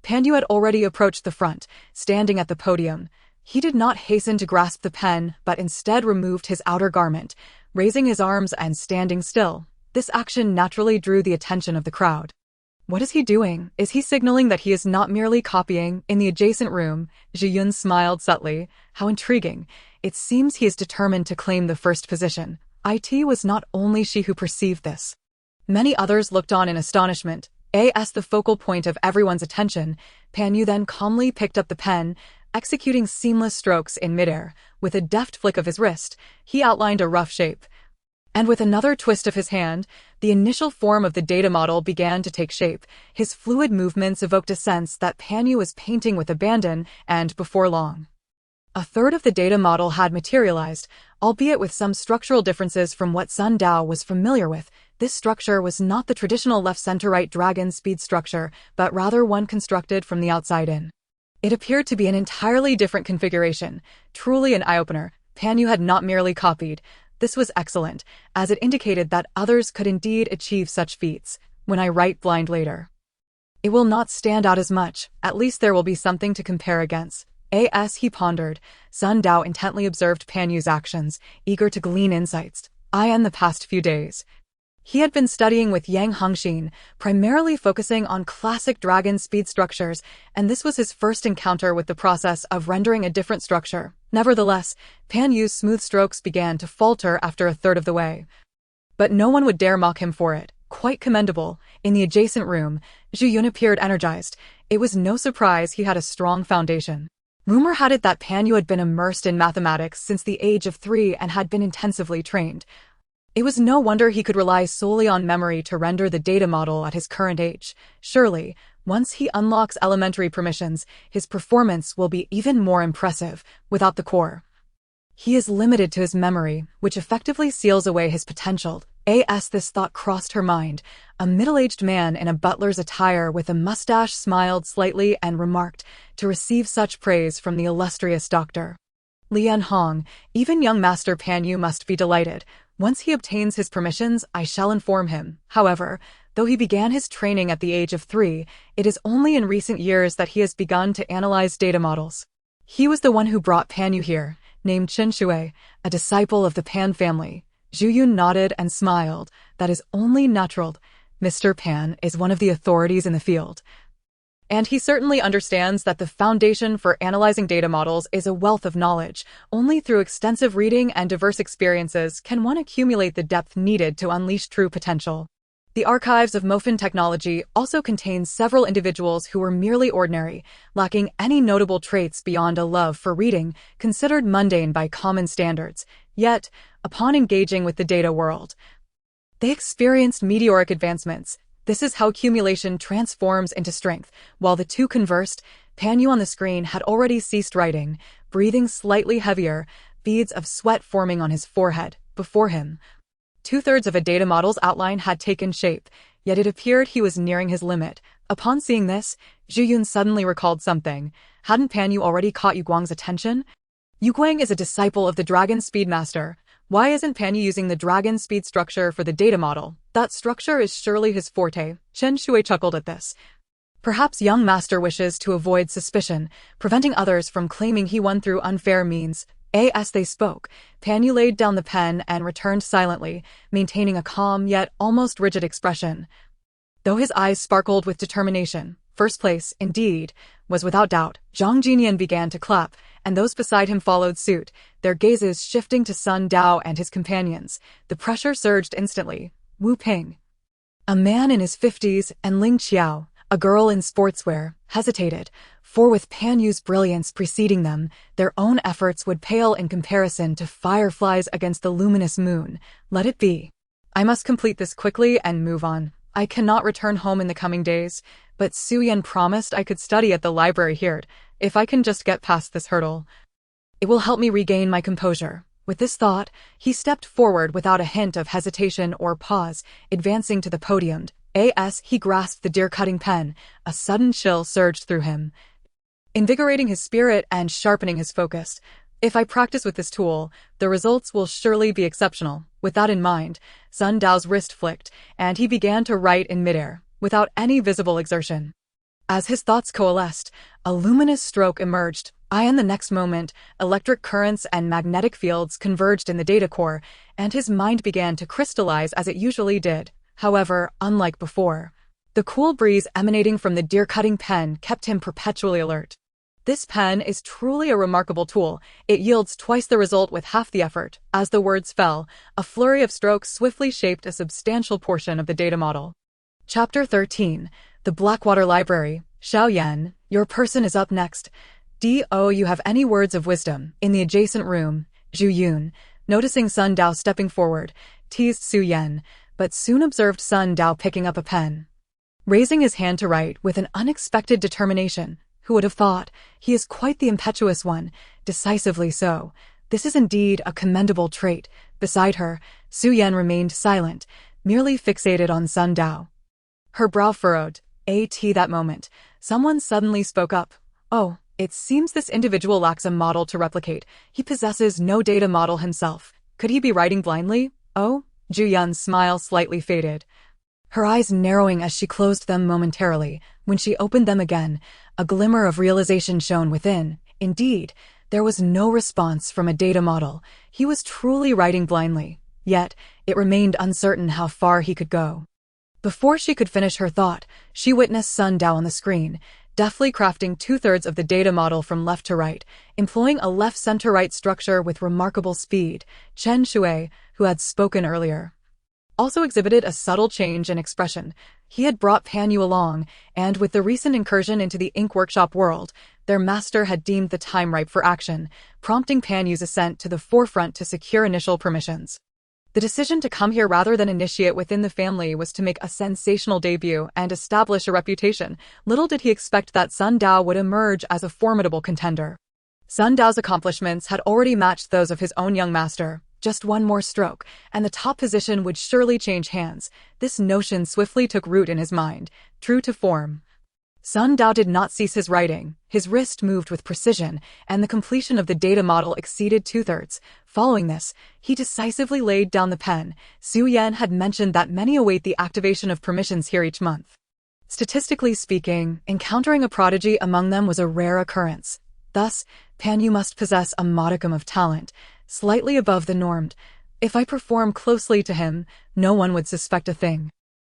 Pan Yu had already approached the front, standing at the podium. He did not hasten to grasp the pen, but instead removed his outer garment, raising his arms and standing still. This action naturally drew the attention of the crowd. What is he doing? Is he signaling that he is not merely copying? In the adjacent room, Zhu Yun smiled subtly. How intriguing. It seems he is determined to claim the first position. It was not only she who perceived this. Many others looked on in astonishment. As the focal point of everyone's attention, Pan Yu then calmly picked up the pen, executing seamless strokes in midair. With a deft flick of his wrist, he outlined a rough shape. And with another twist of his hand, the initial form of the data model began to take shape. His fluid movements evoked a sense that Pan Yu was painting with abandon, and before long, A third of the data model had materialized, albeit with some structural differences from what Sun Dao was familiar with. This structure was not the traditional left-center-right dragon speed structure, but rather one constructed from the outside in. It appeared to be an entirely different configuration, truly an eye-opener. Pan Yu had not merely copied. This was excellent, as it indicated that others could indeed achieve such feats. When I write blind later, it will not stand out as much. At least there will be something to compare against. As he pondered, Sun Dao intently observed Pan Yu's actions, eager to glean insights. In the past few days, he had been studying with Yang Hongxin, primarily focusing on classic dragon speed structures, and this was his first encounter with the process of rendering a different structure. Nevertheless, Pan Yu's smooth strokes began to falter after a third of the way. But no one would dare mock him for it. Quite commendable. In the adjacent room, Zhu Yun appeared energized. It was no surprise he had a strong foundation. Rumor had it that Pan Yu had been immersed in mathematics since the age of 3 and had been intensively trained. It was no wonder he could rely solely on memory to render the data model at his current age. Surely, once he unlocks elementary permissions, his performance will be even more impressive. Without the core, he is limited to his memory, which effectively seals away his potential. This thought crossed her mind. A middle-aged man in a butler's attire with a mustache smiled slightly and remarked, to receive such praise from the illustrious doctor Lian Hong, even young Master Pan Yu must be delighted. Once he obtains his permissions, I shall inform him. However, though he began his training at the age of 3, it is only in recent years that he has begun to analyze data models. He was the one who brought Pan Yu here, named Chen Shui, a disciple of the Pan family. Zhu Yun nodded and smiled. That is only natural. Mr. Pan is one of the authorities in the field, and he certainly understands that the foundation for analyzing data models is a wealth of knowledge. Only through extensive reading and diverse experiences can one accumulate the depth needed to unleash true potential. The archives of Mofin technology also contain several individuals who were merely ordinary, lacking any notable traits beyond a love for reading, considered mundane by common standards. Yet, upon engaging with the data world, they experienced meteoric advancements. This is how accumulation transforms into strength. While the two conversed, Pan Yu on the screen had already ceased writing, breathing slightly heavier, beads of sweat forming on his forehead. Before him, 2/3 of a data model's outline had taken shape, yet it appeared he was nearing his limit. Upon seeing this, Zhu Yun suddenly recalled something. Hadn't Pan Yu already caught Yu Guang's attention? Yu Guang is a disciple of the Dragon Speed Master. Why isn't Pan Yu using the Dragon Speed structure for the data model? That structure is surely his forte. Chen Shui chuckled at this. Perhaps young master wishes to avoid suspicion, preventing others from claiming he won through unfair means. As they spoke, Pan Yu laid down the pen and returned silently, maintaining a calm yet almost rigid expression. Though his eyes sparkled with determination, first place, indeed, was without doubt. Zhang Jinian began to clap, and those beside him followed suit, their gazes shifting to Sun Dao and his companions. The pressure surged instantly. Wu Ping, a man in his 50s, and Ling Qiao, a girl in sportswear, hesitated, for with Pan Yu's brilliance preceding them, their own efforts would pale in comparison to fireflies against the luminous moon. Let it be. I must complete this quickly and move on. I cannot return home in the coming days, but Su Yan promised I could study at the library here. If I can just get past this hurdle, it will help me regain my composure. With this thought, he stepped forward without a hint of hesitation or pause, advancing to the podium. As he grasped the deer-cutting pen, a sudden chill surged through him, invigorating his spirit and sharpening his focus. If I practice with this tool, the results will surely be exceptional. With that in mind, Sun Dao's wrist flicked, and he began to write in midair, without any visible exertion. As his thoughts coalesced, a luminous stroke emerged. In the next moment, electric currents and magnetic fields converged in the data core, and his mind began to crystallize as it usually did. However, unlike before, the cool breeze emanating from the deer-cutting pen kept him perpetually alert. This pen is truly a remarkable tool. It yields twice the result with half the effort. As the words fell, a flurry of strokes swiftly shaped a substantial portion of the data model. Chapter 13. The Blackwater Library. Xiao Yan, your person is up next. Do you have any words of wisdom? In the adjacent room, Zhu Yun, noticing Sun Dao stepping forward, teased Su Yan, but soon observed Sun Dao picking up a pen, raising his hand to write with an unexpected determination. Who would have thought? He is quite the impetuous one, decisively so. This is indeed a commendable trait. Beside her, Su Yan remained silent, merely fixated on Sun Dao. Her brow furrowed. That moment, someone suddenly spoke up. Oh, it seems this individual lacks a model to replicate. He possesses no data model himself. Could he be writing blindly? Oh? Zhu Yun's smile slightly faded, her eyes narrowing as she closed them momentarily. When she opened them again, a glimmer of realization shone within. Indeed, there was no response from a data model. He was truly writing blindly. Yet, it remained uncertain how far he could go. Before she could finish her thought, she witnessed Sun Dao on the screen, deftly crafting 2/3 of the data model from left to right, employing a left-center-right structure with remarkable speed. Chen Shui, who had spoken earlier, also exhibited a subtle change in expression. He had brought Pan Yu along, and with the recent incursion into the ink workshop world, their master had deemed the time ripe for action, prompting Pan Yu's ascent to the forefront to secure initial permissions. The decision to come here rather than initiate within the family was to make a sensational debut and establish a reputation. Little did he expect that Sun Dao would emerge as a formidable contender. Sun Dao's accomplishments had already matched those of his own young master. Just one more stroke, and the top position would surely change hands. This notion swiftly took root in his mind. True to form, Sun Dao did not cease his writing. His wrist moved with precision, and the completion of the data model exceeded 2/3. Following this, he decisively laid down the pen. Su Yan had mentioned that many await the activation of permissions here each month. Statistically speaking, encountering a prodigy among them was a rare occurrence. Thus, Pan Yu must possess a modicum of talent, slightly above the norm. If I perform closely to him, no one would suspect a thing.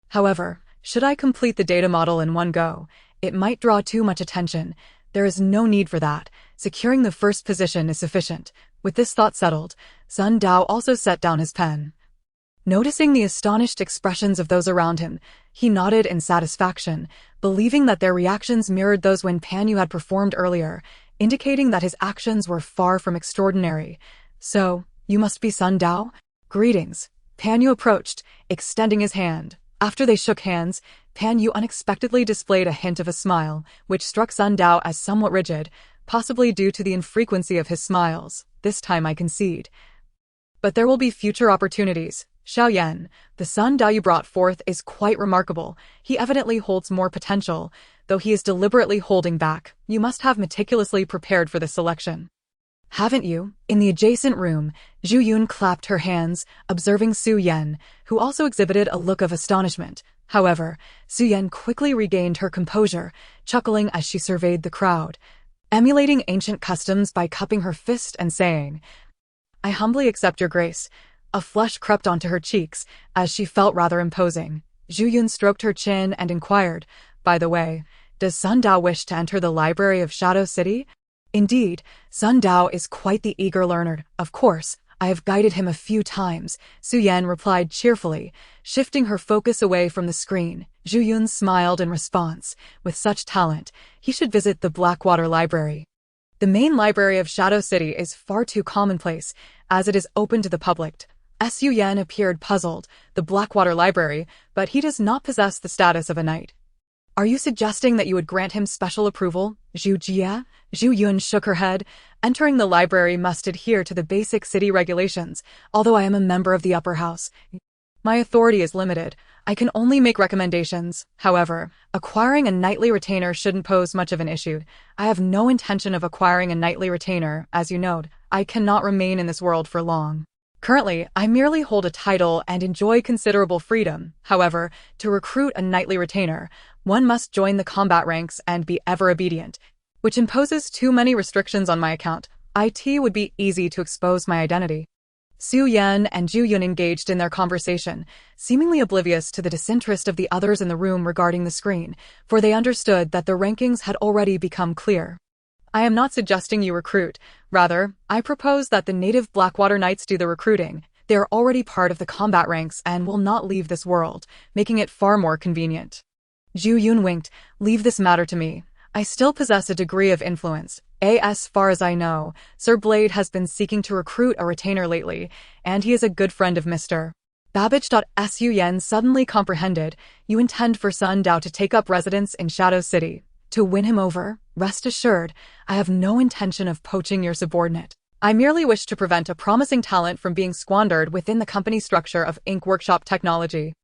However, should I complete the data model in one go, it might draw too much attention. There is no need for that. Securing the first position is sufficient. With this thought settled, Sun Dao also set down his pen. Noticing the astonished expressions of those around him, he nodded in satisfaction, believing that their reactions mirrored those when Pan Yu had performed earlier, indicating that his actions were far from extraordinary. So, you must be Sun Dao? Greetings. Pan Yu approached, extending his hand. After they shook hands, Pan Yu unexpectedly displayed a hint of a smile, which struck Sun Dao as somewhat rigid, possibly due to the infrequency of his smiles. This time I concede. But there will be future opportunities. Xiao Yan, the Sun Dao you brought forth is quite remarkable. He evidently holds more potential, though he is deliberately holding back. You must have meticulously prepared for this selection. Haven't you? In the adjacent room, Zhu Yun clapped her hands, observing Su Yan, who also exhibited a look of astonishment. However, Su Yan quickly regained her composure, chuckling as she surveyed the crowd, emulating ancient customs by cupping her fist and saying, I humbly accept your grace. A flush crept onto her cheeks, as she felt rather imposing. Zhu Yun stroked her chin and inquired, by the way, does Sun Dao wish to enter the library of Shadow City? Indeed, Sun Dao is quite the eager learner. Of course, I have guided him a few times, Su Yan replied cheerfully, shifting her focus away from the screen. Zhu Yun smiled in response. With such talent, he should visit the Blackwater Library. The main library of Shadow City is far too commonplace, as it is open to the public. Su Yan appeared puzzled. The Blackwater Library, but he does not possess the status of a knight. Are you suggesting that you would grant him special approval, Zhu Jia? Zhu Yun shook her head. Entering the library must adhere to the basic city regulations, although I am a member of the upper house. My authority is limited. I can only make recommendations. However, acquiring a knightly retainer shouldn't pose much of an issue. I have no intention of acquiring a knightly retainer, as you note. I cannot remain in this world for long. Currently, I merely hold a title and enjoy considerable freedom. However, to recruit a knightly retainer, one must join the combat ranks and be ever obedient, which imposes too many restrictions on my account. It would be easy to expose my identity. Su Yan and Zhu Yun engaged in their conversation, seemingly oblivious to the disinterest of the others in the room regarding the screen, for they understood that the rankings had already become clear. I am not suggesting you recruit. Rather, I propose that the native Blackwater Knights do the recruiting. They are already part of the combat ranks and will not leave this world, making it far more convenient. Zhu Yun winked. Leave this matter to me. I still possess a degree of influence. As far as I know, Sir Blade has been seeking to recruit a retainer lately, and he is a good friend of Mr. Babbage. Su Yan suddenly comprehended. You intend for Sun Dao to take up residence in Shadow City. To win him over? Rest assured, I have no intention of poaching your subordinate. I merely wish to prevent a promising talent from being squandered within the company structure of Ink Workshop Technology.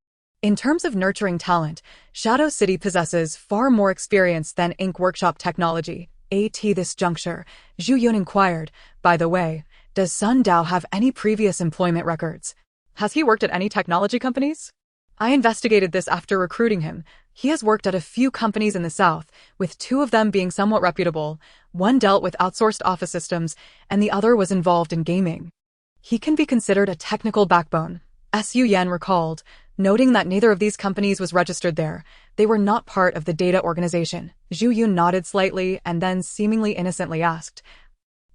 In terms of nurturing talent, Shadow City possesses far more experience than Ink Workshop Technology. At this juncture, Zhu Yun inquired, by the way, does Sun Dao have any previous employment records? Has he worked at any technology companies? I investigated this after recruiting him. He has worked at a few companies in the south, with 2 of them being somewhat reputable. One dealt with outsourced office systems, and the other was involved in gaming. He can be considered a technical backbone. Su Yan recalled, noting that neither of these companies was registered there. They were not part of the data organization. Zhu Yun nodded slightly and then seemingly innocently asked,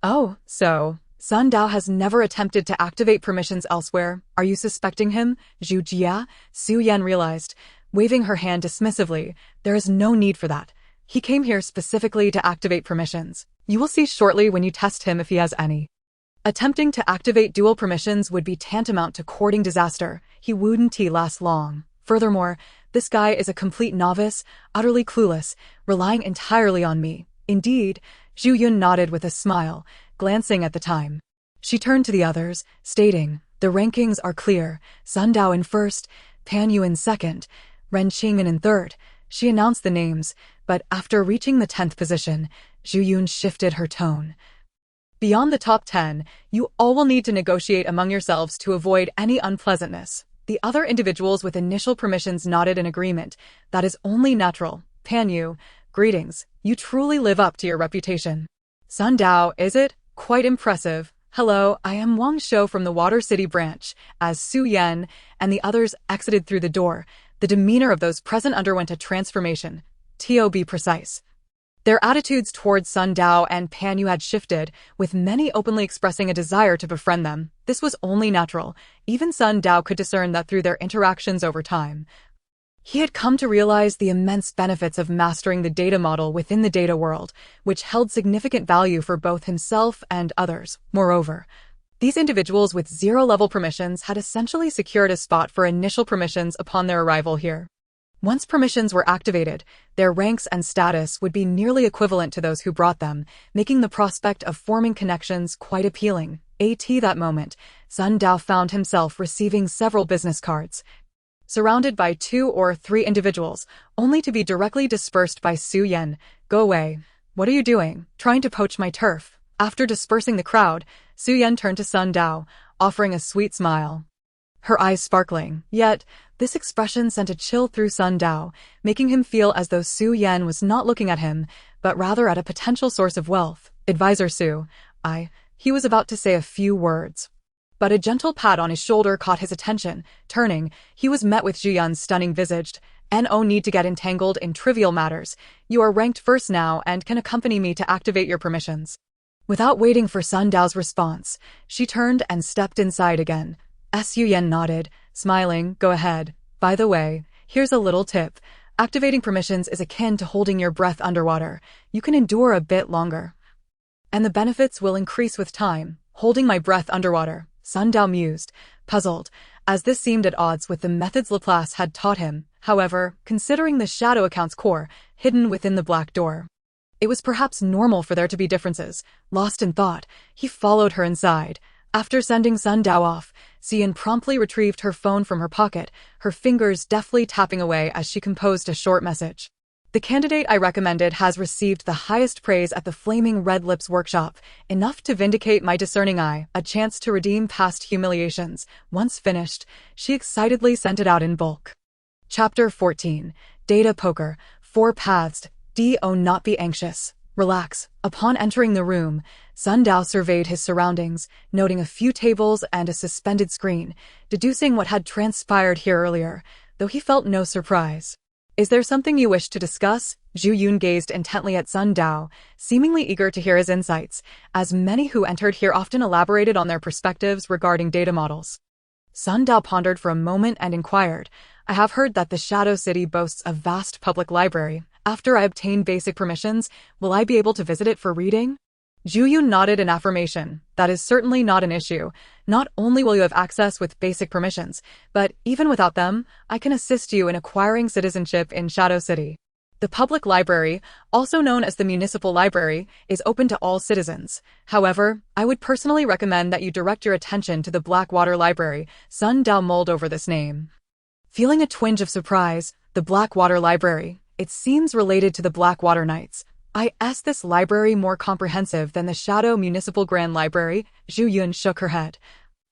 "Oh, so Sun Dao has never attempted to activate permissions elsewhere. Are you suspecting him?" Zhu Jia? Su Yan realized, waving her hand dismissively. There is no need for that. He came here specifically to activate permissions. You will see shortly when you test him if he has any. Attempting to activate dual permissions would be tantamount to courting disaster. He wouldn't last long. Furthermore, this guy is a complete novice, utterly clueless, relying entirely on me. Indeed, Zhu Yun nodded with a smile, glancing at the time. She turned to the others, stating, the rankings are clear. Sun Dao in first, Pan Yu in second, Ren Qingmin in third. She announced the names, but after reaching the 10th position, Zhu Yun shifted her tone. Beyond the top 10, you all will need to negotiate among yourselves to avoid any unpleasantness. The other individuals with initial permissions nodded in agreement. That is only natural. Pan Yu, greetings. You truly live up to your reputation. Sun Dao, is it? Quite impressive. Hello, I am Wang Shou from the Water City branch. As Su Yan and the others exited through the door, the demeanor of those present underwent a transformation. To be precise. Their attitudes towards Sun Dao and Pan Yu had shifted, with many openly expressing a desire to befriend them. This was only natural. Even Sun Dao could discern that through their interactions over time. He had come to realize the immense benefits of mastering the data model within the data world, which held significant value for both himself and others. Moreover, these individuals with 0-level permissions had essentially secured a spot for initial permissions upon their arrival here. Once permissions were activated, their ranks and status would be nearly equivalent to those who brought them, making the prospect of forming connections quite appealing. At that moment, Sun Dao found himself receiving several business cards, surrounded by 2 or 3 individuals, only to be directly dispersed by Su Yan. Go away. What are you doing? Trying to poach my turf. After dispersing the crowd, Su Yan turned to Sun Dao, offering a sweet smile. Her eyes sparkling, yet this expression sent a chill through Sun Dao, making him feel as though Su Yan was not looking at him, but rather at a potential source of wealth. Advisor Su, he was about to say a few words, but a gentle pat on his shoulder caught his attention. Turning, he was met with Zhu Yun's stunning visage. No need to get entangled in trivial matters. You are ranked first now and can accompany me to activate your permissions. Without waiting for Sun Dao's response, she turned and stepped inside again. Su Yan nodded, smiling. Go ahead. By the way, here's a little tip. Activating permissions is akin to holding your breath underwater. You can endure a bit longer, and the benefits will increase with time. Holding my breath underwater, Sun Dao mused, puzzled, as this seemed at odds with the methods Laplace had taught him. However, considering the shadow account's core, hidden within the black door, it was perhaps normal for there to be differences. Lost in thought, he followed her inside. After sending Sun Dao off, Xian promptly retrieved her phone from her pocket, her fingers deftly tapping away as she composed a short message. The candidate I recommended has received the highest praise at the Flaming Red Lips workshop, enough to vindicate my discerning eye, a chance to redeem past humiliations. Once finished, she excitedly sent it out in bulk. Chapter 14. Data Poker. 4 Paths. Do not be anxious. Relax. Upon entering the room, Sun Dao surveyed his surroundings, noting a few tables and a suspended screen, deducing what had transpired here earlier, though he felt no surprise. Is there something you wish to discuss? Zhu Yun gazed intently at Sun Dao, seemingly eager to hear his insights, as many who entered here often elaborated on their perspectives regarding data models. Sun Dao pondered for a moment and inquired, I have heard that the Shadow City boasts a vast public library. After I obtain basic permissions, will I be able to visit it for reading? Zhu Yun nodded in affirmation. That is certainly not an issue. Not only will you have access with basic permissions, but even without them, I can assist you in acquiring citizenship in Shadow City. The public library, also known as the municipal library, is open to all citizens. However, I would personally recommend that you direct your attention to the Blackwater Library. Sun Dao mulled over this name. Feeling a twinge of surprise, the Blackwater Library, it seems related to the Blackwater Knights. This library more comprehensive than the Shadow Municipal Grand Library? Zhu Yun shook her head.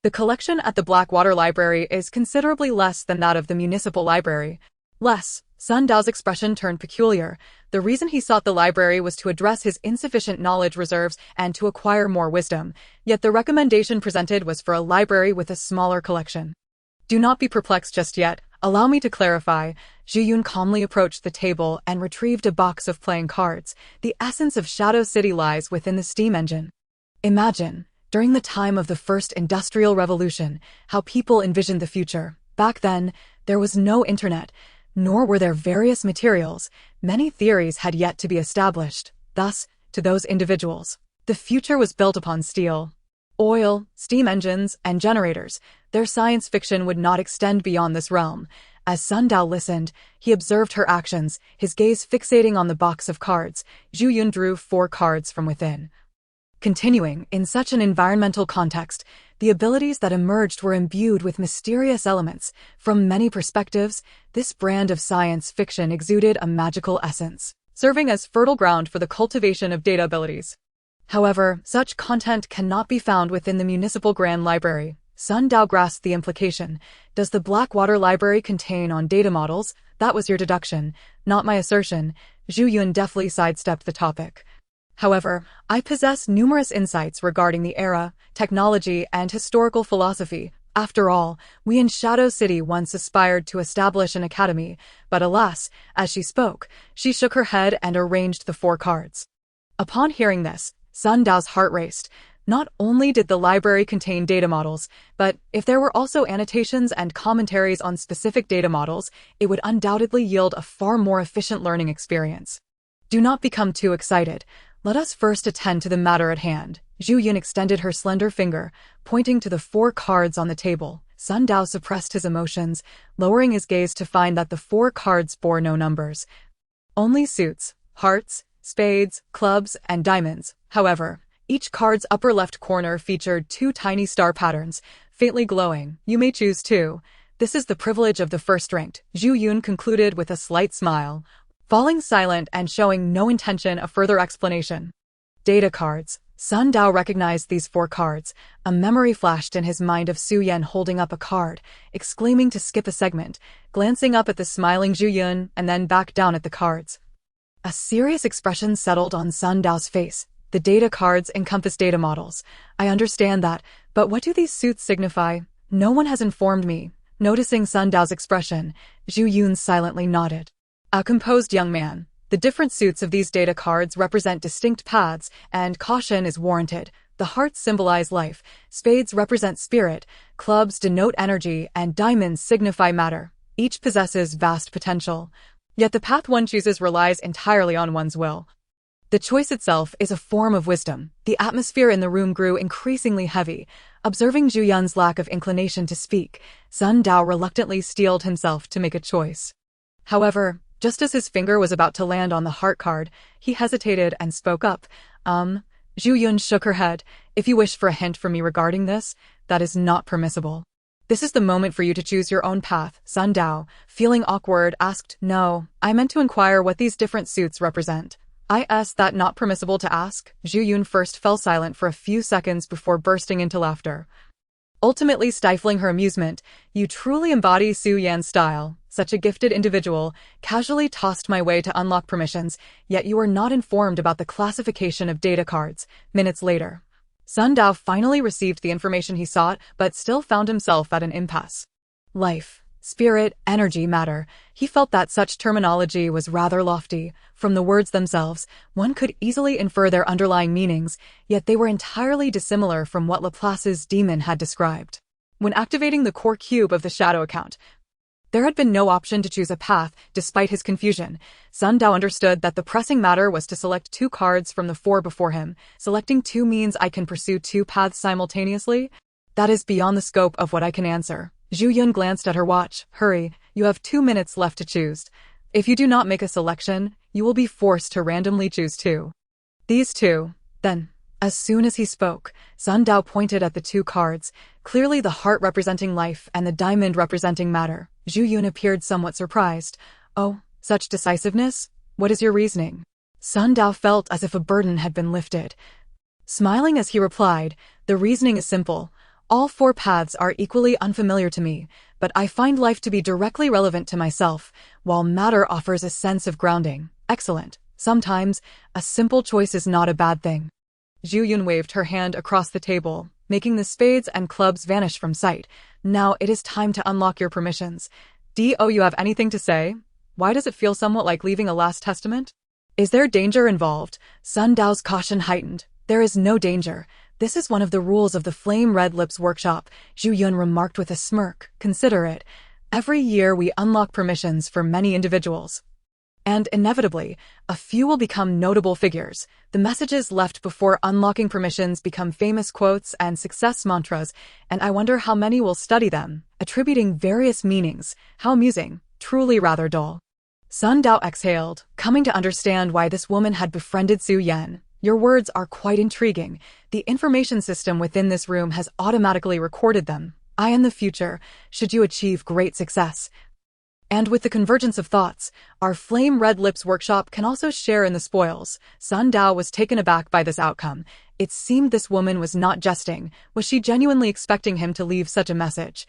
The collection at the Blackwater Library is considerably less than that of the municipal library. Less. Sun Dao's expression turned peculiar. The reason he sought the library was to address his insufficient knowledge reserves and to acquire more wisdom. Yet the recommendation presented was for a library with a smaller collection. Do not be perplexed just yet. Allow me to clarify. Zhu Yun calmly approached the table and retrieved a box of playing cards. The essence of Shadow City lies within the steam engine. Imagine, during the time of the first industrial revolution, how people envisioned the future. Back then, there was no internet, nor were there various materials. Many theories had yet to be established. Thus, to those individuals, the future was built upon steel, oil, steam engines, and generators. Their science fiction would not extend beyond this realm. As Sun Dao listened, he observed her actions, his gaze fixating on the box of cards. Zhu Yun drew 4 cards from within. Continuing, in such an environmental context, the abilities that emerged were imbued with mysterious elements. From many perspectives, this brand of science fiction exuded a magical essence, serving as fertile ground for the cultivation of data abilities. However, such content cannot be found within the Municipal Grand Library. Sun Dao grasped the implication. Does the Blackwater Library contain on data models? That was your deduction, not my assertion. Zhu Yun deftly sidestepped the topic. However, I possess numerous insights regarding the era, technology, and historical philosophy. After all, we in Shadow City once aspired to establish an academy, but alas, as she spoke, she shook her head and arranged the 4 cards. Upon hearing this, Sun Dao's heart raced. Not only did the library contain data models, but if there were also annotations and commentaries on specific data models, it would undoubtedly yield a far more efficient learning experience. Do not become too excited. Let us first attend to the matter at hand. Zhu Yun extended her slender finger, pointing to the 4 cards on the table. Sun Dao suppressed his emotions, lowering his gaze to find that the 4 cards bore no numbers. Only suits, hearts, spades, clubs, and diamonds. However, each card's upper left corner featured 2 tiny star patterns, faintly glowing. You may choose 2. This is the privilege of the first-ranked, Zhu Yun concluded with a slight smile, falling silent and showing no intention of further explanation. Data cards. Sun Dao recognized these 4 cards. A memory flashed in his mind of Su Yan holding up a card, exclaiming to skip a segment, glancing up at the smiling Zhu Yun and then back down at the cards. A serious expression settled on Sun Dao's face. The data cards encompass data models. I understand that, but what do these suits signify? No one has informed me. Noticing Sun Dao's expression, Zhu Yun silently nodded. A composed young man. The different suits of these data cards represent distinct paths, and caution is warranted. The hearts symbolize life, spades represent spirit, clubs denote energy, and diamonds signify matter. Each possesses vast potential. Yet the path one chooses relies entirely on one's will. The choice itself is a form of wisdom. The atmosphere in the room grew increasingly heavy. Observing Zhu Yun's lack of inclination to speak, Sun Dao reluctantly steeled himself to make a choice. However, just as his finger was about to land on the heart card, he hesitated and spoke up. Zhu Yun shook her head. If you wish for a hint from me regarding this, that is not permissible. This is the moment for you to choose your own path. Sun Dao, feeling awkward, asked, No, I meant to inquire what these different suits represent. Is that not permissible to ask? Zhu Yun first fell silent for a few seconds before bursting into laughter. Ultimately stifling her amusement, you truly embody Su Yan's style. Such a gifted individual, casually tossed my way to unlock permissions, yet you are not informed about the classification of data cards. Minutes later, Sun Dao finally received the information he sought, but still found himself at an impasse. Life, spirit, energy, matter. He felt that such terminology was rather lofty. From the words themselves, one could easily infer their underlying meanings, yet they were entirely dissimilar from what Laplace's demon had described. When activating the core cube of the shadow account, there had been no option to choose a path. Despite his confusion, Sun Dao understood that the pressing matter was to select 2 cards from the 4 before him. Selecting 2 means I can pursue 2 paths simultaneously? That is beyond the scope of what I can answer. Zhu Yun glanced at her watch. Hurry, you have 2 minutes left to choose. If you do not make a selection, you will be forced to randomly choose two. These two, then. As soon as he spoke, Sun Dao pointed at the two cards, clearly the heart representing life and the diamond representing matter. Zhu Yun appeared somewhat surprised. Oh, such decisiveness? What is your reasoning? Sun Dao felt as if a burden had been lifted. Smiling as he replied, the reasoning is simple. All four paths are equally unfamiliar to me, but I find life to be directly relevant to myself, while matter offers a sense of grounding. Excellent. Sometimes, a simple choice is not a bad thing. Zhu Yun waved her hand across the table, making the spades and clubs vanish from sight. Now it is time to unlock your permissions. Do you have anything to say? Why does it feel somewhat like leaving a last testament? Is there danger involved? Sun Dao's caution heightened. There is no danger. This is one of the rules of the Flame Red Lips workshop, Zhu Yun remarked with a smirk. Consider it. Every year we unlock permissions for many individuals. And inevitably, a few will become notable figures. The messages left before unlocking permissions become famous quotes and success mantras, and I wonder how many will study them, attributing various meanings. How amusing, truly rather dull. Sun Dao exhaled, coming to understand why this woman had befriended Su Yan. Your words are quite intriguing. The information system within this room has automatically recorded them. In the future, should you achieve great success. And with the convergence of thoughts, our Flame Red Lips workshop can also share in the spoils. Sun Dao was taken aback by this outcome. It seemed this woman was not jesting. Was she genuinely expecting him to leave such a message?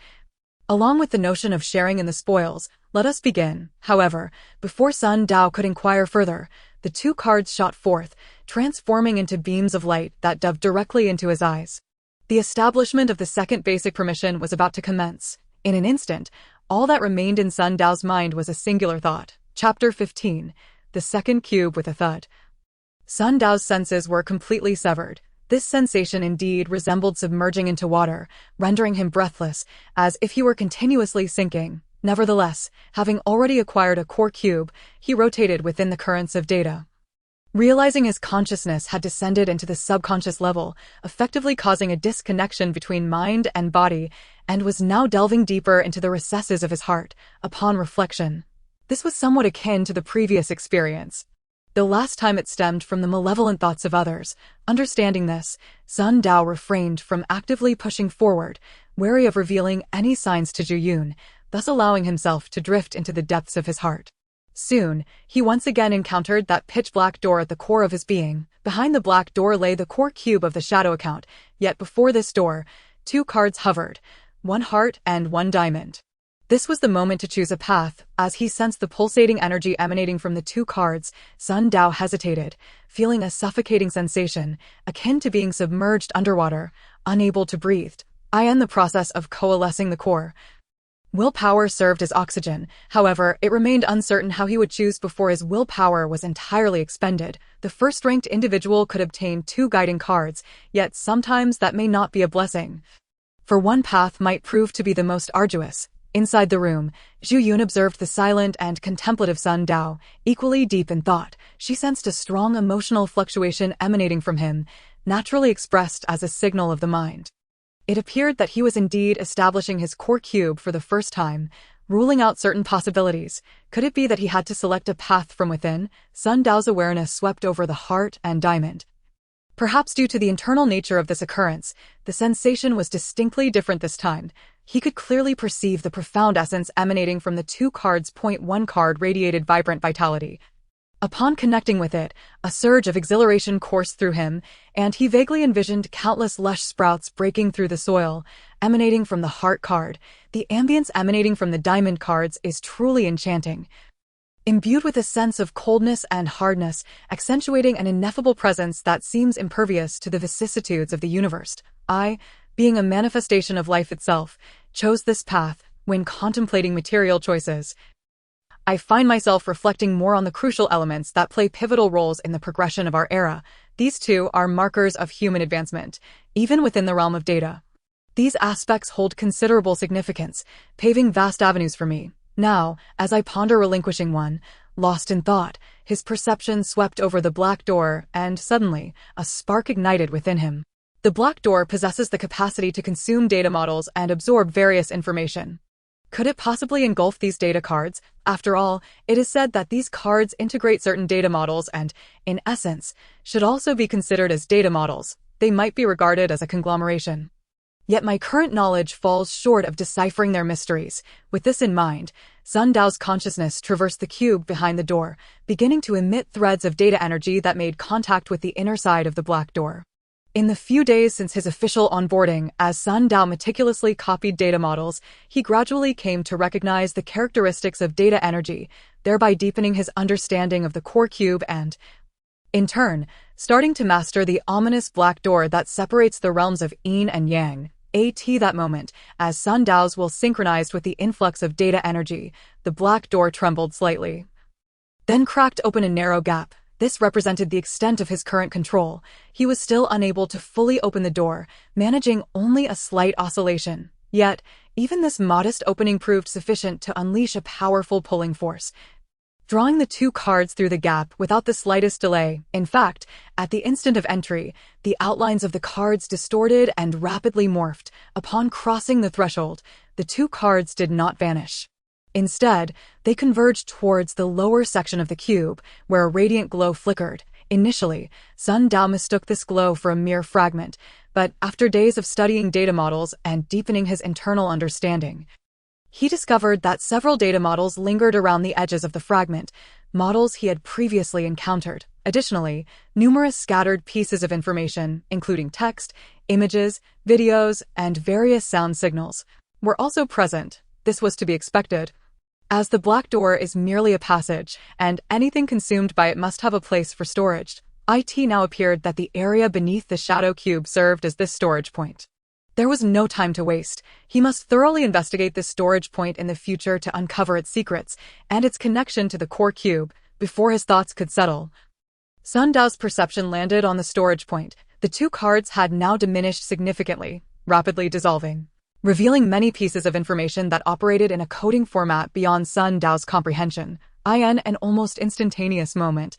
Along with the notion of sharing in the spoils, let us begin. However, before Sun Dao could inquire further, the two cards shot forth, transforming into beams of light that dove directly into his eyes. The establishment of the second basic permission was about to commence. In an instant, all that remained in Sun Dao's mind was a singular thought. Chapter 15. The second cube with a thud. Sun Dao's senses were completely severed. This sensation indeed resembled submerging into water, rendering him breathless, as if he were continuously sinking. Nevertheless, having already acquired a core cube, he rotated within the currents of data. Realizing his consciousness had descended into the subconscious level, effectively causing a disconnection between mind and body, and was now delving deeper into the recesses of his heart, upon reflection. This was somewhat akin to the previous experience. Though last time it stemmed from the malevolent thoughts of others. Understanding this, Sun Dao refrained from actively pushing forward, wary of revealing any signs to Zhu Yun, thus allowing himself to drift into the depths of his heart. Soon, he once again encountered that pitch-black door at the core of his being. Behind the black door lay the core cube of the shadow account, yet before this door, two cards hovered, one heart and one diamond. This was the moment to choose a path. As he sensed the pulsating energy emanating from the two cards, Sun Dao hesitated, feeling a suffocating sensation, akin to being submerged underwater, unable to breathe. In the process of coalescing the core, willpower served as oxygen. However, it remained uncertain how he would choose before his willpower was entirely expended. The first-ranked individual could obtain two guiding cards, yet sometimes that may not be a blessing. For one path might prove to be the most arduous. Inside the room, Zhu Yun observed the silent and contemplative Sun Dao, equally deep in thought. She sensed a strong emotional fluctuation emanating from him, naturally expressed as a signal of the mind. It appeared that he was indeed establishing his core cube for the first time, ruling out certain possibilities. Could it be that he had to select a path from within? Sun Dao's awareness swept over the heart and diamond. Perhaps due to the internal nature of this occurrence, the sensation was distinctly different this time. He could clearly perceive the profound essence emanating from the two cards. One card radiated vibrant vitality. Upon connecting with it, a surge of exhilaration coursed through him, and he vaguely envisioned countless lush sprouts breaking through the soil, emanating from the heart card. The ambience emanating from the diamond cards is truly enchanting. Imbued with a sense of coldness and hardness, accentuating an ineffable presence that seems impervious to the vicissitudes of the universe. I, being a manifestation of life itself, chose this path when contemplating material choices. I find myself reflecting more on the crucial elements that play pivotal roles in the progression of our era. These two are markers of human advancement, even within the realm of data. These aspects hold considerable significance, paving vast avenues for me. Now, as I ponder relinquishing one, lost in thought, his perception swept over the black door, and suddenly, a spark ignited within him. The black door possesses the capacity to consume data models and absorb various information. Could it possibly engulf these data cards? After all, it is said that these cards integrate certain data models and, in essence, should also be considered as data models. They might be regarded as a conglomeration. Yet my current knowledge falls short of deciphering their mysteries. With this in mind, Sun Dao's consciousness traversed the cube behind the door, beginning to emit threads of data energy that made contact with the inner side of the black door. In the few days since his official onboarding, as Sun Dao meticulously copied data models, he gradually came to recognize the characteristics of data energy, thereby deepening his understanding of the core cube and, in turn, starting to master the ominous black door that separates the realms of yin and yang. That moment, as Sun Dao's will synchronized with the influx of data energy, the black door trembled slightly, then cracked open a narrow gap. This represented the extent of his current control. He was still unable to fully open the door, managing only a slight oscillation. Yet, even this modest opening proved sufficient to unleash a powerful pulling force, drawing the two cards through the gap without the slightest delay. In fact, at the instant of entry, the outlines of the cards distorted and rapidly morphed. Upon crossing the threshold, the two cards did not vanish. Instead, they converged towards the lower section of the cube, where a radiant glow flickered. Initially, Sun Dao mistook this glow for a mere fragment, but after days of studying data models and deepening his internal understanding, he discovered that several data models lingered around the edges of the fragment, models he had previously encountered. Additionally, numerous scattered pieces of information, including text, images, videos, and various sound signals, were also present. This was to be expected, as the black door is merely a passage, and anything consumed by it must have a place for storage. It now appeared that the area beneath the shadow cube served as this storage point. There was no time to waste. He must thoroughly investigate this storage point in the future to uncover its secrets and its connection to the core cube before his thoughts could settle. Sun Dao's perception landed on the storage point. The two cards had now diminished significantly, rapidly dissolving, revealing many pieces of information that operated in a coding format beyond Sun Dao's comprehension. In an almost instantaneous moment,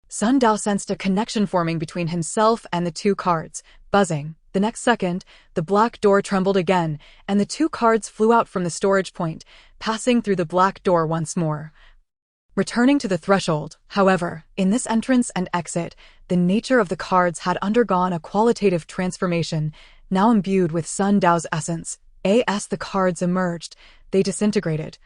Sun Dao sensed a connection forming between himself and the two cards, buzzing. The next second, the black door trembled again, and the two cards flew out from the storage point, passing through the black door once more. Returning to the threshold, however, in this entrance and exit, the nature of the cards had undergone a qualitative transformation, now imbued with Sun Dao's essence. As the cards emerged, they disintegrated,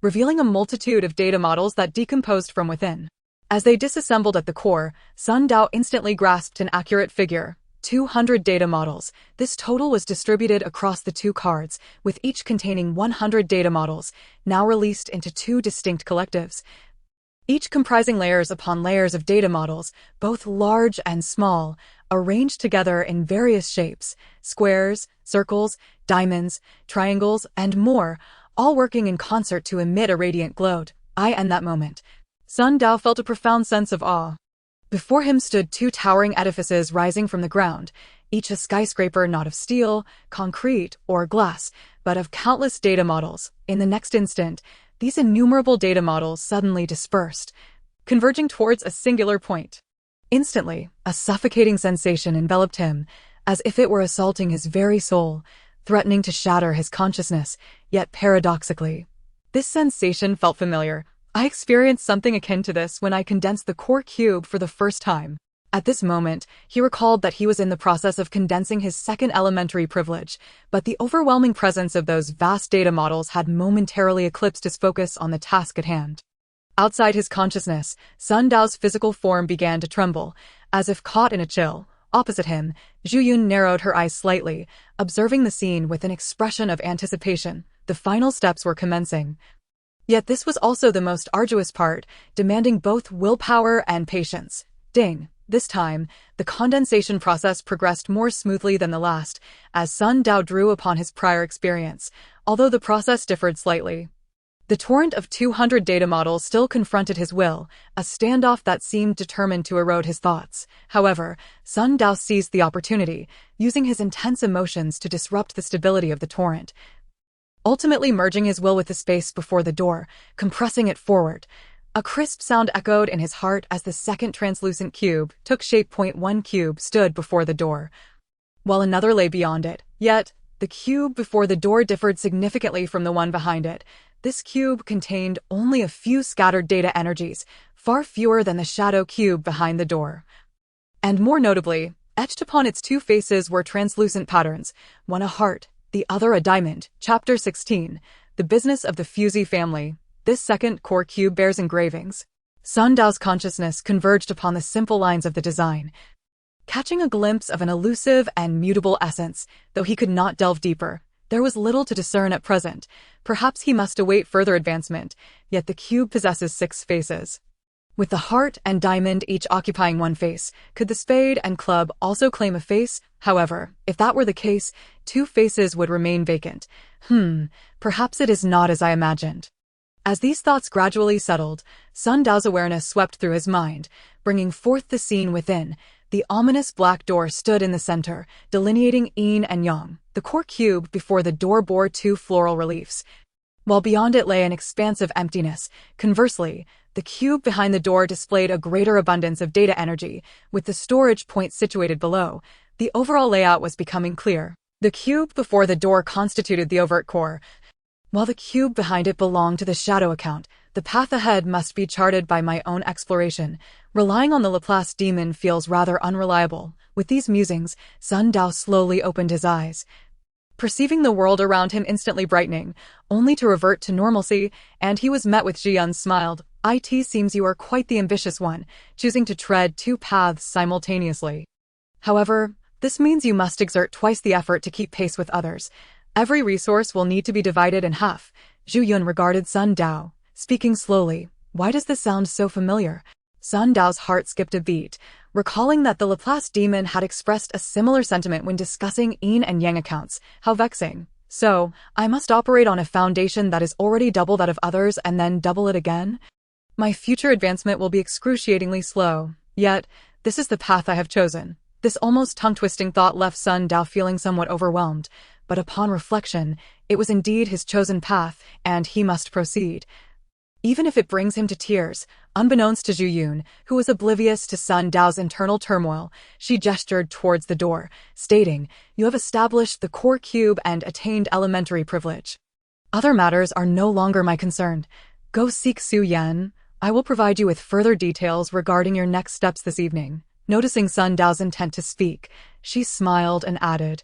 revealing a multitude of data models that decomposed from within. As they disassembled at the core, Sun Dao instantly grasped an accurate figure: 200 data models. This total was distributed across the two cards, with each containing 100 data models, now released into two distinct collectives, each comprising layers upon layers of data models, both large and small, arranged together in various shapes: squares, circles, diamonds, triangles, and more, all working in concert to emit a radiant glow. In that moment, Sun Dao felt a profound sense of awe. Before him stood two towering edifices rising from the ground, each a skyscraper not of steel, concrete, or glass, but of countless data models. In the next instant, these innumerable data models suddenly dispersed, converging towards a singular point. Instantly, a suffocating sensation enveloped him, as if it were assaulting his very soul, threatening to shatter his consciousness. Yet paradoxically, this sensation felt familiar. I experienced something akin to this when I condensed the core cube for the first time. At this moment, he recalled that he was in the process of condensing his second elementary privilege, but the overwhelming presence of those vast data models had momentarily eclipsed his focus on the task at hand. Outside his consciousness, Sun Dao's physical form began to tremble, as if caught in a chill. Opposite him, Zhu Yun narrowed her eyes slightly, observing the scene with an expression of anticipation. The final steps were commencing. Yet this was also the most arduous part, demanding both willpower and patience. Ding! This time, the condensation process progressed more smoothly than the last, as Sun Dao drew upon his prior experience, although the process differed slightly. The torrent of 200 data models still confronted his will, a standoff that seemed determined to erode his thoughts. However, Sun Dao seized the opportunity, using his intense emotions to disrupt the stability of the torrent, ultimately merging his will with the space before the door, compressing it forward. A crisp sound echoed in his heart as the second translucent cube took shape. One cube stood before the door, while another lay beyond it. Yet, The cube before the door differed significantly from the one behind it. This cube contained only a few scattered data energies, far fewer than the shadow cube behind the door. And more notably, etched upon its two faces were translucent patterns, one a heart, the other a diamond. Chapter 16. The Business of the Fusey Family. This second core cube bears engravings. Sun Dao's consciousness converged upon the simple lines of the design, catching a glimpse of an elusive and mutable essence. Though he could not delve deeper, there was little to discern at present. Perhaps he must await further advancement, yet the cube possesses 6 faces, with the heart and diamond each occupying one face. Could the spade and club also claim a face? However, if that were the case, 2 faces would remain vacant. Perhaps it is not as I imagined. As these thoughts gradually settled, Sun Dao's awareness swept through his mind, bringing forth the scene within. The ominous black door stood in the center, delineating yin and yang. The core cube before the door bore 2 floral reliefs, while beyond it lay an expanse of emptiness. Conversely, the cube behind the door displayed a greater abundance of data energy, with the storage point situated below. The overall layout was becoming clear. The cube before the door constituted the overt core, while the cube behind it belonged to the shadow account. The path ahead must be charted by my own exploration. Relying on the Laplace demon feels rather unreliable. With these musings, Sun Dao slowly opened his eyes, perceiving the world around him instantly brightening, only to revert to normalcy, and he was met with Jian's smiled. "It seems you are quite the ambitious one, choosing to tread 2 paths simultaneously. However, this means you must exert twice the effort to keep pace with others. Every resource will need to be divided in half." Zhu Yun regarded Sun Dao, speaking slowly. "Why does this sound so familiar?" Sun Dao's heart skipped a beat, recalling that the Laplace demon had expressed a similar sentiment when discussing yin and yang accounts. How vexing. So, I must operate on a foundation that is already double that of others and then double it again? My future advancement will be excruciatingly slow. Yet, this is the path I have chosen. This almost tongue-twisting thought left Sun Dao feeling somewhat overwhelmed, but upon reflection, it was indeed his chosen path, and he must proceed, even if it brings him to tears. Unbeknownst to Zhu Yun, who was oblivious to Sun Dao's internal turmoil, she gestured towards the door, stating, "You have established the core cube and attained elementary privilege. Other matters are no longer my concern. Go seek Su Yan. I will provide you with further details regarding your next steps this evening." Noticing Sun Dao's intent to speak, she smiled and added,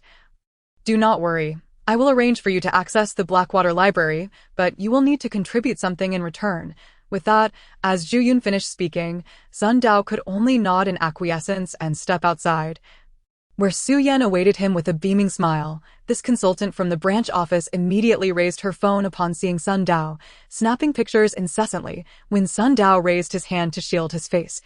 "Do not worry. I will arrange for you to access the Blackwater Library, but you will need to contribute something in return." With that, as Zhu Yun finished speaking, Sun Dao could only nod in acquiescence and step outside, where Su Yan awaited him with a beaming smile. This consultant from the branch office immediately raised her phone upon seeing Sun Dao, snapping pictures incessantly. When Sun Dao raised his hand to shield his face,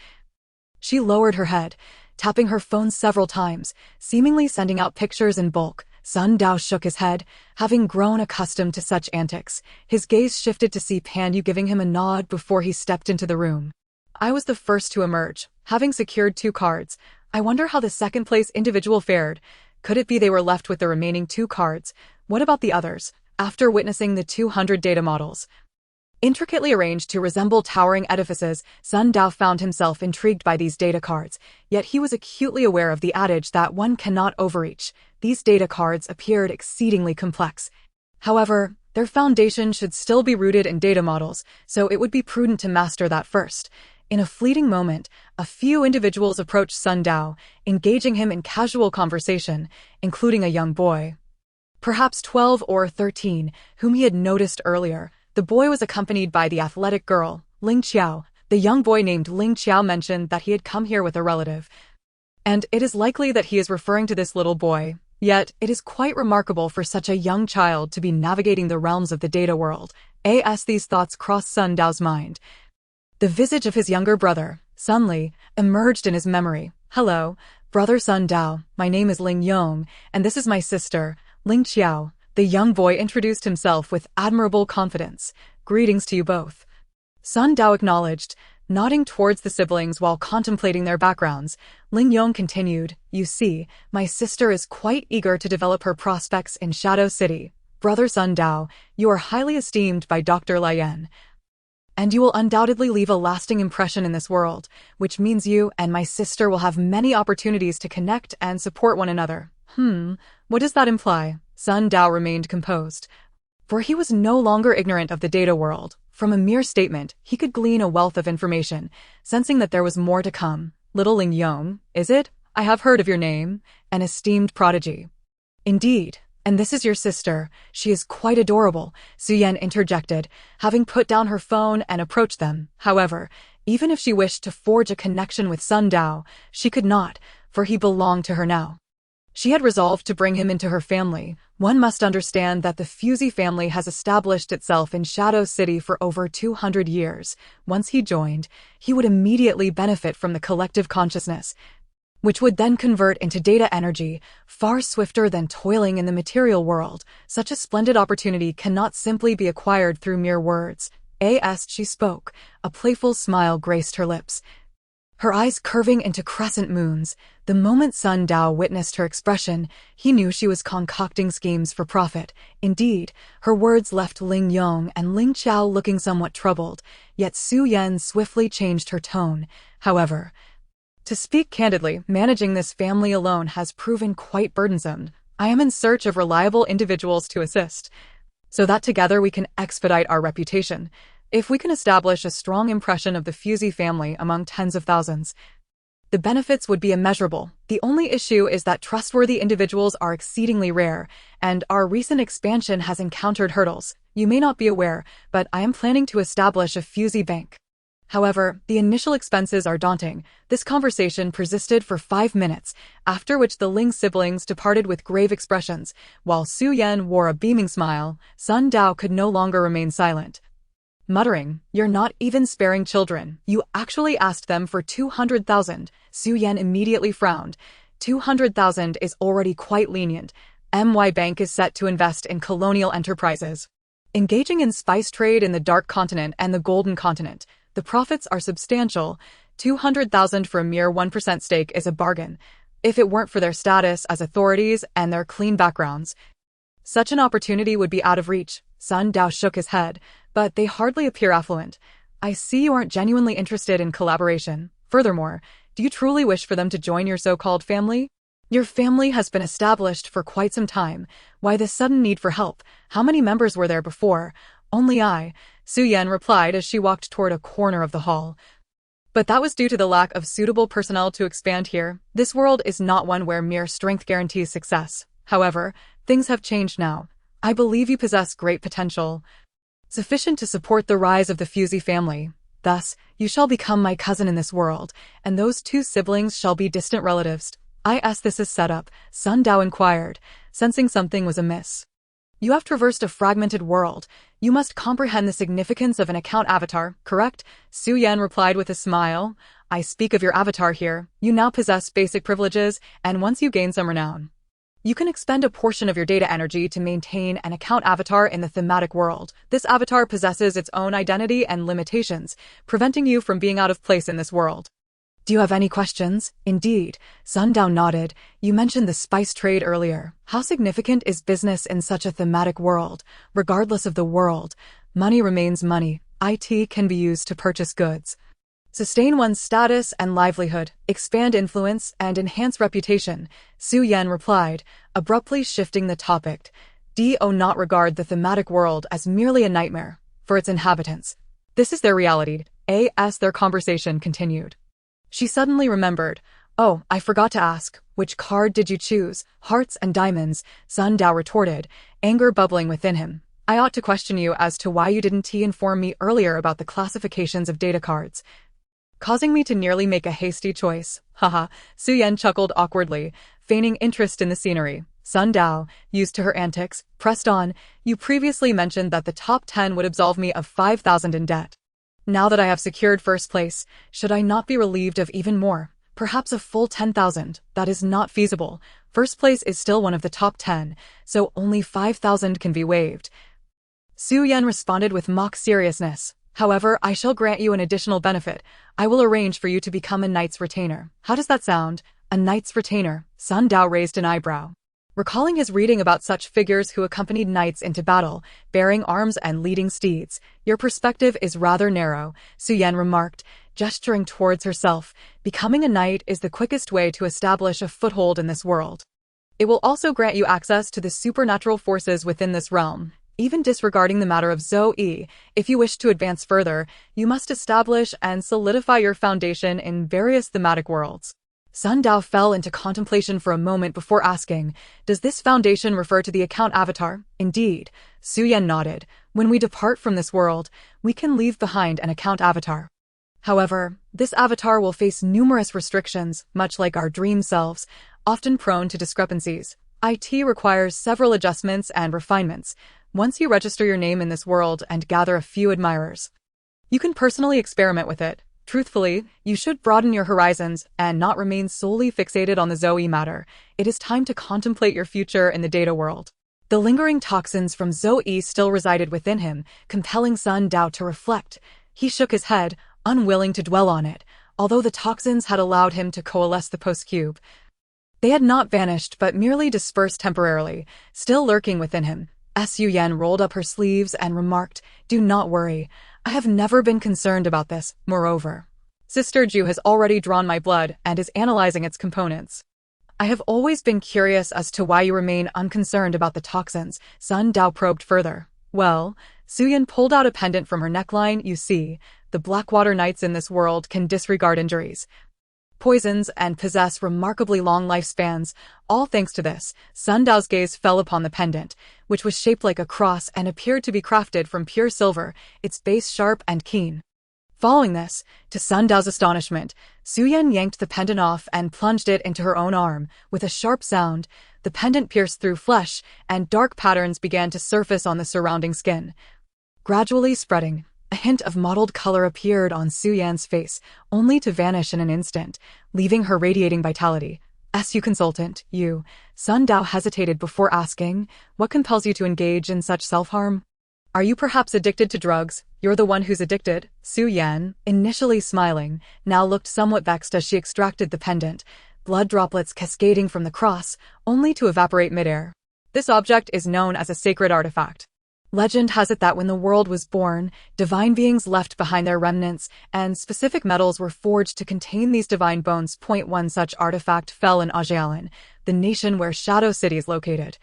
she lowered her head, tapping her phone several times, seemingly sending out pictures in bulk. Sun Dao shook his head, having grown accustomed to such antics. His gaze shifted to see Pan Yu giving him a nod before he stepped into the room. "I was the first to emerge, having secured 2 cards. I wonder how the second-place individual fared. Could it be they were left with the remaining 2 cards? What about the others?" After witnessing the 200 data models, intricately arranged to resemble towering edifices, Sun Dao found himself intrigued by these data cards, yet he was acutely aware of the adage that one cannot overreach. These data cards appeared exceedingly complex. However, their foundation should still be rooted in data models, so it would be prudent to master that first. In a fleeting moment, a few individuals approached Sun Dao, engaging him in casual conversation, including a young boy, perhaps 12 or 13, whom he had noticed earlier. The boy was accompanied by the athletic girl, Ling Qiao. The young boy named Ling Qiao mentioned that he had come here with a relative, and it is likely that he is referring to this little boy. Yet, it is quite remarkable for such a young child to be navigating the realms of the data world. As these thoughts crossed Sun Dao's mind, the visage of his younger brother, Sun Li, emerged in his memory. "Hello, brother Sun Dao. My name is Ling Yong, and this is my sister, Ling Qiao." The young boy introduced himself with admirable confidence. "Greetings to you both." Sun Dao acknowledged, nodding towards the siblings while contemplating their backgrounds. Ling Yong continued, "You see, my sister is quite eager to develop her prospects in Shadow City. Brother Sun Dao, you are highly esteemed by Dr. Lian, and you will undoubtedly leave a lasting impression in this world, which means you and my sister will have many opportunities to connect and support one another." What does that imply?" Sun Dao remained composed, for he was no longer ignorant of the data world. From a mere statement, he could glean a wealth of information, sensing that there was more to come. Little Ling Yong, is it? I have heard of your name, an esteemed prodigy. Indeed, and this is your sister. She is quite adorable, Su Yan interjected, having put down her phone and approached them. However, even if she wished to forge a connection with Sun Dao, she could not, for he belonged to her now. She had resolved to bring him into her family. One must understand that the Fusey family has established itself in Shadow City for over 200 years. Once he joined, he would immediately benefit from the collective consciousness, which would then convert into data energy, far swifter than toiling in the material world. Such a splendid opportunity cannot simply be acquired through mere words. As she spoke, a playful smile graced her lips, her eyes curving into crescent moons. The moment Sun Dao witnessed her expression, he knew she was concocting schemes for profit. Indeed, her words left Ling Yong and Ling Chao looking somewhat troubled, yet Su Yan swiftly changed her tone. However, to speak candidly, managing this family alone has proven quite burdensome. I am in search of reliable individuals to assist, so that together we can expedite our reputation. If we can establish a strong impression of the Fusey family among tens of thousands, the benefits would be immeasurable. The only issue is that trustworthy individuals are exceedingly rare, and our recent expansion has encountered hurdles. You may not be aware, but I am planning to establish a Fusey bank. However, the initial expenses are daunting. This conversation persisted for 5 minutes, after which the Ling siblings departed with grave expressions. While Su Yan wore a beaming smile, Sun Dao could no longer remain silent. Muttering, "You're not even sparing children. You actually asked them for 200,000. Su Yan immediately frowned. 200,000 is already quite lenient. My Bank is set to invest in colonial enterprises, engaging in spice trade in the Dark Continent and the Golden Continent. The profits are substantial. 200,000 for a mere 1% stake is a bargain. If it weren't for their status as authorities and their clean backgrounds, such an opportunity would be out of reach." Sun Dao shook his head, "But they hardly appear affluent. I see you aren't genuinely interested in collaboration. Furthermore, do you truly wish for them to join your so-called family? Your family has been established for quite some time. Why this sudden need for help? How many members were there before?" "Only I," Su Yan replied as she walked toward a corner of the hall. "But that was due to the lack of suitable personnel to expand here. This world is not one where mere strength guarantees success. However, things have changed now. I believe you possess great potential, sufficient to support the rise of the Fusey family. Thus, you shall become my cousin in this world, and those 2 siblings shall be distant relatives." This is set up, Sun Dao inquired, sensing something was amiss. "You have traversed a fragmented world. You must comprehend the significance of an account avatar, correct?" Su Yan replied with a smile. "I speak of your avatar here. You now possess basic privileges, and once you gain some renown, you can expend a portion of your data energy to maintain an account avatar in the thematic world. This avatar possesses its own identity and limitations, preventing you from being out of place in this world. Do you have any questions?" "Indeed," Sun Dao nodded. "You mentioned the spice trade earlier. How significant is business in such a thematic world? Regardless of the world, money remains money. It can be used to purchase goods, sustain one's status and livelihood, expand influence, and enhance reputation," Su Yan replied, abruptly shifting the topic. "Do not regard the thematic world as merely a nightmare for its inhabitants. This is their reality." As their conversation continued, she suddenly remembered. "Oh, I forgot to ask, which card did you choose? Hearts and diamonds," Sun Dao retorted, anger bubbling within him. "I ought to question you as to why you didn't inform me earlier about the classifications of data cards, causing me to nearly make a hasty choice." Haha, Su Yan chuckled awkwardly, feigning interest in the scenery. Sun Dao, used to her antics, pressed on. "You previously mentioned that the top 10 would absolve me of 5,000 in debt. Now that I have secured first place, should I not be relieved of even more? Perhaps a full 10,000. That is not feasible. First place is still one of the top 10, so only 5,000 can be waived." Su Yan responded with mock seriousness. "However, I shall grant you an additional benefit. I will arrange for you to become a knight's retainer. How does that sound?" "A knight's retainer?" Sun Dao raised an eyebrow, recalling his reading about such figures who accompanied knights into battle, bearing arms and leading steeds. "Your perspective is rather narrow," Su Yan remarked, gesturing towards herself. "Becoming a knight is the quickest way to establish a foothold in this world. It will also grant you access to the supernatural forces within this realm. Even disregarding the matter of Zoe, if you wish to advance further, you must establish and solidify your foundation in various thematic worlds. Sun Dao fell into contemplation for a moment before asking, "Does this foundation refer to the account avatar?" "Indeed," Su Yan nodded. "When we depart from this world, we can leave behind an account avatar. However, this avatar will face numerous restrictions, much like our dream selves, often prone to discrepancies. IT requires several adjustments and refinements. Once you register your name in this world and gather a few admirers, you can personally experiment with it. Truthfully, you should broaden your horizons and not remain solely fixated on the Zoe matter. It is time to contemplate your future in the data world." The lingering toxins from Zoe still resided within him, compelling Sun Dao to reflect. He shook his head, unwilling to dwell on it, although the toxins had allowed him to coalesce the post-cube. They had not vanished but merely dispersed temporarily, still lurking within him. Su Yan rolled up her sleeves and remarked, "Do not worry. I have never been concerned about this. Moreover, Sister Ju has already drawn my blood and is analyzing its components. I have always been curious as to why you remain unconcerned about the toxins." Sun Dao probed further. "Well," Su Yan pulled out a pendant from her neckline. "You see, the Blackwater Knights in this world can disregard injuries, poisons, and possess remarkably long lifespans. All thanks to this." Sun Dao's gaze fell upon the pendant, which was shaped like a cross and appeared to be crafted from pure silver, its base sharp and keen. Following this, to Sun Dao's astonishment, Su Yan yanked the pendant off and plunged it into her own arm. With a sharp sound, the pendant pierced through flesh, and dark patterns began to surface on the surrounding skin. Gradually spreading, a hint of mottled color appeared on Su Yan's face, only to vanish in an instant, leaving her radiating vitality. "SU consultant, you." Sun Dao hesitated before asking, "What compels you to engage in such self-harm? Are you perhaps addicted to drugs?" "You're the one who's addicted." Su Yan, initially smiling, now looked somewhat vexed as she extracted the pendant, blood droplets cascading from the cross, only to evaporate midair. "This object is known as a sacred artifact. Legend has it that when the world was born, divine beings left behind their remnants, and specific metals were forged to contain these divine bones. One such artifact fell in Ajialan, the nation where Shadow City is located.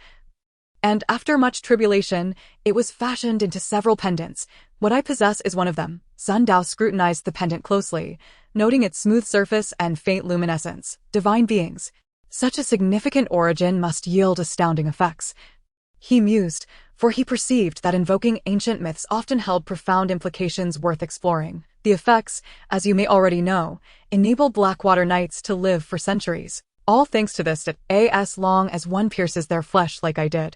And after much tribulation, it was fashioned into several pendants. What I possess is one of them." Sun Dao scrutinized the pendant closely, noting its smooth surface and faint luminescence. Divine beings. Such a significant origin must yield astounding effects. He mused, for he perceived that invoking ancient myths often held profound implications worth exploring. The effects, as you may already know, enable Blackwater Knights to live for centuries. All thanks to this that as long as one pierces their flesh like I did.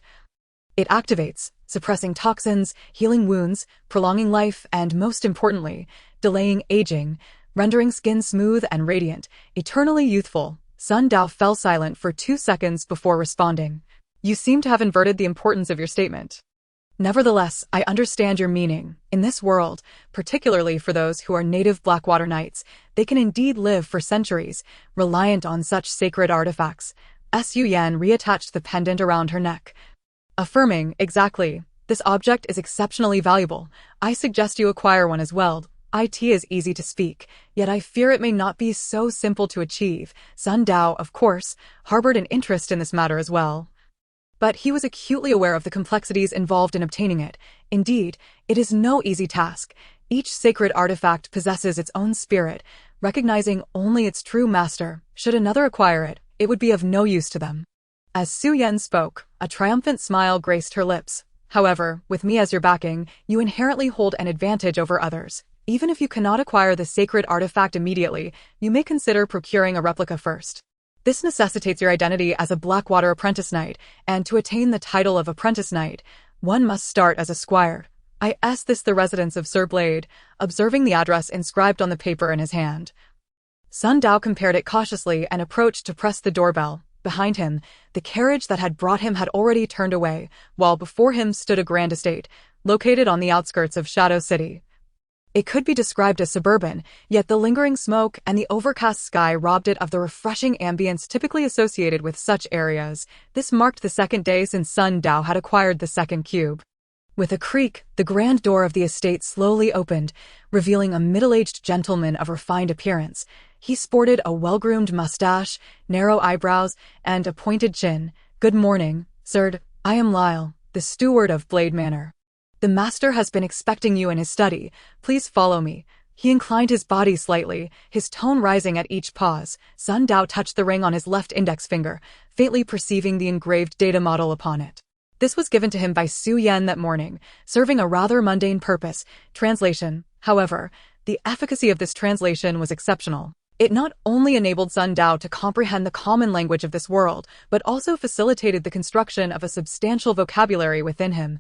It activates, suppressing toxins, healing wounds, prolonging life, and most importantly, delaying aging, rendering skin smooth and radiant, eternally youthful. Sun Dao fell silent for 2 seconds before responding. "You seem to have inverted the importance of your statement. Nevertheless, I understand your meaning. In this world, particularly for those who are native Blackwater Knights, they can indeed live for centuries, reliant on such sacred artifacts." Su Yan reattached the pendant around her neck, affirming, "Exactly. This object is exceptionally valuable. I suggest you acquire one as well. It is easy to speak, yet I fear it may not be so simple to achieve." Sun Dao, of course, harbored an interest in this matter as well, but he was acutely aware of the complexities involved in obtaining it. Indeed, it is no easy task. Each sacred artifact possesses its own spirit, recognizing only its true master. Should another acquire it, it would be of no use to them. As Su Yan spoke, a triumphant smile graced her lips. "However, with me as your backing, you inherently hold an advantage over others. Even if you cannot acquire the sacred artifact immediately, you may consider procuring a replica first. This necessitates your identity as a Blackwater Apprentice Knight, and to attain the title of Apprentice Knight, one must start as a squire. This the residence of Sir Blade," observing the address inscribed on the paper in his hand. Sun Dao compared it cautiously and approached to press the doorbell. Behind him, the carriage that had brought him had already turned away, while before him stood a grand estate, located on the outskirts of Shadow City. It could be described as suburban, yet the lingering smoke and the overcast sky robbed it of the refreshing ambience typically associated with such areas. This marked the second day since Sun Dao had acquired the second cube. With a creak, the grand door of the estate slowly opened, revealing a middle-aged gentleman of refined appearance. He sported a well-groomed mustache, narrow eyebrows, and a pointed chin. Good morning, sir. I am Lyle, the steward of Blade Manor. The master has been expecting you in his study. Please follow me. He inclined his body slightly, his tone rising at each pause. Sun Dao touched the ring on his left index finger, faintly perceiving the engraved data model upon it. This was given to him by Su Yan that morning, serving a rather mundane purpose. Translation. However, the efficacy of this translation was exceptional. It not only enabled Sun Dao to comprehend the common language of this world, but also facilitated the construction of a substantial vocabulary within him,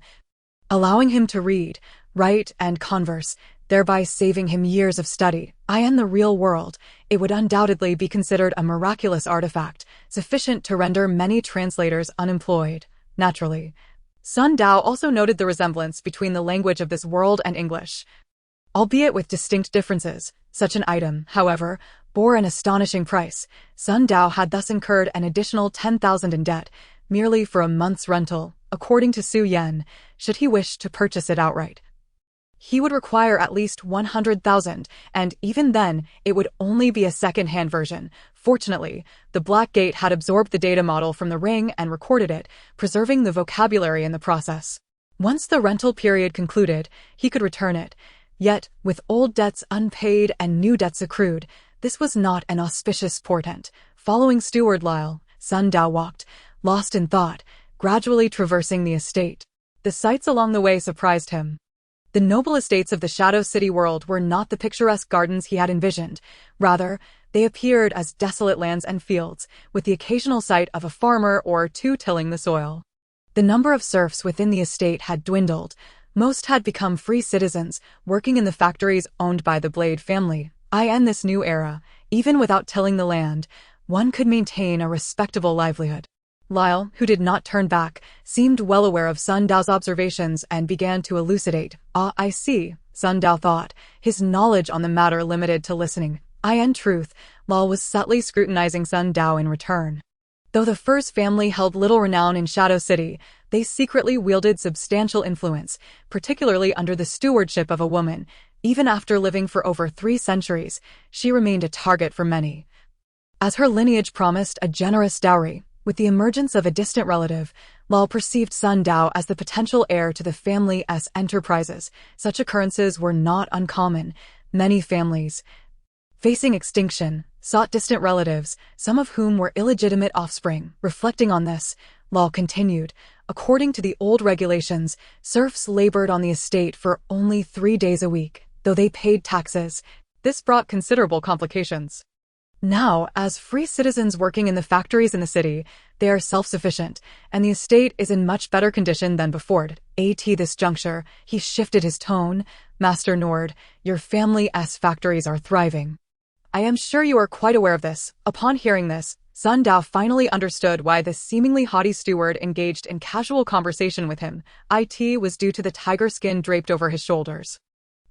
allowing him to read, write, and converse, thereby saving him years of study. In the real world, it would undoubtedly be considered a miraculous artifact, sufficient to render many translators unemployed. Naturally, Sun Dao also noted the resemblance between the language of this world and English, albeit with distinct differences. Such an item, however, bore an astonishing price. Sun Dao had thus incurred an additional 10,000 in debt, merely for a month's rental. According to Su Yan, should he wish to purchase it outright, he would require at least 100,000, and even then, it would only be a second-hand version. Fortunately, the Black Gate had absorbed the data model from the ring and recorded it, preserving the vocabulary in the process. Once the rental period concluded, he could return it. Yet, with old debts unpaid and new debts accrued, this was not an auspicious portent. Following Steward Lyle, Sun Dao walked, lost in thought, gradually traversing the estate. The sights along the way surprised him. The noble estates of the Shadow City world were not the picturesque gardens he had envisioned. Rather, they appeared as desolate lands and fields, with the occasional sight of a farmer or two tilling the soil. The number of serfs within the estate had dwindled. Most had become free citizens, working in the factories owned by the Blade family. In this new era, even without tilling the land, one could maintain a respectable livelihood. Lyle, who did not turn back, seemed well aware of Sun Dao's observations and began to elucidate. I see, Sun Dao thought, his knowledge on the matter limited to listening. In truth, Lyle was subtly scrutinizing Sun Dao in return. Though the Furs family held little renown in Shadow City, they secretly wielded substantial influence, particularly under the stewardship of a woman. Even after living for over 3 centuries, she remained a target for many, as her lineage promised a generous dowry. With the emergence of a distant relative, Lal perceived Sun Dao as the potential heir to the family's enterprises. Such occurrences were not uncommon. Many families, facing extinction, sought distant relatives, some of whom were illegitimate offspring. Reflecting on this, Lal continued, according to the old regulations, serfs labored on the estate for only 3 days a week, though they paid taxes. This brought considerable complications. Now, as free citizens working in the factories in the city, they are self-sufficient, and the estate is in much better condition than before. At this juncture, he shifted his tone. Master Nord, your family's factories are thriving. I am sure you are quite aware of this. Upon hearing this, Sun Dao finally understood why the seemingly haughty steward engaged in casual conversation with him. It was due to the tiger skin draped over his shoulders.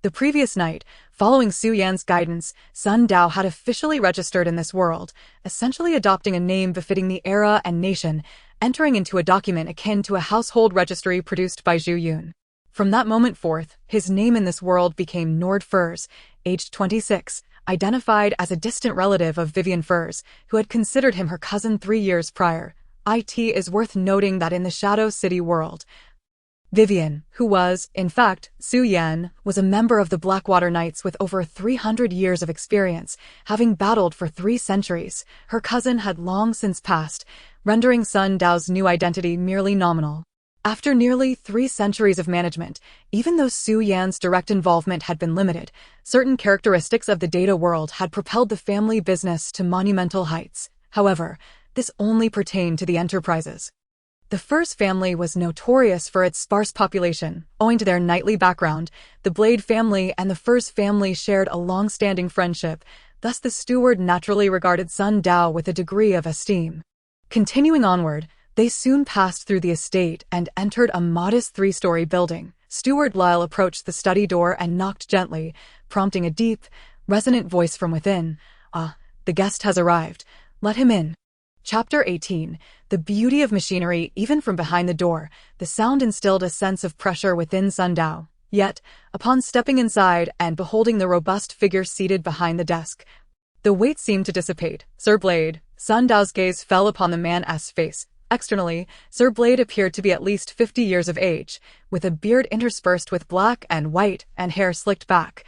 The previous night, following Su Yan's guidance, Sun Dao had officially registered in this world, essentially adopting a name befitting the era and nation, entering into a document akin to a household registry produced by Zhu Yun. From that moment forth, his name in this world became Nord Furs, aged 26, identified as a distant relative of Vivian Furs, who had considered him her cousin 3 years prior. It is worth noting that in the Shadow City world, Vivian, who was, in fact, Su Yan, was a member of the Blackwater Knights with over 300 years of experience, having battled for 3 centuries. Her cousin had long since passed, rendering Sun Dao's new identity merely nominal. After nearly 3 centuries of management, even though Su Yan's direct involvement had been limited, certain characteristics of the data world had propelled the family business to monumental heights. However, this only pertained to the enterprises. The Furs family was notorious for its sparse population. Owing to their knightly background, the Blade family and the Furs family shared a long-standing friendship, thus the steward naturally regarded Sun Dao with a degree of esteem. Continuing onward, they soon passed through the estate and entered a modest 3-story building. Steward Lyle approached the study door and knocked gently, prompting a deep, resonant voice from within. The guest has arrived. Let him in. Chapter 18. The beauty of machinery. Even from behind the door, the sound instilled a sense of pressure within Sun Dao. Yet, upon stepping inside and beholding the robust figure seated behind the desk, the weight seemed to dissipate. Sir Blade, Sun Dao's gaze fell upon the man's face. Externally, Sir Blade appeared to be at least 50 years of age, with a beard interspersed with black and white and hair slicked back,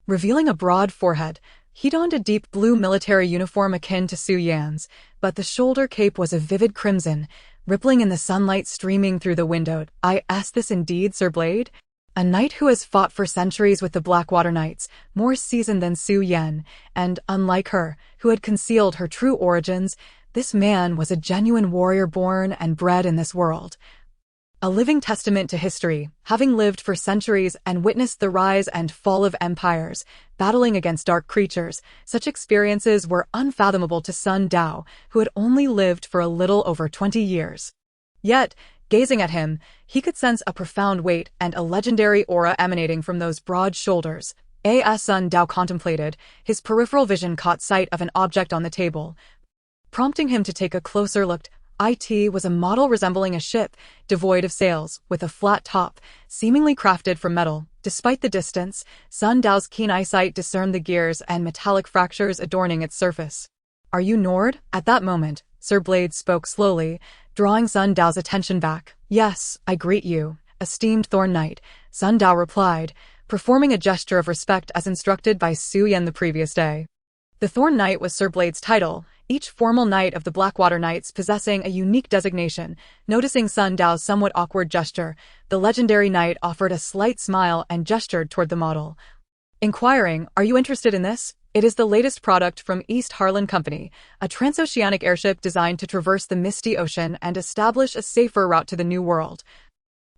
revealing a broad forehead. He donned a deep blue military uniform akin to Su Yan's, but the shoulder cape was a vivid crimson, rippling in the sunlight streaming through the window. Is this indeed Sir Blade? A knight who has fought for centuries with the Blackwater Knights, more seasoned than Su Yan, and, unlike her, who had concealed her true origins, this man was a genuine warrior born and bred in this world. A living testament to history, having lived for centuries and witnessed the rise and fall of empires, battling against dark creatures. Such experiences were unfathomable to Sun Dao, who had only lived for a little over 20 years. Yet, gazing at him, he could sense a profound weight and a legendary aura emanating from those broad shoulders. As Sun Dao contemplated, his peripheral vision caught sight of an object on the table, prompting him to take a closer look. It was a model resembling a ship, devoid of sails, with a flat top, seemingly crafted from metal. Despite the distance, Sun Dao's keen eyesight discerned the gears and metallic fractures adorning its surface. "Are you Nord?" At that moment, Sir Blade spoke slowly, drawing Sun Dao's attention back. "Yes, I greet you, esteemed Thorn Knight," Sun Dao replied, performing a gesture of respect as instructed by Su Yan the previous day. The Thorn Knight was Sir Blade's title, each formal knight of the Blackwater Knights possessing a unique designation. Noticing Sun Dao's somewhat awkward gesture, the legendary knight offered a slight smile and gestured toward the model, inquiring, "Are you interested in this? It is the latest product from East Harlan Company, a transoceanic airship designed to traverse the misty ocean and establish a safer route to the New World.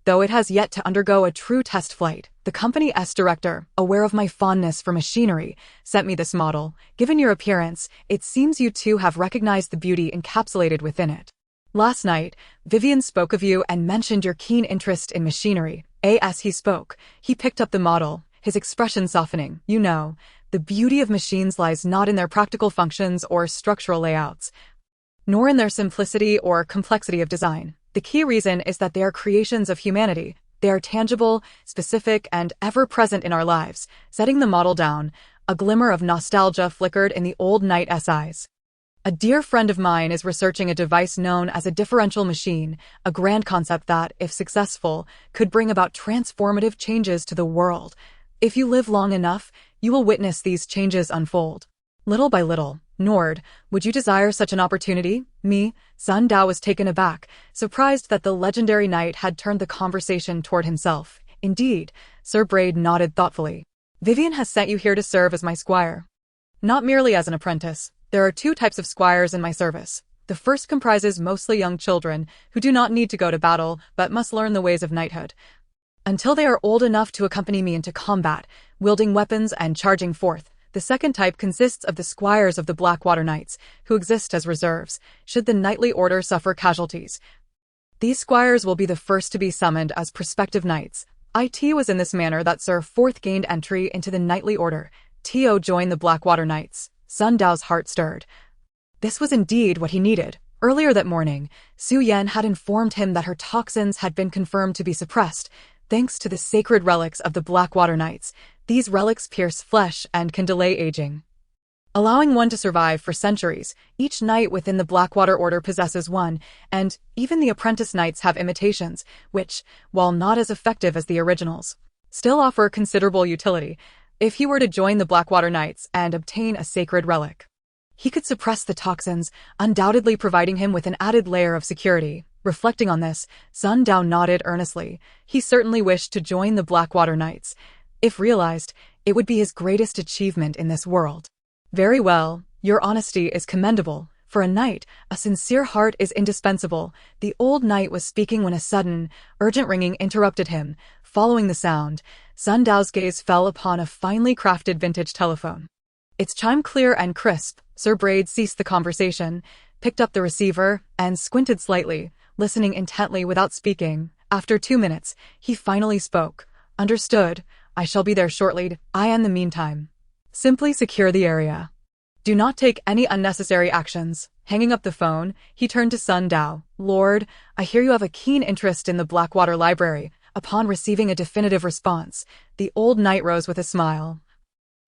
Though it has yet to undergo a true test flight, the company's director, aware of my fondness for machinery, sent me this model. Given your appearance, it seems you too have recognized the beauty encapsulated within it. Last night, Vivian spoke of you and mentioned your keen interest in machinery." As he spoke, he picked up the model, his expression softening. "You know, the beauty of machines lies not in their practical functions or structural layouts, nor in their simplicity or complexity of design. The key reason is that they are creations of humanity. They are tangible, specific, and ever-present in our lives." Setting the model down, a glimmer of nostalgia flickered in the old knight's eyes. "A dear friend of mine is researching a device known as a differential machine, a grand concept that, if successful, could bring about transformative changes to the world. If you live long enough, you will witness these changes unfold. Little by little, Nord, would you desire such an opportunity?" "Me?" Sun Dao was taken aback, surprised that the legendary knight had turned the conversation toward himself. "Indeed," Sir Blade nodded thoughtfully. "Vivian has sent you here to serve as my squire. Not merely as an apprentice. There are two types of squires in my service. The first comprises mostly young children who do not need to go to battle but must learn the ways of knighthood until they are old enough to accompany me into combat, wielding weapons and charging forth. The second type consists of the squires of the Blackwater Knights, who exist as reserves, should the knightly order suffer casualties. These squires will be the first to be summoned as prospective knights." It was in this manner that Sir Forth gained entry into the knightly order. To join the Blackwater Knights. Sun Dao's heart stirred. This was indeed what he needed. Earlier that morning, Su Yan had informed him that her toxins had been confirmed to be suppressed, thanks to the sacred relics of the Blackwater Knights. These relics pierce flesh and can delay aging, allowing one to survive for centuries. Each knight within the Blackwater Order possesses one, and even the apprentice knights have imitations, which, while not as effective as the originals, still offer considerable utility. If he were to join the Blackwater Knights and obtain a sacred relic, he could suppress the toxins, undoubtedly providing him with an added layer of security. Reflecting on this, Sun Dao nodded earnestly. He certainly wished to join the Blackwater Knights. If realized, it would be his greatest achievement in this world. "Very well, your honesty is commendable. For a knight, a sincere heart is indispensable." The old knight was speaking when a sudden, urgent ringing interrupted him. Following the sound, Sun Dao's gaze fell upon a finely crafted vintage telephone. Its chime clear and crisp. Sir Blade ceased the conversation, picked up the receiver, and squinted slightly, listening intently without speaking. After 2 minutes, he finally spoke. "Understood. I shall be there shortly. In the meantime, simply secure the area. Do not take any unnecessary actions." Hanging up the phone, he turned to Sun Dao. "Lord, I hear you have a keen interest in the Blackwater Library." Upon receiving a definitive response, the old knight rose with a smile,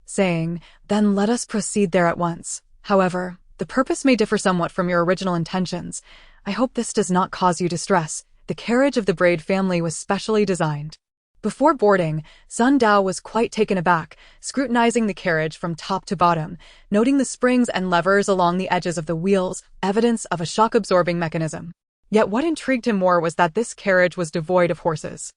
saying, "Then let us proceed there at once. However, the purpose may differ somewhat from your original intentions. I hope this does not cause you distress. The carriage of the Braid family was specially designed. Before boarding, Sun Dao was quite taken aback, scrutinizing the carriage from top to bottom, noting the springs and levers along the edges of the wheels, evidence of a shock-absorbing mechanism. Yet what intrigued him more was that this carriage was devoid of horses.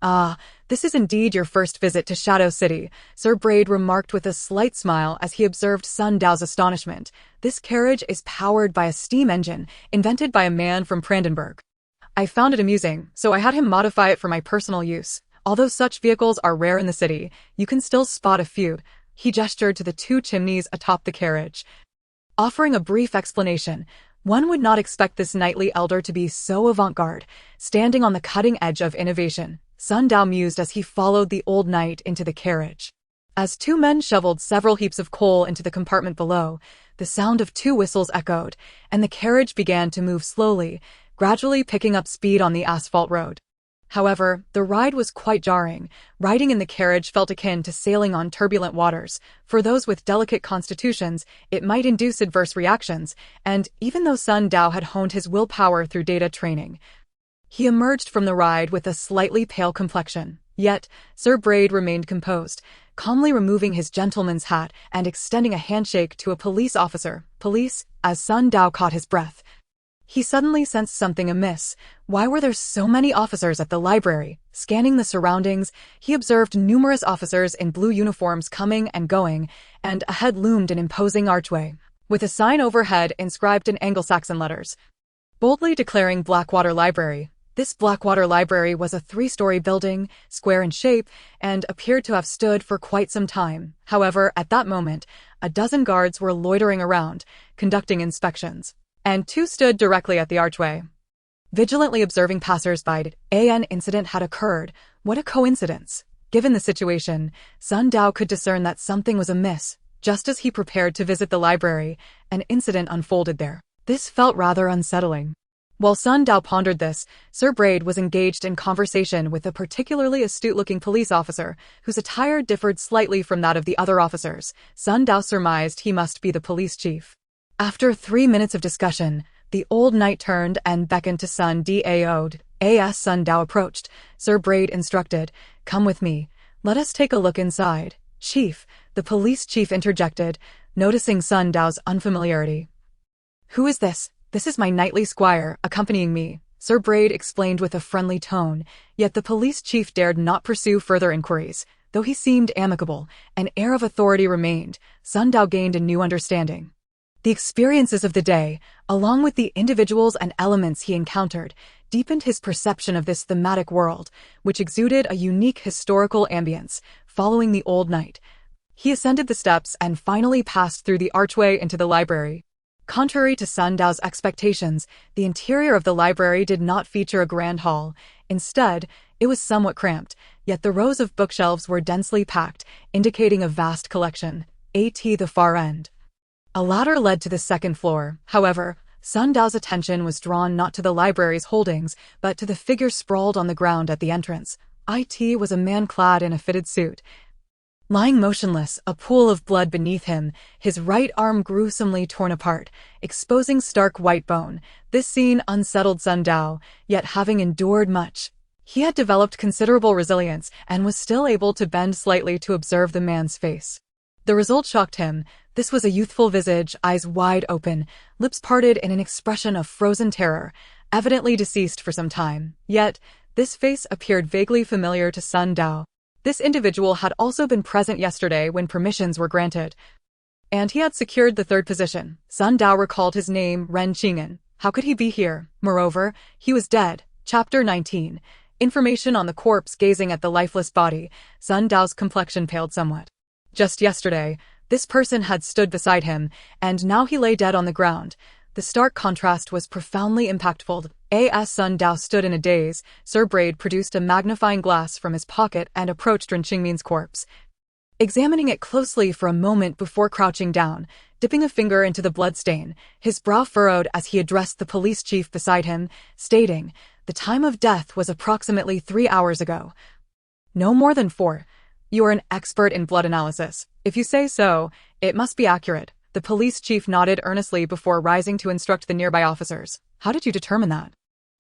"Ah, this is indeed your first visit to Shadow City," Sir Braid remarked with a slight smile as he observed Sun Dao's astonishment. "This carriage is powered by a steam engine, invented by a man from Brandenburg. I found it amusing, so I had him modify it for my personal use. Although such vehicles are rare in the city, you can still spot a few." He gestured to the two chimneys atop the carriage, offering a brief explanation. One would not expect this knightly elder to be so avant-garde, standing on the cutting edge of innovation. Sun Dao mused as he followed the old knight into the carriage. As two men shoveled several heaps of coal into the compartment below, the sound of two whistles echoed, and the carriage began to move slowly, gradually picking up speed on the asphalt road. However, the ride was quite jarring. Riding in the carriage felt akin to sailing on turbulent waters. For those with delicate constitutions, it might induce adverse reactions, and even though Sun Dao had honed his willpower through data training, he emerged from the ride with a slightly pale complexion. Yet, Sir Braid remained composed, calmly removing his gentleman's hat and extending a handshake to a police officer. "Police?" As Sun Dao caught his breath, he suddenly sensed something amiss. Why were there so many officers at the library? Scanning the surroundings, he observed numerous officers in blue uniforms coming and going, and ahead loomed an imposing archway, with a sign overhead inscribed in Anglo-Saxon letters, boldly declaring Blackwater Library. This Blackwater Library was a 3-story building, square in shape, and appeared to have stood for quite some time. However, at that moment, a dozen guards were loitering around, conducting inspections, and two stood directly at the archway, vigilantly observing passers-by. An incident had occurred. What a coincidence! Given the situation, Sun Dao could discern that something was amiss. Just as he prepared to visit the library, an incident unfolded there. This felt rather unsettling. While Sun Dao pondered this, Sir Braid was engaged in conversation with a particularly astute-looking police officer, whose attire differed slightly from that of the other officers. Sun Dao surmised he must be the police chief. After 3 minutes of discussion, the old knight turned and beckoned to Sun Dao. As Sun Dao approached, Sir Braid instructed, "Come with me. Let us take a look inside." "Chief," the police chief interjected, noticing Sun Dao's unfamiliarity. "Who is this?" "This is my knightly squire, accompanying me," Sir Braid explained with a friendly tone, yet the police chief dared not pursue further inquiries. Though he seemed amicable, an air of authority remained. Sun Dao gained a new understanding. The experiences of the day, along with the individuals and elements he encountered, deepened his perception of this thematic world, which exuded a unique historical ambience. Following the old knight, he ascended the steps and finally passed through the archway into the library. Contrary to Sun Dao's expectations, the interior of the library did not feature a grand hall. Instead, it was somewhat cramped, yet the rows of bookshelves were densely packed, indicating a vast collection. At the far end, a ladder led to the second floor. However, Sun Dao's attention was drawn not to the library's holdings, but to the figure sprawled on the ground at the entrance. It was a man clad in a fitted suit, lying motionless, a pool of blood beneath him, his right arm gruesomely torn apart, exposing stark white bone. This scene unsettled Sun Dao, yet having endured much, he had developed considerable resilience and was still able to bend slightly to observe the man's face. The result shocked him. This was a youthful visage, eyes wide open, lips parted in an expression of frozen terror, evidently deceased for some time. Yet, this face appeared vaguely familiar to Sun Dao. This individual had also been present yesterday when permissions were granted, and he had secured the third position. Sun Dao recalled his name, Ren Qing'an. How could he be here? Moreover, he was dead. Chapter 19. Information on the corpse gazing at the lifeless body. Sun Dao's complexion paled somewhat. Just yesterday, this person had stood beside him, and now he lay dead on the ground. The stark contrast was profoundly impactful. As Sun Dao stood in a daze, Sir Braid produced a magnifying glass from his pocket and approached Ren Qing'an's corpse, examining it closely for a moment before crouching down, dipping a finger into the bloodstain. His brow furrowed as he addressed the police chief beside him, stating, "The time of death was approximately 3 hours ago. No more than 4. You are an expert in blood analysis. If you say so, it must be accurate." The police chief nodded earnestly before rising to instruct the nearby officers. How did you determine that?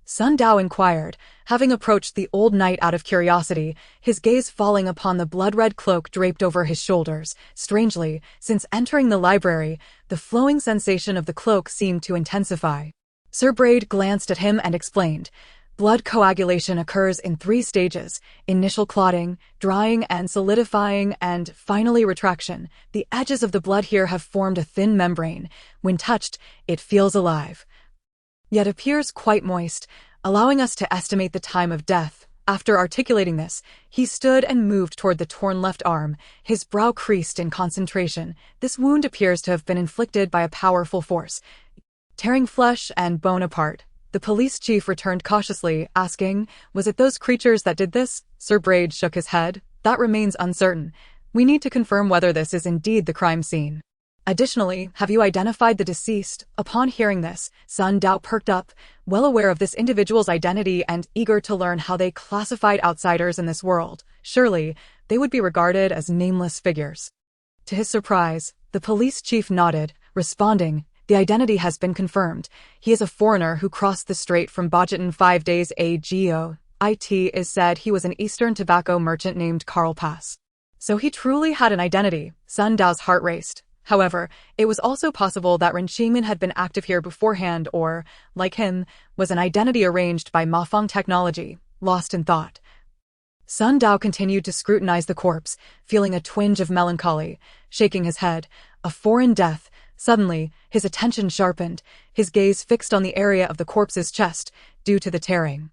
Sun Dao inquired, having approached the old knight out of curiosity, his gaze falling upon the blood-red cloak draped over his shoulders. Strangely, since entering the library, the flowing sensation of the cloak seemed to intensify. Sir Braid glanced at him and explained, blood coagulation occurs in 3 stages: initial clotting, drying and solidifying, and finally retraction. The edges of the blood here have formed a thin membrane. When touched, it feels alive, yet appears quite moist, allowing us to estimate the time of death. After articulating this, he stood and moved toward the torn left arm, his brow creased in concentration. This wound appears to have been inflicted by a powerful force, tearing flesh and bone apart. The police chief returned cautiously, asking, "Was it those creatures that did this?" Sir Braid shook his head. "That remains uncertain. We need to confirm whether this is indeed the crime scene. Additionally, have you identified the deceased?" Upon hearing this, Sun Dao perked up, well aware of this individual's identity and eager to learn how they classified outsiders in this world. Surely, they would be regarded as nameless figures. To his surprise, the police chief nodded, responding, "The identity has been confirmed. He is a foreigner who crossed the strait from Bojitan 5 days ago. It is said he was an Eastern tobacco merchant named Karl Pass." So he truly had an identity. Sun Dao's heart raced. However, it was also possible that Ren Qingmin had been active here beforehand or, like him, was an identity arranged by Mafeng technology. Lost in thought, Sun Dao continued to scrutinize the corpse, feeling a twinge of melancholy, shaking his head. A foreign death. Suddenly, his attention sharpened, his gaze fixed on the area of the corpse's chest, due to the tearing.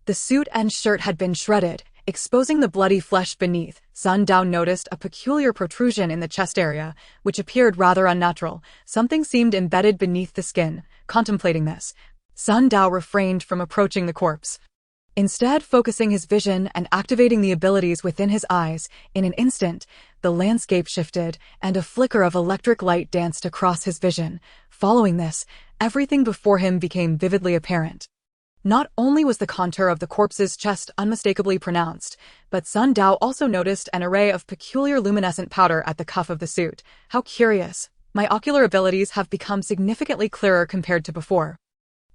The suit and shirt had been shredded, exposing the bloody flesh beneath. Sun Dao noticed a peculiar protrusion in the chest area, which appeared rather unnatural. Something seemed embedded beneath the skin. Contemplating this, Sun Dao refrained from approaching the corpse, instead focusing his vision and activating the abilities within his eyes. In an instant, the landscape shifted, and a flicker of electric light danced across his vision. Following this, everything before him became vividly apparent. Not only was the contour of the corpse's chest unmistakably pronounced, but Sun Dao also noticed an array of peculiar luminescent powder at the cuff of the suit. How curious. My ocular abilities have become significantly clearer compared to before.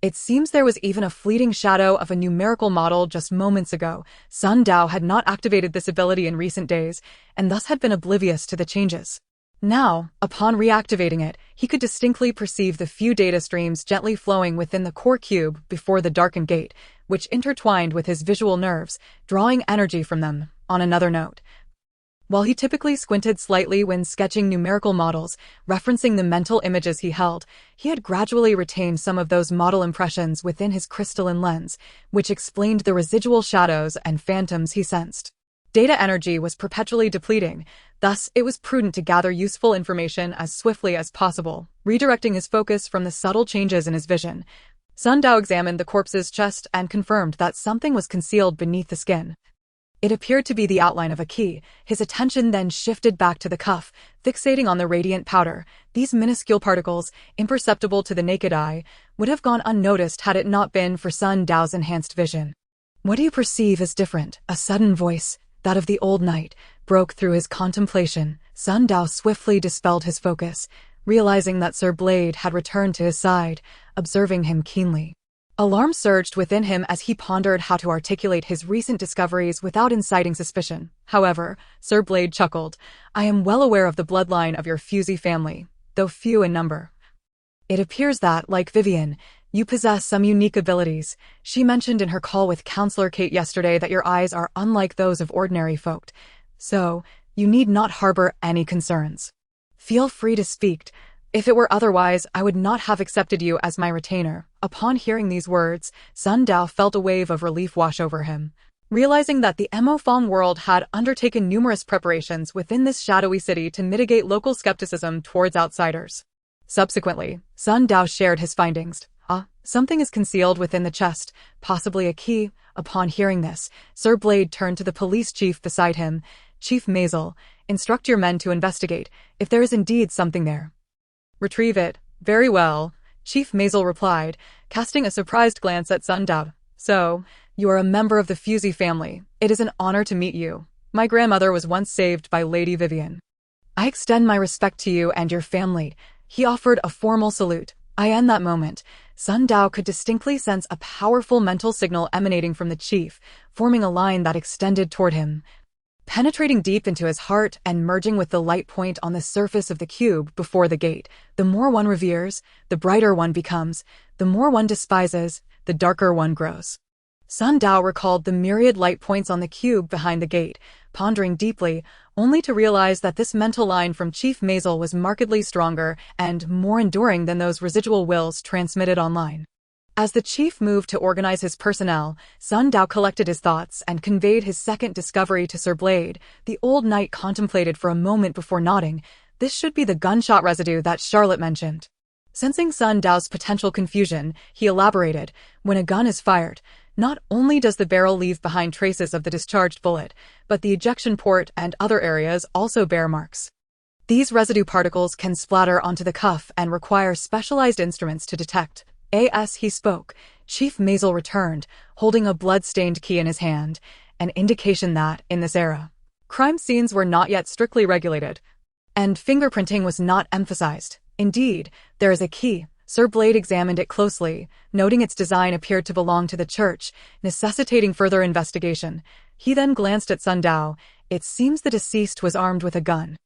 It seems there was even a fleeting shadow of a numerical model just moments ago. Sun Dao had not activated this ability in recent days, and thus had been oblivious to the changes. Now, upon reactivating it, he could distinctly perceive the few data streams gently flowing within the core cube before the darkened gate, which intertwined with his visual nerves, drawing energy from them. On another note, while he typically squinted slightly when sketching numerical models, referencing the mental images he held, he had gradually retained some of those model impressions within his crystalline lens, which explained the residual shadows and phantoms he sensed. Data energy was perpetually depleting, thus it was prudent to gather useful information as swiftly as possible, redirecting his focus from the subtle changes in his vision. Sun Dao examined the corpse's chest and confirmed that something was concealed beneath the skin. It appeared to be the outline of a key. His attention then shifted back to the cuff, fixating on the radiant powder. These minuscule particles, imperceptible to the naked eye, would have gone unnoticed had it not been for Sun Dao's enhanced vision. "What do you perceive as different?" A sudden voice, that of the old knight, broke through his contemplation. Sun Dao swiftly dispelled his focus, realizing that Sir Blade had returned to his side, observing him keenly. Alarm surged within him as he pondered how to articulate his recent discoveries without inciting suspicion. However, Sir Blade chuckled. "I am well aware of the bloodline of your Fusey family, though few in number. It appears that, like Vivian, you possess some unique abilities. She mentioned in her call with Counselor Kate yesterday that your eyes are unlike those of ordinary folk, so you need not harbor any concerns. Feel free to speak. If it were otherwise, I would not have accepted you as my retainer." Upon hearing these words, Sun Dao felt a wave of relief wash over him. Realizing that the Mofeng world had undertaken numerous preparations within this shadowy city to mitigate local skepticism towards outsiders. Subsequently, Sun Dao shared his findings. Something is concealed within the chest, possibly a key. Upon hearing this, Sir Blade turned to the police chief beside him. "Chief Maisel, instruct your men to investigate, if there is indeed something there. Retrieve it." "Very well," Chief Maisel replied, casting a surprised glance at Sun Dao. "So, you are a member of the Fusey family. It is an honor to meet you. My grandmother was once saved by Lady Vivian. I extend my respect to you and your family." He offered a formal salute. In that moment, Sun Dao could distinctly sense a powerful mental signal emanating from the chief, forming a line that extended toward him. Penetrating deep into his heart and merging with the light point on the surface of the cube before the gate, the more one reveres, the brighter one becomes, the more one despises, the darker one grows. Sun Dao recalled the myriad light points on the cube behind the gate, pondering deeply, only to realize that this mental line from Chief Mazel was markedly stronger and more enduring than those residual wills transmitted online. As the chief moved to organize his personnel, Sun Dao collected his thoughts and conveyed his second discovery to Sir Blade. The old knight contemplated for a moment before nodding. This should be the gunshot residue that Charlotte mentioned. Sensing Sun Dao's potential confusion, he elaborated, when a gun is fired, not only does the barrel leave behind traces of the discharged bullet, but the ejection port and other areas also bear marks. These residue particles can splatter onto the cuff and require specialized instruments to detect. As he spoke, Chief Mazel returned, holding a blood-stained key in his hand, an indication that, in this era, crime scenes were not yet strictly regulated, and fingerprinting was not emphasized. Indeed, there is a key. Sir Blade examined it closely, noting its design appeared to belong to the church, necessitating further investigation. He then glanced at Sun Dao. It seems the deceased was armed with a gun.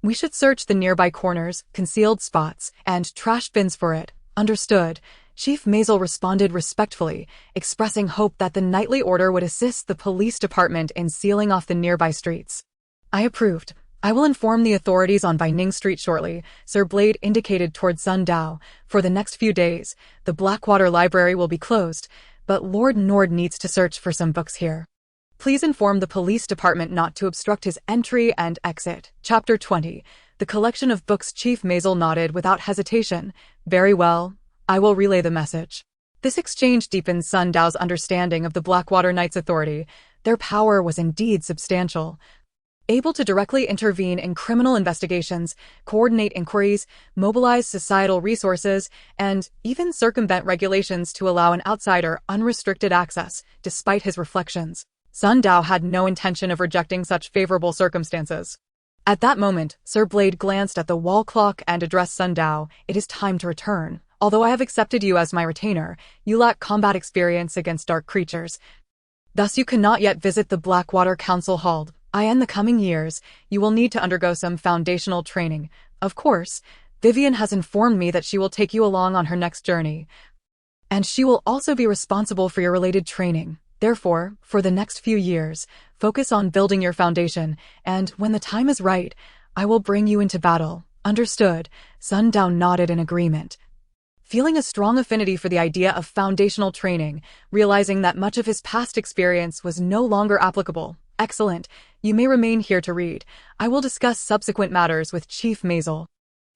We should search the nearby corners, concealed spots, and trash bins for it. Understood. Chief Mazel responded respectfully, expressing hope that the knightly order would assist the police department in sealing off the nearby streets. I approved. I will inform the authorities on Baining Street shortly, Sir Blade indicated toward Sun Dao. For the next few days, the Blackwater Library will be closed, but Lord Nord needs to search for some books here. Please inform the police department not to obstruct his entry and exit. Chapter 20. The collection of books. Chief Mazel nodded without hesitation. Very well. I will relay the message. This exchange deepened Sun Dao's understanding of the Blackwater Knights' authority. Their power was indeed substantial. Able to directly intervene in criminal investigations, coordinate inquiries, mobilize societal resources, and even circumvent regulations to allow an outsider unrestricted access, despite his reflections. Sun Dao had no intention of rejecting such favorable circumstances. At that moment, Sir Blade glanced at the wall clock and addressed Sun Dao. It is time to return. Although I have accepted you as my retainer, you lack combat experience against dark creatures. Thus you cannot yet visit the Blackwater Council Hall. In the coming years, you will need to undergo some foundational training. Of course, Vivian has informed me that she will take you along on her next journey. And she will also be responsible for your related training. Therefore, for the next few years, focus on building your foundation, and when the time is right, I will bring you into battle. Understood. Sun Dao nodded in agreement. Feeling a strong affinity for the idea of foundational training, realizing that much of his past experience was no longer applicable. Excellent. You may remain here to read. I will discuss subsequent matters with Chief Mazel.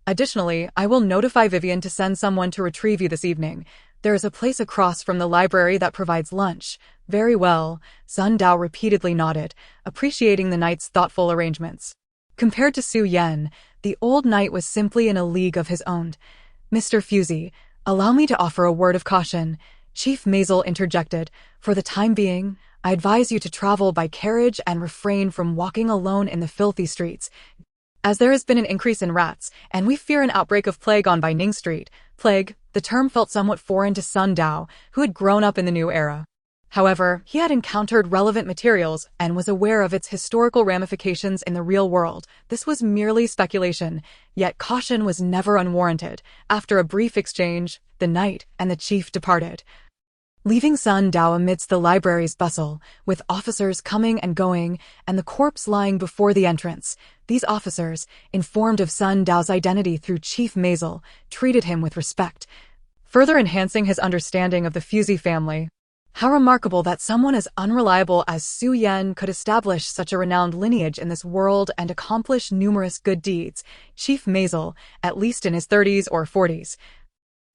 Additionally, I will notify Vivian to send someone to retrieve you this evening. There is a place across from the library that provides lunch. Very well. Sun Dao repeatedly nodded, appreciating the knight's thoughtful arrangements. Compared to Su Yen, the old knight was simply in a league of his own. Mr. Fusey, allow me to offer a word of caution. Chief Mazel interjected. For the time being, I advise you to travel by carriage and refrain from walking alone in the filthy streets, as there has been an increase in rats, and we fear an outbreak of plague on Baining Street. Plague, the term felt somewhat foreign to Sun Dao, who had grown up in the new era. However, he had encountered relevant materials and was aware of its historical ramifications in the real world. This was merely speculation, yet caution was never unwarranted. After a brief exchange, the knight and the chief departed, leaving Sun Dao amidst the library's bustle, with officers coming and going, and the corpse lying before the entrance. These officers, informed of Sun Dao's identity through Chief Mazel, treated him with respect, further enhancing his understanding of the Fusey family. How remarkable that someone as unreliable as Su Yen could establish such a renowned lineage in this world and accomplish numerous good deeds. Chief Mazel, at least in his 30s or 40s,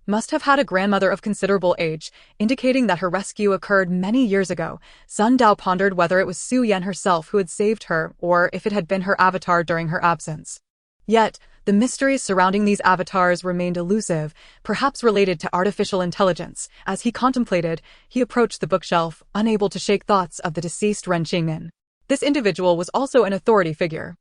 must have had a grandmother of considerable age, indicating that her rescue occurred many years ago. Sun Dao pondered whether it was Su Yen herself who had saved her or if it had been her avatar during her absence. Yet, the mysteries surrounding these avatars remained elusive, perhaps related to artificial intelligence. As he contemplated, he approached the bookshelf, unable to shake thoughts of the deceased Ren Qing'an. This individual was also an authority figure.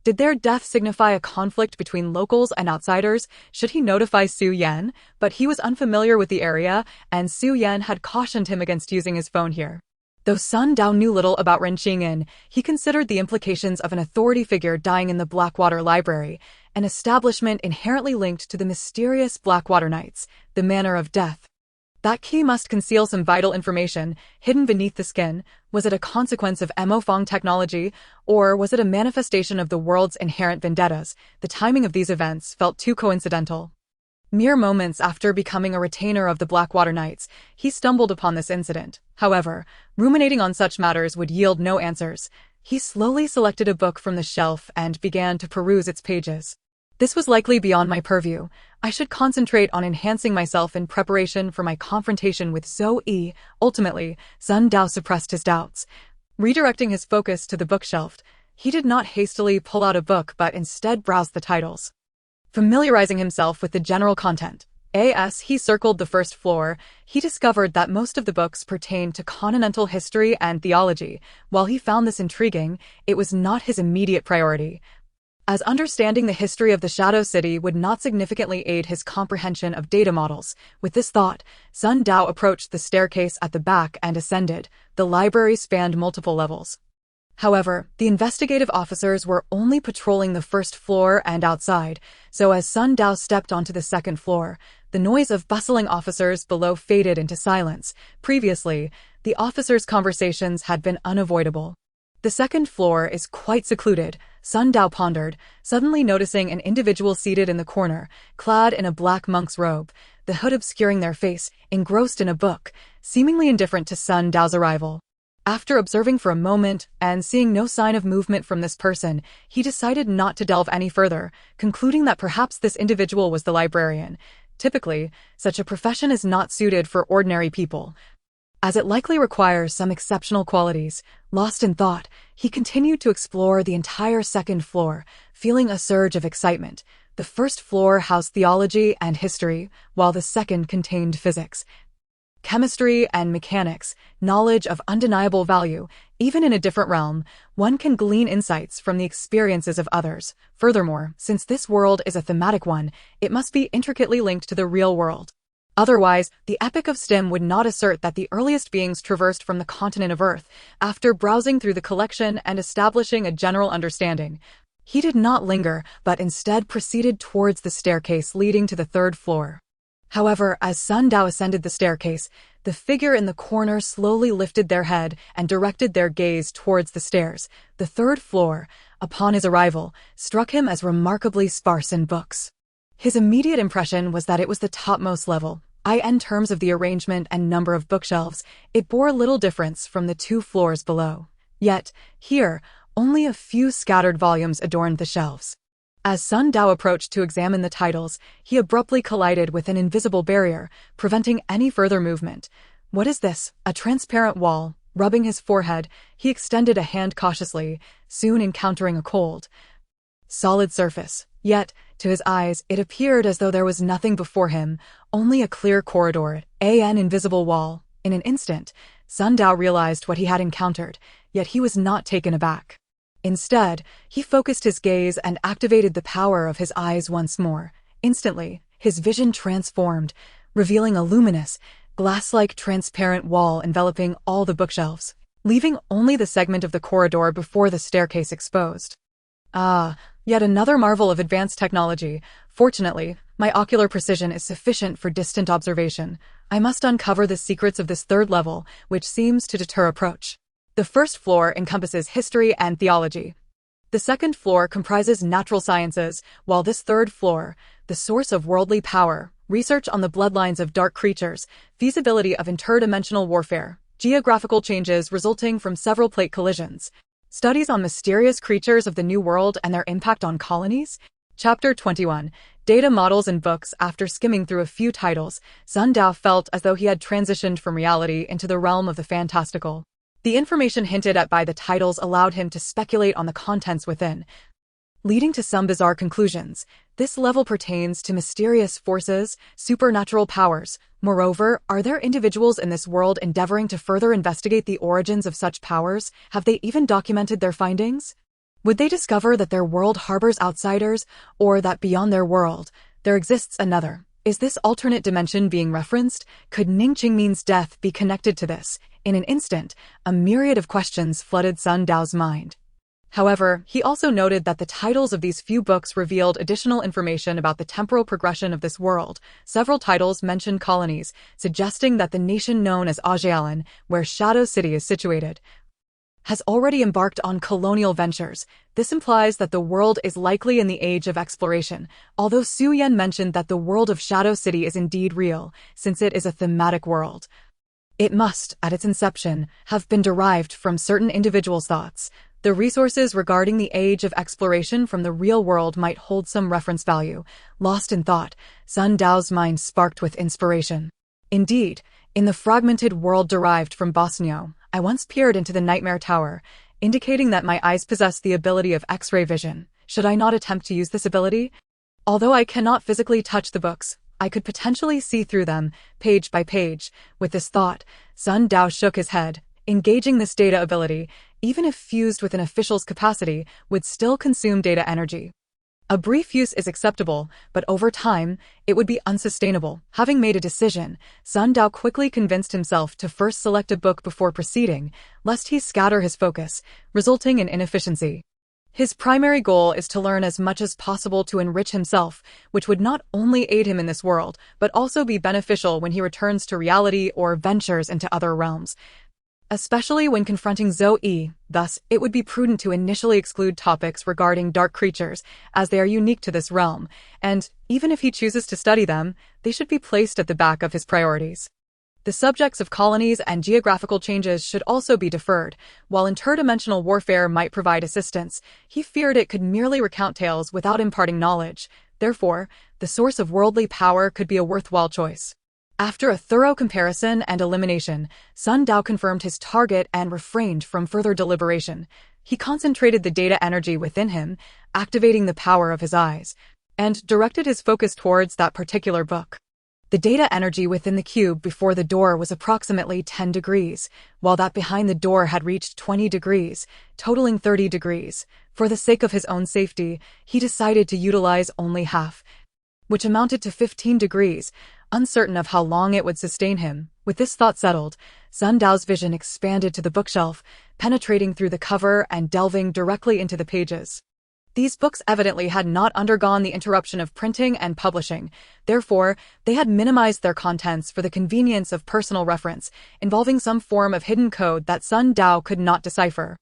Did their death signify a conflict between locals and outsiders? Should he notify Su Yan? But he was unfamiliar with the area, and Su Yan had cautioned him against using his phone here. Though Sun Dao knew little about Renqing Inn, he considered the implications of an authority figure dying in the Blackwater Library, an establishment inherently linked to the mysterious Blackwater Knights, the manner of death. That key must conceal some vital information, hidden beneath the skin. Was it a consequence of Emofeng technology, or was it a manifestation of the world's inherent vendettas? The timing of these events felt too coincidental. Mere moments after becoming a retainer of the Blackwater Knights, he stumbled upon this incident. However, ruminating on such matters would yield no answers. He slowly selected a book from the shelf and began to peruse its pages. This was likely beyond my purview. I should concentrate on enhancing myself in preparation for my confrontation with Zoe. Ultimately, Sun Dao suppressed his doubts. Redirecting his focus to the bookshelf, he did not hastily pull out a book but instead browsed the titles. Familiarizing himself with the general content, as he circled the first floor, he discovered that most of the books pertained to continental history and theology. While he found this intriguing, it was not his immediate priority, as understanding the history of the Shadow City would not significantly aid his comprehension of data models. With this thought, Sun Dao approached the staircase at the back and ascended. The library spanned multiple levels. However, the investigative officers were only patrolling the first floor and outside, so as Sun Dao stepped onto the second floor, the noise of bustling officers below faded into silence. Previously, the officers' conversations had been unavoidable. The second floor is quite secluded, Sun Dao pondered, suddenly noticing an individual seated in the corner, clad in a black monk's robe, the hood obscuring their face, engrossed in a book, seemingly indifferent to Sun Dao's arrival. After observing for a moment and seeing no sign of movement from this person, he decided not to delve any further, concluding that perhaps this individual was the librarian. Typically, such a profession is not suited for ordinary people, as it likely requires some exceptional qualities. Lost in thought, he continued to explore the entire second floor, feeling a surge of excitement. The first floor housed theology and history, while the second contained physics, chemistry, and mechanics, knowledge of undeniable value. Even in a different realm, one can glean insights from the experiences of others. Furthermore, since this world is a thematic one, it must be intricately linked to the real world. Otherwise, the Epic of Stim would not assert that the earliest beings traversed from the continent of Earth. After browsing through the collection and establishing a general understanding, he did not linger, but instead proceeded towards the staircase leading to the third floor. However, as Sun Dao ascended the staircase, the figure in the corner slowly lifted their head and directed their gaze towards the stairs. The third floor, upon his arrival, struck him as remarkably sparse in books. His immediate impression was that it was the topmost level. In terms of the arrangement and number of bookshelves, it bore little difference from the 2 floors below. Yet, here, only a few scattered volumes adorned the shelves. As Sun Dao approached to examine the titles, he abruptly collided with an invisible barrier, preventing any further movement. What is this? A transparent wall. Rubbing his forehead, he extended a hand cautiously, soon encountering a cold, solid surface. Yet, to his eyes, it appeared as though there was nothing before him, only a clear corridor, an invisible wall. In an instant, Sun Dao realized what he had encountered, yet he was not taken aback. Instead, he focused his gaze and activated the power of his eyes once more. Instantly, his vision transformed, revealing a luminous, glass-like transparent wall enveloping all the bookshelves, leaving only the segment of the corridor before the staircase exposed. Yet another marvel of advanced technology. Fortunately, my ocular precision is sufficient for distant observation. I must uncover the secrets of this third level, which seems to deter approach. The first floor encompasses history and theology. The second floor comprises natural sciences, while this third floor, the source of worldly power, research on the bloodlines of dark creatures, feasibility of interdimensional warfare, geographical changes resulting from several plate collisions, studies on mysterious creatures of the New World and their impact on colonies. Chapter 21. Data models and books. After skimming through a few titles, Sun Dao felt as though he had transitioned from reality into the realm of the fantastical. The information hinted at by the titles allowed him to speculate on the contents within, leading to some bizarre conclusions. This level pertains to mysterious forces, supernatural powers. Moreover, are there individuals in this world endeavoring to further investigate the origins of such powers? Have they even documented their findings? Would they discover that their world harbors outsiders, or that beyond their world, there exists another? Is this alternate dimension being referenced? Could Ning Qingmin's death be connected to this? In an instant, a myriad of questions flooded Sun Dao's mind. However, he also noted that the titles of these few books revealed additional information about the temporal progression of this world. Several titles mentioned colonies, suggesting that the nation known as Ajialan, where Shadow City is situated, has already embarked on colonial ventures. This implies that the world is likely in the age of exploration, although Su Yan mentioned that the world of Shadow City is indeed real, since it is a thematic world. It must, at its inception, have been derived from certain individuals' thoughts. The resources regarding the age of exploration from the real world might hold some reference value. Lost in thought, Sun Dao's mind sparked with inspiration. Indeed, in the fragmented world derived from Bosnio, I once peered into the Nightmare Tower, indicating that my eyes possess the ability of X-ray vision. Should I not attempt to use this ability? Although I cannot physically touch the books, I could potentially see through them, page by page. With this thought, Sun Dao shook his head. Engaging this data ability, even if fused with an official's capacity, would still consume data energy. A brief use is acceptable, but over time, it would be unsustainable. Having made a decision, Sun Dao quickly convinced himself to first select a book before proceeding, lest he scatter his focus, resulting in inefficiency. His primary goal is to learn as much as possible to enrich himself, which would not only aid him in this world, but also be beneficial when he returns to reality or ventures into other realms, especially when confronting Zhou Yi. Thus, it would be prudent to initially exclude topics regarding dark creatures, as they are unique to this realm, and, even if he chooses to study them, they should be placed at the back of his priorities. The subjects of colonies and geographical changes should also be deferred. While interdimensional warfare might provide assistance, he feared it could merely recount tales without imparting knowledge. Therefore, the source of worldly power could be a worthwhile choice. After a thorough comparison and elimination, Sun Dao confirmed his target and refrained from further deliberation. He concentrated the data energy within him, activating the power of his eyes, and directed his focus towards that particular book. The data energy within the cube before the door was approximately 10 degrees, while that behind the door had reached 20 degrees, totaling 30 degrees. For the sake of his own safety, he decided to utilize only half, which amounted to 15 degrees, uncertain of how long it would sustain him. With this thought settled, Sun Dao's vision expanded to the bookshelf, penetrating through the cover and delving directly into the pages. These books evidently had not undergone the interruption of printing and publishing. Therefore, they had minimized their contents for the convenience of personal reference, involving some form of hidden code that Sun Dao could not decipher.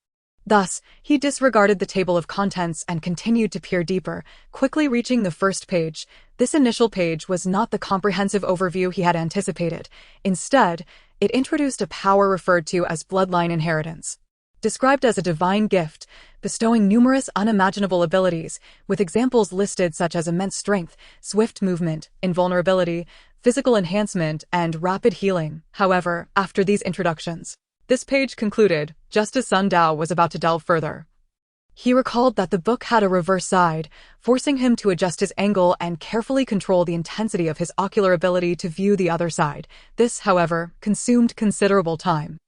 Thus, he disregarded the table of contents and continued to peer deeper, quickly reaching the first page. This initial page was not the comprehensive overview he had anticipated. Instead, it introduced a power referred to as bloodline inheritance. Described as a divine gift, bestowing numerous unimaginable abilities, with examples listed such as immense strength, swift movement, invulnerability, physical enhancement, and rapid healing. However, after these introductions, this page concluded, just as Sun Dao was about to delve further. He recalled that the book had a reverse side, forcing him to adjust his angle and carefully control the intensity of his ocular ability to view the other side. This, however, consumed considerable time.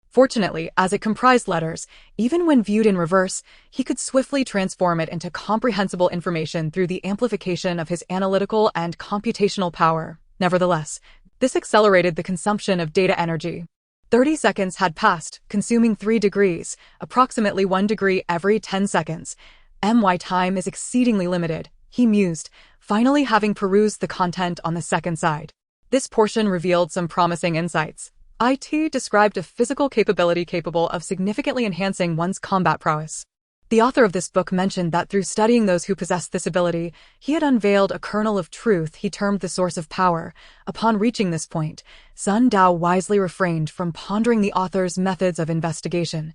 Fortunately, as it comprised letters, even when viewed in reverse, he could swiftly transform it into comprehensible information through the amplification of his analytical and computational power. Nevertheless, this accelerated the consumption of data energy. 30 seconds had passed, consuming 3 degrees, approximately 1 degree every 10 seconds. My time is exceedingly limited, he mused, finally having perused the content on the second side. This portion revealed some promising insights. IT described a physical capability capable of significantly enhancing one's combat prowess. The author of this book mentioned that through studying those who possessed this ability, he had unveiled a kernel of truth he termed the source of power. Upon reaching this point, Sun Dao wisely refrained from pondering the author's methods of investigation.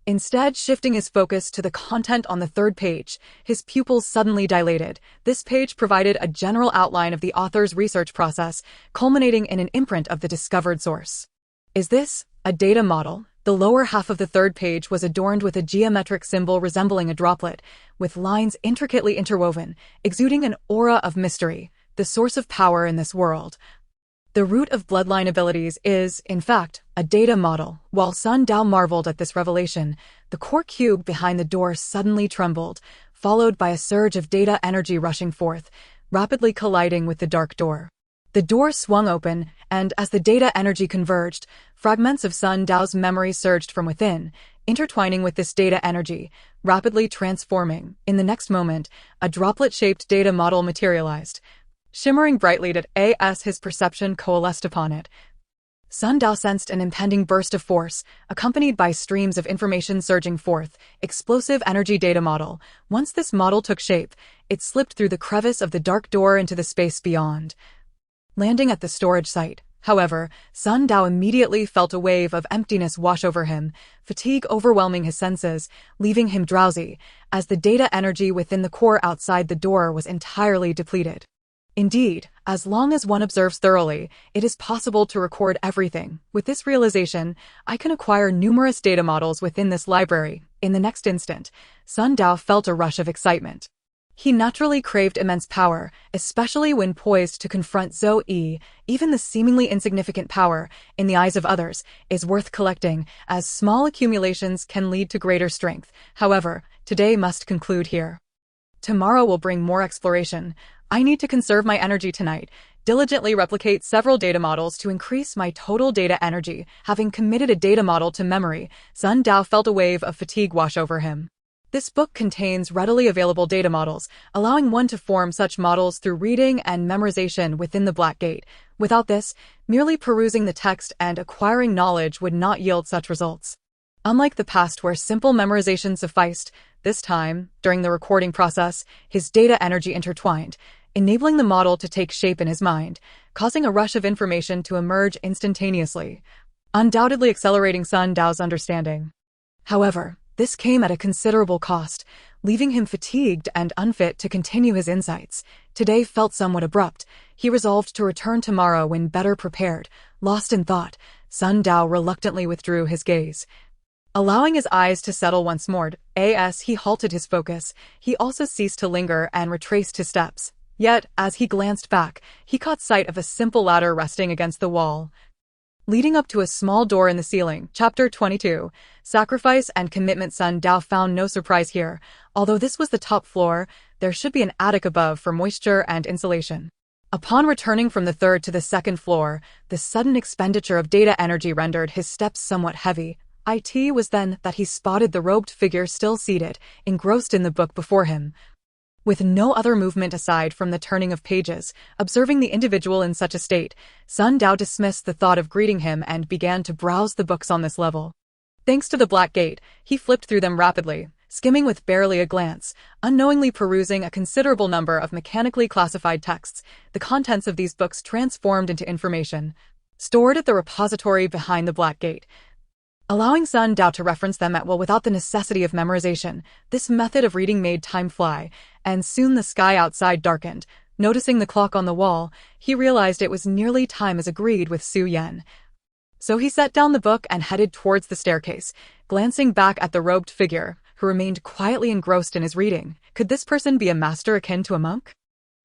Instead, shifting his focus to the content on the third page, his pupils suddenly dilated. This page provided a general outline of the author's research process, culminating in an imprint of the discovered source. Is this a data model? The lower half of the third page was adorned with a geometric symbol resembling a droplet, with lines intricately interwoven, exuding an aura of mystery, the source of power in this world. The root of bloodline abilities is, in fact, a data model. While Sun Dao marveled at this revelation, the core cube behind the door suddenly trembled, followed by a surge of data energy rushing forth, rapidly colliding with the dark door. The door swung open, and as the data energy converged, fragments of Sun Dao's memory surged from within, intertwining with this data energy, rapidly transforming. In the next moment, a droplet-shaped data model materialized. Shimmering brightly as his perception coalesced upon it, Sun Dao sensed an impending burst of force, accompanied by streams of information surging forth. Explosive energy data model. Once this model took shape, it slipped through the crevice of the dark door into the space beyond. Landing at the storage site, however, Sun Dao immediately felt a wave of emptiness wash over him, fatigue overwhelming his senses, leaving him drowsy, as the data energy within the core outside the door was entirely depleted. Indeed, as long as one observes thoroughly, it is possible to record everything. With this realization, I can acquire numerous data models within this library. In the next instant, Sun Dao felt a rush of excitement. He naturally craved immense power, especially when poised to confront Zhou Yi. Even the seemingly insignificant power, in the eyes of others, is worth collecting, as small accumulations can lead to greater strength. However, today must conclude here. Tomorrow will bring more exploration. I need to conserve my energy tonight, diligently replicate several data models to increase my total data energy. Having committed a data model to memory, Sun Dao felt a wave of fatigue wash over him. This book contains readily available data models, allowing one to form such models through reading and memorization within the Black Gate. Without this, merely perusing the text and acquiring knowledge would not yield such results. Unlike the past where simple memorization sufficed, this time, during the recording process, his data energy intertwined, enabling the model to take shape in his mind, causing a rush of information to emerge instantaneously, undoubtedly accelerating Sun Dao's understanding. However, this came at a considerable cost, leaving him fatigued and unfit to continue his insights. Today felt somewhat abrupt. He resolved to return tomorrow when better prepared. Lost in thought, Sun Dao reluctantly withdrew his gaze. Allowing his eyes to settle once more, as he halted his focus, he also ceased to linger and retraced his steps. Yet, as he glanced back, he caught sight of a simple ladder resting against the wall, leading up to a small door in the ceiling. Chapter 22. Sacrifice and Commitment. Sun Dao found no surprise here. Although this was the top floor, there should be an attic above for moisture and insulation. Upon returning from the third to the second floor, the sudden expenditure of data energy rendered his steps somewhat heavy. It was then that he spotted the robed figure still seated, engrossed in the book before him. With no other movement aside from the turning of pages, observing the individual in such a state, Sun Dao dismissed the thought of greeting him and began to browse the books on this level. Thanks to the Black Gate, he flipped through them rapidly, skimming with barely a glance, unknowingly perusing a considerable number of mechanically classified texts. The contents of these books transformed into information, stored at the repository behind the Black Gate, allowing Sun Dao to reference them at will without the necessity of memorization. This method of reading made time fly, and soon the sky outside darkened. Noticing the clock on the wall, he realized it was nearly time as agreed with Su Yan. So he set down the book and headed towards the staircase, glancing back at the robed figure, who remained quietly engrossed in his reading. Could this person be a master akin to a monk?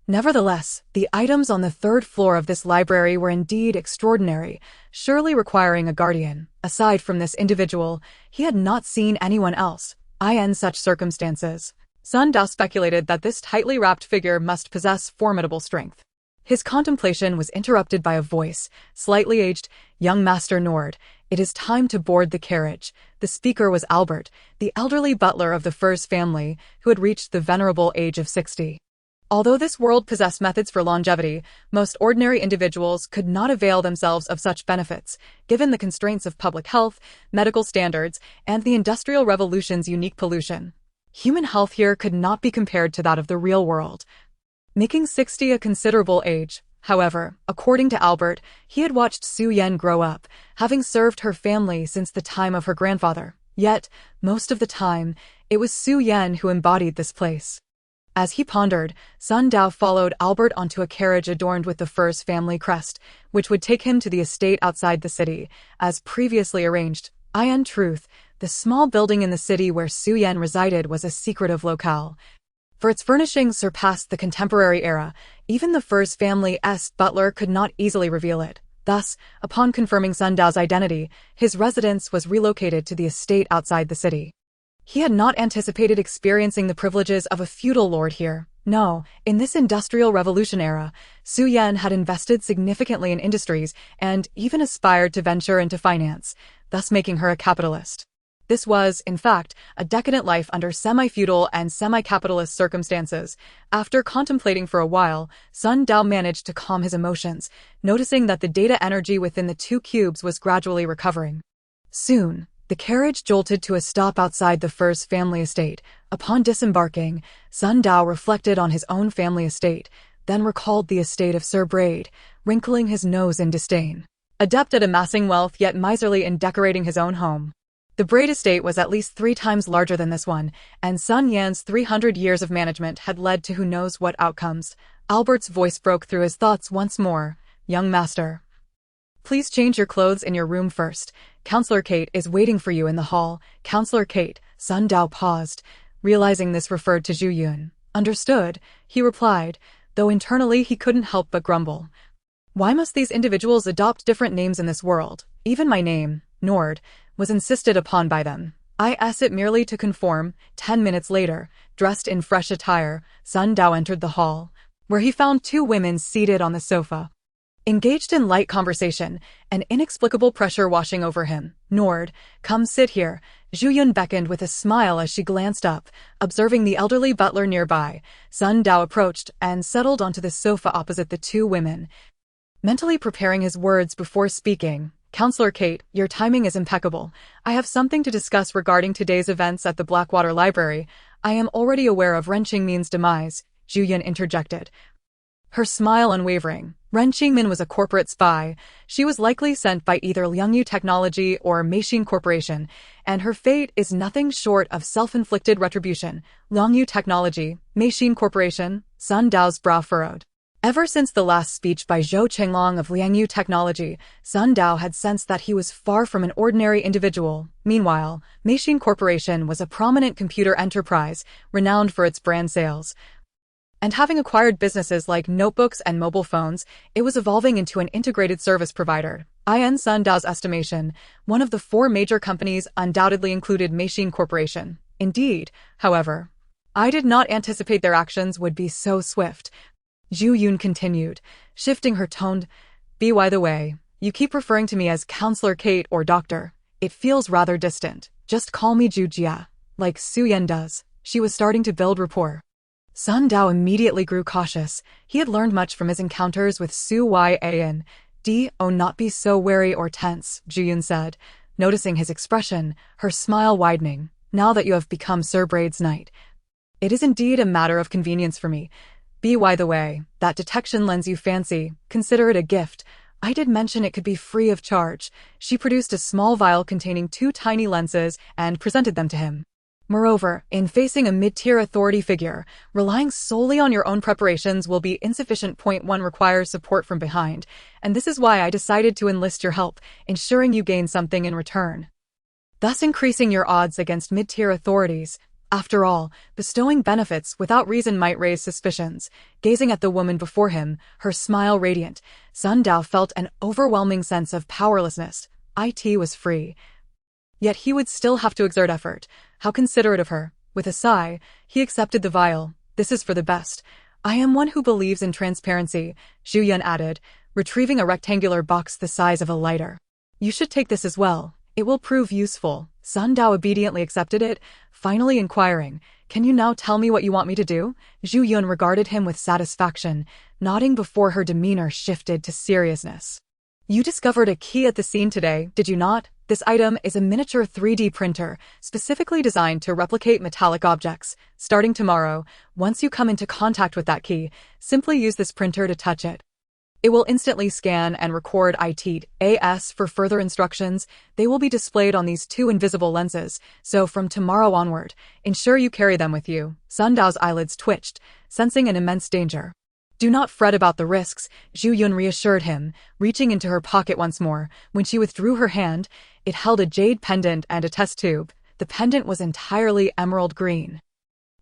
Nevertheless, the items on the third floor of this library were indeed extraordinary, surely requiring a guardian. Aside from this individual, he had not seen anyone else. In such circumstances, Sun Dao speculated that this tightly wrapped figure must possess formidable strength. His contemplation was interrupted by a voice, slightly aged. "Young Master Nord, it is time to board the carriage." The speaker was Albert, the elderly butler of the Furs family, who had reached the venerable age of 60. Although this world possessed methods for longevity, most ordinary individuals could not avail themselves of such benefits, given the constraints of public health, medical standards, and the Industrial Revolution's unique pollution. Human health here could not be compared to that of the real world, making 60 a considerable age. However, according to Albert, he had watched Su Yan grow up, having served her family since the time of her grandfather. Yet, most of the time, it was Su Yan who embodied this place. As he pondered, Sun Dao followed Albert onto a carriage adorned with the Furs family crest, which would take him to the estate outside the city, as previously arranged. In truth, the small building in the city where Su Yan resided was a secretive locale, for its furnishings surpassed the contemporary era. Even the first family's butler could not easily reveal it. Thus, upon confirming Sun Dao's identity, his residence was relocated to the estate outside the city. He had not anticipated experiencing the privileges of a feudal lord here. No, in this industrial revolution era, Su Yan had invested significantly in industries and even aspired to venture into finance, thus making her a capitalist. This was, in fact, a decadent life under semi-feudal and semi-capitalist circumstances. After contemplating for a while, Sun Dao managed to calm his emotions, noticing that the data energy within the two cubes was gradually recovering. Soon, the carriage jolted to a stop outside the first family estate. Upon disembarking, Sun Dao reflected on his own family estate, then recalled the estate of Sir Braid, wrinkling his nose in disdain. Adept at amassing wealth yet miserly in decorating his own home. The Braid estate was at least 3 times larger than this one, and Sun Yan's 300 years of management had led to who knows what outcomes. Albert's voice broke through his thoughts once more. Young master, please change your clothes in your room first. Counselor Kate is waiting for you in the hall. Counselor Kate. Sun Dao paused, realizing this referred to Zhu Yun. Understood, he replied, though internally he couldn't help but grumble. Why must these individuals adopt different names in this world? Even my name, Nord, was insisted upon by them. I asked it merely to conform. 10 minutes later, dressed in fresh attire, Sun Dao entered the hall, where he found 2 women seated on the sofa. Engaged in light conversation, an inexplicable pressure washing over him. Nord, come sit here. Zhu Yun beckoned with a smile as she glanced up, observing the elderly butler nearby. Sun Dao approached and settled onto the sofa opposite the 2 women, mentally preparing his words before speaking. Counselor Kate, your timing is impeccable. I have something to discuss regarding today's events at the Blackwater Library. I am already aware of Ren Qingmin's demise, Zhu Yun interjected, her smile unwavering. Ren Qingmin was a corporate spy. She was likely sent by either Liangyu Technology or Meishin Corporation, and her fate is nothing short of self-inflicted retribution. Liangyu Technology, Meishin Corporation, Sun Dao's brow furrowed. Ever since the last speech by Zhou Qinglong of Liangyu Technology, Sun Dao had sensed that he was far from an ordinary individual. Meanwhile, Meishin Corporation was a prominent computer enterprise, renowned for its brand sales. And having acquired businesses like notebooks and mobile phones, it was evolving into an integrated service provider. In Sun Dao's estimation, one of the 4 major companies undoubtedly included Meishin Corporation. Indeed, however, I did not anticipate their actions would be so swift. Zhu Yun continued, shifting her tone. By the way, you keep referring to me as Counselor Kate or Doctor. It feels rather distant. Just call me Zhu Jia, like Su Yan does. She was starting to build rapport. Sun Dao immediately grew cautious. He had learned much from his encounters with Su Yan. Not be so wary or tense, Zhu Yun said, noticing his expression, her smile widening. Now that you have become Sir Braid's knight, it is indeed a matter of convenience for me. By the way, that detection lens you fancy, consider it a gift. I did mention it could be free of charge. She produced a small vial containing 2 tiny lenses and presented them to him. Moreover, in facing a mid-tier authority figure, relying solely on your own preparations will be insufficient. 1 requires support from behind, and this is why I decided to enlist your help, ensuring you gain something in return, thus increasing your odds against mid-tier authorities. After all, bestowing benefits without reason might raise suspicions. Gazing at the woman before him, her smile radiant, Sun Dao felt an overwhelming sense of powerlessness. It was free, yet he would still have to exert effort. How considerate of her. With a sigh, he accepted the vial. This is for the best. I am one who believes in transparency, Zhu Yun added, retrieving a rectangular box the size of a lighter. You should take this as well. It will prove useful. Sun Dao obediently accepted it, finally inquiring, can you now tell me what you want me to do? Zhu Yun regarded him with satisfaction, nodding before her demeanor shifted to seriousness. You discovered a key at the scene today, did you not? This item is a miniature 3D printer, specifically designed to replicate metallic objects. Starting tomorrow, once you come into contact with that key, simply use this printer to touch it. It will instantly scan and record ITAS for further instructions. They will be displayed on these 2 invisible lenses, so from tomorrow onward, ensure you carry them with you. Sun Dao's eyelids twitched, sensing an immense danger. Do not fret about the risks, Zhu Yun reassured him, reaching into her pocket once more. When she withdrew her hand, it held a jade pendant and a test tube. The pendant was entirely emerald green,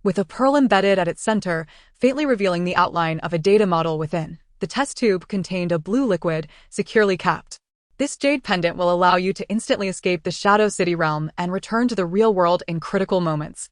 with a pearl embedded at its center, faintly revealing the outline of a data model within. The test tube contained a blue liquid, securely capped. This jade pendant will allow you to instantly escape the Shadow City realm and return to the real world in critical moments.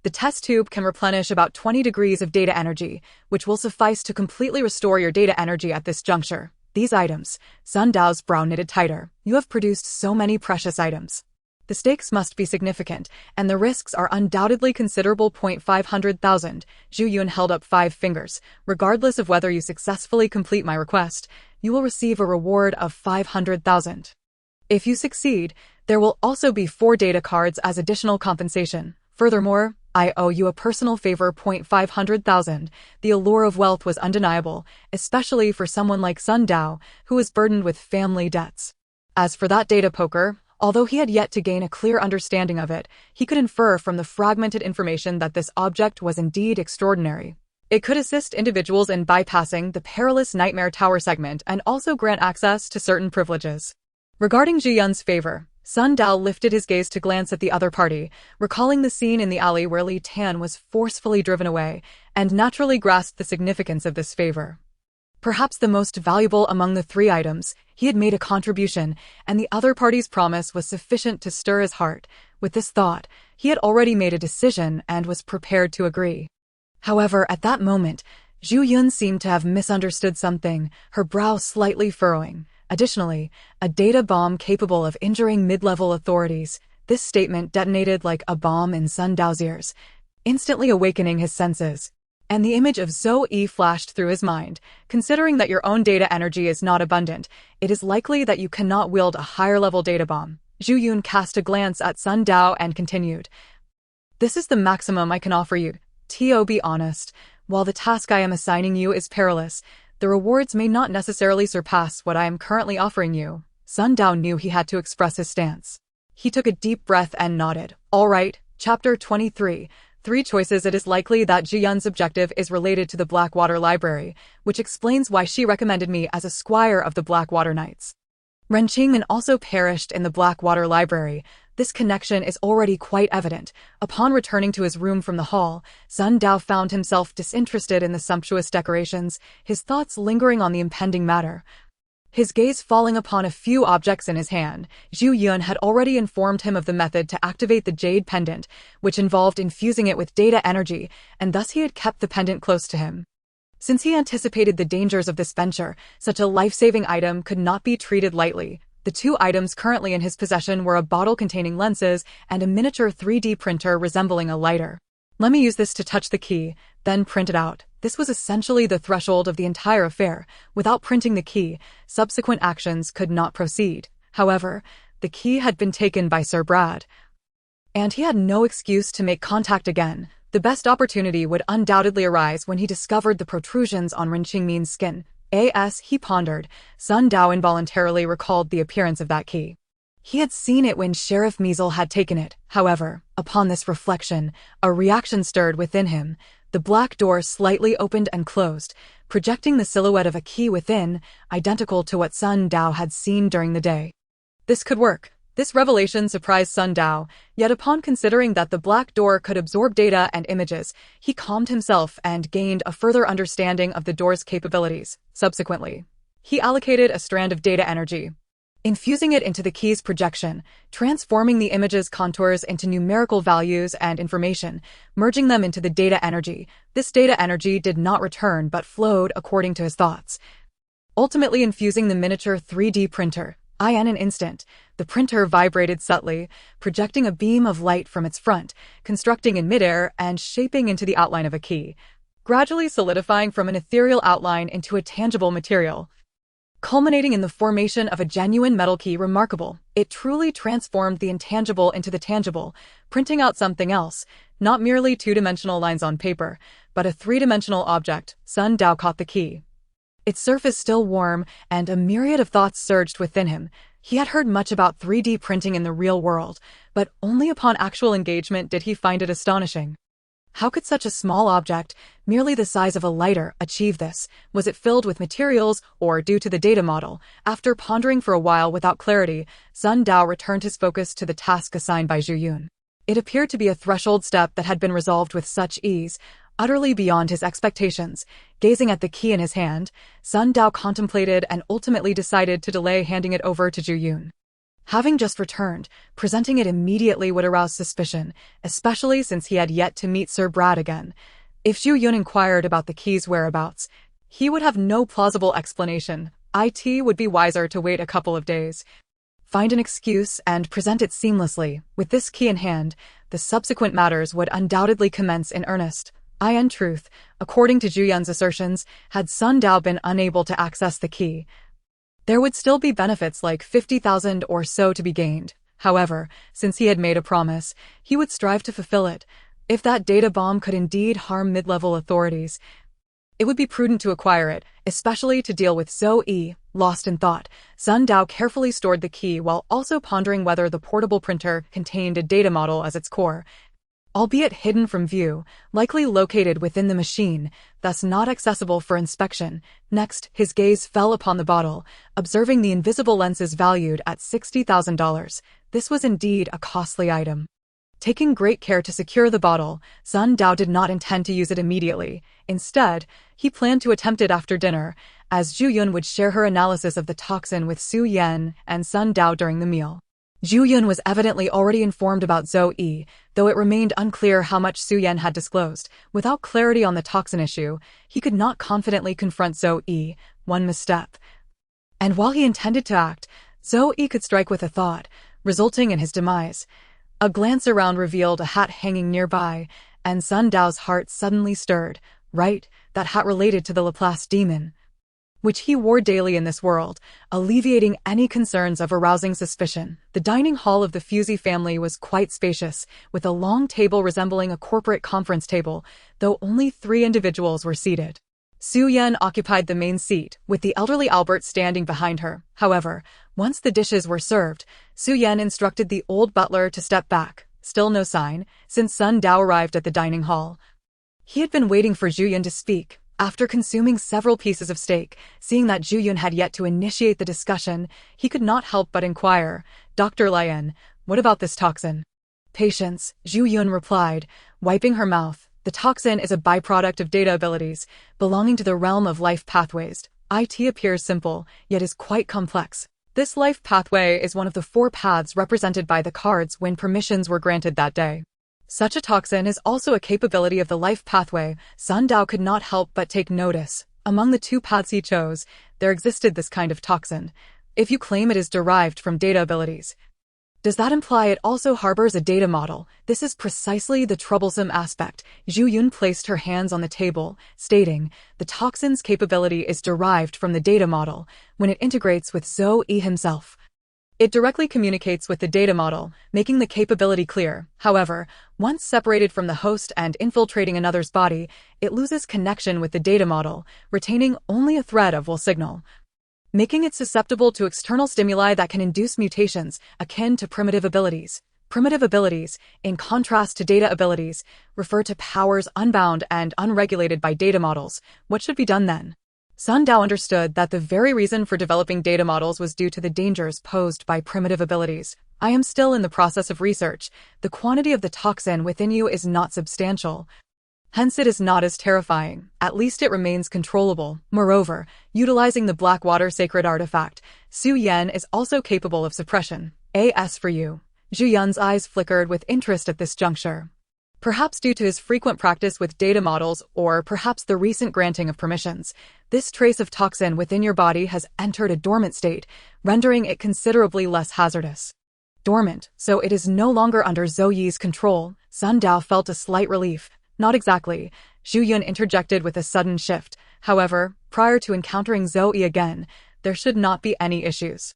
The test tube can replenish about 20 degrees of data energy, which will suffice to completely restore your data energy at this juncture. These items, Sun Dao's brow knitted tighter. You have produced so many precious items. The stakes must be significant, and the risks are undoubtedly considerable. 500,000. Zhu Yun held up 5 fingers. Regardless of whether you successfully complete my request, you will receive a reward of 500,000. If you succeed, there will also be 4 data cards as additional compensation. Furthermore, I owe you a personal favor. 500,000. The allure of wealth was undeniable, especially for someone like Sun Dao, who was burdened with family debts. As for that data poker, although he had yet to gain a clear understanding of it, he could infer from the fragmented information that this object was indeed extraordinary. It could assist individuals in bypassing the perilous Nightmare Tower segment and also grant access to certain privileges. Regarding Zhu Yun's favor, Sun Dao lifted his gaze to glance at the other party, recalling the scene in the alley where Li Tan was forcefully driven away, and naturally grasped the significance of this favor. Perhaps the most valuable among the 3 items, he had made a contribution, and the other party's promise was sufficient to stir his heart. With this thought, he had already made a decision and was prepared to agree. However, at that moment, Zhu Yun seemed to have misunderstood something, her brow slightly furrowing. Additionally, a data bomb capable of injuring mid-level authorities. This statement detonated like a bomb in Sun Dao's ears, instantly awakening his senses. And the image of Zoe flashed through his mind. Considering that your own data energy is not abundant, it is likely that you cannot wield a higher-level data bomb. Zhu Yun cast a glance at Sun Dao and continued. This is the maximum I can offer you. To be honest, while the task I am assigning you is perilous, the rewards may not necessarily surpass what I am currently offering you. Sun Dao knew he had to express his stance. He took a deep breath and nodded. All right, Chapter 23. 3 choices. It is likely that Zhu Yun's objective is related to the Blackwater Library, which explains why she recommended me as a squire of the Blackwater Knights. Ren Qingmin also perished in the Blackwater Library. This connection is already quite evident. Upon returning to his room from the hall, Sun Dao found himself disinterested in the sumptuous decorations, his thoughts lingering on the impending matter. His gaze falling upon a few objects in his hand, Zhu Yun had already informed him of the method to activate the jade pendant, which involved infusing it with data energy, and thus he had kept the pendant close to him. Since he anticipated the dangers of this venture, such a life-saving item could not be treated lightly. The 2 items currently in his possession were a bottle containing lenses and a miniature 3D printer resembling a lighter. Let me use this to touch the key, then print it out. This was essentially the threshold of the entire affair. Without printing the key, subsequent actions could not proceed. However, the key had been taken by Sir Brad, and he had no excuse to make contact again. The best opportunity would undoubtedly arise when he discovered the protrusions on Ren Qingmin's skin. As he pondered, Sun Dao involuntarily recalled the appearance of that key. He had seen it when Sheriff Measle had taken it. However, upon this reflection, a reaction stirred within him. The black door slightly opened and closed, projecting the silhouette of a key within, identical to what Sun Dao had seen during the day. This could work. This revelation surprised Sun Dao, yet upon considering that the black door could absorb data and images, he calmed himself and gained a further understanding of the door's capabilities. Subsequently, he allocated a strand of data energy, infusing it into the key's projection, transforming the image's contours into numerical values and information, merging them into the data energy. This data energy did not return but flowed according to his thoughts, ultimately infusing the miniature 3D printer. In an instant, the printer vibrated subtly, projecting a beam of light from its front, constructing in midair and shaping into the outline of a key, gradually solidifying from an ethereal outline into a tangible material, culminating in the formation of a genuine metal key. Remarkable. It truly transformed the intangible into the tangible, printing out something else, not merely 2-dimensional lines on paper, but a 3-dimensional object. Sun Dao caught the key, its surface still warm, and a myriad of thoughts surged within him. He had heard much about 3D printing in the real world, but only upon actual engagement did he find it astonishing. How could such a small object, merely the size of a lighter, achieve this? Was it filled with materials, or due to the data model? After pondering for a while without clarity, Sun Dao returned his focus to the task assigned by Zhu Yun. It appeared to be a threshold step that had been resolved with such ease, utterly beyond his expectations. Gazing at the key in his hand, Sun Dao contemplated and ultimately decided to delay handing it over to Ju Yun. Having just returned, presenting it immediately would arouse suspicion, especially since he had yet to meet Sir Brad again. If Ju Yun inquired about the key's whereabouts, he would have no plausible explanation. It would be wiser to wait a couple of days. Find an excuse and present it seamlessly. With this key in hand, the subsequent matters would undoubtedly commence in earnest. In truth, according to Ju Yun's assertions, had Sun Dao been unable to access the key, there would still be benefits like 50,000 or so to be gained. However, since he had made a promise, he would strive to fulfill it. If that data bomb could indeed harm mid-level authorities, it would be prudent to acquire it, especially to deal with Zoe. Lost in thought, Sun Dao carefully stored the key while also pondering whether the portable printer contained a data model as its core, albeit hidden from view, likely located within the machine, thus not accessible for inspection. Next, his gaze fell upon the bottle, observing the invisible lenses valued at $60,000. This was indeed a costly item. Taking great care to secure the bottle, Sun Dao did not intend to use it immediately. Instead, he planned to attempt it after dinner, as Ju Yun would share her analysis of the toxin with Su Yan and Sun Dao during the meal. Ju Yun was evidently already informed about Zoe, though it remained unclear how much Su Yan had disclosed. Without clarity on the toxin issue, he could not confidently confront Zoe. One misstep, and while he intended to act, Zoe could strike with a thought, resulting in his demise. A glance around revealed a hat hanging nearby, and Sun Dao's heart suddenly stirred. Right, that hat related to the Laplace demon, which he wore daily in this world, alleviating any concerns of arousing suspicion. The dining hall of the Fusey family was quite spacious, with a long table resembling a corporate conference table, though only 3 individuals were seated. Su Yan occupied the main seat, with the elderly Albert standing behind her. However, once the dishes were served, Su Yan instructed the old butler to step back. Still no sign, since Sun Dao arrived at the dining hall. He had been waiting for Ju Yun to speak. After consuming several pieces of steak, seeing that Ju Yun had yet to initiate the discussion, he could not help but inquire, "Dr. Lian, what about this toxin?" "Patience," Ju Yun replied, wiping her mouth. "The toxin is a byproduct of data abilities, belonging to the realm of life pathways. It appears simple, yet is quite complex. This life pathway is one of the 4 paths represented by the cards when permissions were granted that day. Such a toxin is also a capability of the life pathway." Sun Dao could not help but take notice. Among the 2 paths he chose, there existed this kind of toxin. If you claim it is derived from data abilities, does that imply it also harbors a data model? This is precisely the troublesome aspect. Ju Yun placed her hands on the table, stating, "The toxin's capability is derived from the data model. When it integrates with Zoe himself, it directly communicates with the data model, making the capability clear. However, once separated from the host and infiltrating another's body, it loses connection with the data model, retaining only a thread of will signal, making it susceptible to external stimuli that can induce mutations, akin to primitive abilities. Primitive abilities, in contrast to data abilities, refer to powers unbound and unregulated by data models. What should be done then?" Sun Dao understood that the very reason for developing data models was due to the dangers posed by primitive abilities. "I am still in the process of research. The quantity of the toxin within you is not substantial. Hence it is not as terrifying. At least it remains controllable. Moreover, utilizing the Blackwater sacred artifact, Su Yan is also capable of suppression. As for you." Ju Yun's eyes flickered with interest at this juncture. Perhaps due to his frequent practice with data models, or perhaps the recent granting of permissions, this trace of toxin within your body has entered a dormant state, rendering it considerably less hazardous. Dormant, so it is no longer under Zoe's control. Sun Dao felt a slight relief. "Not exactly," Ju Yun interjected with a sudden shift. "However, prior to encountering Zoe again, there should not be any issues.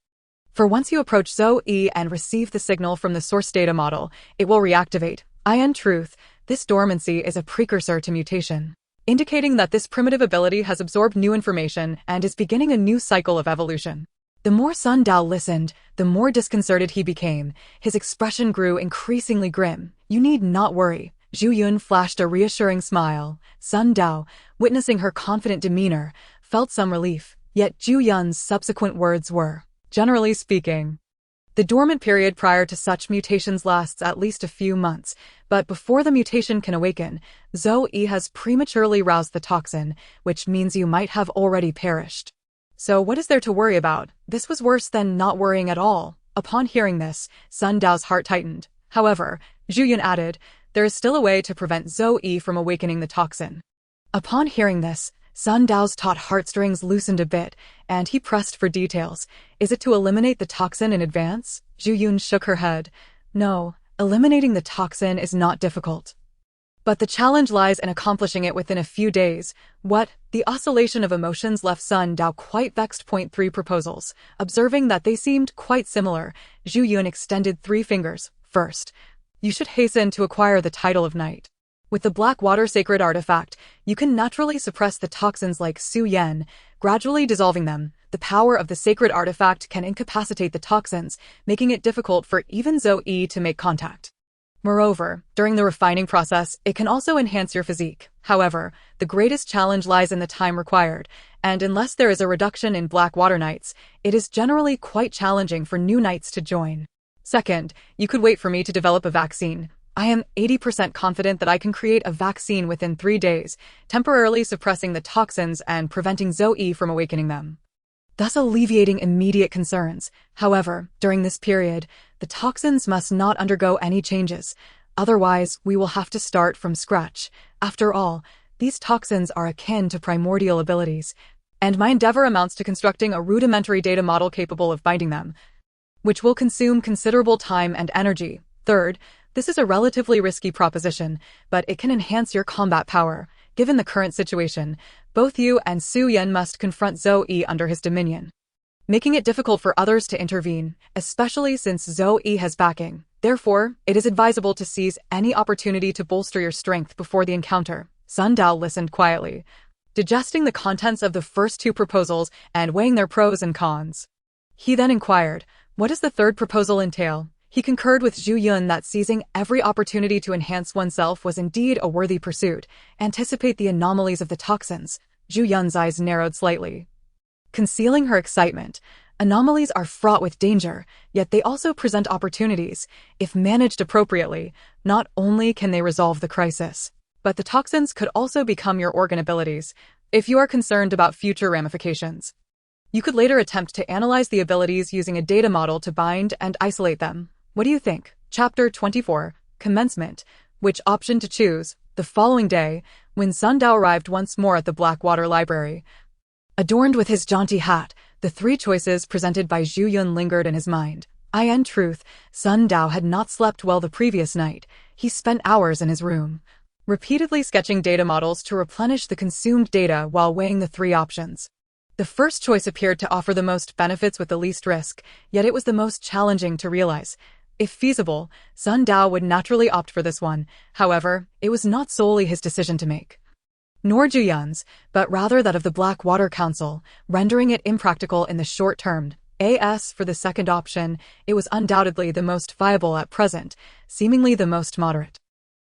For once you approach Zoe and receive the signal from the source data model, it will reactivate. In truth, this dormancy is a precursor to mutation, indicating that this primitive ability has absorbed new information and is beginning a new cycle of evolution." The more Sun Dao listened, the more disconcerted he became. His expression grew increasingly grim. "You need not worry." Ju Yun flashed a reassuring smile. Sun Dao, witnessing her confident demeanor, felt some relief. Yet Ju Yun's subsequent words were, "Generally speaking, the The dormant period prior to such mutations lasts at least a few months, but before the mutation can awaken, Zoe has prematurely roused the toxin, which means you might have already perished. So what is there to worry about? This was worse than not worrying at all. Upon hearing this, Sun Dao's heart tightened. However, Zhu Yun added, there is still a way to prevent Zoe from awakening the toxin. Upon hearing this, Sun Dao's taut heartstrings loosened a bit, and he pressed for details. Is it to eliminate the toxin in advance? Zhu Yun shook her head. No, eliminating the toxin is not difficult. But the challenge lies in accomplishing it within a few days. What? The oscillation of emotions left Sun Dao quite vexed. 3 proposals. Observing that they seemed quite similar, Zhu Yun extended 3 fingers. First, you should hasten to acquire the title of knight. With the black water sacred artifact, you can naturally suppress the toxins like Su Yen, gradually dissolving them. The power of the sacred artifact can incapacitate the toxins, making it difficult for even Zoe to make contact. Moreover, during the refining process, it can also enhance your physique. However, the greatest challenge lies in the time required, and unless there is a reduction in black water knights, it is generally quite challenging for new knights to join. Second, you could wait for me to develop a vaccine. I am 80% confident that I can create a vaccine within 3 days, temporarily suppressing the toxins and preventing Zoe from awakening them, thus alleviating immediate concerns. However, during this period, the toxins must not undergo any changes. Otherwise, we will have to start from scratch. After all, these toxins are akin to primordial abilities, and my endeavor amounts to constructing a rudimentary data model capable of binding them, which will consume considerable time and energy. Third, this is a relatively risky proposition, but it can enhance your combat power. Given the current situation, both you and Su Yen must confront Zoe under his dominion, making it difficult for others to intervene, especially since Zoe has backing. Therefore, it is advisable to seize any opportunity to bolster your strength before the encounter. Sun Dao listened quietly, digesting the contents of the first 2 proposals and weighing their pros and cons. He then inquired, what does the third proposal entail? He concurred with Zhu Yun that seizing every opportunity to enhance oneself was indeed a worthy pursuit. Anticipate the anomalies of the toxins. Zhu Yun's eyes narrowed slightly, concealing her excitement. Anomalies are fraught with danger, yet they also present opportunities. If managed appropriately, not only can they resolve the crisis, but the toxins could also become your organ abilities. If you are concerned about future ramifications, you could later attempt to analyze the abilities using a data model to bind and isolate them. What do you think? Chapter 24, Commencement. Which option to choose? The following day, when Sun Dao arrived once more at the Blackwater Library, adorned with his jaunty hat, the 3 choices presented by Zhu Yun lingered in his mind. In truth, Sun Dao had not slept well the previous night. He spent hours in his room, repeatedly sketching data models to replenish the consumed data while weighing the 3 options. The first choice appeared to offer the most benefits with the least risk, yet it was the most challenging to realize. If feasible, Sun Dao would naturally opt for this one. However, it was not solely his decision to make, nor Zhu Yun's, but rather that of the Blackwater Council, rendering it impractical in the short term. As for the second option, it was undoubtedly the most viable at present, seemingly the most moderate.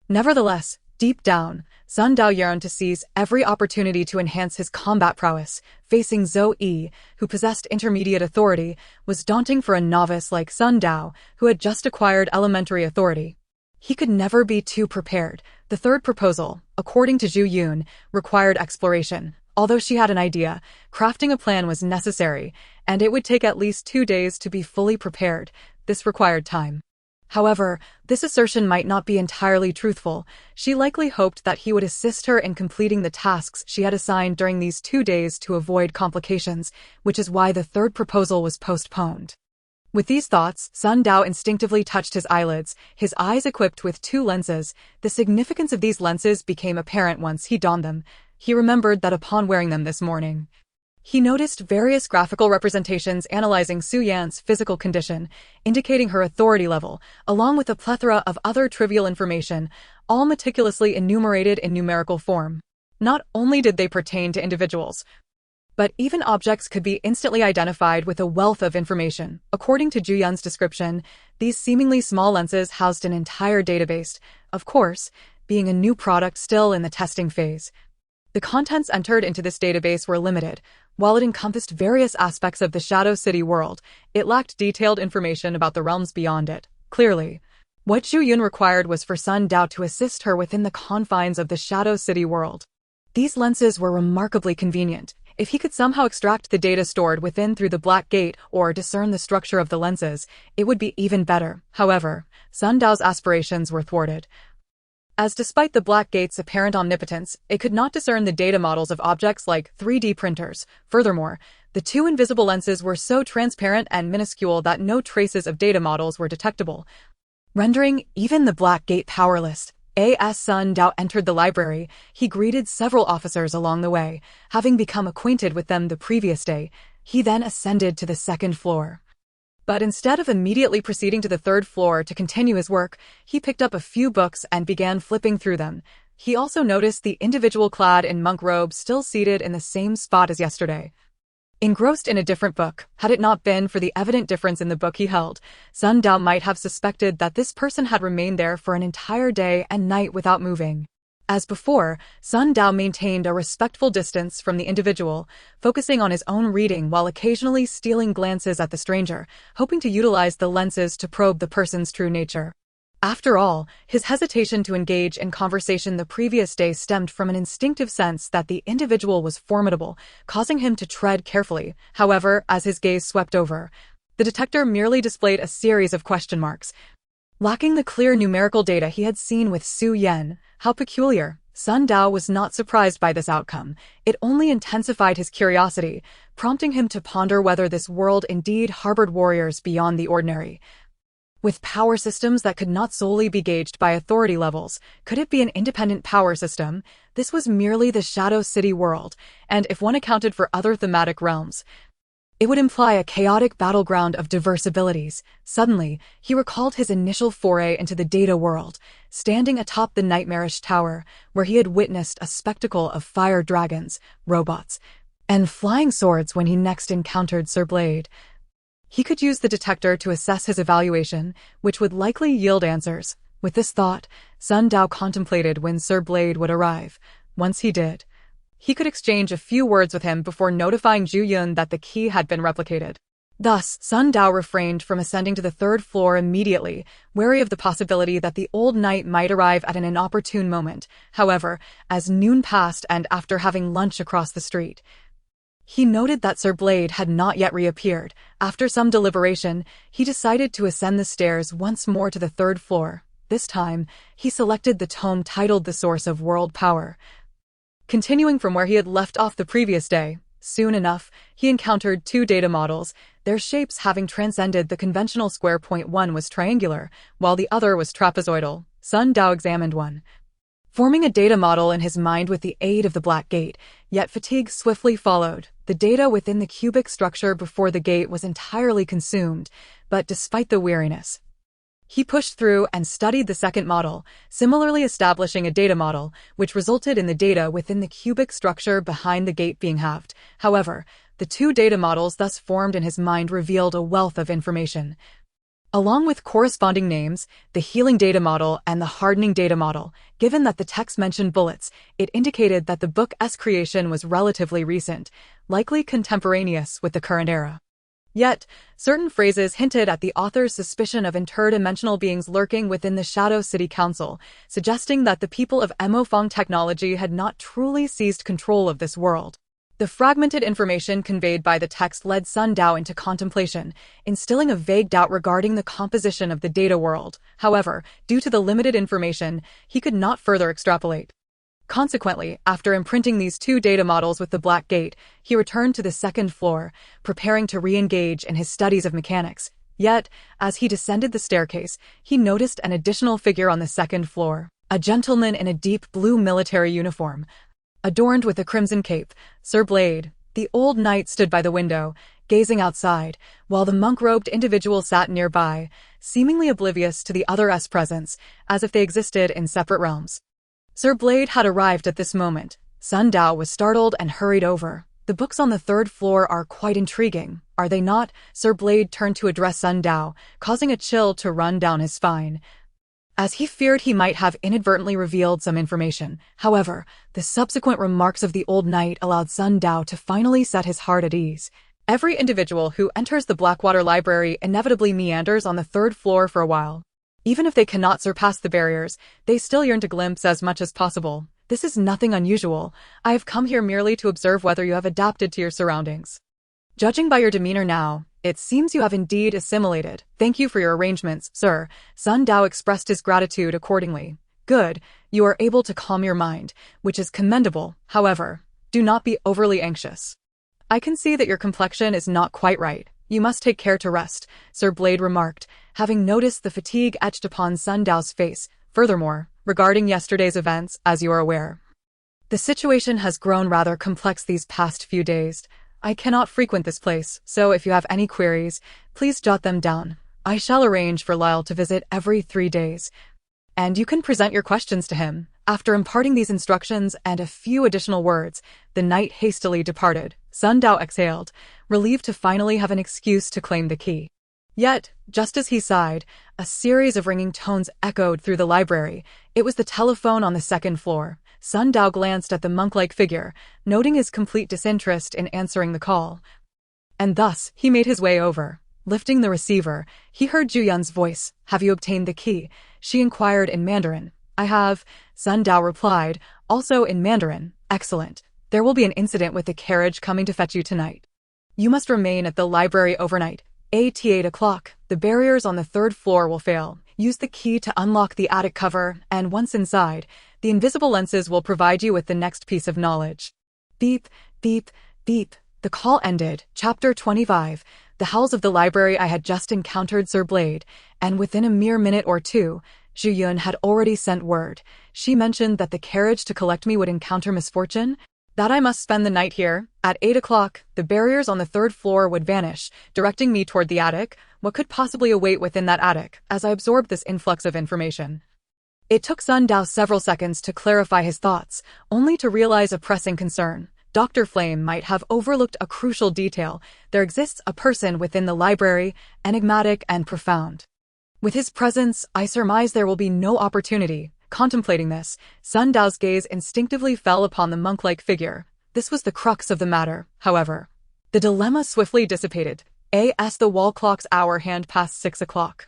Nevertheless, deep down, Sun Dao yearned to seize every opportunity to enhance his combat prowess. Facing Zoe, who possessed intermediate authority, was daunting for a novice like Sun Dao, who had just acquired elementary authority. He could never be too prepared. The third proposal, according to Zhu Yun, required exploration. Although she had an idea, crafting a plan was necessary, and it would take at least 2 days to be fully prepared. This required time. However, this assertion might not be entirely truthful. She likely hoped that he would assist her in completing the tasks she had assigned during these 2 days to avoid complications, which is why the third proposal was postponed. With these thoughts, Sun Dao instinctively touched his eyelids, his eyes equipped with 2 lenses. The significance of these lenses became apparent once he donned them. He remembered that upon wearing them this morning, he noticed various graphical representations analyzing Su Yan's physical condition, indicating her authority level, along with a plethora of other trivial information, all meticulously enumerated in numerical form. Not only did they pertain to individuals, but even objects could be instantly identified with a wealth of information. According to Zhu Yun's description, these seemingly small lenses housed an entire database, of course, being a new product still in the testing phase. The contents entered into this database were limited. While it encompassed various aspects of the Shadow City world, it lacked detailed information about the realms beyond it. Clearly, what Zhu Yun required was for Sun Dao to assist her within the confines of the Shadow City world. These lenses were remarkably convenient. If he could somehow extract the data stored within through the Black Gate or discern the structure of the lenses, it would be even better. However, Sun Dao's aspirations were thwarted. As despite the Black Gate's apparent omnipotence, it could not discern the data models of objects like 3D printers. Furthermore, the two invisible lenses were so transparent and minuscule that no traces of data models were detectable, rendering even the Black Gate powerless. As Sun Dao entered the library, he greeted several officers along the way. Having become acquainted with them the previous day, he then ascended to the second floor. But instead of immediately proceeding to the third floor to continue his work, he picked up a few books and began flipping through them. He also noticed the individual clad in monk robes still seated in the same spot as yesterday, engrossed in a different book. Had it not been for the evident difference in the book he held, Sun Dao might have suspected that this person had remained there for an entire day and night without moving. As before, Sun Dao maintained a respectful distance from the individual, focusing on his own reading while occasionally stealing glances at the stranger, hoping to utilize the lenses to probe the person's true nature. After all, his hesitation to engage in conversation the previous day stemmed from an instinctive sense that the individual was formidable, causing him to tread carefully. However, as his gaze swept over, the detector merely displayed a series of question marks, lacking the clear numerical data he had seen with Su Yan. How peculiar. Sun Dao was not surprised by this outcome. It only intensified his curiosity, prompting him to ponder whether this world indeed harbored warriors beyond the ordinary. With power systems that could not solely be gauged by authority levels, could it be an independent power system? This was merely the Shadow City world, and if one accounted for other thematic realms, it would imply a chaotic battleground of diverse abilities. Suddenly, he recalled his initial foray into the data world, standing atop the nightmarish tower, where he had witnessed a spectacle of fire dragons, robots, and flying swords when he next encountered Sir Blade. He could use the detector to assess his evaluation, which would likely yield answers. With this thought, Sun Dao contemplated when Sir Blade would arrive. Once he did, he could exchange a few words with him before notifying Zhu Yun that the key had been replicated. Thus, Sun Dao refrained from ascending to the third floor immediately, wary of the possibility that the old knight might arrive at an inopportune moment. However, as noon passed and after having lunch across the street, he noted that Sir Blade had not yet reappeared. After some deliberation, he decided to ascend the stairs once more to the third floor. This time, he selected the tome titled The Source of World Power, continuing from where he had left off the previous day. Soon enough, he encountered two data models, their shapes having transcended the conventional square. One was triangular, while the other was trapezoidal. Sun Dao examined one, forming a data model in his mind with the aid of the Black Gate, yet fatigue swiftly followed. The data within the cubic structure before the gate was entirely consumed, but despite the weariness, he pushed through and studied the second model, similarly establishing a data model, which resulted in the data within the cubic structure behind the gate being halved. However, the two data models thus formed in his mind revealed a wealth of information. Along with corresponding names, the healing data model and the hardening data model, given that the text mentioned bullets, it indicated that the book's creation was relatively recent, likely contemporaneous with the current era. Yet, certain phrases hinted at the author's suspicion of interdimensional beings lurking within the Shadow City Council, suggesting that the people of Emofeng technology had not truly seized control of this world. The fragmented information conveyed by the text led Sun Dao into contemplation, instilling a vague doubt regarding the composition of the data world. However, due to the limited information, he could not further extrapolate. Consequently, after imprinting these two data models with the Black Gate, he returned to the second floor, preparing to re-engage in his studies of mechanics. Yet, as he descended the staircase, he noticed an additional figure on the second floor, a gentleman in a deep blue military uniform, adorned with a crimson cape. Sir Blade, the old knight, stood by the window, gazing outside, while the monk-robed individual sat nearby, seemingly oblivious to the other's presence, as if they existed in separate realms. Sir Blade had arrived at this moment. Sun Dao was startled and hurried over. The books on the third floor are quite intriguing, are they not? Sir Blade turned to address Sun Dao, causing a chill to run down his spine. as he feared he might have inadvertently revealed some information. However, the subsequent remarks of the old knight allowed Sun Dao to finally set his heart at ease. Every individual who enters the Blackwater Library inevitably meanders on the third floor for a while. Even if they cannot surpass the barriers, they still yearn to glimpse as much as possible. This is nothing unusual. I have come here merely to observe whether you have adapted to your surroundings. Judging by your demeanor now, it seems you have indeed assimilated. Thank you for your arrangements, sir. Sun Dao expressed his gratitude accordingly. Good, you are able to calm your mind, which is commendable. However, do not be overly anxious. I can see that your complexion is not quite right. You must take care to rest, Sir Blade remarked, having noticed the fatigue etched upon Sun Dao's face. Furthermore, regarding yesterday's events, as you are aware, the situation has grown rather complex these past few days. I cannot frequent this place, so if you have any queries, please jot them down. I shall arrange for Lyle to visit every 3 days, and you can present your questions to him. After imparting these instructions and a few additional words, the knight hastily departed. Sun Dao exhaled, relieved to finally have an excuse to claim the key. Yet, just as he sighed, a series of ringing tones echoed through the library. It was the telephone on the second floor. Sun Dao glanced at the monk-like figure, noting his complete disinterest in answering the call. And thus, he made his way over. Lifting the receiver, he heard Ju Yun's voice. "Have you obtained the key?" she inquired in Mandarin. "I have," Sun Dao replied, also in Mandarin. "Excellent. There will be an incident with the carriage coming to fetch you tonight. You must remain at the library overnight. At 8 o'clock, the barriers on the third floor will fail. Use the key to unlock the attic cover, and once inside, the invisible lenses will provide you with the next piece of knowledge." Beep, beep, beep. The call ended. Chapter 25. The howls of the library. I had just encountered Sir Blade, and within a mere minute or two, Zhu Yun had already sent word. She mentioned that the carriage to collect me would encounter misfortune, that I must spend the night here. At 8 o'clock, the barriers on the third floor would vanish, directing me toward the attic. What could possibly await within that attic? As I absorbed this influx of information, it took Sun Dao several seconds to clarify his thoughts, only to realize a pressing concern. Dr. Flame might have overlooked a crucial detail. There exists a person within the library, enigmatic and profound. With his presence, I surmise there will be no opportunity. Contemplating this, Sun Dao's gaze instinctively fell upon the monk-like figure. This was the crux of the matter, however. The dilemma swiftly dissipated. As the wall clock's hour hand past 6 o'clock.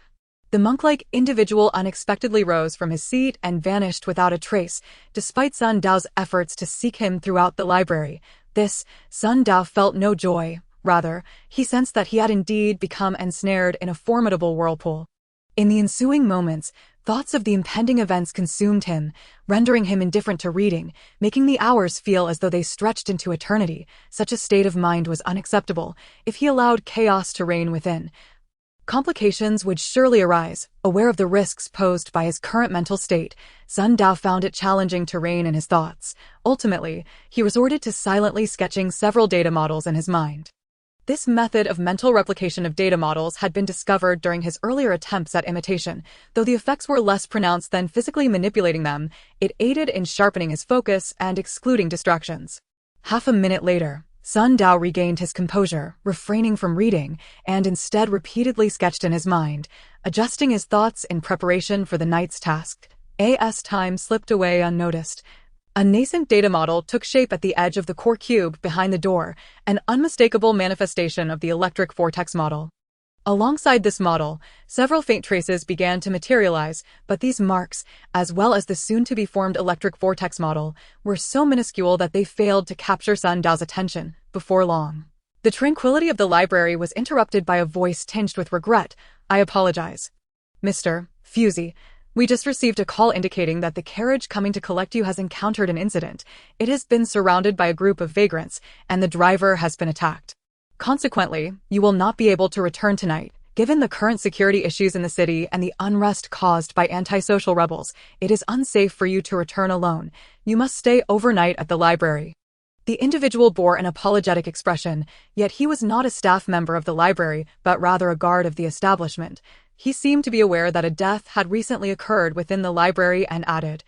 The monk-like individual unexpectedly rose from his seat and vanished without a trace, despite Sun Dao's efforts to seek him throughout the library. Sun Dao felt no joy. Rather, he sensed that he had indeed become ensnared in a formidable whirlpool. In the ensuing moments, thoughts of the impending events consumed him, rendering him indifferent to reading, making the hours feel as though they stretched into eternity. Such a state of mind was unacceptable. If he allowed chaos to reign within, complications would surely arise. Aware of the risks posed by his current mental state, Sun Dao found it challenging to rein in his thoughts. Ultimately, he resorted to silently sketching several data models in his mind. This method of mental replication of data models had been discovered during his earlier attempts at imitation. Though the effects were less pronounced than physically manipulating them, it aided in sharpening his focus and excluding distractions. Half a minute later, Sun Dao regained his composure, refraining from reading, and instead repeatedly sketched in his mind, adjusting his thoughts in preparation for the night's task. As time slipped away unnoticed, a nascent data model took shape at the edge of the core cube behind the door, an unmistakable manifestation of the electric vortex model. Alongside this model, several faint traces began to materialize, but these marks, as well as the soon-to-be-formed electric vortex model, were so minuscule that they failed to capture Sun Dao's attention. Before long, the tranquility of the library was interrupted by a voice tinged with regret. "I apologize. Mr. Fusey, we just received a call indicating that the carriage coming to collect you has encountered an incident. It has been surrounded by a group of vagrants, and the driver has been attacked. Consequently, you will not be able to return tonight. Given the current security issues in the city and the unrest caused by antisocial rebels, it is unsafe for you to return alone. You must stay overnight at the library." The individual bore an apologetic expression, yet he was not a staff member of the library, but rather a guard of the establishment. He seemed to be aware that a death had recently occurred within the library and added,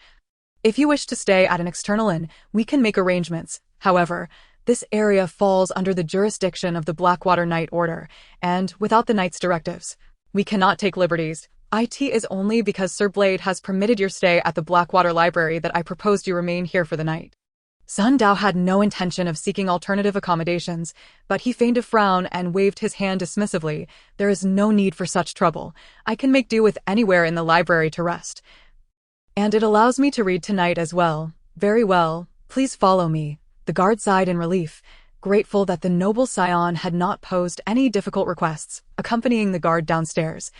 "If you wish to stay at an external inn, we can make arrangements. However, this area falls under the jurisdiction of the Blackwater Night Order, and without the Knight's directives, we cannot take liberties. It is only because Sir Blade has permitted your stay at the Blackwater Library that I proposed you remain here for the night. Sun Dao had no intention of seeking alternative accommodations, but he feigned a frown and waved his hand dismissively. There is no need for such trouble. I can make do with anywhere in the library to rest. And it allows me to read tonight as well. Very well, please follow me. The guard sighed in relief, grateful that the noble scion had not posed any difficult requests, accompanying the guard downstairs.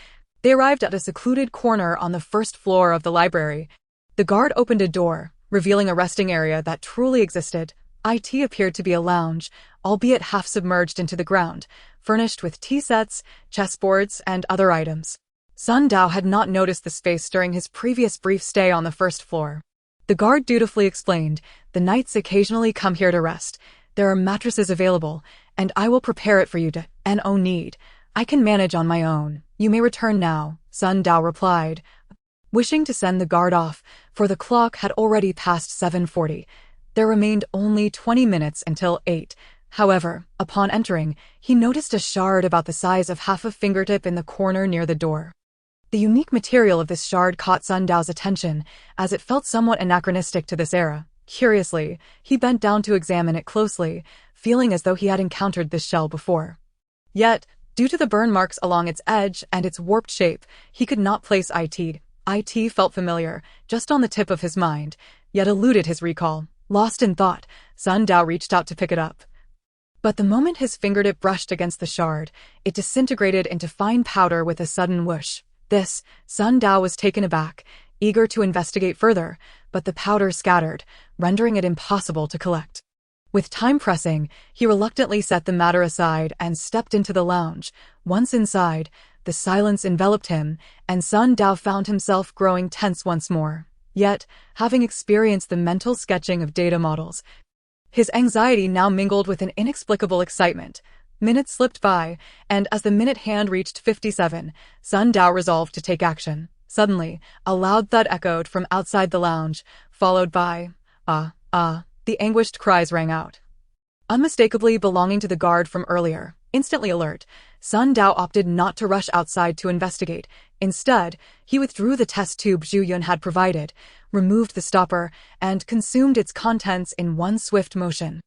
They arrived at a secluded corner on the first floor of the library. The guard opened a door, revealing a resting area that truly existed. It appeared to be a lounge, albeit half submerged into the ground, furnished with tea sets, chessboards, and other items. Sun Dao had not noticed the space during his previous brief stay on the first floor. The guard dutifully explained, "The knights occasionally come here to rest. There are mattresses available, and I will prepare it for you to no need. I can manage on my own. You may return now," Sun Dao replied, wishing to send the guard off, for the clock had already passed 7:40. There remained only 20 minutes until 8. However, upon entering, he noticed a shard about the size of half a fingertip in the corner near the door. The unique material of this shard caught Sun Dao's attention, as it felt somewhat anachronistic to this era. Curiously, he bent down to examine it closely, feeling as though he had encountered this shell before. Yet, due to the burn marks along its edge and its warped shape, he could not place it. It felt familiar, just on the tip of his mind, yet eluded his recall. Lost in thought, Sun Dao reached out to pick it up. But the moment his fingertip brushed against the shard, it disintegrated into fine powder with a sudden whoosh. This, Sun Dao was taken aback, eager to investigate further, but the powder scattered, rendering it impossible to collect. With time pressing, he reluctantly set the matter aside and stepped into the lounge. Once inside, the silence enveloped him, and Sun Dao found himself growing tense once more. Yet, having experienced the mental sketching of data models, his anxiety now mingled with an inexplicable excitement. Minutes slipped by, and as the minute hand reached 57, Sun Dao resolved to take action. Suddenly, a loud thud echoed from outside the lounge, followed by, the anguished cries rang out. Unmistakably belonging to the guard from earlier, instantly alert, Sun Dao opted not to rush outside to investigate. Instead, he withdrew the test tube Zhu Yun had provided, removed the stopper, and consumed its contents in one swift motion.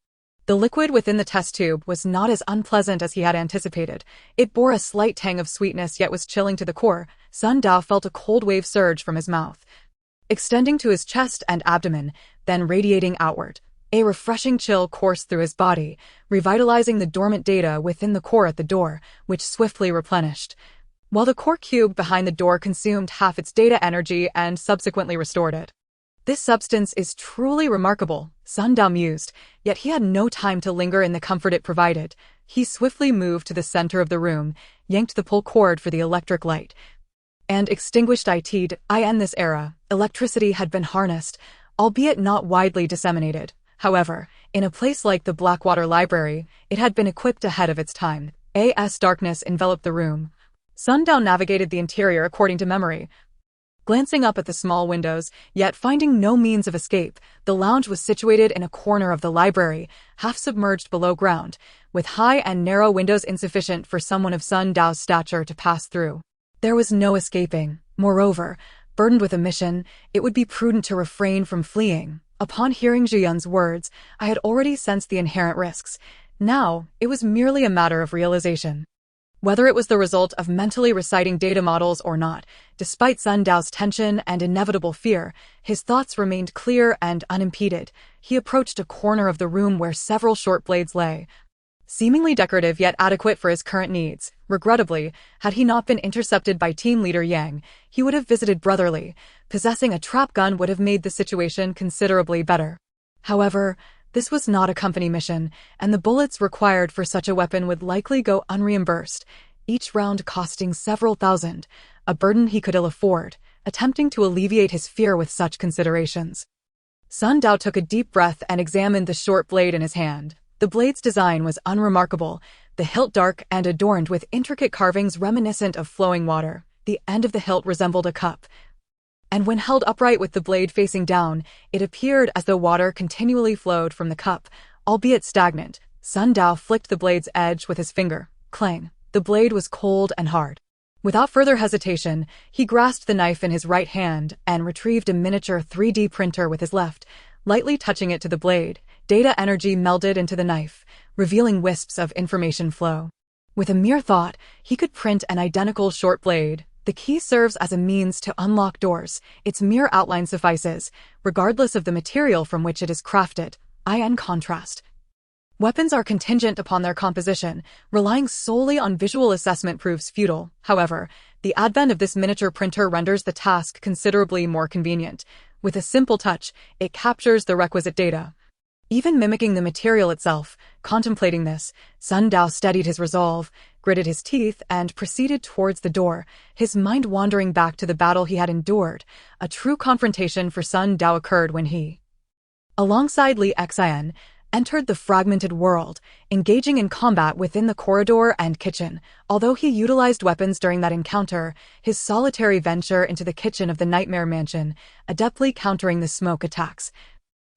The liquid within the test tube was not as unpleasant as he had anticipated. It bore a slight tang of sweetness yet was chilling to the core. Sun Dao felt a cold wave surge from his mouth, extending to his chest and abdomen, then radiating outward. A refreshing chill coursed through his body, revitalizing the dormant data within the core at the door, which swiftly replenished, while the core cube behind the door consumed half its data energy and subsequently restored it. This substance is truly remarkable, Sun Dao mused, yet he had no time to linger in the comfort it provided. He swiftly moved to the center of the room, yanked the pull cord for the electric light, and extinguished it. In this era, electricity had been harnessed, albeit not widely disseminated. However, in a place like the Blackwater Library, it had been equipped ahead of its time. Darkness enveloped the room. Sun Dao navigated the interior according to memory, glancing up at the small windows, yet finding no means of escape. The lounge was situated in a corner of the library, half submerged below ground, with high and narrow windows insufficient for someone of Sun Dao's stature to pass through. There was no escaping. Moreover, burdened with a mission, it would be prudent to refrain from fleeing. Upon hearing Zhu Yun's words, I had already sensed the inherent risks. Now, it was merely a matter of realization. Whether it was the result of mentally reciting data models or not, despite Sun Dao's tension and inevitable fear, his thoughts remained clear and unimpeded. He approached a corner of the room where several short blades lay, seemingly decorative yet adequate for his current needs. Regrettably, had he not been intercepted by team leader Yang, he would have visited Brotherly. Possessing a trap gun would have made the situation considerably better. However, this was not a company mission, and the bullets required for such a weapon would likely go unreimbursed, each round costing several thousand, a burden he could ill afford. Attempting to alleviate his fear with such considerations, Sun Dao took a deep breath and examined the short blade in his hand. The blade's design was unremarkable, the hilt dark and adorned with intricate carvings reminiscent of flowing water. The end of the hilt resembled a cup, and when held upright with the blade facing down, it appeared as though water continually flowed from the cup, albeit stagnant. Sun Dao flicked the blade's edge with his finger. Clang! The blade was cold and hard. Without further hesitation, he grasped the knife in his right hand and retrieved a miniature 3D printer with his left, lightly touching it to the blade. Data energy melded into the knife, revealing wisps of information flow. With a mere thought, he could print an identical short blade. The key serves as a means to unlock doors. Its mere outline suffices, regardless of the material from which it is crafted. In contrast, weapons are contingent upon their composition. Relying solely on visual assessment proves futile. However, the advent of this miniature printer renders the task considerably more convenient. With a simple touch, it captures the requisite data, even mimicking the material itself. Contemplating this, Sun Dao steadied his resolve, gritted his teeth, and proceeded towards the door, his mind wandering back to the battle he had endured. A true confrontation for Sun Dao occurred when he, alongside Li Xian, entered the fragmented world, engaging in combat within the corridor and kitchen. Although he utilized weapons during that encounter, his solitary venture into the kitchen of the Nightmare Mansion, adeptly countering the smoke attacks,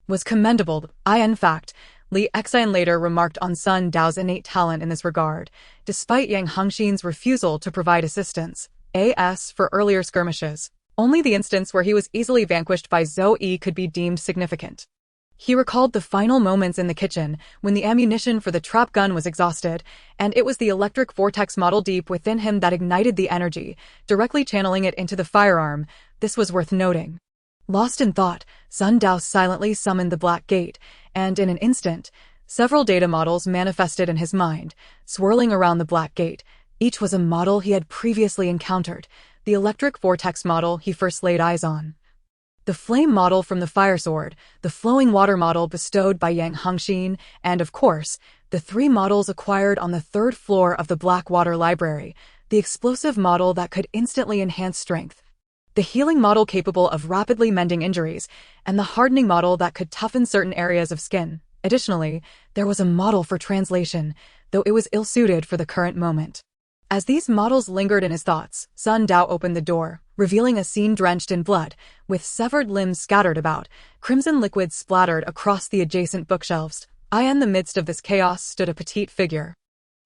was commendable. In fact, Li Xian later remarked on Sun Dao's innate talent in this regard, despite Yang Hongxin's refusal to provide assistance. For earlier skirmishes, only the instance where he was easily vanquished by Zhou Yi could be deemed significant. He recalled the final moments in the kitchen, when the ammunition for the trap gun was exhausted, and it was the electric vortex model deep within him that ignited the energy, directly channeling it into the firearm. This was worth noting. Lost in thought, Sun Dao silently summoned the Black Gate, and in an instant, several data models manifested in his mind, swirling around the Black Gate. Each was a model he had previously encountered, the electric vortex model he first laid eyes on, the flame model from the fire sword, the flowing water model bestowed by Yang Hongxin, and of course, the three models acquired on the third floor of the Blackwater Library, the explosive model that could instantly enhance strength, the healing model capable of rapidly mending injuries, and the hardening model that could toughen certain areas of skin. Additionally, there was a model for translation, though it was ill-suited for the current moment. As these models lingered in his thoughts, Sun Dao opened the door, revealing a scene drenched in blood, with severed limbs scattered about, crimson liquid splattered across the adjacent bookshelves. In the midst of this chaos stood a petite figure.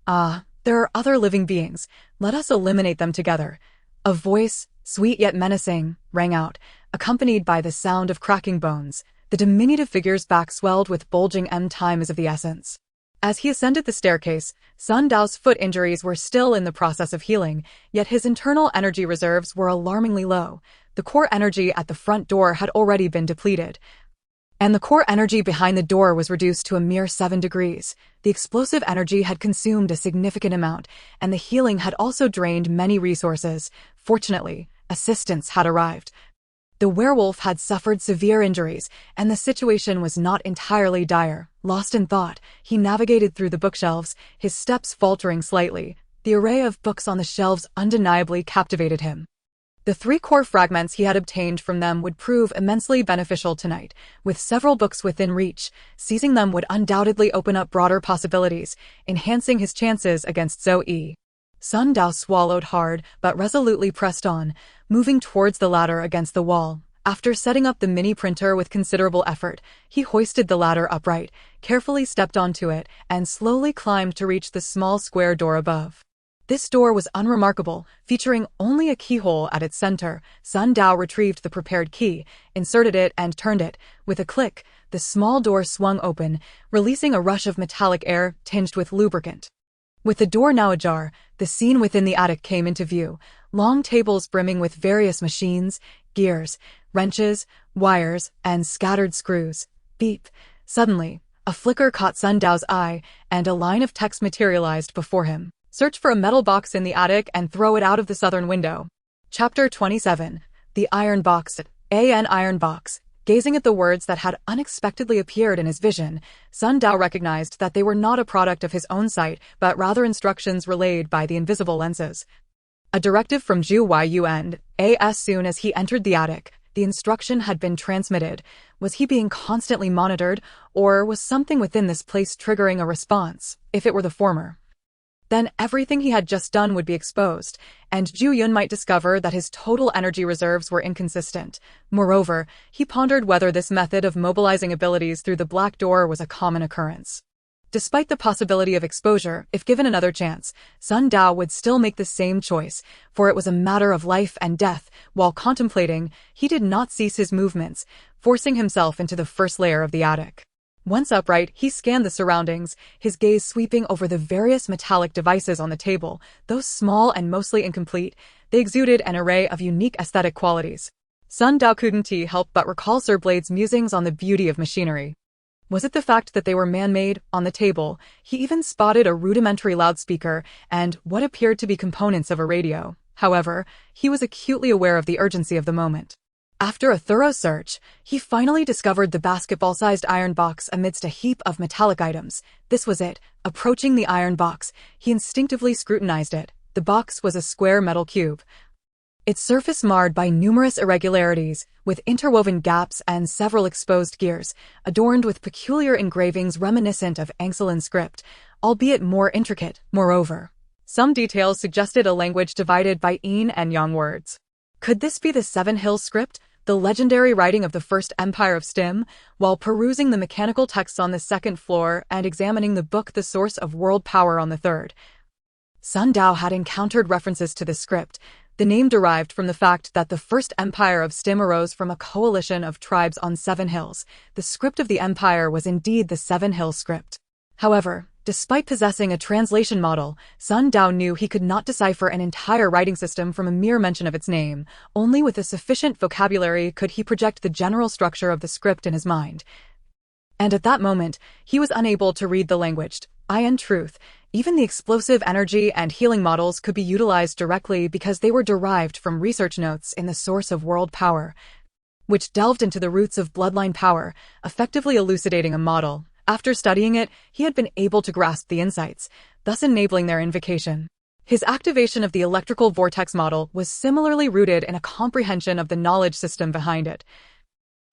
There are other living beings. Let us eliminate them together. A voice, sweet yet menacing, rang out, accompanied by the sound of cracking bones. The diminutive figure's back swelled with bulging time is of the essence. As he ascended the staircase, Sun Dao's foot injuries were still in the process of healing, yet his internal energy reserves were alarmingly low. The core energy at the front door had already been depleted, and the core energy behind the door was reduced to a mere 7 degrees. The explosive energy had consumed a significant amount, and the healing had also drained many resources. Fortunately, assistance had arrived. The werewolf had suffered severe injuries, and the situation was not entirely dire. Lost in thought, he navigated through the bookshelves, his steps faltering slightly. The array of books on the shelves undeniably captivated him. The 3 core fragments he had obtained from them would prove immensely beneficial tonight. With several books within reach, seizing them would undoubtedly open up broader possibilities, enhancing his chances against Zhou Yi. Sun Dao swallowed hard, but resolutely pressed on, moving towards the ladder against the wall. After setting up the mini printer with considerable effort, he hoisted the ladder upright, carefully stepped onto it, and slowly climbed to reach the small square door above. This door was unremarkable, featuring only a keyhole at its center. Sun Dao retrieved the prepared key, inserted it, and turned it. With a click, the small door swung open, releasing a rush of metallic air tinged with lubricant. With the door now ajar, the scene within the attic came into view. Long tables brimming with various machines, gears, wrenches, wires, and scattered screws. Beep. Suddenly, a flicker caught Sun Dao's eye, and a line of text materialized before him. Search for a metal box in the attic and throw it out of the southern window. Chapter 27. The Iron Box. An iron box. Gazing at the words that had unexpectedly appeared in his vision, Sun Dao recognized that they were not a product of his own sight, but rather instructions relayed by the invisible lenses. A directive from Zhu Yuan. As soon as he entered the attic, the instruction had been transmitted. Was he being constantly monitored, or was something within this place triggering a response? If it were the former, then everything he had just done would be exposed, and Zhu Yun might discover that his total energy reserves were inconsistent. Moreover, he pondered whether this method of mobilizing abilities through the black door was a common occurrence. Despite the possibility of exposure, if given another chance, Sun Dao would still make the same choice, for it was a matter of life and death. While contemplating, he did not cease his movements, forcing himself into the first layer of the attic. Once upright, he scanned the surroundings, his gaze sweeping over the various metallic devices on the table. Though small and mostly incomplete, they exuded an array of unique aesthetic qualities. Sun Dao couldn't help but recall Sir Blade's musings on the beauty of machinery. Was it the fact that they were man-made? On the table, he even spotted a rudimentary loudspeaker and what appeared to be components of a radio. However, he was acutely aware of the urgency of the moment. After a thorough search, he finally discovered the basketball-sized iron box amidst a heap of metallic items. This was it. Approaching the iron box, he instinctively scrutinized it. The box was a square metal cube, its surface marred by numerous irregularities, with interwoven gaps and several exposed gears, adorned with peculiar engravings reminiscent of Angcelin script, albeit more intricate. Moreover, some details suggested a language divided by yin and yang words. Could this be the Seven Hills script, the legendary writing of the First Empire of Stim? While perusing the mechanical texts on the second floor and examining the book The Source of World Power on the third, Sun Dao had encountered references to the script. The name derived from the fact that the First Empire of Stim arose from a coalition of tribes on Seven Hills. The script of the empire was indeed the Seven Hills script. However, despite possessing a translation model, Sun Dao knew he could not decipher an entire writing system from a mere mention of its name. Only with a sufficient vocabulary could he project the general structure of the script in his mind. And at that moment, he was unable to read the language. In truth, even the explosive energy and healing models could be utilized directly because they were derived from research notes in The Source of World Power, which delved into the roots of bloodline power, effectively elucidating a model. After studying it, he had been able to grasp the insights, thus enabling their invocation. His activation of the electrical vortex model was similarly rooted in a comprehension of the knowledge system behind it,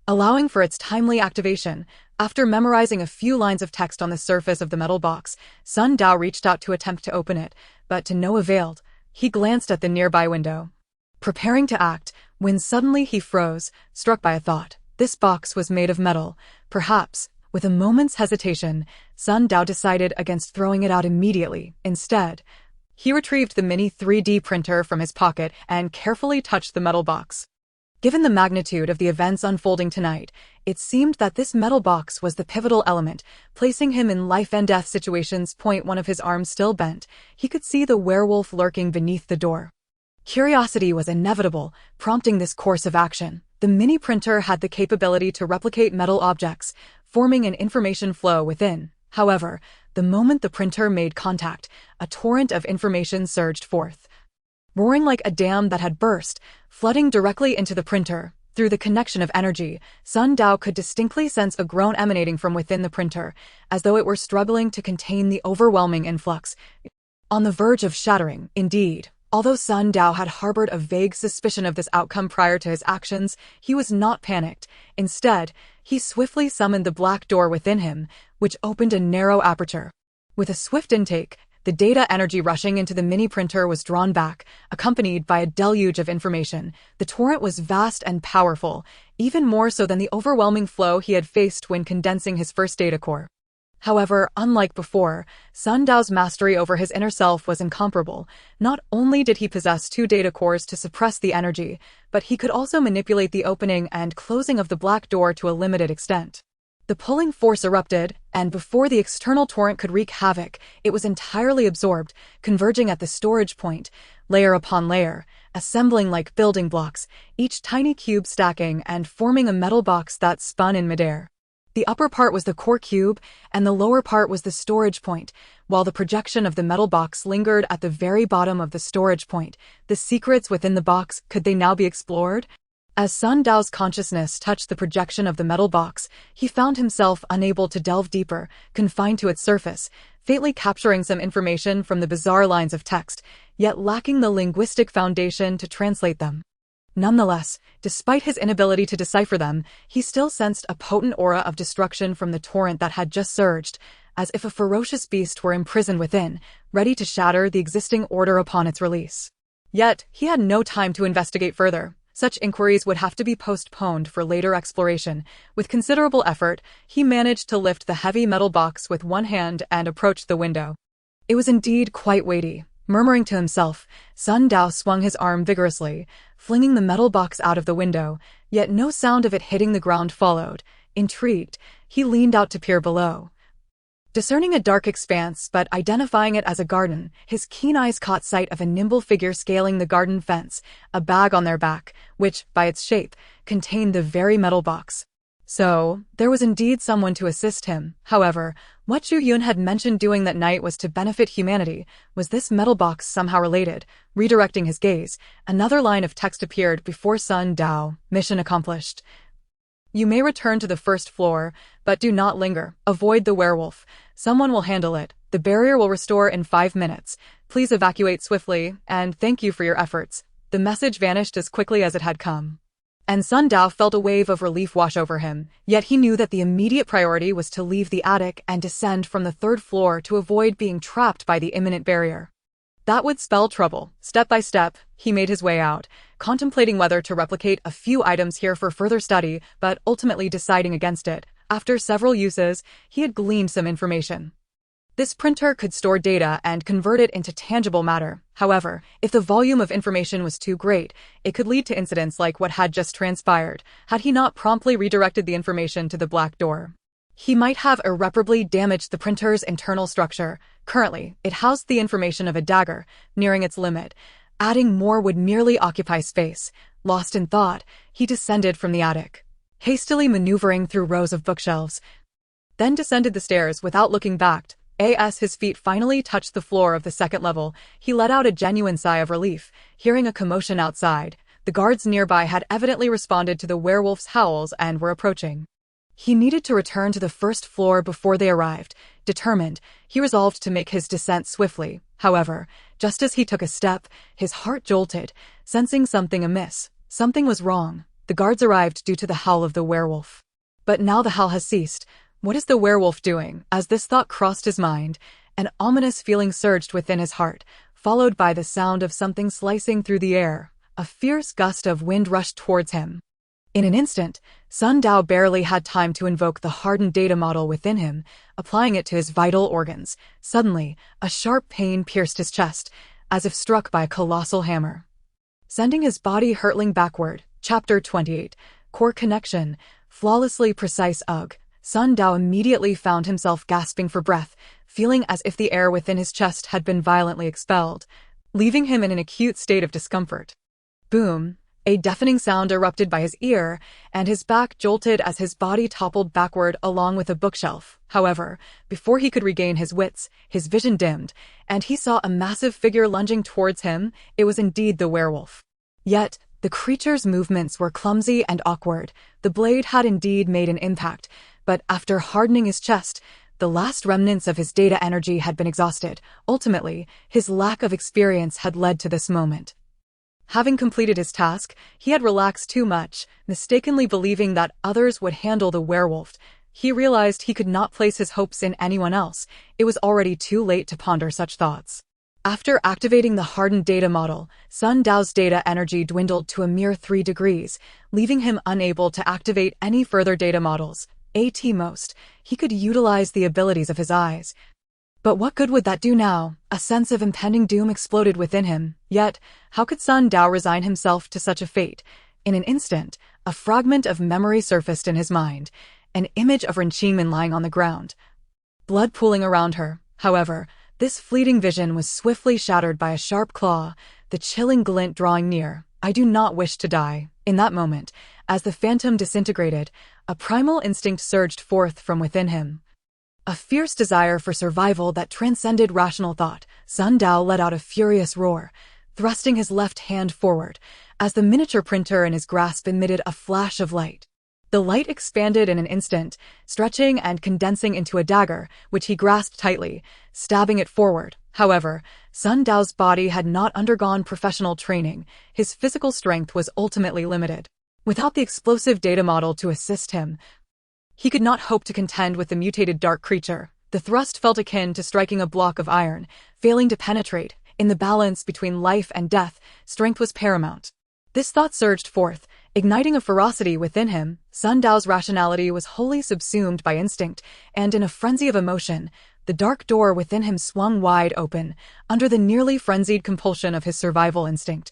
allowing for its timely activation. After memorizing a few lines of text on the surface of the metal box, Sun Dao reached out to attempt to open it, but to no avail. He glanced at the nearby window, preparing to act, when suddenly he froze, struck by a thought. This box was made of metal. Perhaps, with a moment's hesitation, Sun Dao decided against throwing it out immediately. Instead, he retrieved the mini 3D printer from his pocket and carefully touched the metal box. Given the magnitude of the events unfolding tonight, it seemed that this metal box was the pivotal element, placing him in life and death situations. One of his arms still bent, he could see the werewolf lurking beneath the door. Curiosity was inevitable, prompting this course of action. The mini printer had the capability to replicate metal objects, forming an information flow within. However, the moment the printer made contact, a torrent of information surged forth, roaring like a dam that had burst, flooding directly into the printer. Through the connection of energy, Sun Dao could distinctly sense a groan emanating from within the printer, as though it were struggling to contain the overwhelming influx. On the verge of shattering, indeed. Although Sun Dao had harbored a vague suspicion of this outcome prior to his actions, he was not panicked. Instead, he swiftly summoned the black door within him, which opened a narrow aperture. With a swift intake, the data energy rushing into the mini printer was drawn back, accompanied by a deluge of information. The torrent was vast and powerful, even more so than the overwhelming flow he had faced when condensing his first data core. However, unlike before, Sun Dao's mastery over his inner self was incomparable. Not only did he possess 2 data cores to suppress the energy, but he could also manipulate the opening and closing of the black door to a limited extent. The pulling force erupted, and before the external torrent could wreak havoc, it was entirely absorbed, converging at the storage point, layer upon layer, assembling like building blocks, each tiny cube stacking and forming a metal box that spun in midair. The upper part was the core cube, and the lower part was the storage point, while the projection of the metal box lingered at the very bottom of the storage point. The secrets within the box, could they now be explored? As Sun Dao's consciousness touched the projection of the metal box, he found himself unable to delve deeper, confined to its surface, faintly capturing some information from the bizarre lines of text, yet lacking the linguistic foundation to translate them. Nonetheless, despite his inability to decipher them, he still sensed a potent aura of destruction from the torrent that had just surged, as if a ferocious beast were imprisoned within, ready to shatter the existing order upon its release. Yet, he had no time to investigate further. Such inquiries would have to be postponed for later exploration. With considerable effort, he managed to lift the heavy metal box with one hand and approached the window. It was indeed quite weighty. Murmuring to himself, Sun Dao swung his arm vigorously, flinging the metal box out of the window, yet no sound of it hitting the ground followed. Intrigued, he leaned out to peer below. Discerning a dark expanse but identifying it as a garden, his keen eyes caught sight of a nimble figure scaling the garden fence, a bag on their back, which, by its shape, contained the very metal box. So, there was indeed someone to assist him. However, what Zhu Yun had mentioned doing that night was to benefit humanity. Was this metal box somehow related? Redirecting his gaze, another line of text appeared before Sun Dao. Mission accomplished. You may return to the first floor, but do not linger. Avoid the werewolf. Someone will handle it. The barrier will restore in 5 minutes. Please evacuate swiftly, and thank you for your efforts. The message vanished as quickly as it had come. And Sun Dao felt a wave of relief wash over him, yet he knew that the immediate priority was to leave the attic and descend from the 3rd floor to avoid being trapped by the imminent barrier. That would spell trouble. Step by step, he made his way out, contemplating whether to replicate a few items here for further study, but ultimately deciding against it. After several uses, he had gleaned some information. This printer could store data and convert it into tangible matter. However, if the volume of information was too great, it could lead to incidents like what had just transpired, had he not promptly redirected the information to the black door. He might have irreparably damaged the printer's internal structure. Currently, it housed the information of a dagger, nearing its limit. Adding more would merely occupy space. Lost in thought, he descended from the attic, hastily maneuvering through rows of bookshelves, then descended the stairs without looking back. As his feet finally touched the floor of the 2nd level, he let out a genuine sigh of relief, hearing a commotion outside. The guards nearby had evidently responded to the werewolf's howls and were approaching. He needed to return to the 1st floor before they arrived. Determined, he resolved to make his descent swiftly. However, just as he took a step, his heart jolted, sensing something amiss. Something was wrong. The guards arrived due to the howl of the werewolf. But now the howl has ceased. What is the werewolf doing? As this thought crossed his mind, an ominous feeling surged within his heart, followed by the sound of something slicing through the air. A fierce gust of wind rushed towards him. In an instant, Sun Dao barely had time to invoke the hardened data model within him, applying it to his vital organs. Suddenly, a sharp pain pierced his chest, as if struck by a colossal hammer, sending his body hurtling backward. Chapter 28. Core Connection. Flawlessly precise. Ugh. Sun Dao immediately found himself gasping for breath, feeling as if the air within his chest had been violently expelled, leaving him in an acute state of discomfort. Boom! A deafening sound erupted by his ear, and his back jolted as his body toppled backward along with a bookshelf. However, before he could regain his wits, his vision dimmed, and he saw a massive figure lunging towards him. It was indeed the werewolf. Yet, the creature's movements were clumsy and awkward. The blade had indeed made an impact, but after hardening his chest, the last remnants of his data energy had been exhausted. Ultimately, his lack of experience had led to this moment. Having completed his task, he had relaxed too much, mistakenly believing that others would handle the werewolf. He realized he could not place his hopes in anyone else. It was already too late to ponder such thoughts. After activating the hardened data model, Sun Dao's data energy dwindled to a mere 3 degrees, leaving him unable to activate any further data models. At most, he could utilize the abilities of his eyes. But what good would that do now? A sense of impending doom exploded within him. Yet, how could Sun Dao resign himself to such a fate? In an instant, a fragment of memory surfaced in his mind, an image of Ren Qingmin lying on the ground, blood pooling around her. However, this fleeting vision was swiftly shattered by a sharp claw, the chilling glint drawing near. I do not wish to die. In that moment, as the phantom disintegrated, a primal instinct surged forth from within him. A fierce desire for survival that transcended rational thought. Sun Dao let out a furious roar, thrusting his left hand forward, as the miniature printer in his grasp emitted a flash of light. The light expanded in an instant, stretching and condensing into a dagger, which he grasped tightly, stabbing it forward. However, Sun Dao's body had not undergone professional training. His physical strength was ultimately limited. Without the explosive data model to assist him, he could not hope to contend with the mutated dark creature. The thrust felt akin to striking a block of iron, failing to penetrate. In the balance between life and death, strength was paramount. This thought surged forth, igniting a ferocity within him. Sun Dao's rationality was wholly subsumed by instinct, and in a frenzy of emotion, the dark door within him swung wide open, under the nearly frenzied compulsion of his survival instinct.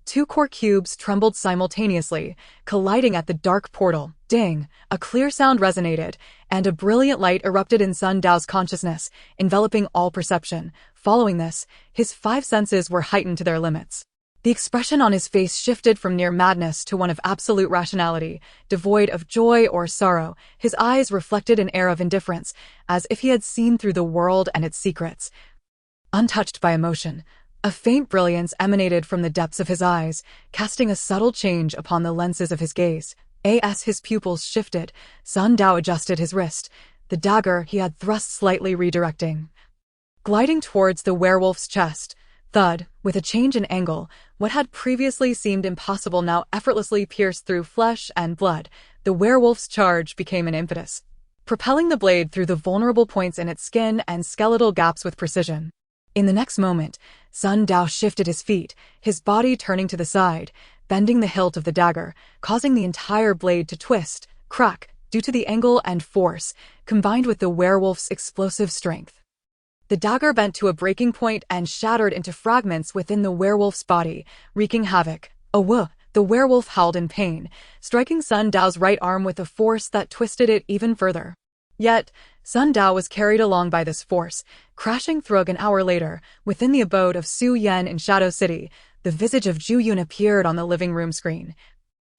Two core cubes trembled simultaneously, colliding at the dark portal. Ding! A clear sound resonated, and a brilliant light erupted in Sun Dao's consciousness, enveloping all perception. Following this, his five senses were heightened to their limits. The expression on his face shifted from near madness to one of absolute rationality, devoid of joy or sorrow. His eyes reflected an air of indifference, as if he had seen through the world and its secrets. Untouched by emotion, a faint brilliance emanated from the depths of his eyes, casting a subtle change upon the lenses of his gaze. As his pupils shifted, Sun Dao adjusted his wrist, the dagger he had thrust slightly redirecting. Gliding towards the werewolf's chest, thud, with a change in angle, what had previously seemed impossible now effortlessly pierced through flesh and blood. The werewolf's charge became an impetus, propelling the blade through the vulnerable points in its skin and skeletal gaps with precision. In the next moment, Sun Dao shifted his feet, his body turning to the side, bending the hilt of the dagger, causing the entire blade to twist, crack, due to the angle and force, combined with the werewolf's explosive strength. The dagger bent to a breaking point and shattered into fragments within the werewolf's body, wreaking havoc. The werewolf howled in pain, striking Sun Dao's right arm with a force that twisted it even further. Yet, Sun Dao was carried along by this force, crashing through an hour later, within the abode of Su Yan in Shadow City. The visage of Zhu Yun appeared on the living room screen,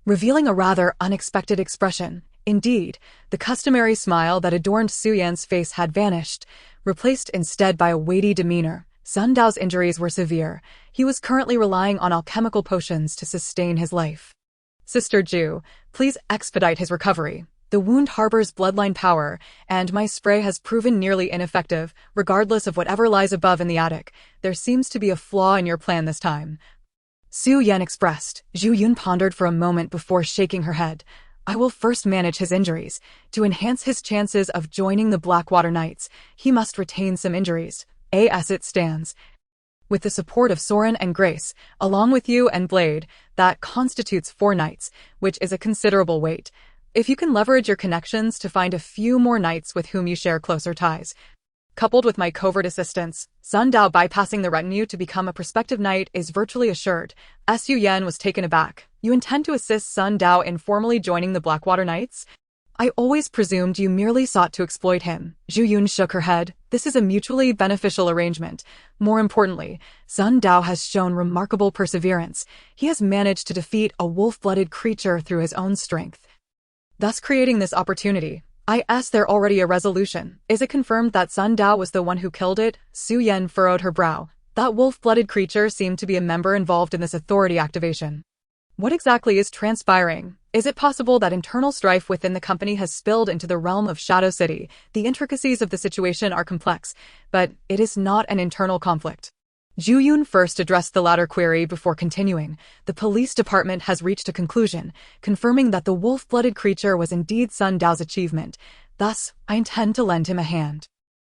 revealing a rather unexpected expression. Indeed, the customary smile that adorned Su Yan's face had vanished, replaced instead by a weighty demeanor. Sun Dao's injuries were severe. He was currently relying on alchemical potions to sustain his life. Sister Zhu, please expedite his recovery. The wound harbors bloodline power, and my spray has proven nearly ineffective, regardless of whatever lies above in the attic. There seems to be a flaw in your plan this time. Su Yan expressed. Zhu Yun pondered for a moment before shaking her head. I will first manage his injuries. To enhance his chances of joining the Blackwater Knights, he must retain some injuries. As it stands, with the support of Soren and Grace, along with you and Blade, that constitutes 4 knights, which is a considerable weight. If you can leverage your connections to find a few more knights with whom you share closer ties, coupled with my covert assistance, Sun Dao bypassing the retinue to become a prospective knight is virtually assured. Su Yan was taken aback. You intend to assist Sun Dao in formally joining the Blackwater Knights? I always presumed you merely sought to exploit him. Zhu Yun shook her head. This is a mutually beneficial arrangement. More importantly, Sun Dao has shown remarkable perseverance. He has managed to defeat a wolf-blooded creature through his own strength, thus creating this opportunity. Is there already a resolution? Is it confirmed that Sun Dao was the one who killed it? Su Yan furrowed her brow. That wolf-blooded creature seemed to be a member involved in this authority activation. What exactly is transpiring? Is it possible that internal strife within the company has spilled into the realm of Shadow City? The intricacies of the situation are complex, but it is not an internal conflict. Zhu Yun first addressed the latter query before continuing. The police department has reached a conclusion, confirming that the wolf-blooded creature was indeed Sun Dao's achievement. Thus, I intend to lend him a hand.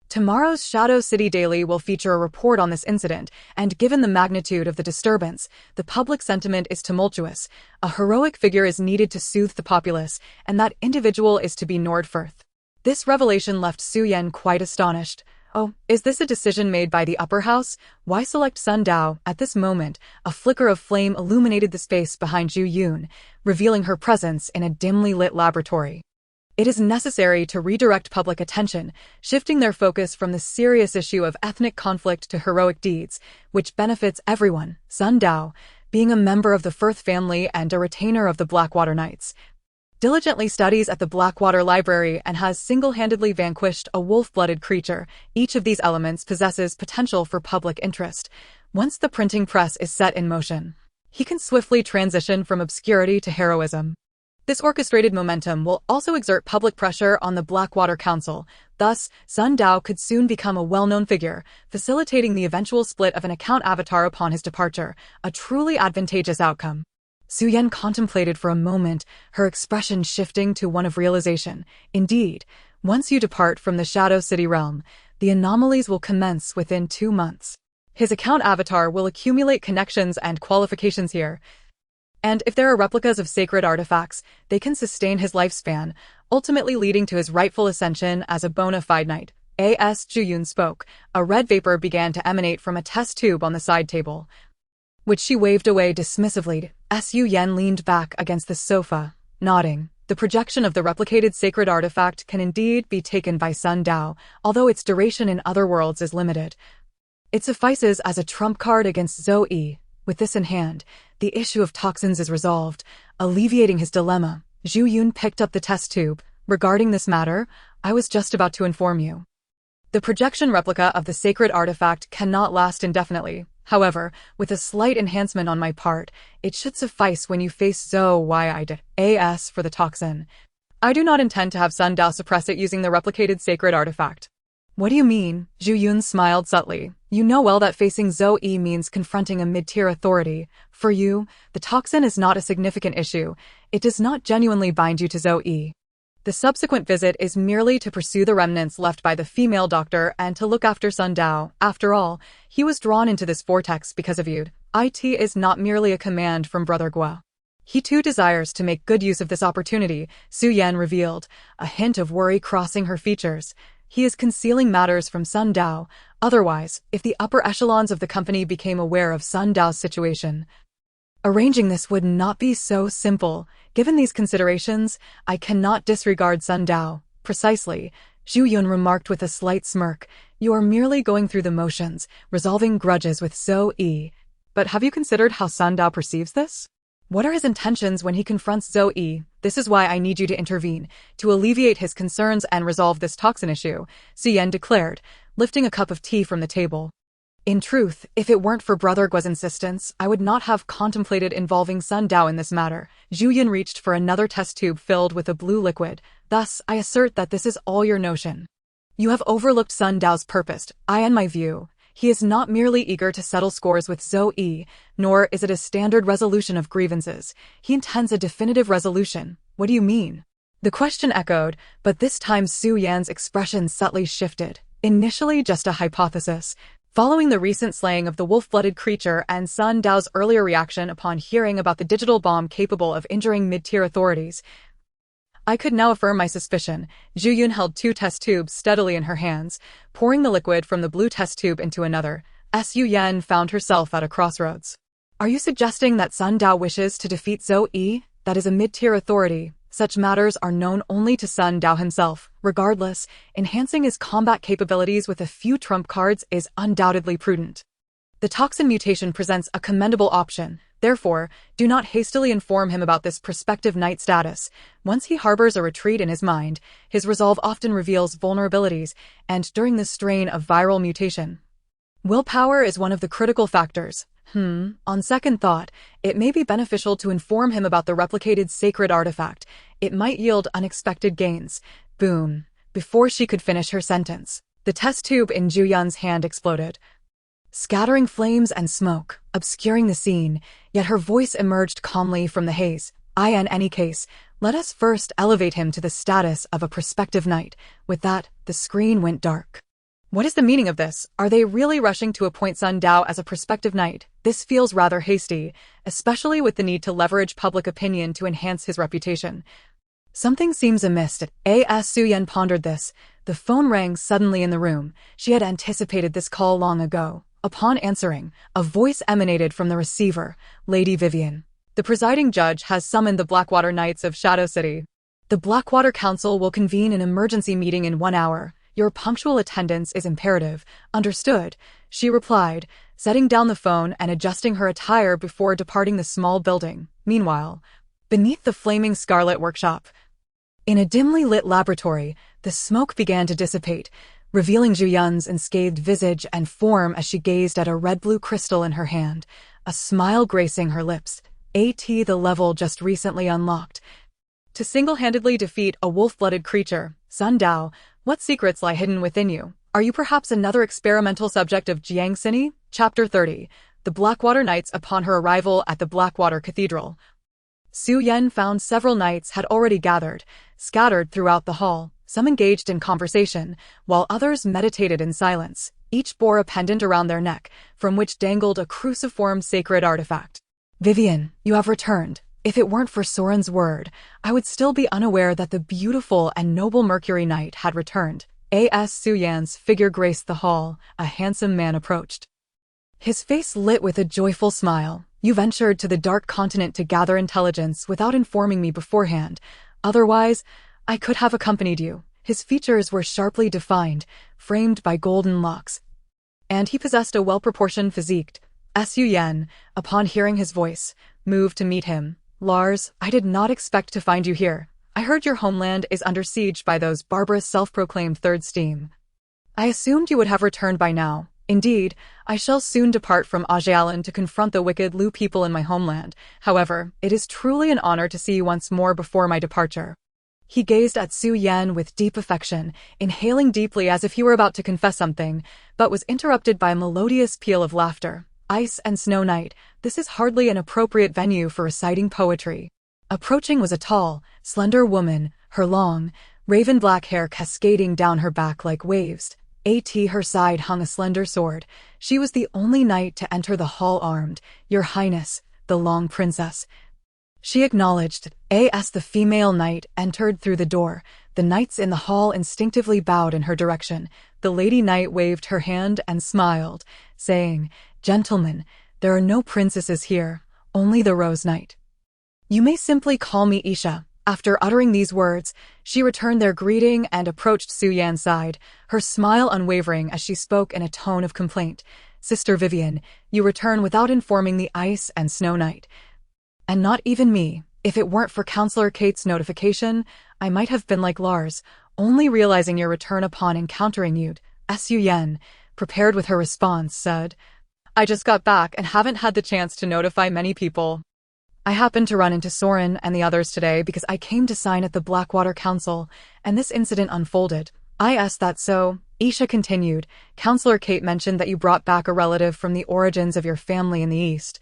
Tomorrow's Shadow City Daily will feature a report on this incident, and given the magnitude of the disturbance, the public sentiment is tumultuous. A heroic figure is needed to soothe the populace, and that individual is to be Nordfirth. This revelation left Su Yan quite astonished. Oh, is this a decision made by the upper house? Why select Sun Dao? At this moment, a flicker of flame illuminated the space behind Zhu Yun, revealing her presence in a dimly lit laboratory. It is necessary to redirect public attention, shifting their focus from the serious issue of ethnic conflict to heroic deeds, which benefits everyone. Sun Dao, being a member of the Firth family and a retainer of the Blackwater Knights, diligently studies at the Blackwater Library and has single-handedly vanquished a wolf-blooded creature. Each of these elements possesses potential for public interest. Once the printing press is set in motion, he can swiftly transition from obscurity to heroism. This orchestrated momentum will also exert public pressure on the Blackwater Council. Thus, Sun Dao could soon become a well-known figure, facilitating the eventual split of an account avatar upon his departure, a truly advantageous outcome. Su Yan contemplated for a moment, her expression shifting to one of realization. Indeed, once you depart from the Shadow City realm, the anomalies will commence within 2 months. His account avatar will accumulate connections and qualifications here, And if there are replicas of sacred artifacts, they can sustain his lifespan, ultimately leading to his rightful ascension as a bona fide knight. As Zhu spoke, a red vapor began to emanate from a test tube on the side table, which she waved away dismissively. Su Yan leaned back against the sofa, nodding. The projection of the replicated sacred artifact can indeed be taken by Sun Dao, although its duration in other worlds is limited. It suffices as a trump card against Zhou Yi. With this in hand, the issue of toxins is resolved, alleviating his dilemma. Zhu Yun picked up the test tube. Regarding this matter, I was just about to inform you. The projection replica of the sacred artifact cannot last indefinitely. However, with a slight enhancement on my part, it should suffice when you face Zhou Yi. As for the toxin, I do not intend to have Sun Dao suppress it using the replicated sacred artifact. What do you mean? Zhu Yun smiled subtly. You know well that facing Zhou Yi means confronting a mid-tier authority. For you, the toxin is not a significant issue. It does not genuinely bind you to Zhou Yi. The subsequent visit is merely to pursue the remnants left by the female doctor and to look after Sun Dao. After all, he was drawn into this vortex because of you. It is not merely a command from Brother Guo. He too desires to make good use of this opportunity, Su Yan revealed, a hint of worry crossing her features. He is concealing matters from Sun Dao. Otherwise, if the upper echelons of the company became aware of Sun Dao's situation, arranging this would not be so simple. Given these considerations, I cannot disregard Sun Dao. Precisely, Zhu Yun remarked with a slight smirk. You are merely going through the motions, resolving grudges with Zhou Yi. But have you considered how Sun Dao perceives this? What are his intentions when he confronts Zhou Yi? This is why I need you to intervene, to alleviate his concerns and resolve this toxin issue, Su Yan declared, lifting a cup of tea from the table. In truth, if it weren't for Brother Guo's insistence, I would not have contemplated involving Sun Dao in this matter. Zhu Yun reached for another test tube filled with a blue liquid. Thus, I assert that this is all your notion. You have overlooked Sun Dao's purpose. In my view, he is not merely eager to settle scores with Zhou Yi, nor is it a standard resolution of grievances. He intends a definitive resolution. What do you mean? The question echoed, but this time Su Yan's expression subtly shifted. Initially just a hypothesis. Following the recent slaying of the wolf-blooded creature and Sun Dao's earlier reaction upon hearing about the digital bomb capable of injuring mid-tier authorities, I could now affirm my suspicion. Zhu Yun held 2 test tubes steadily in her hands, pouring the liquid from the blue test tube into another. Su Yan found herself at a crossroads. Are you suggesting that Sun Dao wishes to defeat Zhou Yi? That is a mid-tier authority. Such matters are known only to Sun Dao himself. Regardless, enhancing his combat capabilities with a few trump cards is undoubtedly prudent. The toxin mutation presents a commendable option. Therefore, do not hastily inform him about this prospective knight status. Once he harbors a retreat in his mind, his resolve often reveals vulnerabilities, and during this strain of viral mutation, willpower is one of the critical factors. On second thought, it may be beneficial to inform him about the replicated sacred artifact. It might yield unexpected gains. Boom. Before she could finish her sentence, the test tube in Zhu Yun's hand exploded, scattering flames and smoke, obscuring the scene, yet her voice emerged calmly from the haze. In any case, let us first elevate him to the status of a prospective knight. With that, the screen went dark. What is the meaning of this? Are they really rushing to appoint Sun Dao as a prospective knight? This feels rather hasty, especially with the need to leverage public opinion to enhance his reputation. Something seems amiss. As Su Yan pondered this, the phone rang suddenly in the room. She had anticipated this call long ago. Upon answering, a voice emanated from the receiver. Lady Vivian. The presiding judge has summoned the Blackwater Knights of Shadow City. The Blackwater Council will convene an emergency meeting in 1 hour. Your punctual attendance is imperative. Understood, she replied, setting down the phone and adjusting her attire before departing the small building. Meanwhile, beneath the flaming scarlet workshop, in a dimly lit laboratory, the smoke began to dissipate, revealing Zhu Yun's unscathed visage and form as she gazed at a red-blue crystal in her hand, a smile gracing her lips. The level just recently unlocked. To single-handedly defeat a wolf-blooded creature, Sun Dao, what secrets lie hidden within you? Are you perhaps another experimental subject of Jiangxini? Chapter 30. The Blackwater Knights upon her arrival at the Blackwater Cathedral. Su Yan found several knights had already gathered, scattered throughout the hall, some engaged in conversation, while others meditated in silence. Each bore a pendant around their neck, from which dangled a cruciform sacred artifact. Vivian, you have returned. If it weren't for Soren's word, I would still be unaware that the beautiful and noble Mercury Knight had returned. A.S. Suyan's figure graced the hall. A handsome man approached. His face lit with a joyful smile. You ventured to the dark continent to gather intelligence without informing me beforehand. Otherwise, I could have accompanied you. His features were sharply defined, framed by golden locks, and he possessed a well-proportioned physique. Suyan, upon hearing his voice, moved to meet him. Lars, I did not expect to find you here. I heard your homeland is under siege by those barbarous self-proclaimed Third Steam. I assumed you would have returned by now. Indeed, I shall soon depart from Ajialan to confront the wicked Lu people in my homeland. However, it is truly an honor to see you once more before my departure. He gazed at Su Yan with deep affection, inhaling deeply as if he were about to confess something, but was interrupted by a melodious peal of laughter. Ice and Snow Night, this is hardly an appropriate venue for reciting poetry. Approaching was a tall, slender woman, her long, raven-black hair cascading down her back like waves. At her side hung a slender sword. She was the only knight to enter the hall armed. Your Highness, the Long Princess. She acknowledged. As the female knight entered through the door, the knights in the hall instinctively bowed in her direction. The lady knight waved her hand and smiled, saying, "Gentlemen, there are no princesses here, only the Rose Knight. You may simply call me Isha." After uttering these words, she returned their greeting and approached Su Yan's side, her smile unwavering as she spoke in a tone of complaint. "Sister Vivian, you return without informing the Ice and Snow Knight. And not even me. If it weren't for Counselor Kate's notification, I might have been like Lars, only realizing your return upon encountering you." Su Yan, prepared with her response, said, "I just got back and haven't had the chance to notify many people. I happened to run into Soren and the others today because I came to sign at the Blackwater Council, and this incident unfolded. I asked that so." Isha continued, "Counselor Kate mentioned that you brought back a relative from the origins of your family in the East,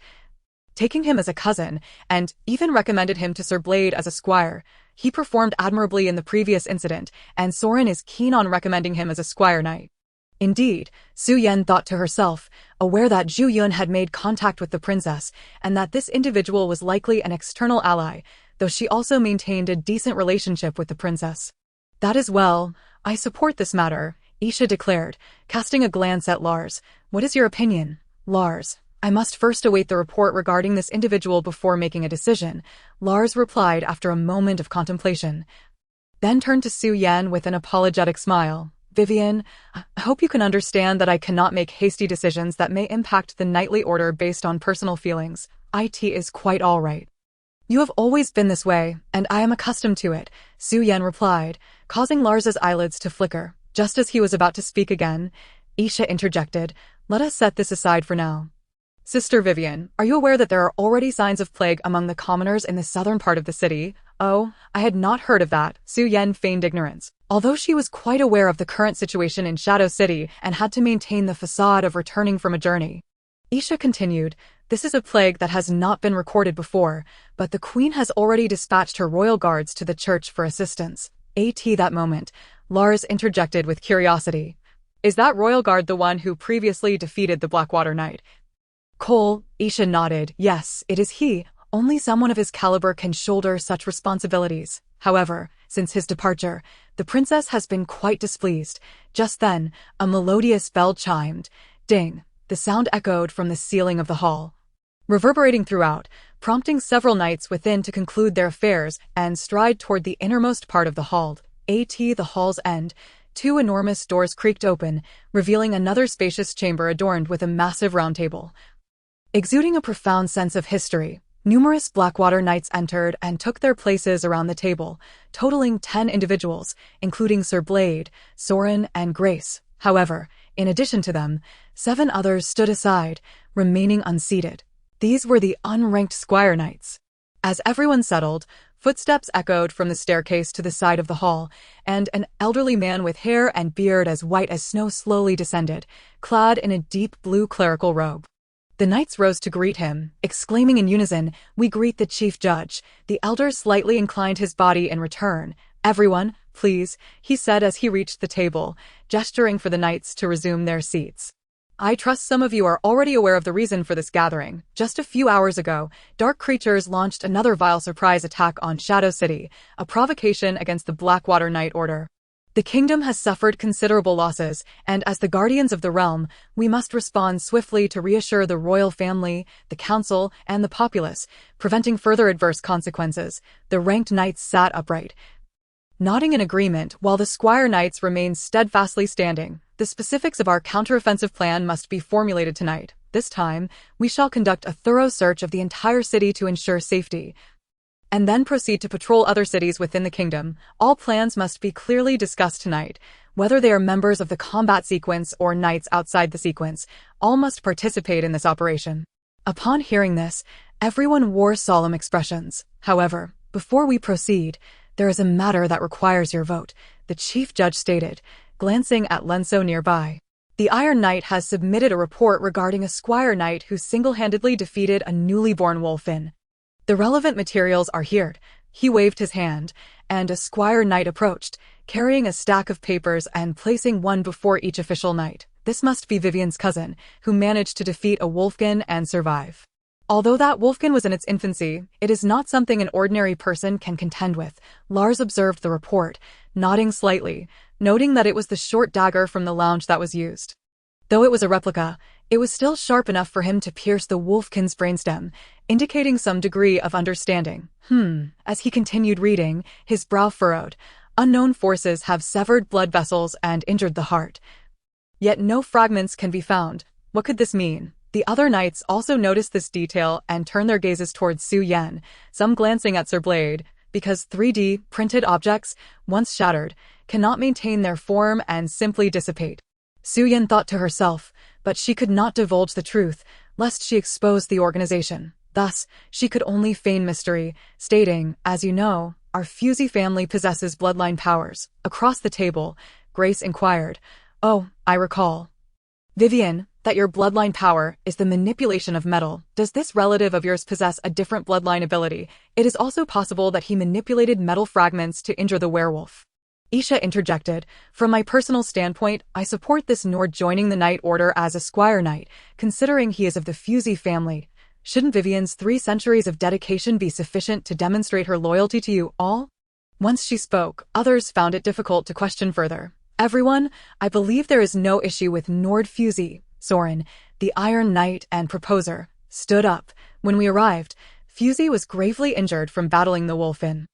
taking him as a cousin, and even recommended him to Sir Blade as a squire. He performed admirably in the previous incident, and Soren is keen on recommending him as a squire knight." Indeed, Su Yan thought to herself, aware that Zhu Yun had made contact with the princess, and that this individual was likely an external ally, though she also maintained a decent relationship with the princess. "That is well. I support this matter," Isha declared, casting a glance at Lars. "What is your opinion?" "Lars, I must first await the report regarding this individual before making a decision," Lars replied after a moment of contemplation. Then turned to Su Yan with an apologetic smile. "Vivian, I hope you can understand that I cannot make hasty decisions that may impact the knightly order based on personal feelings. It is quite all right." "You have always been this way, and I am accustomed to it," Su Yan replied, causing Lars's eyelids to flicker. Just as he was about to speak again, Isha interjected, "Let us set this aside for now. Sister Vivian, are you aware that there are already signs of plague among the commoners in the southern part of the city?" "Oh, I had not heard of that," Su Yan feigned ignorance. Although she was quite aware of the current situation in Shadow City and had to maintain the facade of returning from a journey, Isha continued, "This is a plague that has not been recorded before, but the Queen has already dispatched her royal guards to the church for assistance." At that moment, Lars interjected with curiosity, "Is that royal guard the one who previously defeated the Blackwater Knight?" Cole, Isha nodded. "Yes, it is he. Only someone of his caliber can shoulder such responsibilities. However, since his departure, the princess has been quite displeased." Just then, a melodious bell chimed. Ding! The sound echoed from the ceiling of the hall, reverberating throughout, prompting several knights within to conclude their affairs and stride toward the innermost part of the hall. At the hall's end, two enormous doors creaked open, revealing another spacious chamber adorned with a massive round table. Exuding a profound sense of history, numerous Blackwater knights entered and took their places around the table, totaling 10 individuals, including Sir Blade, Soren, and Grace. However, in addition to them, 7 others stood aside, remaining unseated. These were the unranked squire knights. As everyone settled, footsteps echoed from the staircase to the side of the hall, and an elderly man with hair and beard as white as snow slowly descended, clad in a deep blue clerical robe. The knights rose to greet him, exclaiming in unison, "We greet the chief judge." The elder slightly inclined his body in return. "Everyone, please," he said as he reached the table, gesturing for the knights to resume their seats. I trust some of you are already aware of the reason for this gathering. Just a few hours ago, dark creatures launched another vile surprise attack on Shadow City, a provocation against the Blackwater Night Order. The kingdom has suffered considerable losses, and as the guardians of the realm, we must respond swiftly to reassure the royal family, the council, and the populace, preventing further adverse consequences. The ranked knights sat upright, nodding in agreement while the squire knights remained steadfastly standing. The specifics of our counteroffensive plan must be formulated tonight. This time, we shall conduct a thorough search of the entire city to ensure safety, and then proceed to patrol other cities within the kingdom. All plans must be clearly discussed tonight. Whether they are members of the combat sequence or knights outside the sequence, all must participate in this operation. Upon hearing this, everyone wore solemn expressions. However, before we proceed, there is a matter that requires your vote, the chief judge stated, glancing at Lenso nearby. The Iron Knight has submitted a report regarding a squire knight who single-handedly defeated a newly born wolfin. The relevant materials are here. He waved his hand, and a squire knight approached, carrying a stack of papers and placing one before each official knight. This must be Vivian's cousin, who managed to defeat a wolfkin and survive. Although that wolfkin was in its infancy, it is not something an ordinary person can contend with. Lars observed the report, nodding slightly, noting that it was the short dagger from the lounge that was used. Though it was a replica, it was still sharp enough for him to pierce the wolfkin's brainstem, indicating some degree of understanding. As he continued reading, his brow furrowed. Unknown forces have severed blood vessels and injured the heart. Yet no fragments can be found. What could this mean? The other knights also noticed this detail and turned their gazes towards Su Yan, some glancing at Sir Blade, because 3D printed objects, once shattered, cannot maintain their form and simply dissipate. Su Yan thought to herself, but she could not divulge the truth, lest she expose the organization. Thus, she could only feign mystery, stating, "As you know, our Fusey family possesses bloodline powers." Across the table, Grace inquired, "Oh, I recall. Vivian, that your bloodline power is the manipulation of metal. Does this relative of yours possess a different bloodline ability? It is also possible that he manipulated metal fragments to injure the werewolf." Isha interjected, "From my personal standpoint, I support this Nord joining the Knight Order as a Squire Knight, considering he is of the Fusey family. Shouldn't Vivian's 3 centuries of dedication be sufficient to demonstrate her loyalty to you all?" Once she spoke, others found it difficult to question further. "Everyone, I believe there is no issue with Nord Fusey." Soren, the Iron Knight and proposer, stood up. "When we arrived, Fusey was gravely injured from battling the wolfin.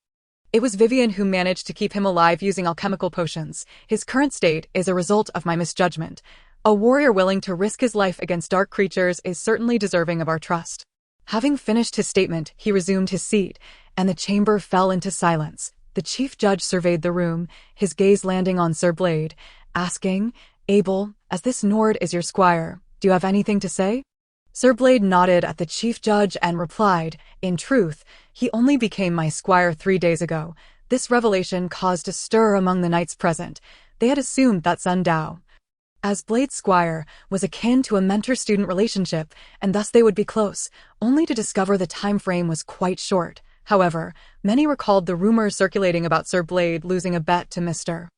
It was Vivian who managed to keep him alive using alchemical potions. His current state is a result of my misjudgment. A warrior willing to risk his life against dark creatures is certainly deserving of our trust." Having finished his statement, he resumed his seat, and the chamber fell into silence. The chief judge surveyed the room, his gaze landing on Sir Blade, asking, "Abel, as this Nord is your squire, do you have anything to say?" Sir Blade nodded at the chief judge and replied, "In truth, he only became my squire 3 days ago." This revelation caused a stir among the knights present. They had assumed that Sun Dao, as Blade's squire, was akin to a mentor-student relationship, and thus they would be close, only to discover the time frame was quite short. However, many recalled the rumors circulating about Sir Blade losing a bet to Mr.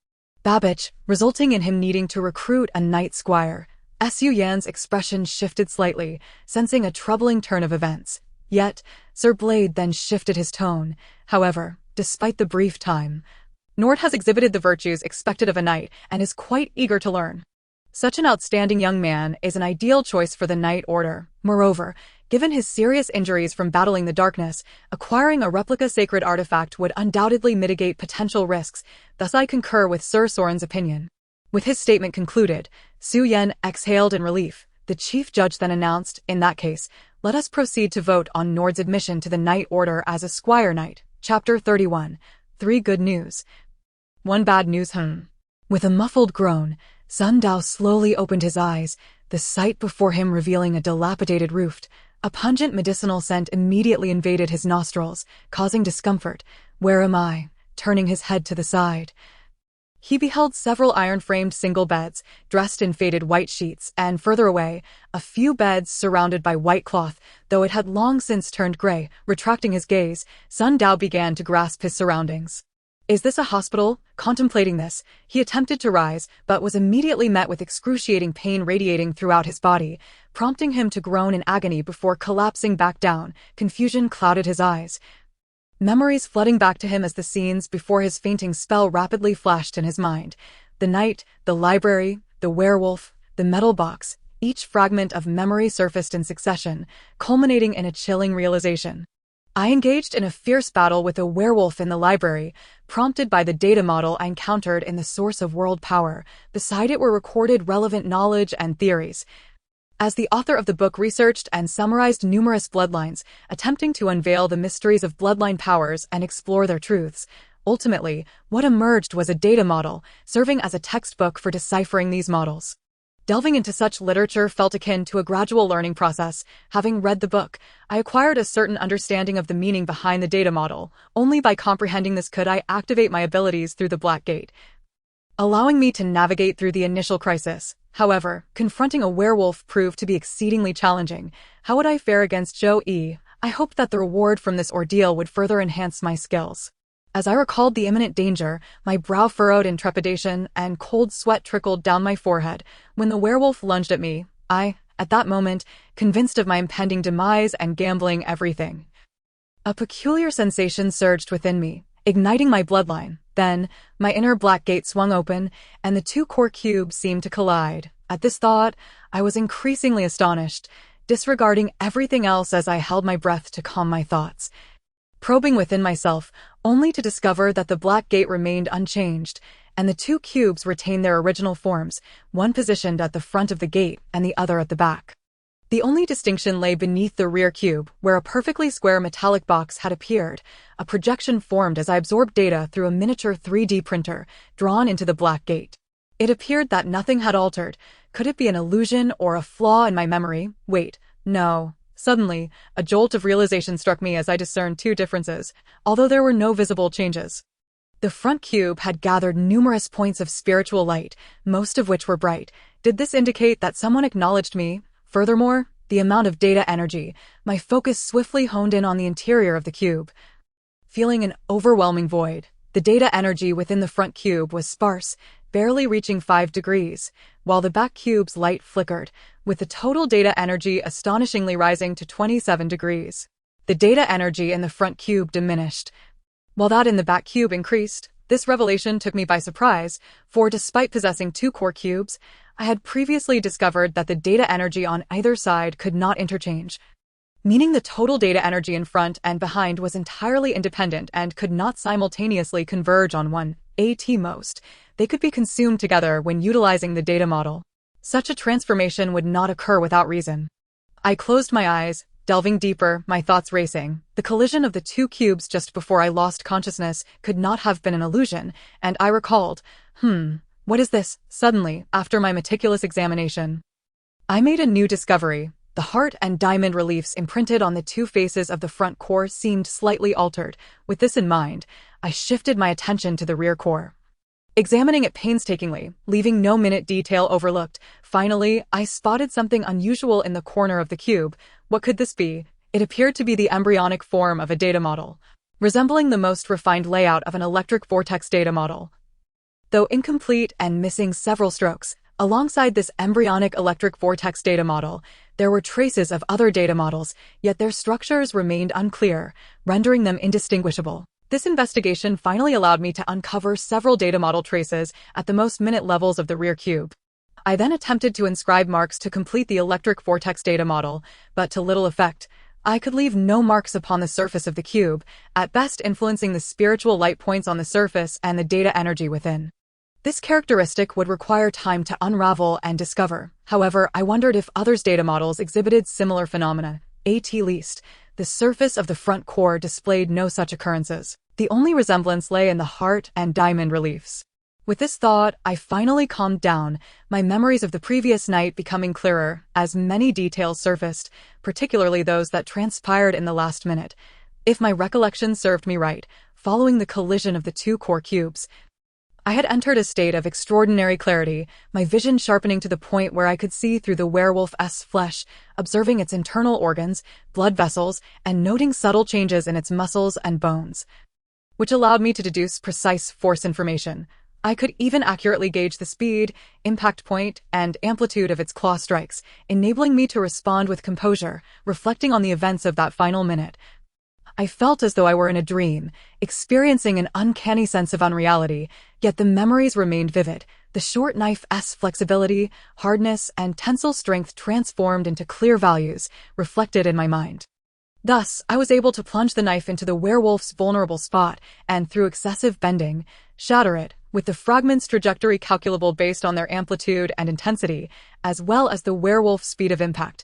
Babbage, resulting in him needing to recruit a knight squire. Su Yan's expression shifted slightly, sensing a troubling turn of events. Yet, Sir Blade then shifted his tone. "However, despite the brief time, Nord has exhibited the virtues expected of a knight and is quite eager to learn. Such an outstanding young man is an ideal choice for the Knight Order. Moreover, given his serious injuries from battling the darkness, acquiring a replica sacred artifact would undoubtedly mitigate potential risks. Thus I concur with Sir Soren's opinion." With his statement concluded, Su Yan exhaled in relief. The chief judge then announced, "In that case, let us proceed to vote on Nord's admission to the Knight Order as a Squire Knight." Chapter 31. 3 Good News. 1 Bad News. With a muffled groan, Sun Dao slowly opened his eyes, the sight before him revealing a dilapidated roof. A pungent medicinal scent immediately invaded his nostrils, causing discomfort. "Where am I?" Turning his head to the side, he beheld several iron-framed single beds, dressed in faded white sheets, and further away, a few beds surrounded by white cloth, though it had long since turned gray. Retracting his gaze, Sun Dao began to grasp his surroundings. Is this a hospital? Contemplating this, he attempted to rise, but was immediately met with excruciating pain radiating throughout his body, prompting him to groan in agony before collapsing back down. Confusion clouded his eyes, memories flooding back to him as the scenes before his fainting spell rapidly flashed in his mind. The night, the library, the werewolf, the metal box, each fragment of memory surfaced in succession, culminating in a chilling realization. I engaged in a fierce battle with a werewolf in the library, prompted by the data model I encountered in the source of world power. Beside it were recorded relevant knowledge and theories. As the author of the book researched and summarized numerous bloodlines, attempting to unveil the mysteries of bloodline powers and explore their truths, ultimately, what emerged was a data model, serving as a textbook for deciphering these models. Delving into such literature felt akin to a gradual learning process. Having read the book, I acquired a certain understanding of the meaning behind the data model. Only by comprehending this could I activate my abilities through the Black Gate, allowing me to navigate through the initial crisis. However, confronting a werewolf proved to be exceedingly challenging. How would I fare against Joe E? I hoped that the reward from this ordeal would further enhance my skills. As I recalled the imminent danger, my brow furrowed in trepidation and cold sweat trickled down my forehead. When the werewolf lunged at me, at that moment, convinced of my impending demise and gambling everything. A peculiar sensation surged within me, igniting my bloodline. Then, my inner black gate swung open, and the two core cubes seemed to collide. At this thought, I was increasingly astonished, disregarding everything else as I held my breath to calm my thoughts, probing within myself, only to discover that the Black Gate remained unchanged, and the two cubes retained their original forms, one positioned at the front of the gate and the other at the back. The only distinction lay beneath the rear cube, where a perfectly square metallic box had appeared. A projection formed as I absorbed data through a miniature 3D printer, drawn into the Black Gate. It appeared that nothing had altered. Could it be an illusion or a flaw in my memory? Wait, no. Suddenly, a jolt of realization struck me as I discerned two differences, although there were no visible changes. The front cube had gathered numerous points of spiritual light, most of which were bright. Did this indicate that someone acknowledged me? Furthermore, the amount of data energy, my focus swiftly honed in on the interior of the cube. Feeling an overwhelming void, the data energy within the front cube was sparse, barely reaching 5 degrees, while the back cube's light flickered, with the total data energy astonishingly rising to 27 degrees. The data energy in the front cube diminished, while that in the back cube increased. This revelation took me by surprise, for despite possessing two core cubes, I had previously discovered that the data energy on either side could not interchange, meaning the total data energy in front and behind was entirely independent and could not simultaneously converge on one. At most, they could be consumed together when utilizing the data model. Such a transformation would not occur without reason. I closed my eyes, delving deeper, my thoughts racing. The collision of the two cubes just before I lost consciousness could not have been an illusion, and I recalled, what is this? Suddenly, after my meticulous examination, I made a new discovery. The heart and diamond reliefs imprinted on the two faces of the front core seemed slightly altered. With this in mind, I shifted my attention to the rear core, examining it painstakingly, leaving no minute detail overlooked. Finally, I spotted something unusual in the corner of the cube. What could this be? It appeared to be the embryonic form of a data model, resembling the most refined layout of an electric vortex data model, though incomplete and missing several strokes. Alongside this embryonic electric vortex data model, there were traces of other data models, yet their structures remained unclear, rendering them indistinguishable. This investigation finally allowed me to uncover several data model traces at the most minute levels of the rear cube. I then attempted to inscribe marks to complete the electric vortex data model, but to little effect. I could leave no marks upon the surface of the cube, at best influencing the spiritual light points on the surface and the data energy within. This characteristic would require time to unravel and discover. However, I wondered if others' data models exhibited similar phenomena. At least, the surface of the front core displayed no such occurrences. The only resemblance lay in the heart and diamond reliefs. With this thought, I finally calmed down, my memories of the previous night becoming clearer as many details surfaced, particularly those that transpired in the last minute. If my recollection served me right, following the collision of the two core cubes, I had entered a state of extraordinary clarity, my vision sharpening to the point where I could see through the werewolf's flesh, observing its internal organs, blood vessels, and noting subtle changes in its muscles and bones. which allowed me to deduce precise force information. I could even accurately gauge the speed, impact point, and amplitude of its claw strikes, enabling me to respond with composure, reflecting on the events of that final minute. I felt as though I were in a dream, experiencing an uncanny sense of unreality, yet the memories remained vivid. The short knife's flexibility, hardness, and tensile strength transformed into clear values, reflected in my mind. Thus, I was able to plunge the knife into the werewolf's vulnerable spot and, through excessive bending, shatter it, with the fragments' trajectory calculable based on their amplitude and intensity, as well as the werewolf's speed of impact,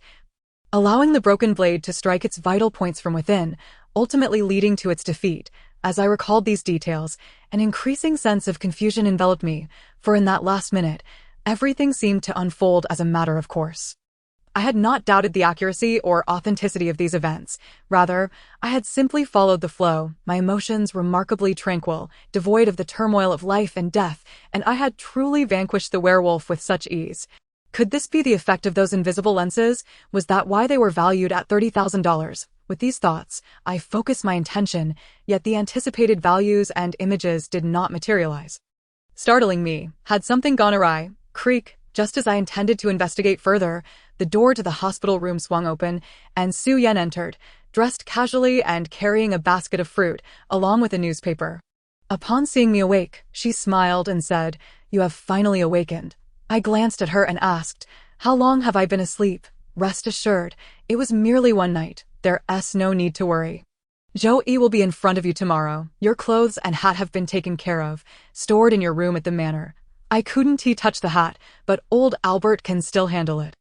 allowing the broken blade to strike its vital points from within, ultimately leading to its defeat. As I recalled these details, an increasing sense of confusion enveloped me, for in that last minute, everything seemed to unfold as a matter of course. I had not doubted the accuracy or authenticity of these events. Rather, I had simply followed the flow, my emotions remarkably tranquil, devoid of the turmoil of life and death, and I had truly vanquished the werewolf with such ease. Could this be the effect of those invisible lenses? Was that why they were valued at $30,000? With these thoughts, I focused my intention, yet the anticipated values and images did not materialize. Startling me, had something gone awry? Creak, just as I intended to investigate further, the door to the hospital room swung open, and Su Yan entered, dressed casually and carrying a basket of fruit, along with a newspaper. Upon seeing me awake, she smiled and said, "You have finally awakened." I glanced at her and asked, "How long have I been asleep?" Rest assured, it was merely one night. There's no need to worry. Zhou-Yi will be in front of you tomorrow. Your clothes and hat have been taken care of, stored in your room at the manor. I couldn't touch the hat, but old Albert can still handle it.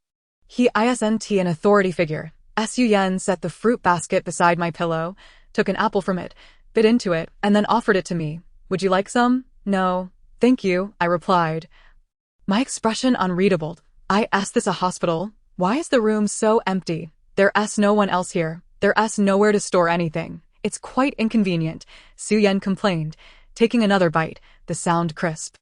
He isn't an authority figure. Su Yan set the fruit basket beside my pillow, took an apple from it, bit into it, and then offered it to me. "Would you like some?" "No, thank you," I replied. My expression unreadable. Is this a hospital? Why is the room so empty? There's no one else here. There's nowhere to store anything. It's quite inconvenient, Su Yan complained, taking another bite, the sound crisp.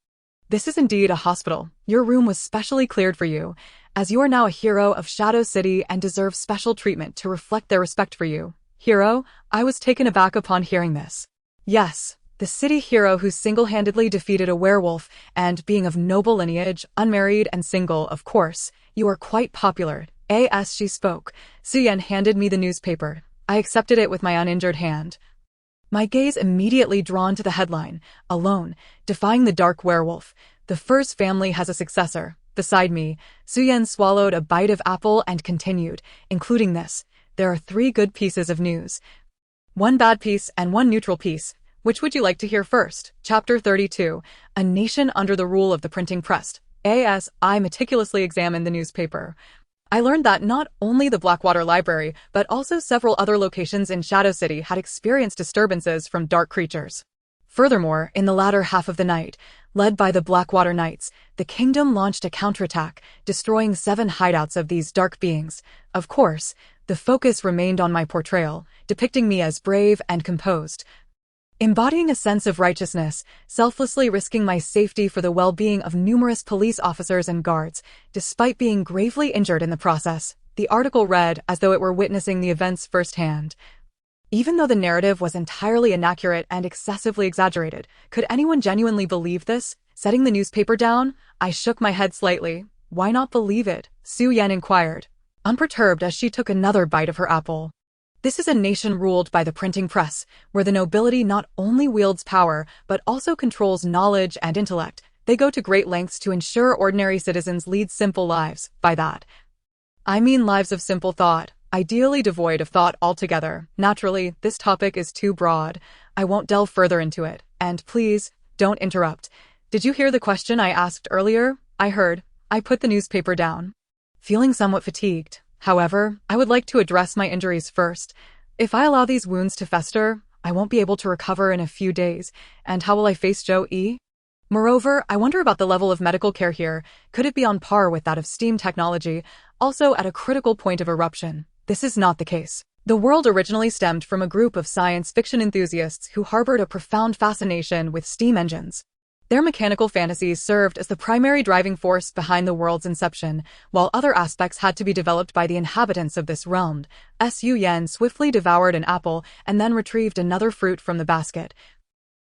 This is indeed a hospital. Your room was specially cleared for you, as you are now a hero of Shadow City and deserve special treatment to reflect their respect for you. Hero? I was taken aback upon hearing this. Yes, the city hero who single-handedly defeated a werewolf and, being of noble lineage, unmarried and single, of course, you are quite popular. As she spoke, Su Yan handed me the newspaper. I accepted it with my uninjured hand. My gaze immediately drawn to the headline, "Alone, defying the dark werewolf. The first family has a successor." Beside me, Su Yan swallowed a bite of apple and continued, "Including this, there are 3 good pieces of news. 1 bad piece and 1 neutral piece. Which would you like to hear first?" Chapter 32, A Nation Under the Rule of the Printing Press. As I meticulously examined the newspaper, I learned that not only the Blackwater Library, but also several other locations in Shadow City had experienced disturbances from dark creatures. Furthermore, in the latter half of the night, led by the Blackwater Knights, the kingdom launched a counterattack, destroying 7 hideouts of these dark beings. Of course, the focus remained on my portrayal, depicting me as brave and composed, embodying a sense of righteousness, selflessly risking my safety for the well-being of numerous police officers and guards, despite being gravely injured in the process. The article read as though it were witnessing the events firsthand. Even though the narrative was entirely inaccurate and excessively exaggerated, could anyone genuinely believe this? Setting the newspaper down, I shook my head slightly. "Why not believe it?" Su Yan inquired, unperturbed as she took another bite of her apple. "This is a nation ruled by the printing press, where the nobility not only wields power, but also controls knowledge and intellect. They go to great lengths to ensure ordinary citizens lead simple lives. By that, I mean lives of simple thought, ideally devoid of thought altogether. Naturally, this topic is too broad. I won't delve further into it. And please, don't interrupt. Did you hear the question I asked earlier?" "I heard." I put the newspaper down, feeling somewhat fatigued. However, I would like to address my injuries first. If I allow these wounds to fester, I won't be able to recover in a few days. And how will I face Zhou-Yi? Moreover, I wonder about the level of medical care here. Could it be on par with that of steam technology, also at a critical point of eruption? This is not the case. The world originally stemmed from a group of science fiction enthusiasts who harbored a profound fascination with steam engines. Their mechanical fantasies served as the primary driving force behind the world's inception, while other aspects had to be developed by the inhabitants of this realm. Su Yan swiftly devoured an apple and then retrieved another fruit from the basket.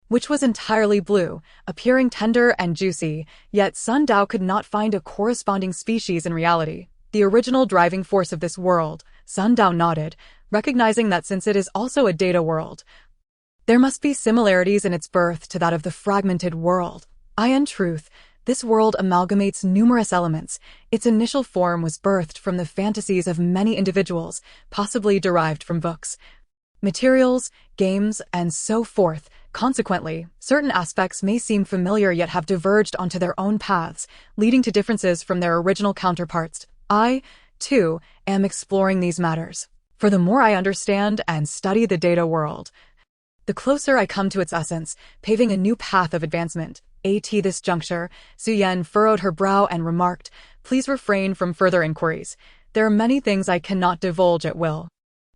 which was entirely blue, appearing tender and juicy, yet Sun Dao could not find a corresponding species in reality. The original driving force of this world, Sun Dao nodded, recognizing that since it is also a data world, there must be similarities in its birth to that of the fragmented world. In truth, this world amalgamates numerous elements. Its initial form was birthed from the fantasies of many individuals, possibly derived from books, materials, games, and so forth. Consequently, certain aspects may seem familiar yet have diverged onto their own paths, leading to differences from their original counterparts. I, too, am exploring these matters. For the more I understand and study the data world, the closer I come to its essence, paving a new path of advancement. At this juncture, Su Yan furrowed her brow and remarked, "Please refrain from further inquiries. There are many things I cannot divulge at will.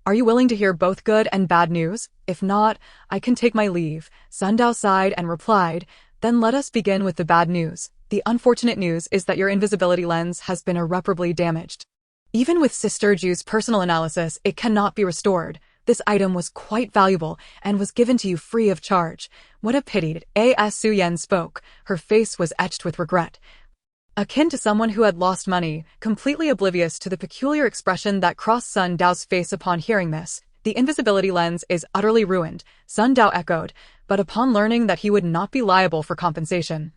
Are you willing to hear both good and bad news? If not, I can take my leave." Sun Dao sighed and replied, "Then let us begin with the bad news. The unfortunate news is that your invisibility lens has been irreparably damaged. Even with Sister Ju's personal analysis, it cannot be restored. This item was quite valuable and was given to you free of charge. What a pity." As Su Yan spoke, her face was etched with regret, akin to someone who had lost money, completely oblivious to the peculiar expression that crossed Sun Dao's face upon hearing this. "The invisibility lens is utterly ruined," Sun Dao echoed, but upon learning that he would not be liable for compensation,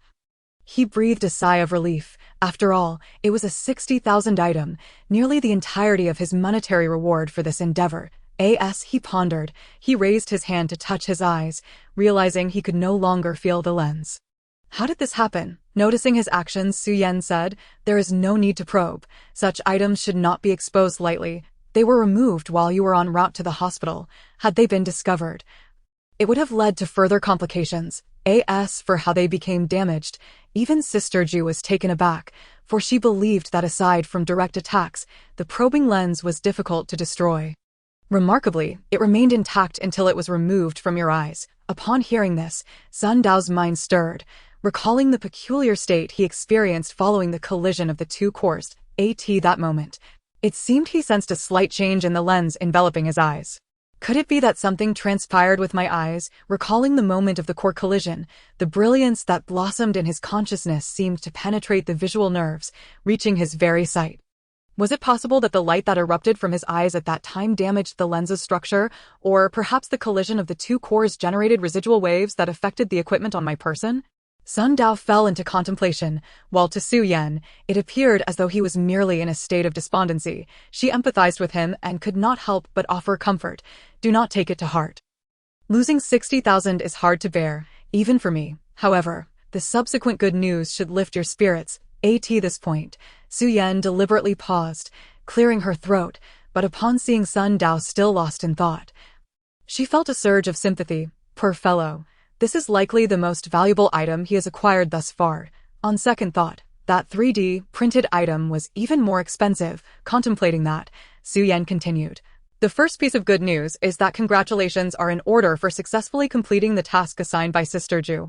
he breathed a sigh of relief. After all, it was a 60,000 item, nearly the entirety of his monetary reward for this endeavor. As he pondered, he raised his hand to touch his eyes, realizing he could no longer feel the lens. "How did this happen?" Noticing his actions, Su Yan said, "There is no need to probe. Such items should not be exposed lightly. They were removed while you were en route to the hospital. Had they been discovered, it would have led to further complications." As for how they became damaged, even Sister Ju was taken aback, for she believed that aside from direct attacks, the probing lens was difficult to destroy. Remarkably, it remained intact until it was removed from your eyes. Upon hearing this, Sun Dao's mind stirred, recalling the peculiar state he experienced following the collision of the two cores. At that moment, it seemed he sensed a slight change in the lens enveloping his eyes. Could it be that something transpired with my eyes? Recalling the moment of the core collision, the brilliance that blossomed in his consciousness seemed to penetrate the visual nerves, reaching his very sight. Was it possible that the light that erupted from his eyes at that time damaged the lens's structure, or perhaps the collision of the two cores generated residual waves that affected the equipment on my person? Sun Dao fell into contemplation, while to Su Yan, it appeared as though he was merely in a state of despondency. She empathized with him and could not help but offer comfort. "Do not take it to heart. Losing 60,000 is hard to bear, even for me. However, the subsequent good news should lift your spirits." At this point, Su Yan deliberately paused, clearing her throat, but upon seeing Sun Dao still lost in thought, she felt a surge of sympathy. Poor fellow. This is likely the most valuable item he has acquired thus far. On second thought, that 3D printed item was even more expensive. Contemplating that, Su Yan continued, "The first piece of good news is that congratulations are in order for successfully completing the task assigned by Sister Ju.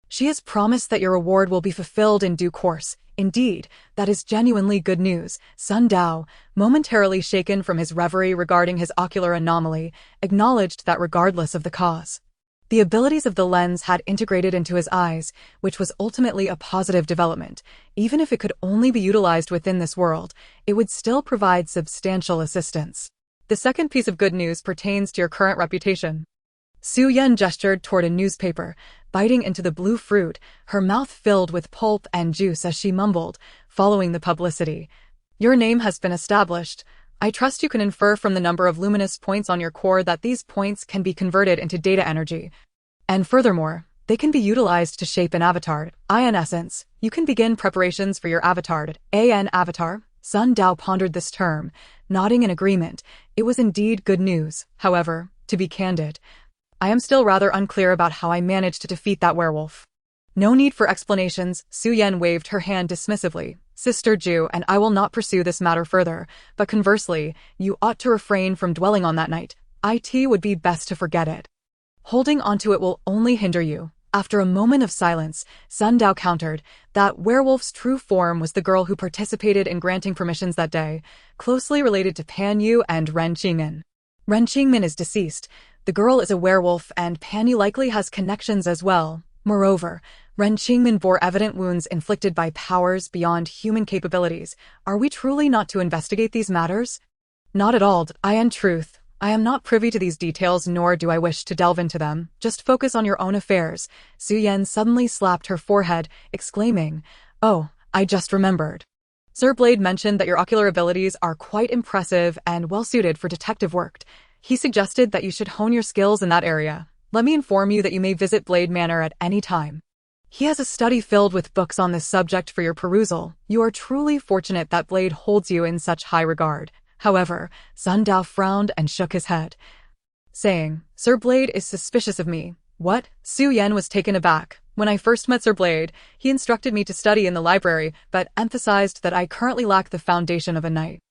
She has promised that your reward will be fulfilled in due course. Indeed, that is genuinely good news." Sun Dao, momentarily shaken from his reverie regarding his ocular anomaly, acknowledged that regardless of the cause, the abilities of the lens had integrated into his eyes, which was ultimately a positive development. Even if it could only be utilized within this world, it would still provide substantial assistance. "The second piece of good news pertains to your current reputation." Su Yan gestured toward a newspaper, biting into the blue fruit, her mouth filled with pulp and juice as she mumbled, following the publicity. "Your name has been established. I trust you can infer from the number of luminous points on your core that these points can be converted into data energy. And furthermore, they can be utilized to shape an avatar. In essence, you can begin preparations for your avatar. An avatar?" Sun Dao pondered this term, nodding in agreement. It was indeed good news. However, to be candid, I am still rather unclear about how I managed to defeat that werewolf. "No need for explanations," Su Yan waved her hand dismissively. "Sister Ju and I will not pursue this matter further, but conversely, you ought to refrain from dwelling on that night. It would be best to forget it. Holding onto it will only hinder you." After a moment of silence, Sun Dao countered, "That werewolf's true form was the girl who participated in granting permissions that day, closely related to Pan Yu and Ren Qingmin. Ren Qingmin is deceased. The girl is a werewolf and Pani likely has connections as well. Moreover, Ren Qingmin bore evident wounds inflicted by powers beyond human capabilities. Are we truly not to investigate these matters? Not at all, in truth. I am not privy to these details nor do I wish to delve into them. Just focus on your own affairs. Su Yan suddenly slapped her forehead, exclaiming, "Oh, I just remembered. Sir Blade mentioned that your ocular abilities are quite impressive and well-suited for detective work. He suggested that you should hone your skills in that area. Let me inform you that you may visit Blade Manor at any time. He has a study filled with books on this subject for your perusal. You are truly fortunate that Blade holds you in such high regard." However, Sun Dao frowned and shook his head, saying, "Sir Blade is suspicious of me." What? Su Yan was taken aback. When I first met Sir Blade, he instructed me to study in the library, but emphasized that I currently lack the foundation of a knight.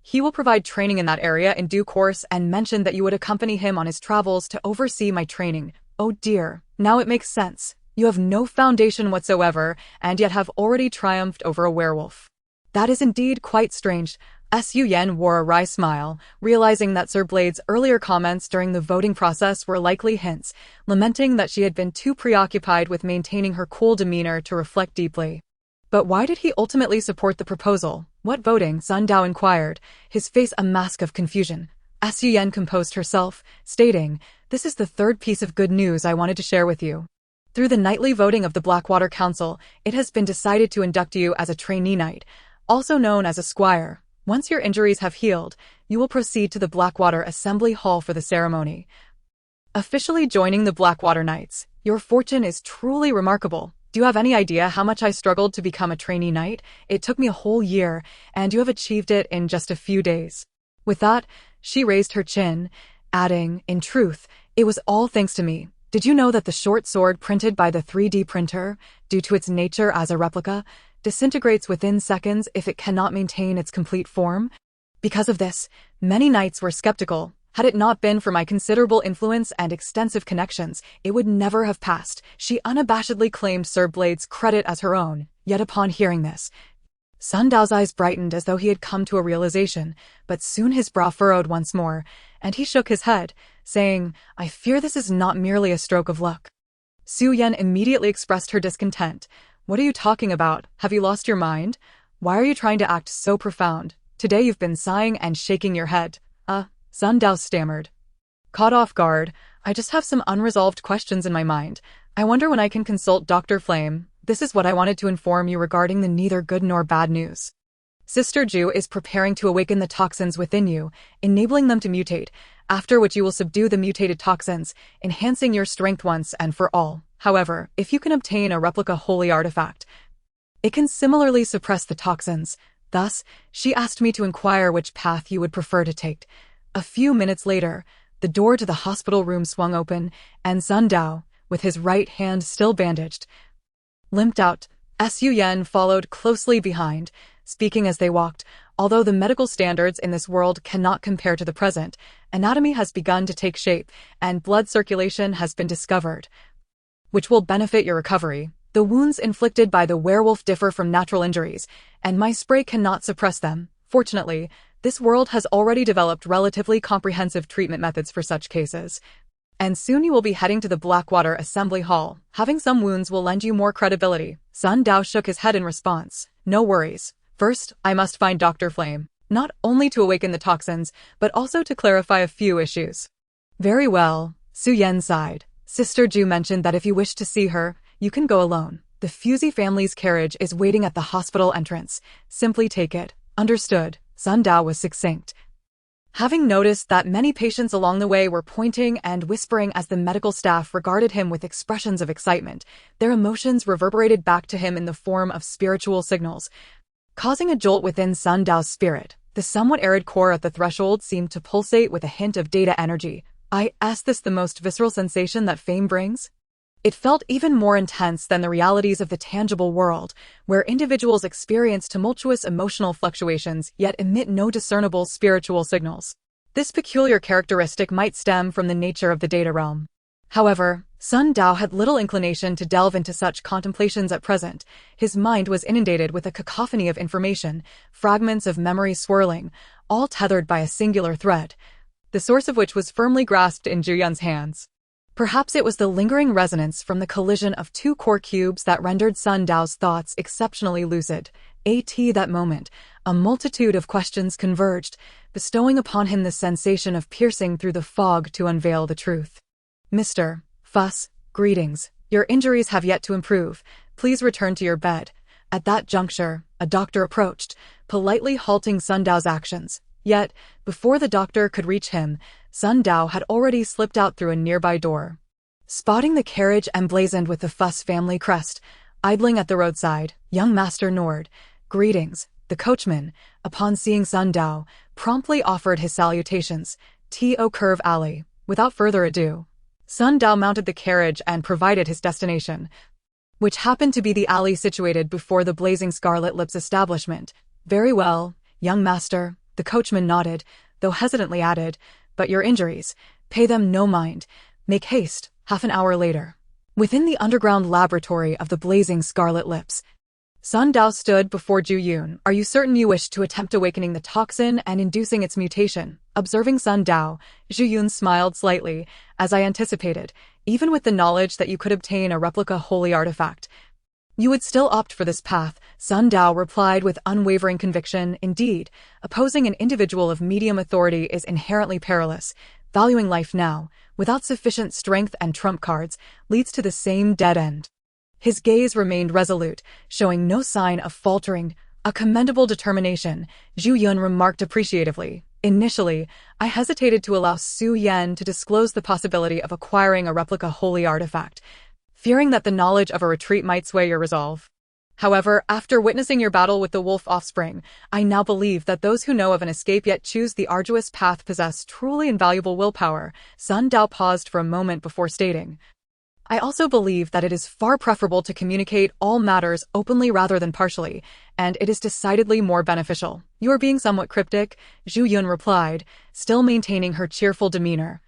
He will provide training in that area in due course and mentioned that you would accompany him on his travels to oversee my training. Oh dear, now it makes sense. You have no foundation whatsoever, and yet have already triumphed over a werewolf. That is indeed quite strange. Su Yan wore a wry smile, realizing that Sir Blade's earlier comments during the voting process were likely hints, lamenting that she had been too preoccupied with maintaining her cool demeanor to reflect deeply. But why did he ultimately support the proposal? What voting? Sun Dao inquired, his face a mask of confusion. Su Yan composed herself, stating, "This is the third piece of good news I wanted to share with you. Through the nightly voting of the Blackwater Council, it has been decided to induct you as a trainee knight, also known as a squire. Once your injuries have healed, you will proceed to the Blackwater Assembly Hall for the ceremony. Officially joining the Blackwater Knights, your fortune is truly remarkable. Do you have any idea how much I struggled to become a trainee knight? It took me a whole year, and you have achieved it in just a few days." With that, she raised her chin, adding, "In truth, it was all thanks to me. Did you know that the short sword printed by the 3D printer, due to its nature as a replica, disintegrates within seconds if it cannot maintain its complete form? Because of this, many knights were skeptical. Had it not been for my considerable influence and extensive connections, it would never have passed." She unabashedly claimed Sir Blade's credit as her own, yet upon hearing this, Sun Dao's eyes brightened as though he had come to a realization, but soon his brow furrowed once more, and he shook his head, saying, "I fear this is not merely a stroke of luck." Su Yan immediately expressed her discontent. "What are you talking about? Have you lost your mind? Why are you trying to act so profound? Today you've been sighing and shaking your head." Sun Dao stammered. Caught off guard, "I just have some unresolved questions in my mind. I wonder when I can consult Dr. Flame. This is what I wanted to inform you regarding the neither good nor bad news. Sister Ju is preparing to awaken the toxins within you, enabling them to mutate, after which you will subdue the mutated toxins, enhancing your strength once and for all. However, if you can obtain a replica holy artifact, it can similarly suppress the toxins. Thus, she asked me to inquire which path you would prefer to take." A few minutes later, the door to the hospital room swung open, and Sun Dao, with his right hand still bandaged, limped out. Su Yan followed closely behind, speaking as they walked. "Although the medical standards in this world cannot compare to the present, anatomy has begun to take shape, and blood circulation has been discovered, which will benefit your recovery. The wounds inflicted by the werewolf differ from natural injuries, and my spray cannot suppress them. Fortunately, this world has already developed relatively comprehensive treatment methods for such cases. And soon you will be heading to the Blackwater Assembly Hall. Having some wounds will lend you more credibility." Sun Dao shook his head in response. "No worries. First, I must find Dr. Flame, not only to awaken the toxins, but also to clarify a few issues." "Very well," Su Yan sighed. "Sister Ju mentioned that if you wish to see her, you can go alone. The Fusey family's carriage is waiting at the hospital entrance. Simply take it." "Understood." Sun Dao was succinct. Having noticed that many patients along the way were pointing and whispering as the medical staff regarded him with expressions of excitement, their emotions reverberated back to him in the form of spiritual signals, causing a jolt within Sun Dao's spirit. The somewhat arid core at the threshold seemed to pulsate with a hint of data energy. Is this the most visceral sensation that fame brings? It felt even more intense than the realities of the tangible world, where individuals experience tumultuous emotional fluctuations yet emit no discernible spiritual signals. This peculiar characteristic might stem from the nature of the data realm. However, Sun Dao had little inclination to delve into such contemplations at present. His mind was inundated with a cacophony of information, fragments of memory swirling, all tethered by a singular thread. the source of which was firmly grasped in Zhu Yun's hands. Perhaps it was the lingering resonance from the collision of two core cubes that rendered Sun Dao's thoughts exceptionally lucid. At that moment, a multitude of questions converged, bestowing upon him the sensation of piercing through the fog to unveil the truth. Mr. Fuss, greetings. Your injuries have yet to improve. Please return to your bed. At that juncture, a doctor approached, politely halting Sun Dao's actions. Yet, before the doctor could reach him, Sun Dao had already slipped out through a nearby door. Spotting the carriage emblazoned with the Fuss family crest, idling at the roadside, young master Nord, greetings. The coachman, upon seeing Sun Dao, promptly offered his salutations. To Curve Alley. Without further ado, Sun Dao mounted the carriage and provided his destination, which happened to be the alley situated before the blazing Scarlet Lips establishment. Very well, young master, the coachman nodded, though hesitantly added, but your injuries, pay them no mind. Make haste. Half an hour later, within the underground laboratory of the blazing Scarlet Lips, Sun Dao stood before Zhu Yun. Are you certain you wish to attempt awakening the toxin and inducing its mutation? Observing Sun Dao, Zhu Yun smiled slightly, as I anticipated. Even with the knowledge that you could obtain a replica holy artifact, you would still opt for this path, Sun Dao replied with unwavering conviction. Indeed, opposing an individual of medium authority is inherently perilous. Valuing life now, without sufficient strength and trump cards, leads to the same dead end. His gaze remained resolute, showing no sign of faltering. A commendable determination, Zhu Yun remarked appreciatively. Initially, I hesitated to allow Su Yan to disclose the possibility of acquiring a replica holy artifact, fearing that the knowledge of a retreat might sway your resolve. However, after witnessing your battle with the wolf offspring, I now believe that those who know of an escape yet choose the arduous path possess truly invaluable willpower. Sun Dao paused for a moment before stating, I also believe that it is far preferable to communicate all matters openly rather than partially, and it is decidedly more beneficial. You are being somewhat cryptic, Zhu Yun replied, still maintaining her cheerful demeanor,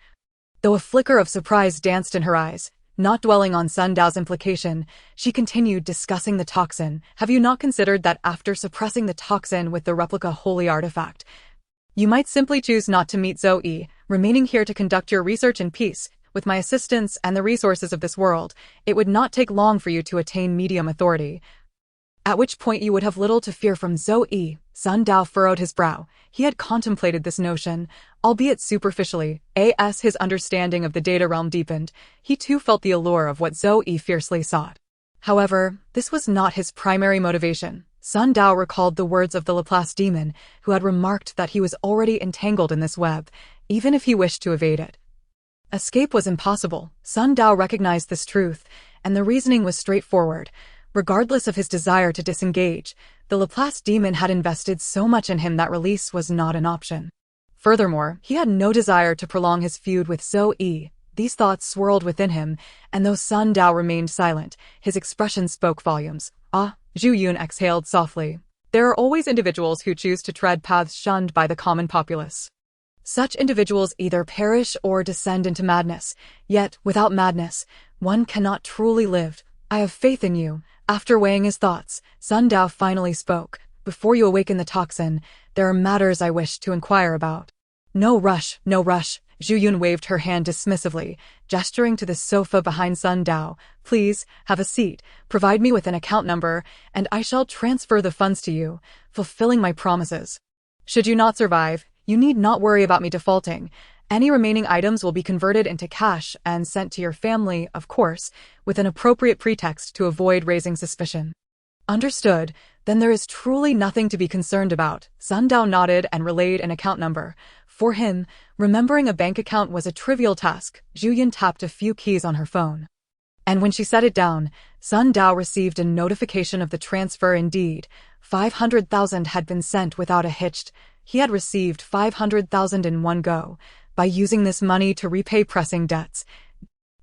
though a flicker of surprise danced in her eyes. Not dwelling on Sun Dao's implication, she continued discussing the toxin. Have you not considered that after suppressing the toxin with the replica holy artifact, you might simply choose not to meet Zoe, remaining here to conduct your research in peace? With my assistance and the resources of this world, it would not take long for you to attain medium authority, at which point you would have little to fear from Zoe. Sun Dao furrowed his brow. He had contemplated this notion, albeit superficially. As his understanding of the data realm deepened, he too felt the allure of what Zoe fiercely sought. However, this was not his primary motivation. Sun Dao recalled the words of the Laplace demon, who had remarked that he was already entangled in this web, even if he wished to evade it. Escape was impossible. Sun Dao recognized this truth, and the reasoning was straightforward. Regardless of his desire to disengage, the Laplace demon had invested so much in him that release was not an option. Furthermore, he had no desire to prolong his feud with Zoe. These thoughts swirled within him, and though Sun Dao remained silent, his expression spoke volumes. Ah, Zhu Yun exhaled softly. There are always individuals who choose to tread paths shunned by the common populace. Such individuals either perish or descend into madness. Yet, without madness, one cannot truly live. I have faith in you. After weighing his thoughts, Sun Dao finally spoke. Before you awaken the toxin, there are matters I wish to inquire about. No rush, no rush. Zhu Yun waved her hand dismissively, gesturing to the sofa behind Sun Dao. Please, have a seat, provide me with an account number, and I shall transfer the funds to you, fulfilling my promises. Should you not survive, you need not worry about me defaulting. Any remaining items will be converted into cash and sent to your family, of course, with an appropriate pretext to avoid raising suspicion. Understood. Then there is truly nothing to be concerned about. Sun Dao nodded and relayed an account number. For him, remembering a bank account was a trivial task. Zhu Yun tapped a few keys on her phone. And when she set it down, Sun Dao received a notification of the transfer. Indeed, 500,000 had been sent without a hitch. He had received 500,000 in one go. By using this money to repay pressing debts,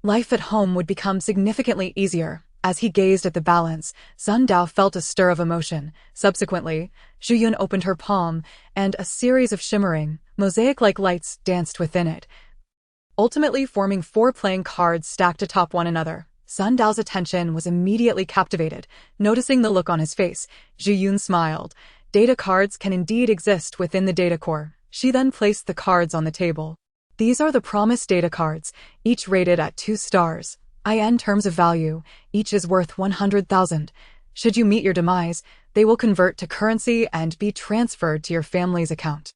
life at home would become significantly easier. As he gazed at the balance, Sun Dao felt a stir of emotion. Subsequently, Zhu Yun opened her palm, and a series of shimmering, mosaic-like lights danced within it, ultimately forming 4 playing cards stacked atop one another. Sun Dao's attention was immediately captivated. Noticing the look on his face, Zhu Yun smiled. Data cards can indeed exist within the data core. She then placed the cards on the table. These are the promised data cards, each rated at 2 stars. In terms of value, each is worth 100,000. Should you meet your demise, they will convert to currency and be transferred to your family's account.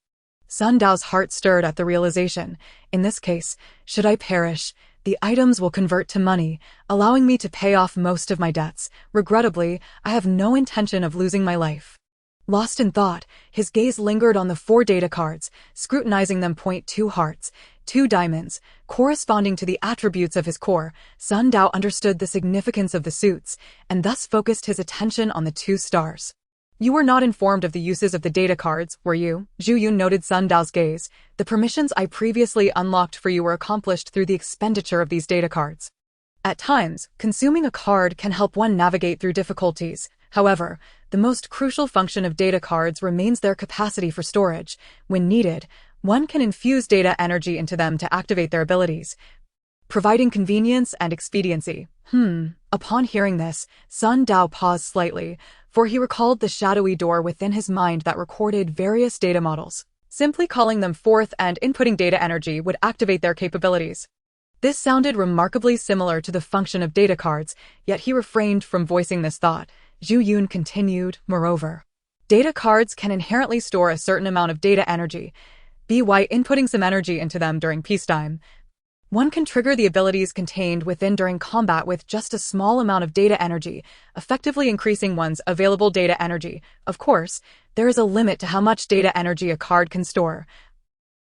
Sun Dao's heart stirred at the realization. In this case, should I perish, the items will convert to money, allowing me to pay off most of my debts. Regrettably, I have no intention of losing my life. Lost in thought, his gaze lingered on the 4 data cards, scrutinizing them. 2 hearts, 2 diamonds, corresponding to the attributes of his core. Sun Dao understood the significance of the suits, and thus focused his attention on the 2 stars. You were not informed of the uses of the data cards, were you? Zhu Yun noted Sun Dao's gaze. The permissions I previously unlocked for you were accomplished through the expenditure of these data cards. At times, consuming a card can help one navigate through difficulties. However, the most crucial function of data cards remains their capacity for storage. When needed, one can infuse data energy into them to activate their abilities, providing convenience and expediency. Upon hearing this, Sun Dao paused slightly, for he recalled the shadowy door within his mind that recorded various data models. Simply calling them forth and inputting data energy would activate their capabilities. This sounded remarkably similar to the function of data cards, yet he refrained from voicing this thought. Zhu Yun continued, moreover, data cards can inherently store a certain amount of data energy. By inputting some energy into them during peacetime, one can trigger the abilities contained within during combat with just a small amount of data energy, effectively increasing one's available data energy. Of course, there is a limit to how much data energy a card can store,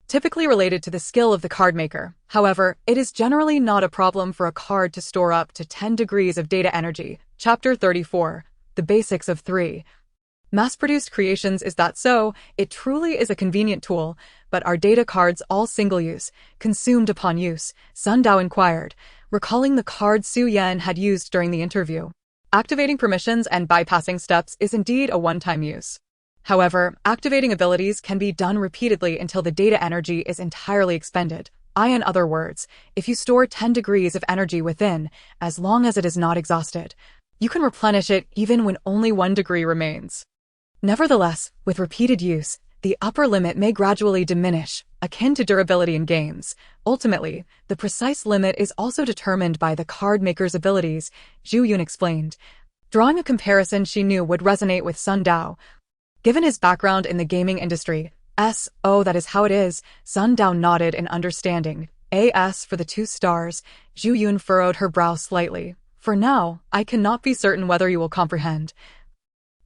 typically related to the skill of the card maker. However, it is generally not a problem for a card to store up to 10 degrees of data energy. Chapter 34. The Basics of 3. Mass-produced creations. Is that so? It truly is a convenient tool, but are data cards all single-use, consumed upon use? Sun Dao inquired, recalling the card Su Yan had used during the interview. Activating permissions and bypassing steps is indeed a one-time use. However, activating abilities can be done repeatedly until the data energy is entirely expended. In other words, if you store 10 degrees of energy within, as long as it is not exhausted, you can replenish it even when only 1 degree remains. Nevertheless, with repeated use, the upper limit may gradually diminish, akin to durability in games. Ultimately, the precise limit is also determined by the card maker's abilities, Zhu Yun explained, drawing a comparison she knew would resonate with Sun Dao. Given his background in the gaming industry, that is how it is. Sun Dao nodded in understanding. As for the 2 stars, Zhu Yun furrowed her brow slightly. For now, I cannot be certain whether you will comprehend,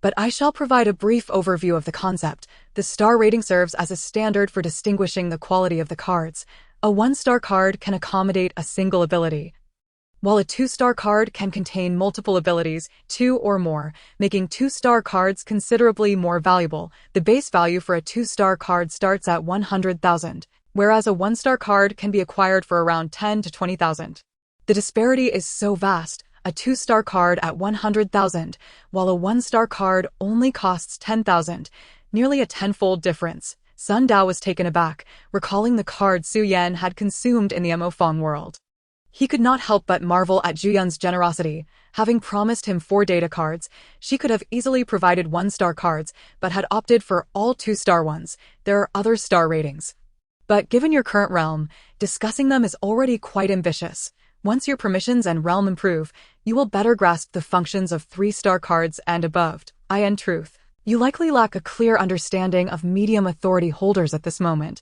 but I shall provide a brief overview of the concept. The star rating serves as a standard for distinguishing the quality of the cards. A 1-star card can accommodate a single ability, while a 2-star card can contain multiple abilities, 2 or more, making 2-star cards considerably more valuable. The base value for a 2-star card starts at 100,000, whereas a 1-star card can be acquired for around 10 to 20,000. The disparity is so vast. A 2-star card at 100,000, while a 1-star card only costs 10,000, nearly a tenfold difference. Sun Dao was taken aback, recalling the card Su Yan had consumed in the Emofeng world. He could not help but marvel at Zhu Yun's generosity. Having promised him 4 data cards, she could have easily provided 1-star cards, but had opted for all 2-star ones. There are other star ratings, but given your current realm, discussing them is already quite ambitious. Once your permissions and realm improve, you will better grasp the functions of 3-star cards and above. In truth, you likely lack a clear understanding of medium authority holders at this moment.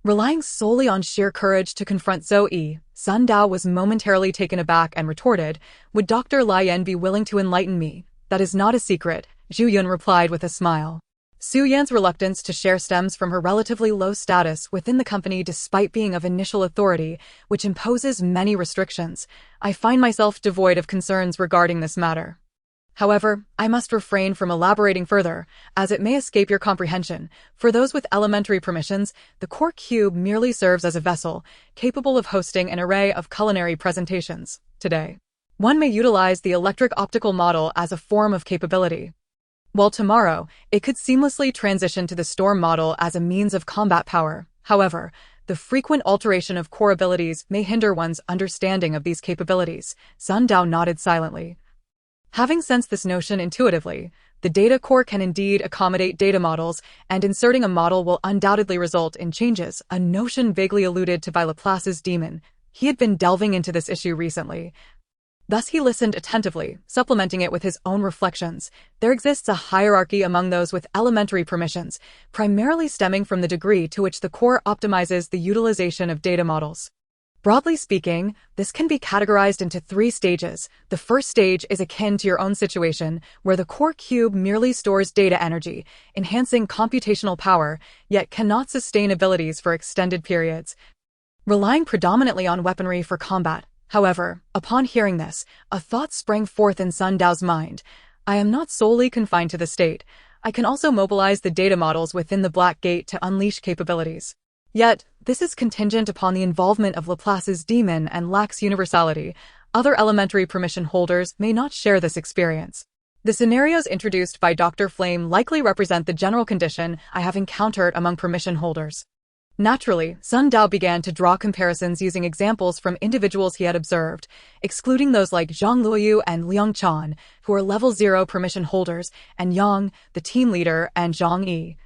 Relying solely on sheer courage to confront Zoe, Sun Dao was momentarily taken aback and retorted, "Would Dr. Lian be willing to enlighten me?" "That is not a secret," Zhu Yun replied with a smile. Su Yan's reluctance to share stems from her relatively low status within the company despite being of initial authority, which imposes many restrictions. I find myself devoid of concerns regarding this matter. However, I must refrain from elaborating further, as it may escape your comprehension. For those with elementary permissions, the core cube merely serves as a vessel, capable of hosting an array of culinary presentations. Today, one may utilize the electric optical model as a form of capability, while tomorrow, it could seamlessly transition to the storm model as a means of combat power. However, the frequent alteration of core abilities may hinder one's understanding of these capabilities. Sun Dao nodded silently. Having sensed this notion intuitively, the data core can indeed accommodate data models, and inserting a model will undoubtedly result in changes, a notion vaguely alluded to by Laplace's demon. He had been delving into this issue recently. Thus he listened attentively, supplementing it with his own reflections. There exists a hierarchy among those with elementary permissions, primarily stemming from the degree to which the core optimizes the utilization of data models. Broadly speaking, this can be categorized into 3 stages. The first stage is akin to your own situation, where the core cube merely stores data energy, enhancing computational power, yet cannot sustain abilities for extended periods, relying predominantly on weaponry for combat. However, upon hearing this, a thought sprang forth in Sun Dao's mind. I am not solely confined to the state. I can also mobilize the data models within the Black Gate to unleash capabilities. Yet, this is contingent upon the involvement of Laplace's demon and lacks universality. Other elementary permission holders may not share this experience. The scenarios introduced by Dr. Flame likely represent the general condition I have encountered among permission holders. Naturally, Sun Dao began to draw comparisons using examples from individuals he had observed, excluding those like Zhang Luoyu and Liang Chan, who are level 0 permission holders, and Yang, the team leader, and Zhang Yi,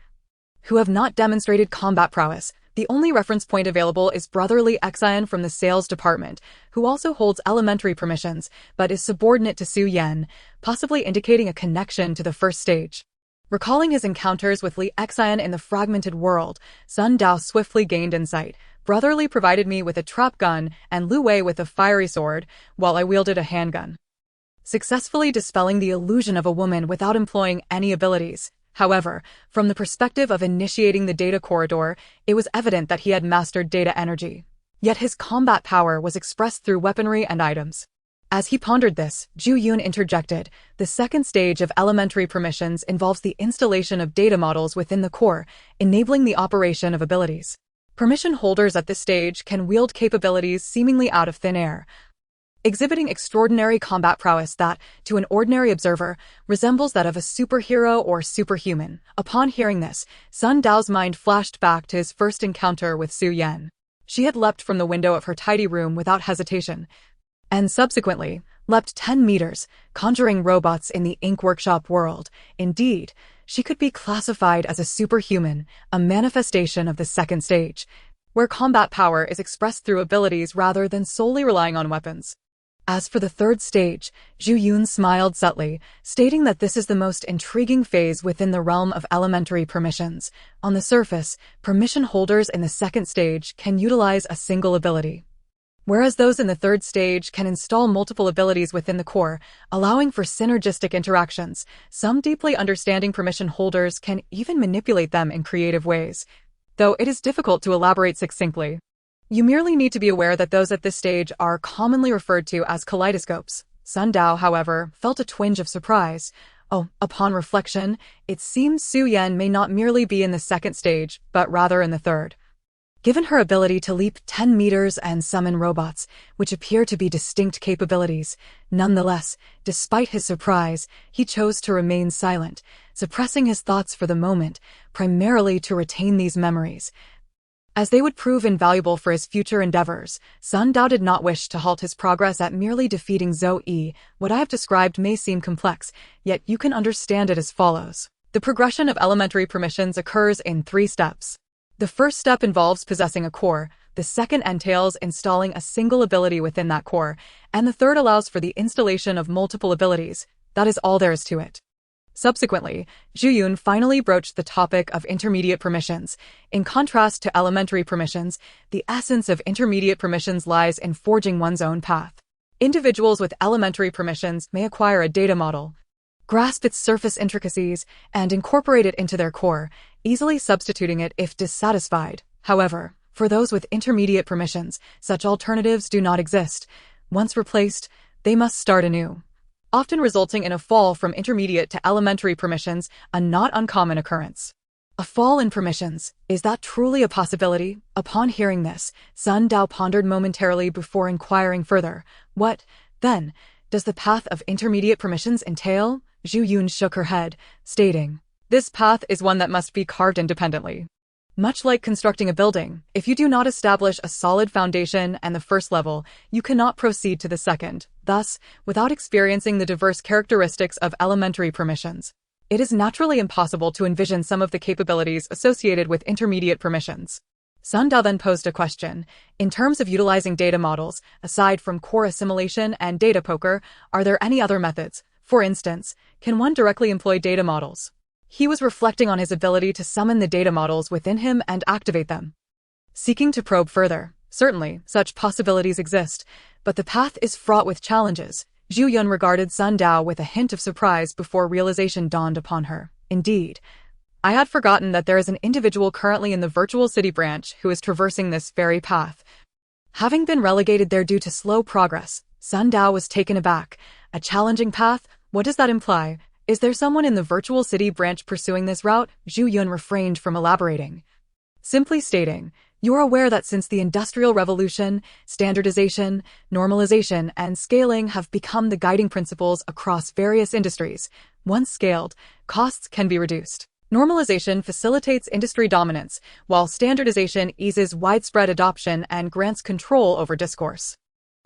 who have not demonstrated combat prowess. The only reference point available is brotherly Xian from the sales department, who also holds elementary permissions, but is subordinate to Su Yan, possibly indicating a connection to the first stage. Recalling his encounters with Li Xian in the fragmented world, Sun Dao swiftly gained insight. Brotherly provided me with a trap gun and Lu Wei with a fiery sword, while I wielded a handgun, successfully dispelling the illusion of a woman without employing any abilities. However, from the perspective of initiating the data corridor, it was evident that he had mastered data energy. Yet his combat power was expressed through weaponry and items. As he pondered this, Zhu Yun interjected. The second stage of elementary permissions involves the installation of data models within the core, enabling the operation of abilities. Permission holders at this stage can wield capabilities seemingly out of thin air, exhibiting extraordinary combat prowess that, to an ordinary observer, resembles that of a superhero or superhuman. Upon hearing this, Sun Dao's mind flashed back to his first encounter with Su Yan. She had leapt from the window of her tidy room without hesitation, and subsequently leapt 10 meters, conjuring robots in the ink workshop world. Indeed, she could be classified as a superhuman, a manifestation of the second stage, where combat power is expressed through abilities rather than solely relying on weapons. As for the third stage, Zhu Yun smiled subtly, stating that this is the most intriguing phase within the realm of elementary permissions. On the surface, permission holders in the second stage can utilize a single ability, whereas those in the third stage can install multiple abilities within the core, allowing for synergistic interactions. Some deeply understanding permission holders can even manipulate them in creative ways, though it is difficult to elaborate succinctly. You merely need to be aware that those at this stage are commonly referred to as kaleidoscopes. Sun Dao, however, felt a twinge of surprise. Upon reflection, it seems Su Yan may not merely be in the second stage, but rather in the third. Given her ability to leap 10 meters and summon robots, which appear to be distinct capabilities, nonetheless, despite his surprise, he chose to remain silent, suppressing his thoughts for the moment, primarily to retain these memories, as they would prove invaluable for his future endeavors. Sun Dao did not wish to halt his progress at merely defeating Zhou Yi. What I have described may seem complex, yet you can understand it as follows. The progression of elementary permissions occurs in 3 steps. The first step involves possessing a core, the second entails installing a single ability within that core, and the third allows for the installation of multiple abilities. That is all there is to it. Subsequently, Zhu Yun finally broached the topic of intermediate permissions. In contrast to elementary permissions, the essence of intermediate permissions lies in forging one's own path. Individuals with elementary permissions may acquire a data model, grasp its surface intricacies, and incorporate it into their core, easily substituting it if dissatisfied. However, for those with intermediate permissions, such alternatives do not exist. Once replaced, they must start anew, often resulting in a fall from intermediate to elementary permissions, a not uncommon occurrence. A fall in permissions, is that truly a possibility? Upon hearing this, Sun Dao pondered momentarily before inquiring further. What, then, does the path of intermediate permissions entail? Zhu Yun shook her head, stating, this path is one that must be carved independently. Much like constructing a building, if you do not establish a solid foundation and the first level, you cannot proceed to the second. thus, without experiencing the diverse characteristics of elementary permissions. It is naturally impossible to envision some of the capabilities associated with intermediate permissions. Sun Dao then posed a question. In terms of utilizing data models, aside from core assimilation and data poker, are there any other methods? For instance, can one directly employ data models? He was reflecting on his ability to summon the data models within him and activate them. Seeking to probe further, certainly, such possibilities exist, but the path is fraught with challenges. Zhu Yun regarded Sun Dao with a hint of surprise before realization dawned upon her. Indeed, I had forgotten that there is an individual currently in the virtual city branch who is traversing this very path. Having been relegated there due to slow progress, Sun Dao was taken aback. A challenging path? What does that imply? Is there someone in the virtual city branch pursuing this route? Zhu Yun refrained from elaborating. Simply stating, you're aware that since the Industrial Revolution, standardization, normalization, and scaling have become the guiding principles across various industries. Once scaled, costs can be reduced. Normalization facilitates industry dominance, while standardization eases widespread adoption and grants control over discourse.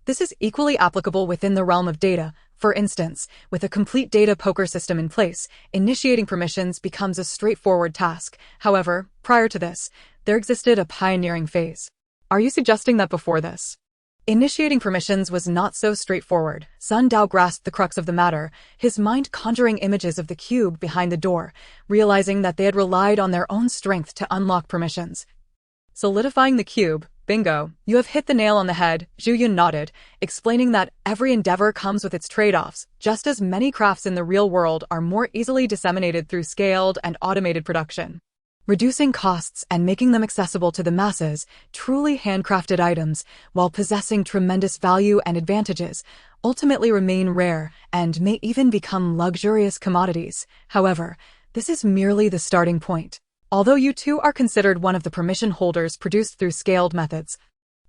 This is equally applicable within the realm of data. For instance, with a complete data poker system in place, initiating permissions becomes a straightforward task. However, prior to this, there existed a pioneering phase. Are you suggesting that before this, initiating permissions was not so straightforward? Sun Dao grasped the crux of the matter, his mind conjuring images of the cube behind the door, realizing that they had relied on their own strength to unlock permissions. Solidifying the cube. Bingo, you have hit the nail on the head, Zhu Yun nodded, explaining that every endeavor comes with its trade-offs, just as many crafts in the real world are more easily disseminated through scaled and automated production. Reducing costs and making them accessible to the masses, truly handcrafted items, while possessing tremendous value and advantages, ultimately remain rare and may even become luxurious commodities. However, this is merely the starting point. Although you two are considered one of the permission holders produced through scaled methods,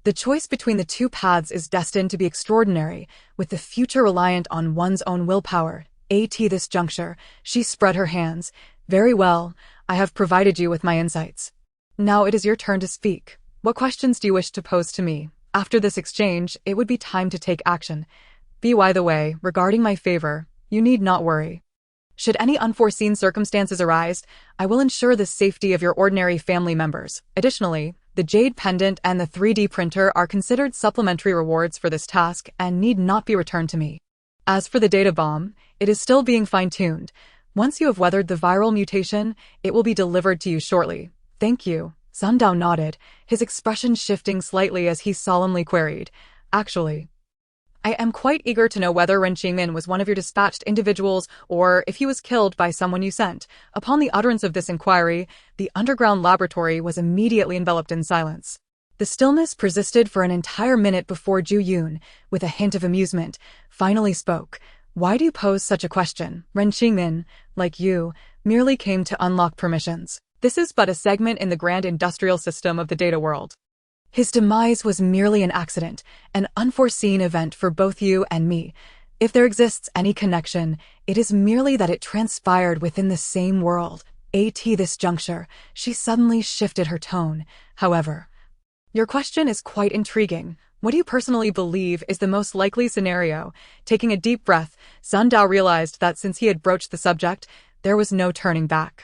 the choice between the two paths is destined to be extraordinary, with the future reliant on one's own willpower. At this juncture, she spread her hands. Very well, I have provided you with my insights. Now it is your turn to speak. What questions do you wish to pose to me? After this exchange, it would be time to take action. By the way, regarding my favor, you need not worry. Should any unforeseen circumstances arise, I will ensure the safety of your ordinary family members. Additionally, the jade pendant and the 3D printer are considered supplementary rewards for this task and need not be returned to me. As for the data bomb, it is still being fine-tuned. Once you have weathered the viral mutation, it will be delivered to you shortly. Thank you. Sun Dao nodded, his expression shifting slightly as he solemnly queried. Actually, I am quite eager to know whether Ren Qingmin was one of your dispatched individuals or if he was killed by someone you sent. Upon the utterance of this inquiry, the underground laboratory was immediately enveloped in silence. The stillness persisted for an entire minute before Zhu Yun, with a hint of amusement, finally spoke. Why do you pose such a question? Ren Qingmin, like you, merely came to unlock permissions. This is but a segment in the grand industrial system of the data world. His demise was merely an accident, an unforeseen event for both you and me. If there exists any connection, it is merely that it transpired within the same world. At this juncture, she suddenly shifted her tone. However, your question is quite intriguing. What do you personally believe is the most likely scenario? Taking a deep breath, Sun Dao realized that since he had broached the subject, there was no turning back.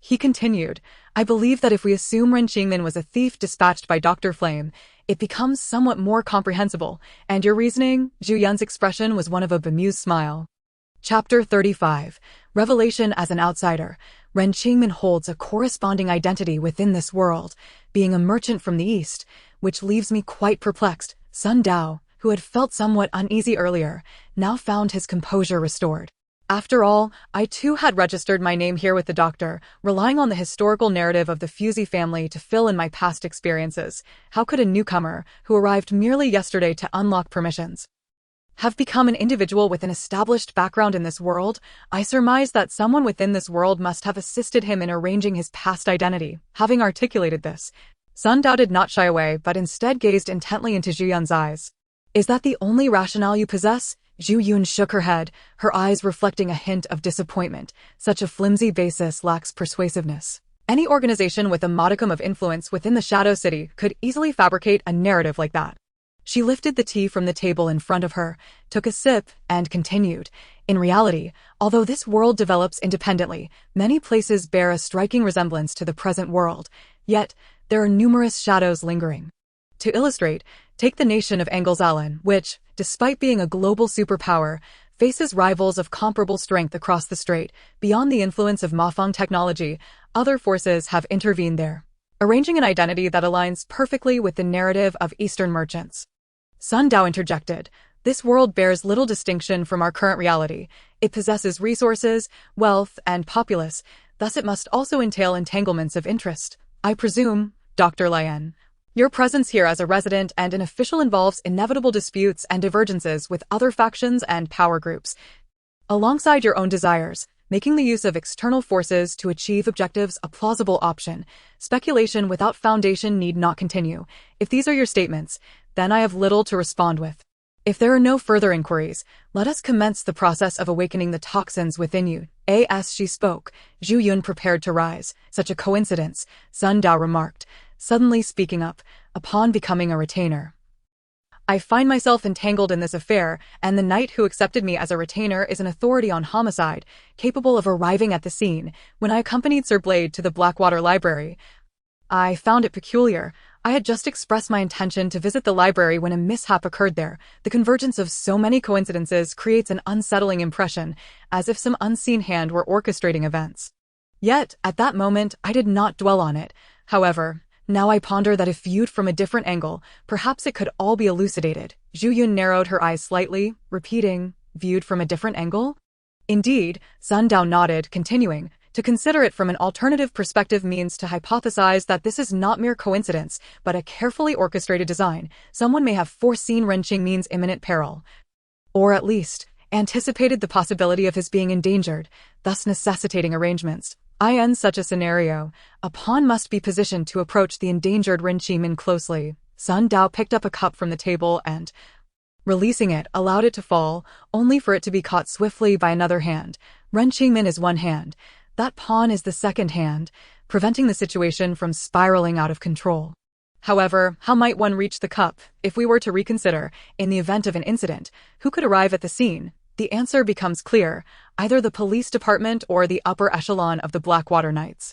He continued, I believe that if we assume Ren Qingmin was a thief dispatched by Dr. Flame, it becomes somewhat more comprehensible, and your reasoning? Zhu Yun's expression was one of a bemused smile. Chapter 35. Revelation as an outsider. Ren Qingmin holds a corresponding identity within this world, being a merchant from the East, which leaves me quite perplexed. Sun Dao, who had felt somewhat uneasy earlier, now found his composure restored. After all, I too had registered my name here with the doctor, relying on the historical narrative of the Fusey family to fill in my past experiences. How could a newcomer, who arrived merely yesterday to unlock permissions, have become an individual with an established background in this world? I surmise that someone within this world must have assisted him in arranging his past identity. Having articulated this, Sun Dao did not shy away but instead gazed intently into Zhu Yun's eyes. Is that the only rationale you possess? Zhu Yun shook her head, her eyes reflecting a hint of disappointment. Such a flimsy basis lacks persuasiveness. Any organization with a modicum of influence within the Shadow City could easily fabricate a narrative like that. She lifted the tea from the table in front of her, took a sip, and continued. In reality, although this world develops independently, many places bear a striking resemblance to the present world, yet there are numerous shadows lingering. To illustrate, take the nation of Engulfed, which, despite being a global superpower, faces rivals of comparable strength across the strait. Beyond the influence of Mafang technology, other forces have intervened there, arranging an identity that aligns perfectly with the narrative of Eastern merchants. Sun Dao interjected, "This world bears little distinction from our current reality. It possesses resources, wealth, and populace, thus it must also entail entanglements of interest. I presume, Dr. Lian, your presence here as a resident and an official involves inevitable disputes and divergences with other factions and power groups, alongside your own desires, making the use of external forces to achieve objectives a plausible option. Speculation without foundation need not continue. If these are your statements, then I have little to respond with. If there are no further inquiries, let us commence the process of awakening the toxins within you." As she spoke, Zhu Yun prepared to rise. "Such a coincidence," Sun Dao remarked, suddenly speaking up, "upon becoming a retainer. I find myself entangled in this affair, and the knight who accepted me as a retainer is an authority on homicide, capable of arriving at the scene. When I accompanied Sir Blade to the Blackwater Library, I found it peculiar. I had just expressed my intention to visit the library when a mishap occurred there. The convergence of so many coincidences creates an unsettling impression, as if some unseen hand were orchestrating events. Yet, at that moment, I did not dwell on it. However, now I ponder that if viewed from a different angle, perhaps it could all be elucidated." Zhu Yun narrowed her eyes slightly, repeating, "Viewed from a different angle?" "Indeed," Sun Dao nodded, continuing, "to consider it from an alternative perspective means to hypothesize that this is not mere coincidence, but a carefully orchestrated design. Someone may have foreseen Ren Qingmin's imminent peril, or at least anticipated the possibility of his being endangered, thus necessitating arrangements. In such a scenario, a pawn must be positioned to approach the endangered Ren Qingmin closely." Sun Dao picked up a cup from the table and, releasing it, allowed it to fall, only for it to be caught swiftly by another hand. Ren Qingmin is one hand. That pawn is the second hand, preventing the situation from spiraling out of control. However, how might one reach the cup? If we were to reconsider, in the event of an incident, who could arrive at the scene? The answer becomes clear, either the police department or the upper echelon of the Blackwater Knights.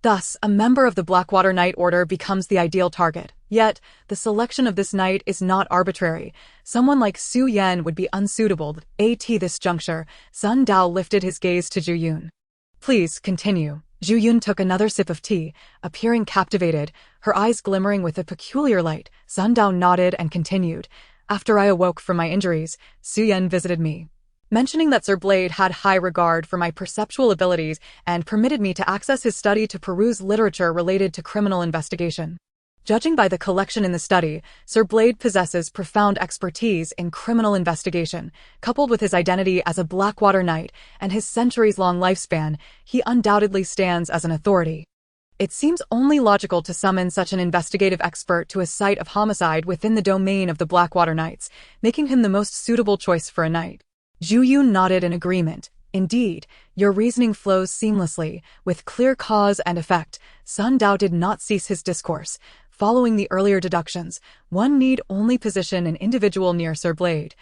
Thus, a member of the Blackwater Knight Order becomes the ideal target. Yet, the selection of this knight is not arbitrary. Someone like Su Yan would be unsuitable. At this juncture, Sun Dao lifted his gaze to Zhu Yun. "Please, continue." Zhu Yun took another sip of tea, appearing captivated, her eyes glimmering with a peculiar light. Sun Dao nodded and continued. "After I awoke from my injuries, Su Yan visited me, mentioning that Sir Blade had high regard for my perceptual abilities and permitted me to access his study to peruse literature related to criminal investigation. Judging by the collection in the study, Sir Blade possesses profound expertise in criminal investigation. Coupled with his identity as a Blackwater Knight and his centuries-long lifespan, he undoubtedly stands as an authority. It seems only logical to summon such an investigative expert to a site of homicide within the domain of the Blackwater Knights, making him the most suitable choice for a knight." Zhu Yun nodded in agreement. "Indeed, your reasoning flows seamlessly, with clear cause and effect." Sun Dao did not cease his discourse. Following the earlier deductions, one need only position an individual near Sir Blade,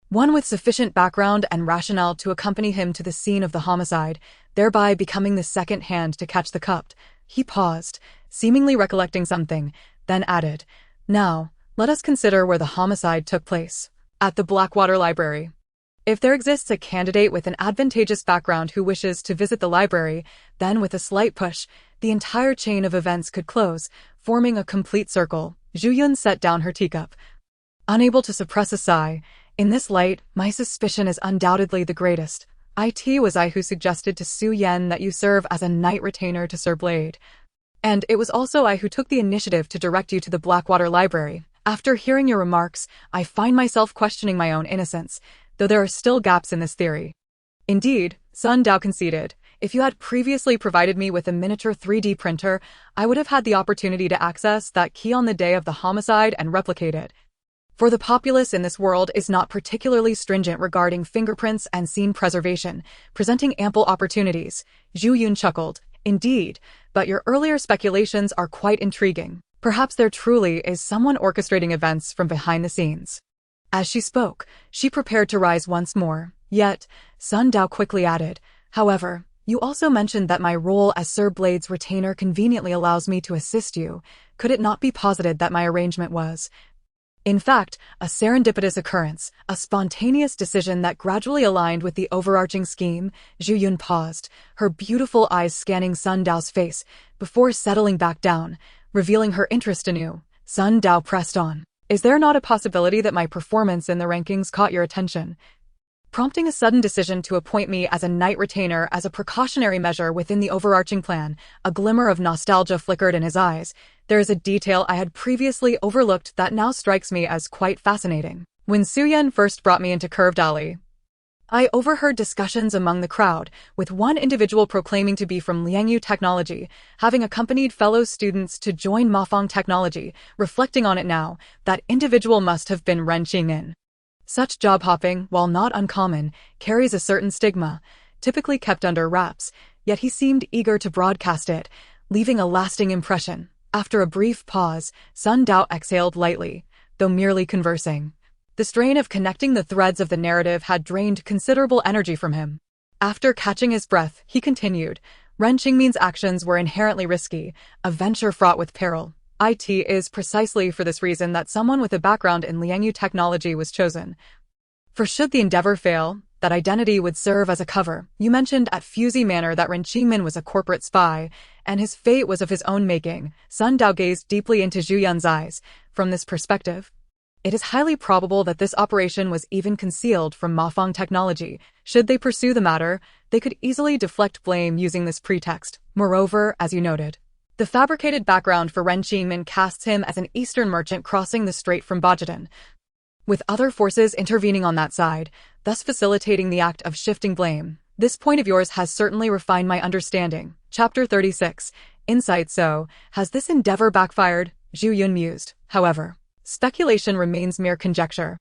one with sufficient background and rationale to accompany him to the scene of the homicide, thereby becoming the second hand to catch the cup. He paused, seemingly recollecting something, then added, "Now, let us consider where the homicide took place. At the Blackwater Library. If there exists a candidate with an advantageous background who wishes to visit the library, then with a slight push, the entire chain of events could close, forming a complete circle." Zhu Yun set down her teacup, unable to suppress a sigh. "In this light, my suspicion is undoubtedly the greatest. It was I who suggested to Su Yan that you serve as a knight retainer to Sir Blade. And it was also I who took the initiative to direct you to the Blackwater Library. After hearing your remarks, I find myself questioning my own innocence, though there are still gaps in this theory." "Indeed," Sun Dao conceded, "if you had previously provided me with a miniature 3D printer, I would have had the opportunity to access that key on the day of the homicide and replicate it. For the populace in this world is not particularly stringent regarding fingerprints and scene preservation, presenting ample opportunities." Zhu Yun chuckled. "Indeed, but your earlier speculations are quite intriguing. Perhaps there truly is someone orchestrating events from behind the scenes. As she spoke, she prepared to rise once more. Yet, Sun Dao quickly added, "However, you also mentioned that my role as Sir Blade's retainer conveniently allows me to assist you. Could it not be posited that my arrangement was, in fact, a serendipitous occurrence, a spontaneous decision that gradually aligned with the overarching scheme?" Zhu Yun paused, her beautiful eyes scanning Sun Dao's face before settling back down, revealing her interest anew. Sun Dao pressed on. "Is there not a possibility that my performance in the rankings caught your attention, prompting a sudden decision to appoint me as a knight retainer as a precautionary measure within the overarching plan?" A glimmer of nostalgia flickered in his eyes. "There is a detail I had previously overlooked that now strikes me as quite fascinating. When Su Yan first brought me into Curved Alley, I overheard discussions among the crowd, with one individual proclaiming to be from Liangyu Technology, having accompanied fellow students to join Mafang Technology. Reflecting on it now, that individual must have been Ren Qingmin. Such job hopping, while not uncommon, carries a certain stigma, typically kept under wraps, yet he seemed eager to broadcast it, leaving a lasting impression. After a brief pause, Sun Dao exhaled lightly, though merely conversing. The strain of connecting the threads of the narrative had drained considerable energy from him. After catching his breath, he continued, "Ren Qingmin's actions were inherently risky, a venture fraught with peril. It is precisely for this reason that someone with a background in Liangyu Technology was chosen. For should the endeavor fail, that identity would serve as a cover. You mentioned at Fusey Manor that Ren Qingmin was a corporate spy, and his fate was of his own making." Sun Dao gazed deeply into Zhu Yun's eyes. "From this perspective, it is highly probable that this operation was even concealed from Mafang Technology. Should they pursue the matter, they could easily deflect blame using this pretext. Moreover, as you noted, the fabricated background for Ren Qingmin casts him as an Eastern merchant crossing the strait from Bajadan, with other forces intervening on that side, thus facilitating the act of shifting blame. This point of yours has certainly refined my understanding." Chapter 36. Insight. So, has this endeavor backfired? Zhu Yun mused. "However, speculation remains mere conjecture."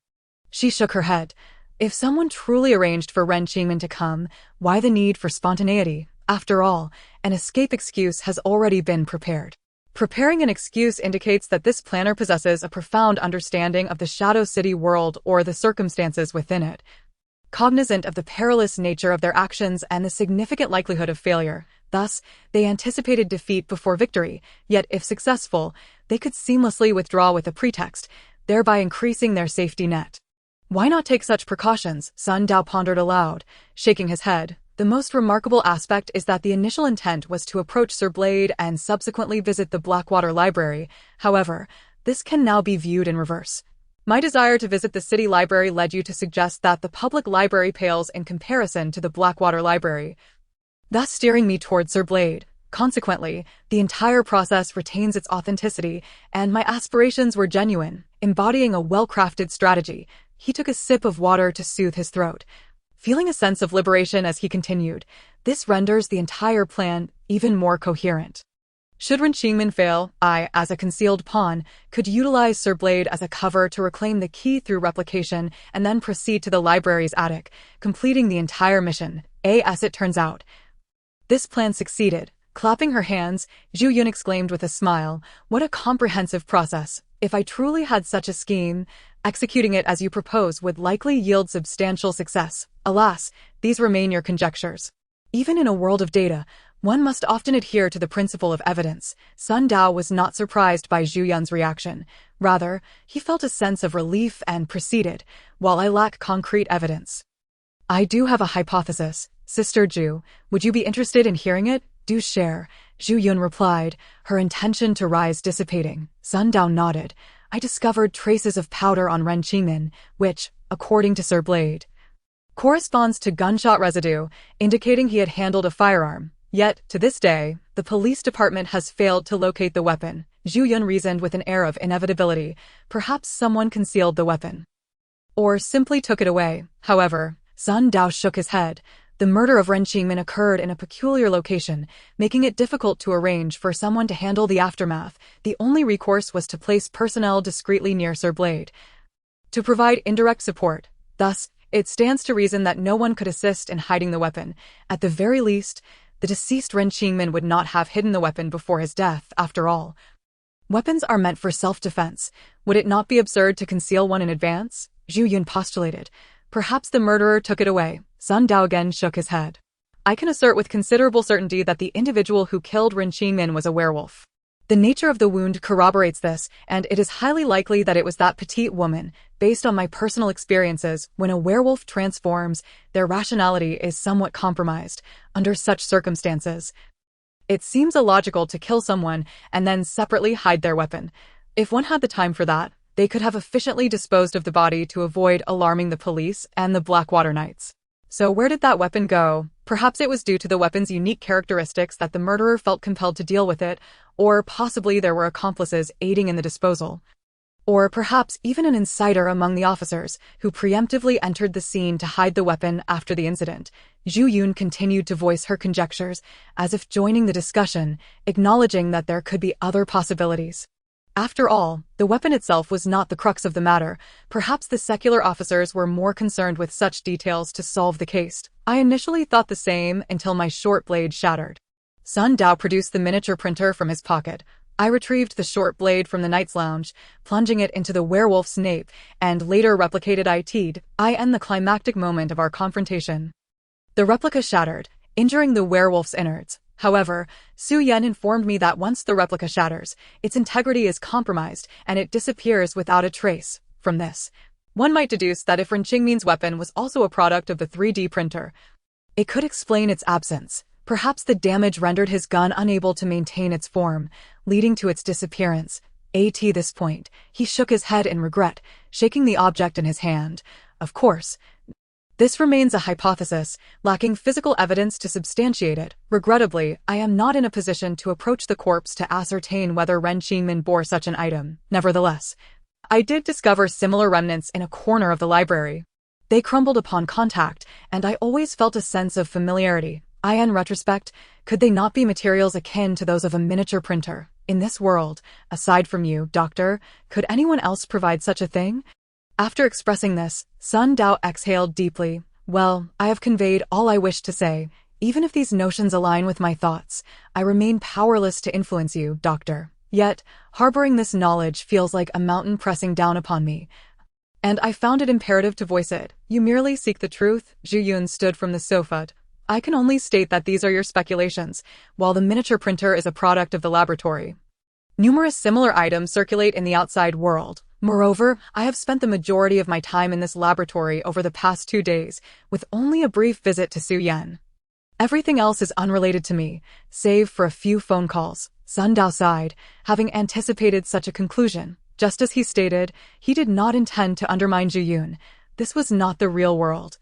She shook her head. "If someone truly arranged for Ren Qingmin to come, why the need for spontaneity? After all, an escape excuse has already been prepared." Preparing an excuse indicates that this planner possesses a profound understanding of the Shadow City world or the circumstances within it. Cognizant of the perilous nature of their actions and the significant likelihood of failure, thus, they anticipated defeat before victory, yet if successful, they could seamlessly withdraw with a pretext, thereby increasing their safety net. "Why not take such precautions?" Sun Dao pondered aloud, shaking his head. "The most remarkable aspect is that the initial intent was to approach Sir Blade and subsequently visit the Blackwater Library. However, this can now be viewed in reverse. My desire to visit the city library led you to suggest that the public library pales in comparison to the Blackwater Library, thus steering me toward Sir Blade. Consequently, the entire process retains its authenticity, and my aspirations were genuine, embodying a well-crafted strategy." He took a sip of water to soothe his throat, feeling a sense of liberation as he continued. "This renders the entire plan even more coherent. Should Ren Qingmin fail, I, as a concealed pawn, could utilize Sir Blade as a cover to reclaim the key through replication and then proceed to the library's attic, completing the entire mission. As it turns out, this plan succeeded." Clapping her hands, Zhu Yun exclaimed with a smile, "What a comprehensive process! If I truly had such a scheme, executing it as you propose would likely yield substantial success. Alas, these remain your conjectures. Even in a world of data, one must often adhere to the principle of evidence." Sun Dao was not surprised by Zhu Yun's reaction. Rather, he felt a sense of relief and proceeded, "While I lack concrete evidence, I do have a hypothesis. Sister Zhu, would you be interested in hearing it?" "Do share," Zhu Yun replied, her intention to rise dissipating. Sun Dao nodded. "I discovered traces of powder on Ren Qingmin, which, according to Sir Blade, corresponds to gunshot residue, indicating he had handled a firearm. Yet, to this day, the police department has failed to locate the weapon." Zhu Yun reasoned with an air of inevitability. Perhaps someone concealed the weapon, or simply took it away. However, Sun Dao shook his head. The murder of Ren Qingmin occurred in a peculiar location, making it difficult to arrange for someone to handle the aftermath. The only recourse was to place personnel discreetly near Sir Blade to provide indirect support. Thus, it stands to reason that no one could assist in hiding the weapon. At the very least, the deceased Ren Qingmin would not have hidden the weapon before his death, after all. Weapons are meant for self-defense. Would it not be absurd to conceal one in advance? Zhu Yun postulated. Perhaps the murderer took it away. Sun Dao again shook his head. I can assert with considerable certainty that the individual who killed Ren Qingmin was a werewolf. The nature of the wound corroborates this, and it is highly likely that it was that petite woman. Based on my personal experiences, when a werewolf transforms, their rationality is somewhat compromised. Under such circumstances, it seems illogical to kill someone and then separately hide their weapon. If one had the time for that, they could have efficiently disposed of the body to avoid alarming the police and the Blackwater Knights. So where did that weapon go? Perhaps it was due to the weapon's unique characteristics that the murderer felt compelled to deal with it, or possibly there were accomplices aiding in the disposal. Or perhaps even an insider among the officers who preemptively entered the scene to hide the weapon after the incident. Zhu Yun continued to voice her conjectures, as if joining the discussion, acknowledging that there could be other possibilities. After all, the weapon itself was not the crux of the matter. Perhaps the secular officers were more concerned with such details to solve the case. I initially thought the same until my short blade shattered. Sun Dao produced the miniature printer from his pocket. I retrieved the short blade from the knight's lounge, plunging it into the werewolf's nape, and later replicated it. I end the climactic moment of our confrontation. The replica shattered, injuring the werewolf's innards. However, Su Yan informed me that once the replica shatters, its integrity is compromised and it disappears without a trace. From this, one might deduce that if Ren Qingmin's weapon was also a product of the 3D printer, it could explain its absence. Perhaps the damage rendered his gun unable to maintain its form, leading to its disappearance. At this point, he shook his head in regret, shaking the object in his hand. Of course, this remains a hypothesis, lacking physical evidence to substantiate it. Regrettably, I am not in a position to approach the corpse to ascertain whether Ren Qingmin bore such an item. Nevertheless, I did discover similar remnants in a corner of the library. They crumbled upon contact, and I always felt a sense of familiarity. In retrospect, could they not be materials akin to those of a miniature printer? In this world, aside from you, Doctor, could anyone else provide such a thing? After expressing this, Sun Dao exhaled deeply. Well, I have conveyed all I wished to say. Even if these notions align with my thoughts, I remain powerless to influence you, Doctor. Yet, harboring this knowledge feels like a mountain pressing down upon me, and I found it imperative to voice it. You merely seek the truth? Zhu Yun stood from the sofa. I can only state that these are your speculations, while the miniature printer is a product of the laboratory. Numerous similar items circulate in the outside world. Moreover, I have spent the majority of my time in this laboratory over the past 2 days, with only a brief visit to Su Yan. Everything else is unrelated to me, save for a few phone calls. Sun Dao sighed, having anticipated such a conclusion. Just as he stated, he did not intend to undermine Zhu Yun. This was not the real world.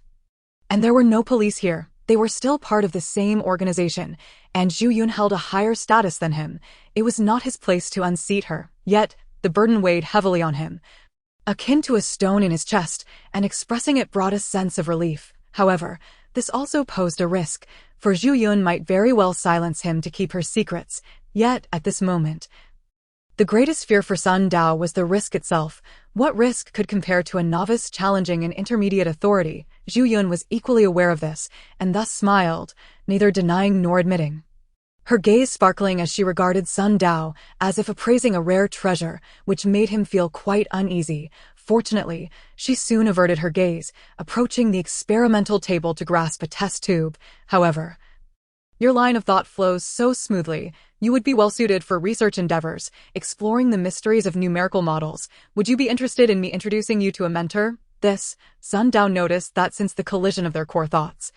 And there were no police here. They were still part of the same organization, and Zhu Yun held a higher status than him. It was not his place to unseat her. Yet, the burden weighed heavily on him, akin to a stone in his chest, and expressing it brought a sense of relief. However, this also posed a risk, for Zhu Yun might very well silence him to keep her secrets. Yet, at this moment, the greatest fear for Sun Dao was the risk itself. What risk could compare to a novice challenging an intermediate authority? Zhu Yun was equally aware of this, and thus smiled, neither denying nor admitting, her gaze sparkling as she regarded Sun Dao, as if appraising a rare treasure, which made him feel quite uneasy. Fortunately, she soon averted her gaze, approaching the experimental table to grasp a test tube. However, your line of thought flows so smoothly. You would be well suited for research endeavors, exploring the mysteries of numerical models. Would you be interested in me introducing you to a mentor? Sun Dao noticed that since the collision of their core thoughts,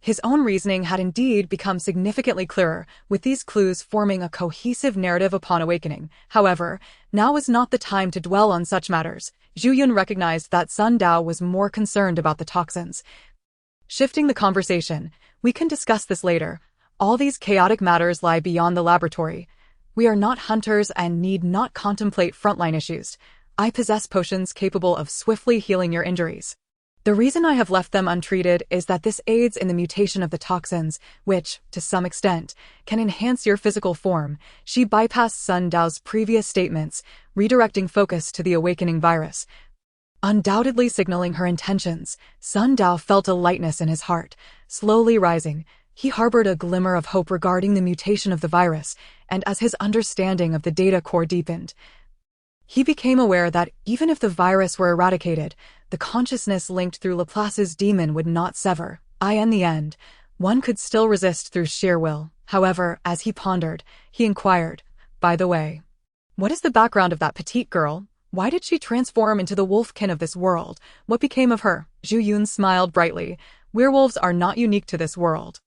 his own reasoning had indeed become significantly clearer, with these clues forming a cohesive narrative upon awakening. However, now was not the time to dwell on such matters. Zhu Yun recognized that Sun Dao was more concerned about the toxins. Shifting the conversation, we can discuss this later. All these chaotic matters lie beyond the laboratory. We are not hunters and need not contemplate frontline issues. I possess potions capable of swiftly healing your injuries. The reason I have left them untreated is that this aids in the mutation of the toxins, which, to some extent, can enhance your physical form. She bypassed Sun Dao's previous statements, redirecting focus to the awakening virus. Undoubtedly signaling her intentions, Sun Dao felt a lightness in his heart, slowly rising. He harbored a glimmer of hope regarding the mutation of the virus, and as his understanding of the data core deepened, he became aware that even if the virus were eradicated, the consciousness linked through Laplace's demon would not sever. In the end, one could still resist through sheer will. However, as he pondered, he inquired, "By the way, what is the background of that petite girl? Why did she transform into the wolfkin of this world? What became of her?" Zhu Yun smiled brightly. "Werewolves are not unique to this world.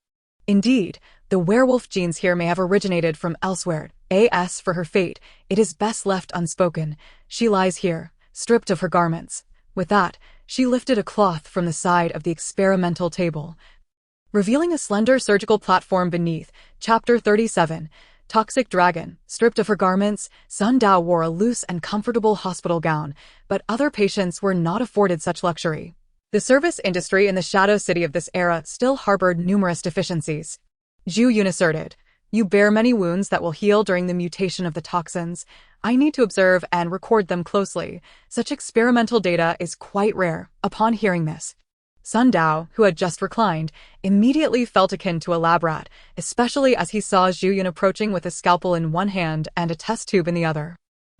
Indeed, the werewolf genes here may have originated from elsewhere. As for her fate, it is best left unspoken. She lies here, stripped of her garments." With that, she lifted a cloth from the side of the experimental table, revealing a slender surgical platform beneath. Chapter 37. Toxic Dragon. Stripped of her garments, Sun Dao wore a loose and comfortable hospital gown, but other patients were not afforded such luxury. The service industry in the Shadow City of this era still harbored numerous deficiencies. Zhu Yun asserted, "You bear many wounds that will heal during the mutation of the toxins. I need to observe and record them closely. Such experimental data is quite rare." Upon hearing this, Sun Dao, who had just reclined, immediately felt akin to a lab rat, especially as he saw Zhu Yun approaching with a scalpel in one hand and a test tube in the other.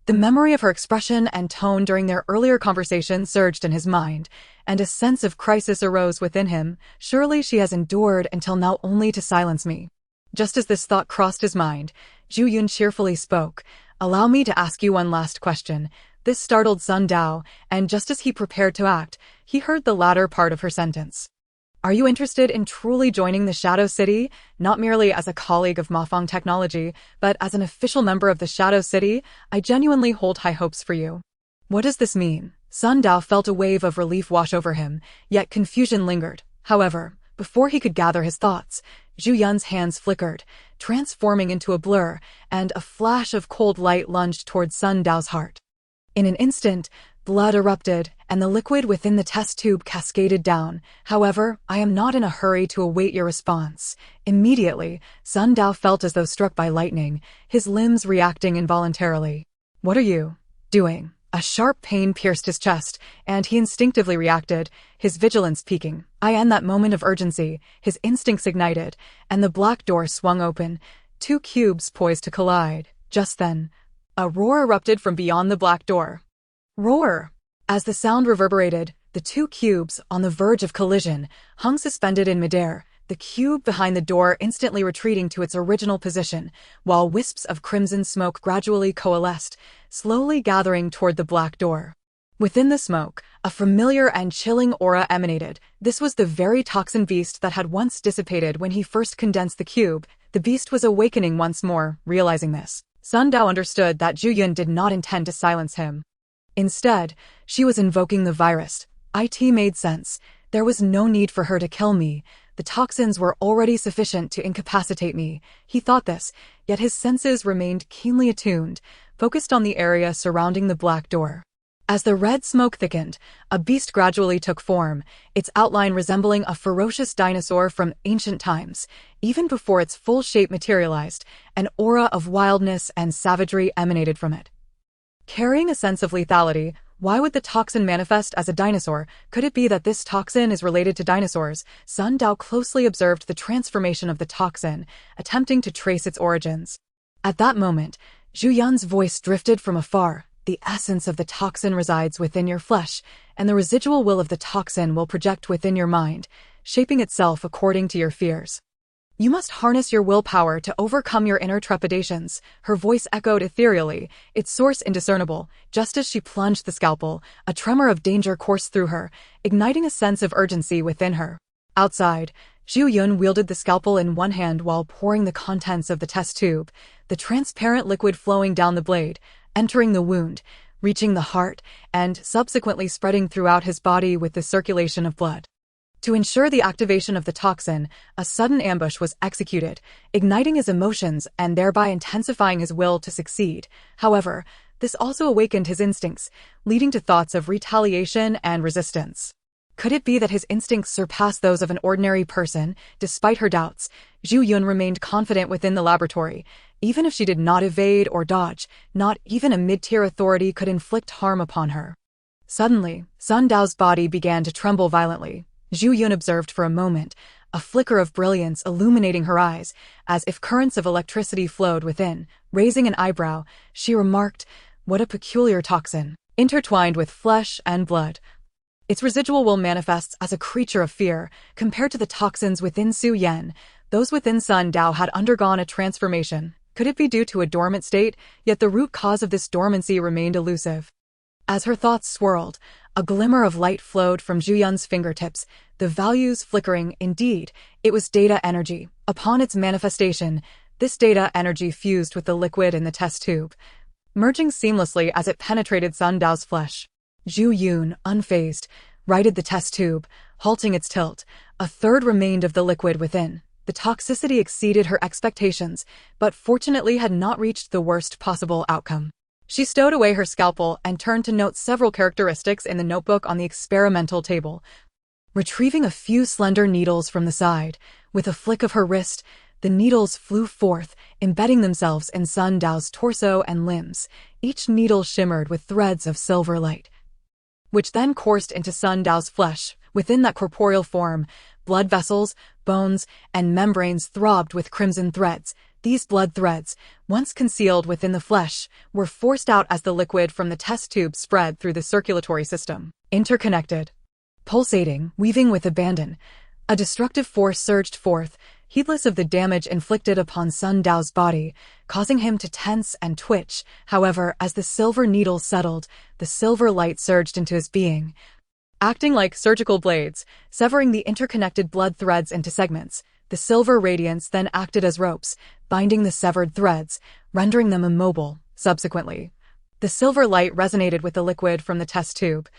The memory of her expression and tone during their earlier conversation surged in his mind, and a sense of crisis arose within him. Surely she has endured until now only to silence me. Just as this thought crossed his mind, Zhu Yun cheerfully spoke, "Allow me to ask you one last question." This startled Sun Dao, and just as he prepared to act, he heard the latter part of her sentence. "Are you interested in truly joining the Shadow City, not merely as a colleague of Mafang Technology, but as an official member of the Shadow City? I genuinely hold high hopes for you." What does this mean? Sun Dao felt a wave of relief wash over him, yet confusion lingered. However, before he could gather his thoughts, Zhu Yun's hands flickered, transforming into a blur, and a flash of cold light lunged towards Sun Dao's heart. In an instant, blood erupted, and the liquid within the test tube cascaded down. "However, I am not in a hurry to await your response." Immediately, Sun Dao felt as though struck by lightning, his limbs reacting involuntarily. "What are you doing?" A sharp pain pierced his chest, and he instinctively reacted, his vigilance peaking. In that moment of urgency, his instincts ignited, and the black door swung open, two cubes poised to collide. Just then, a roar erupted from beyond the black door. Roar! As the sound reverberated, the two cubes, on the verge of collision, hung suspended in midair, the cube behind the door instantly retreating to its original position, while wisps of crimson smoke gradually coalesced, slowly gathering toward the black door. Within the smoke, a familiar and chilling aura emanated. This was the very toxin beast that had once dissipated when he first condensed the cube. The beast was awakening once more. Realizing this, Sun Dao understood that Zhu Yun did not intend to silence him. Instead, she was invoking the virus. It made sense. There was no need for her to kill me. The toxins were already sufficient to incapacitate me. He thought this, yet his senses remained keenly attuned, focused on the area surrounding the black door. As the red smoke thickened, a beast gradually took form, its outline resembling a ferocious dinosaur from ancient times. Even before its full shape materialized, an aura of wildness and savagery emanated from it. Carrying a sense of lethality, why would the toxin manifest as a dinosaur? Could it be that this toxin is related to dinosaurs? Sun Dao closely observed the transformation of the toxin, attempting to trace its origins. At that moment, Zhu Yun's voice drifted from afar. "The essence of the toxin resides within your flesh, and the residual will of the toxin will project within your mind, shaping itself according to your fears. You must harness your willpower to overcome your inner trepidations." Her voice echoed ethereally, its source indiscernible. Just as she plunged the scalpel, a tremor of danger coursed through her, igniting a sense of urgency within her. Outside, Zhu Yun wielded the scalpel in one hand while pouring the contents of the test tube, the transparent liquid flowing down the blade, entering the wound, reaching the heart, and subsequently spreading throughout his body with the circulation of blood. To ensure the activation of the toxin, a sudden ambush was executed, igniting his emotions and thereby intensifying his will to succeed. However, this also awakened his instincts, leading to thoughts of retaliation and resistance. Could it be that his instincts surpassed those of an ordinary person? Despite her doubts, Zhu Yun remained confident within the laboratory. Even if she did not evade or dodge, not even a mid-tier authority could inflict harm upon her. Suddenly, Sun Dao's body began to tremble violently. Zhu Yun observed for a moment, a flicker of brilliance illuminating her eyes, as if currents of electricity flowed within. Raising an eyebrow, she remarked, "What a peculiar toxin, intertwined with flesh and blood." Its residual will manifests as a creature of fear. Compared to the toxins within Su Yen, those within Sun Dao had undergone a transformation. Could it be due to a dormant state? Yet the root cause of this dormancy remained elusive. As her thoughts swirled, a glimmer of light flowed from Zhu Yun's fingertips, the values flickering. Indeed, it was data energy. Upon its manifestation, this data energy fused with the liquid in the test tube, merging seamlessly as it penetrated Sun Dao's flesh. Zhu Yun, unfazed, righted the test tube, halting its tilt. A third remained of the liquid within. The toxicity exceeded her expectations, but fortunately had not reached the worst possible outcome. She stowed away her scalpel and turned to note several characteristics in the notebook on the experimental table. Retrieving a few slender needles from the side, with a flick of her wrist, the needles flew forth, embedding themselves in Sun Dao's torso and limbs. Each needle shimmered with threads of silver light, which then coursed into Sun Dao's flesh. Within that corporeal form, blood vessels, bones, and membranes throbbed with crimson threads. These blood threads, once concealed within the flesh, were forced out as the liquid from the test tube spread through the circulatory system. Interconnected, pulsating, weaving with abandon, a destructive force surged forth, heedless of the damage inflicted upon Sun Dao's body, causing him to tense and twitch. However, as the silver needles settled, the silver light surged into his being, acting like surgical blades, severing the interconnected blood threads into segments. The silver radiance then acted as ropes, binding the severed threads, rendering them immobile. Subsequently, the silver light resonated with the liquid from the test tube,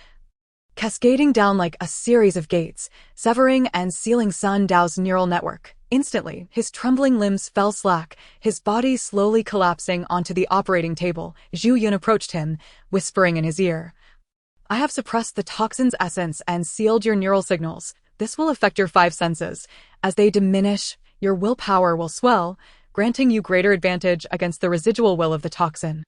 cascading down like a series of gates, severing and sealing Sun Dao's neural network. Instantly, his trembling limbs fell slack, his body slowly collapsing onto the operating table. Zhu Yun approached him, whispering in his ear, "I have suppressed the toxin's essence and sealed your neural signals. This will affect your 5 senses. As they diminish, your willpower will swell, granting you greater advantage against the residual will of the toxin.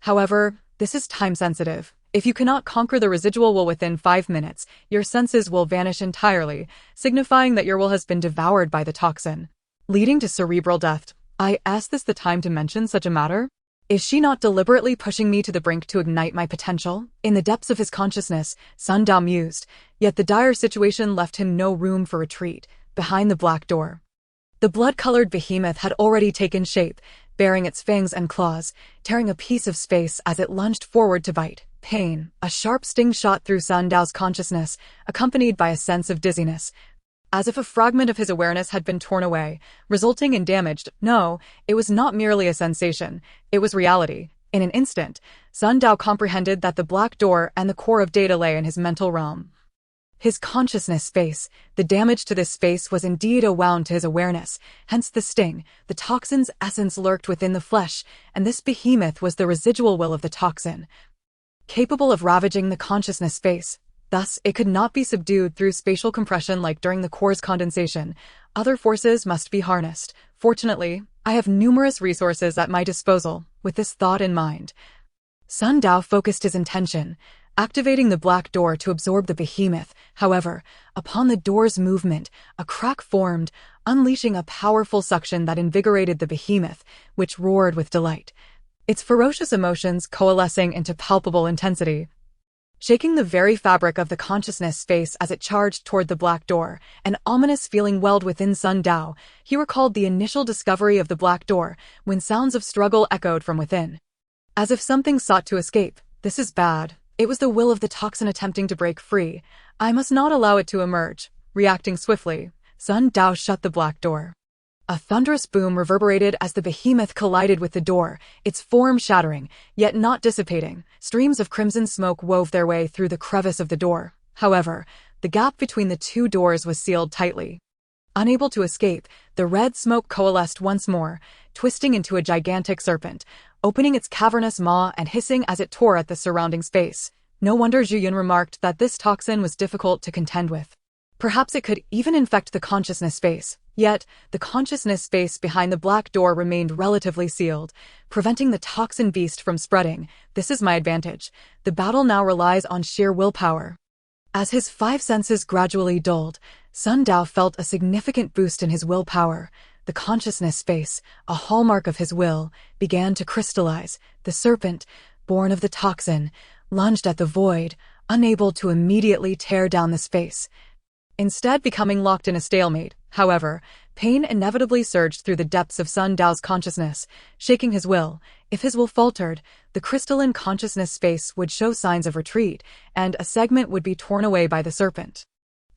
However, this is time-sensitive. If you cannot conquer the residual will within 5 minutes, your senses will vanish entirely, signifying that your will has been devoured by the toxin, leading to cerebral death. Is this the time to mention such a matter? Is she not deliberately pushing me to the brink to ignite my potential?" In the depths of his consciousness, Sun Dao mused, yet the dire situation left him no room for retreat. Behind the black door, the blood-colored behemoth had already taken shape, baring its fangs and claws, tearing a piece of space as it lunged forward to bite. Pain, a sharp sting shot through Sun Dao's consciousness, accompanied by a sense of dizziness, as if a fragment of his awareness had been torn away, resulting in damage. No, it was not merely a sensation, it was reality. In an instant, Sun Dao comprehended that the black door and the core of data lay in his mental realm. His consciousness space. The damage to this space was indeed a wound to his awareness, hence the sting. The toxin's essence lurked within the flesh, and this behemoth was the residual will of the toxin, capable of ravaging the consciousness space. Thus, it could not be subdued through spatial compression like during the core's condensation. Other forces must be harnessed. Fortunately, I have numerous resources at my disposal. With this thought in mind, Sun Dao focused his intention, activating the black door to absorb the behemoth. However, upon the door's movement, a crack formed, unleashing a powerful suction that invigorated the behemoth, which roared with delight, its ferocious emotions coalescing into palpable intensity, shaking the very fabric of the consciousness space as it charged toward the black door. An ominous feeling welled within Sun Dao. He recalled the initial discovery of the black door, when sounds of struggle echoed from within, as if something sought to escape. This is bad. It was the will of the toxin attempting to break free. I must not allow it to emerge. Reacting swiftly, Sun Dao shut the black door. A thunderous boom reverberated as the behemoth collided with the door, its form shattering, yet not dissipating. Streams of crimson smoke wove their way through the crevice of the door. However, the gap between the two doors was sealed tightly. Unable to escape, the red smoke coalesced once more, twisting into a gigantic serpent, opening its cavernous maw and hissing as it tore at the surrounding space. No wonder Zhu Yun remarked that this toxin was difficult to contend with. Perhaps it could even infect the consciousness space. Yet, the consciousness space behind the black door remained relatively sealed, preventing the toxin beast from spreading. This is my advantage. The battle now relies on sheer willpower. As his five senses gradually dulled, Sun Dao felt a significant boost in his willpower. The consciousness space, a hallmark of his will, began to crystallize. The serpent, born of the toxin, lunged at the void, unable to immediately tear down the space, instead becoming locked in a stalemate. However, pain inevitably surged through the depths of Sun Dao's consciousness, shaking his will. If his will faltered, the crystalline consciousness space would show signs of retreat, and a segment would be torn away by the serpent.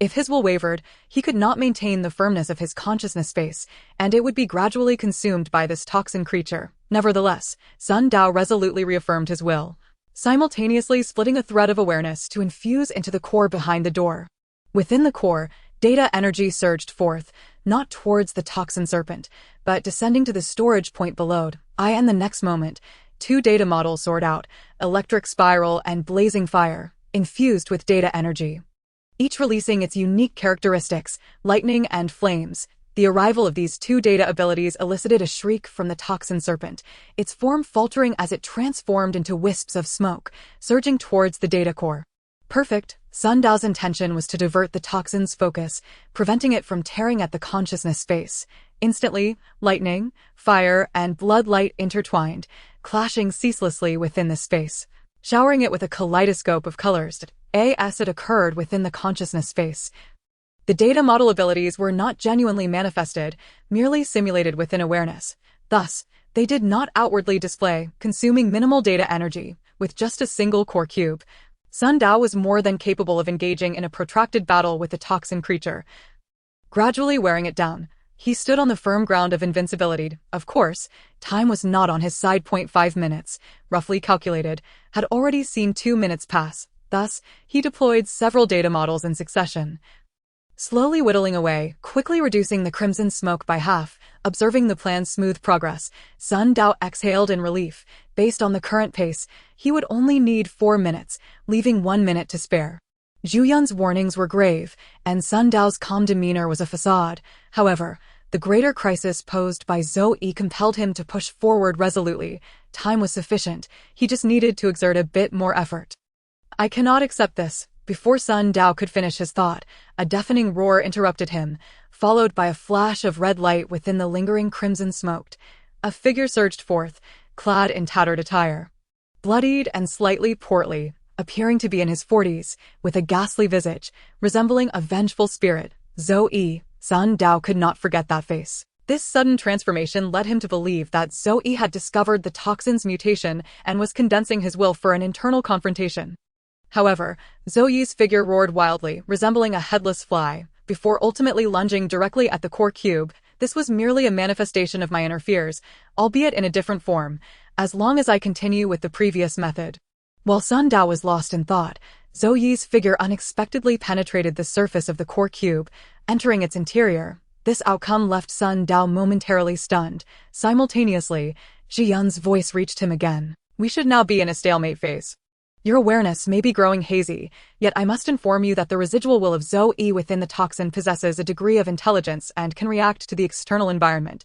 If his will wavered, he could not maintain the firmness of his consciousness space, and it would be gradually consumed by this toxin creature. Nevertheless, Sun Dao resolutely reaffirmed his will, simultaneously splitting a thread of awareness to infuse into the core behind the door. Within the core, data energy surged forth, not towards the toxin serpent, but descending to the storage point below. And the next moment, two data models soared out, electric spiral and blazing fire, infused with data energy, each releasing its unique characteristics, lightning and flames. The arrival of these two data abilities elicited a shriek from the toxin serpent, its form faltering as it transformed into wisps of smoke, surging towards the data core. Perfect. Sun Dao's intention was to divert the toxin's focus, preventing it from tearing at the consciousness space. Instantly, lightning, fire, and blood light intertwined, clashing ceaselessly within the space, showering it with a kaleidoscope of colors. As it occurred within the consciousness space, the data model abilities were not genuinely manifested, merely simulated within awareness. Thus, they did not outwardly display, consuming minimal data energy. With just a single core cube, Sun Dao was more than capable of engaging in a protracted battle with the toxin creature. Gradually wearing it down, he stood on the firm ground of invincibility. Of course, time was not on his side. 0.5 minutes, roughly calculated, had already seen 2 minutes pass. Thus, he deployed several data models in succession, slowly whittling away, quickly reducing the crimson smoke by half. Observing the plan's smooth progress, Sun Dao exhaled in relief. Based on the current pace, he would only need 4 minutes, leaving 1 minute to spare. Zhu Yun's warnings were grave, and Sun Dao's calm demeanor was a facade. However, the greater crisis posed by Zhou Yi compelled him to push forward resolutely. Time was sufficient, he just needed to exert a bit more effort. "I cannot accept this." Before Sun Dao could finish his thought, a deafening roar interrupted him, followed by a flash of red light within the lingering crimson smoke. A figure surged forth, clad in tattered attire, bloodied and slightly portly, appearing to be in his 40s, with a ghastly visage, resembling a vengeful spirit. Zhou Yi. Sun Dao could not forget that face. This sudden transformation led him to believe that Zhou Yi had discovered the toxin's mutation and was condensing his will for an internal confrontation. However, Zhou Yi's figure roared wildly, resembling a headless fly, before ultimately lunging directly at the core cube. "This was merely a manifestation of my inner fears, albeit in a different form, as long as I continue with the previous method." While Sun Dao was lost in thought, Zhou Yi's figure unexpectedly penetrated the surface of the core cube, entering its interior. This outcome left Sun Dao momentarily stunned. Simultaneously, Zhu Yun's voice reached him again. "We should now be in a stalemate phase. Your awareness may be growing hazy, yet I must inform you that the residual will of Zhou Yi within the toxin possesses a degree of intelligence and can react to the external environment,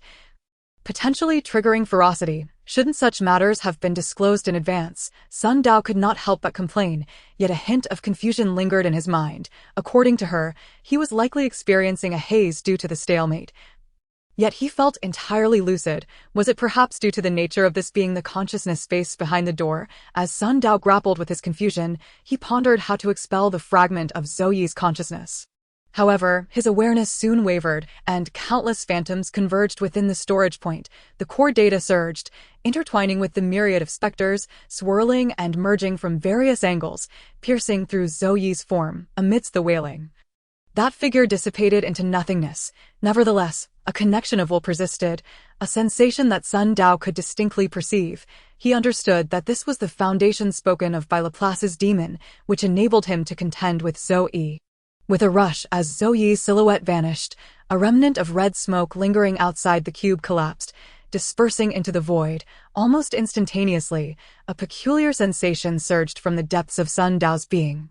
potentially triggering ferocity. Shouldn't such matters have been disclosed in advance?" Sun Dao could not help but complain, yet a hint of confusion lingered in his mind. According to her, he was likely experiencing a haze due to the stalemate. Yet he felt entirely lucid. Was it perhaps due to the nature of this being the consciousness space behind the door? As Sun Dao grappled with his confusion, he pondered how to expel the fragment of Zhou Yi's consciousness. However, his awareness soon wavered, and countless phantoms converged within the storage point. The core data surged, intertwining with the myriad of specters, swirling and merging from various angles, piercing through Zhou Yi's form. Amidst the wailing, that figure dissipated into nothingness. Nevertheless, a connection of will persisted, a sensation that Sun Dao could distinctly perceive. He understood that this was the foundation spoken of by Laplace's demon, which enabled him to contend with Zhou Yi. With a rush, as Zhou Yi's silhouette vanished, a remnant of red smoke lingering outside the cube collapsed, dispersing into the void. Almost instantaneously, a peculiar sensation surged from the depths of Sun Dao's being,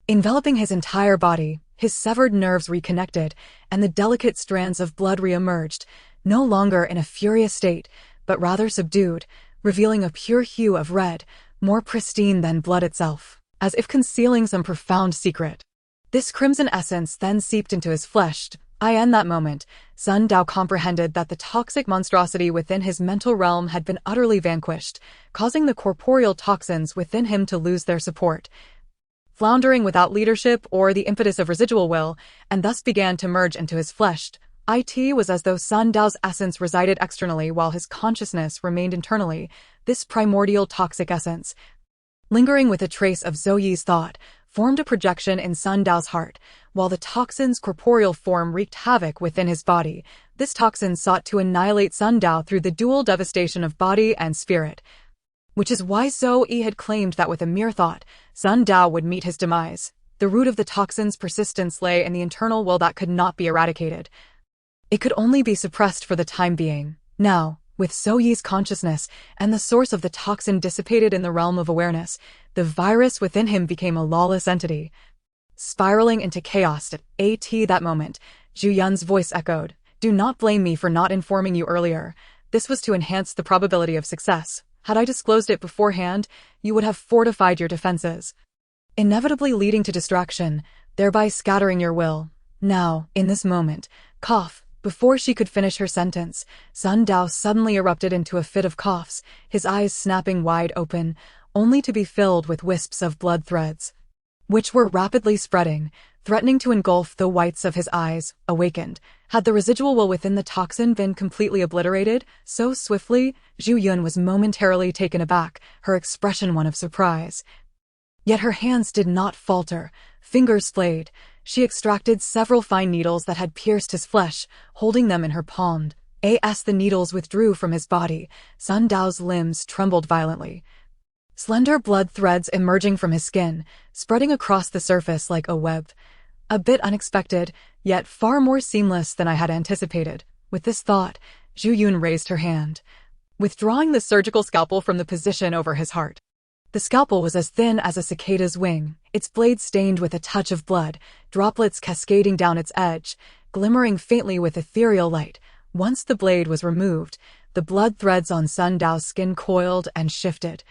enveloping his entire body. His severed nerves reconnected, and the delicate strands of blood re-emerged, no longer in a furious state, but rather subdued, revealing a pure hue of red, more pristine than blood itself, as if concealing some profound secret. This crimson essence then seeped into his flesh. In that moment, Sun Dao comprehended that the toxic monstrosity within his mental realm had been utterly vanquished, causing the corporeal toxins within him to lose their support, floundering without leadership or the impetus of residual will, and thus began to merge into his flesh. It was as though Sun Dao's essence resided externally while his consciousness remained internally. This primordial toxic essence, lingering with a trace of Zhou Yi's thought, formed a projection in Sun Dao's heart, while the toxin's corporeal form wreaked havoc within his body. This toxin sought to annihilate Sun Dao through the dual devastation of body and spirit, which is why Zhou Yi had claimed that with a mere thought, Sun Dao would meet his demise. The root of the toxin's persistence lay in the internal will that could not be eradicated. It could only be suppressed for the time being. Now, with Zhou Yi's consciousness and the source of the toxin dissipated in the realm of awareness, the virus within him became a lawless entity, spiraling into chaos. At that moment, Zhu Yun's voice echoed, "Do not blame me for not informing you earlier. This was to enhance the probability of success. Had I disclosed it beforehand, you would have fortified your defenses, inevitably leading to distraction, thereby scattering your will." Now, in this moment, cough. Before she could finish her sentence, Sun Dao suddenly erupted into a fit of coughs, his eyes snapping wide open, only to be filled with wisps of blood threads, which were rapidly spreading, threatening to engulf the whites of his eyes. Awakened, had the residual will within the toxin been completely obliterated so swiftly? Zhu Yun was momentarily taken aback, her expression one of surprise. Yet her hands did not falter, fingers flayed. She extracted several fine needles that had pierced his flesh, holding them in her palm. As the needles withdrew from his body, Sun Dao's limbs trembled violently, slender blood threads emerging from his skin, spreading across the surface like a web. A bit unexpected, yet far more seamless than I had anticipated. With this thought, Zhu Yun raised her hand, withdrawing the surgical scalpel from the position over his heart. The scalpel was as thin as a cicada's wing, its blade stained with a touch of blood, droplets cascading down its edge, glimmering faintly with ethereal light. Once the blade was removed, the blood threads on Sun Dao's skin coiled and shifted,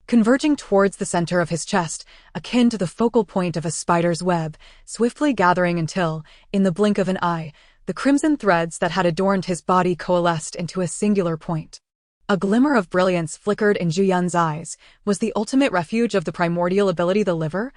converging towards the center of his chest, akin to the focal point of a spider's web, swiftly gathering until, in the blink of an eye, the crimson threads that had adorned his body coalesced into a singular point. A glimmer of brilliance flickered in Zhu Yun's eyes. Was the ultimate refuge of the primordial ability the liver?